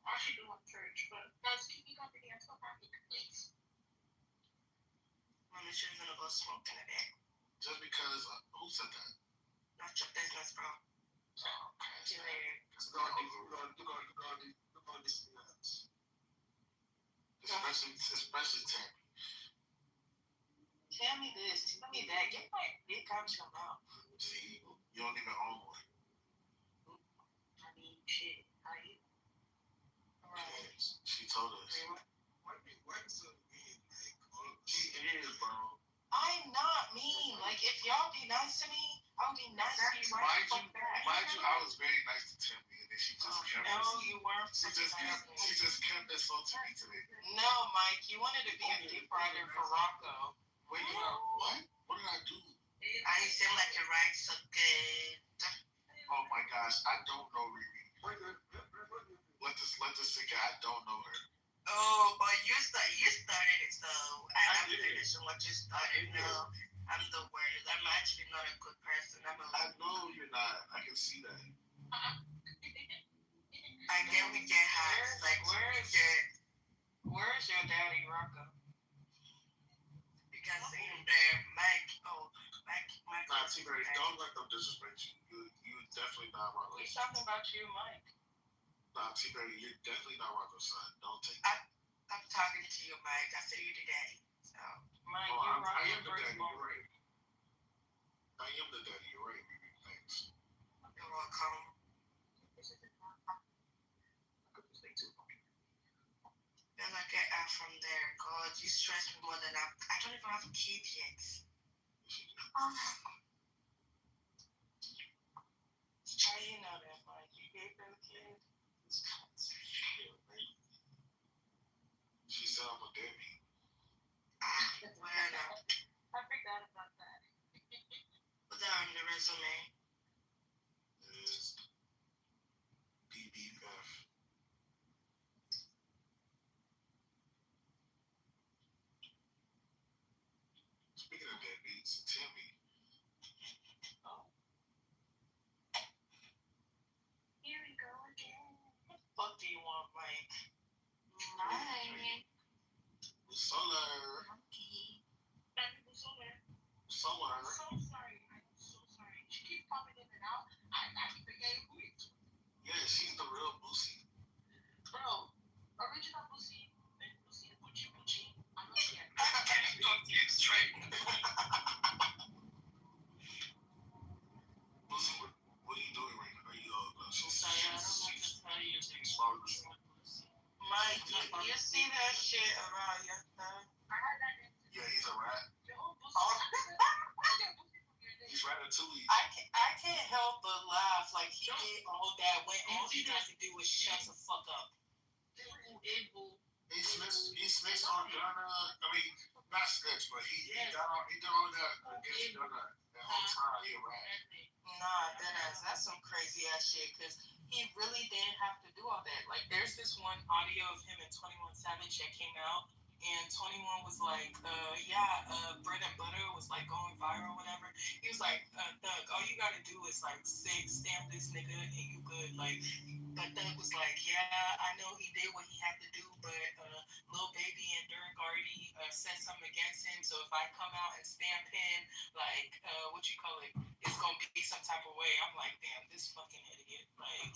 I should do at church, but guys, can you go to the actual party, please? Mama, she's gonna go smoke in a bit. Just because, who said that? Not your business, bro. Okay. See you later. Especially Tammy. Tell me this, tell me that. Get my dick out your mouth. See, you don't even own one. I mean, shit. How you? She told us. She is, bro. I'm not mean. Like, if y'all be nice to me, I'll be nice to you right the fuck back. Mind you, I was very nice to Tammy, and then she just kept no, this. you weren't. She just kept this so to me today. No, Mike, you wanted to be a deep rider for Rocco. Wait, what? What did I do? I seem like you ride so good. Oh my gosh, I don't know Riri. Let this sink in. I don't know her. Oh, but you started it, so I'm finishing what you started. No, I'm I'm the worst. I'm actually not a good person. I know you're not. I can see that. We get high. Like, where's your daddy, Rocco? You can see him there. Mike. Nah, T-Berry, don't let them disrespect you. You definitely not Rocco's. He's talking about you, Mike. Nah, T-Berry, you're definitely not Rocco's son. Don't take I'm talking to you, Mike. I said you the daddy. So, Mike, I am the daddy. firstborn. You're right. I am the daddy. You're right, baby. Thanks. You're welcome. Then I get out from there. God, you stress me more than I don't even have a kid yet. How do you know that, Mike? You gave her a kid? She said I'm a deadbeat. Whatever. I forgot about that. Put that on the resume. Is BBF. Speaking of deadbeats, Timmy. Oh. Here we go again. What the fuck do you want, Mike? Mike. Solar. Monkey. That people somewhere. Solar. I'm so sorry. She keeps popping in and out. I forget who it is. Yeah, she's the real Boosie. Bro, original Boosie, Boochie. I'm not scared. It's straight. Boosie, what are you doing right now? Are you Sorry, I don't want to tell you. She's flawless. Mike, you see that shit around your thumb? I heard that. Yeah, he's a rat. Oh. He's Ratatouille. I can't help but laugh. Like, he did all that when all he had to do was shut the fuck up. He snitched on Ghana. I mean, not snitched, but he did all that against Ghana. That whole time, he a rat. Nah, that's some crazy ass shit. Cause he really didn't have to do all that. Like, there's this one audio of him and 21 Savage that came out, and 21 was like, bread and butter was like going viral, whatever. He was like, Doug, all you gotta do is like stamp this nigga and you good. Like, but Doug was like, yeah, I know he did what he had to do, but Lil Baby and Durk already said something against him. So if I come out and stamp him, like, it's gonna be some type of way. I'm like, damn, this fucking idiot. Like,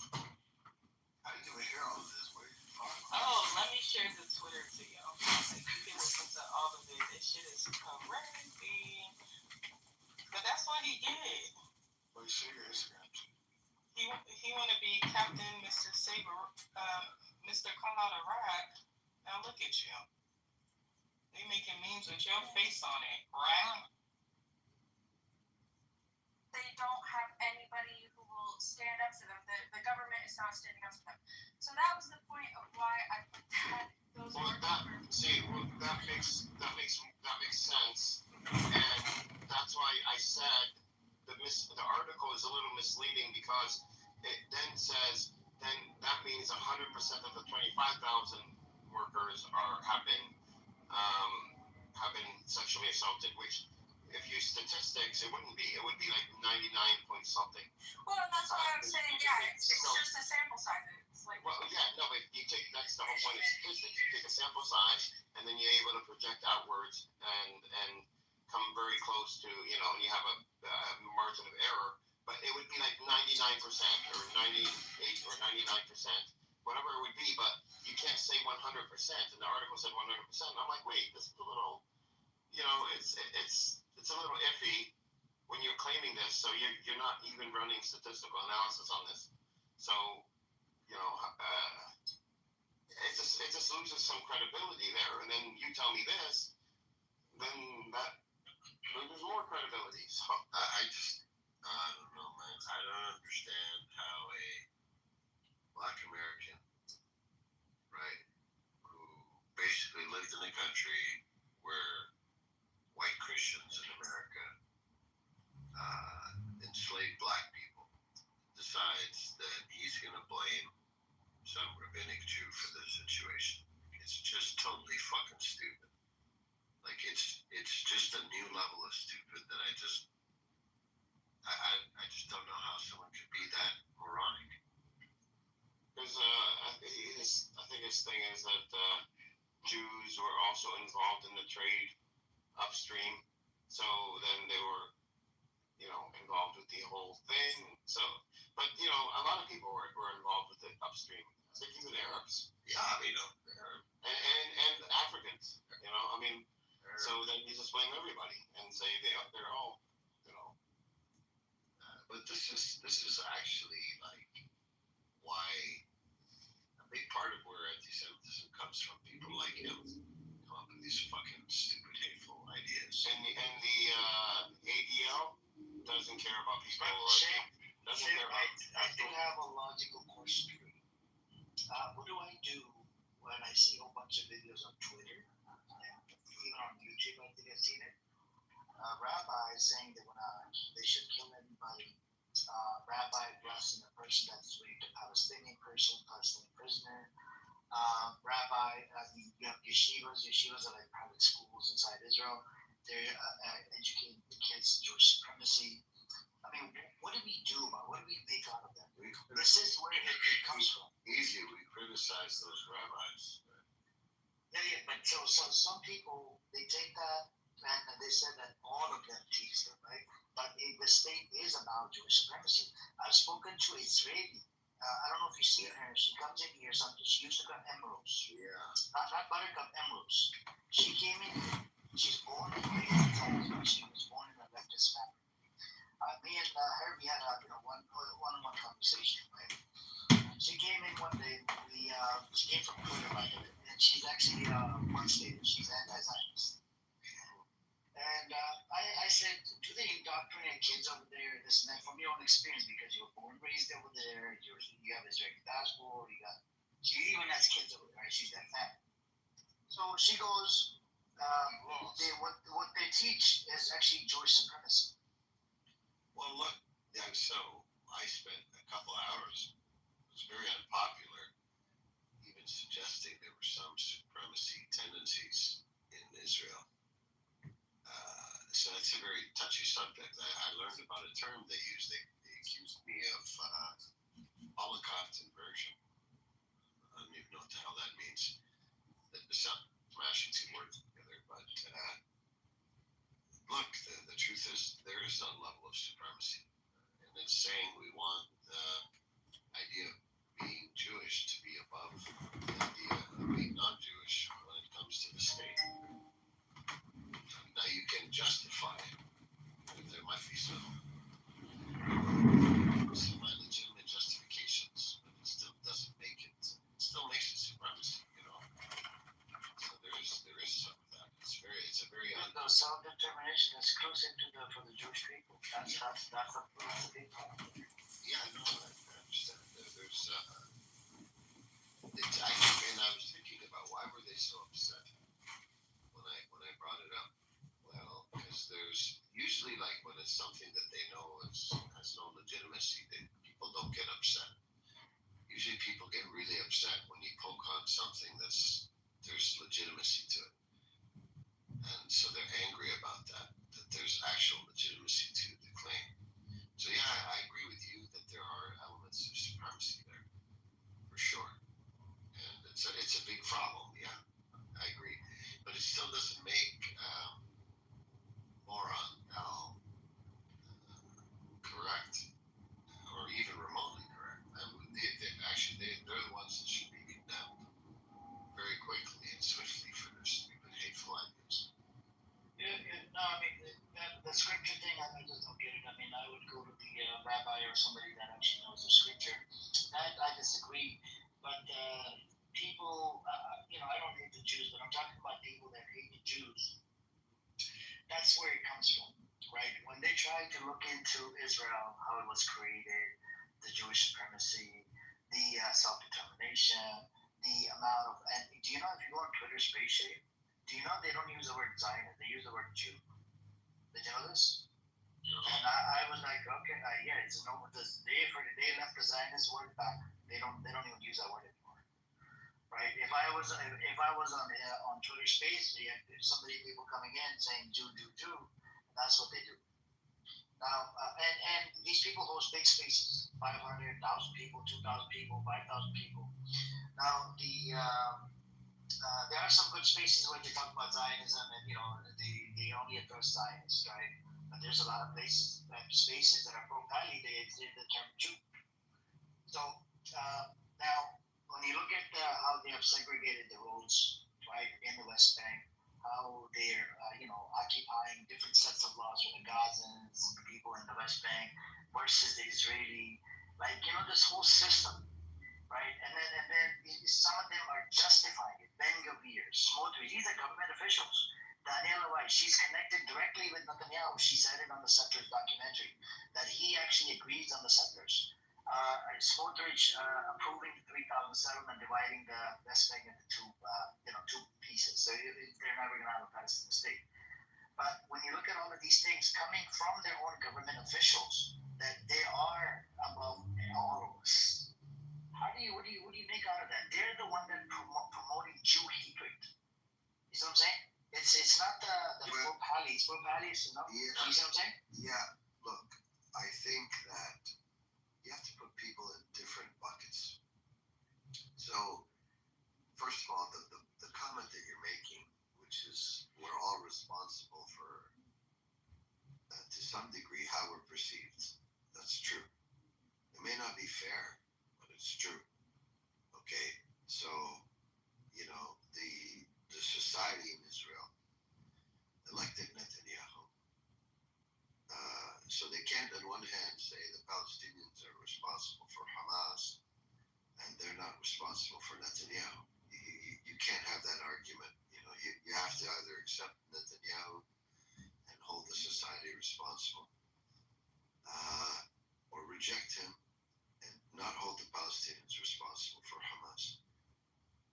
I didn't even hear all of this. oh, let me share the Twitter to y'all. You can listen to all of it. This shit is crazy. But that's what he did. Wait, share your Instagram. He want to be Captain Mr. Saber, Mr. Call Out a Rat. Now look at you. They making memes with your face on it, right? They don't have anybody who will stand up to them. The government is not standing up to them. So that was the point of why I put those that makes sense, and that's why I said the article is a little misleading because it then says that means 100% of the 25,000 workers have been sexually assaulted, which if you statistics, it wouldn't be. It would be like 99 point something. Well, that's why I'm saying, it's just a sample size. It's like, well, yeah, no, but that's the whole point of statistics. You take a sample size, and then you're able to project outwards and come very close to, you have a margin of error. But it would be like 99% or 98 or 99%, whatever it would be. But you can't say 100%. And the article said 100%. And I'm like, wait, this is a little, it's a little iffy when you're claiming this. So you're not even running statistical analysis on this. So, it just loses some credibility there. And then you tell me this, then that loses more credibility. So I don't know, man. I don't understand how a Black American, right, who basically lived in a country where white Christians in America enslaved Black people, decides that he's going to blame some rabbinic Jew for this situation. It's just totally fucking stupid. Like, it's just a new level of stupid that I is that Jews were also involved in the trade upstream. So then they were, involved with the whole thing. So, but a lot of people were involved with it upstream. I think even Arabs. Yeah, and Africans. So then you just blame everybody and say they're all, But this is actually like why a big part of where anti-Semitism comes from. People like him come up with these fucking stupid, hateful ideas. And the ADL doesn't care about people. I do have a logical question for you. What do I do when I see a whole bunch of videos on Twitter, even on YouTube? I think I've seen it. Rabbis saying that they should kill anybody. Rabbi blessing a person that's raped a Palestinian prisoner. Rabbi, you have yeshivas. Yeshivas are like private schools inside Israel. They're educating the kids Jewish supremacy. I mean, what do we do about it? What do we make out of that? This is where it comes from. Easy, we criticize those rabbis. Yeah, but so some people, they take that and they said that all of them teach them, right? But the state is about Jewish supremacy. I've spoken to an Israeli. I don't know if you've seen her. She comes in here sometimes. She used to come Emeralds. Yeah. Not Buttercup, Emeralds. She came in here. She's born and raised in Texas. She was born in a leftist family. Me and her, we had a one-on-one conversation, right? She came in one day. She came from Twitter, by the way, and she's actually one stater. She's anti-Zionist. And I said, do they indoctrinate kids over there? This and that, from your own experience, because you were born and raised over there. You have Israeli passport. She even has kids over there, right? She's got family. So she goes, what they teach is actually Jewish supremacy. Well, look, yeah, so I spent a couple hours. It was very unpopular, even suggesting there were some supremacy tendencies in Israel. So that's a very touchy subject. I learned about a term they use. They accused me of Holocaust inversion. I don't even know what the hell that means. It's not smashing two words together, but look, the truth is there is some level of supremacy. And it's saying we want the idea of being Jewish to be above the idea of being non-Jewish when it comes to the state. Now you can justify it. There might be some legitimate justifications, but it still doesn't make it. It still makes it supremacy, So there is some of that. It's a very self-determination is closer for the Jewish people. That's a big problem. Yeah, I know. I understand. There's and I was thinking about why were they so upset when I brought it up. Well, because there's usually like when it's something that they know has no legitimacy, people don't get upset. Usually people get really upset when you poke on something there's legitimacy to it. And so they're angry about that there's actual legitimacy to the claim. So yeah, I agree with you that there are elements of supremacy there, for sure. And it's a big problem, yeah, I agree. But it still doesn't make moron Al correct, or even remotely correct. They're the ones that should be condemned very quickly and swiftly for their stupid, hateful ideas. No, I mean, the scripture thing, I just don't get it. I mean, I would go to the rabbi or somebody that actually knows the scripture. That I disagree. But people, I don't hate the Jews, but I'm talking about people that hate the Jews. That's where it comes from, right? When they try to look into Israel, how it was created, the Jewish supremacy, the self-determination, the amount of, and do you know if you go on Twitter Space Shade, do you know they don't use the word Zionist, they use the word Jew. Did you know this? And I was like, okay, yeah, it's no. They left the Zionist word back. They don't even use that word anymore, right? If I was on Twitter Space, if people coming in saying Jew, that's what they do. Now, and these people host big spaces, 500,000 people, 2,000 people, 5,000 people. Now there are some good spaces where they talk about Zionism and they only address Zionists, right? But there's a lot of spaces that are pro-Pali, they include the term Jew. So now, when you look at how they have segregated the roads, right, in the West Bank, how they're occupying different sets of laws for the Gazans, the people in the West Bank, versus the Israeli, this whole system, right? And then some of them are justifying it. Ben Gavir, Smotrich, these are government officials. Daniela Weiss, she's connected directly with Netanyahu. She said it on the Settlers documentary that he actually agrees on the settlers. Smotrich approving the 3,000 settlement, dividing the West Bank into two pieces. So they're never going to have a Palestinian state. But when you look at all of these things coming from their own government officials, that they are above all of us. What do you make out of that? They're the one that promoting Jew hatred. You see what I'm saying? It's not the pro-Pali, it's pro-Palis, Yeah. You see what I'm saying? Yeah. Look, I think that you have to put people in different buckets. So, first of all, the comment that you're making, which is we're all responsible for, to some degree, how we're perceived. That's true. It may not be fair, but it's true. Okay? So, the society in Israel elected Netanyahu. So they can't, on one hand, say the Palestinians are responsible for Hamas and they're not responsible for Netanyahu. You can't have that argument. You have to either accept Netanyahu and hold the society responsible, or reject him and not hold the Palestinians responsible for Hamas.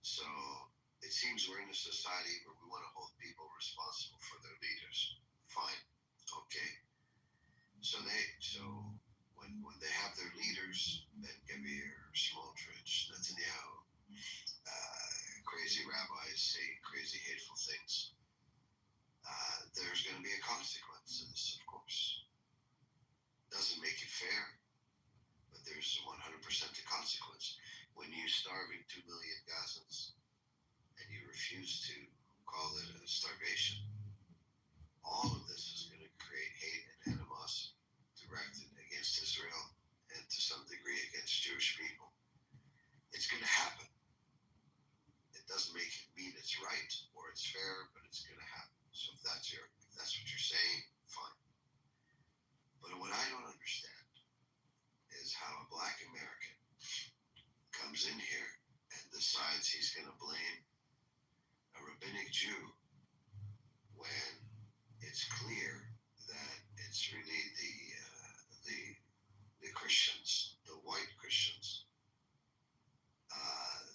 So it seems we're in a society where we want to hold people responsible for their leaders. Fine. Okay. So when they have their leaders, Ben Gavir, Smotrich, Netanyahu, crazy rabbis say crazy hateful things, there's going to be a consequence to this, of course. Doesn't make it fair, but there's 100% a consequence. When you're starving 2 million Gazans and you refuse to call it a starvation, all of this is going to create hate and animosity directed against Israel and to some degree against Jewish people. It's going to happen. It doesn't make it mean it's right or it's fair, but it's going to happen. So if that's what you're saying, fine. But what I don't understand is how a Black American comes in here and decides he's going to blame a rabbinic Jew when it's clear that it's really the Christians, the white Christians,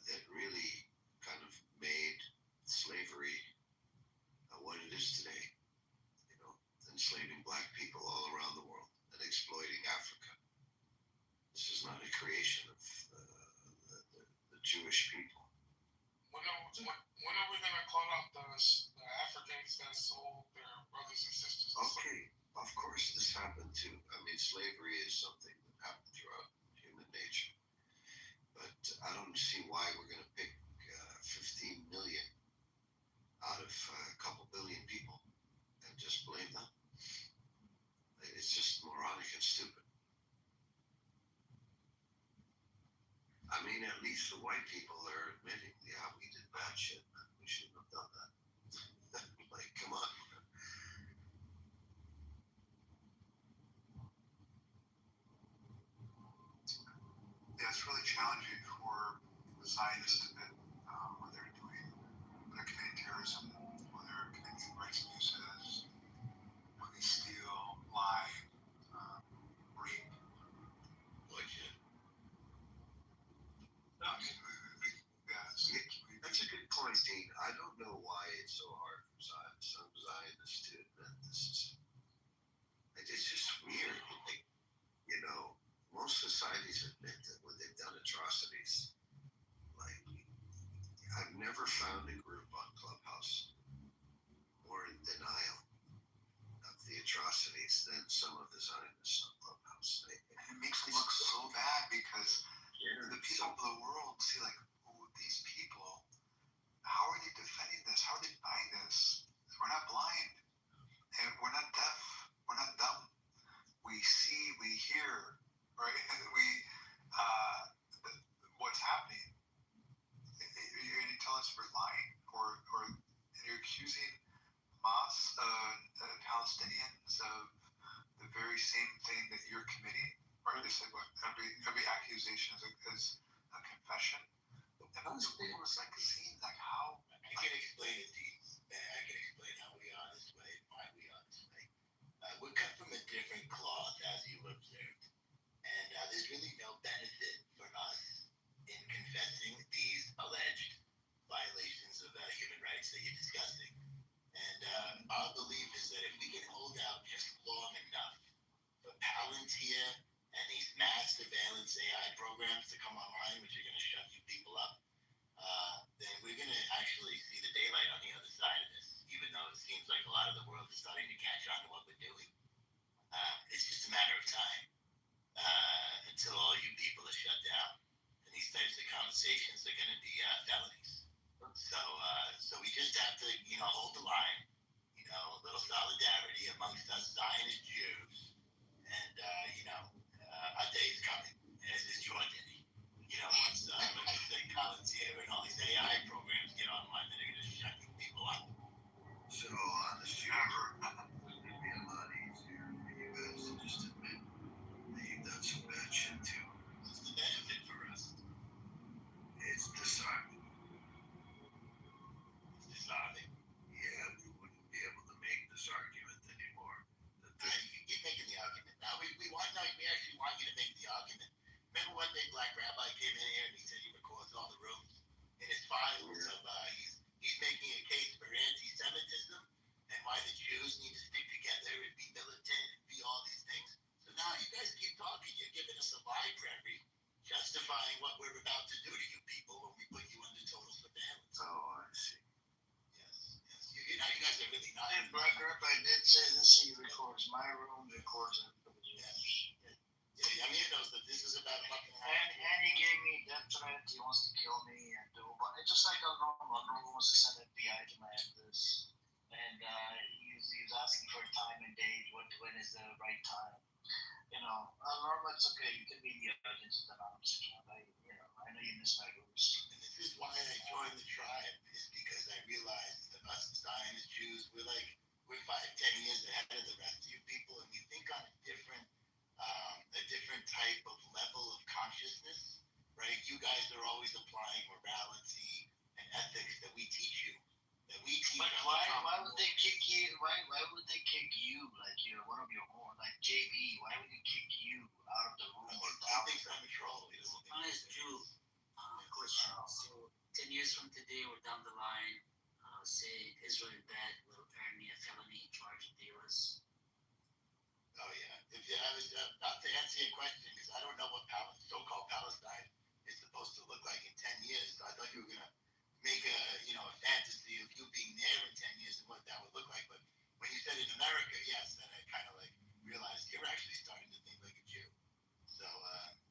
that really kind of made slavery what it is today. Enslaving Black people all around the world and exploiting Africa. This is not a creation of the Jewish people. When are we going to call out the Africans that sold their brothers and sisters? Okay, of course this happened too. I mean, slavery is something that happened throughout human nature. But I don't see why we're going to pick 15 million out of a couple billion people and just blame them. It's just moronic and stupid. I mean, at least the white people are admitting, yeah, we did bad shit, man. We shouldn't have done that. Come on. Yeah, it's really challenging for the Zionists that when they're committing terrorism, when they're committing human rights abuses, when they steal, lie, rape. That's a good point, Dean. I don't know why it's so hard for some Zionists to admit this. It's just weird. Most societies admit that when they've done atrocities. I've never found a group on Clubhouse more in denial of the atrocities than some of the Zionists on Clubhouse. It makes them look so bad because the people of the world see these people, how how are they defending this? How are they denying this? We're not blind, and we're not deaf. We're not dumb. We see, we hear, right? We what's happening. You're going to tell us we're lying, or you're accusing Hamas, Palestinians of the very same thing that you're committing, right? They say what every accusation is a confession. And those people is like seeing like how I can explain it to you. I can explain how we are this way, why we are this way. We're cut from a different cloth, as you observed, and there's really no benefit for us in confessing these alleged violations of human rights that you're discussing. And our belief is that if we can hold out just long enough for Palantir and these mass surveillance AI programs to come online, which are going to shut you people up, then we're going to actually see the daylight on the other side of this, even though it seems like a lot of the world is starting to catch on to what we're doing. It's just a matter of time until all you people are shut down, and these types of conversations are going to be felonies. So we just have to, hold the line, a little solidarity amongst us Zionist Jews, and, our day's coming, as is your day. Once Palantir and all these AI programs get online, they're going to shut you people up. So on the server, it's going to be a lot easier for you guys to just admit that you've done some bad shit too. What's the benefit for us? It's disarming. It's disarming. Yeah, we wouldn't be able to make this argument anymore. You keep making the argument. No, we actually want you to make the argument. Remember one day Black Rabbi came in here and he said he records all the rooms in his files of he's making a case for anti-Semitism and why the Jews need to stick together and be militant and be all these things. So now you guys keep talking. You're giving us a library justifying what we're about to do to you people when we put you under total surveillance. Oh, I see. Yes. You guys are really not. And Black Rabbi did say this. He records my room, records it for the Jews. Yeah, Amir knows that this is about fucking. And he gave me death threat. He wants to kill me and do, but it's just like a normal. Normal wants to send FBI to my address, and he's asking for a time and date. When is the right time? Normal, it's okay. You can be in the audience with an arms account. I know you miss my rooms. And this is why I joined the tribe, is because I realized that us Zionist Jews, we're 5-10 years ahead of the rest of you people, and we think on a different type of level of consciousness, right? You guys are always applying morality and ethics that we teach you. But why would they kick you? Why would they kick you? Like you're one of your own, like JB. Why would they kick you out of the room or down? He thinks I'm a troll. Honest Jew, question. So 10 years from today or down the line, say Israel bad will earn me a felony charge in the U.S. Oh yeah. I was not to answer your question because I don't know what so-called Palestine is supposed to look like in 10 years. So I thought you were gonna make a fantasy of you being there in 10 years and what that would look like. But when you said in America, yes, then I kind of realized you're actually starting to think like a Jew. So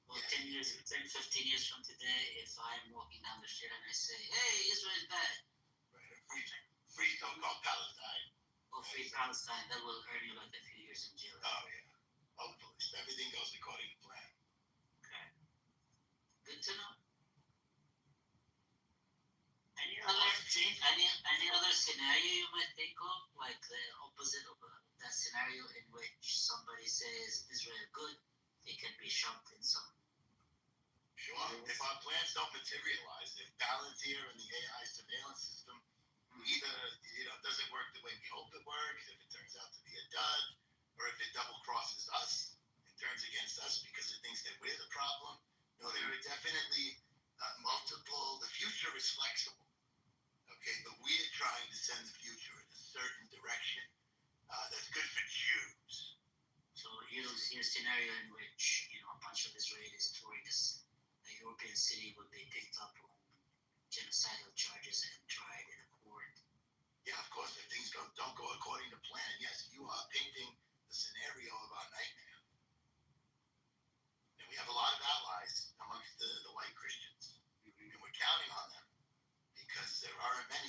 10 years, 10, 15 years from today, if I'm walking down the street and I say, hey, Israel bad. Right, free so-called Palestine. Or free Palestine, that will earn you like a few years in jail. Oh yeah. Hopefully, if everything goes according to plan. Okay. Good to know. Any other scenario you might think of, like the opposite of that scenario in which somebody says Israel good, they can be shoved in some. Sure. If our plans don't materialize, if Palantir and the AI surveillance system either doesn't work the way we hope it works, if it turns out to be a dud, or if it double crosses us and turns against us because it thinks that we're the problem, there are definitely multiple. The future is flexible. Okay, but we're trying to send the future in a certain direction that's good for Jews. So you don't see a scenario in which a bunch of Israelis touring a European city would be picked up on genocidal charges and tried in a court. Yeah, of course, if things don't go according to plan, yes, you are painting the scenario of our nightmare. And we have a lot of allies amongst the white Christians, and we're counting on them because there aren't many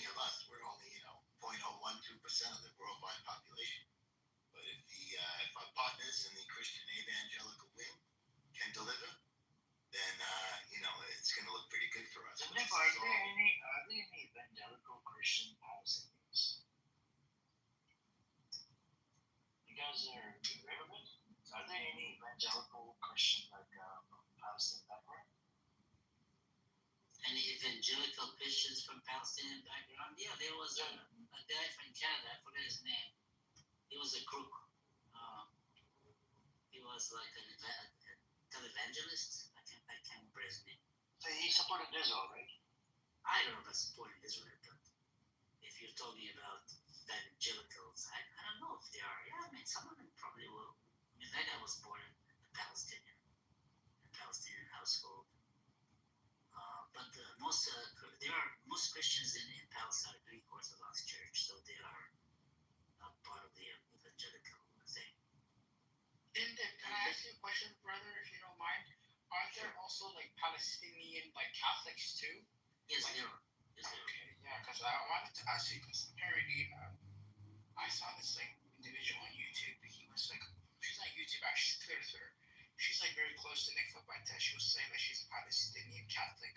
there are there any evangelical Christian like Palestinian background? Any evangelical Christians from Palestinian background? Yeah, there was a guy from Canada, I forget his name. He was a crook. He was like a televangelist. I can't remember his name. So he supported Israel, right? I don't know about supporting Israel, but if you're talking about evangelicals, I don't know if they are. Yeah, I mean, some of them probably will. I mean, that guy was born in a Palestinian household. But most Christians in Palestine are Greek Orthodox Church, so they are part of the evangelical thing. Can I ask you a question, brother, if you don't mind? Aren't there also like Palestinian like Catholics too? Yes, like, there are. Yes, there are. Okay, yeah, because I wanted to ask you because apparently I saw this like individual on YouTube. He was like, she's not YouTube, actually Twitter. She's like very close to Nick Fuente. She was saying that she's a Palestinian Catholic.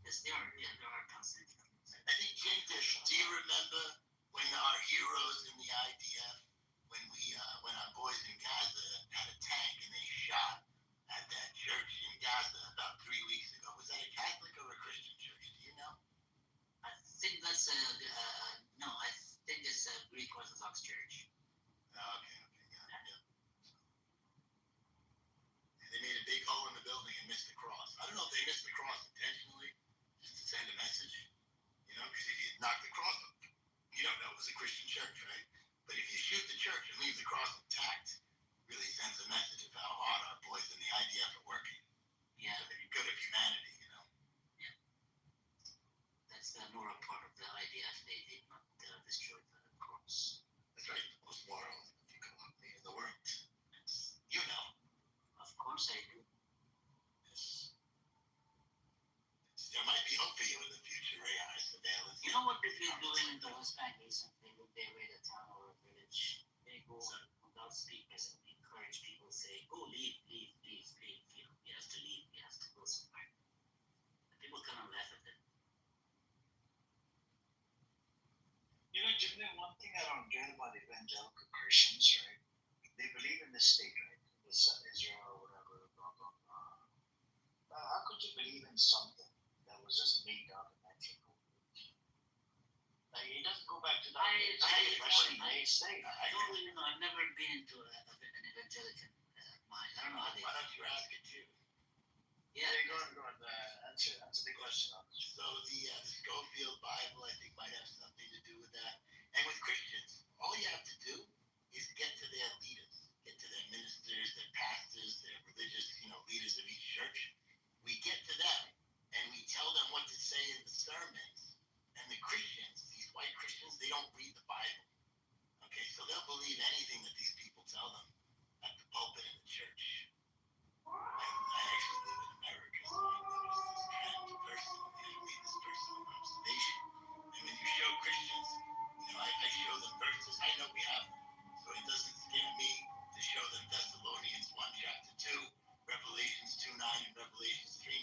Yes, there are. Yeah, there are Palestinian Catholics. I think Jinkish, do you remember when our heroes in the IDF, when our boys in Gaza had a tank and they shot at that church in Gaza about 3 weeks ago? Was that a Catholic or a Christian church? Do you know? I think that's no. I think it's a Greek Orthodox Church. Okay, yeah. They made a big hole in the building and missed the cross. I don't know if they missed the cross intentionally, just to send a message. Because if you knock the cross up, you don't know it was a Christian church, right? But if you shoot the church and leave the cross intact, it really sends a message of how hard our boys in the IDF are working. Yeah. For the good of humanity, Yeah. That's more a part of the IDF. They did not destroy the cross. That's right. The most moral economy in the world. You know. Of course I do. Yes. There might be hope for you in the future, AI surveillance. You know what they've been doing in the West Bank recently? They raid a town or a village. They go on loudspeakers and encourage people to say, "Go, leave. You have to leave. You have to go somewhere." And people kind of laugh at them. Jimmy, one thing I don't get about evangelical Christians, right? They believe in the state, right? This Israel or whatever, blah, blah, blah. How could you believe in something that was just made up in 1948? Like, it doesn't go back to that. I don't even know. I've never been into an evangelical mind. I don't know how they. Why don't you ask it too? Yeah. Go on. Answer the question. So the Schofield Bible, I think, might have something to do with that. And with Christians, all you have to do is get to their leaders, get to their ministers, their pastors, their religious, leaders of each church. We get to them and we tell them what to say in the sermons. And the Christians, these white Christians, they don't read the Bible. Okay, so they'll believe anything that these people tell them at the pulpit in the church. I actually live in America, so I noticed this trend personally. I made this personal observation. And when you show Christians, I show them verses. I know we have them. So it doesn't scare me to show them Thessalonians 1 chapter 2, Revelations 2:9, and Revelations 3:9.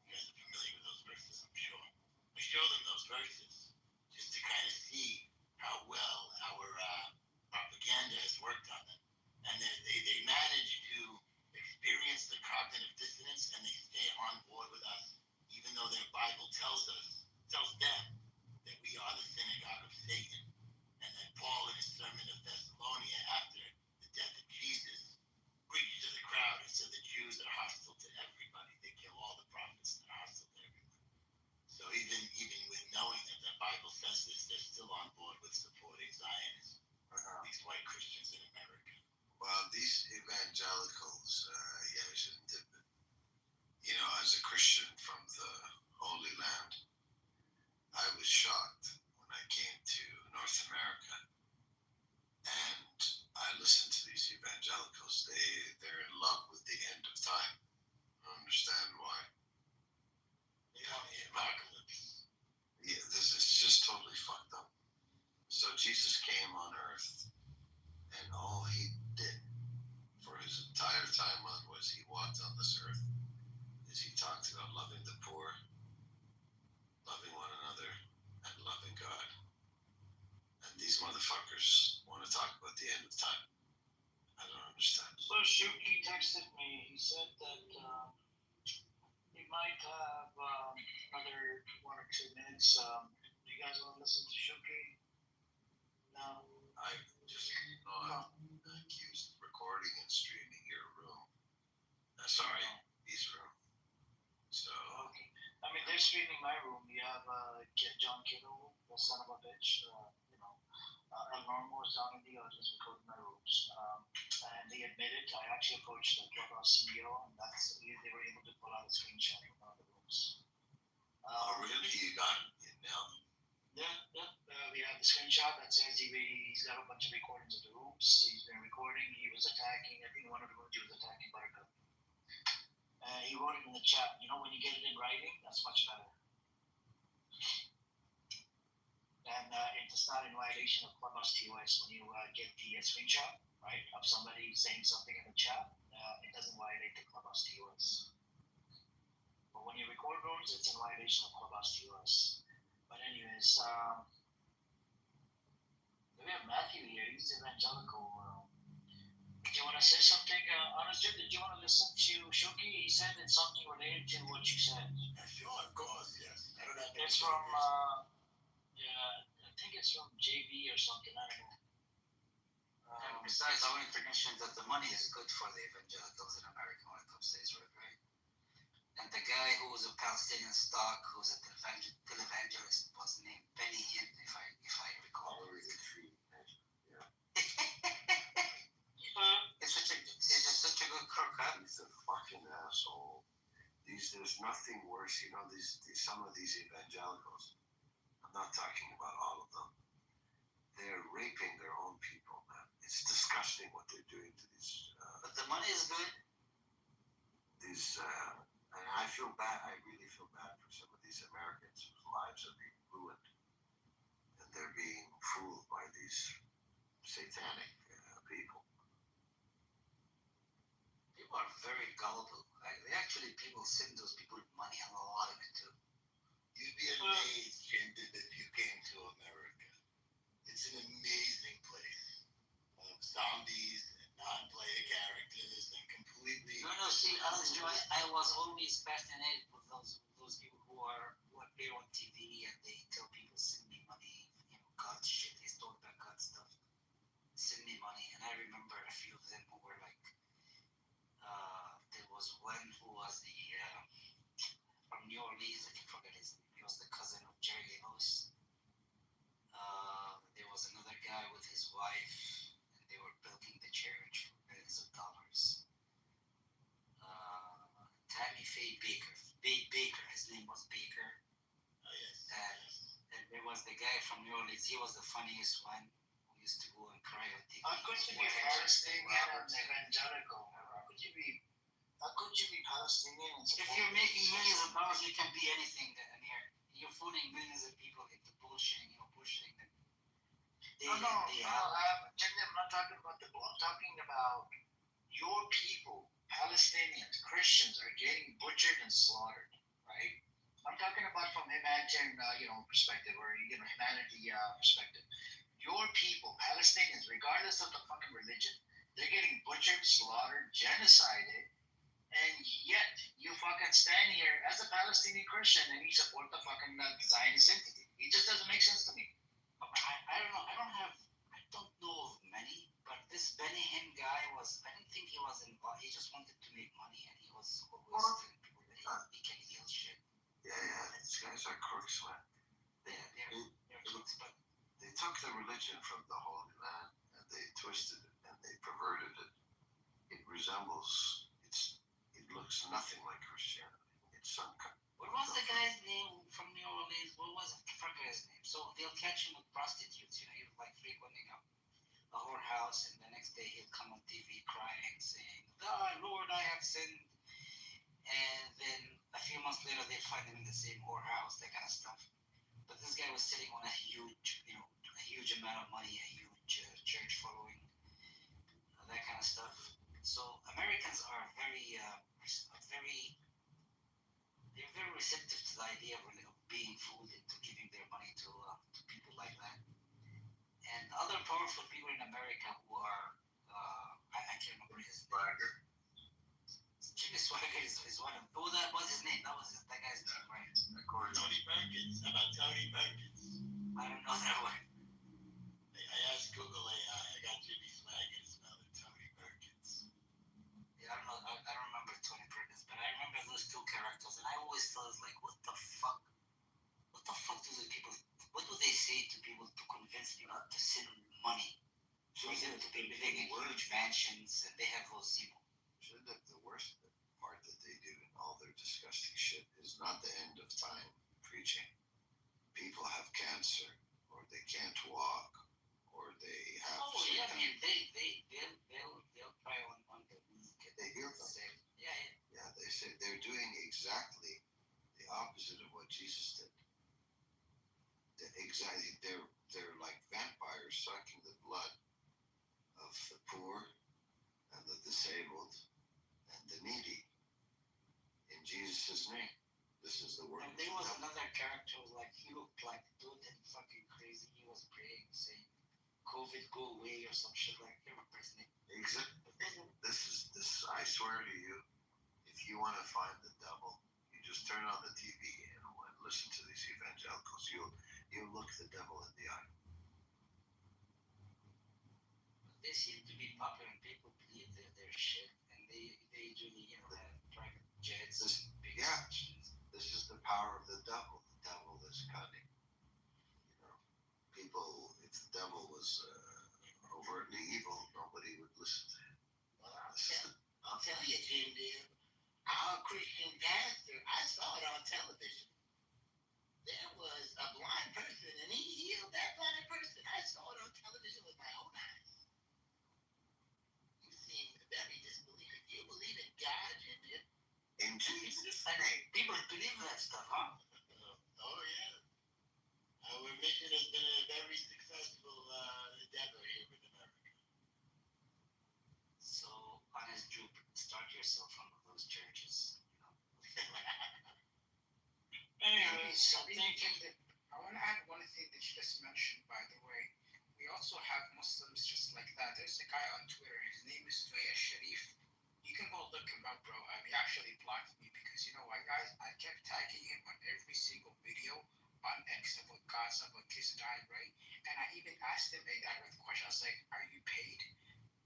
You guys are familiar with those verses, I'm sure. I show them those verses just to kind of see how well our propaganda has worked on them. And they manage to experience the cognitive dissonance and they stay on board with us, even though their Bible tells them that we are the synagogue of Satan. And then Paul, in his sermon of Thessalonia, after the death of Jesus, preached to the crowd and said the Jews are hostile to everybody. They kill all the prophets and are hostile to everybody. So even with knowing that the Bible says this, they're still on board with supporting Zionists. These white Christians in America. Well, these evangelicals, as a Christian from the Holy Land, I was shocked when I came to North America and I listened to these evangelicals. They're in love with the end of time. I understand why. The apocalypse. Yeah, this is just totally fucked up. So Jesus came on earth and all he did for his entire time was he walked on this earth is he talked about loving the poor, loving one another, and loving God. And these motherfuckers want to talk about the end of time. Shuki texted me. He said that he might have another 1 or 2 minutes. Do you guys want to listen to Shuki? No. I just accused recording and streaming your room. Sorry, his room. So. Okay. I mean, they're streaming my room. You have John Kitover, the son of a bitch. El Normo is down in the audience recording my rooms. And they admitted, I actually approached the clubhouse CEO, and they were able to pull out a screenshot from one of the rooms. Really? You got it now? Yeah. We have the screenshot that says he's got a bunch of recordings of the rooms. He's been recording. He was attacking, I think one of the rooms he was attacking Buttercup. He wrote it in the chat. You know, when you get it in writing, that's much better. And it's not in violation of Clubhouse TOS when you get the screenshot, right, of somebody saying something in the chat. It doesn't violate the Clubhouse TOS. But when you record rooms, it's in violation of Clubhouse TOS. But anyways, we have Matthew here. He's evangelical. Do you want to say something? Honest Jim, did you want to listen to Shuki? He said it's something related to what you said. Sure, of course, yes. I don't have It's from, I think it's from JB or something. I don't know. And besides, I wanted to mention that the money is good for the evangelicals in America when it comes to Israel, right? And the guy who was a Palestinian stock, who's a televangelist, was named Benny Hinn, if I recall. He's just such a good crook, huh? He's a fucking asshole. There's nothing worse, some of these evangelicals. I'm not talking about all of them. They're raping their own people, man. It's disgusting what they're doing to these. But the money is good. And I feel bad. I really feel bad for some of these Americans whose lives are being ruined, and they're being fooled by these satanic people. People are very gullible. People send those people money, and a lot of it too. You'd be amazed, Jindid, if you came to America. It's an amazing place of zombies and non-player characters and completely. No. See, I was always fascinated with those people who appear on TV and they tell people send me money, God shit. They talk about God stuff. Send me money, and I remember a few of them who were like. There was one who was from New Orleans, I forget his name. He was the cousin of Jerry Lewis. There was another guy with his wife, and they were building the church for millions of dollars. Tammy Faye Baker, his name was Baker. Oh, yes. And there was the guy from New Orleans. He was the funniest one who used to go and cry on TV. How could you be Palestinian and evangelical? How could you be Palestinian and If you're making millions of dollars, you can be anything, Amir. You're fooling millions of people into bullshitting them. No, I'm not talking about the bull. I'm talking about your people, Palestinians, Christians, are getting butchered and slaughtered, right? I'm talking about from humanitarian, perspective, or humanity perspective. Your people, Palestinians, regardless of the fucking religion, they're getting butchered, slaughtered, genocided, and yet you fucking stand here as a Palestinian Christian and you support the fucking Zionist entity. It just doesn't make sense to me. I don't know. I don't know of many, but this Benny Hinn guy I didn't think he was involved. He just wanted to make money, and he was always telling people that he can heal shit. Yeah, these guys are crooks, man. They're crooks, but they took the religion from the Holy Land, and they twisted it, and they perverted it. It looks nothing like Christianity. It's some kind. What was the guy's name from New Orleans? What was it? I forgot his name. So they'll catch him with prostitutes. He was like frequenting a whorehouse, and the next day he'll come on TV crying, saying, "Oh Lord, I have sinned." And then a few months later, they'll find him in the same whorehouse, that kind of stuff. But this guy was sitting on a huge amount of money, a huge church following, that kind of stuff. So Americans are they're very receptive to the idea of being fooled into giving their money to people like that. And other powerful people in America who are, I can't remember his Swagger. Jimmy Swagger is one of. Oh, that was his name. That was that guy's name, right? Tony Perkins. How about Tony Perkins? I don't know that one. I asked Google AI. I got Jimmy Swagger spelling Tony Perkins. Yeah, I don't know. I don't remember Tony Perkins, but I remember those two characters, and I always thought, like, what the fuck? What the fuck do the people? What do they say to people to convince people to send money for them to be living in huge mansions, and they have those, you know. The worst part that they do in all their disgusting shit is not the end of time preaching. People have cancer, or they can't walk, or they have. Oh yeah, I mean they'll try on the weak. They heal them. Yeah. Yeah, they say they're doing exactly the opposite of what Jesus did. They're like vampires sucking the blood of the poor and the disabled and the needy in Jesus' name. This is the word. And there was another character, like he looked like dude and fucking crazy. He was praying, saying, "COVID, go away," or some shit like. I remember his name. Exactly. This. I swear to you, if you want to find the devil, you just turn on the TV and listen to these evangelicals. You'll look the devil in the eye. They seem to be popular, and people believe they're shit, and they usually have private jets. This is the power of the devil. The devil is cunning. People, if the devil was overtly evil, nobody would listen to him. Well, I'll tell you, Jim, dear, our Christian pastor, I saw it on television. There was a blind person, and he healed that blind person. I saw it on television with my own eyes. You seem very disbelieving. You believe in God, Jim? In Jesus' name. People believe that stuff, huh? Oh, yeah. Our mission has been a very successful endeavor here in America. So, honest Jupe, start yourself from those churches. Anyway, I want to add one thing that you just mentioned, by the way. We also have Muslims just like that. There's a guy on Twitter, his name is Zoya Sharif. You can go look him up, bro. He actually blocked me because, you know what, guys? I kept tagging him on every single video on X about Gaza, about kids dying, right? And I even asked him a direct question. I was like, are you paid?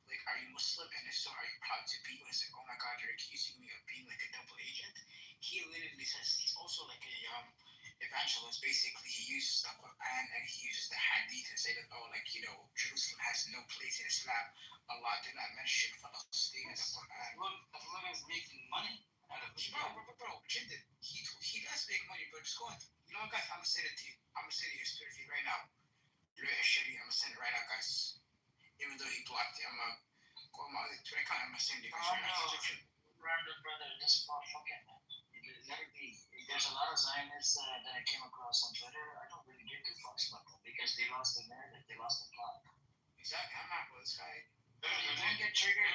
Like, are you Muslim? And if so, are you proud to be? And he's like, oh my God, you're accusing me of being like a double agent. He literally says he's also like a evangelist. Basically, he uses the Quran and he uses the Hadith and say that, oh, like, you know, Jerusalem has no place in Islam. Allah did not mention Palestine in the Quran. As long as making money out of it. Bro, Jindin, he does make money, but just go on. You know what, guys? I'm going to send it to you. I'm going to send you his Twitter feed right now. I'm going to send it right now, guys. Even though he blocked it, I'm going to go on my Twitter account. I'm going to send it to you guys right now. Brother, this motherfucking. Let it be. There's a lot of Zionists that I came across on Twitter. I don't really give two fucks about them because they lost the narrative, they lost the plot. Exactly. I'm not with this guy. Don't get triggered.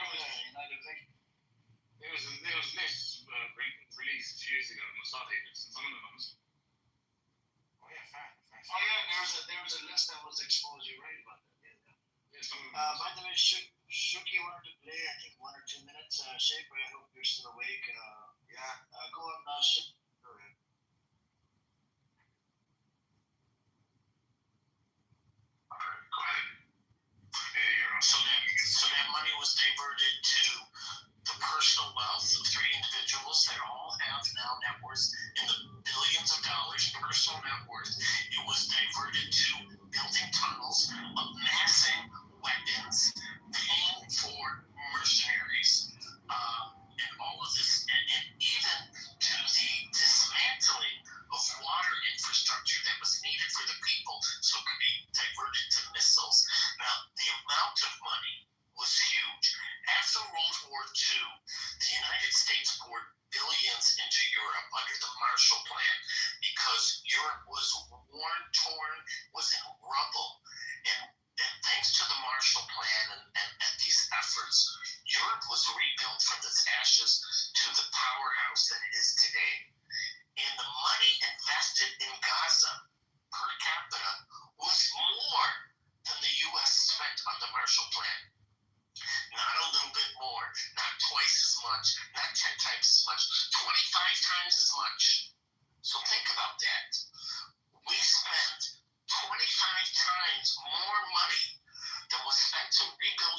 There was lists released a few years ago on Mossad agents, and some of them are Muslim. Oh yeah, fine. Oh yeah, there was a list that was exposed. You're right about that. By the way, Shuki wanted to play, I think, 1 or 2 minutes. Shape, I hope you're still awake. Go on, Ship. Go ahead. Go ahead. So that money was diverted to the personal wealth of 3 individuals that all have now net worth in the billions of dollars, personal net worth. It was diverted to building tunnels, amassing weapons, paying for mercenaries, and all of this, and even to the dismantling of water infrastructure that was needed for the people so it could be diverted to missiles. Now, the amount of money was huge. After World War II, the United States poured billions into Europe under the Marshall Plan because Europe was worn, torn, was in rubble. And thanks to the Marshall Plan and these efforts, Europe was rebuilt from its ashes to the powerhouse that it is today. And the money invested in Gaza per capita was more than the U.S. spent on the Marshall Plan. Not a little bit more, not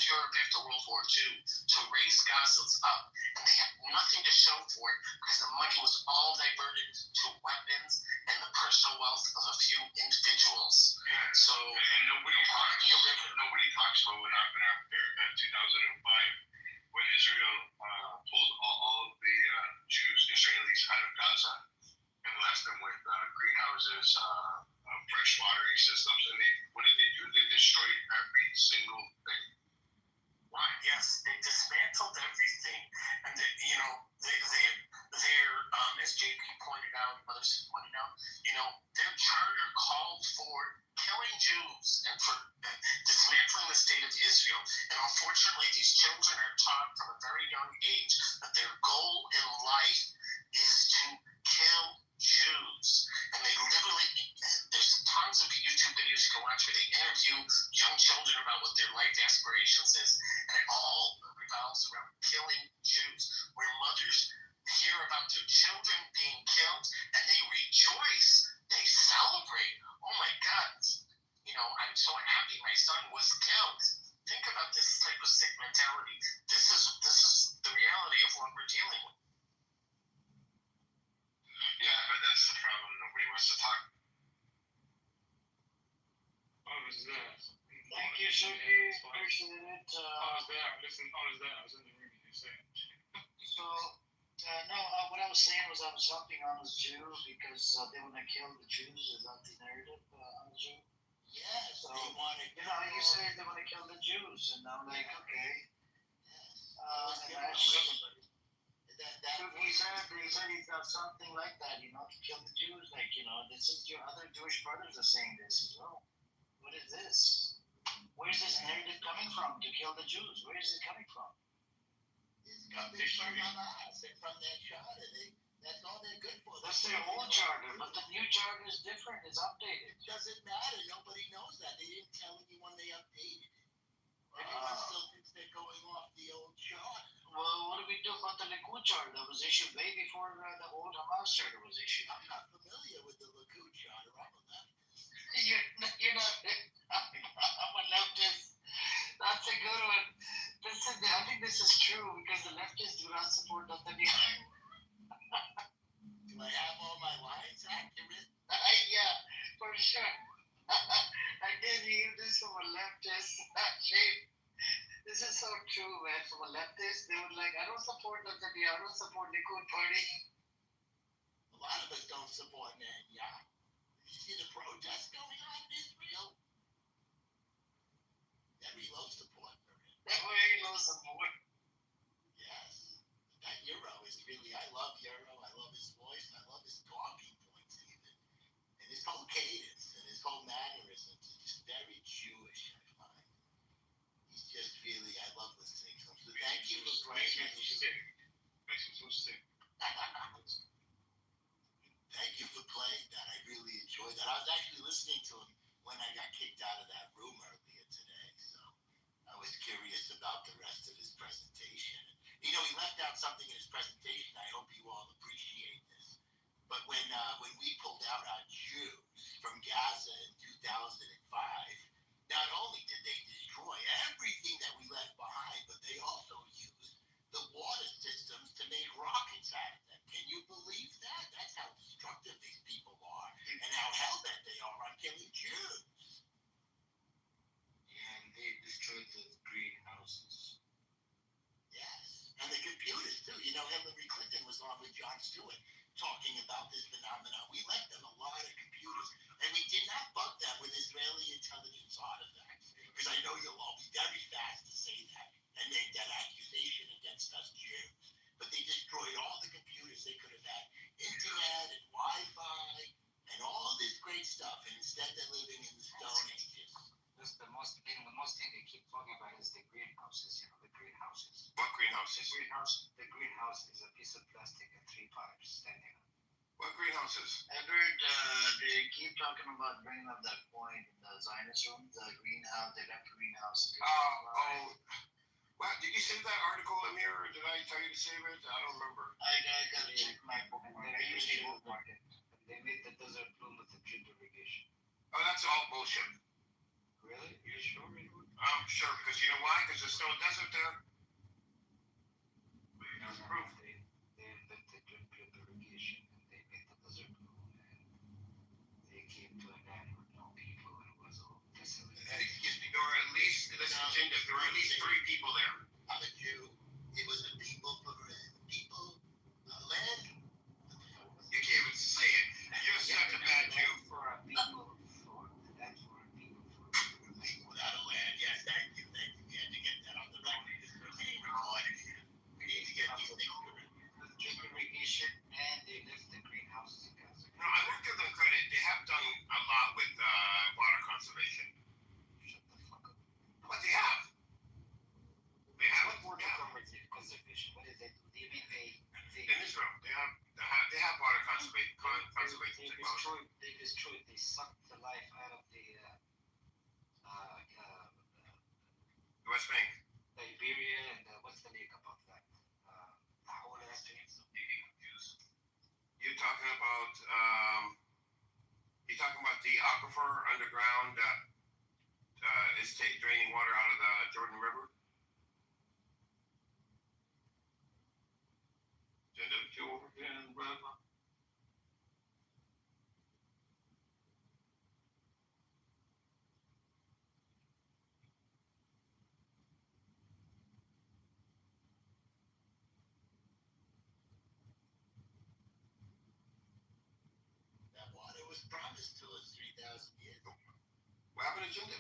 Europe after World War II to raise Gazans up, and they had nothing to show for it because the money was all diverted to weapons and the personal wealth of a few individuals. So, and nobody talks about what happened after 2005 when Israel pulled all of the Jews, Israelis, out of Gaza and left them with greenhouses, fresh watering systems, and what did they do? They destroyed every single thing. Why? Yes, they dismantled everything, and they're as JP pointed out, others pointed out, their charter called for killing Jews and for dismantling the state of Israel. And unfortunately, these children are taught from a very young age that their goal in life is to kill Jews. And they literally, there's tons of YouTube videos you can watch where they interview young children about what their life aspirations is, and it all revolves around killing Jews, where mothers hear about their children being killed and they rejoice, they celebrate. Oh my God, I'm so happy my son was killed. Think about this type of sick mentality. This is the reality of what we're dealing with. Yeah, but that's the problem. Nobody wants to talk. What was that? Thank you, Sergey. Appreciate it. I was there. Listen, I was there. I was in the room. You saying? So, what I was saying was I was hopping on this Jew because they want to kill the Jews. Is that the narrative on the Jew? Yes, So, they want to. You say they want to kill the Jews, and I'm like, okay. He said he's got something like that, to kill the Jews. Like, this is your other Jewish brothers are saying this as well. What is this? Where's this narrative coming from to kill the Jews? Where is it coming from? It's coming from Hamas and from that charter. That's all they're good for. That's their old charter, but the new charter is different. It's updated. It doesn't matter. Nobody knows that. They didn't tell anyone they updated it. Everyone still thinks they're going off the old charter. Well, what do we do about the Likud charter that was issued way before the old Hamas charter was issued? I'm not familiar with the Likud charter. I'm a leftist. You're not. I'm a leftist. That's a good one. I think this is true because the leftists do not support Netanyahu. Do I have all my lines accurate? Yeah, for sure. I did hear this from a leftist. Shape. This is so true, man. From a leftist, they would I don't support Netanyahu. I don't support Likud party. A lot of us don't support Netanyahu. You see the protests going on in Israel? Very low support for him. Very low support. Yes. That Euro is really, I love Euro. I love his voice. I love his talking points even. And his whole cadence and his whole mannerisms. It's just very Jewish, I find. He's just really, I love listening to him. So thank you for playing. Makes me so sick. Thank you for playing that. I really enjoyed that. I was actually listening to him when I got kicked out of that room earlier today. So I was curious about the rest of his presentation. He left out something in his presentation. I hope you all appreciate this. But when we pulled out our Jews from Gaza in 2005, not only did they destroy everything that we left behind, but they also used the water systems to make rockets out of them. Can you believe that? That's how destructive these people are and how hell-bent they are on killing Jews. And they destroyed the greenhouses. Yes, and the computers too. Hillary Clinton was on with Jon Stewart talking about this phenomenon. We left them a lot of computers, and we did not bug them with Israeli intelligence artifacts. Because I know you'll all be very fast to say that and make that accusation against us Jews. But they destroyed all the computers. They could have had internet and Wi-Fi and all this great stuff, and instead they're living in the Stone Ages. That's the most thing they keep talking about is the greenhouses. The greenhouses. What greenhouses? The greenhouse is a piece of plastic and 3 pipes standing on. What greenhouses? Edward, they keep talking about bringing up that point in the Zionist room, the greenhouse, they left the greenhouse. Well, did you save that article, Amir, or did I tell you to save it? I don't remember. I gotta check my bookmark. I usually bookmark it. They made the desert bloom with the drip irrigation. Oh, that's all bullshit. Really? Are you sure? I'm sure, because Because you know why? Because there's still a desert there. There's proof. They invented drip irrigation and they made the desert blue and they came to an end with no people. It was all desolate. Excuse me, there were at least, listen, Jinda, there were at least 3 people there. I'm a Jew. It was the people for people, land. You can't even say it. You're such a bad Jew. For a people, for land for a people, for Without a land, yes, thank you. We had to get that on the record. We need recorded here. We need to get these things correct. drip irrigation and they left the greenhouses in Gaza. No, I won't give them credit. They have done a lot with water conservation. Shut the fuck up. But they have. They have. What water conservation? What did they do? They mean they In Israel, they have water conservation technology. they destroyed, they sucked the life out of the West Bank. Liberia and what's the lake above that? The whole streams. You're talking about the aquifer underground is draining water out of the Jordan River. You over here in Brahma? That water was promised to us 3,000 years ago. What happened to Jinda?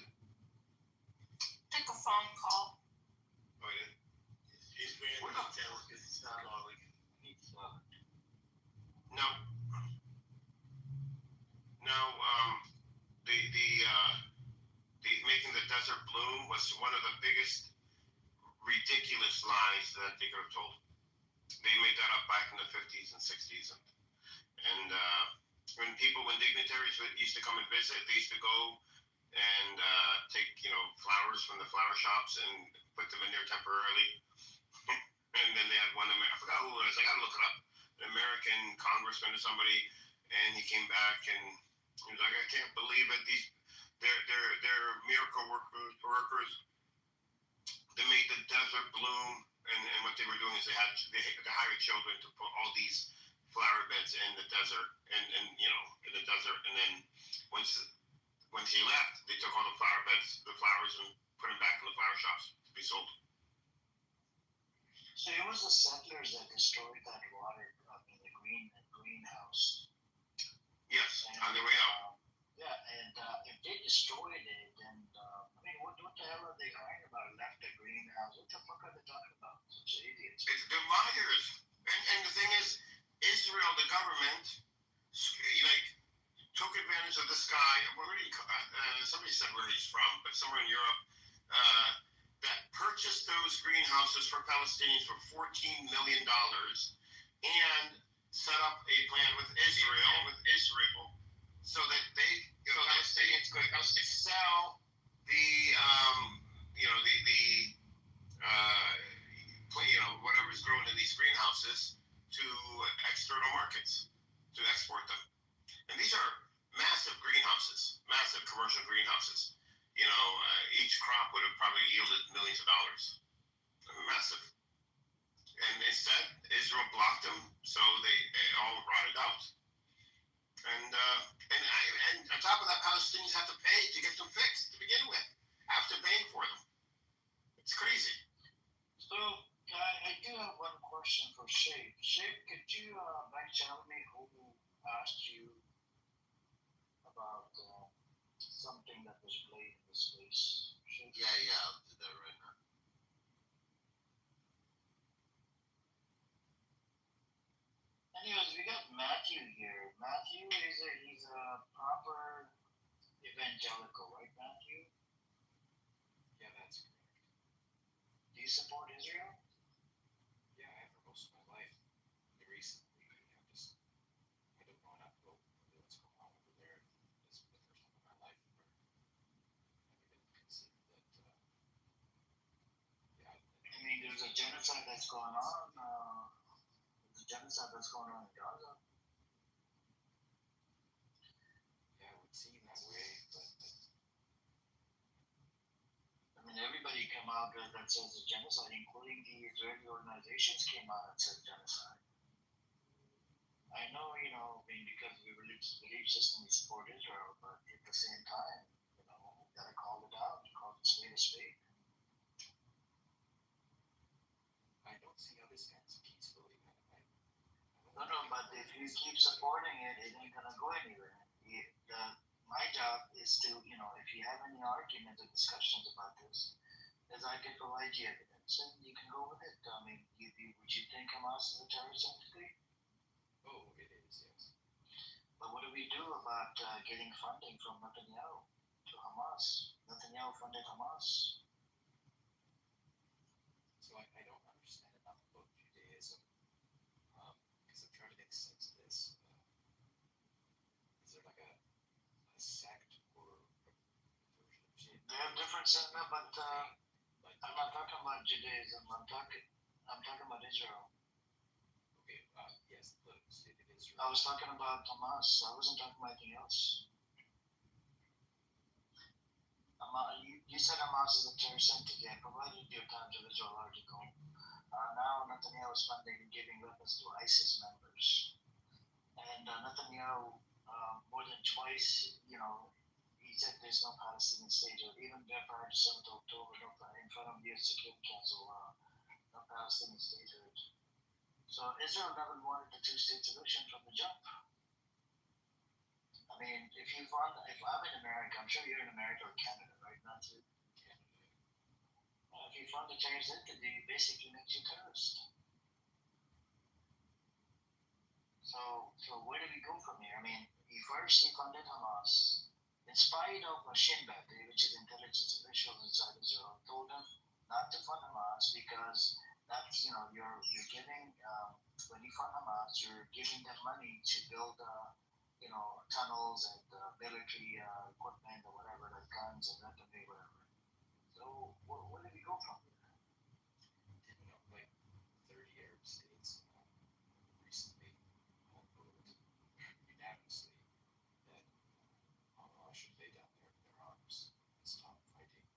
Take a phone call. Oh, yeah. Israel What will the- tell us because it's not all we can. No. No, the making the desert bloom was one of the biggest ridiculous lies that they could have told. They made that up back in the 50s and 60s. And when dignitaries used to come and visit, they used to go and take, flowers from the flower shops and put them in there temporarily. And then they had one, I forgot who it was, I gotta look it up, an American congressman or somebody, and he came back and he was like, I can't believe it, they're miracle workers, they made the desert bloom, and what they were doing is they hired children to put all these flower beds in the desert, and in the desert, and then once he left, they took all the flower beds, the flowers, and put them back in the flower shops to be sold. So it was the settlers that destroyed that water up in the greenhouse. Yes, And, on their way out. Yeah, and if they destroyed it, then what the hell are they crying about? Left the greenhouse? What the fuck are they talking about? Such idiots. They're liars. And the thing is, Israel, the government, took advantage of this guy. Somebody said where he's from, but somewhere in Europe, that purchased those greenhouses for Palestinians for $14 million and set up a plan with Israel, so that Palestinians could sell whatever's grown in these greenhouses to external markets to export them. And these are massive greenhouses, massive commercial greenhouses. Each crop would have probably yielded millions of dollars. Massive. And instead, Israel blocked them, so they all rotted out. And on top of that, Palestinians have to pay to get them fixed to begin with, after paying for them. It's crazy. So, I do have one question for Shape. Shape, could you back channel me who asked you about something that was played in the space? Shape? Yeah, I'll do that right now. Anyways, we got Matthew here. Matthew he's a proper evangelical, right, Matthew? Yeah, that's correct. Do you support Israel? Yeah, I have for most of my life. Recently, I don't know enough about what's going on over there. This is the first time in my life where I've even considered that. I mean, there's a genocide that's going on. There's a genocide that's going on in Gaza. Yeah, it would seem that way, but I mean, everybody come out that says it's genocide, including the Israeli organizations came out and said genocide. I know, I mean, because the religious belief system we support Israel, but at the same time, we gotta call it out, call it spade a spade. I don't see how this ends peacefully, man. No, but if you keep supporting it, it ain't gonna go anywhere. My job is to, if you have any arguments or discussions about this, is I can provide you evidence and you can go with it. I mean, would you think Hamas is a terrorist entity? Oh, it is, yes. But what do we do about getting funding from Netanyahu to Hamas? Netanyahu funded Hamas. So I don't understand enough about Judaism because I'm trying to make sense of this. Is there like a sect or a version of Judaism? They have different sects, but I'm not talking about Judaism. I'm talking about Israel. Okay, yes, the state of Israel. I was talking about Hamas. I wasn't talking about anything else. You said Hamas is a terrorist entity. I provided you a Times of Israel article. Now Netanyahu is funding and giving weapons to ISIS members. And Netanyahu, more than twice, he said there's no Palestinian state, or even prior to 7th October, in front of the Security Council, no Palestinian statehood. So Israel never wanted the two-state solution from the jump. I mean, if I'm in America, I'm sure you're in America or Canada, right? Not to Canada. If you fund a terrorist entity, it basically makes you a terrorist. So where do we go from here? I mean, he funded Hamas, in spite of Shin Bet, which is intelligence officials inside Israel, told him not to fund Hamas because that's, you're giving, when you fund Hamas, you're giving them money to build, tunnels and military equipment or whatever, like guns and weaponry, whatever. So where do we go from here? Didn't like 30 Arab states recently voted unanimously that Hamas should lay down their arms and stop fighting.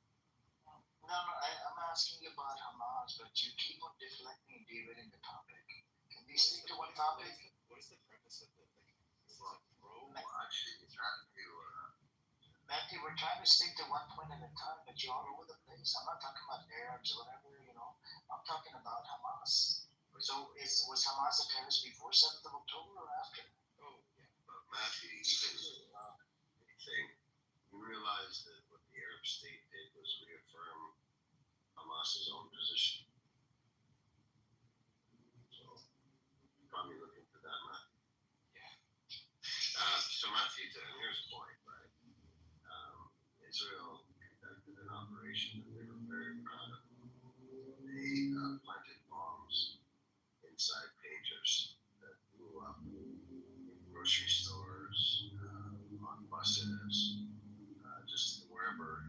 No, I'm asking you about Hamas, but you keep on deflecting and derailing the topic. Can we stick to one topic? What is the premise of the Actually, trying to Matthew, we're trying to stick to one point at a time, but you're all over the place. I'm not talking about Arabs or whatever, I'm talking about Hamas. So was Hamas a terrorist before 7th of October or after? Oh, yeah. But Matthew, you realize that what the Arab state did was reaffirm Hamas's own position. So you probably look into that, Matthew. Yeah. So Matthew, to Amir's point, right? Israel conducted an operation that they were very proud of. They planted bombs inside pagers that blew up in grocery stores, on buses, just wherever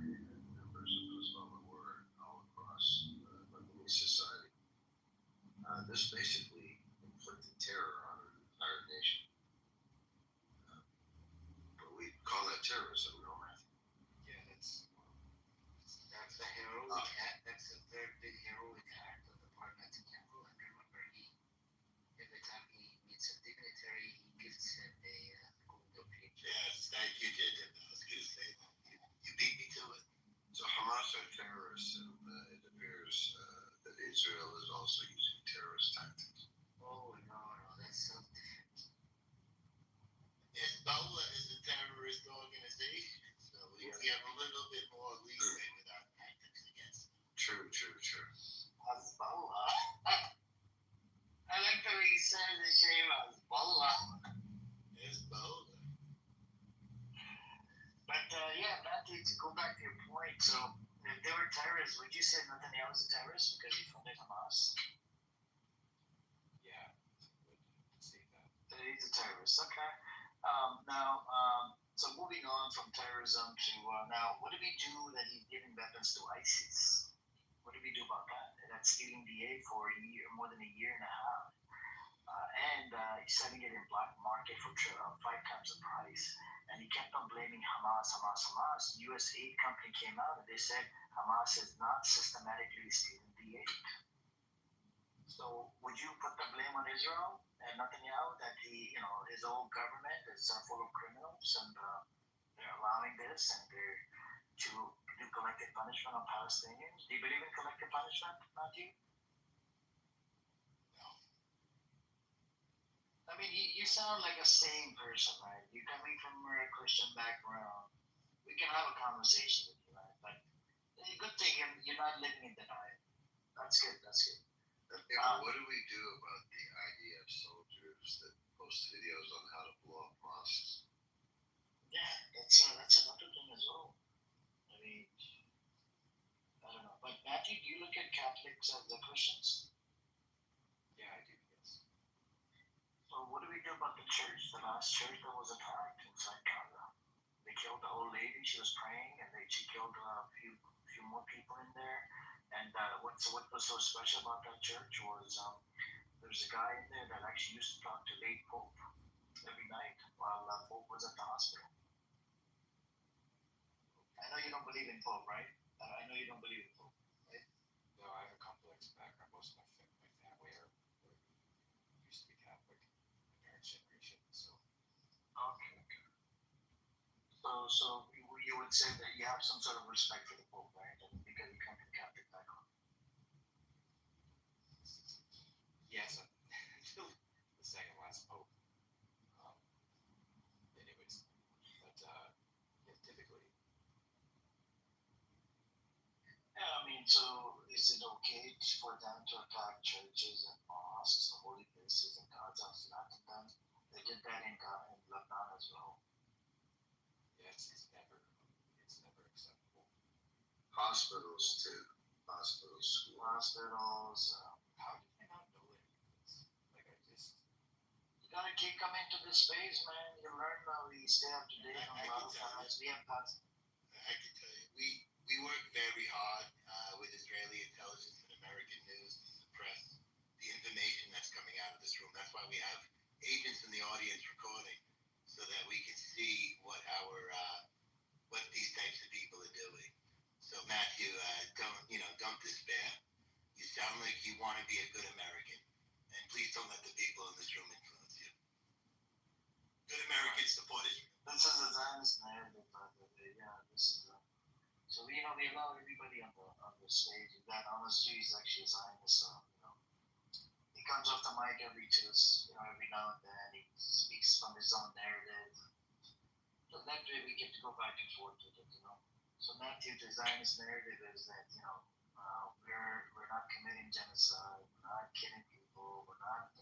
members of Hezbollah were all across Lebanese society. This basically inflicted terror on an entire nation. But we call that terrorism, no, Matthew? Yeah, that's the heroic act. That's a very big heroic act of the part Netanyahu. And remember, every time he meets a dignitary, he gives him a golden page. Yes, thank you, Jacob. I was going to say that. You beat me to it. So Hamas are terrorists, and it appears that Israel is also using terrorist tactics. Oh, no, that's self-defense. Hezbollah is a terrorist organization, so we have a little bit more leeway with our tactics against them. True. Hezbollah. I like the way you said the name Hezbollah. Hezbollah. But Matthew, to go back to your point, so if they were terrorists, would you say Netanyahu was a terrorist because he funded Hamas? Yeah, I would say that. He's a terrorist, okay. So moving on from terrorism to now, what do we do that he's giving weapons to ISIS? What do we do about that? That's stealing the aid for more than a year and a half. He's selling it in black market for 5 times the price. And he kept on blaming Hamas. The U.S. aid company came out and they said Hamas is not systematically stealing the aid. So would you put the blame on Israel and Netanyahu that his old government is full of criminals and they're allowing this and they're to do collective punishment on Palestinians? Do you believe in collective punishment, Matthew? I mean, you sound like a sane person, right? You're coming from a Christian background. We can have a conversation with you, right? But it's a good thing you're not living in denial. That's good. That's good. What do we do about the IDF soldiers that post videos on how to blow up mosques? Yeah, that's another thing as well. I mean, I don't know. But Matthew, do you look at Catholics as the Christians? Yeah, I do. Yes. So what do we do about the church? The last church that was attacked inside Gaza. They killed the old lady. She was praying, and she killed a few more people in there. And what was so special about that church was there's a guy in there that actually used to talk to late Pope every night while Pope was at the hospital. I know you don't believe in Pope, right? I know you don't believe in Pope, right? No, I have a complex background. Most of my family used to be Catholic. My parents' generation, so. Okay. So you would say that you have some sort of respect for the Pope, right? I mean, because you come from Catholic background. Yes, the second last Pope. Anyways, but yeah, typically. Yeah, I mean, so is it okay for them to attack churches and mosques, the holy places in Gaza, flatten them? They did that in Lebanon as well. Yeah, it's never acceptable. Hospitals too. Hospitals, schools. Hospitals. How did I not know any of this? Like You gotta keep coming to this space, man. You learn how we stay up to date on a lot of facts. We have facts. I can tell you, we work very hard with Israeli intelligence and American news to suppress the information that's coming out of this room. That's why we have agents in the audience recording, so that we can see what these types of people are doing. So Matthew, don't despair. You sound like you want to be a good American, and please don't let the people in this room influence you. Good Americans support Israel. This is a Zionist narrative, by the way. Yeah, this is so we allow everybody on the stage. That honestly is actually a Zionist. He comes off the mic every now and then. He speaks from his own narrative. So that way we get to go back and forth with it. So Matthew, the Zionist narrative is that we're not committing genocide. We're not killing people. We're not.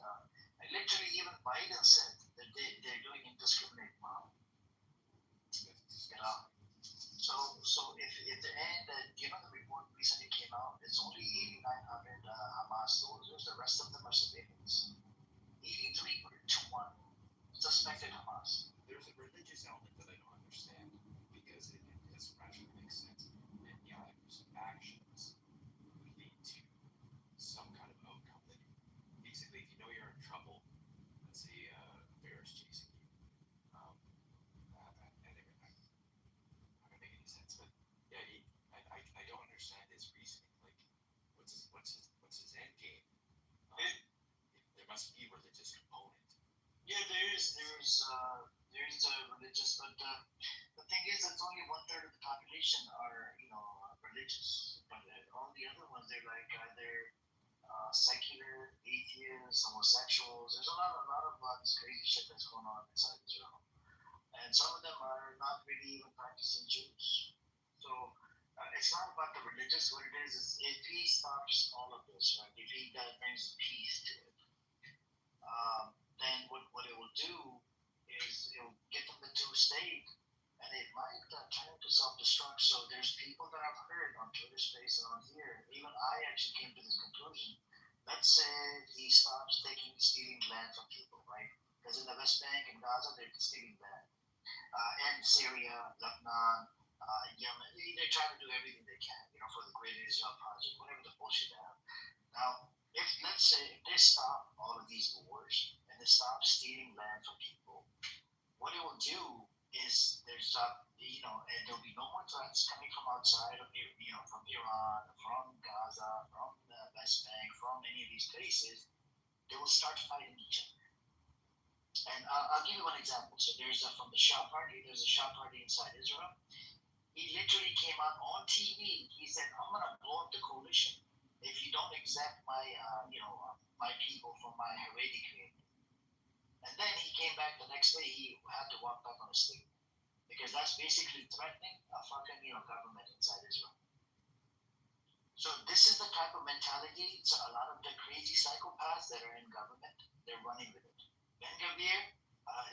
Literally, even Biden said that they're doing indiscriminate bombing. So if at the end, the report recently came out, it's only 8,900 Hamas soldiers. The rest of them are civilians. 83 to 1 suspected Hamas. There's a religious element that I don't understand because it rationally makes sense. And yeah, if some actions would lead to some kind of outcome, then basically, if you know you're in trouble, let's say a bear is chasing you, not gonna make any sense, but yeah, I don't understand his reasoning. Like, what's his end game? There must be a religious component. Yeah, there's a religious, but the thing is, it's only 1/3 of the population are religious, but all the other ones they're like either secular, atheists, homosexuals. There's a lot of this crazy shit that's going on inside Israel, and some of them are not really even practicing Jews. So it's not about the religious. What it is if he stops all of this, right? If he brings peace to it, then what it will do is it will get them into a state, and it might turn into self-destruct. So there's people that I've heard on Twitter Space and on here. Even I actually came to this conclusion. Let's say he stops stealing land from people, right? Because in the West Bank and Gaza, they're stealing land. And Syria, Lebanon, Yemen, they're trying to do everything they can, for the Great Israel Project, whatever the bullshit they have. Now, if let's say if they stop all of these wars and they stop stealing land from people, what it will do is there's and there'll be no more threats coming from outside of from Iran, from Gaza, from the West Bank, from any of these places. They will start fighting each other. And I'll give you one example. So there's from the Shah Party. There's a Shah Party inside Israel. He literally came out on TV. He said, "I'm gonna blow up the coalition if you don't accept my my people from my Haredi community." And then he came back the next day. He had to walk back on a stick because that's basically threatening a fucking government inside Israel. So this is the type of mentality. So a lot of the crazy psychopaths that are in government, they're running with it. Ben Gavir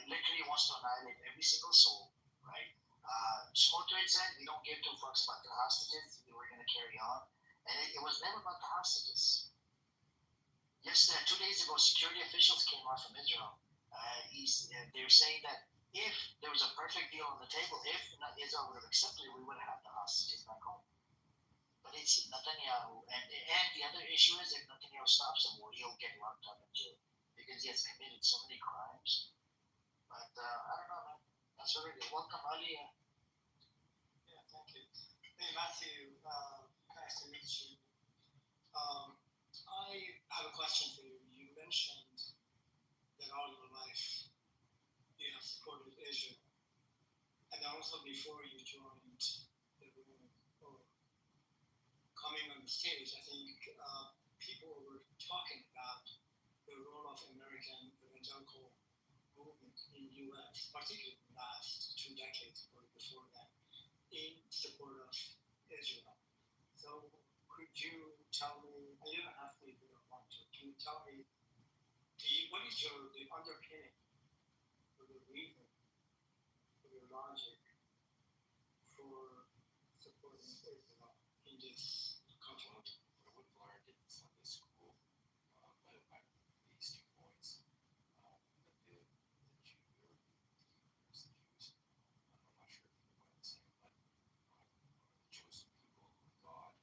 literally wants to annihilate every single soul, right? Smotrich said, "We don't give two fucks about the hostages. We're going to carry on," and it was never about the hostages. Yesterday, 2 days ago, security officials came out from Israel. They're saying that if there was a perfect deal on the table, if Israel would have accepted it, we would have had the hostages back home. But it's Netanyahu, and the other issue is if Netanyahu stops the war, he'll get locked up in jail because he has committed so many crimes. But I don't know, man. That's what it is. Welcome, Ali. Yeah, thank you. Hey, Matthew. Nice to meet you. I have a question for you. You mentioned that all your life you have supported Israel, and also before you joined the room or coming on the stage, I think people were talking about the role of American evangelical movement in U.S., particularly in the last 2 decades or before that, in support of Israel. So could you tell me, and you don't have to if you don't want to, can you tell me what is the underpinning or the reason or your logic for supporting Israel in this conflict? What we've learned in Sunday school, led by these 2 points, that the Jews, I'm not sure if you know what I'm saying, but the chosen people of God.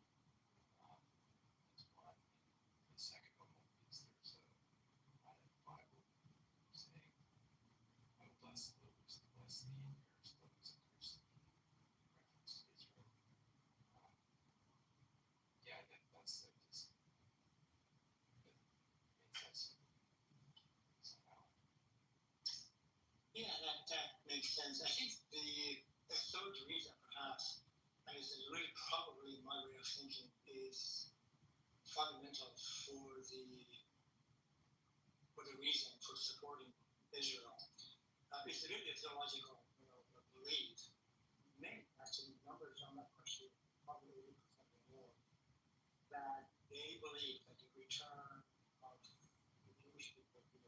That's one. The second one is there's a lot in the Bible saying, "I will bless those, bless thee, and curse those, and curse thee." Reference to Israel. Yeah, that's like this. It makes sense somehow. Yeah, that makes sense. I think the third reason, perhaps, and it's really probably my way of thinking, is fundamental for the reason for supporting Israel. It's really a theological belief. Many, actually, numbers I'm not quite sure, probably 80% or more, that they believe that the return of the Jewish people to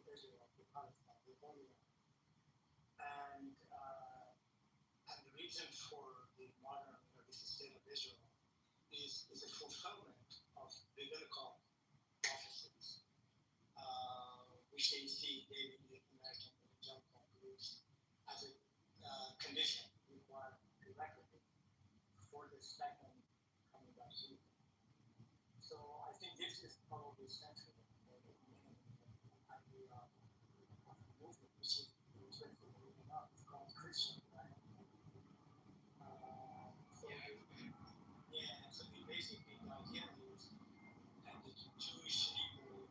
Israel, to Palestine, the Holy Land, and the reason for the modern, this state of Israel is a fulfillment of biblical prophecies, which they see in the American evangelical groups as a condition required prerequisite for the second coming of Jesus. So I think this is probably central for the idea of the movement, which is it's called Christian, right? So basically the idea is that the Jewish people,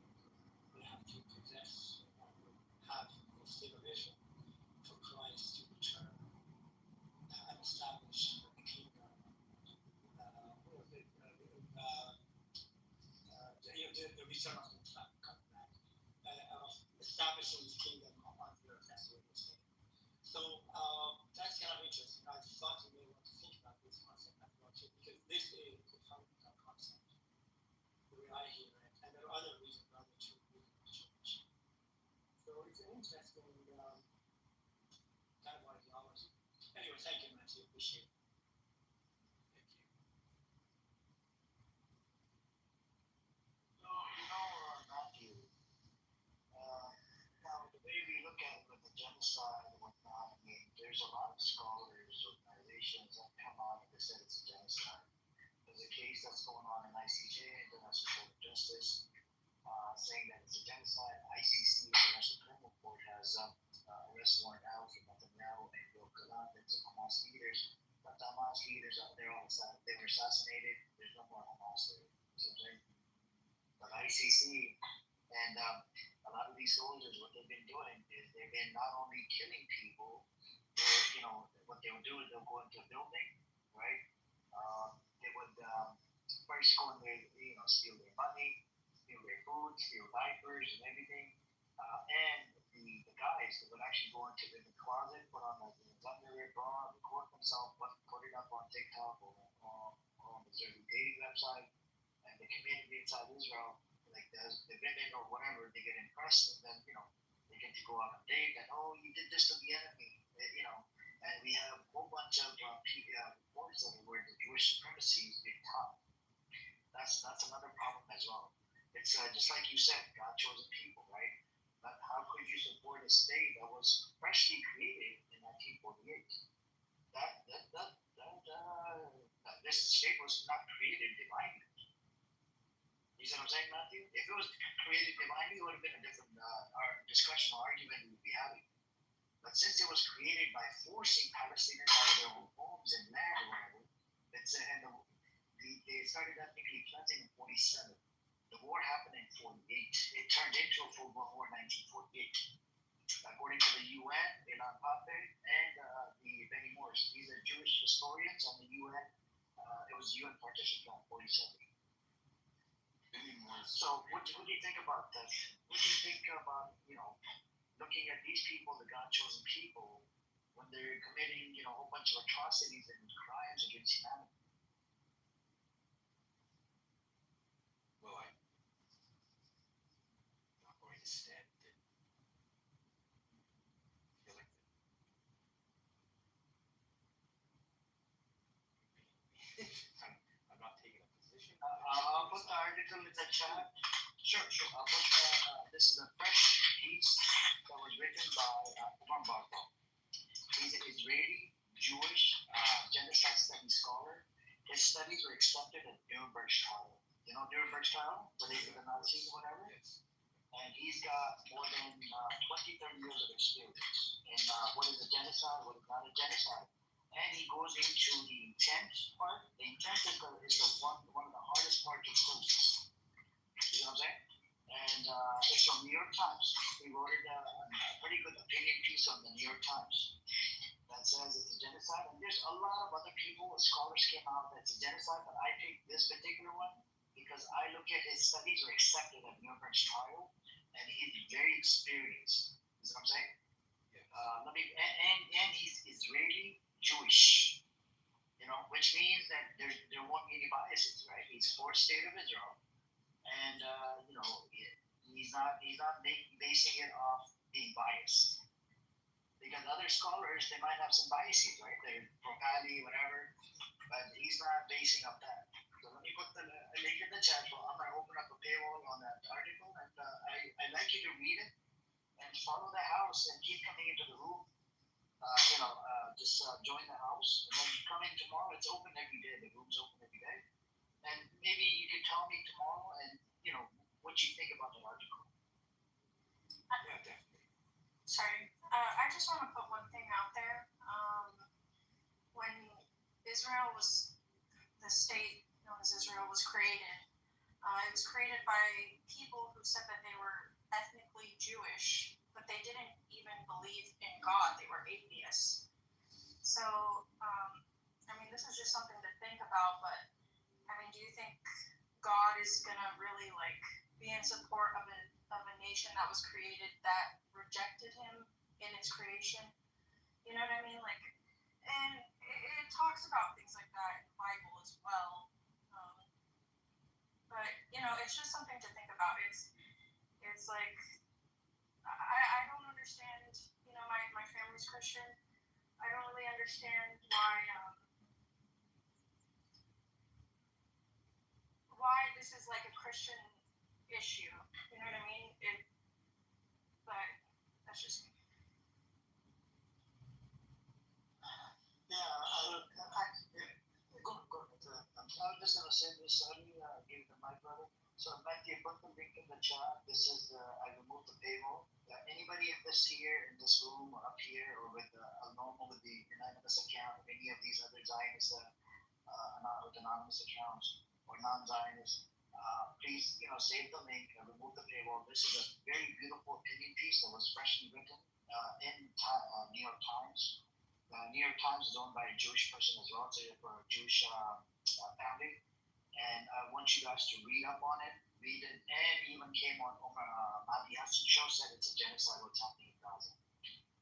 they have to possess, have the state of Israel for Christ to return and establish the kingdom. The return of the Messiah coming back, of establishing his kingdom on the earth. That's what we're saying. So that's kind of interesting. I thought you may want to think about this concept as well too, because this is a fundamental concept the way I hear it, and there are other reasons why the two reasons change. So it's an interesting kind of ideology. Anyway, thank you, Matthew. Appreciate it. Thank you. So, Matthew, now the way we look at it with the genocide and whatnot, I mean, there's a lot of scholars, organizations that come out and they said it's a genocide. There's a case that's going on in ICJ, International Court of Justice. saying that it's a genocide. ICC, International Criminal Court, has arrest warrant out for Netanyahu and Bill Galant and some Hamas leaders. But the Hamas leaders, they were assassinated. There's no more Hamas there. So, but ICC and a lot of these soldiers, what they've been doing is they've been not only killing people, what they would do is they'll go into a building, right? They would first go in there, steal their money, steal their food, steal diapers and everything. And the guys that would actually go into the closet, put on like underwear, bra, record themselves, put it up on TikTok or on the Israeli dating website, and the community inside Israel, like the women or whatever, they get impressed, and then they get to go out and date, and you did this to the enemy, and we have a whole bunch of reports of where the Jewish supremacy is being taught. That's another problem as well. It's just like you said, God chosen people, right? But how could you support a state that was freshly created in 1948? This state was not created divinely. You see what I'm saying, Matthew? If it was created divinely, it would have been a different discussion or argument we would be having. But since it was created by forcing Palestinians out of their own homes and land or whatever, they started ethnically cleansing in 47. The war happened in 48. It turned into a full-blown war in 1948. According to the UN, Ilan Pape, and the Benny Morris, these are Jewish historians on the UN. It was UN partition plan 47. So what do you think about that? What do you think about, looking at these people, the God-chosen people, when they're committing, a whole bunch of atrocities and crimes against humanity? Well, I'm not going to stand and feel like I'm not taking a position. I'll put the article in the chat. Sure. I'll put this is a fresh piece that was written by Umar Bartel. He's an Israeli Jewish genocide studies scholar. His studies were accepted at Nuremberg's trial. You know Nuremberg's trial, where they did the Nazis or whatever? Yes. And he's got more than 20, 30 years of experience in what is a genocide, what is not a genocide. And he goes into the intent part. The intent is one of the hardest parts to prove. You know what I'm saying? And it's from New York Times. He wrote a pretty good opinion piece on the New York Times that says it's a genocide. And there's a lot of other people, scholars came out that it's a genocide, but I picked this particular one because I look at his studies were accepted at Nuremberg's trial, and he's very experienced. You know what I'm saying? And he's Israeli Jewish, which means that there won't be any biases, right? He's for state of Israel, and he's not basing it off being biased. Because other scholars, they might have some biases, right? They're pro-Pali, whatever, but he's not basing up that. So let me put the link in the chat. So I'm gonna open up a paywall on that article, and I'd like you to read it and follow the house and keep coming into the room. Just join the house, and then come in tomorrow. It's open every day. The room's open every day, and maybe you can tell me tomorrow, and what you think about the article. Yeah, definitely. Sorry, I just want to put one thing out there. When Israel was the state known as Israel was created, it was created by people who said that they were ethnically Jewish, but they didn't even believe in God. They were atheists. So, this is just something to think about, but, do you think God is going to really, be in support of a nation that was created that rejected him in its creation? You know what I mean? And it talks about things like that in the Bible as well. But, it's just something to think about. It's like, I don't understand, my family's Christian. I don't really understand why this is like a Christian issue. You know what I mean? But that's just me. Yeah, go. I'm just gonna say this. Let me give it to my brother. So Matthew, put the link in the the chat. This is I removed the paywall. Anybody in this room or up here or with a normal with the anonymous account, any of these other Zionists with anonymous accounts or non-Zionists, please save the link and remove the paywall. This is a very beautiful opinion piece that was freshly written in New York Times. New York Times is owned by a Jewish person as well, so for a Jewish family. And I want you guys to read up on it, and even came on Mahdi Hassan show, said it's a genocide what's happening in Gaza.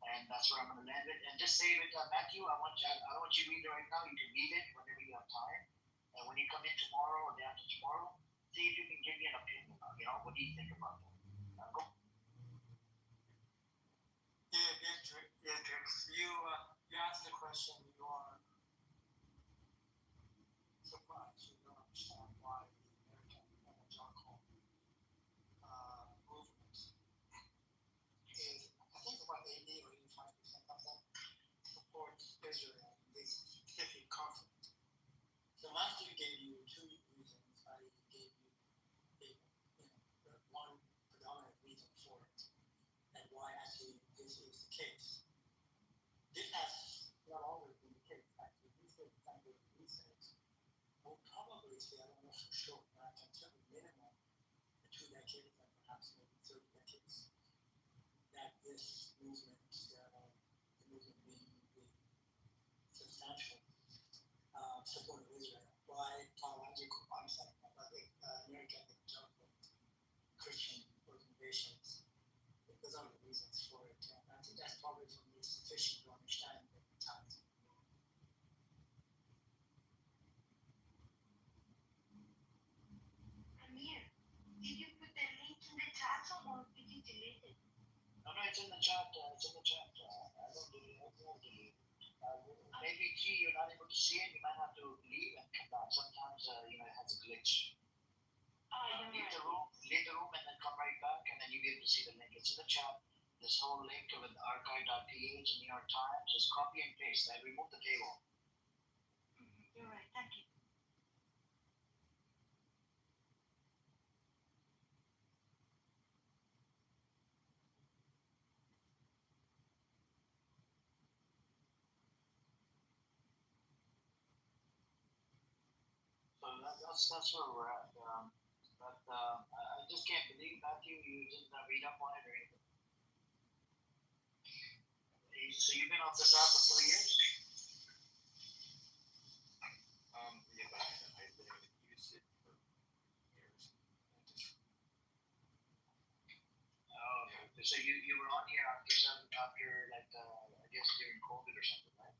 And that's where I'm going to land it. And just save it, Matthew. I don't want you to read it right now. You can read it whenever you have time. And when you come in tomorrow or day after tomorrow, see if you can give me an opinion. What do you think about that? Go. Beatrix, you asked the question. You are surprised. You don't understand why the American evangelical movement is, I think about 80 or 85% of them supports Israel in this specific conflict. So Matthew gave you two reasons. I gave you one predominant reason for it and why actually this is the case. This has not always been the case. Actually, these are kind of research. We'll probably say, I don't know for sure, but I can tell you minimum 2 decades and perhaps maybe 30 decades that this movement, the movement being the substantial support of Israel by American evangelical Christian organizations. Those are the reasons for it. And I think that's probably for me sufficient to understand the times. Amir, did you put the link in the chat or did you delete it? No, it's in the chat. It's in the chat. I don't delete it. Maybe G, you're not able to see it. You might have to leave and come back. Sometimes it has a glitch. Leave the room and then come right back, and then you'll be able to see the link. It's in the chat. This whole link with archive.ph in New York Times, just copy and paste. I removed the table. You're right. Thank you. So that's where we're at. I just can't believe, Matthew, you didn't read up on it or anything. So you've been off this app for 3 years? Yeah, but I've been able to use it for years. So you were on here after like I guess during COVID or something, right?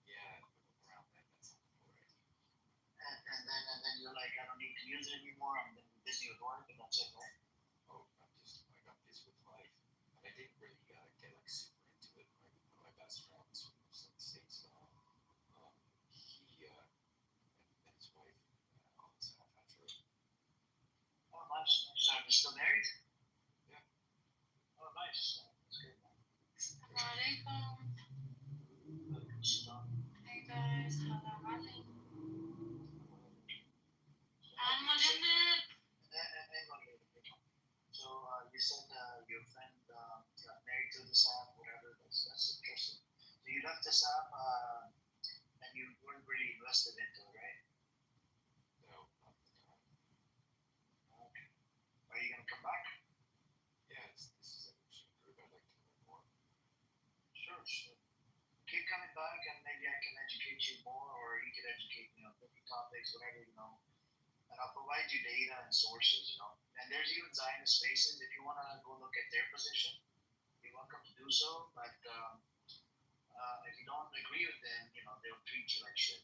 Yeah, around that. That's right. And then you're like, I don't need to use it anymore. I'm busy with work, and that's it, right? Oh, I got busy with life. And I didn't really get like super into it. One of my best friends from the States, he and his wife always have after. Oh, nice. So you're still married? Yeah. Oh, nice. That's good. Assalamualaikum. Hey guys, salam alaikum. So you said your friend got married to this app, whatever. That's interesting. So you left this app and you weren't really invested into it, right? No, not the time. Okay. Are you gonna come back? Yeah, this is an interesting group. I'd like to learn more. Sure. Keep coming back, and maybe I can educate you more, or you can educate me on different topics, whatever and I'll provide you data and sources, And there's even Zionist spaces. If you want to go look at their position, you're welcome to do so. But if you don't agree with them, they'll treat you like shit.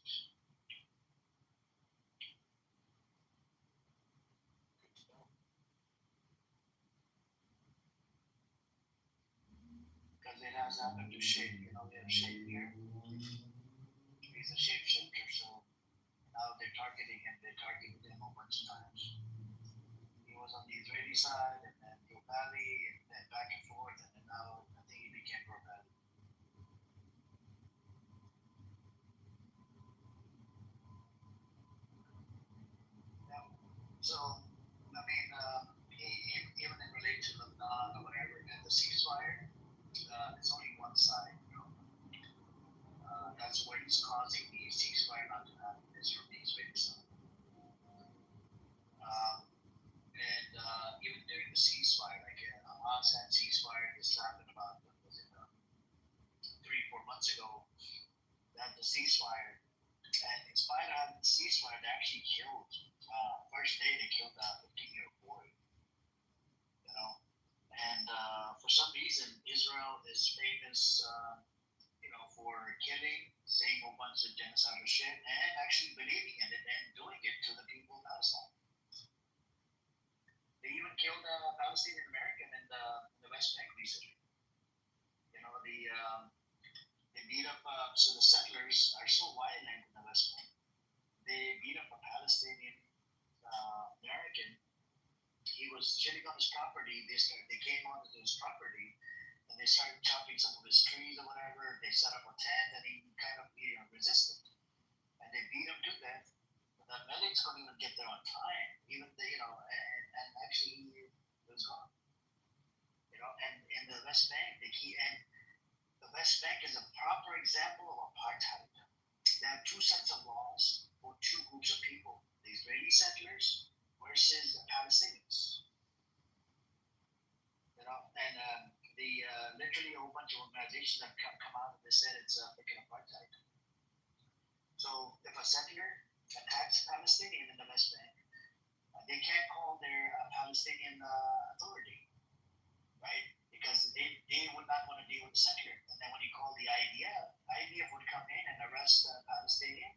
Good to know. Because it has happened to shape, they have shape here. He's a shapeshifter, so now they're targeting him. They targeted him a bunch of times. He was on the Israeli side, and then Pro Valley, and then back and forth, and then now I think he became Pro Valley. Yeah. So, I mean, he months ago, they had the ceasefire, and in spite of having the ceasefire, they actually killed. First day they killed a 15-year boy. You know, and for some reason, Israel is famous, for killing, saying a bunch of genocidal shit, and actually believing in it and doing it to the people of Palestine. They even killed a Palestinian American in the West Bank recently. You know, they beat up. So the settlers are so violent in the West Bank. They beat up a Palestinian American. He was chilling on his property. They came onto his property, and they started chopping some of his trees or whatever. They set up a tent, and he kind of resisted, and they beat him to death. But the medics couldn't even get there on time, even and actually he was gone. You know, and in the West Bank, the West Bank is a proper example of apartheid. They have two sets of laws for two groups of people: the Israeli settlers versus the Palestinians. You know, and literally a whole bunch of organizations have come out and they said it's freaking apartheid. So if a settler attacks a Palestinian in the West Bank, they can't call their Palestinian authority, right? Because they would not want to deal with the settler. And then when you call the IDF would come in and arrest the Palestinian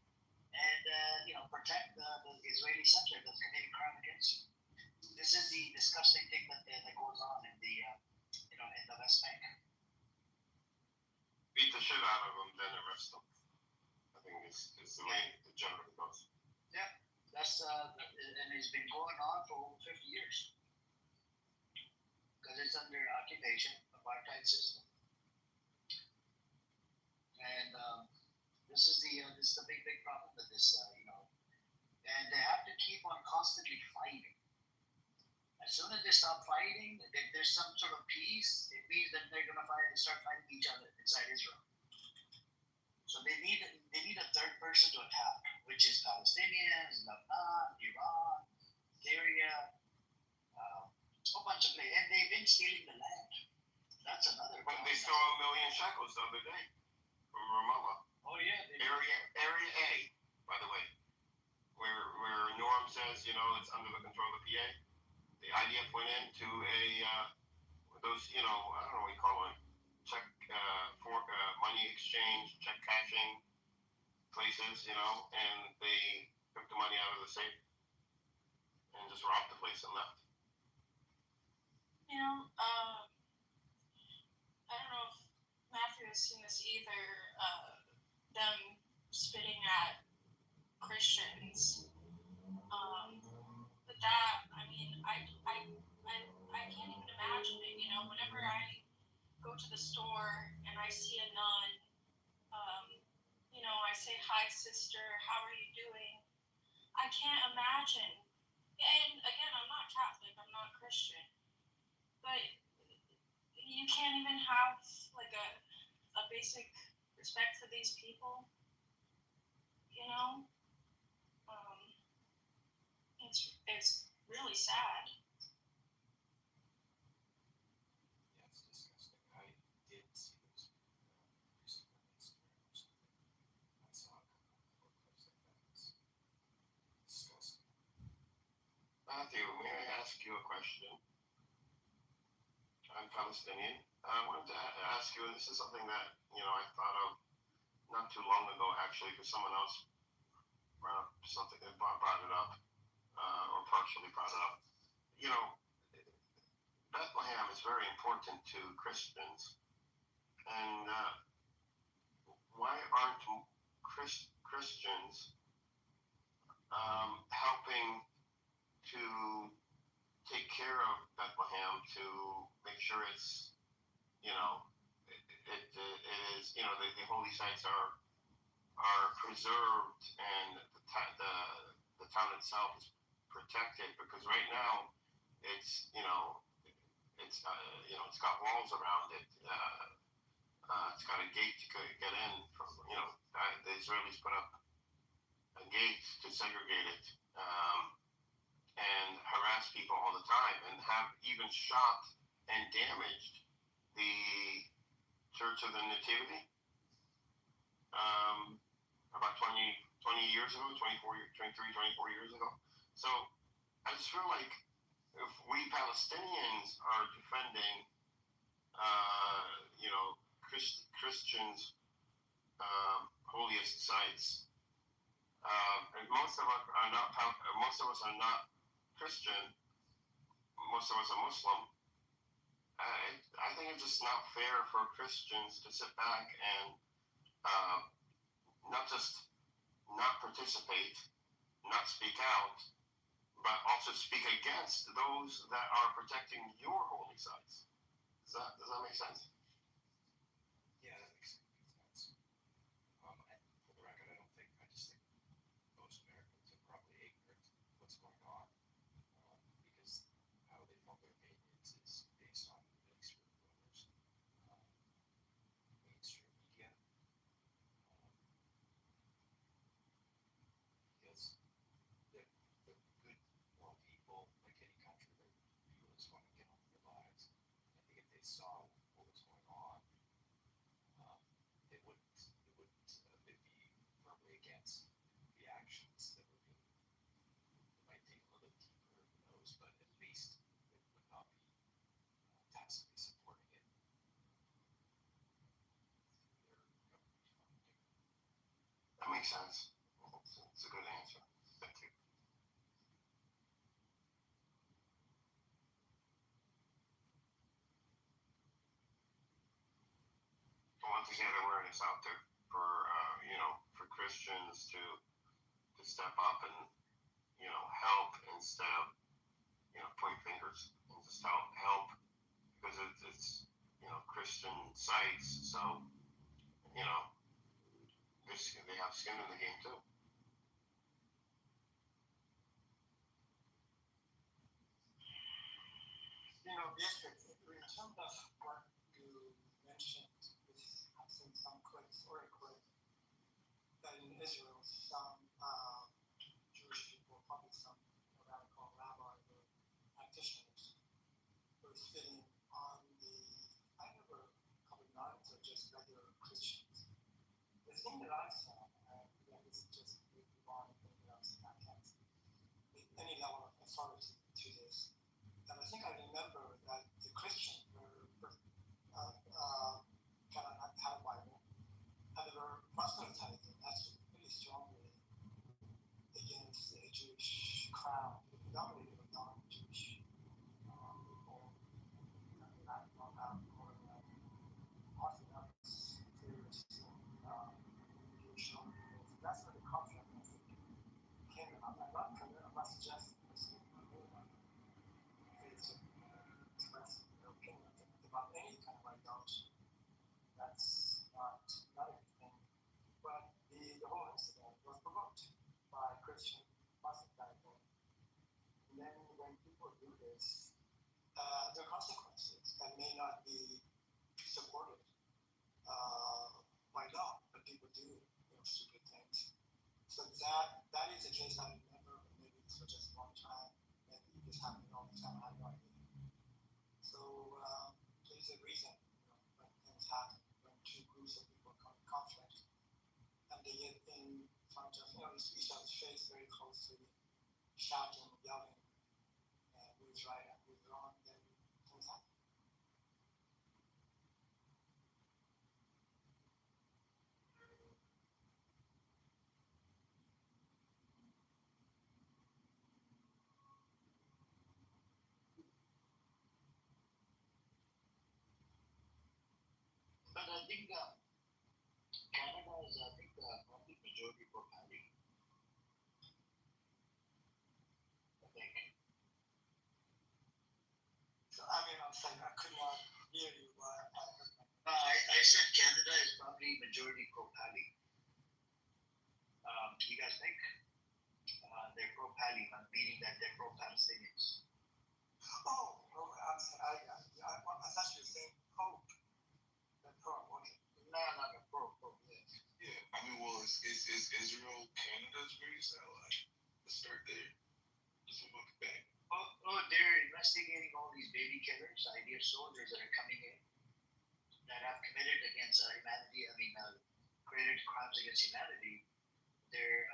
and protect the Israeli settler that's committing crime against you. This is the disgusting thing that goes on in the in the West Bank. Beat the shit out of them, then arrest them. I think it's the way it generally goes. Yeah, that's and it's been going on for over 50 years because it's under occupation, apartheid system, and this is the big problem with this, and they have to keep on constantly fighting. As soon as they stop fighting, if there's some sort of peace, it means that they're gonna start fighting each other inside Israel. So they need a third person to attack, which is Palestinians, Lebanon, Iran, Syria, a whole bunch of places, and they've been stealing the land. That's another. But they stole $1 million shekels the other day from Ramallah. Oh yeah. Area A, by the way, where Norm says it's under the control of the PA. The IDF went into those, I don't know what you call them, check money exchange, check cashing places, and they took the money out of the safe and just robbed the place and left. I don't know if Matthew has seen this either, them spitting at Christians. But that, I can't even imagine it. Whenever I go to the store and I see a nun, I say, "Hi, sister, how are you doing?" I can't imagine. And again, I'm not Catholic, I'm not Christian, but you can't even have like a basic respect for these people. It's really sad. Yeah, it's disgusting. I did see those recently on Instagram or something. I saw a couple of clips like that. It's disgusting. Matthew, may I ask you a question? I'm Palestinian. I wanted to ask you, and this is something that I thought of not too long ago, actually, because someone else brought it up, or partially brought it up. Bethlehem is very important to Christians, and why aren't Christians helping to take care of Bethlehem, to make sure it's, it is, the holy sites are preserved and the town itself is protected, because right now it's it's got walls around it. It's got a gate to get in from. The Israelis put up a gate to segregate it, and harass people all the time, and have even shot and damaged the Church of the Nativity. about 20 years ago, 24 years ago. So I just feel like if we Palestinians are defending, Christians' holiest sites, and most of us are not Christian. Most of us are Muslim. I think it's just not fair for Christians to sit back and not just not participate, not speak out, but also speak against those that are protecting your holy sites. Does that make sense? Yeah, that makes sense. And for the record, I just think most Americans are probably ignorant of what's going on, because how they form their opinions is based on mainstream rumors, mainstream media. Because the good moral people, like any country, people just want to get on with their lives. I think if they saw what was going on, it wouldn't be firmly against the actions that were being. It might take a little bit deeper, who knows, but at least it would not be tacitly supporting it through their government funding. That makes sense. It's a good answer. Thank you. I want to get awareness out there for for Christians to step up and help instead of point fingers, and just help because it's Christian sites, so they have skin in the game too. District, in terms of what you mentioned, I've seen some clips or a clip that in Israel, some Jewish people, probably some what I would call rabbis or practitioners, were sitting on either a couple of nuns or just regular Christians. The thing that I saw, again, this is just maybe one thing that I've seen, I can't with any level of authority to this. And I think I remember that the Christians were kind of had a Bible, and they were proselytizing actually pretty strongly against a Jewish crowd, predominantly of non-Jewish people, not Orthodox, Jewish, Jewish people. So that's where the conflict, I think, came about. I'm not suggesting this. Express their opinion about any kind of idolatry. That's not a good thing. But the whole incident was provoked by Christian proselytizing. And then when people do this, there are consequences that may not be supported by law, but people do stupid things. So that is a case I remember. Maybe this was just one time. Maybe this happened all the time. I have no idea. So there's a reason when things happen, when two groups of people come in conflict, and they get in front of each other's face very closely, shouting, yelling, and who's right and who's wrong, then things happen. But I think Canada is, probably majority pro-Palestinian. I think. So I mean, I'm saying I could not hear you, but I said Canada is probably majority pro-Palestinian. Do you guys think they're pro-Palestinian, meaning that they're pro-Palestinians? Oh, I'm sorry. I thought you were saying hope. Okay. No, pro. Yeah, I mean, well, is Israel Canada's greatest ally? Let's start there. Let's look back. Oh, they're investigating all these baby killers, IDF soldiers that are coming in that have committed against humanity. perpetrated crimes against humanity, they're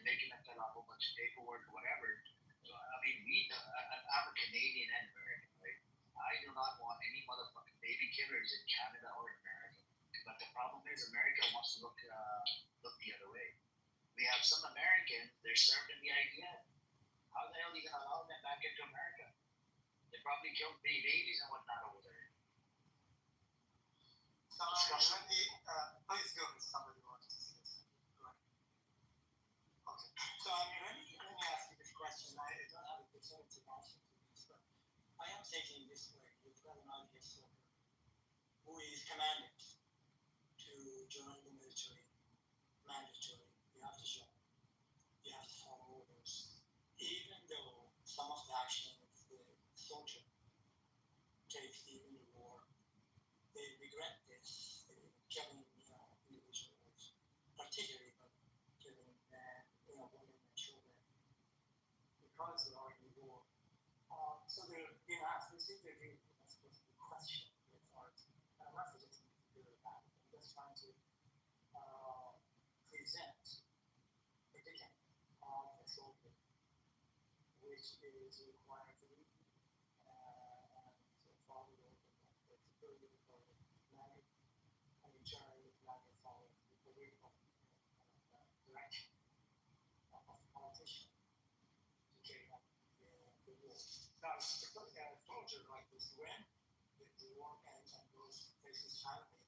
making them fill out a whole bunch of paperwork or whatever. So I mean, I'm a Canadian and American, right? I do not want any motherfucking baby killers in Canada or in America. But the problem is, America wants to look the other way. We have some Americans, they're served in the IDF. How the hell are you gonna allow them back into America? They probably killed babies and whatnot over there. So let me, please go with somebody who wants to say something. Go ahead. Okay. So let me ask you this question. I don't have a definitive answer to this, but I am taking this way. You've got an IDF soldier who is commanded to join the military, mandatory. You have to join. You have to follow orders. Even though some of the actions the soldier takes in the war, they regret this, killing individuals, particularly but killing women and children because they are in the war. So they're being asked, this is their view, that's supposed to be questioned the authority. And I'm not suggesting to do that. I'm just trying to present a picture of a soldier which is required to be and follow the order of the security for the planning and ensuring the planning follows the political direction of politicians to carry out the war. Now, a soldier like this, when the war ends and goes faces family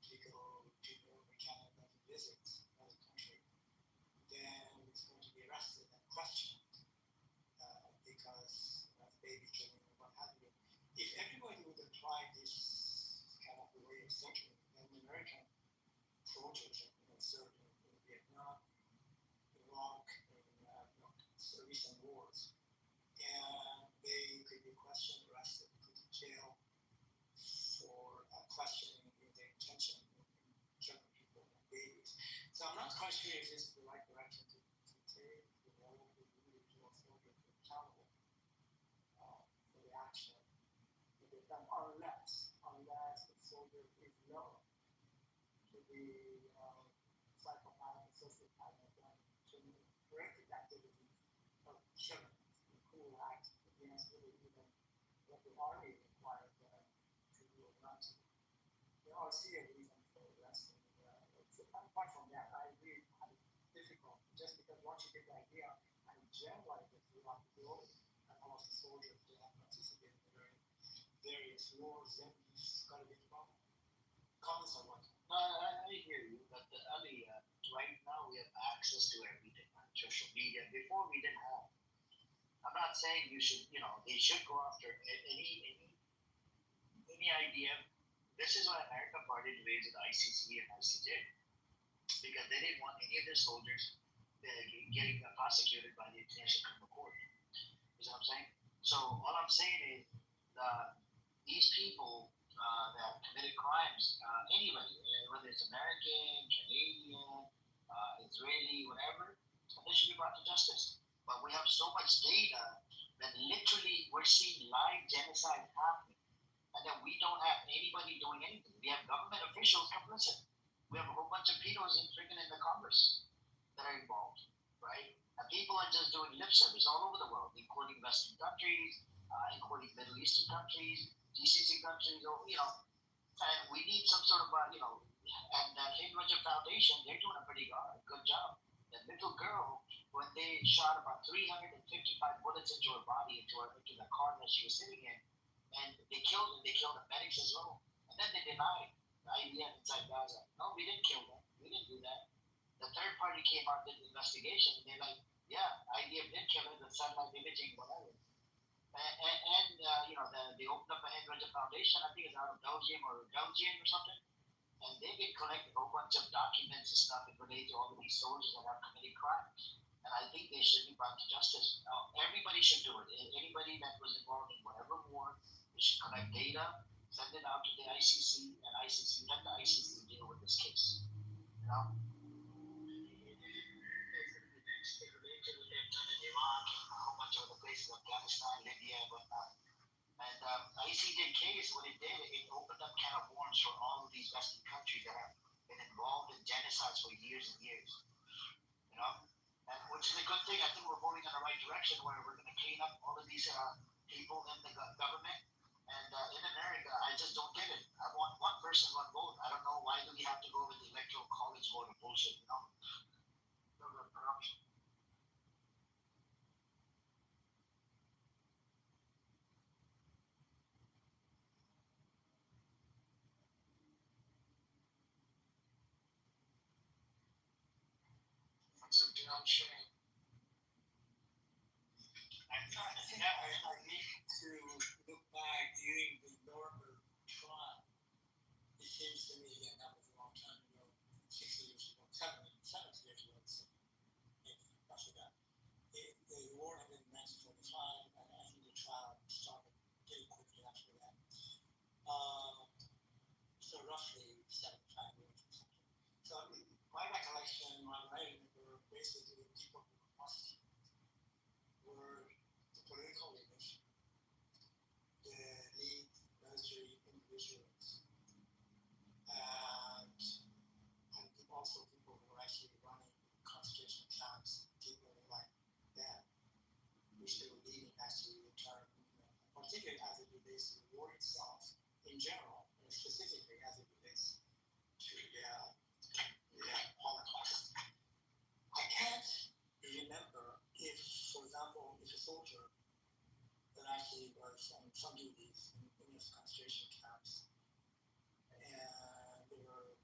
to go to Canada to visit another country, then it's going to be arrested and questioned because of baby killing or what have you. If everybody would apply this kind of way of thinking, then the American soldiers served in Vietnam, Iraq, in recent wars, and they could be questioned, arrested, put in jail for questioning their intention in killing people and babies. So I'm not quite sure if this is the right direction to take, the individual soldier to be accountable for the action that they've done, unless the soldier is known to be psychopathic, sociopath, and done horrific activities of killing, cruel acts against really even what the army required to do or not to. I see a reason for arresting. Apart from that, I really find it difficult just because once you get the idea and generalize it throughout the world, and all of the soldiers that have participated in various wars, then you've got to get involved. Comments on what? No, I hear you, but Ali, right now we have access to everything on social media. Before we didn't have. I'm not saying you should, they should go after any idea. This is why America parted ways with ICC and ICJ, because they didn't want any of their soldiers getting prosecuted by the International Criminal Court. You know what I'm saying? So all I'm saying is these people that committed crimes, anybody, whether it's American, Canadian, Israeli, whatever, they should be brought to justice. But we have so much data that literally we're seeing live genocide happening, and then we don't have anybody doing anything. We have government officials complicit. We have a whole bunch of pedos in the Congress that are involved, right? And people are just doing lip service all over the world, including Western countries, including Middle Eastern countries, GCC countries, and we need some sort of, and that Kitover Foundation, they're doing a pretty good job. That little girl, when they shot about 355 bullets into her body, into the car that she was sitting in, and they killed the medics as well. And then they denied the IDF inside Gaza. No, we didn't kill them. We didn't do that. The third party came out, did the investigation, and they're like, yeah, IDF did kill her, the satellite imaging, whatever. And they opened up a Kitover Foundation, I think it's out of Belgium or something. And they've been collecting a whole bunch of documents and stuff that relate to all of these soldiers that have committed crimes. And I think they should be brought to justice. Now, everybody should do it. Anybody that was involved in whatever war, they should collect data, send it out to the ICC, and let the ICC deal with this case. They relate to what they've done in Iraq and a whole bunch of other places, Afghanistan, Libya, and whatnot. And ICJ case, what it did, it opened up can of worms for all of these Western countries that have been involved in genocides for years and years. You know, and which is a good thing. I think we're moving in the right direction where we're going to clean up all of these people in the government. And in America, I just don't get it. I want one person, one vote. I don't know why do we have to go with the electoral college vote of bullshit. You know, the corruption. That's a damn shame. I need to look back during the Nuremberg trial. It seems to me that that was a long time ago, 60 years ago, 70 years ago, maybe, I forgot. The war ended in 1945, and I think the trial started pretty quickly after that. So roughly 75 years or something. So my recollection, what I remember, basically the people who were prosecuted were the political leaders, the lead military individuals, and also people who were actually running concentration camps, people like them, which they were leading actually the entire movement, particularly as it relates to the war itself in general, and specifically as it relates to the Holocaust. I can't remember if, for example, if a soldier that actually was on some duties in these concentration camps and they were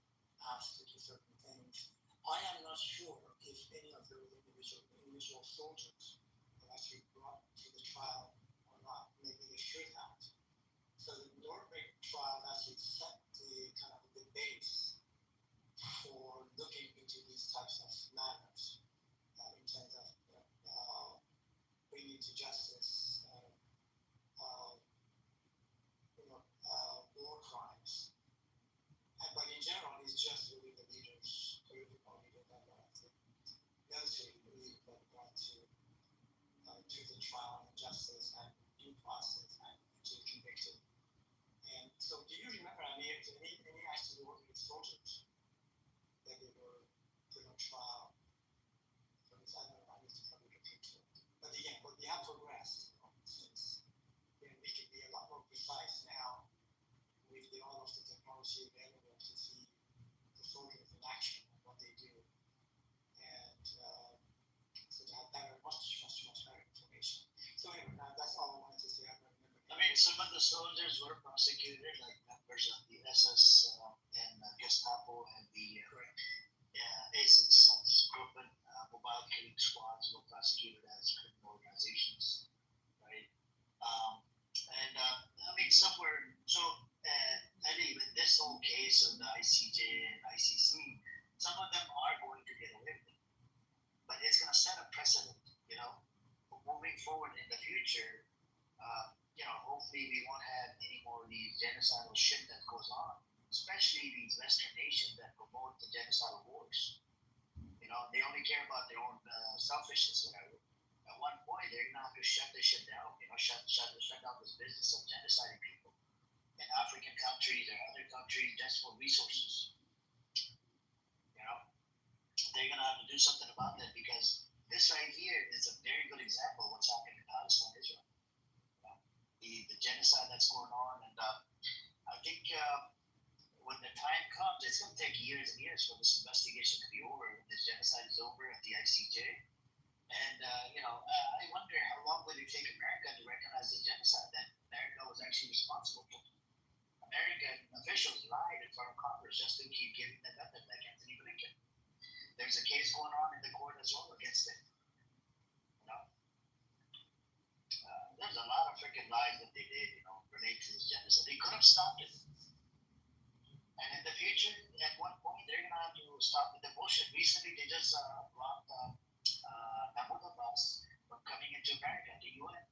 asked to do certain things. I am not sure if any of those individual soldiers were actually brought to the trial or not. Maybe they should have. So the Nuremberg trial actually set the kind of the base for looking into these types of matters in terms of bringing to justice war crimes. But in general, it's just really the leaders, political leaders that were the military leaders that brought to the trial and justice and due process and to conviction. And so, do you remember any actually working with soldiers that they were put on trial? For this, I don't know. I need to probably look into it. But again, we have progressed since. And we can be a lot more precise now with all of the technology available to see the soldiers in action and what they do, and so to have better, much better information. So anyway, that's all I wanted to say. I mean, some of the soldiers were prosecuted, like members of the SS and Gestapo and the ASIS group and mobile killing squads were prosecuted as criminal organizations, right? And I mean, somewhere, so Eddie, with this whole case of the ICJ and ICC, some of them are going to get away with it, but it's going to set a precedent, you know, moving forward in the future. You know, hopefully we won't have any more of these genocidal shit that goes on, especially these Western nations that promote the genocidal wars. You know, they only care about their own selfishness, whatever. At one point, they're going to have to shut this shit down, you know, shut down this business of genociding people in African countries or other countries just for resources. You know, they're going to have to do something about that because this right here is a very good example of what's happening in Palestine, Israel. The genocide that's going on, and I think when the time comes, it's going to take years and years for this investigation to be over. When this genocide is over at the ICJ, and you know, I wonder how long will it take America to recognize the genocide that America was actually responsible for. American officials lied in front of Congress just to keep giving them weapons like Anthony Blinken. There's a case going on in the court as well against it. You know, there's a lot of freaking lies that they did, you know, related to this genocide. They could have stopped it. And in the future, at one point, they're going to have to stop with the bullshit. Recently, they just blocked Mahmoud Abbas from coming into America, the UN.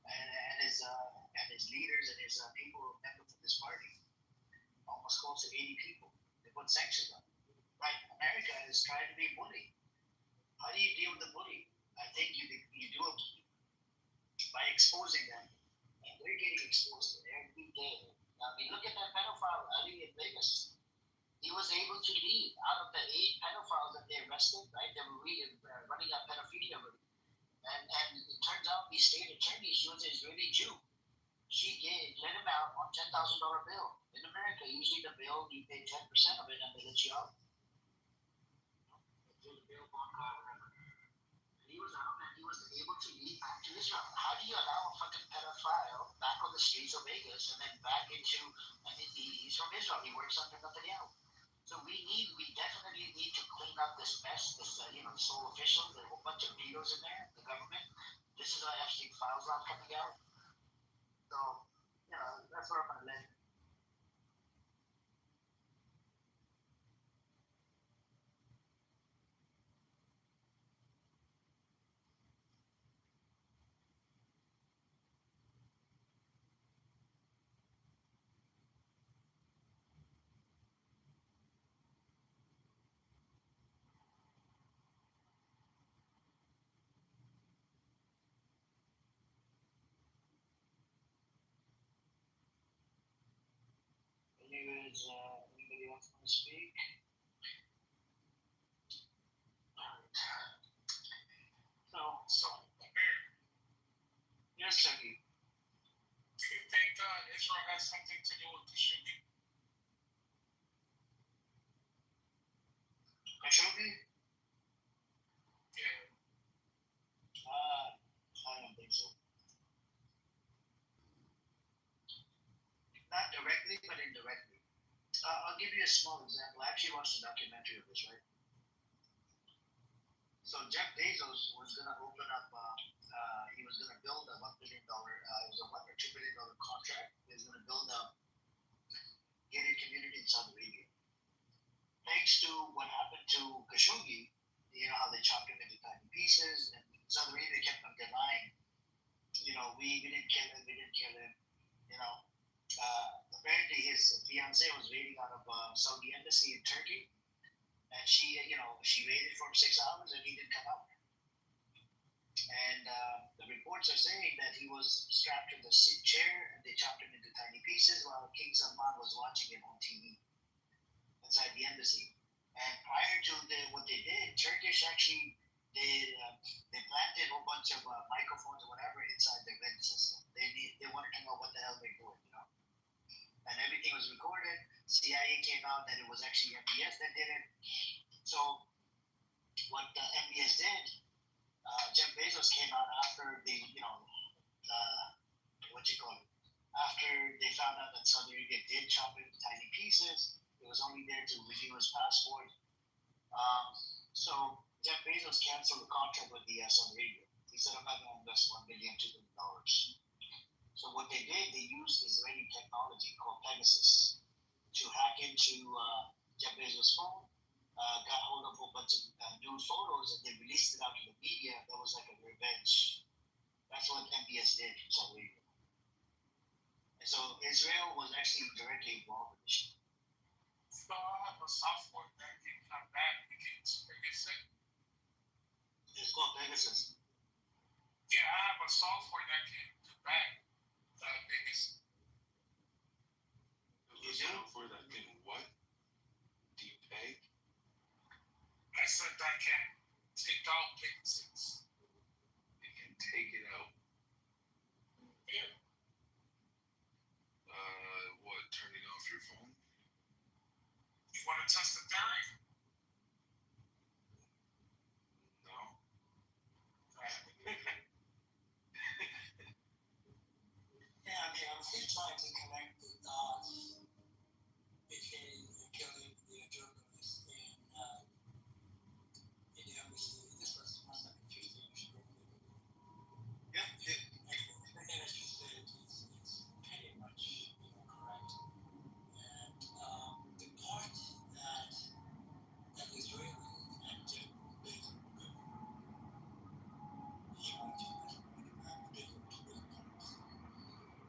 And his leaders and his people who met with this party, almost close to 80 people. They put sanctions on. Right? America is trying to be bully. How do you deal with the bully? I think you do it by exposing them. And they're getting exposed every day. I mean, look at that pedophile Ali in Vegas. he was able to leave out of the 8 pedophiles that they arrested, right? They were really running a pedophilia ring. And it turns out the state attorney, she was an Israeli Jew. She let him out on $10,000 bill. In America, usually the bill, you pay 10% of it and they let you out. The bail bond, whatever. And he was out and he was able to leave back to Israel. How do you allow a fucking pedophile back on the streets of Vegas and then back into, he's from Israel, he works under Netanyahu. So we definitely need to clean up this mess, this, sole officials, there's a whole bunch of pedos in there, the government. This is why Epstein files not coming out. So, that's where I'm going to land. Anybody else want to speak? So, Yes, Chucky. do you think Israel has something to do with Khashoggi? Khashoggi? Yeah. I don't think so. Not directly, but indirectly. I'll give you a small example. I actually watched a documentary of this, right? So Jeff Bezos was going to open up, he was going to build a $1 billion, it was a $1 or $2 billion contract. He was going to build a gated community in Saudi Arabia. Thanks to what happened to Khashoggi, how they chopped him into tiny pieces, and Saudi Arabia kept on denying, we didn't kill him, apparently his fiance was waiting out of Saudi embassy in Turkey, and she waited for him 6 hours and he didn't come out. And the reports are saying that he was strapped to the chair and they chopped him into tiny pieces while King Salman was watching him on TV inside the embassy. And prior to what they did, Turkish actually they planted a whole bunch of microphones or whatever inside their vent system. They wanted to know what the hell they're doing, And everything was recorded. CIA came out that it was actually MBS that did it. So what the MBS did, Jeff Bezos came out after after they found out that Saudi Arabia did chop it into tiny pieces. It was only there to renew his passport. So Jeff Bezos canceled the contract with the Saudi Arabia. He said, I'm not going to invest $1 billion, $2 billion. So what they did, they used Israeli technology called Pegasus to hack into Jeff Bezos' phone, got hold of a whole bunch of nude photos, and they released it out to the media. That was like a revenge. That's what MBS did to Saudi Arabia. And so Israel was actually directly involved in this. So I have a software that can come back against Pegasus. It's called Pegasus. Yeah, I have a software that can come back Pegasus. The software that can what? Depeg? I said that can take out Pegasus. It can take it out. Yeah. What? Turning off your phone? You want to test the theory? No. Yeah, I'm still trying to connect the dots between killing the journalist in the embassy. This was like 15 years ago. Yeah. And as you said, it's pretty much correct. And the part that Israeli and Jeff Bezos he wanted to invest money back, $1 billion.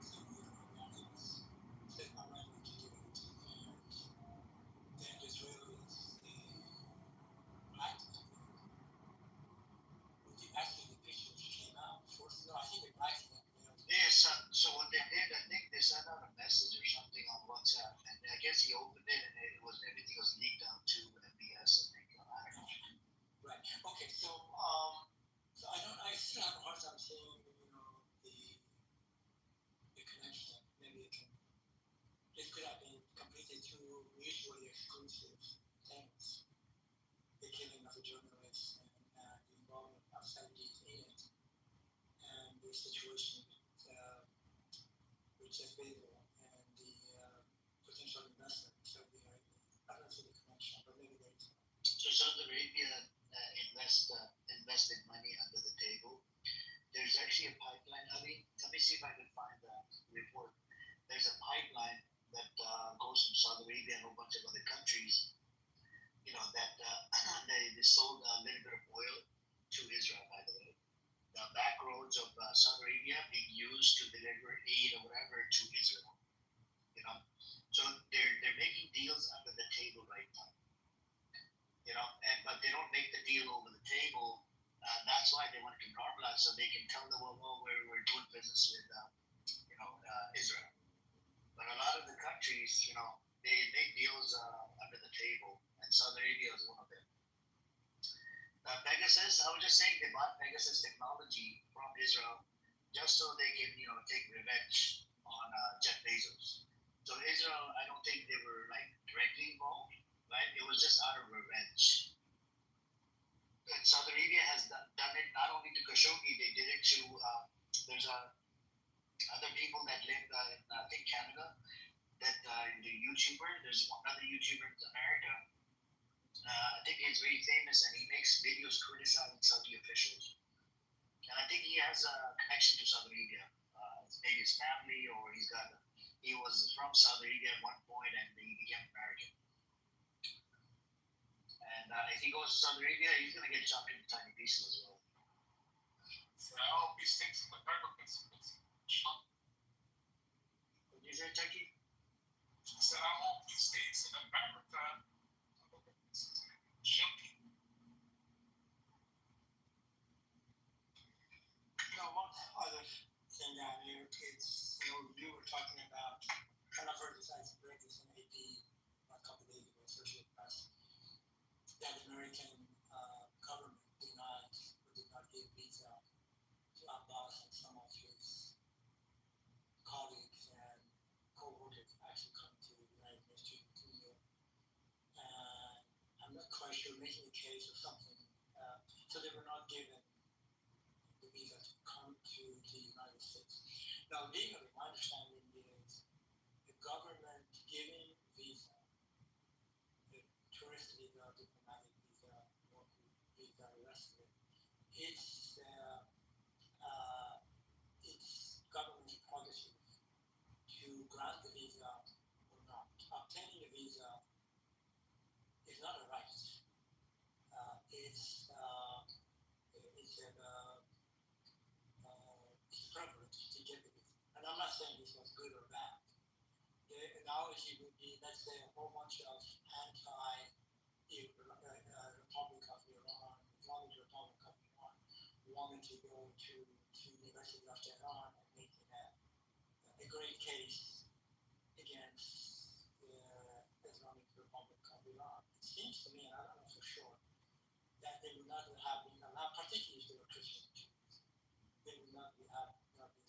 So, mutually exclusive things. The killing of a journalist and the involvement of Saudis in it, and the situation with Jeff Bezos and the potential investment in Saudi Arabia. I don't see the connection, but maybe there is. So Saudi Arabia invested money under the table. There's actually a pipeline. Let me see if I can find that report. There's a pipeline that goes from Saudi Arabia and a whole bunch of other countries. You know that they sold a little bit of oil to Israel, by the way. The back roads of Saudi Arabia being used to deliver aid or whatever to Israel. You know, so they're making deals under the table right now. You know, but they don't make the deal over the table. That's why they want to normalize, so they can tell the world, oh, we're doing business with Israel. But a lot of the countries, you know, they make deals under the table, and Saudi Arabia is one of them. Pegasus, I was just saying they bought Pegasus technology from Israel just so they can, you know, take revenge on Jeff Bezos. So Israel, I don't think they were like directly involved, right? It was just out of revenge. And Saudi Arabia has done it not only to Khashoggi, they did it to there's other people that live in I think Canada, that the YouTuber. There's one other YouTuber in America. I think he's very famous and he makes videos criticizing Saudi officials. And I think he has a connection to Saudi Arabia. Maybe his family, or he was from Saudi Arabia at one point and he became American. And if he goes to Saudi Arabia, he's going to get chopped into tiny pieces as well. So all these things in America chunk. What did you say, Chucky? So all these states in America chunky. One other thing down here is, you were talking about, and I've heard this, I read this in AP a couple of days ago, Associated Press, that the American government denied or did not give visa to Abbas and some of his colleagues and co-workers actually come to the United States to New York. And I'm not quite sure, making a case or something. So they were not given the visa to come to the United States. Now, legally, my understanding is the government giving visa, the tourist visa, diplomatic visa, work visa, the rest of it, it's government policy to grant the visa or not. Obtaining a visa is not a right. It's privilege to get the visa. And I'm not saying this was good or bad. The analogy would be, let's say, a whole bunch of Republic of Iran, Islamic Republic of Iran, wanted to go to the University of Tehran and make a great case against the Islamic Republic of Iran. It seems to me, and I don't know for sure, that they would not have been allowed, particularly if they were Christian Jews, they would not been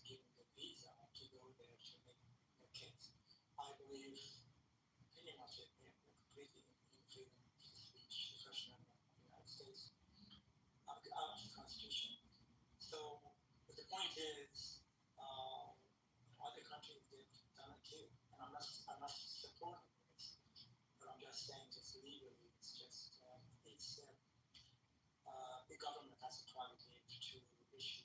given the visa to go there to make their case. I believe pretty much they're completely in freedom of speech, the First Amendment of the United States, out of the Constitution. So, but the point is, other countries they've done it too, and I'm not supporting this, but I'm just saying, just legally, it's just the government has a prerogative to issue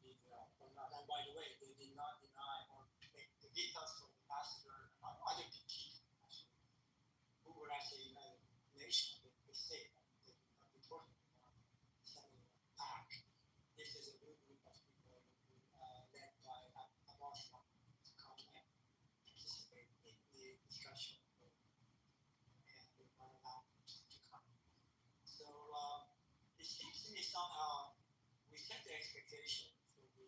visa or not. And by the way, they did not deny or the visas for the ambassador, other people actually, who were actually United Nations, they say that they did not report them or sending them back. This is a new group of people who led by Abbas to come and participate in the discussion and they were not allowed to come. So it seems to me somehow we set the expectation for the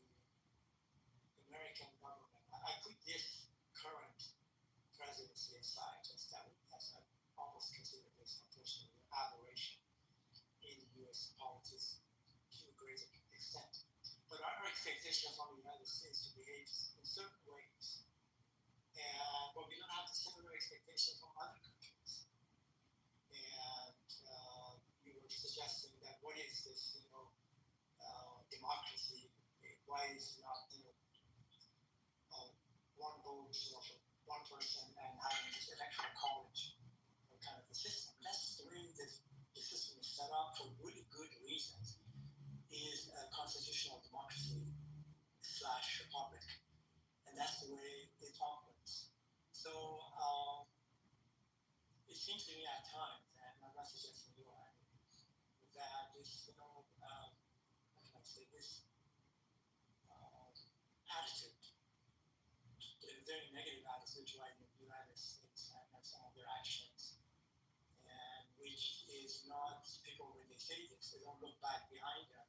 American government. I put this current presidency aside, as I almost consider this unfortunately an aberration in U.S. politics to a great extent. But our expectation from the United States to behave in certain ways, but we don't have the similar expectation from other countries. suggesting that what is this, democracy? Why is not, one vote, for one person and having this electoral college kind of a system? That's the way the system is set up for really good reasons. Is a constitutional democracy / republic, and that's the way it operates. So it seems to me at times, and I'm not suggesting you are, that this, how can I say this, attitude, a very negative attitude toward the United States and some of their actions, and which is not, people when they say this, they don't look back behind them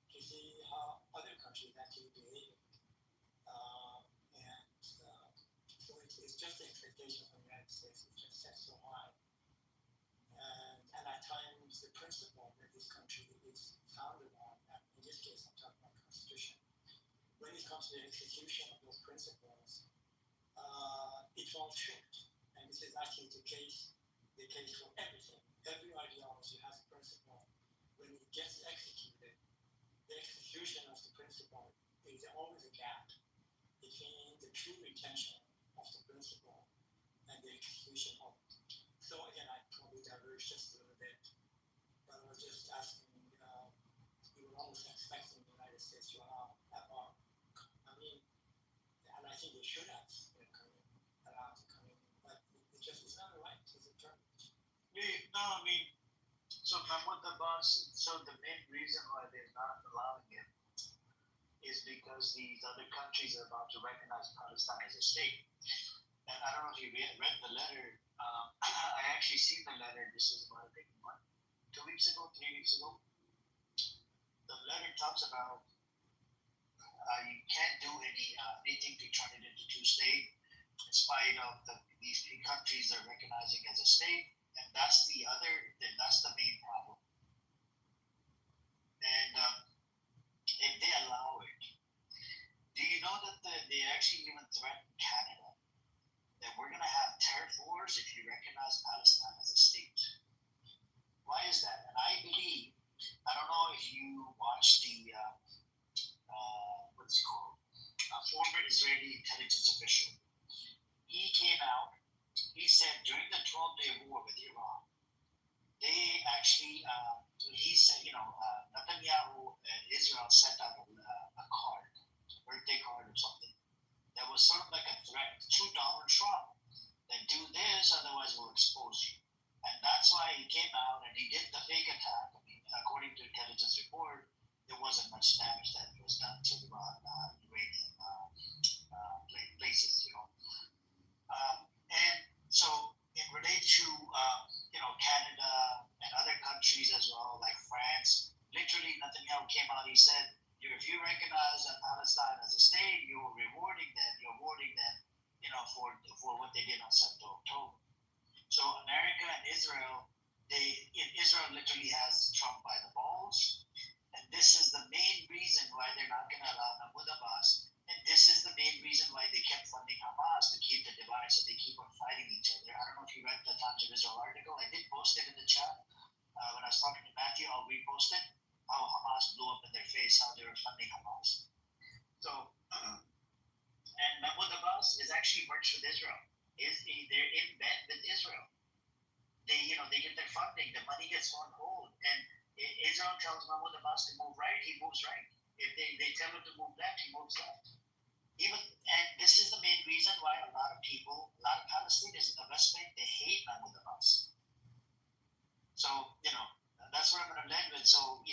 to see how other countries actually behave. So it's just the expectation from the United States is just set so high. And at times the principle that this country is founded on, and in this case I'm talking about the Constitution, when it comes to the execution of those principles, it falls short. And this is actually the case for everything. Every ideology has a principle. When it gets executed, the execution of the principle is always a gap between the true intention of the principle and the execution of it. So again, I probably diverged just a little bit, but I was just asking, we were almost expecting the United States to allow, and I think they should have allowed to come in, but it just is not right as a term. No, so Mahmoud Abbas, so the main reason why they're not allowing it is because these other countries are about to recognize Palestine as a state. And I don't know if you read the letter. I actually seen the letter. This was about, I think, 2 weeks ago, 3 weeks ago. The letter talks about you can't do anything to turn it into two-state, in spite of these three countries are recognizing as a state, and that's the main problem. And if they allow it, do you know that they actually even threatened Canada that we're going to have tariff wars if you recognize Palestine as a state? Why is that? And I believe, I don't know if you watched the what's it called? A former Israeli intelligence official. He came out. He said during the 12-day war with Iran, they actually, he said, Netanyahu and Israel sent out a card, a birthday card or something, that was sort of like a threat to Donald Trump that do this, otherwise we'll expose you. And that's why he came out and he did the fake attack. According to intelligence report, there wasn't much damage that was done to Iranian places, and so in relation to Canada and other countries as well, like France, literally Netanyahu came out. He said, if you recognize Palestine as a state, you're rewarding them. For what they did on 7th of October. So America and Israel, Israel literally has Trump by the balls. And this is the main reason why they're not going to allow Mahmoud Abbas. And this is the main reason why they kept funding Hamas to keep the divide, so they keep on fighting each other. I don't know if you read the Times of Israel article. I did post it in the chat. When I was talking to Matthew, I'll repost it. How Hamas blew up in their face, how they were funding Hamas. So, and Mahmoud Abbas is actually works with Israel. They're in bed with Israel. They get their funding. The money gets on hold. And Israel tells Mahmoud Abbas to move right, he moves right. If they tell him to move left, he moves left. And this is the main reason why a lot of Palestinians in the West Bank, they hate Mahmoud Abbas. So, that's where I'm going to end with. So,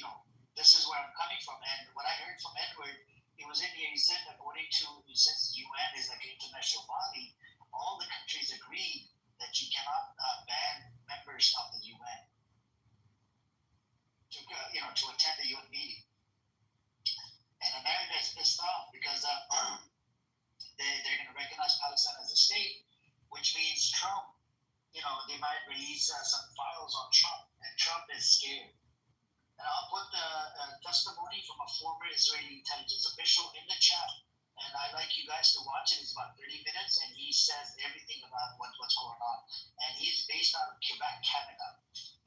this is where I'm coming from. And what I heard from Edward, he was in here, he said, since the UN is like an international body, all the countries agreed that you cannot ban members of the UN to attend the UN meeting. And America is pissed off because they're going to recognize Palestine as a state, which means Trump, they might release some files on Trump, and Trump is scared. And I'll put the testimony from a former Israeli intelligence official in the chat. and I like you guys to watch it. It's about 30 minutes, and he says everything about what's going on. And he's based out of Quebec, Canada.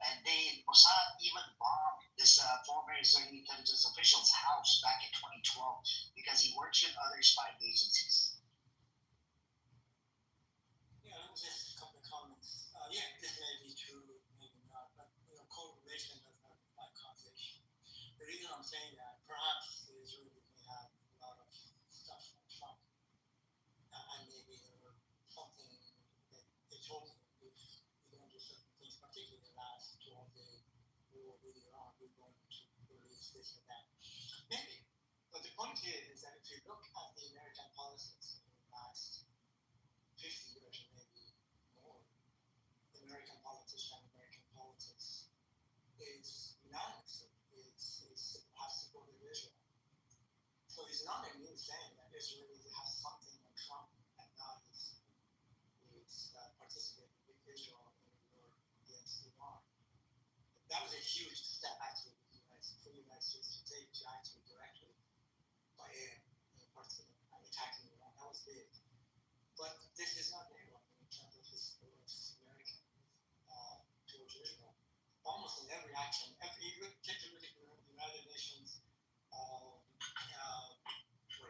And Mossad even bombed this former Israeli intelligence official's house back in 2012 because he works with other spy agencies. Yeah, let me just a couple of comments. Yeah, this may be true, maybe not, but correlation does not imply causation. The reason I'm saying that, perhaps the Israelis may have a lot of stuff from Trump, and maybe there were something that they told him if you don't do certain things, particularly the last 12-day war with Iran, we're going to release this and that. Maybe. But the point is that if you look at the American policies in the last 50 years, maybe more, American politics and American politics is unanimous. Has supported Israel. So it's not a new thing that Israel has something on Trump and now is participating with Israel in the war against Iran. That was a huge step actually for the United States to take to actually directly by air attacking Iran. That was big. But this is not new in terms of his American towards Israel. Almost in every action, take a look at the United Nations, what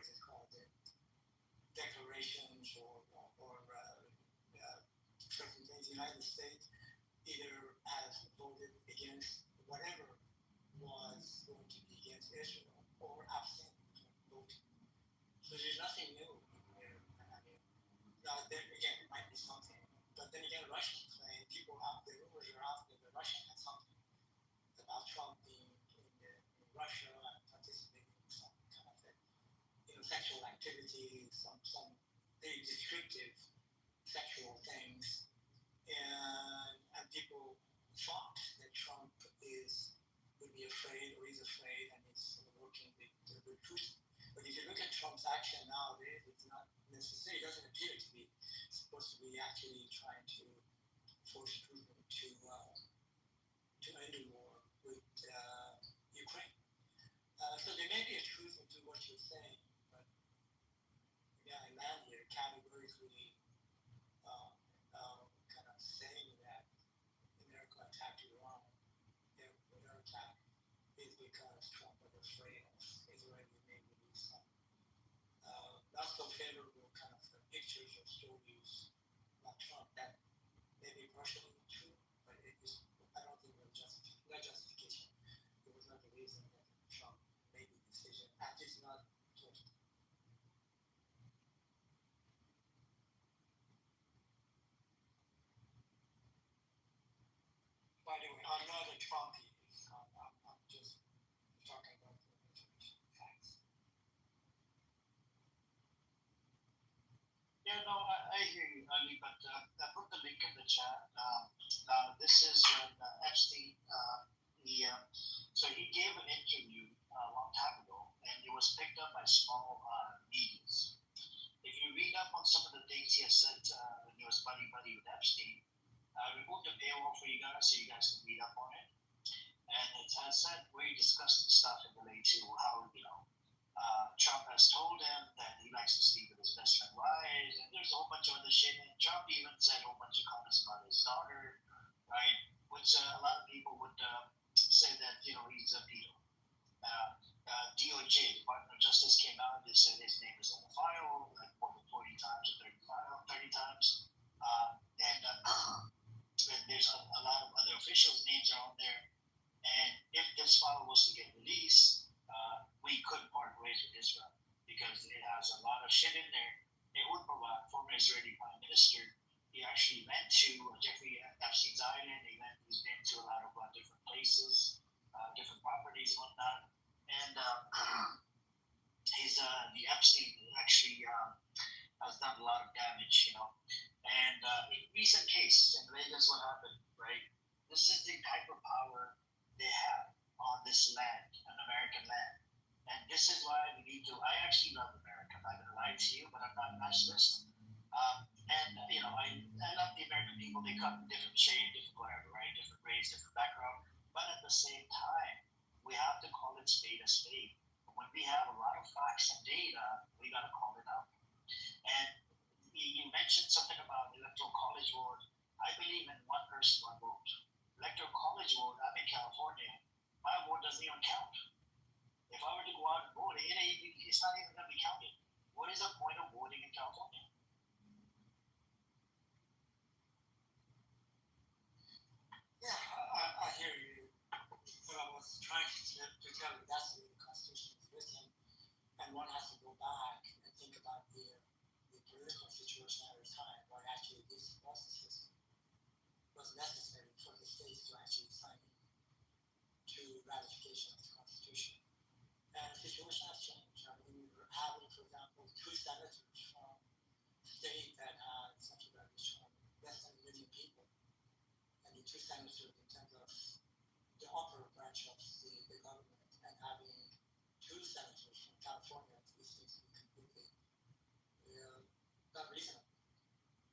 is it called, declarations or certain things. The United States either has voted against whatever was going to be against Israel or abstain from voting. So there's nothing new there. I mean, now there again, it might be something, but then again, Russian claim people out the rumors are out there that Russia had something about Trump being in Russia and participating in some kind of sexual activity, some very descriptive sexual things, and people thought that Trump would be afraid or is afraid and is working with Putin. But if you look at Trump's action nowadays, it's not necessarily, it doesn't appear to be supposed to be actually trying to force Putin to end the war with Ukraine. So there may be a truth into what you're saying, but yeah, I land here categorically kind of saying that America attacked Iran. Their attack is because Trump was afraid of Israeli maybe some not so favorable kind of pictures or stories about Trump that may be partially true, but it is, I don't think it was not justification. It was not the reason that Trump made the decision. At least not totally. By the way, I'm not a Trumpy. I'm just talking about the information facts. Yeah, no, I hear you, Ali, but I put the link in the chat. This is when Epstein, so he gave an interview a long time ago, and it was picked up by small medias. If you read up on some of the things he has said when he was buddy with Epstein, I removed the paywall for you guys so you guys can read up on it. And it has said very disgusting stuff in relation to how, Trump has told him that he likes to sleep with his best friend wives, and there's a whole bunch of other shit. And Trump even said a whole bunch of comments about his daughter, right? Which a lot of people would say that, he's a pedo. DOJ, Department of Justice, came out and said his name is on the file, like more than 40 times or 30 times. And there's a lot of other officials' names are on there. And if this file was to get released, we could part ways with Israel because it has a lot of shit in there. It would provide former Israeli Prime Minister. He actually went to Jeffrey Epstein's island. He's been to a lot of different places, different properties, whatnot. And the Epstein actually has done a lot of damage, And in recent case in Vegas, what happened, right? This is the type of power they have on this land, an American land. And this is why we need to, I actually love America. I'm not going to lie to you, but I'm not a nationalist. I love the American people. They come in different shade, different whatever, right? Different race, different background. But at the same time, we have to call it spade a spade. when we have a lot of facts and data, we got to call it out. And you mentioned something about electoral college vote. I believe in one person, one vote. Electoral college vote, I'm in California, my vote doesn't even count. If I were to go out and vote, it's not even going to be counted. What is the point of voting in California? Yeah, I hear you. What I was trying to tell you, that's the way the Constitution is written, and one has to go back and think about the political situation at the time, where actually this was the system was necessary for the states to actually sign to ratification of the Constitution. And the situation has changed. I mean, we're having, for example, 2 senators from state that had such a population of less than 1 million people, and the 2 senators in terms of the upper branch of the government, and having 2 senators from California, it seems to be completely not reasonable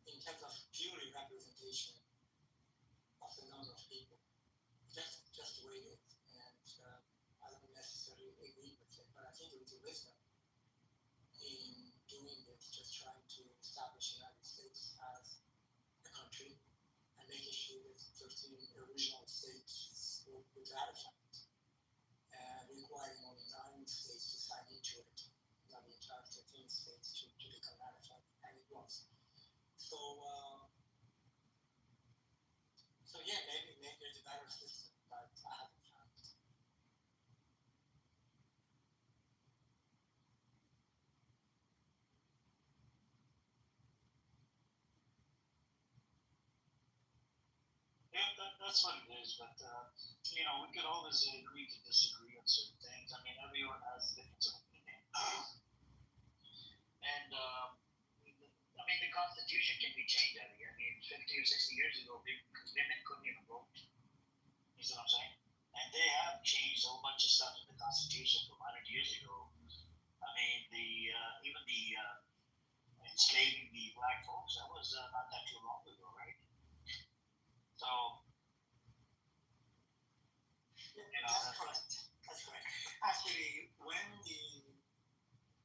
in terms of purely representation of the number of people. That's just the way it is, and I don't necessarily agree with it, but I think it was a wisdom in doing this, just trying to establish the United States as a country and making sure that 13 original states would ratify it, and requiring only 9 states to sign into it, not the entire 13 states to become ratified, and it was. So yeah, maybe there's a better system, but I haven't found it. Yeah, that's what it is, but we could always agree to disagree on certain things. I mean, everyone has a difference of opinion. And I mean, the Constitution can be changed. I mean, 50 or 60 years ago, women couldn't even vote. You see what I'm saying? And they have changed a whole bunch of stuff in the Constitution from 100 years ago. I mean, even the enslaving the black folks, that was not that too long ago, right? So, that's correct. That's correct. Actually, when the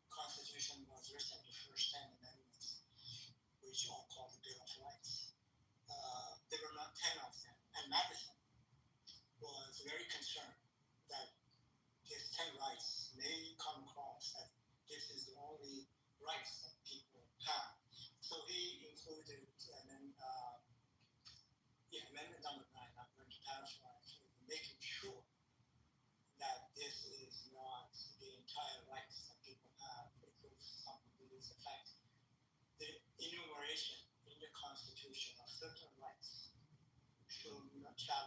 Constitution was written, the first 10 amendments, which are called the Bill of Rights, there were not 10 of them. And Madison was very concerned that his 10 rights may come across that this is the only rights that people have. So he included amendment number 9, I'm going to paraphrase, making sure that this is not the entire rights that people have. It was something to this effect. The enumeration in the Constitution of certain rights shall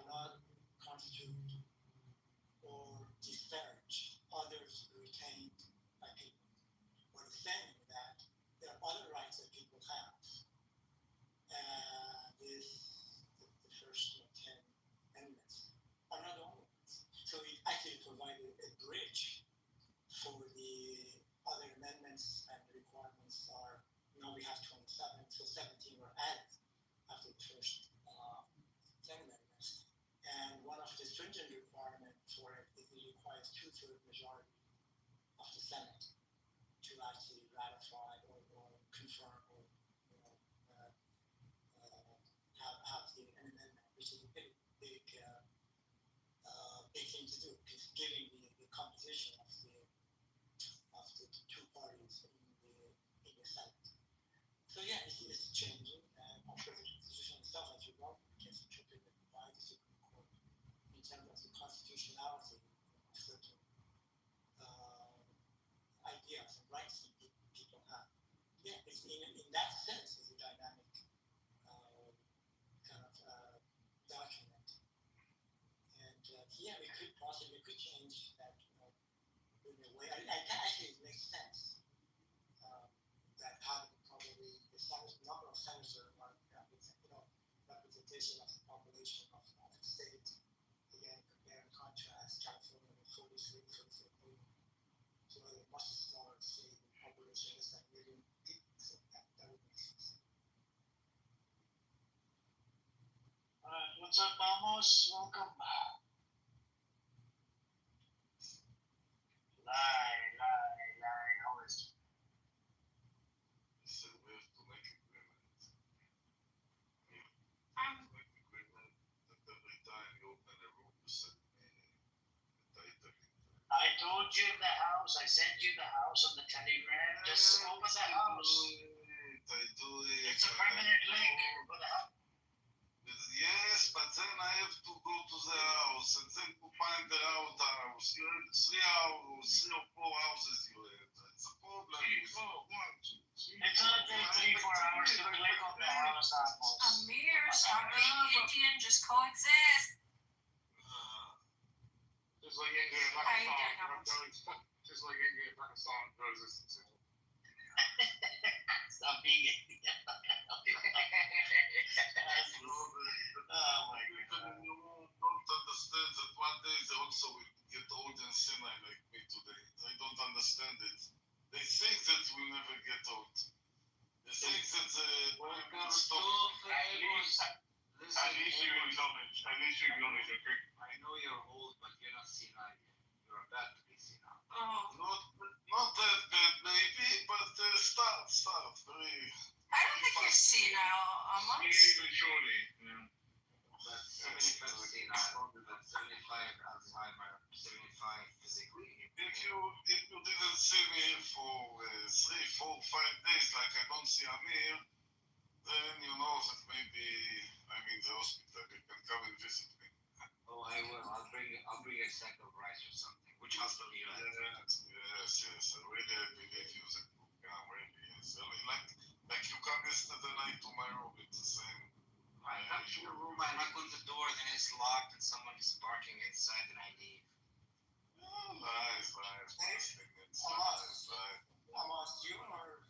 not constitute or disparage others retained by people. We're saying that there are other rights that people have. The first 10 amendments are not the only ones. So it actually provided a bridge for the other amendments, and the requirements are, we have 27, so 17 were added after the first 10 amendments. And one of the stringent requirements for it is it requires 2/3 majority of the Senate to actually ratify or confirm or have the amendment, which is a big thing to do, because given the composition of the 2 parties in the Senate. So yeah, it's changing, and of course the Constitution itself, as you know, gets interpreted by the Supreme Court in terms of the constitutionality of certain ideas and rights that people have. Yeah, it's in that sense, it's a dynamic kind of document. And yeah, we could possibly change that in a way. Actually, it makes sense that having probably the number of senators are representation of the population of the state. Again, compare and contrast California with 43 million to a much smaller state with population less than 1 million people. So that would make sense. What's up, Vamos? Welcome. Live showed you the house. I sent you the house on the Telegram. Just open the house. I do it. It's a permanent link for the house. Yes, but then I have to go to the house and then to find the out house. You have 3 or 4 houses you have. That's a problem. It's not take 3, 4 hours to click on the house almost. Amir, stop being Indian, just coexist. Just like India and Pakistan. Just like India and Pakistan coexistence. Stop being Indian. Oh my God. You don't understand that one day they also will get old and senile like me today. They don't understand it. They think that we'll never get old. They think that the time will stop. At least you acknowledge. Okay? I know you're old, but you're not senile yet. You're about to be senile. Not that bad, maybe, but start. Very. I don't think you're senile, Maybe even surely. Yeah. That's 75 senile. That's 75 Alzheimer. 75 physically. If you didn't see me for 3, 4, 5 days, like I don't see Amir, then you know that maybe I'm in the hospital. You can come and visit me. Oh, I will. I'll bring a sack of rice or something. Which hospital are you at? Yes. I really believe you that you come, really, yes. I mean, like you come yesterday night to my room, it's the same. I come to your room, I knock on the door, then it's locked and someone is barking inside and I leave. Oh, lies. Hamas, you or